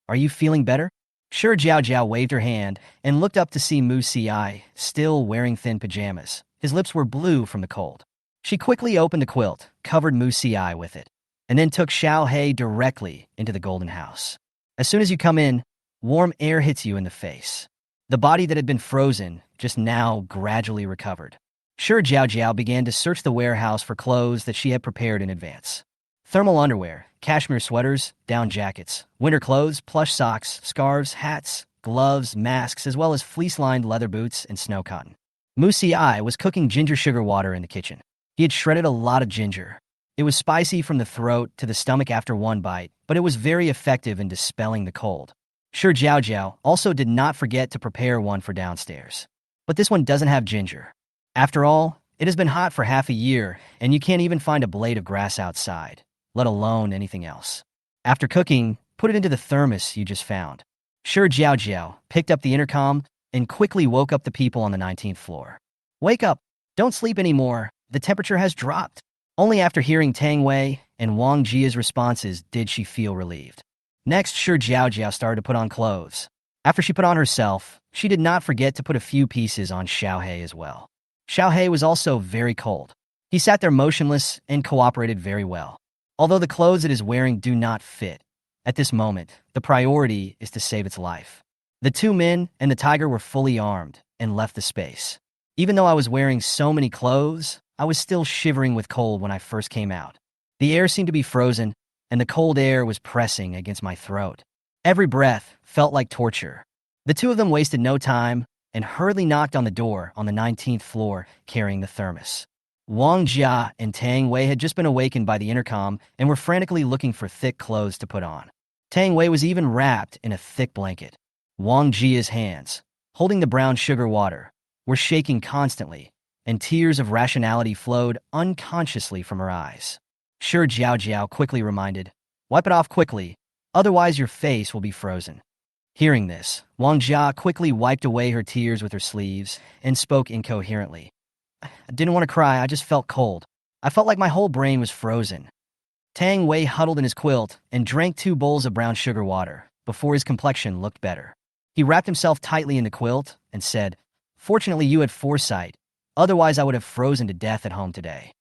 "Are you feeling better?" Shi Jiaojiao waved her hand and looked up to see Musi still wearing thin pajamas. His lips were blue from the cold. She quickly opened the quilt, covered Musi with it, and then took Xiaohei directly into the golden house. As soon as you come in, warm air hits you in the face. The body that had been frozen just now gradually recovered. Shi Jiaojiao began to search the warehouse for clothes that she had prepared in advance. Thermal underwear, cashmere sweaters, down jackets, winter clothes, plush socks, scarves, hats, gloves, masks, as well as fleece-lined leather boots and snow cotton. Musi was cooking ginger sugar water in the kitchen. He had shredded a lot of ginger. It was spicy from the throat to the stomach after one bite, but it was very effective in dispelling the cold. Shi Jiaojiao also did not forget to prepare one for downstairs. But this one doesn't have ginger. After all, it has been hot for half a year, and you can't even find a blade of grass outside, let alone anything else. After cooking, put it into the thermos you just found. Shi Jiaojiao picked up the intercom and quickly woke up the people on the 19th floor. "Wake up! Don't sleep anymore! The temperature has dropped!" Only after hearing Tang Wei and Wang Jia's responses did she feel relieved. Next, Shi Jiaojiao started to put on clothes. After she put on herself, she did not forget to put a few pieces on Xiaohei as well. Xiaohei was also very cold. He sat there motionless and cooperated very well. Although the clothes it is wearing do not fit, at this moment, the priority is to save its life. The two men and the tiger were fully armed and left the space. Even though I was wearing so many clothes, I was still shivering with cold when I first came out. The air seemed to be frozen, and the cold air was pressing against my throat. Every breath felt like torture. The two of them wasted no time and hurriedly knocked on the door on the 19th floor, carrying the thermos. Wang Jia and Tang Wei had just been awakened by the intercom and were frantically looking for thick clothes to put on. Tang Wei was even wrapped in a thick blanket. Wang Jia's hands, holding the brown sugar water, were shaking constantly, and tears of rationality flowed unconsciously from her eyes. Shi Jiaojiao quickly reminded, "Wipe it off quickly, otherwise your face will be frozen." Hearing this, Wang Jia quickly wiped away her tears with her sleeves and spoke incoherently. "I didn't want to cry, I just felt cold. I felt like my whole brain was frozen." Tang Wei huddled in his quilt and drank 2 bowls of brown sugar water before his complexion looked better. He wrapped himself tightly in the quilt and said, "Fortunately you had foresight, otherwise I would have frozen to death at home today."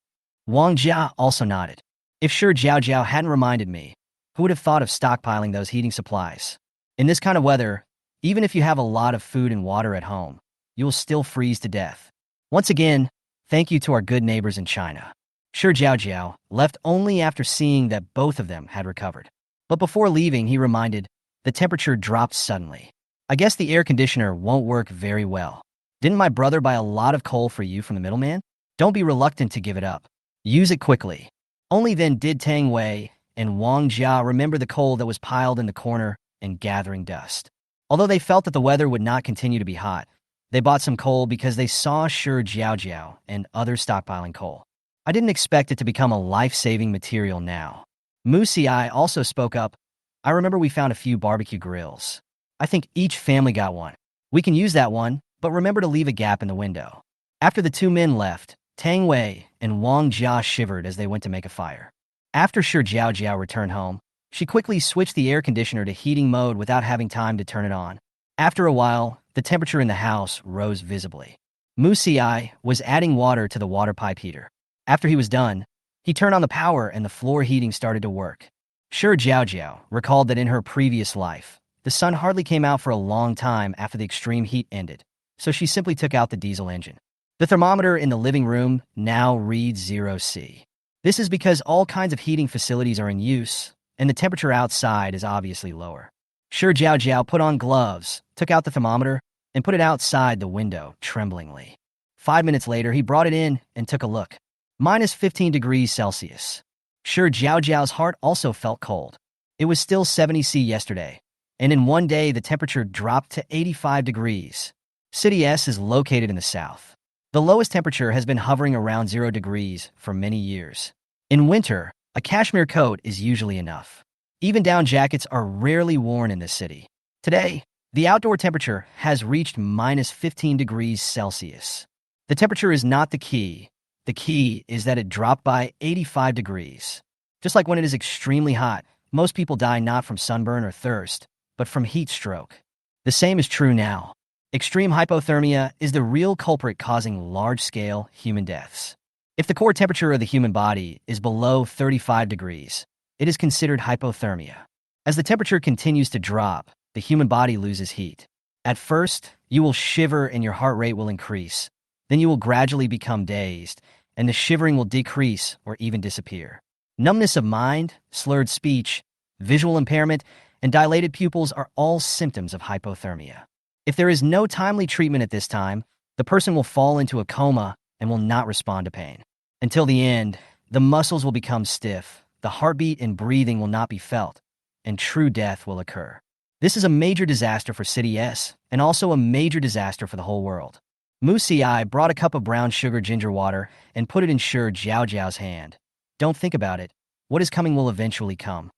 Wang Jia also nodded. "If Shi Jiaojiao hadn't reminded me, who would have thought of stockpiling those heating supplies? In this kind of weather, even if you have a lot of food and water at home, you will still freeze to death. Once again, thank you to our good neighbors in China." Shi Jiaojiao left only after seeing that both of them had recovered. But before leaving, he reminded, "The temperature dropped suddenly. I guess the air conditioner won't work very well. Didn't my brother buy a lot of coal for you from the middleman? Don't be reluctant to give it up. Use it quickly." Only then did Tang Wei and Wang Jia remember the coal that was piled in the corner and gathering dust. Although they felt that the weather would not continue to be hot, they bought some coal because they saw Shi Jiaojiao and others stockpiling coal. "I didn't expect it to become a life-saving material now." Musi also spoke up, "I remember we found a few barbecue grills. I think each family got one. We can use that one, but remember to leave a gap in the window." After the two men left, Tang Wei and Wang Jia shivered as they went to make a fire. After Shi Jiaojiao returned home, she quickly switched the air conditioner to heating mode without having time to turn it on. After a while, the temperature in the house rose visibly. Musi was adding water to the water pipe heater. After he was done, he turned on the power and the floor heating started to work. Shi Jiaojiao recalled that in her previous life, the sun hardly came out for a long time after the extreme heat ended, so she simply took out the diesel engine. The thermometer in the living room now reads 0°C. This is because all kinds of heating facilities are in use, and the temperature outside is obviously lower. Shi Jiaojiao put on gloves, took out the thermometer, and put it outside the window, tremblingly. 5 minutes later, he brought it in and took a look. minus 15 degrees Celsius. Shi Jiaojiao's heart also felt cold. It was still 70 C yesterday, and in one day the temperature dropped to 85 degrees. City S is located in the south. The lowest temperature has been hovering around 0 degrees for many years. In winter, a cashmere coat is usually enough. Even down jackets are rarely worn in this city. Today, the outdoor temperature has reached minus 15 degrees Celsius. The temperature is not the key. The key is that it dropped by 85 degrees. Just like when it is extremely hot, most people die not from sunburn or thirst, but from heat stroke. The same is true now. Extreme hypothermia is the real culprit causing large-scale human deaths. If the core temperature of the human body is below 35 degrees, it is considered hypothermia. As the temperature continues to drop, the human body loses heat. At first, you will shiver and your heart rate will increase. Then you will gradually become dazed, and the shivering will decrease or even disappear. Numbness of mind, slurred speech, visual impairment, and dilated pupils are all symptoms of hypothermia. If there is no timely treatment at this time, the person will fall into a coma and will not respond to pain. Until the end, the muscles will become stiff, the heartbeat and breathing will not be felt, and true death will occur. This is a major disaster for City S, and also a major disaster for the whole world. Mu Ci brought a cup of brown sugar ginger water and put it in Shi Jiaojiao's hand. Don't think about it. What is coming will eventually come.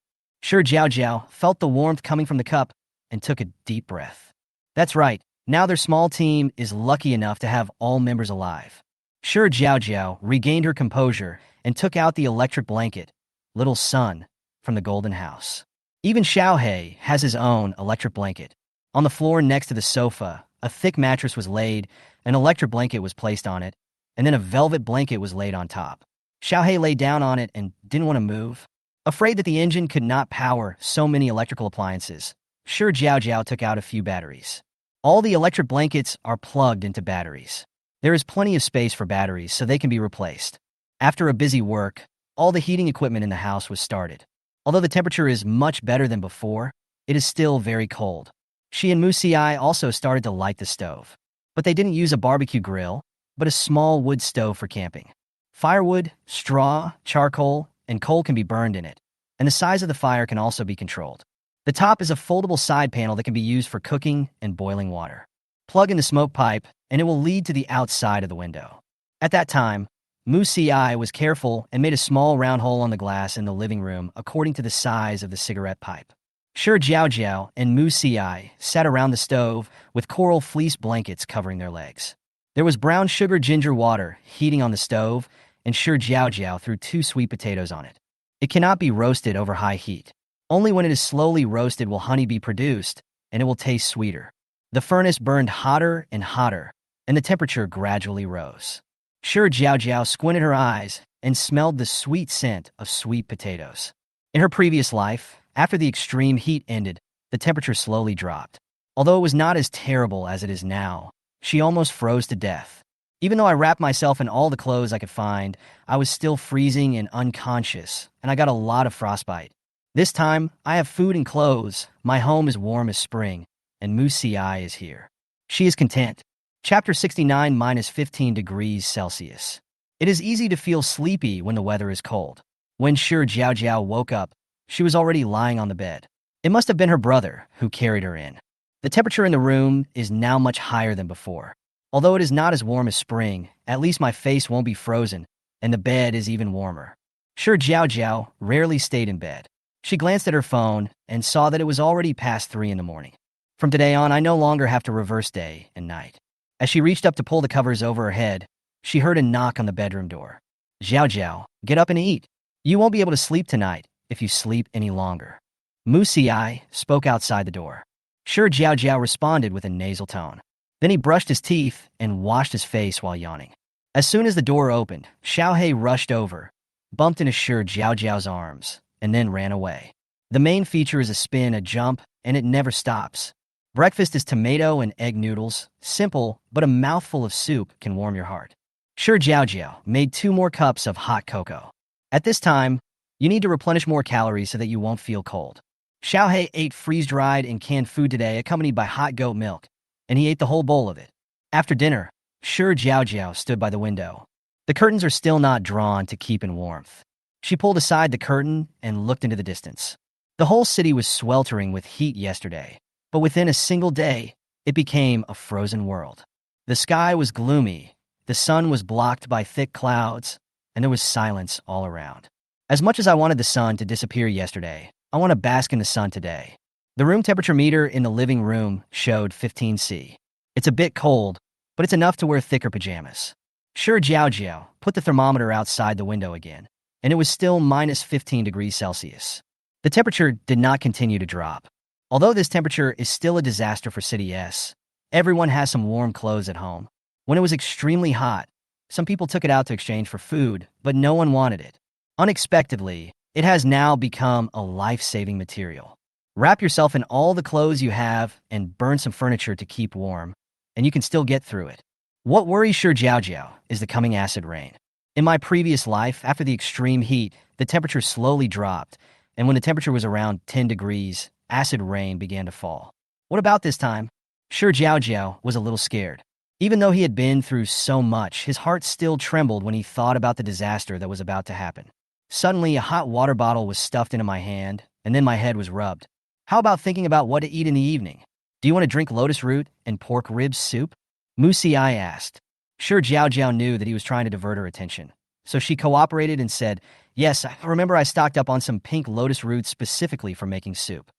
Shi Jiaojiao felt the warmth coming from the cup and took a deep breath. That's right, now their small team is lucky enough to have all members alive. Shi Jiaojiao regained her composure and took out the electric blanket, little son, from the golden house. Even Xiaohei has his own electric blanket. On the floor next to the sofa, a thick mattress was laid, an electric blanket was placed on it, and then a velvet blanket was laid on top. Xiaohei lay down on it and didn't want to move. Afraid that the engine could not power so many electrical appliances, Shi Jiaojiao took out a few batteries. All the electric blankets are plugged into batteries. There is plenty of space for batteries so they can be replaced. After a busy work, all the heating equipment in the house was started. Although the temperature is much better than before, it is still very cold. She and Mu Ci also started to light the stove. But they didn't use a barbecue grill, but a small wood stove for camping. Firewood, straw, charcoal, and coal can be burned in it, and the size of the fire can also be controlled. The top is a foldable side panel that can be used for cooking and boiling water. Plug in the smoke pipe, and it will lead to the outside of the window. At that time, Mu Ci was careful and made a small round hole on the glass in the living room according to the size of the cigarette pipe. Shi Jiaojiao and Mu Ci sat around the stove with coral fleece blankets covering their legs. There was brown sugar ginger water heating on the stove, and Shi Jiaojiao threw 2 sweet potatoes on it. It cannot be roasted over high heat. Only when it is slowly roasted will honey be produced, and it will taste sweeter. The furnace burned hotter and hotter, and the temperature gradually rose. Shi Jiaojiao squinted her eyes and smelled the sweet scent of sweet potatoes. In her previous life, after the extreme heat ended, the temperature slowly dropped. Although it was not as terrible as it is now, she almost froze to death. Even though I wrapped myself in all the clothes I could find, I was still freezing and unconscious, and I got a lot of frostbite. This time, I have food and clothes, my home is warm as spring, and Mu Ci is here. She is content. Chapter 69 minus 15 degrees Celsius. It is easy to feel sleepy when the weather is cold. When Shi Jiaojiao woke up, she was already lying on the bed. It must have been her brother who carried her in. The temperature in the room is now much higher than before. Although it is not as warm as spring, at least my face won't be frozen, and the bed is even warmer. Shi Jiaojiao rarely stayed in bed. She glanced at her phone and saw that it was already past 3 in the morning. From today on, I no longer have to reverse day and night. As she reached up to pull the covers over her head, she heard a knock on the bedroom door. Jiaojiao, get up and eat. You won't be able to sleep tonight if you sleep any longer. Mu Ci spoke outside the door. Shi Jiaojiao responded with a nasal tone. Then he brushed his teeth and washed his face while yawning. As soon as the door opened, Xiaohei rushed over, bumped into Shi Jiaojiao's arms, and then ran away. The main feature is a spin, a jump, and it never stops. Breakfast is tomato and egg noodles, simple, but a mouthful of soup can warm your heart. Shi Jiaojiao made 2 more cups of hot cocoa. At this time, you need to replenish more calories so that you won't feel cold. Xiaohei ate freeze-dried and canned food today accompanied by hot goat milk, and he ate the whole bowl of it. After dinner, Shi Jiaojiao stood by the window. The curtains are still not drawn to keep in warmth. She pulled aside the curtain and looked into the distance. The whole city was sweltering with heat yesterday, but within a single day, it became a frozen world. The sky was gloomy, the sun was blocked by thick clouds, and there was silence all around. As much as I wanted the sun to disappear yesterday, I want to bask in the sun today. The room temperature meter in the living room showed 15°C. It's a bit cold, but it's enough to wear thicker pajamas. Shi Jiaojiao put the thermometer outside the window again, and it was still minus 15 degrees Celsius. The temperature did not continue to drop. Although this temperature is still a disaster for City S, everyone has some warm clothes at home. When it was extremely hot, some people took it out to exchange for food, but no one wanted it. Unexpectedly, it has now become a life-saving material. Wrap yourself in all the clothes you have and burn some furniture to keep warm, and you can still get through it. What worries Shi Jiaojiao is the coming acid rain. In my previous life, after the extreme heat, the temperature slowly dropped, and when the temperature was around 10 degrees, acid rain began to fall. What about this time? Shi Jiaojiao was a little scared. Even though he had been through so much, his heart still trembled when he thought about the disaster that was about to happen. Suddenly, a hot water bottle was stuffed into my hand, and then my head was rubbed. How about thinking about what to eat in the evening? Do you want to drink lotus root and pork ribs soup? Musi asked. Shi Jiaojiao knew that he was trying to divert her attention, so she cooperated and said, "Yes, I remember I stocked up on some pink lotus roots specifically for making soup."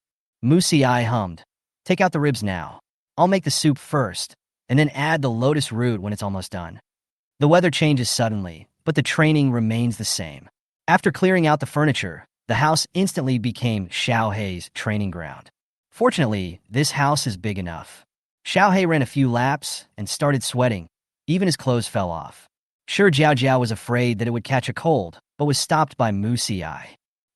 Musi hummed. "Take out the ribs now. I'll make the soup first, and then add the lotus root when it's almost done." The weather changes suddenly, but the training remains the same. After clearing out the furniture, the house instantly became Xiaohei's training ground. Fortunately, this house is big enough. Xiaohei ran a few laps and started sweating. Even his clothes fell off. Shi Jiaojiao was afraid that it would catch a cold, but was stopped by Musi.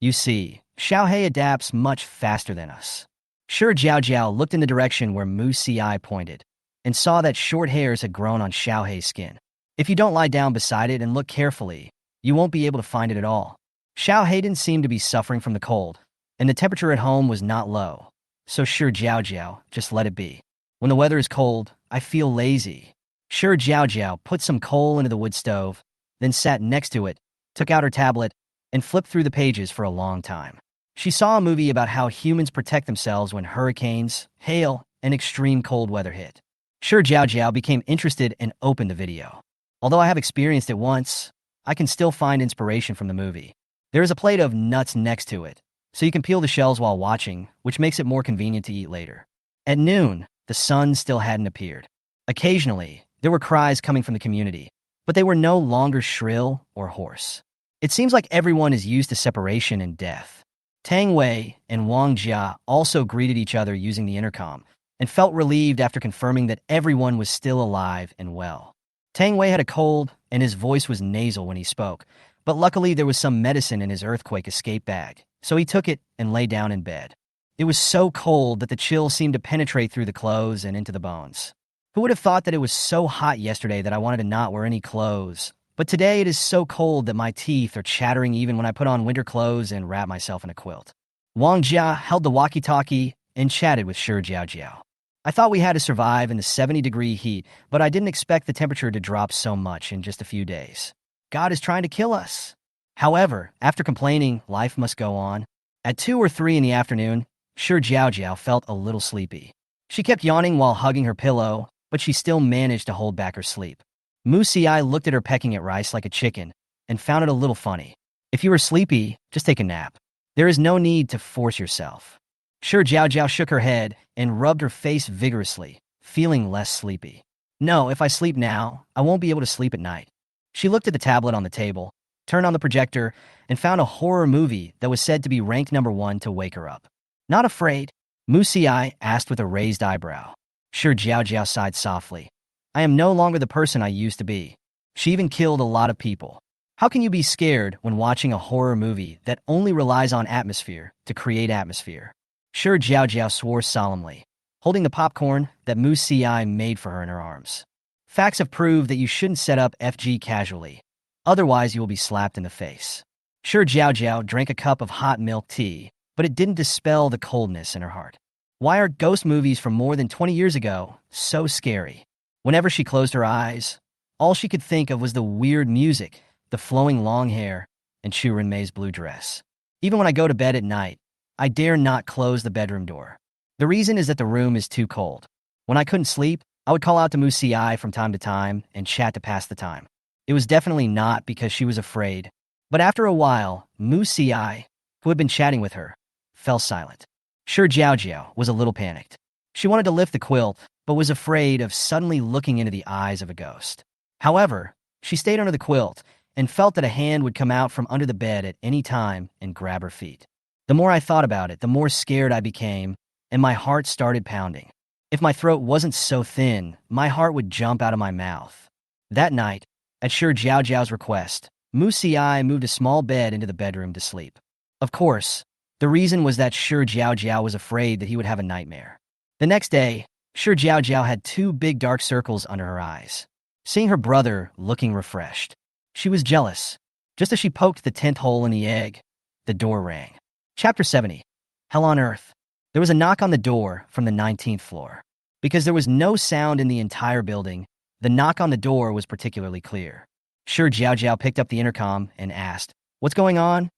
You see, Xiaohei adapts much faster than us. Shi Jiaojiao looked in the direction where Musi pointed and saw that short hairs had grown on Xiaohei's skin. If you don't lie down beside it and look carefully, you won't be able to find it at all. Xiaohei didn't seem to be suffering from the cold, and the temperature at home was not low, so Shi Jiaojiao just let it be. When the weather is cold, I feel lazy. Shi Jiaojiao put some coal into the wood stove, then sat next to it, took out her tablet, and flipped through the pages for a long time. She saw a movie about how humans protect themselves when hurricanes, hail, and extreme cold weather hit. Shi Jiaojiao became interested and opened the video. Although I have experienced it once, I can still find inspiration from the movie. There is a plate of nuts next to it, so you can peel the shells while watching, which makes it more convenient to eat later. At noon, the sun still hadn't appeared. Occasionally, there were cries coming from the community, but they were no longer shrill or hoarse. It seems like everyone is used to separation and death. Tang Wei and Wang Jia also greeted each other using the intercom and felt relieved after confirming that everyone was still alive and well. Tang Wei had a cold, and his voice was nasal when he spoke, but luckily there was some medicine in his earthquake escape bag, so he took it and lay down in bed. It was so cold that the chill seemed to penetrate through the clothes and into the bones. Who would have thought that it was so hot yesterday that I wanted to not wear any clothes? But today it is so cold that my teeth are chattering even when I put on winter clothes and wrap myself in a quilt. Wang Jia held the walkie-talkie and chatted with Shi Jiaojiao. I thought we had to survive in the 70-degree heat, but I didn't expect the temperature to drop so much in just a few days. God is trying to kill us. However, after complaining, life must go on. At 2 or 3 in the afternoon, Shi Jiaojiao felt a little sleepy. She kept yawning while hugging her pillow, but she still managed to hold back her sleep. Musi looked at her pecking at rice like a chicken and found it a little funny. If you are sleepy, just take a nap. There is no need to force yourself. Shi Jiaojiao shook her head and rubbed her face vigorously, feeling less sleepy. No, if I sleep now, I won't be able to sleep at night. She looked at the tablet on the table, turned on the projector, and found a horror movie that was said to be ranked #1 to wake her up. Not afraid? Musi asked with a raised eyebrow. Shi Jiaojiao sighed softly. I am no longer the person I used to be. She even killed a lot of people. How can you be scared when watching a horror movie that only relies on atmosphere to create atmosphere? Shi Jiaojiao swore solemnly, holding the popcorn that Musi made for her in her arms. Facts have proved that you shouldn't set up FG casually. Otherwise, you will be slapped in the face. Shi Jiaojiao drank a cup of hot milk tea, but it didn't dispel the coldness in her heart. Why are ghost movies from more than 20 years ago so scary? Whenever she closed her eyes, All she could think of was the weird music, the flowing long hair, and Chu Renmei's blue dress. Even when I go to bed at night, I dare not close the bedroom door. The reason is that the room is too cold. When I couldn't sleep, I would call out to Mu Si from time to time and chat to pass the time. It was definitely not because she was afraid. But after a while, Mu Si, who had been chatting with her, fell silent. Shi Jiaojiao was a little panicked. She wanted to lift the quilt, but was afraid of suddenly looking into the eyes of a ghost. However, she stayed under the quilt and felt that a hand would come out from under the bed at any time and grab her feet. The more I thought about it, the more scared I became, and my heart started pounding. If my throat wasn't so thin, my heart would jump out of my mouth. That night, at Shi Jiaojiao's request, Mu Si moved a small bed into the bedroom to sleep. Of course, the reason was that Shi Jiaojiao was afraid that he would have a nightmare. The next day, Shi Jiaojiao had 2 big dark circles under her eyes. Seeing her brother looking refreshed, she was jealous. Just as she poked the 10th hole in the egg, the door rang. Chapter 70. Hell on Earth. There was a knock on the door from the 19th floor. Because there was no sound in the entire building, the knock on the door was particularly clear. Shi Jiaojiao picked up the intercom and asked, "What's going on?"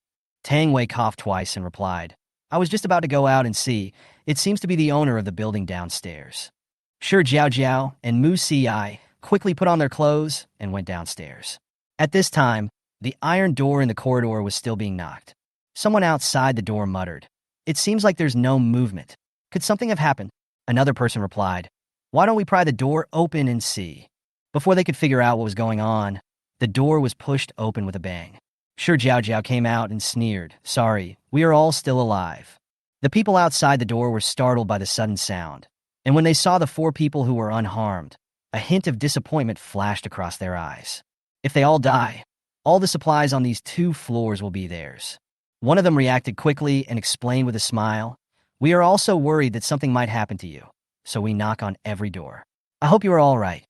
Tang Wei coughed twice and replied, "I was just about to go out and see. It seems to be the owner of the building downstairs." Shi Jiaojiao and Mu Si quickly put on their clothes and went downstairs. At this time, the iron door in the corridor was still being knocked. Someone outside the door muttered, "It seems like there's no movement. Could something have happened?" Another person replied, "Why don't we pry the door open and see?" Before they could figure out what was going on, the door was pushed open with a bang. Shi Jiaojiao came out and sneered, "Sorry, we are all still alive." The people outside the door were startled by the sudden sound, and when they saw the 4 people who were unharmed, a hint of disappointment flashed across their eyes. If they all die, all the supplies on these 2 floors will be theirs. One of them reacted quickly and explained with a smile, "We are also worried that something might happen to you, so we knock on every door. I hope you are all right."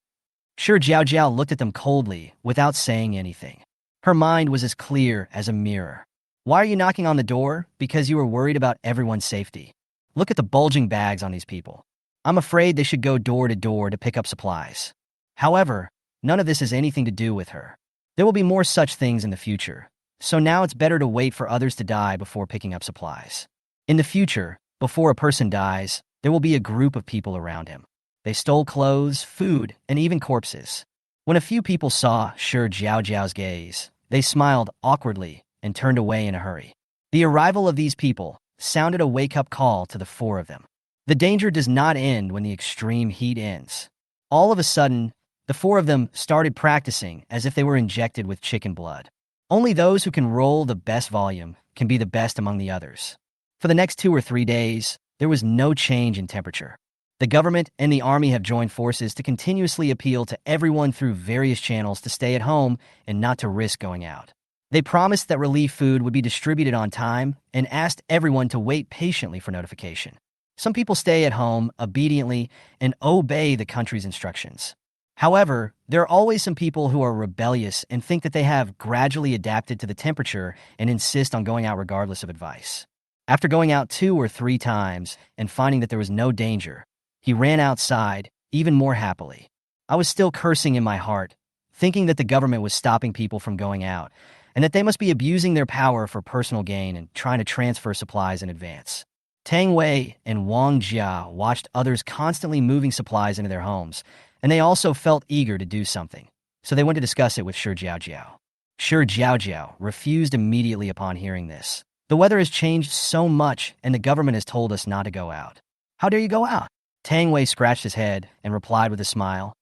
Shi Jiaojiao looked at them coldly without saying anything. Her mind was as clear as a mirror. "Why are you knocking on the door? Because you are worried about everyone's safety. Look at the bulging bags on these people. I'm afraid they should go door to door to pick up supplies." However, none of this has anything to do with her. There will be more such things in the future, so now it's better to wait for others to die before picking up supplies. In the future, before a person dies, there will be a group of people around him. They stole clothes, food, and even corpses. When a few people saw Shi Jiaojiao's gaze, they smiled awkwardly and turned away in a hurry. The arrival of these people sounded a wake-up call to the 4 of them. The danger does not end when the extreme heat ends. All of a sudden, the 4 of them started practicing as if they were injected with chicken blood. Only those who can roll the best volume can be the best among the others. For the next 2 or 3 days, there was no change in temperature. The government and the army have joined forces to continuously appeal to everyone through various channels to stay at home and not to risk going out. They promised that relief food would be distributed on time and asked everyone to wait patiently for notification. Some people stay at home obediently and obey the country's instructions. However, there are always some people who are rebellious and think that they have gradually adapted to the temperature and insist on going out regardless of advice. After going out 2 or 3 times and finding that there was no danger, he ran outside, even more happily. I was still cursing in my heart, thinking that the government was stopping people from going out, and that they must be abusing their power for personal gain and trying to transfer supplies in advance. Tang Wei and Wang Jia watched others constantly moving supplies into their homes, and they also felt eager to do something, so they went to discuss it with Shi Jiaojiao. Shi Jiaojiao refused immediately upon hearing this. "The weather has changed so much, and the government has told us not to go out." "How dare you go out?" Tang Wei scratched his head and replied with a smile,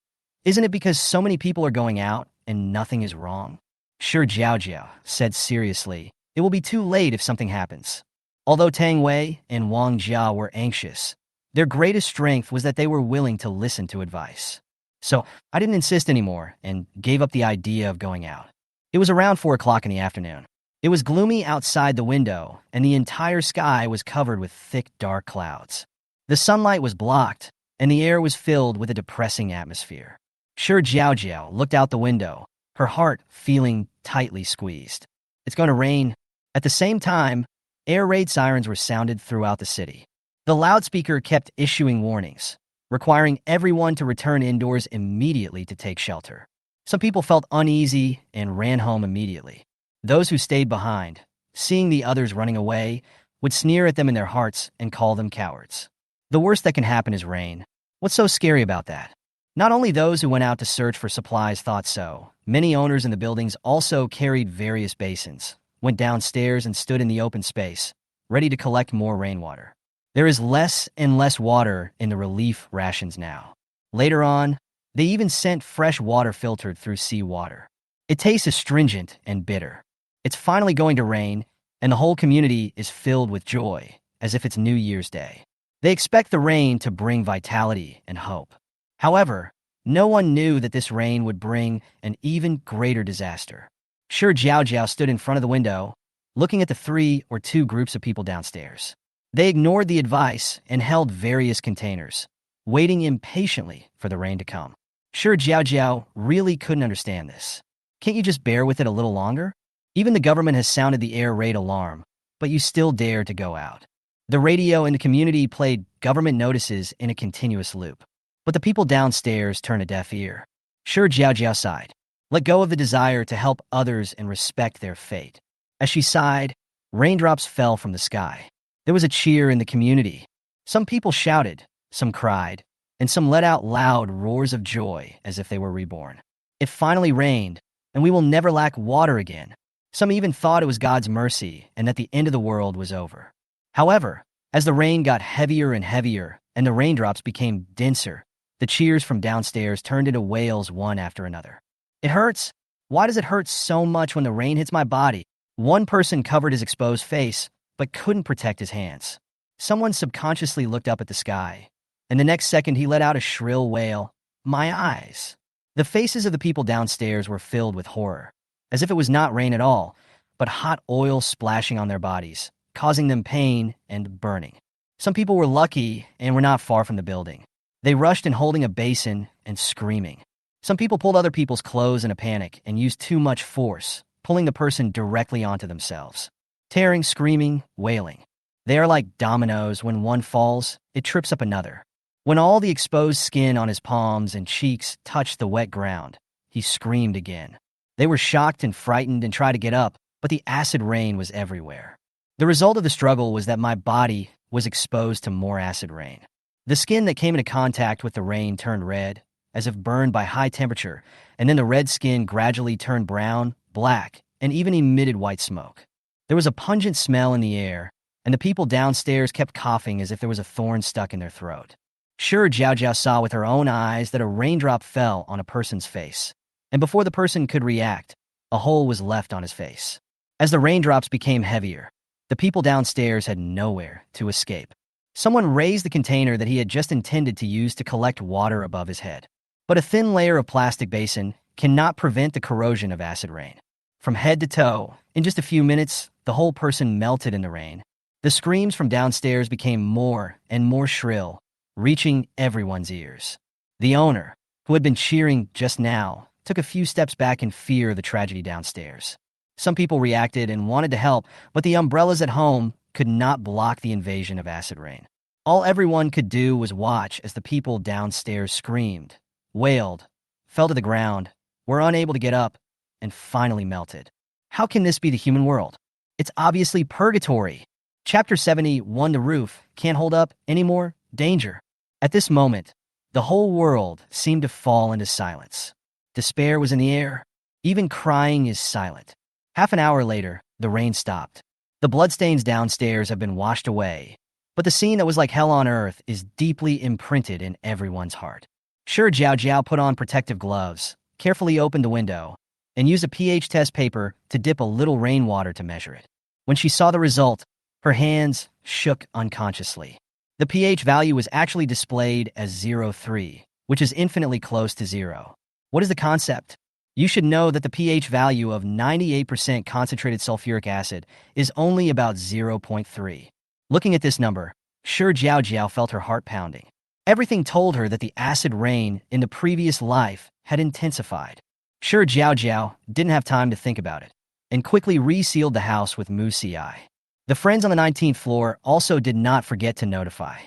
"Isn't it because so many people are going out and nothing is wrong?" Shi Jiaojiao said seriously, "It will be too late if something happens." Although Tang Wei and Wang Jia were anxious, their greatest strength was that they were willing to listen to advice. So I didn't insist anymore and gave up the idea of going out. It was around 4 o'clock in the afternoon. It was gloomy outside the window, and the entire sky was covered with thick, dark clouds. The sunlight was blocked, and the air was filled with a depressing atmosphere. Shi Jiaojiao looked out the window, her heart feeling tightly squeezed. It's going to rain. At the same time, air raid sirens were sounded throughout the city. The loudspeaker kept issuing warnings, requiring everyone to return indoors immediately to take shelter. Some people felt uneasy and ran home immediately. Those who stayed behind, seeing the others running away, would sneer at them in their hearts and call them cowards. The worst that can happen is rain. What's so scary about that? Not only those who went out to search for supplies thought so, many owners in the buildings also carried various basins, went downstairs and stood in the open space, ready to collect more rainwater. There is less and less water in the relief rations now. Later on, they even sent fresh water filtered through seawater. It tastes astringent and bitter. It's finally going to rain, and the whole community is filled with joy, as if it's New Year's Day. They expect the rain to bring vitality and hope. However, no one knew that this rain would bring an even greater disaster. Shi Jiaojiao stood in front of the window, looking at the 3 or 2 groups of people downstairs. They ignored the advice and held various containers, waiting impatiently for the rain to come. Shi Jiaojiao really couldn't understand this. Can't you just bear with it a little longer? Even the government has sounded the air raid alarm, but you still dare to go out. The radio in the community played government notices in a continuous loop. But the people downstairs turned a deaf ear. Shi Jiaojiao sighed, let go of the desire to help others and respect their fate. As she sighed, raindrops fell from the sky. There was a cheer in the community. Some people shouted, some cried, and some let out loud roars of joy as if they were reborn. It finally rained, and we will never lack water again. Some even thought it was God's mercy and that the end of the world was over. However, as the rain got heavier and heavier and the raindrops became denser, the cheers from downstairs turned into wails one after another. It hurts. Why does it hurt so much when the rain hits my body? One person covered his exposed face, but couldn't protect his hands. Someone subconsciously looked up at the sky, and the next second he let out a shrill wail, my eyes. The faces of the people downstairs were filled with horror, as if it was not rain at all, but hot oil splashing on their bodies, causing them pain and burning. Some people were lucky and were not far from the building. They rushed in holding a basin and screaming. Some people pulled other people's clothes in a panic and used too much force, pulling the person directly onto themselves. Tearing, screaming, wailing. They are like dominoes. When one falls, it trips up another. When all the exposed skin on his palms and cheeks touched the wet ground, he screamed again. They were shocked and frightened and tried to get up, but the acid rain was everywhere. The result of the struggle was that my body was exposed to more acid rain. The skin that came into contact with the rain turned red, as if burned by high temperature, and then the red skin gradually turned brown, black, and even emitted white smoke. There was a pungent smell in the air, and the people downstairs kept coughing as if there was a thorn stuck in their throat. Shi Jiaojiao saw with her own eyes that a raindrop fell on a person's face, and before the person could react, a hole was left on his face. As the raindrops became heavier, the people downstairs had nowhere to escape. Someone raised the container that he had just intended to use to collect water above his head. But a thin layer of plastic basin cannot prevent the corrosion of acid rain. From head to toe, in just a few minutes, the whole person melted in the rain. The screams from downstairs became more and more shrill, reaching everyone's ears. The owner, who had been cheering just now, took a few steps back in fear of the tragedy downstairs. Some people reacted and wanted to help, but the umbrellas at home could not block the invasion of acid rain. All everyone could do was watch as the people downstairs screamed, wailed, fell to the ground, were unable to get up, and finally melted. How can this be the human world? It's obviously purgatory. Chapter 71, the roof can't hold up anymore. Danger. At this moment, the whole world seemed to fall into silence. Despair was in the air. Even crying is silent. Half an hour later, the rain stopped. The bloodstains downstairs have been washed away, but the scene that was like hell on earth is deeply imprinted in everyone's heart. Shi Jiaojiao put on protective gloves, carefully opened the window, and used a pH test paper to dip a little rainwater to measure it. When she saw the result, her hands shook unconsciously. The pH value was actually displayed as 0.3, which is infinitely close to 0. What is the concept? You should know that the pH value of 98% concentrated sulfuric acid is only about 0.3. Looking at this number, Shi Jiaojiao felt her heart pounding. Everything told her that the acid rain in the previous life had intensified. Shi Jiaojiao didn't have time to think about it, and quickly resealed the house with Mu-Ci. The friends on the 19th floor also did not forget to notify.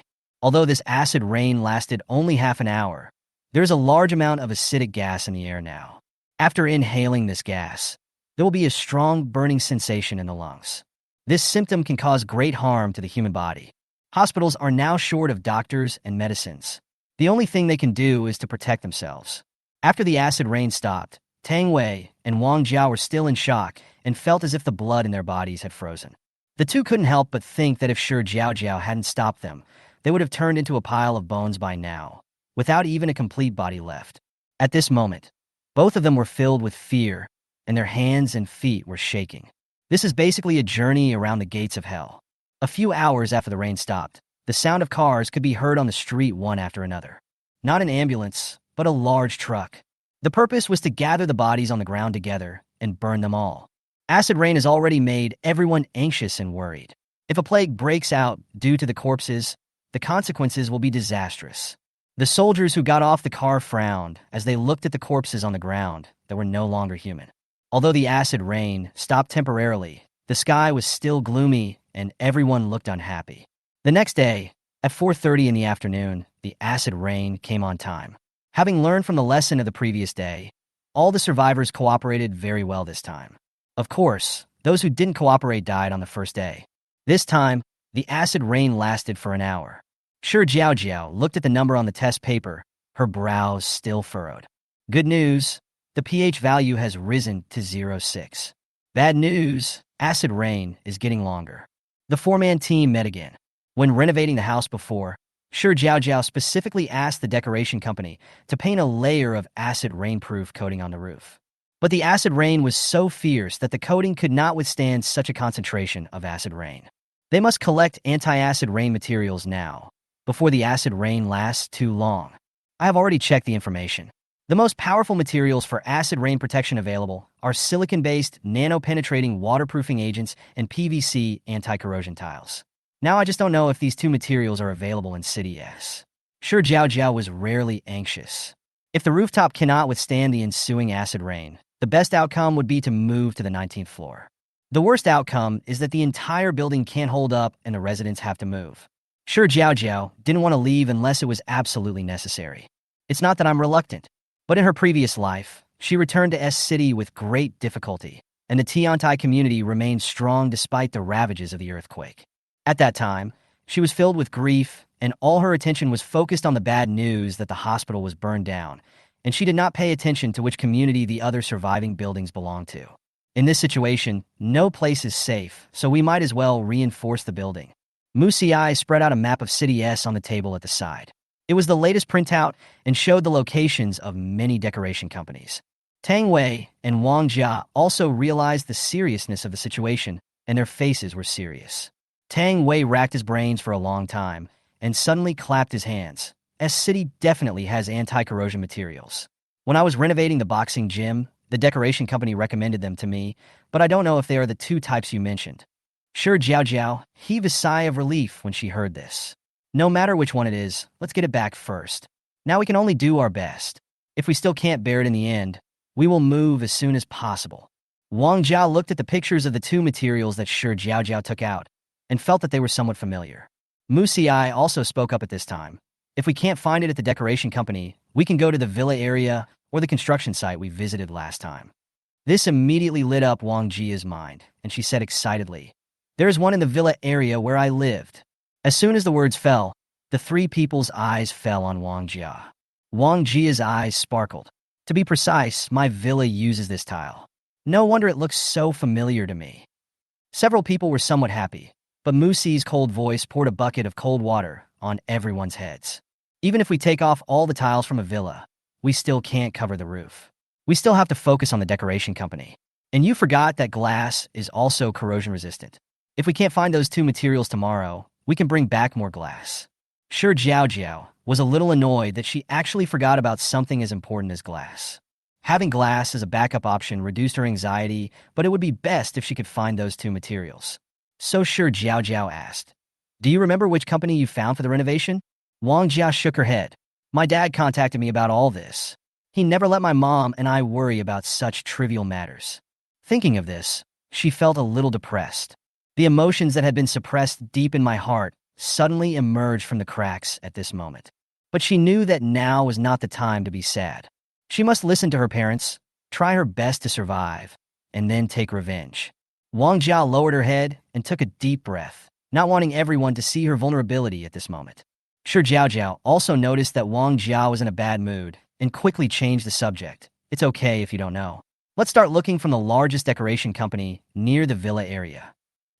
Although this acid rain lasted only half an hour, there's a large amount of acidic gas in the air now. After inhaling this gas, there will be a strong burning sensation in the lungs. This symptom can cause great harm to the human body. Hospitals are now short of doctors and medicines. The only thing they can do is to protect themselves. After the acid rain stopped, Tang Wei and Wang Jiao were still in shock and felt as if the blood in their bodies had frozen. The two couldn't help but think that if Shi Jiaojiao hadn't stopped them, they would have turned into a pile of bones by now, without even a complete body left. At this moment, both of them were filled with fear, and their hands and feet were shaking. This is basically a journey around the gates of hell. A few hours after the rain stopped, the sound of cars could be heard on the street one after another. Not an ambulance, but a large truck. The purpose was to gather the bodies on the ground together and burn them all. Acid rain has already made everyone anxious and worried. If a plague breaks out due to the corpses, the consequences will be disastrous. The soldiers who got off the car frowned as they looked at the corpses on the ground that were no longer human. Although the acid rain stopped temporarily, the sky was still gloomy and everyone looked unhappy. The next day, at 4:30 in the afternoon, the acid rain came on time. Having learned from the lesson of the previous day, all the survivors cooperated very well this time. Of course, those who didn't cooperate died on the first day. This time, the acid rain lasted for an hour. Shi Jiaojiao looked at the number on the test paper, her brows still furrowed. Good news, the pH value has risen to 0.6. Bad news, acid rain is getting longer. The four-man team met again. When renovating the house before, Shi Jiaojiao specifically asked the decoration company to paint a layer of acid rainproof coating on the roof. But the acid rain was so fierce that the coating could not withstand such a concentration of acid rain. They must collect anti-acid rain materials now, before the acid rain lasts too long. I have already checked the information. The most powerful materials for acid rain protection available are silicon-based, nano-penetrating waterproofing agents and PVC anti-corrosion tiles. Now I just don't know if these two materials are available in City S. Shi Jiaojiao was rarely anxious. If the rooftop cannot withstand the ensuing acid rain, the best outcome would be to move to the 19th floor. The worst outcome is that the entire building can't hold up and the residents have to move. Shi Jiaojiao didn't want to leave unless it was absolutely necessary. It's not that I'm reluctant, but in her previous life, she returned to S City with great difficulty, and the Tiantai community remained strong despite the ravages of the earthquake. At that time, she was filled with grief, and all her attention was focused on the bad news that the hospital was burned down, and she did not pay attention to which community the other surviving buildings belonged to. In this situation, no place is safe, so we might as well reinforce the building. Musiai spread out a map of City S on the table at the side. It was the latest printout and showed the locations of many decoration companies. Tang Wei and Wang Jia also realized the seriousness of the situation, and their faces were serious. Tang Wei racked his brains for a long time and suddenly clapped his hands. S City definitely has anti-corrosion materials. When I was renovating the boxing gym, the decoration company recommended them to me, but I don't know if they are the two types you mentioned. Shi Jiaojiao heaved a sigh of relief when she heard this. No matter which one it is, let's get it back first. Now we can only do our best. If we still can't bear it in the end, we will move as soon as possible. Wang Jia looked at the pictures of the two materials that Shi Jiaojiao took out and felt that they were somewhat familiar. Musiai also spoke up at this time. If we can't find it at the decoration company, we can go to the villa area or the construction site we visited last time. This immediately lit up Wang Jia's mind, and she said excitedly, "There's one in the villa area where I lived." As soon as the words fell, the three people's eyes fell on Wang Jia. Wang Jia's eyes sparkled. To be precise, my villa uses this tile. No wonder it looks so familiar to me. Several people were somewhat happy, but Musi's cold voice poured a bucket of cold water on everyone's heads. Even if we take off all the tiles from a villa, we still can't cover the roof. We still have to focus on the decoration company. And you forgot that glass is also corrosion resistant. If we can't find those two materials tomorrow, we can bring back more glass. Shi Jiaojiao was a little annoyed that she actually forgot about something as important as glass. Having glass as a backup option reduced her anxiety, but it would be best if she could find those two materials. So Shi Jiaojiao asked, "Do you remember which company you found for the renovation?" Wang Jia shook her head. "My dad contacted me about all this. He never let my mom and I worry about such trivial matters." Thinking of this, she felt a little depressed. The emotions that had been suppressed deep in my heart suddenly emerged from the cracks at this moment. But she knew that now was not the time to be sad. She must listen to her parents, try her best to survive, and then take revenge. Wang Jiao lowered her head and took a deep breath, not wanting everyone to see her vulnerability at this moment. Shi Jiaojiao also noticed that Wang Jiao was in a bad mood and quickly changed the subject. It's okay if you don't know. Let's start looking from the largest decoration company near the villa area.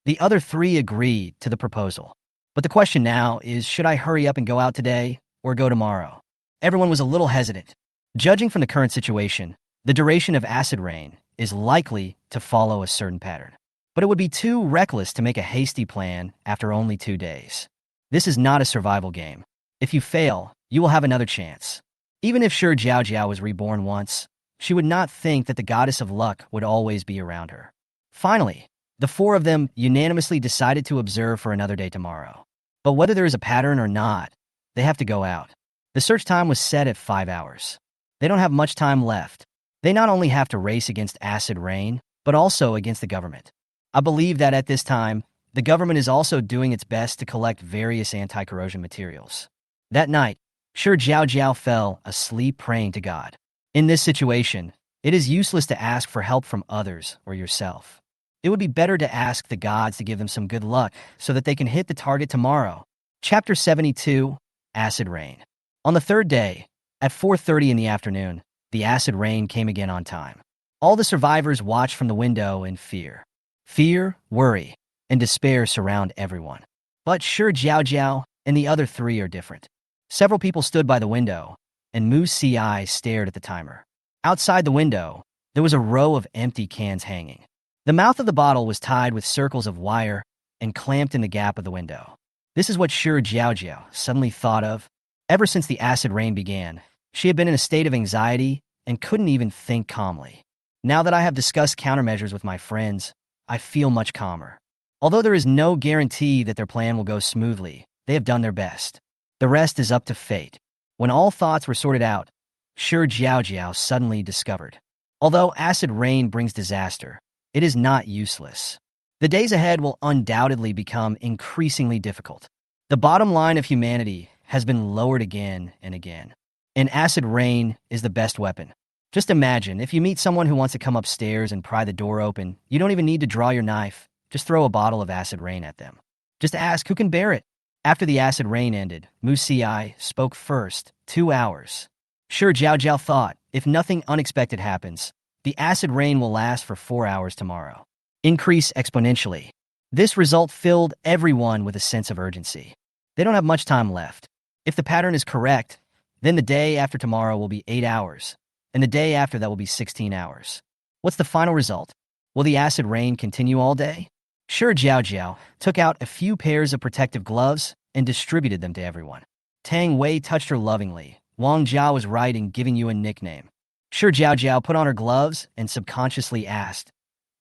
The other three agreed to the proposal. But the question now is, should I hurry up and go out today or go tomorrow? Everyone was a little hesitant. Judging from the current situation, the duration of acid rain is likely to follow a certain pattern. But it would be too reckless to make a hasty plan after only 2 days. This is not a survival game. If you fail, you will have another chance. Even if Shi Jiaojiao was reborn once, she would not think that the goddess of luck would always be around her. Finally, the four of them unanimously decided to observe for another day tomorrow. But whether there is a pattern or not, they have to go out. The search time was set at 5 hours. They don't have much time left. They not only have to race against acid rain, but also against the government. I believe that at this time, the government is also doing its best to collect various anti-corrosion materials. That night, Shi Jiaojiao fell asleep praying to God. In this situation, it is useless to ask for help from others or yourself. It would be better to ask the gods to give them some good luck so that they can hit the target tomorrow. Chapter 72, Acid Rain. On the third day, at 4:30 in the afternoon, the acid rain came again on time. All the survivors watched from the window in fear. Fear, worry, and despair surround everyone. But Shi Jiaojiao and the other three are different. Several people stood by the window, and Mu Ci stared at the timer. Outside the window, there was a row of empty cans hanging. The mouth of the bottle was tied with circles of wire and clamped in the gap of the window. This is what Shi Jiaojiao suddenly thought of. Ever since the acid rain began, she had been in a state of anxiety and couldn't even think calmly. Now that I have discussed countermeasures with my friends, I feel much calmer. Although there is no guarantee that their plan will go smoothly, they have done their best. The rest is up to fate. When all thoughts were sorted out, Shi Jiaojiao suddenly discovered. Although acid rain brings disaster, it is not useless. The days ahead will undoubtedly become increasingly difficult. The bottom line of humanity has been lowered again and again. And acid rain is the best weapon. Just imagine, if you meet someone who wants to come upstairs and pry the door open, you don't even need to draw your knife. Just throw a bottle of acid rain at them. Just ask who can bear it. After the acid rain ended, Mu Ci spoke first, 2 hours. Shi Jiaojiao thought, if nothing unexpected happens, the acid rain will last for 4 hours tomorrow. Increase exponentially. This result filled everyone with a sense of urgency. They don't have much time left. If the pattern is correct, then the day after tomorrow will be 8 hours, and the day after that will be 16 hours. What's the final result? Will the acid rain continue all day? Shi Jiaojiao took out a few pairs of protective gloves and distributed them to everyone. Tang Wei touched her lovingly. Wang Jiao was right in giving you a nickname. Shi Jiaojiao put on her gloves and subconsciously asked,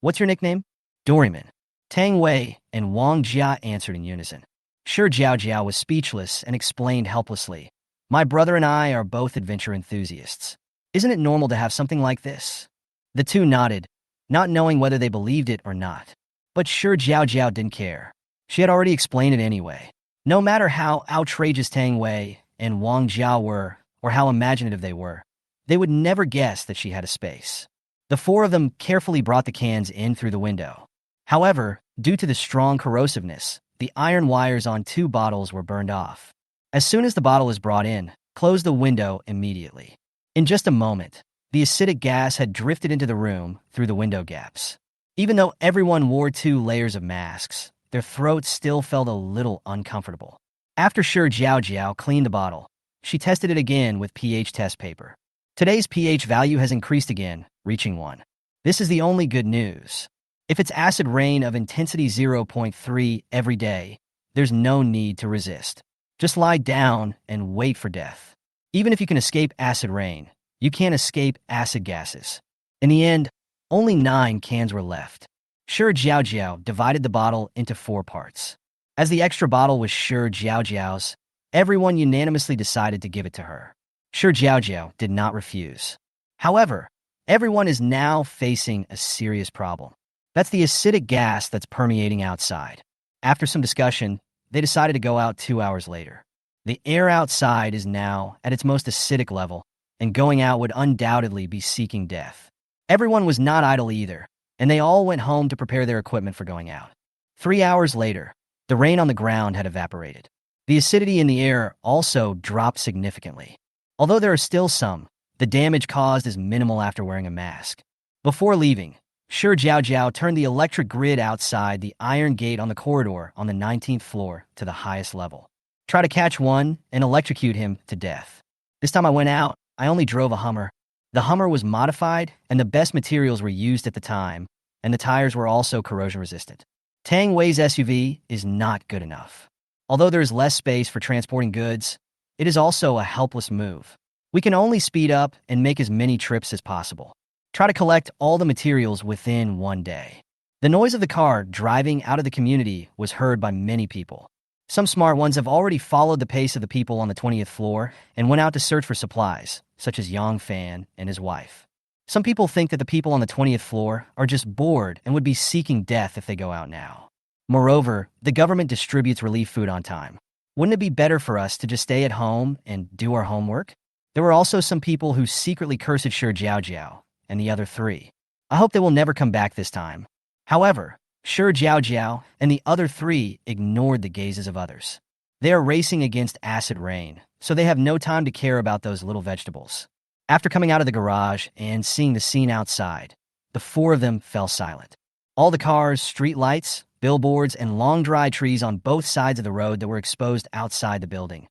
"What's your nickname?" "Doraemon." Tang Wei and Wang Jia answered in unison. Shi Jiaojiao was speechless and explained helplessly, "My brother and I are both adventure enthusiasts. Isn't it normal to have something like this?" The two nodded, not knowing whether they believed it or not. But Shi Jiaojiao didn't care. She had already explained it anyway. No matter how outrageous Tang Wei and Wang Jia were, or how imaginative they were, they would never guess that she had a space. The four of them carefully brought the cans in through the window. However, due to the strong corrosiveness, the iron wires on 2 bottles were burned off. As soon as the bottle is brought in, close the window immediately. In just a moment, the acidic gas had drifted into the room through the window gaps. Even though everyone wore 2 layers of masks, their throats still felt a little uncomfortable. After Shi Jiaojiao cleaned the bottle, she tested it again with pH test paper. Today's pH value has increased again, reaching 1. This is the only good news. If it's acid rain of intensity 0.3 every day, there's no need to resist. Just lie down and wait for death. Even if you can escape acid rain, you can't escape acid gases. In the end, only 9 cans were left. Shi Jiaojiao divided the bottle into 4 parts. As the extra bottle was Shi Jiaojiao's, everyone unanimously decided to give it to her. Shi Jiaojiao did not refuse. However, everyone is now facing a serious problem. That's the acidic gas that's permeating outside. After some discussion, they decided to go out 2 hours later. The air outside is now at its most acidic level, and going out would undoubtedly be seeking death. Everyone was not idle either, and they all went home to prepare their equipment for going out. 3 hours later, the rain on the ground had evaporated. The acidity in the air also dropped significantly. Although there are still some, the damage caused is minimal after wearing a mask. Before leaving, Shi Jiaojiao turned the electric grid outside the iron gate on the corridor on the 19th floor to the highest level. Try to catch one and electrocute him to death. This time I went out, I only drove a Hummer. The Hummer was modified, and the best materials were used at the time, and the tires were also corrosion-resistant. Tang Wei's SUV is not good enough. Although there is less space for transporting goods, it is also a helpless move. We can only speed up and make as many trips as possible. Try to collect all the materials within one day. The noise of the car driving out of the community was heard by many people. Some smart ones have already followed the pace of the people on the 20th floor and went out to search for supplies, such as Yang Fan and his wife. Some people think that the people on the 20th floor are just bored and would be seeking death if they go out now. Moreover, the government distributes relief food on time. Wouldn't it be better for us to just stay at home and do our homework? There were also some people who secretly cursed Shi Jiaojiao and the other three. I hope they will never come back this time. However, Shi Jiaojiao and the other three ignored the gazes of others. They are racing against acid rain, so they have no time to care about those little vegetables. After coming out of the garage and seeing the scene outside, the four of them fell silent. All the cars, street lights, billboards, and long dry trees on both sides of the road that were exposed outside the building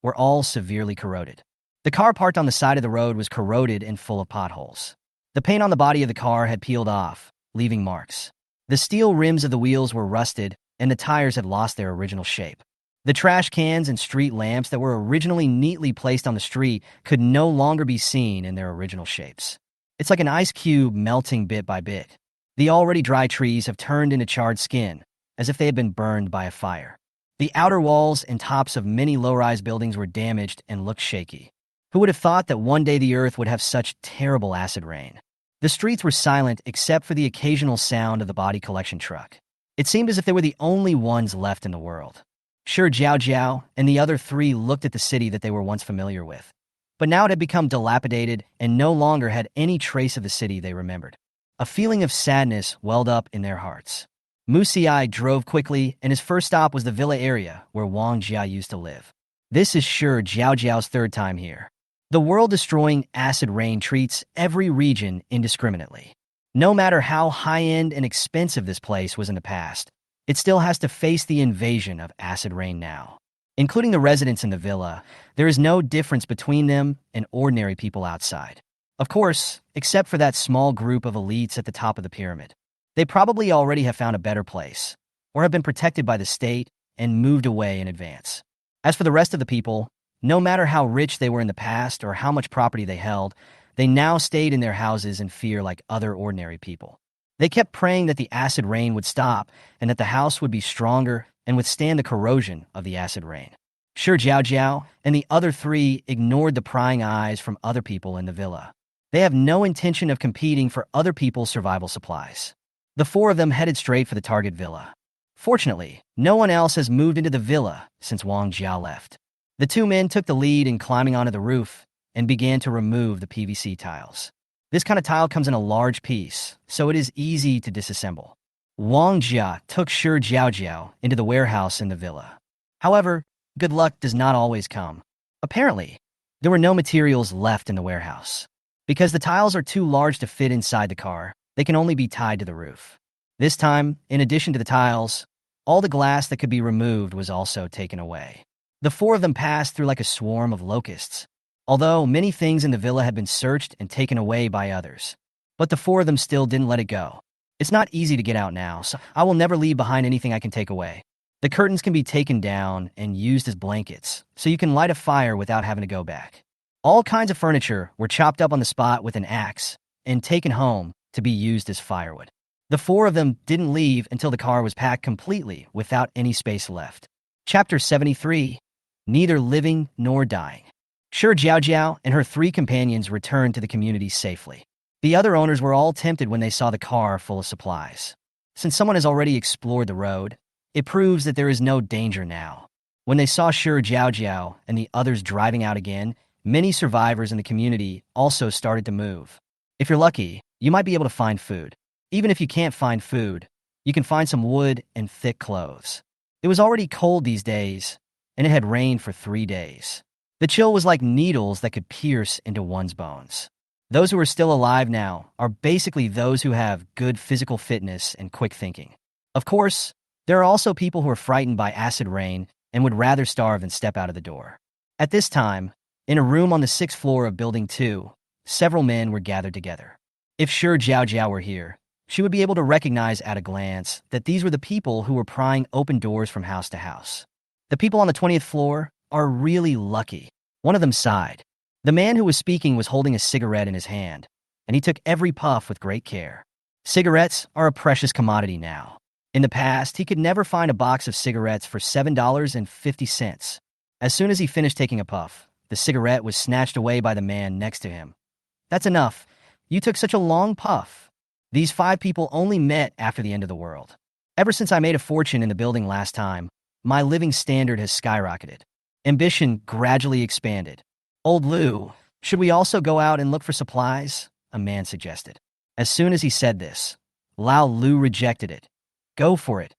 were all severely corroded. The car parked on the side of the road was corroded and full of potholes. The paint on the body of the car had peeled off, leaving marks. The steel rims of the wheels were rusted, and the tires had lost their original shape. The trash cans and street lamps that were originally neatly placed on the street could no longer be seen in their original shapes. It's like an ice cube melting bit by bit. The already dry trees have turned into charred skin, as if they had been burned by a fire. The outer walls and tops of many low-rise buildings were damaged and looked shaky. Who would have thought that one day the earth would have such terrible acid rain? The streets were silent except for the occasional sound of the body collection truck. It seemed as if they were the only ones left in the world. Shi Jiaojiao and the other three looked at the city that they were once familiar with. But now it had become dilapidated and no longer had any trace of the city they remembered. A feeling of sadness welled up in their hearts. Musiai drove quickly, and his first stop was the villa area where Wang Jia used to live. This is Shi Jiaojiao's third time here. The world-destroying acid rain treats every region indiscriminately. No matter how high-end and expensive this place was in the past, it still has to face the invasion of acid rain now. Including the residents in the villa, there is no difference between them and ordinary people outside. Of course, except for that small group of elites at the top of the pyramid. They probably already have found a better place, or have been protected by the state and moved away in advance. As for the rest of the people, no matter how rich they were in the past or how much property they held, they now stayed in their houses in fear like other ordinary people. They kept praying that the acid rain would stop and that the house would be stronger and withstand the corrosion of the acid rain. Shi Jiaojiao and the other three ignored the prying eyes from other people in the villa. They have no intention of competing for other people's survival supplies. The four of them headed straight for the target villa. Fortunately, no one else has moved into the villa since Wang Jia left. The two men took the lead in climbing onto the roof and began to remove the PVC tiles. This kind of tile comes in a large piece, so it is easy to disassemble. Wang Jia took Shi Jiaojiao into the warehouse in the villa. However, good luck does not always come. Apparently, there were no materials left in the warehouse. Because the tiles are too large to fit inside the car, they can only be tied to the roof. This time, in addition to the tiles, all the glass that could be removed was also taken away. The four of them passed through like a swarm of locusts, although many things in the villa had been searched and taken away by others. But the four of them still didn't let it go. It's not easy to get out now, so I will never leave behind anything I can take away. The curtains can be taken down and used as blankets, so you can light a fire without having to go back. All kinds of furniture were chopped up on the spot with an axe and taken home to be used as firewood. The four of them didn't leave until the car was packed completely without any space left. Chapter 73. Neither living nor dying. Shi Jiaojiao and her three companions returned to the community safely. The other owners were all tempted when they saw the car full of supplies. Since someone has already explored the road, it proves that there is no danger now. When they saw Shi Jiaojiao and the others driving out again, many survivors in the community also started to move. If you're lucky, you might be able to find food. Even if you can't find food, you can find some wood and thick clothes. It was already cold these days, and it had rained for 3 days. The chill was like needles that could pierce into one's bones. Those who are still alive now are basically those who have good physical fitness and quick thinking. Of course, there are also people who are frightened by acid rain and would rather starve than step out of the door. At this time, in a room on the 6th floor of Building 2, several men were gathered together. If Shi Jiaojiao were here, she would be able to recognize at a glance that these were the people who were prying open doors from house to house. The people on the 20th floor are really lucky. One of them sighed. The man who was speaking was holding a cigarette in his hand, and he took every puff with great care. Cigarettes are a precious commodity now. In the past, he could never find a box of cigarettes for $7.50. As soon as he finished taking a puff, the cigarette was snatched away by the man next to him. That's enough. You took such a long puff. These 5 people only met after the end of the world. Ever since I made a fortune in the building last time, my living standard has skyrocketed. Ambition gradually expanded. Old Lu, should we also go out and look for supplies? A man suggested. As soon as he said this, Lao Lu rejected it. Go for it.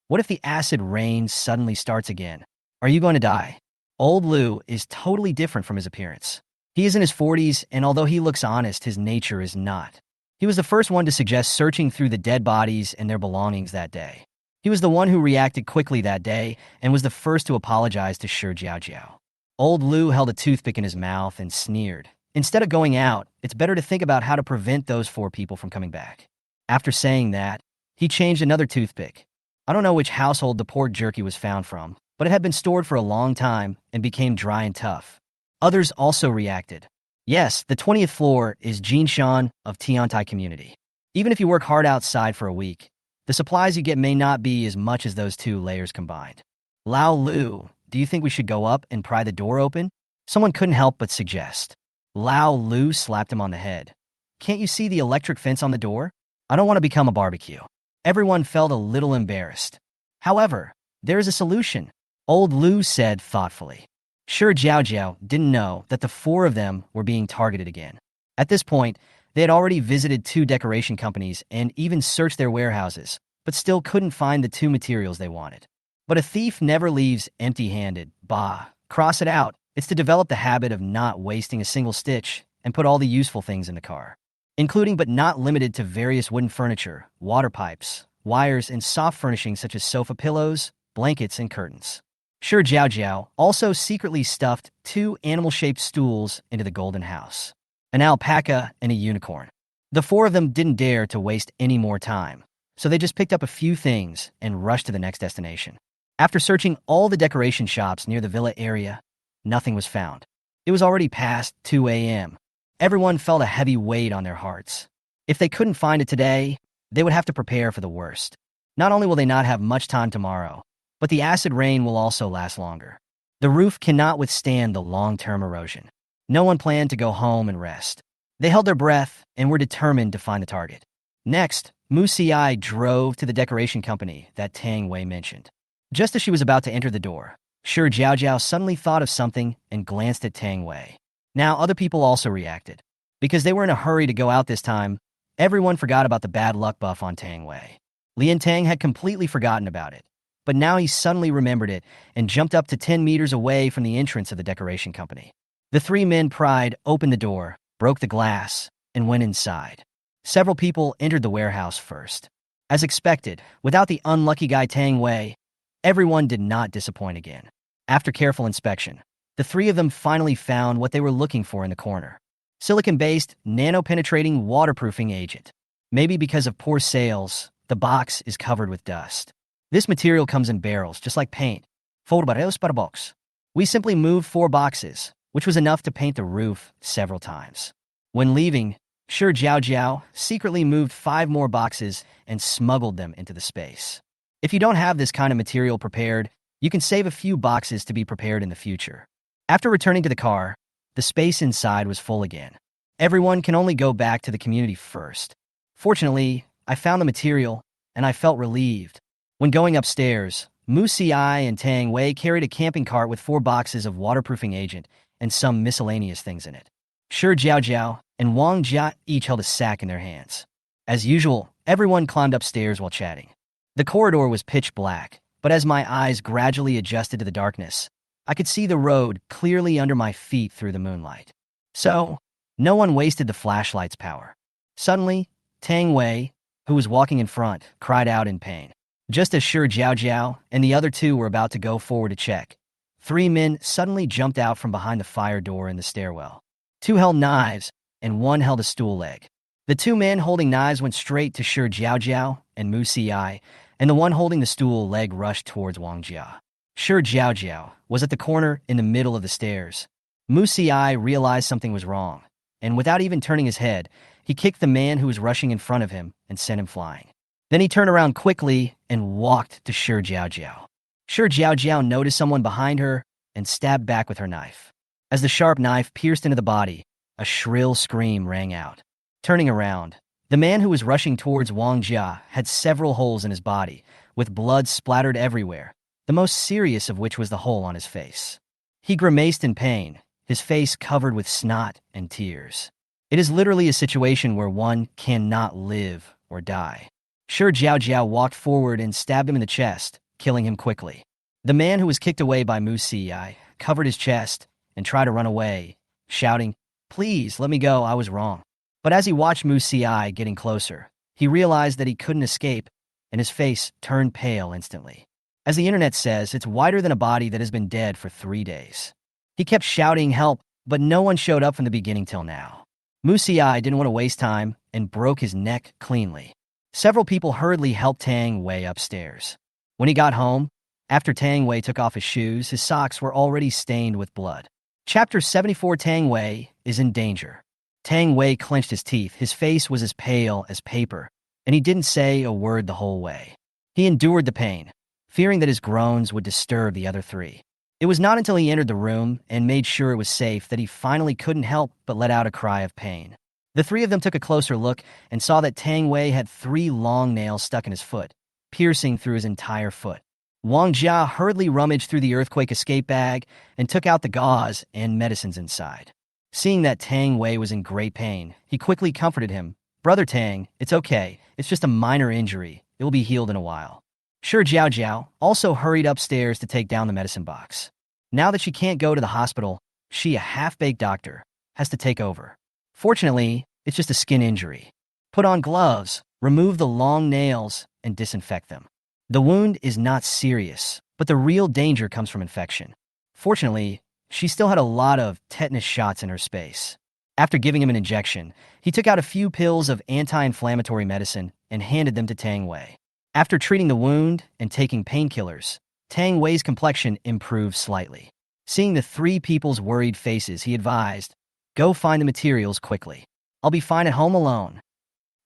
What if the acid rain suddenly starts again? Are you going to die? Old Lu is totally different from his appearance. He is in his 40s, and although he looks honest, his nature is not. He was the first one to suggest searching through the dead bodies and their belongings that day. He was the one who reacted quickly that day and was the first to apologize to Shi Jiaojiao. Old Lu held a toothpick in his mouth and sneered. Instead of going out, it's better to think about how to prevent those 4 people from coming back. After saying that, he changed another toothpick. I don't know which household the pork jerky was found from, but it had been stored for a long time and became dry and tough. Others also reacted. Yes, the 20th floor is Jinshan of Tiantai community. Even if you work hard outside for a week, the supplies you get may not be as much as those 2 layers combined. Lao Lu, do you think we should go up and pry the door open? Someone couldn't help but suggest. Lao Lu slapped him on the head. Can't you see the electric fence on the door? I don't want to become a barbecue. Everyone felt a little embarrassed. However, there is a solution, Old Lu said thoughtfully. Shi Jiaojiao didn't know that the 4 of them were being targeted again. At this point, they had already visited 2 decoration companies and even searched their warehouses, but still couldn't find the 2 materials they wanted. But a thief never leaves empty-handed. Bah, cross it out. It's to develop the habit of not wasting a single stitch and put all the useful things in the car, including but not limited to various wooden furniture, water pipes, wires, and soft furnishings such as sofa pillows, blankets, and curtains. Shi Jiaojiao also secretly stuffed 2 animal-shaped stools into the golden house, an alpaca and a unicorn. The 4 of them didn't dare to waste any more time, so they just picked up a few things and rushed to the next destination. After searching all the decoration shops near the villa area, nothing was found. It was already past 2 a.m. Everyone felt a heavy weight on their hearts. If they couldn't find it today, they would have to prepare for the worst. Not only will they not have much time tomorrow, but the acid rain will also last longer. The roof cannot withstand the long-term erosion. No one planned to go home and rest. They held their breath and were determined to find the target. Next, Mu Xi drove to the decoration company that Tang Wei mentioned. Just as she was about to enter the door, Shi Jiaojiao suddenly thought of something and glanced at Tang Wei. Now other people also reacted. Because they were in a hurry to go out this time, everyone forgot about the bad luck buff on Tang Wei. Lian Tang had completely forgotten about it, but now he suddenly remembered it and jumped up to 10 meters away from the entrance of the decoration company. The 3 men pried open the door, broke the glass, and went inside. Several people entered the warehouse first. As expected, without the unlucky guy Tang Wei, everyone did not disappoint again. After careful inspection, the 3 of them finally found what they were looking for in the corner. Silicon-based, nano-penetrating waterproofing agent. Maybe because of poor sales, the box is covered with dust. This material comes in barrels, just like paint. 4 barrels per box. We simply moved 4 boxes, which was enough to paint the roof several times. When leaving, Shi Jiaojiao secretly moved 5 more boxes and smuggled them into the space. If you don't have this kind of material prepared, you can save a few boxes to be prepared in the future. After returning to the car, the space inside was full again. Everyone can only go back to the community first. Fortunately, I found the material, and I felt relieved. When going upstairs, Mu Xi and Tang Wei carried a camping cart with 4 boxes of waterproofing agent and some miscellaneous things in it. Shi Jiaojiao and Wang Jia each held a sack in their hands. As usual, everyone climbed upstairs while chatting. The corridor was pitch black, but as my eyes gradually adjusted to the darkness, I could see the road clearly under my feet through the moonlight. So, no one wasted the flashlight's power. Suddenly, Tang Wei, who was walking in front, cried out in pain. Just as Shi Jiaojiao and the other two were about to go forward to check, 3 men suddenly jumped out from behind the fire door in the stairwell. 2 held knives, and 1 held a stool leg. The 2 men holding knives went straight to Shi Jiaojiao and Mu Xi, and the one holding the stool leg rushed towards Wang Jia. Shi Jiaojiao was at the corner in the middle of the stairs. Mu Xi realized something was wrong, and without even turning his head, he kicked the man who was rushing in front of him and sent him flying. Then he turned around quickly and walked to Shi Jiaojiao. Shi Jiaojiao noticed someone behind her and stabbed back with her knife. As the sharp knife pierced into the body, a shrill scream rang out. Turning around, the man who was rushing towards Wang Jia had several holes in his body, with blood splattered everywhere, the most serious of which was the hole on his face. He grimaced in pain, his face covered with snot and tears. It is literally a situation where one cannot live or die. Shi Jiaojiao walked forward and stabbed him in the chest, killing him quickly. The man who was kicked away by Mu Xi covered his chest and tried to run away, shouting, "Please, let me go, I was wrong." But as he watched Mu Xi getting closer, he realized that he couldn't escape, and his face turned pale instantly. As the internet says, it's whiter than a body that has been dead for 3 days. He kept shouting help, but no one showed up from the beginning till now. Mu Xi didn't want to waste time and broke his neck cleanly. Several people hurriedly helped Tang Wei upstairs. When he got home, after Tang Wei took off his shoes, his socks were already stained with blood. Chapter 74. Tang Wei is in danger. Tang Wei clenched his teeth, his face was as pale as paper, and he didn't say a word the whole way. He endured the pain, fearing that his groans would disturb the other 3. It was not until he entered the room and made sure it was safe that he finally couldn't help but let out a cry of pain. The 3 of them took a closer look and saw that Tang Wei had 3 long nails stuck in his foot, piercing through his entire foot. Wang Jia hurriedly rummaged through the earthquake escape bag and took out the gauze and medicines inside. Seeing that Tang Wei was in great pain, he quickly comforted him. "Brother Tang, it's okay. It's just a minor injury. It will be healed in a while." Shi Jiaojiao also hurried upstairs to take down the medicine box. Now that she can't go to the hospital, she, a half-baked doctor, has to take over. Fortunately, it's just a skin injury. Put on gloves, remove the long nails, and disinfect them. The wound is not serious, but the real danger comes from infection. Fortunately, she still had a lot of tetanus shots in her space. After giving him an injection, he took out a few pills of anti-inflammatory medicine and handed them to Tang Wei. After treating the wound and taking painkillers, Tang Wei's complexion improved slightly. Seeing the 3 people's worried faces, he advised, "Go find the materials quickly. I'll be fine at home alone."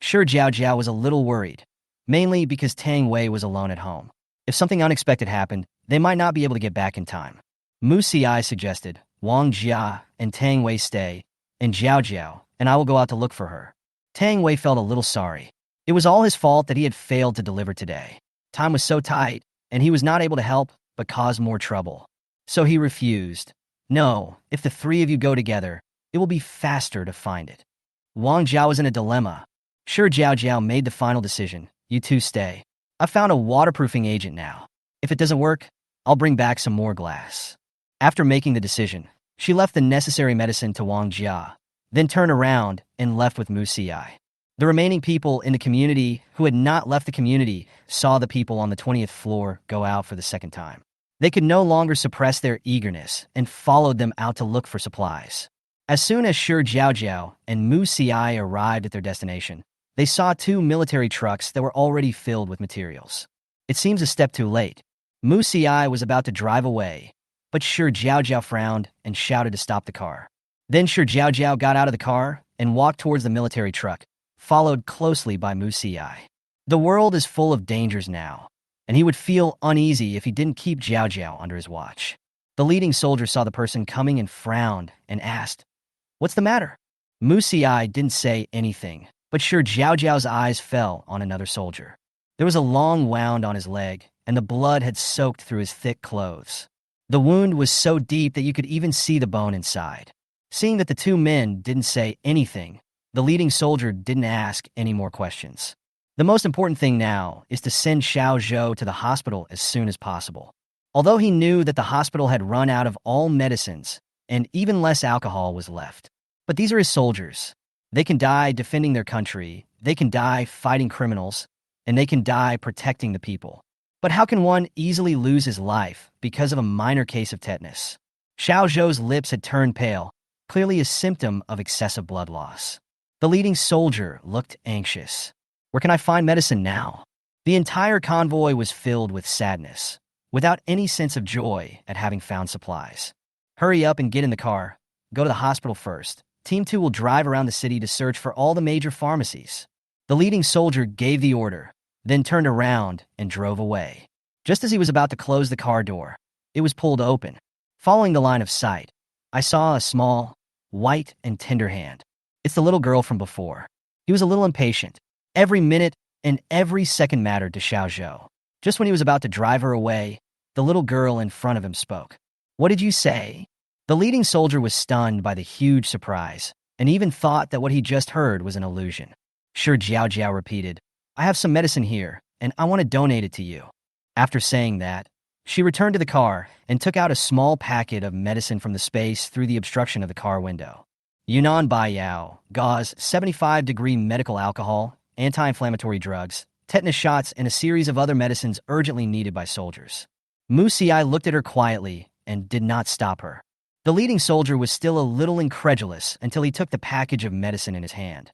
Shi Jiaojiao was a little worried, mainly because Tang Wei was alone at home. If something unexpected happened, they might not be able to get back in time. Mu Xi suggested, "Wang Jia and Tang Wei stay, and Jiaojiao and I will go out to look for her." Tang Wei felt a little sorry. It was all his fault that he had failed to deliver today. Time was so tight, and he was not able to help but cause more trouble. So he refused. "No, if the 3 of you go together, it will be faster to find it." Wang Jia was in a dilemma. Shi Jiaojiao made the final decision. "You 2 stay. I found a waterproofing agent now. If it doesn't work, I'll bring back some more glass." After making the decision, she left the necessary medicine to Wang Jia, then turned around and left with Mu Xi. The remaining people in the community who had not left the community saw the people on the 20th floor go out for the second time. They could no longer suppress their eagerness and followed them out to look for supplies. As soon as Shi Jiaojiao and Mu Xi arrived at their destination, they saw 2 military trucks that were already filled with materials. It seems a step too late. Mu Xi was about to drive away, but Shi Jiaojiao frowned and shouted to stop the car. Then Shi Jiaojiao got out of the car and walked towards the military truck, followed closely by Mu Xi. The world is full of dangers now, and he would feel uneasy if he didn't keep Jiaojiao under his watch. The leading soldier saw the person coming and frowned and asked, "What's the matter?" Mu Xi didn't say anything, but Shi Jiaojiao's eyes fell on another soldier. There was a long wound on his leg, and the blood had soaked through his thick clothes. The wound was so deep that you could even see the bone inside. Seeing that the 2 men didn't say anything, The leading soldier didn't ask any more questions. The most important thing now is to send Xiao Zhou to the hospital as soon as possible. Although he knew that the hospital had run out of all medicines and even less alcohol was left. But these are his soldiers. They can die defending their country, they can die fighting criminals, and they can die protecting the people. But how can one easily lose his life because of a minor case of tetanus? Xiao Zhou's lips had turned pale, clearly a symptom of excessive blood loss. The leading soldier looked anxious. Where can I find medicine now? The entire convoy was filled with sadness, without any sense of joy at having found supplies. Hurry up and get in the car. Go to the hospital first. Team 2 will drive around the city to search for all the major pharmacies. The leading soldier gave the order, then turned around and drove away. Just as he was about to close the car door, it was pulled open. Following the line of sight, I saw a small, white and tender hand. It's the little girl from before. He was a little impatient. Every minute and every second mattered to Xiao Zhou. Just when he was about to drive her away, the little girl in front of him spoke. What did you say? The leading soldier was stunned by the huge surprise, and even thought that what he just heard was an illusion. Shi Jiaojiao repeated, I have some medicine here, and I want to donate it to you. After saying that, she returned to the car and took out a small packet of medicine from the space through the obstruction of the car window. Yunnan Baiyao, gauze, 75-degree medical alcohol, anti-inflammatory drugs, tetanus shots, and a series of other medicines urgently needed by soldiers. Mu Xiai looked at her quietly and did not stop her. The leading soldier was still a little incredulous until he took the package of medicine in his hand.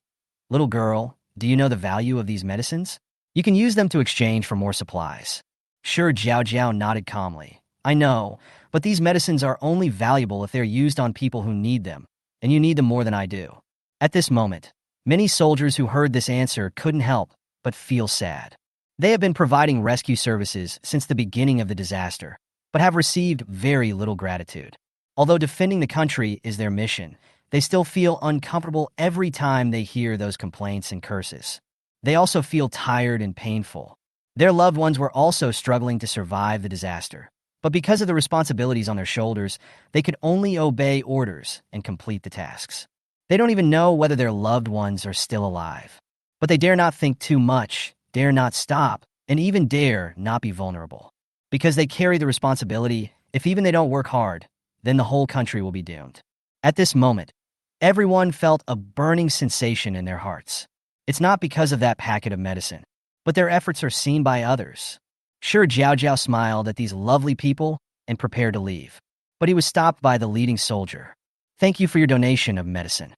Little girl, do you know the value of these medicines? You can use them to exchange for more supplies. Shi Jiaojiao nodded calmly. I know, but these medicines are only valuable if they're used on people who need them, and you need them more than I do. At this moment, many soldiers who heard this answer couldn't help but feel sad. They have been providing rescue services since the beginning of the disaster, but have received very little gratitude. Although defending the country is their mission, they still feel uncomfortable every time they hear those complaints and curses. They also feel tired and painful. Their loved ones were also struggling to survive the disaster, but because of the responsibilities on their shoulders, they could only obey orders and complete the tasks. They don't even know whether their loved ones are still alive. But they dare not think too much, dare not stop, and even dare not be vulnerable. Because they carry the responsibility, if even they don't work hard, then the whole country will be doomed. At this moment, everyone felt a burning sensation in their hearts. It's not because of that packet of medicine, but their efforts are seen by others. Shi Jiaojiao smiled at these lovely people and prepared to leave. But he was stopped by the leading soldier. Thank you for your donation of medicine.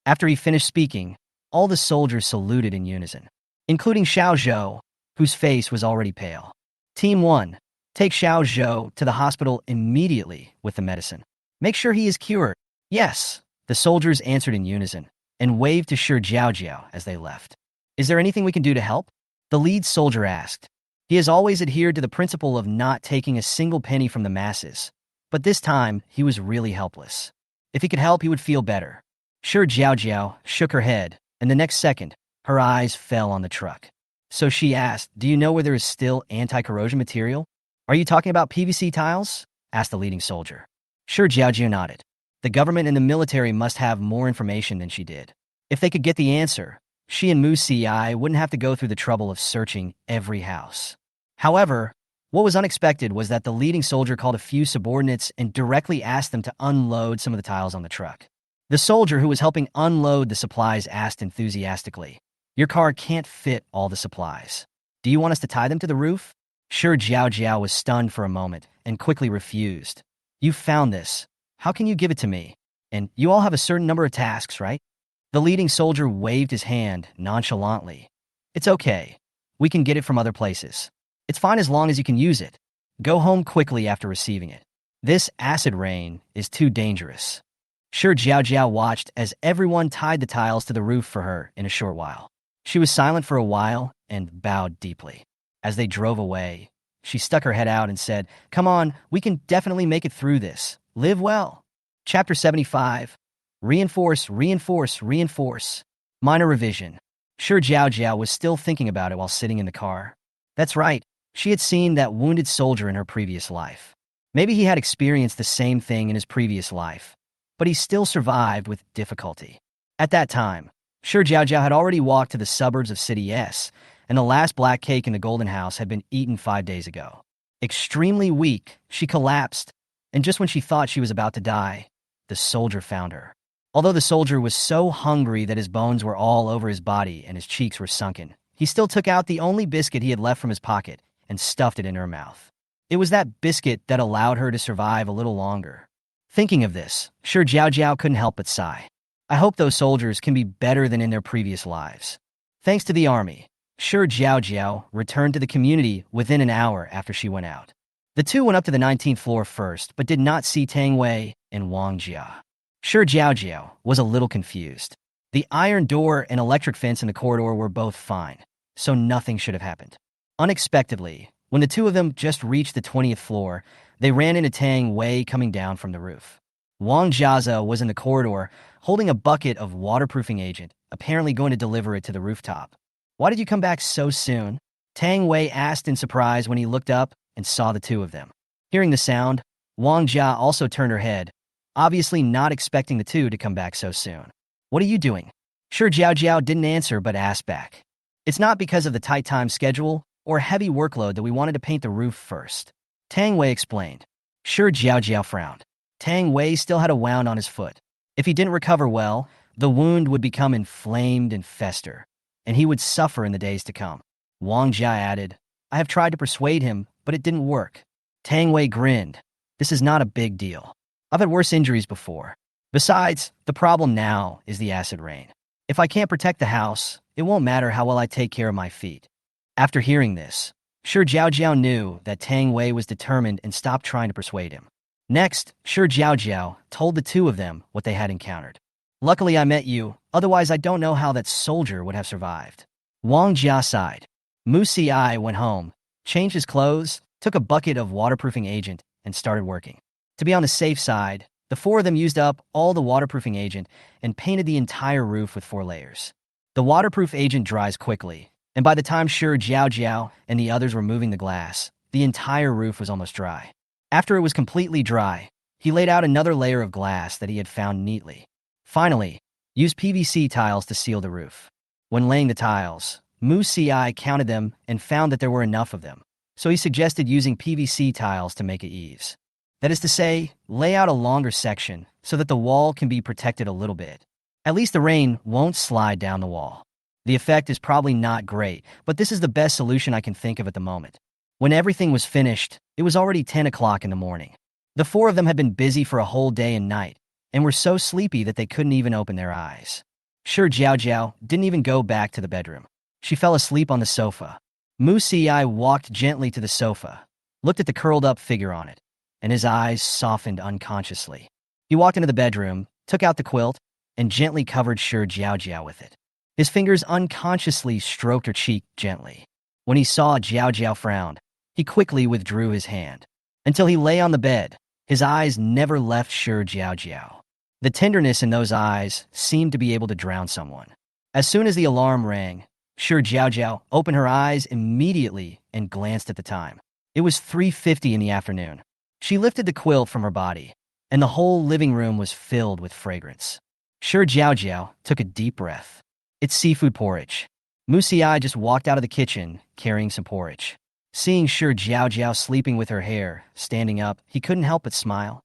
After he finished speaking, all the soldiers saluted in unison, including Xiao Zhou, whose face was already pale. Team 1, take Xiao Zhou to the hospital immediately with the medicine. Make sure he is cured. Yes, the soldiers answered in unison and waved to Shi Jiaojiao as they left. Is there anything we can do to help? The lead soldier asked. He has always adhered to the principle of not taking a single penny from the masses, but this time he was really helpless. If he could help, he would feel better. Shi Jiaojiao shook her head, and the next second, her eyes fell on the truck. So she asked, do you know where there is still anti-corrosion material? Are you talking about PVC tiles? Asked the leading soldier. Shi Jiaojiao nodded. The government and the military must have more information than she did. If they could get the answer, she and Mu Xiai wouldn't have to go through the trouble of searching every house. However, what was unexpected was that the leading soldier called a few subordinates and directly asked them to unload some of the tiles on the truck. The soldier who was helping unload the supplies asked enthusiastically, your car can't fit all the supplies. Do you want us to tie them to the roof? Shi Jiaojiao was stunned for a moment and quickly refused. You found this. How can you give it to me? And you all have a certain number of tasks, right? The leading soldier waved his hand nonchalantly. It's okay. We can get it from other places. It's fine as long as you can use it. Go home quickly after receiving it. This acid rain is too dangerous. Shi Jiaojiao watched as everyone tied the tiles to the roof for her in a short while. She was silent for a while and bowed deeply. As they drove away, she stuck her head out and said, come on, we can definitely make it through this. Live well. Chapter 75. Reinforce, reinforce, reinforce. Minor revision. Shi Jiaojiao was still thinking about it while sitting in the car. That's right. She had seen that wounded soldier in her previous life. Maybe he had experienced the same thing in his previous life, but he still survived with difficulty. At that time, Shi Jiaojiao had already walked to the suburbs of City S, and the last black cake in the Golden House had been eaten 5 days ago. Extremely weak, she collapsed, and just when she thought she was about to die, the soldier found her. Although the soldier was so hungry that his bones were all over his body and his cheeks were sunken, he still took out the only biscuit he had left from his pocket and stuffed it in her mouth. It was that biscuit that allowed her to survive a little longer. Thinking of this, Shi Jiaojiao couldn't help but sigh. I hope those soldiers can be better than in their previous lives. Thanks to the army, Shi Jiaojiao returned to the community within an hour after she went out. The two went up to the 19th floor first, but did not see Tang Wei and Wang Jia. Shi Jiaojiao was a little confused. The iron door and electric fence in the corridor were both fine, so nothing should have happened. Unexpectedly, when the two of them just reached the 20th floor, they ran into Tang Wei coming down from the roof. Wang Jiaza was in the corridor, holding a bucket of waterproofing agent, apparently going to deliver it to the rooftop. "Why did you come back so soon?" Tang Wei asked in surprise when he looked up and saw the two of them. Hearing the sound, Wang Jia also turned her head, obviously not expecting the two to come back so soon. "What are you doing?" Shi Jiaojiao didn't answer but asked back. "It's not because of the tight time schedule or heavy workload that we wanted to paint the roof first," Tang Wei explained. Shi Jiaojiao frowned. Tang Wei still had a wound on his foot. If he didn't recover well, the wound would become inflamed and fester, and he would suffer in the days to come. Wang Jia added, "I have tried to persuade him, but it didn't work." Tang Wei grinned. "This is not a big deal. I've had worse injuries before. Besides, the problem now is the acid rain. If I can't protect the house, it won't matter how well I take care of my feet." After hearing this, Shi Jiaojiao knew that Tang Wei was determined and stopped trying to persuade him. Next, Shi Jiaojiao told the two of them what they had encountered. "Luckily I met you, otherwise I don't know how that soldier would have survived." Wang Jia sighed. Mu Si went home, changed his clothes, took a bucket of waterproofing agent, and started working. To be on the safe side, the four of them used up all the waterproofing agent and painted the entire roof with 4 layers. The waterproof agent dries quickly, and by the time Shi Jiaojiao and the others were moving the glass, the entire roof was almost dry. After it was completely dry, he laid out another layer of glass that he had found neatly. Finally, used PVC tiles to seal the roof. When laying the tiles, Mu Si counted them and found that there were enough of them, so he suggested using PVC tiles to make eaves. That is to say, lay out a longer section so that the wall can be protected a little bit. At least the rain won't slide down the wall. The effect is probably not great, but this is the best solution I can think of at the moment. When everything was finished, it was already 10 o'clock in the morning. The four of them had been busy for a whole day and night, and were so sleepy that they couldn't even open their eyes. Shi Jiaojiao didn't even go back to the bedroom. She fell asleep on the sofa. Mu Si walked gently to the sofa, looked at the curled-up figure on it, and his eyes softened unconsciously. He walked into the bedroom, took out the quilt, and gently covered Shi Jiaojiao with it. His fingers unconsciously stroked her cheek gently. When he saw Jiaojiao frown, he quickly withdrew his hand. Until he lay on the bed, his eyes never left Shi Jiaojiao. The tenderness in those eyes seemed to be able to drown someone. As soon as the alarm rang, Shi Jiaojiao opened her eyes immediately and glanced at the time. It was 3:50 in the afternoon. She lifted the quilt from her body, and the whole living room was filled with fragrance. Shi Jiaojiao took a deep breath. "It's seafood porridge." Mu Si just walked out of the kitchen, carrying some porridge. Seeing Shi Jiaojiao sleeping with her hair standing up, he couldn't help but smile.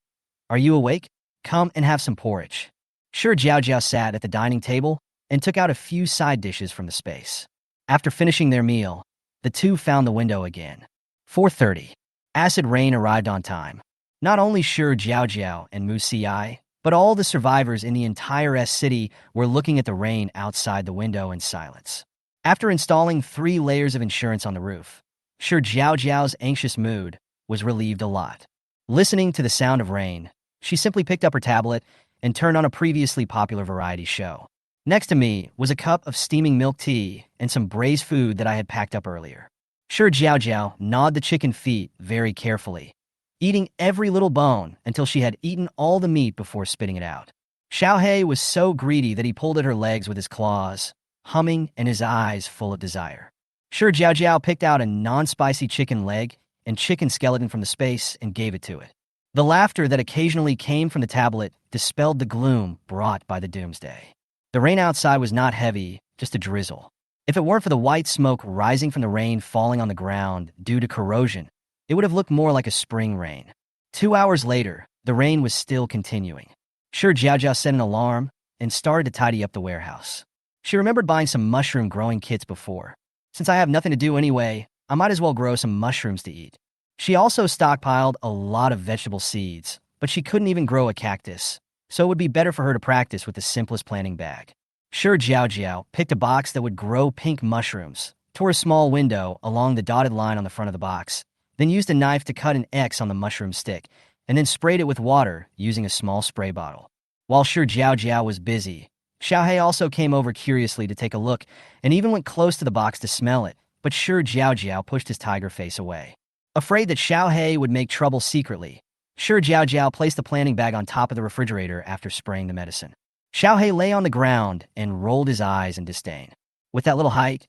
"Are you awake? Come and have some porridge." Shi Jiaojiao sat at the dining table and took out a few side dishes from the space. After finishing their meal, the two found the window again. 4:30. Acid rain arrived on time. Not only Shi Jiaojiao and Mu Si, but all the survivors in the entire city were looking at the rain outside the window in silence. After installing 3 layers of insurance on the roof, Shi Jiaojiao's anxious mood was relieved a lot. Listening to the sound of rain, she simply picked up her tablet and turned on a previously popular variety show. Next to me was a cup of steaming milk tea and some braised food that I had packed up earlier. Shi Jiaojiao gnawed the chicken feet very carefully, eating every little bone until she had eaten all the meat before spitting it out. Xiaohei was so greedy that he pulled at her legs with his claws, humming and his eyes full of desire. Shi Jiaojiao picked out a non-spicy chicken leg and chicken skeleton from the space and gave it to it. The laughter that occasionally came from the tablet dispelled the gloom brought by the doomsday. The rain outside was not heavy, just a drizzle. If it weren't for the white smoke rising from the rain falling on the ground due to corrosion, it would have looked more like a spring rain. 2 hours later, the rain was still continuing. Shi Jiaojiao set an alarm and started to tidy up the warehouse. She remembered buying some mushroom growing kits before. Since I have nothing to do anyway, I might as well grow some mushrooms to eat. She also stockpiled a lot of vegetable seeds, but she couldn't even grow a cactus, so it would be better for her to practice with the simplest planting bag. Shi Jiaojiao picked a box that would grow pink mushrooms, tore a small window along the dotted line on the front of the box, then used a knife to cut an X on the mushroom stick, and then sprayed it with water using a small spray bottle. While Shi Jiaojiao was busy, Xiaohei also came over curiously to take a look and even went close to the box to smell it, but Shi Jiaojiao pushed his tiger face away. Afraid that Xiaohei would make trouble secretly, Shi Jiaojiao placed the planting bag on top of the refrigerator after spraying the medicine. Xiaohei lay on the ground and rolled his eyes in disdain. With that little height,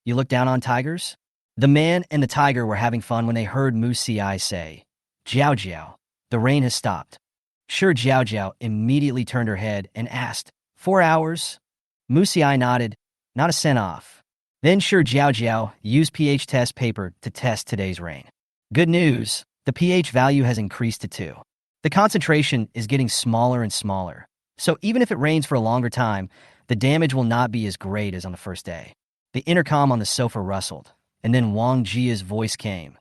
you look down on tigers? The man and the tiger were having fun when they heard Mu Xiai say, "Jiaojiao, the rain has stopped." Shi Jiaojiao immediately turned her head and asked, 4 hours? Mu Xiai nodded, not a cent off. Then Shi Jiaojiao used pH test paper to test today's rain. Good news, the pH value has increased to 2. The concentration is getting smaller and smaller, so even if it rains for a longer time, the damage will not be as great as on the first day. The intercom on the sofa rustled, and then Wang Jia's voice came.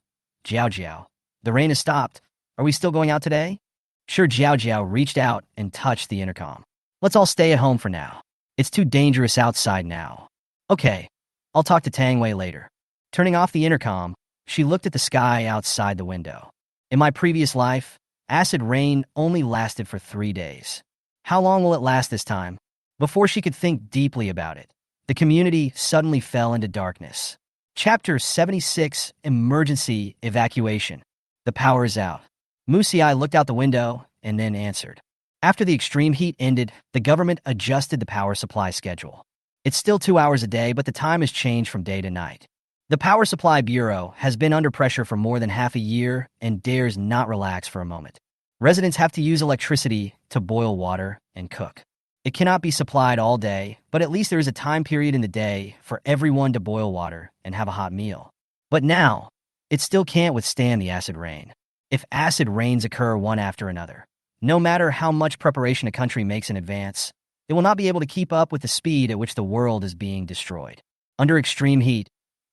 "Jiaojiao, the rain has stopped. Are we still going out today?" Shi Jiaojiao reached out and touched the intercom. "Let's all stay at home for now. It's too dangerous outside now." "Okay, I'll talk to Tang Wei later." Turning off the intercom, she looked at the sky outside the window. In my previous life, acid rain only lasted for 3 days. How long will it last this time? Before she could think deeply about it, the community suddenly fell into darkness. Chapter 76, Emergency Evacuation. The power is out. Mu Xiai looked out the window and then answered. After the extreme heat ended, the government adjusted the power supply schedule. It's still 2 hours a day, but the time has changed from day to night. The Power Supply Bureau has been under pressure for more than half a year and dares not relax for a moment. Residents have to use electricity to boil water and cook. It cannot be supplied all day, but at least there is a time period in the day for everyone to boil water and have a hot meal. But now, it still can't withstand the acid rain. If acid rains occur one after another, no matter how much preparation a country makes in advance, it will not be able to keep up with the speed at which the world is being destroyed. Under extreme heat,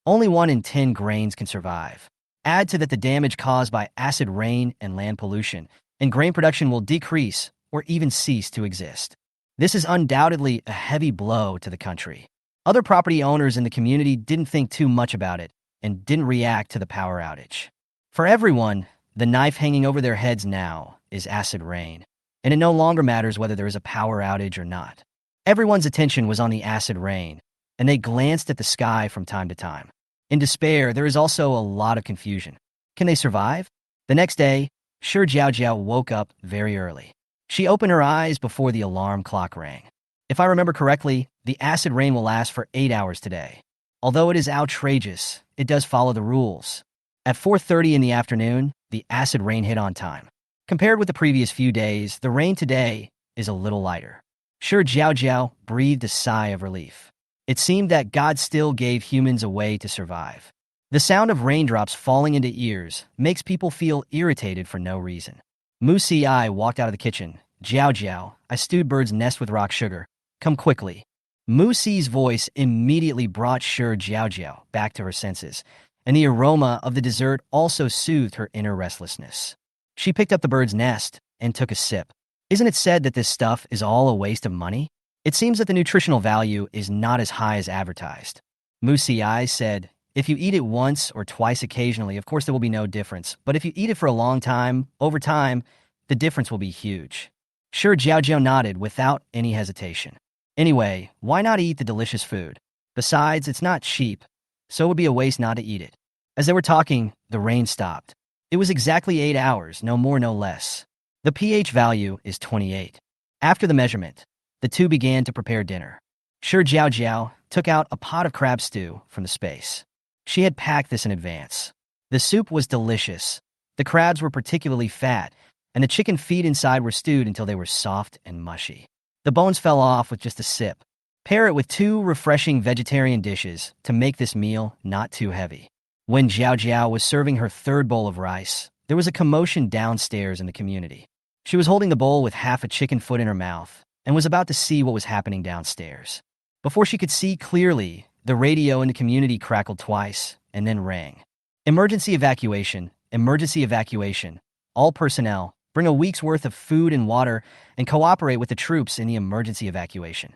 only 1 in 10 grains can survive. Add to that the damage caused by acid rain and land pollution, and grain production will decrease or even cease to exist. This is undoubtedly a heavy blow to the country. Other property owners in the community didn't think too much about it and didn't react to the power outage. For everyone, the knife hanging over their heads now is acid rain, and it no longer matters whether there is a power outage or not. Everyone's attention was on the acid rain, and they glanced at the sky from time to time. In despair, there is also a lot of confusion. Can they survive? The next day, Shi Jiaojiao woke up very early. She opened her eyes before the alarm clock rang. If I remember correctly, the acid rain will last for 8 hours today. Although it is outrageous, it does follow the rules. At 4:30 in the afternoon, the acid rain hit on time. Compared with the previous few days, the rain today is a little lighter. Shi Jiaojiao breathed a sigh of relief. It seemed that God still gave humans a way to survive. The sound of raindrops falling into ears makes people feel irritated for no reason. Mu Xiai walked out of the kitchen. "Jiaojiao, I stewed bird's nest with rock sugar. Come quickly." Mu Xi's voice immediately brought Shi Jiaojiao back to her senses, and the aroma of the dessert also soothed her inner restlessness. She picked up the bird's nest and took a sip. Isn't it said that this stuff is all a waste of money? It seems that the nutritional value is not as high as advertised. Mu Xiai said, "If you eat it once or twice occasionally, of course there will be no difference. But if you eat it for a long time, over time, the difference will be huge." Shi Jiaojiao nodded without any hesitation. Anyway, why not eat the delicious food? Besides, it's not cheap, so it would be a waste not to eat it. As they were talking, the rain stopped. It was exactly 8 hours, no more, no less. The pH value is 28. After the measurement, the two began to prepare dinner. Shi Jiaojiao took out a pot of crab stew from the space. She had packed this in advance. The soup was delicious. The crabs were particularly fat, and the chicken feet inside were stewed until they were soft and mushy. The bones fell off with just a sip. Pair it with 2 refreshing vegetarian dishes to make this meal not too heavy. When Jiaojiao was serving her 3rd bowl of rice, there was a commotion downstairs in the community. She was holding the bowl with half a chicken foot in her mouth and was about to see what was happening downstairs. Before she could see clearly, the radio in the community crackled twice and then rang. Emergency evacuation, emergency evacuation. All personnel, bring a week's worth of food and water and cooperate with the troops in the emergency evacuation.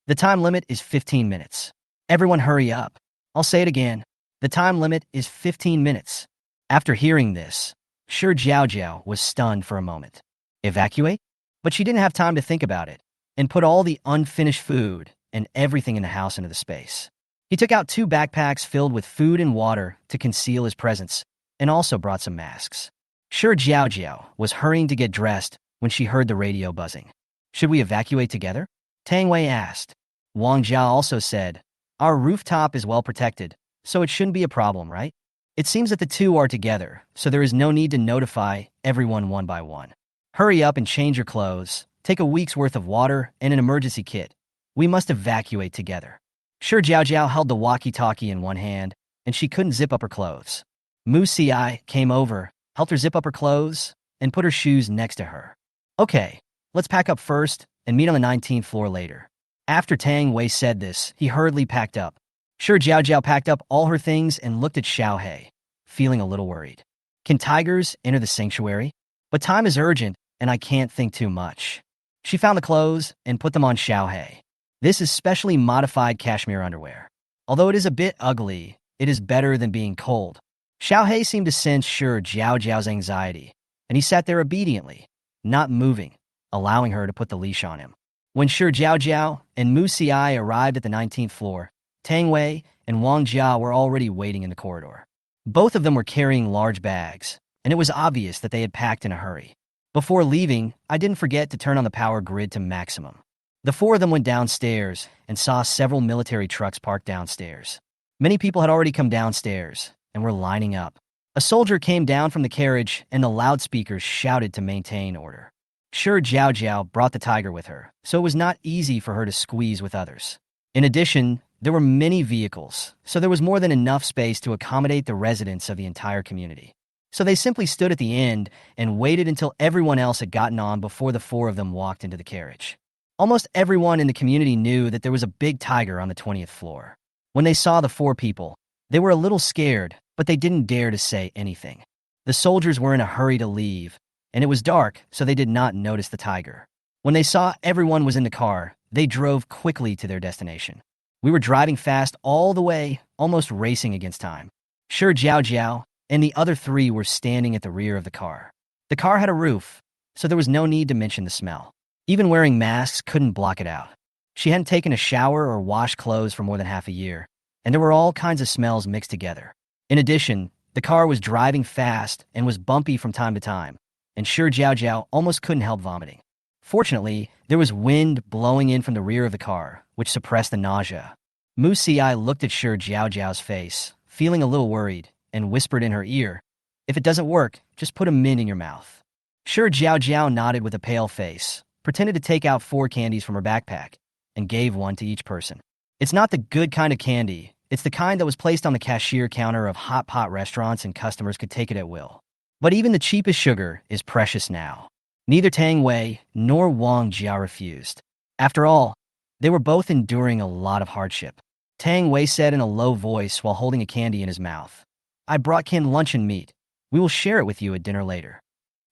The time limit is 15 minutes. Everyone hurry up. I'll say it again. The time limit is 15 minutes. After hearing this, Shi Jiaojiao was stunned for a moment. Evacuate? But she didn't have time to think about it and put all the unfinished food and everything in the house into the space. He took out 2 backpacks filled with food and water to conceal his presence and also brought some masks. Shi Jiaojiao was hurrying to get dressed when she heard the radio buzzing. Should we evacuate together? Tang Wei asked. Wang Jia also said, our rooftop is well protected, so it shouldn't be a problem, right? It seems that the 2 are together, so there is no need to notify everyone one by one. Hurry up and change your clothes, take a week's worth of water and an emergency kit. We must evacuate together. Shi Jiaojiao held the walkie-talkie in one hand, and she couldn't zip up her clothes. Mu Ci came over, helped her zip up her clothes, and put her shoes next to her. Okay, let's pack up first and meet on the 19th floor later. After Tang Wei said this, he hurriedly packed up. Shi Jiaojiao packed up all her things and looked at Xiao He, feeling a little worried. Can tigers enter the sanctuary? But time is urgent, and I can't think too much. She found the clothes and put them on Xiao He. This is specially modified cashmere underwear. Although it is a bit ugly, it is better than being cold. Xiao He seemed to sense Shi Jiaojiao's anxiety, and he sat there obediently, not moving, allowing her to put the leash on him. When Shi Jiaojiao and Mu Ci arrived at the 19th floor, Tang Wei and Wang Jia were already waiting in the corridor. Both of them were carrying large bags, and it was obvious that they had packed in a hurry. Before leaving, I didn't forget to turn on the power grid to maximum. The 4 of them went downstairs and saw several military trucks parked downstairs. Many people had already come downstairs and were lining up. A soldier came down from the carriage and the loudspeakers shouted to maintain order. Shi Jiaojiao brought the tiger with her, so it was not easy for her to squeeze with others. In addition, there were many vehicles, so there was more than enough space to accommodate the residents of the entire community. So they simply stood at the end and waited until everyone else had gotten on before the 4 of them walked into the carriage. Almost everyone in the community knew that there was a big tiger on the 20th floor. When they saw the 4 people, they were a little scared, but they didn't dare to say anything. The soldiers were in a hurry to leave, and it was dark, so they did not notice the tiger. When they saw everyone was in the car, they drove quickly to their destination. We were driving fast all the way, almost racing against time. Shi Jiaojiao and the other 3 were standing at the rear of the car. The car had a roof, so there was no need to mention the smell. Even wearing masks couldn't block it out. She hadn't taken a shower or washed clothes for more than half a year, and there were all kinds of smells mixed together. In addition, the car was driving fast and was bumpy from time to time, and Shi Jiaojiao almost couldn't help vomiting. Fortunately, there was wind blowing in from the rear of the car, which suppressed the nausea. Mu Ci looked at Shi Jiaojiao's face, feeling a little worried, and whispered in her ear, "If it doesn't work, just put a mint in your mouth." Shi Jiaojiao nodded with a pale face, pretended to take out 4 candies from her backpack, and gave one to each person. It's not the good kind of candy. It's the kind that was placed on the cashier counter of hot pot restaurants and customers could take it at will. But even the cheapest sugar is precious now. Neither Tang Wei nor Wang Jia refused. After all, they were both enduring a lot of hardship. Tang Wei said in a low voice while holding a candy in his mouth, "I brought canned luncheon meat. We will share it with you at dinner later."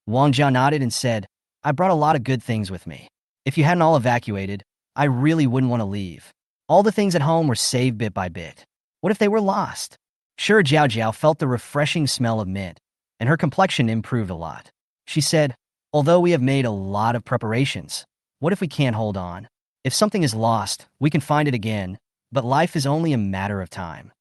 Wang Jia nodded and said, "I brought a lot of good things with me. If you hadn't all evacuated, I really wouldn't want to leave. All the things at home were saved bit by bit. What if they were lost?" Shi Jiaojiao felt the refreshing smell of mint, and her complexion improved a lot. She said, "Although we have made a lot of preparations, what if we can't hold on? If something is lost, we can find it again, but life is only a matter of time."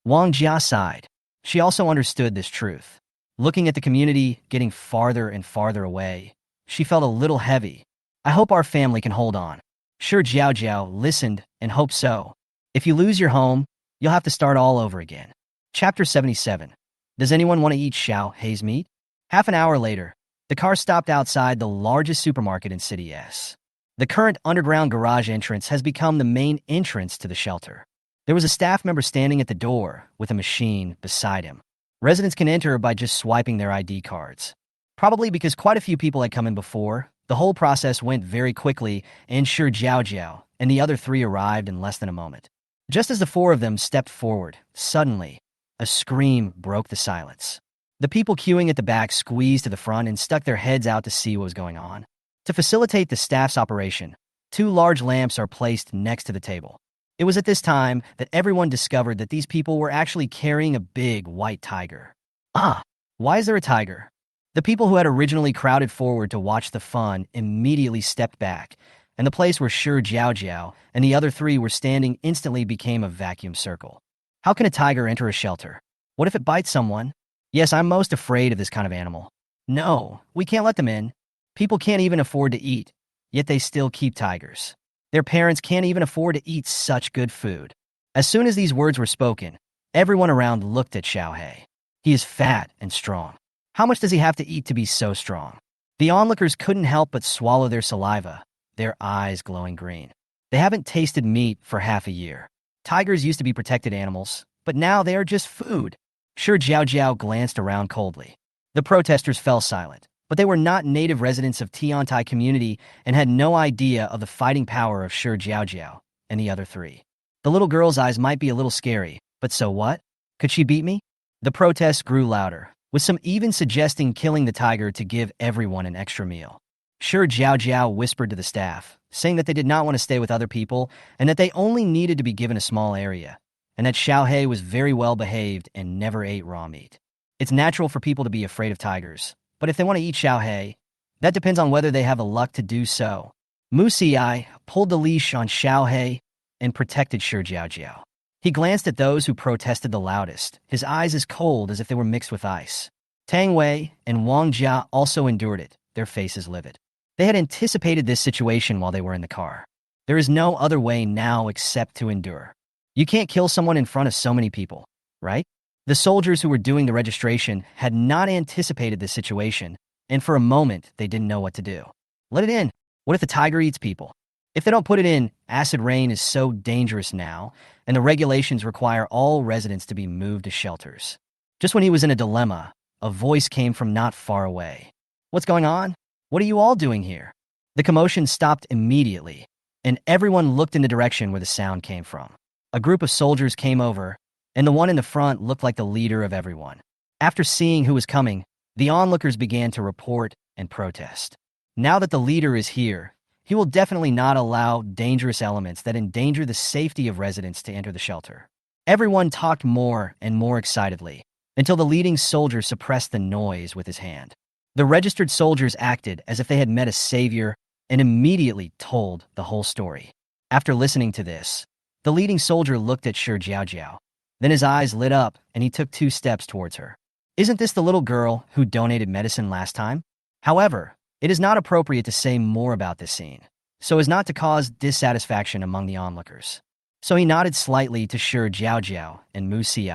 Wang Jia sighed. She also understood this truth. Looking at the community getting farther and farther away, she felt a little heavy. "I hope our family can hold on." Shi Jiaojiao listened and hoped so. If you lose your home, you'll have to start all over again. Chapter 77. Does anyone want to eat Xiao Hei's meat? Half an hour later, the car stopped outside the largest supermarket in City S. The current underground garage entrance has become the main entrance to the shelter. There was a staff member standing at the door with a machine beside him. Residents can enter by just swiping their ID cards. Probably because quite a few people had come in before, the whole process went very quickly, and Shi Jiaojiao and the other three arrived in less than a moment. Just as the four of them stepped forward, suddenly, a scream broke the silence. The people queuing at the back squeezed to the front and stuck their heads out to see what was going on. To facilitate the staff's operation, 2 large lamps are placed next to the table. It was at this time that everyone discovered that these people were actually carrying a big white tiger. Ah, why is there a tiger? The people who had originally crowded forward to watch the fun immediately stepped back, and the place where Shi Jiaojiao and the other 3 were standing instantly became a vacuum circle. How can a tiger enter a shelter? What if it bites someone? Yes, I'm most afraid of this kind of animal. No, we can't let them in. People can't even afford to eat, yet they still keep tigers. Their parents can't even afford to eat such good food. As soon as these words were spoken, everyone around looked at Xiaohei. He is fat and strong. How much does he have to eat to be so strong? The onlookers couldn't help but swallow their saliva, their eyes glowing green. They haven't tasted meat for half a year. Tigers used to be protected animals, but now they are just food. Shi Jiaojiao glanced around coldly. The protesters fell silent, but they were not native residents of Tiantai community and had no idea of the fighting power of Shi Jiaojiao and the other 3. The little girl's eyes might be a little scary, but so what? Could she beat me? The protests grew louder, with some even suggesting killing the tiger to give everyone an extra meal. Shi Jiaojiao whispered to the staff, saying that they did not want to stay with other people and that they only needed to be given a small area, and that Xiaohei was very well behaved and never ate raw meat. It's natural for people to be afraid of tigers, but if they want to eat Xiaohei, that depends on whether they have the luck to do so. Mu Xi pulled the leash on Xiaohei and protected Shi Jiaojiao. He glanced at those who protested the loudest, his eyes as cold as if they were mixed with ice. Tang Wei and Wang Jia also endured it, their faces livid. They had anticipated this situation while they were in the car. There is no other way now except to endure. You can't kill someone in front of so many people, right? The soldiers who were doing the registration had not anticipated this situation, and for a moment, they didn't know what to do. Let it in. What if the tiger eats people? If they don't put it in, acid rain is so dangerous now, and the regulations require all residents to be moved to shelters. Just when he was in a dilemma, a voice came from not far away. What's going on? What are you all doing here? The commotion stopped immediately, and everyone looked in the direction where the sound came from. A group of soldiers came over, and the one in the front looked like the leader of everyone. After seeing who was coming, the onlookers began to report and protest. Now that the leader is here, he will definitely not allow dangerous elements that endanger the safety of residents to enter the shelter. Everyone talked more and more excitedly, until the leading soldier suppressed the noise with his hand. The registered soldiers acted as if they had met a savior and immediately told the whole story. After listening to this, the leading soldier looked at Shi Jiaojiao. Then his eyes lit up and he took 2 steps towards her. Isn't this the little girl who donated medicine last time? However, it is not appropriate to say more about this scene, so as not to cause dissatisfaction among the onlookers. So he nodded slightly to Shi Jiaojiao and Mu Xi,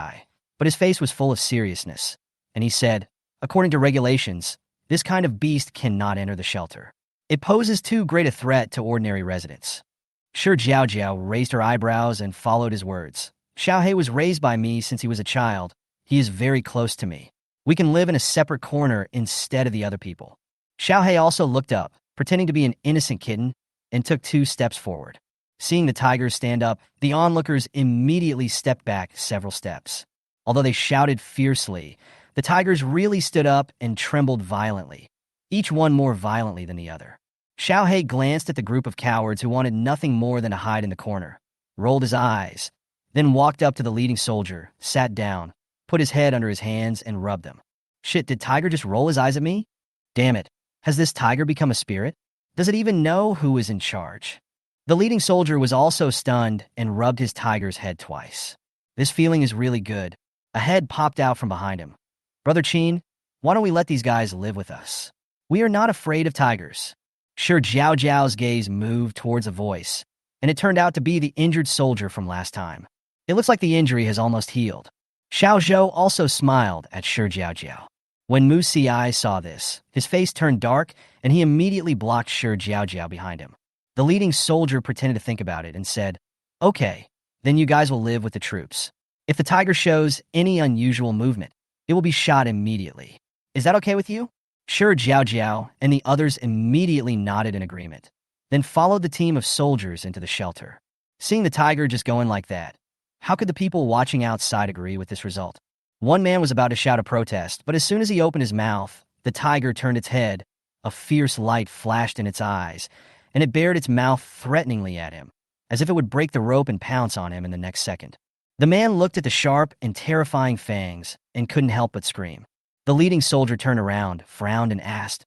but his face was full of seriousness, and he said, according to regulations, this kind of beast cannot enter the shelter. It poses too great a threat to ordinary residents. Shi Jiaojiao raised her eyebrows and followed his words. Xiaohei was raised by me since he was a child. He is very close to me. We can live in a separate corner instead of the other people. Xiaohei also looked up, pretending to be an innocent kitten, and took 2 steps forward. Seeing the tigers stand up, the onlookers immediately stepped back several steps. Although they shouted fiercely, the tigers really stood up and trembled violently, each one more violently than the other. Xiaohei glanced at the group of cowards who wanted nothing more than to hide in the corner, rolled his eyes, then walked up to the leading soldier, sat down, put his head under his hands, and rubbed them. Shit, did Tiger just roll his eyes at me? Damn it, has this tiger become a spirit? Does it even know who is in charge? The leading soldier was also stunned and rubbed his tiger's head twice. This feeling is really good. A head popped out from behind him. Brother Qin, why don't we let these guys live with us? We are not afraid of tigers. Shi Jiaojiao's gaze moved towards a voice, and it turned out to be the injured soldier from last time. It looks like the injury has almost healed. Xiao Zhou also smiled at Shi Jiaojiao. When Mu Xi saw this, his face turned dark, and he immediately blocked Shi Jiaojiao behind him. The leading soldier pretended to think about it and said, "Okay, then you guys will live with the troops. If the tiger shows any unusual movement, it will be shot immediately. Is that okay with you?" Shi Jiaojiao and the others immediately nodded in agreement, then followed the team of soldiers into the shelter. Seeing the tiger just going like that, how could the people watching outside agree with this result? One man was about to shout a protest, but as soon as he opened his mouth, the tiger turned its head, a fierce light flashed in its eyes, and it bared its mouth threateningly at him, as if it would break the rope and pounce on him in the next second. The man looked at the sharp and terrifying fangs and couldn't help but scream. The leading soldier turned around, frowned, and asked,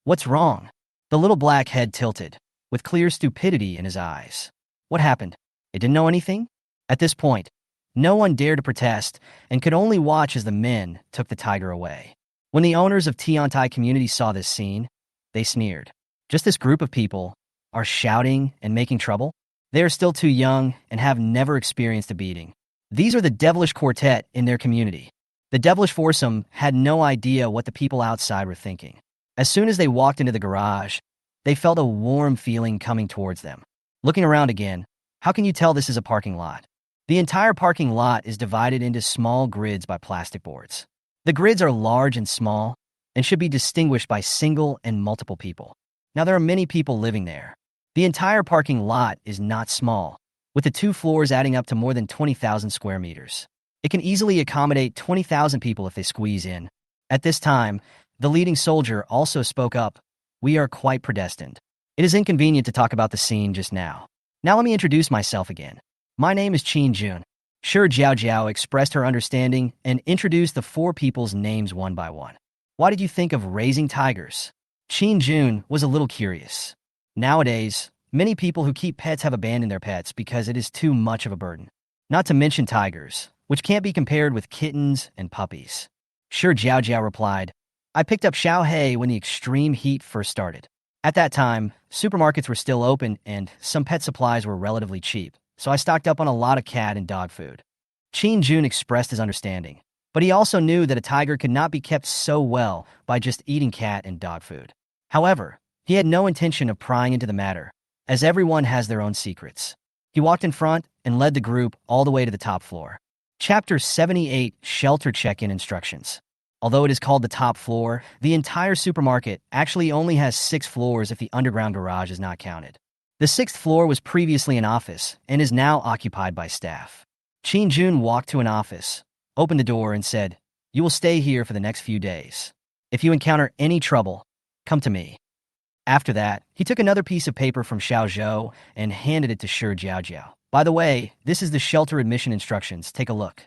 "What's wrong?" The little black head tilted, with clear stupidity in his eyes. What happened? It didn't know anything? At this point, no one dared to protest and could only watch as the men took the tiger away. When the owners of Tiantai community saw this scene, they sneered. Just this group of people are shouting and making trouble? They are still too young and have never experienced a beating. These are the devilish quartet in their community. The devilish foursome had no idea what the people outside were thinking. As soon as they walked into the garage, they felt a warm feeling coming towards them. Looking around again, how can you tell this is a parking lot? The entire parking lot is divided into small grids by plastic boards. The grids are large and small and should be distinguished by single and multiple people. Now there are many people living there. The entire parking lot is not small, with the 2 floors adding up to more than 20,000 square meters. It can easily accommodate 20,000 people if they squeeze in. At this time, the leading soldier also spoke up. "We are quite predestined. It is inconvenient to talk about the scene just now. Now let me introduce myself again. My name is Qin Jun." Shi Jiaojiao expressed her understanding and introduced the 4 people's names one by one. "Why did you think of raising tigers?" Qin Jun was a little curious. Nowadays, many people who keep pets have abandoned their pets because it is too much of a burden. Not to mention tigers, which can't be compared with kittens and puppies. Shi Jiaojiao replied, "I picked up Xiaohei when the extreme heat first started. At that time, supermarkets were still open and some pet supplies were relatively cheap, so I stocked up on a lot of cat and dog food." Qin Jun expressed his understanding, but he also knew that a tiger could not be kept so well by just eating cat and dog food. However, he had no intention of prying into the matter, as everyone has their own secrets. He walked in front and led the group all the way to the top floor. Chapter 78, Shelter Check-in Instructions. Although it is called the top floor, the entire supermarket actually only has 6 floors if the underground garage is not counted. The 6th floor was previously an office and is now occupied by staff. Qin Jun walked to an office, opened the door, and said, "You will stay here for the next few days. If you encounter any trouble, come to me." After that, he took another piece of paper from Xiaozhou and handed it to Shi Jiaojiao. "By the way, this is the shelter admission instructions. Take a look."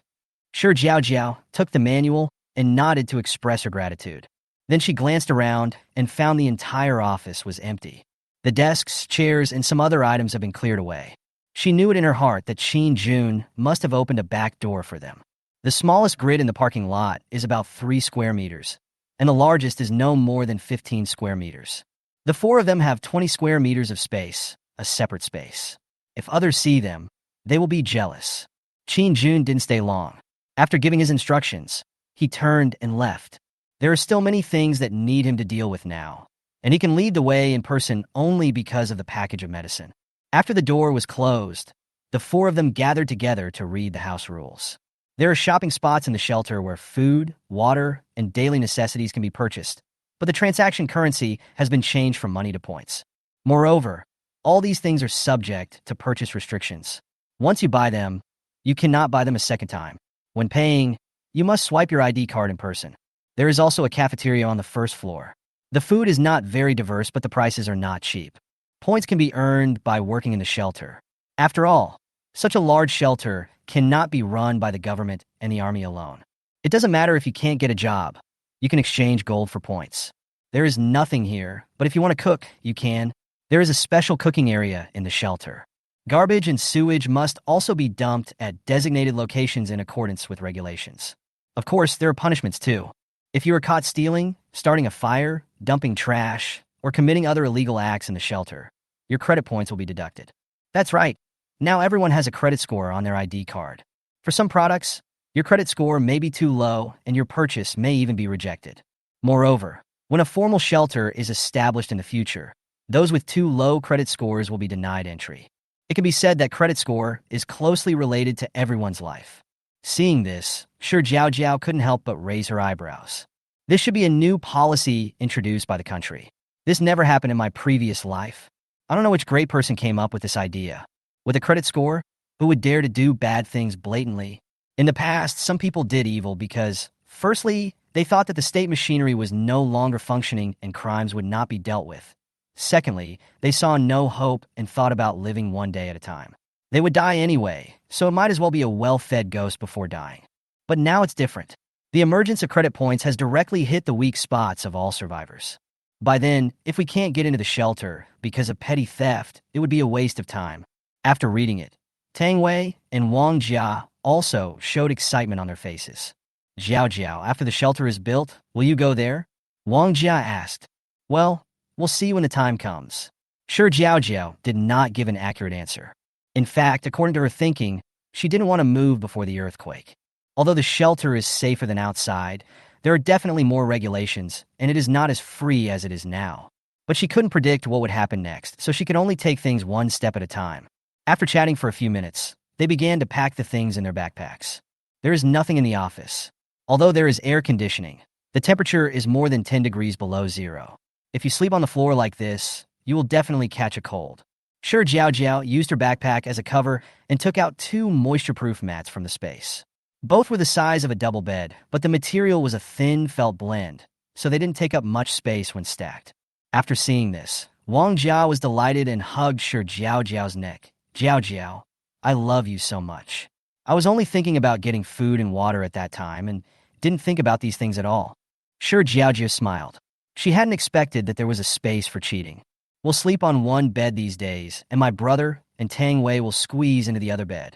Shi Jiaojiao took the manual and nodded to express her gratitude. Then she glanced around and found the entire office was empty. The desks, chairs, and some other items had been cleared away. She knew it in her heart that Qin Jun must have opened a back door for them. The smallest grid in the parking lot is about 3 square meters, and the largest is no more than 15 square meters. The 4 of them have 20 square meters of space, a separate space. If others see them, they will be jealous. Qin Jun didn't stay long. After giving his instructions, he turned and left. There are still many things that need him to deal with now, and he can lead the way in person only because of the package of medicine. After the door was closed, the 4 of them gathered together to read the house rules. There are shopping spots in the shelter where food, water, and daily necessities can be purchased, but the transaction currency has been changed from money to points. Moreover, all these things are subject to purchase restrictions. Once you buy them, you cannot buy them a second time. When paying, you must swipe your ID card in person. There is also a cafeteria on the 1st floor. The food is not very diverse, but the prices are not cheap. Points can be earned by working in the shelter. After all, such a large shelter cannot be run by the government and the army alone. It doesn't matter if you can't get a job. You can exchange gold for points. There is nothing here, but if you want to cook, you can. There is a special cooking area in the shelter. Garbage and sewage must also be dumped at designated locations in accordance with regulations. Of course, there are punishments too. If you are caught stealing, starting a fire, dumping trash, or committing other illegal acts in the shelter, your credit points will be deducted. That's right. Now everyone has a credit score on their ID card. For some products, your credit score may be too low and your purchase may even be rejected. Moreover, when a formal shelter is established in the future, Those with too low credit scores will be denied entry. It can be said that credit score is closely related to everyone's life. Seeing this, Shi Jiaojiao couldn't help but raise her eyebrows. This should be a new policy introduced by the country. This never happened in my previous life. I don't know which great person came up with this idea. With a credit score, who would dare to do bad things blatantly? In the past, some people did evil because, firstly, they thought that the state machinery was no longer functioning and crimes would not be dealt with. Secondly, they saw no hope and thought about living one day at a time. They would die anyway, so it might as well be a well-fed ghost before dying. But now it's different. The emergence of credit points has directly hit the weak spots of all survivors. By then, if we can't get into the shelter because of petty theft, it would be a waste of time. After reading it, Tang Wei and Wang Jia also showed excitement on their faces. Jiao, after the shelter is built, will you go there? Wang Jia asked. Well, we'll see when the time comes. Shi Jiaojiao did not give an accurate answer. In fact, according to her thinking, she didn't want to move before the earthquake. Although the shelter is safer than outside, there are definitely more regulations, and it is not as free as it is now. But she couldn't predict what would happen next, so she could only take things one step at a time. After chatting for a few minutes, they began to pack the things in their backpacks. There is nothing in the office. Although there is air conditioning, the temperature is more than 10 degrees below zero. If you sleep on the floor like this, you will definitely catch a cold. Shi Jiaojiao used her backpack as a cover and took out 2 moisture-proof mats from the space. Both were the size of a double bed, but the material was a thin felt blend, so they didn't take up much space when stacked. After seeing this, Wang Jia was delighted and hugged Shi Jiaojiao's neck. Jiaojiao, I love you so much. I was only thinking about getting food and water at that time and didn't think about these things at all. Shi Jiaojiao smiled. She hadn't expected that there was a space for cheating. We'll sleep on one bed these days, and my brother and Tang Wei will squeeze into the other bed.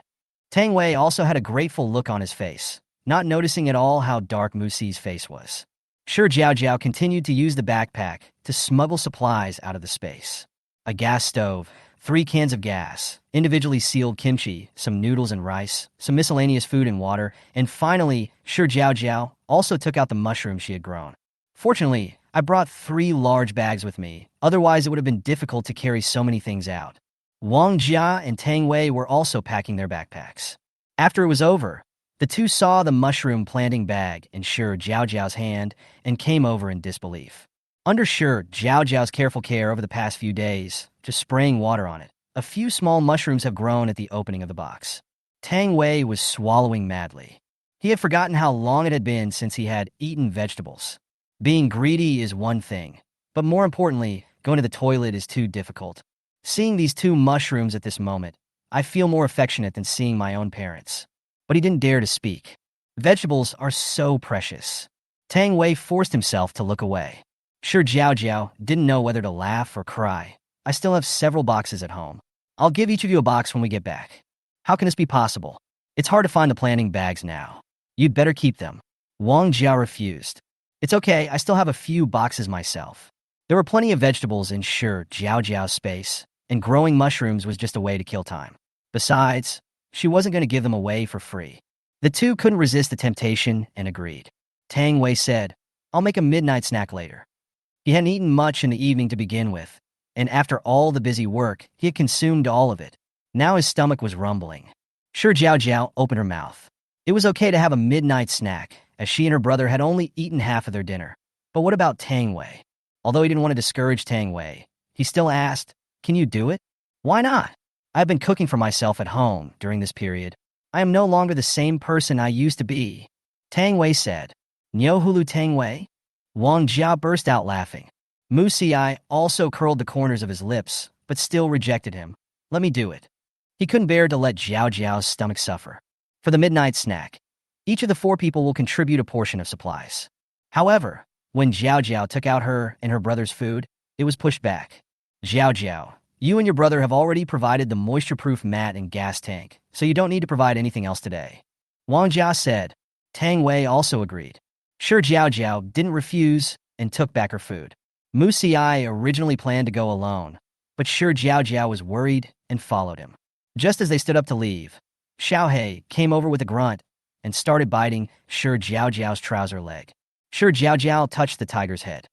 Tang Wei also had a grateful look on his face, not noticing at all how dark Musi's face was. Shi Jiaojiao continued to use the backpack to smuggle supplies out of the space. A gas stove, 3 cans of gas, individually sealed kimchi, some noodles and rice, some miscellaneous food and water, and finally, Shi Jiaojiao also took out the mushrooms she had grown. Fortunately, I brought 3 large bags with me, otherwise it would have been difficult to carry so many things out. Wang Jia and Tang Wei were also packing their backpacks. After it was over, the two saw the mushroom planting bag in Shi Jiaojiao's hand and came over in disbelief. Under Shi Jiaojiao's careful care over the past few days, just spraying water on it, a few small mushrooms have grown at the opening of the box. Tang Wei was swallowing madly. He had forgotten how long it had been since he had eaten vegetables. Being greedy is one thing, but more importantly, going to the toilet is too difficult. Seeing these 2 mushrooms at this moment, I feel more affectionate than seeing my own parents. But he didn't dare to speak. Vegetables are so precious. Tang Wei forced himself to look away. Shi Jiaojiao didn't know whether to laugh or cry. I still have several boxes at home. I'll give each of you a box when we get back. How can this be possible? It's hard to find the planting bags now. You'd better keep them. Wang Jia refused. It's okay, I still have a few boxes myself. There were plenty of vegetables in Shi Jiaojiao's space, and growing mushrooms was just a way to kill time. Besides, she wasn't going to give them away for free. The two couldn't resist the temptation and agreed. Tang Wei said, I'll make a midnight snack later. He hadn't eaten much in the evening to begin with, and after all the busy work, he had consumed all of it. Now his stomach was rumbling. Shi Jiaojiao opened her mouth. It was okay to have a midnight snack, as she and her brother had only eaten half of their dinner. But what about Tang Wei? Although he didn't want to discourage Tang Wei, he still asked, Can you do it? Why not? I've been cooking for myself at home during this period. I am no longer the same person I used to be. Tang Wei said. Niu Hulu Tang Wei? Wang Jia burst out laughing. Musi also curled the corners of his lips, but still rejected him. Let me do it. He couldn't bear to let Jiaojiao's stomach suffer. For the midnight snack, each of the 4 people will contribute a portion of supplies. However, when Jiaojiao took out her and her brother's food, it was pushed back. Jiaojiao, you and your brother have already provided the moisture-proof mat and gas tank, so you don't need to provide anything else today. Wang Jia said. Tang Wei also agreed. Shi Jiaojiao didn't refuse and took back her food. Musi originally planned to go alone, but Shi Jiaojiao was worried and followed him. Just as they stood up to leave, Xiaohei came over with a grunt and started biting Shi Jiaojiao's trouser leg. Shi Jiaojiao touched the tiger's head.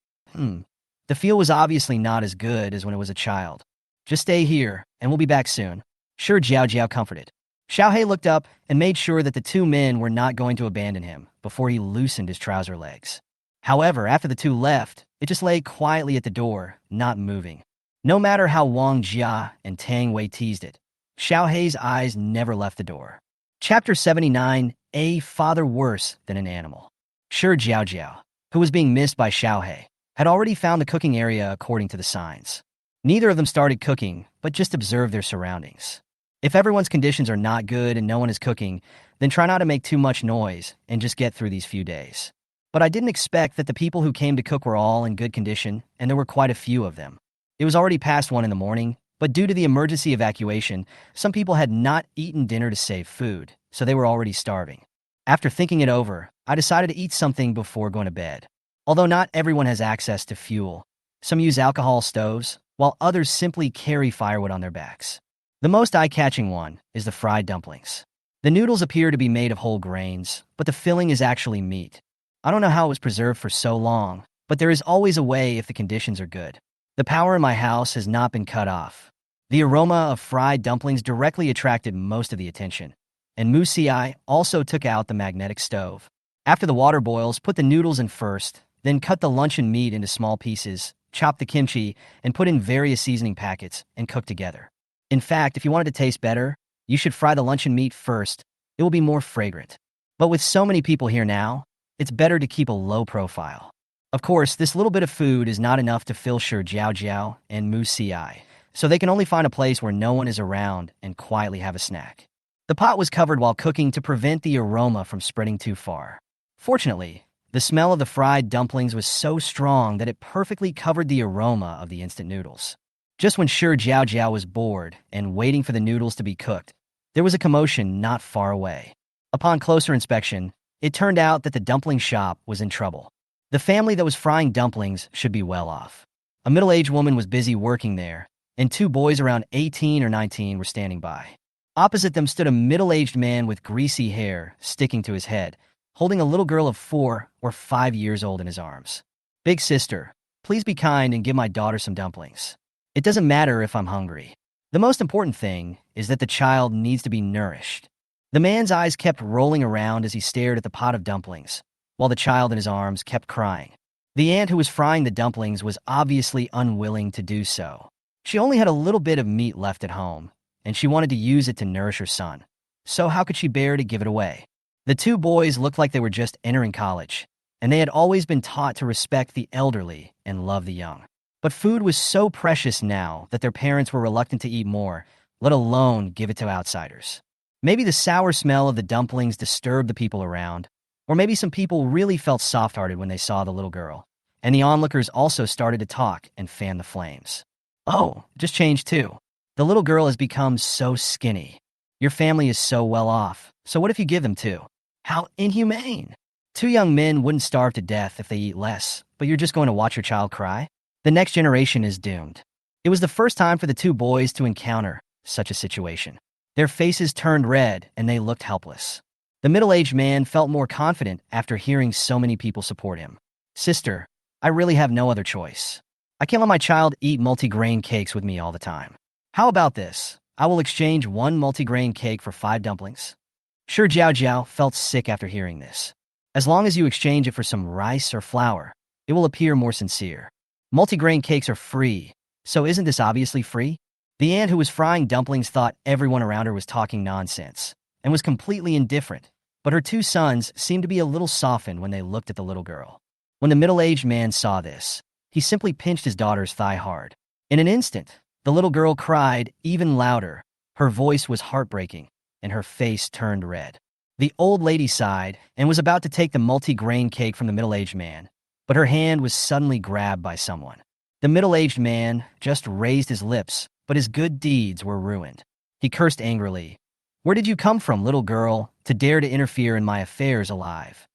The feel was obviously not as good as when it was a child. Just stay here, and we'll be back soon. Shi Jiaojiao comforted. Xiaohei looked up and made sure that the two men were not going to abandon him before he loosened his trouser legs. However, after the two left, it just lay quietly at the door, not moving. No matter how Wang Jia and Tang Wei teased it, Xiaohei's eyes never left the door. Chapter 79, A Father Worse Than an Animal. Shi Jiaojiao, who was being missed by Xiaohei, had already found the cooking area according to the signs. Neither of them started cooking, but just observed their surroundings. If everyone's conditions are not good and no one is cooking, then try not to make too much noise and just get through these few days. But I didn't expect that the people who came to cook were all in good condition, and there were quite a few of them. It was already past 1 in the morning, but due to the emergency evacuation, some people had not eaten dinner to save food, so they were already starving. After thinking it over, I decided to eat something before going to bed. Although not everyone has access to fuel, some use alcohol stoves, while others simply carry firewood on their backs. The most eye-catching one is the fried dumplings. The noodles appear to be made of whole grains, but the filling is actually meat. I don't know how it was preserved for so long, but there is always a way if the conditions are good. The power in my house has not been cut off. The aroma of fried dumplings directly attracted most of the attention, and Mu Ci also took out the magnetic stove. After the water boils, put the noodles in first, then cut the luncheon meat into small pieces, chop the kimchi, and put in various seasoning packets and cook together. In fact, if you want it to taste better, you should fry the luncheon meat first. It will be more fragrant. But with so many people here now, it's better to keep a low profile. Of course, this little bit of food is not enough to fill Shi Jiaojiao and Mu Ci, so they can only find a place where no one is around and quietly have a snack. The pot was covered while cooking to prevent the aroma from spreading too far. Fortunately, the smell of the fried dumplings was so strong that it perfectly covered the aroma of the instant noodles. Just when Shi Jiaojiao was bored and waiting for the noodles to be cooked, there was a commotion not far away. Upon closer inspection, it turned out that the dumpling shop was in trouble. The family that was frying dumplings should be well off. A middle-aged woman was busy working there, and 2 boys around 18 or 19 were standing by. Opposite them stood a middle-aged man with greasy hair sticking to his head, holding a little girl of 4 or 5 years old in his arms. "Big sister, please be kind and give my daughter some dumplings. It doesn't matter if I'm hungry. The most important thing is that the child needs to be nourished." The man's eyes kept rolling around as he stared at the pot of dumplings, while the child in his arms kept crying. The aunt who was frying the dumplings was obviously unwilling to do so. She only had a little bit of meat left at home, and she wanted to use it to nourish her son. So how could she bear to give it away? The 2 boys looked like they were just entering college, and they had always been taught to respect the elderly and love the young. But food was so precious now that their parents were reluctant to eat more, let alone give it to outsiders. Maybe the sour smell of the dumplings disturbed the people around, or maybe some people really felt soft-hearted when they saw the little girl, and the onlookers also started to talk and fan the flames. "Oh, just changed too. The little girl has become so skinny. Your family is so well off, so what if you give them too? How inhumane. 2 young men wouldn't starve to death if they eat less, but you're just going to watch your child cry? The next generation is doomed." It was the first time for the 2 boys to encounter such a situation. Their faces turned red and they looked helpless. The middle-aged man felt more confident after hearing so many people support him. "Sister, I really have no other choice. I can't let my child eat multigrain cakes with me all the time. How about this? I will exchange 1 multigrain cake for 5 dumplings." Shi Jiaojiao felt sick after hearing this. As long as you exchange it for some rice or flour, it will appear more sincere. Multigrain cakes are free, so isn't this obviously free? The aunt who was frying dumplings thought everyone around her was talking nonsense and was completely indifferent, but her 2 sons seemed to be a little softened when they looked at the little girl. When the middle-aged man saw this, he simply pinched his daughter's thigh hard. In an instant, the little girl cried even louder. Her voice was heartbreaking, and her face turned red. The old lady sighed and was about to take the multi-grain cake from the middle-aged man, but her hand was suddenly grabbed by someone. The middle-aged man just raised his lips, but his good deeds were ruined. He cursed angrily. "Where did you come from, little girl, to dare to interfere in my affairs alive?"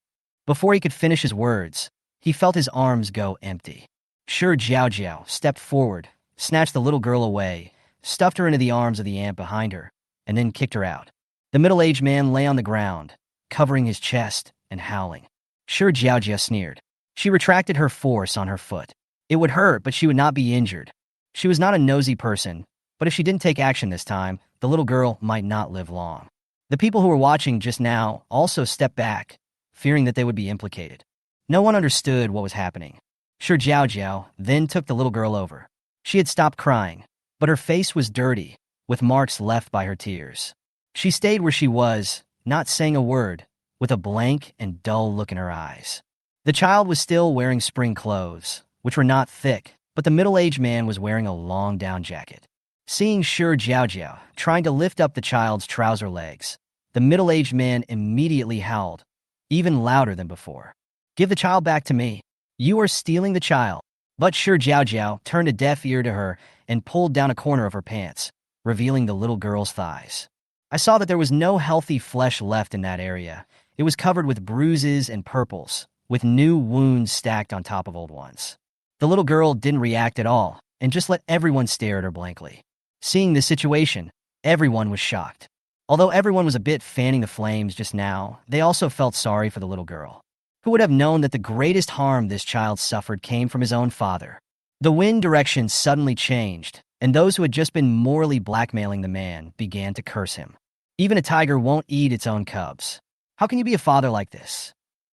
Before he could finish his words, he felt his arms go empty. Shi Jiaojiao stepped forward, snatched the little girl away, stuffed her into the arms of the aunt behind her, and then kicked her out. The middle-aged man lay on the ground, covering his chest and howling. Shi Jiaojiao sneered. She retracted her force on her foot. It would hurt, but she would not be injured. She was not a nosy person, but if she didn't take action this time, the little girl might not live long. The people who were watching just now also stepped back, fearing that they would be implicated. No one understood what was happening. Shi Jiaojiao then took the little girl over. She had stopped crying, but her face was dirty, with marks left by her tears. She stayed where she was, not saying a word, with a blank and dull look in her eyes. The child was still wearing spring clothes, which were not thick, but the middle-aged man was wearing a long down jacket. Seeing Shi Jiaojiao trying to lift up the child's trouser legs, the middle-aged man immediately howled, even louder than before. "Give the child back to me. You are stealing the child." But Shi Jiaojiao turned a deaf ear to her and pulled down a corner of her pants, revealing the little girl's thighs. I saw that there was no healthy flesh left in that area. It was covered with bruises and purples, with new wounds stacked on top of old ones. The little girl didn't react at all and just let everyone stare at her blankly. Seeing this situation, everyone was shocked. Although everyone was a bit fanning the flames just now, they also felt sorry for the little girl. Who would have known that the greatest harm this child suffered came from his own father? The wind direction suddenly changed, and those who had just been morally blackmailing the man began to curse him. Even a tiger won't eat its own cubs. How can you be a father like this?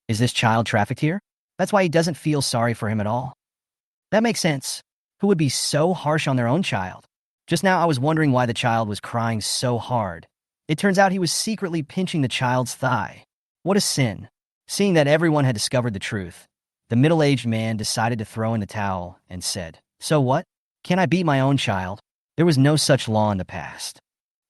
Is this child trafficked here? That's why he doesn't feel sorry for him at all. That makes sense. Who would be so harsh on their own child? Just now I was wondering why the child was crying so hard. It turns out he was secretly pinching the child's thigh. What a sin. Seeing that everyone had discovered the truth, the middle-aged man decided to throw in the towel and said, "So what? Can I beat my own child? There was no such law in the past."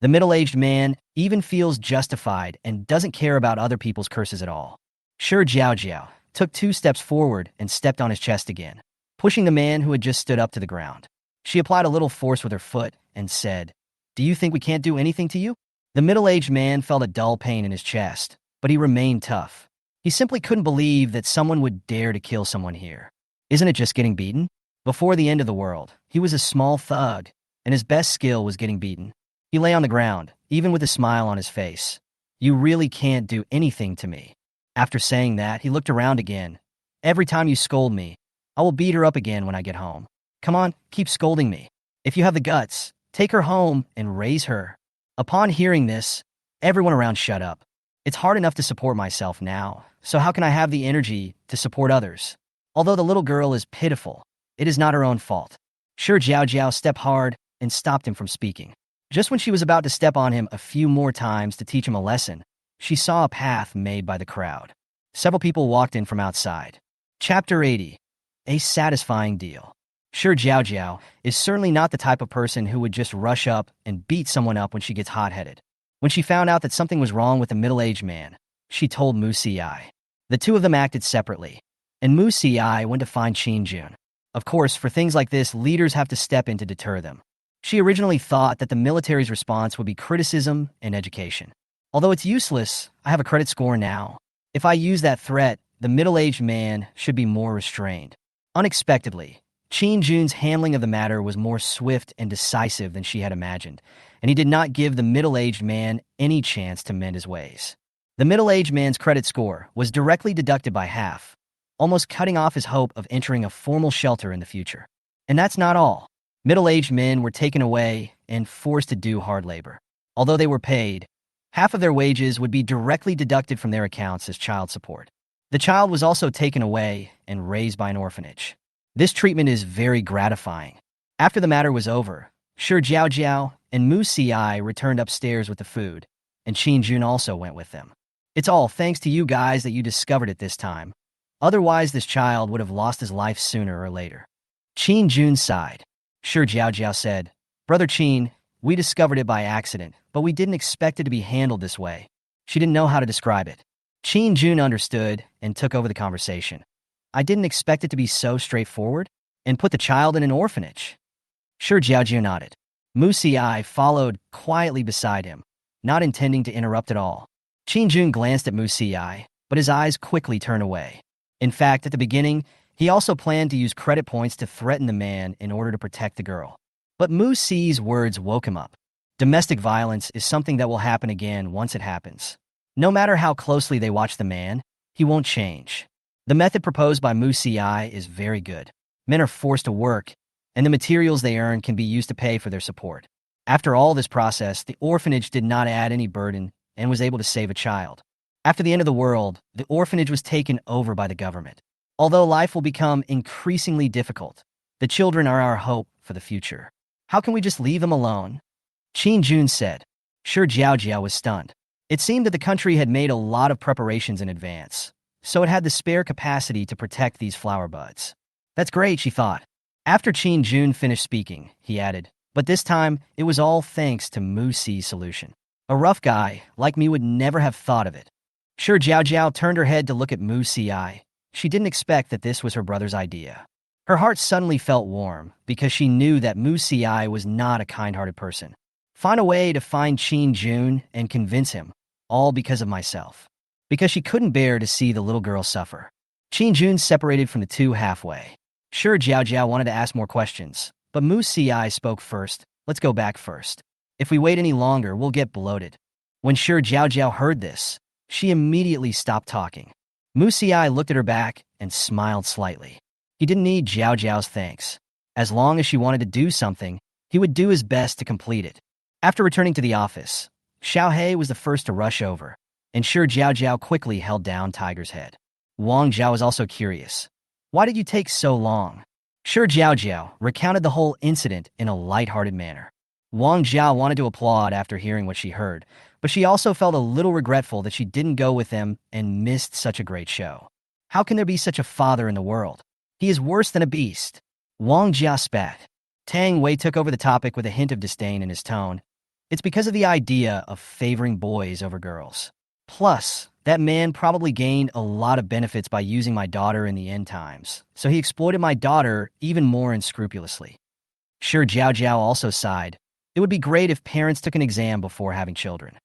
The middle-aged man even feels justified and doesn't care about other people's curses at all. Shi Jiaojiao took 2 steps forward and stepped on his chest again, pushing the man who had just stood up to the ground. She applied a little force with her foot and said, "Do you think we can't do anything to you?" The middle-aged man felt a dull pain in his chest, but he remained tough. He simply couldn't believe that someone would dare to kill someone here. Isn't it just getting beaten? Before the end of the world, he was a small thug, and his best skill was getting beaten. He lay on the ground, even with a smile on his face. "You really can't do anything to me." After saying that, he looked around again. "Every time you scold me, I will beat her up again when I get home. Come on, keep scolding me. If you have the guts, take her home and raise her." Upon hearing this, everyone around shut up. It's hard enough to support myself now, so how can I have the energy to support others? Although the little girl is pitiful, it is not her own fault. Shi Jiaojiao stepped hard and stopped him from speaking. Just when she was about to step on him a few more times to teach him a lesson, she saw a path made by the crowd. Several people walked in from outside. Chapter 80. A satisfying deal. Shi Jiaojiao is certainly not the type of person who would just rush up and beat someone up when she gets hot-headed. When she found out that something was wrong with the middle-aged man, she told Mu Siai. The two of them acted separately, and Mu Siai went to find Qin Jun. Of course, for things like this, leaders have to step in to deter them. She originally thought that the military's response would be criticism and education. Although it's useless, I have a credit score now. If I use that threat, the middle-aged man should be more restrained. Unexpectedly, Qin Jun's handling of the matter was more swift and decisive than she had imagined, and he did not give the middle-aged man any chance to mend his ways. The middle-aged man's credit score was directly deducted by half, almost cutting off his hope of entering a formal shelter in the future. And that's not all. Middle-aged men were taken away and forced to do hard labor. Although they were paid, half of their wages would be directly deducted from their accounts as child support. The child was also taken away and raised by an orphanage. This treatment is very gratifying. After the matter was over, Shi Jiaojiao and Mu Siai returned upstairs with the food, and Qin Jun also went with them. It's all thanks to you guys that you discovered it this time. Otherwise, this child would have lost his life sooner or later. Qin Jun sighed. Shi Jiaojiao said, "Brother Qin, we discovered it by accident, but we didn't expect it to be handled this way." She didn't know how to describe it. Qin Jun understood and took over the conversation. "I didn't expect it to be so straightforward and put the child in an orphanage." Shi Jiaojiao nodded. Mu Siai followed quietly beside him, not intending to interrupt at all. Qin Jun glanced at Mu Siai, but his eyes quickly turned away. In fact, at the beginning, he also planned to use credit points to threaten the man in order to protect the girl. But Mu Si's words woke him up. Domestic violence is something that will happen again once it happens. No matter how closely they watch the man, he won't change. The method proposed by Mu Siai is very good. Men are forced to work, and the materials they earn can be used to pay for their support. After all this process, the orphanage did not add any burden and was able to save a child. After the end of the world, the orphanage was taken over by the government. Although life will become increasingly difficult, the children are our hope for the future. How can we just leave them alone? Qin Jun said. Shi Jiaojiao was stunned. It seemed that the country had made a lot of preparations in advance, so it had the spare capacity to protect these flower buds. That's great, she thought. After Qin Jun finished speaking, he added, but this time, it was all thanks to Mu Si's solution. A rough guy like me would never have thought of it. Shi Jiaojiao turned her head to look at Mu Si. She didn't expect that this was her brother's idea. Her heart suddenly felt warm because she knew that Mu Si was not a kind-hearted person. Find a way to find Qin Jun and convince him, all because of myself. Because she couldn't bear to see the little girl suffer. Qin Jun separated from the two halfway. Shi Jiaojiao wanted to ask more questions, but Mu Si spoke first. Let's go back first. If we wait any longer, we'll get bloated. When Shi Jiaojiao heard this, she immediately stopped talking. Mu Si looked at her back and smiled slightly. He didn't need Jiaojiao's thanks. As long as she wanted to do something, he would do his best to complete it. After returning to the office, Xiaohei was the first to rush over, and Shi Jiaojiao quickly held down Tiger's head. Wang Jiao was also curious. Why did you take so long? Shi Jiaojiao recounted the whole incident in a light-hearted manner. Wang Jiao wanted to applaud after hearing what she heard, but she also felt a little regretful that she didn't go with them and missed such a great show. How can there be such a father in the world? He is worse than a beast. Wang Jia spat. Tang Wei took over the topic with a hint of disdain in his tone. It's because of the idea of favoring boys over girls. Plus, that man probably gained a lot of benefits by using my daughter in the end times, so he exploited my daughter even more unscrupulously. Shi Jiaojiao also sighed. It would be great if parents took an exam before having children.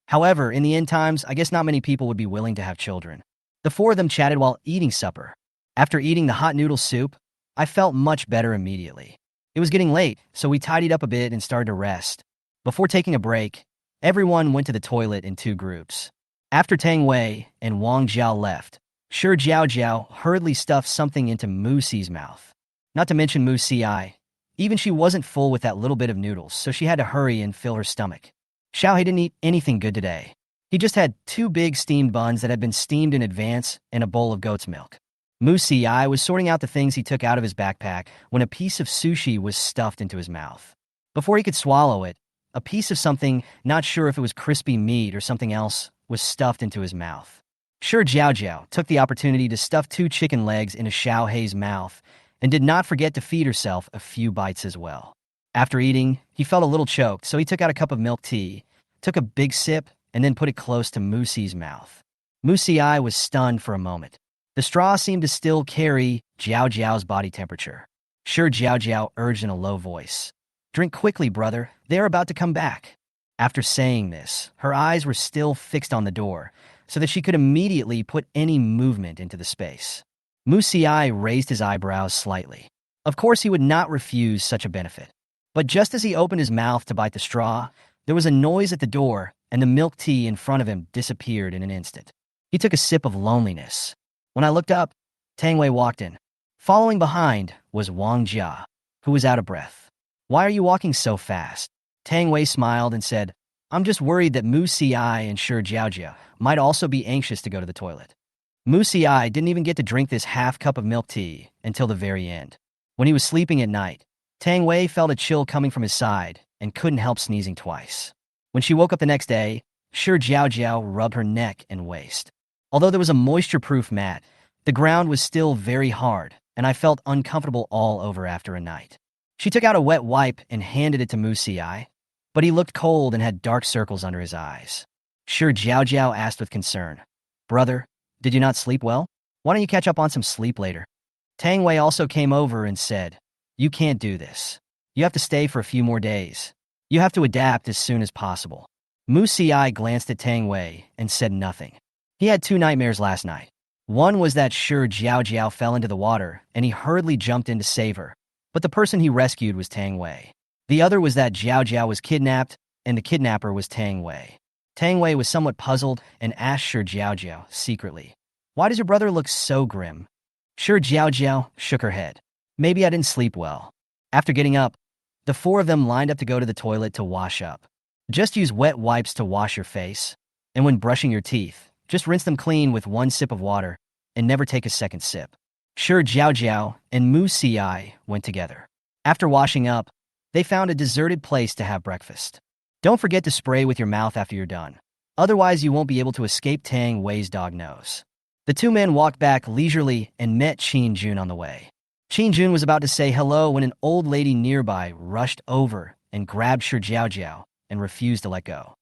However, in the end times, I guess not many people would be willing to have children. The four of them chatted while eating supper. After eating the hot noodle soup, I felt much better immediately. It was getting late, so we tidied up a bit and started to rest. Before taking a break, everyone went to the toilet in two groups. After Tang Wei and Wang Jiao left, Shi Jiaojiao hurriedly stuffed something into Mu Si's mouth. Not to mention Mu Si. Even she wasn't full with that little bit of noodles, so she had to hurry and fill her stomach. Xiaohei didn't eat anything good today. He just had 2 big steamed buns that had been steamed in advance and a bowl of goat's milk. Mu Si was sorting out the things he took out of his backpack when a piece of sushi was stuffed into his mouth. Before he could swallow it, a piece of something, not sure if it was crispy meat or something else, was stuffed into his mouth. Shi Jiaojiao took the opportunity to stuff 2 chicken legs into Xiaohei's mouth and did not forget to feed herself a few bites as well. After eating, he felt a little choked, so he took out a cup of milk tea, took a big sip, and then put it close to Mu Si's mouth. Mu Si was stunned for a moment. The straw seemed to still carry Jiaojiao's body temperature. Shi Jiaojiao urged in a low voice. Drink quickly, brother. They are about to come back. After saying this, her eyes were still fixed on the door, so that she could immediately put any movement into the space. Mu Si raised his eyebrows slightly. Of course, he would not refuse such a benefit. But just as he opened his mouth to bite the straw, there was a noise at the door, and the milk tea in front of him disappeared in an instant. He took a sip of loneliness. When I looked up, Tang Wei walked in. Following behind was Wang Jia, who was out of breath. Why are you walking so fast? Tang Wei smiled and said, I'm just worried that Mu Si and Shi Jiaojiao might also be anxious to go to the toilet. Mu Si didn't even get to drink this half cup of milk tea until the very end. When he was sleeping at night, Tang Wei felt a chill coming from his side and couldn't help sneezing twice. When she woke up the next day, Shi Jiaojiao rubbed her neck and waist. Although there was a moisture-proof mat, the ground was still very hard, and I felt uncomfortable all over after a night. She took out a wet wipe and handed it to Mu Si, but he looked cold and had dark circles under his eyes. Shi Jiaojiao asked with concern, Brother, did you not sleep well? Why don't you catch up on some sleep later? Tang Wei also came over and said, You can't do this. You have to stay for a few more days. You have to adapt as soon as possible. Mu Si glanced at Tang Wei and said nothing. He had 2 nightmares last night. One was that Shi Jiaojiao fell into the water and he hurriedly jumped in to save her, but the person he rescued was Tang Wei. The other was that Jiaojiao was kidnapped and the kidnapper was Tang Wei. Tang Wei was somewhat puzzled and asked Shi Jiaojiao secretly, Why does your brother look so grim? Shi Jiaojiao shook her head. Maybe I didn't sleep well. After getting up, the four of them lined up to go to the toilet to wash up. Just use wet wipes to wash your face. And when brushing your teeth, just rinse them clean with one sip of water and never take a second sip. Shi Jiaojiao and Mu Ci went together. After washing up, they found a deserted place to have breakfast. Don't forget to spray with your mouth after you're done. Otherwise, you won't be able to escape Tang Wei's dog nose. The two men walked back leisurely and met Qin Jun on the way. Qin Jun was about to say hello when an old lady nearby rushed over and grabbed Shi Jiaojiao and refused to let go.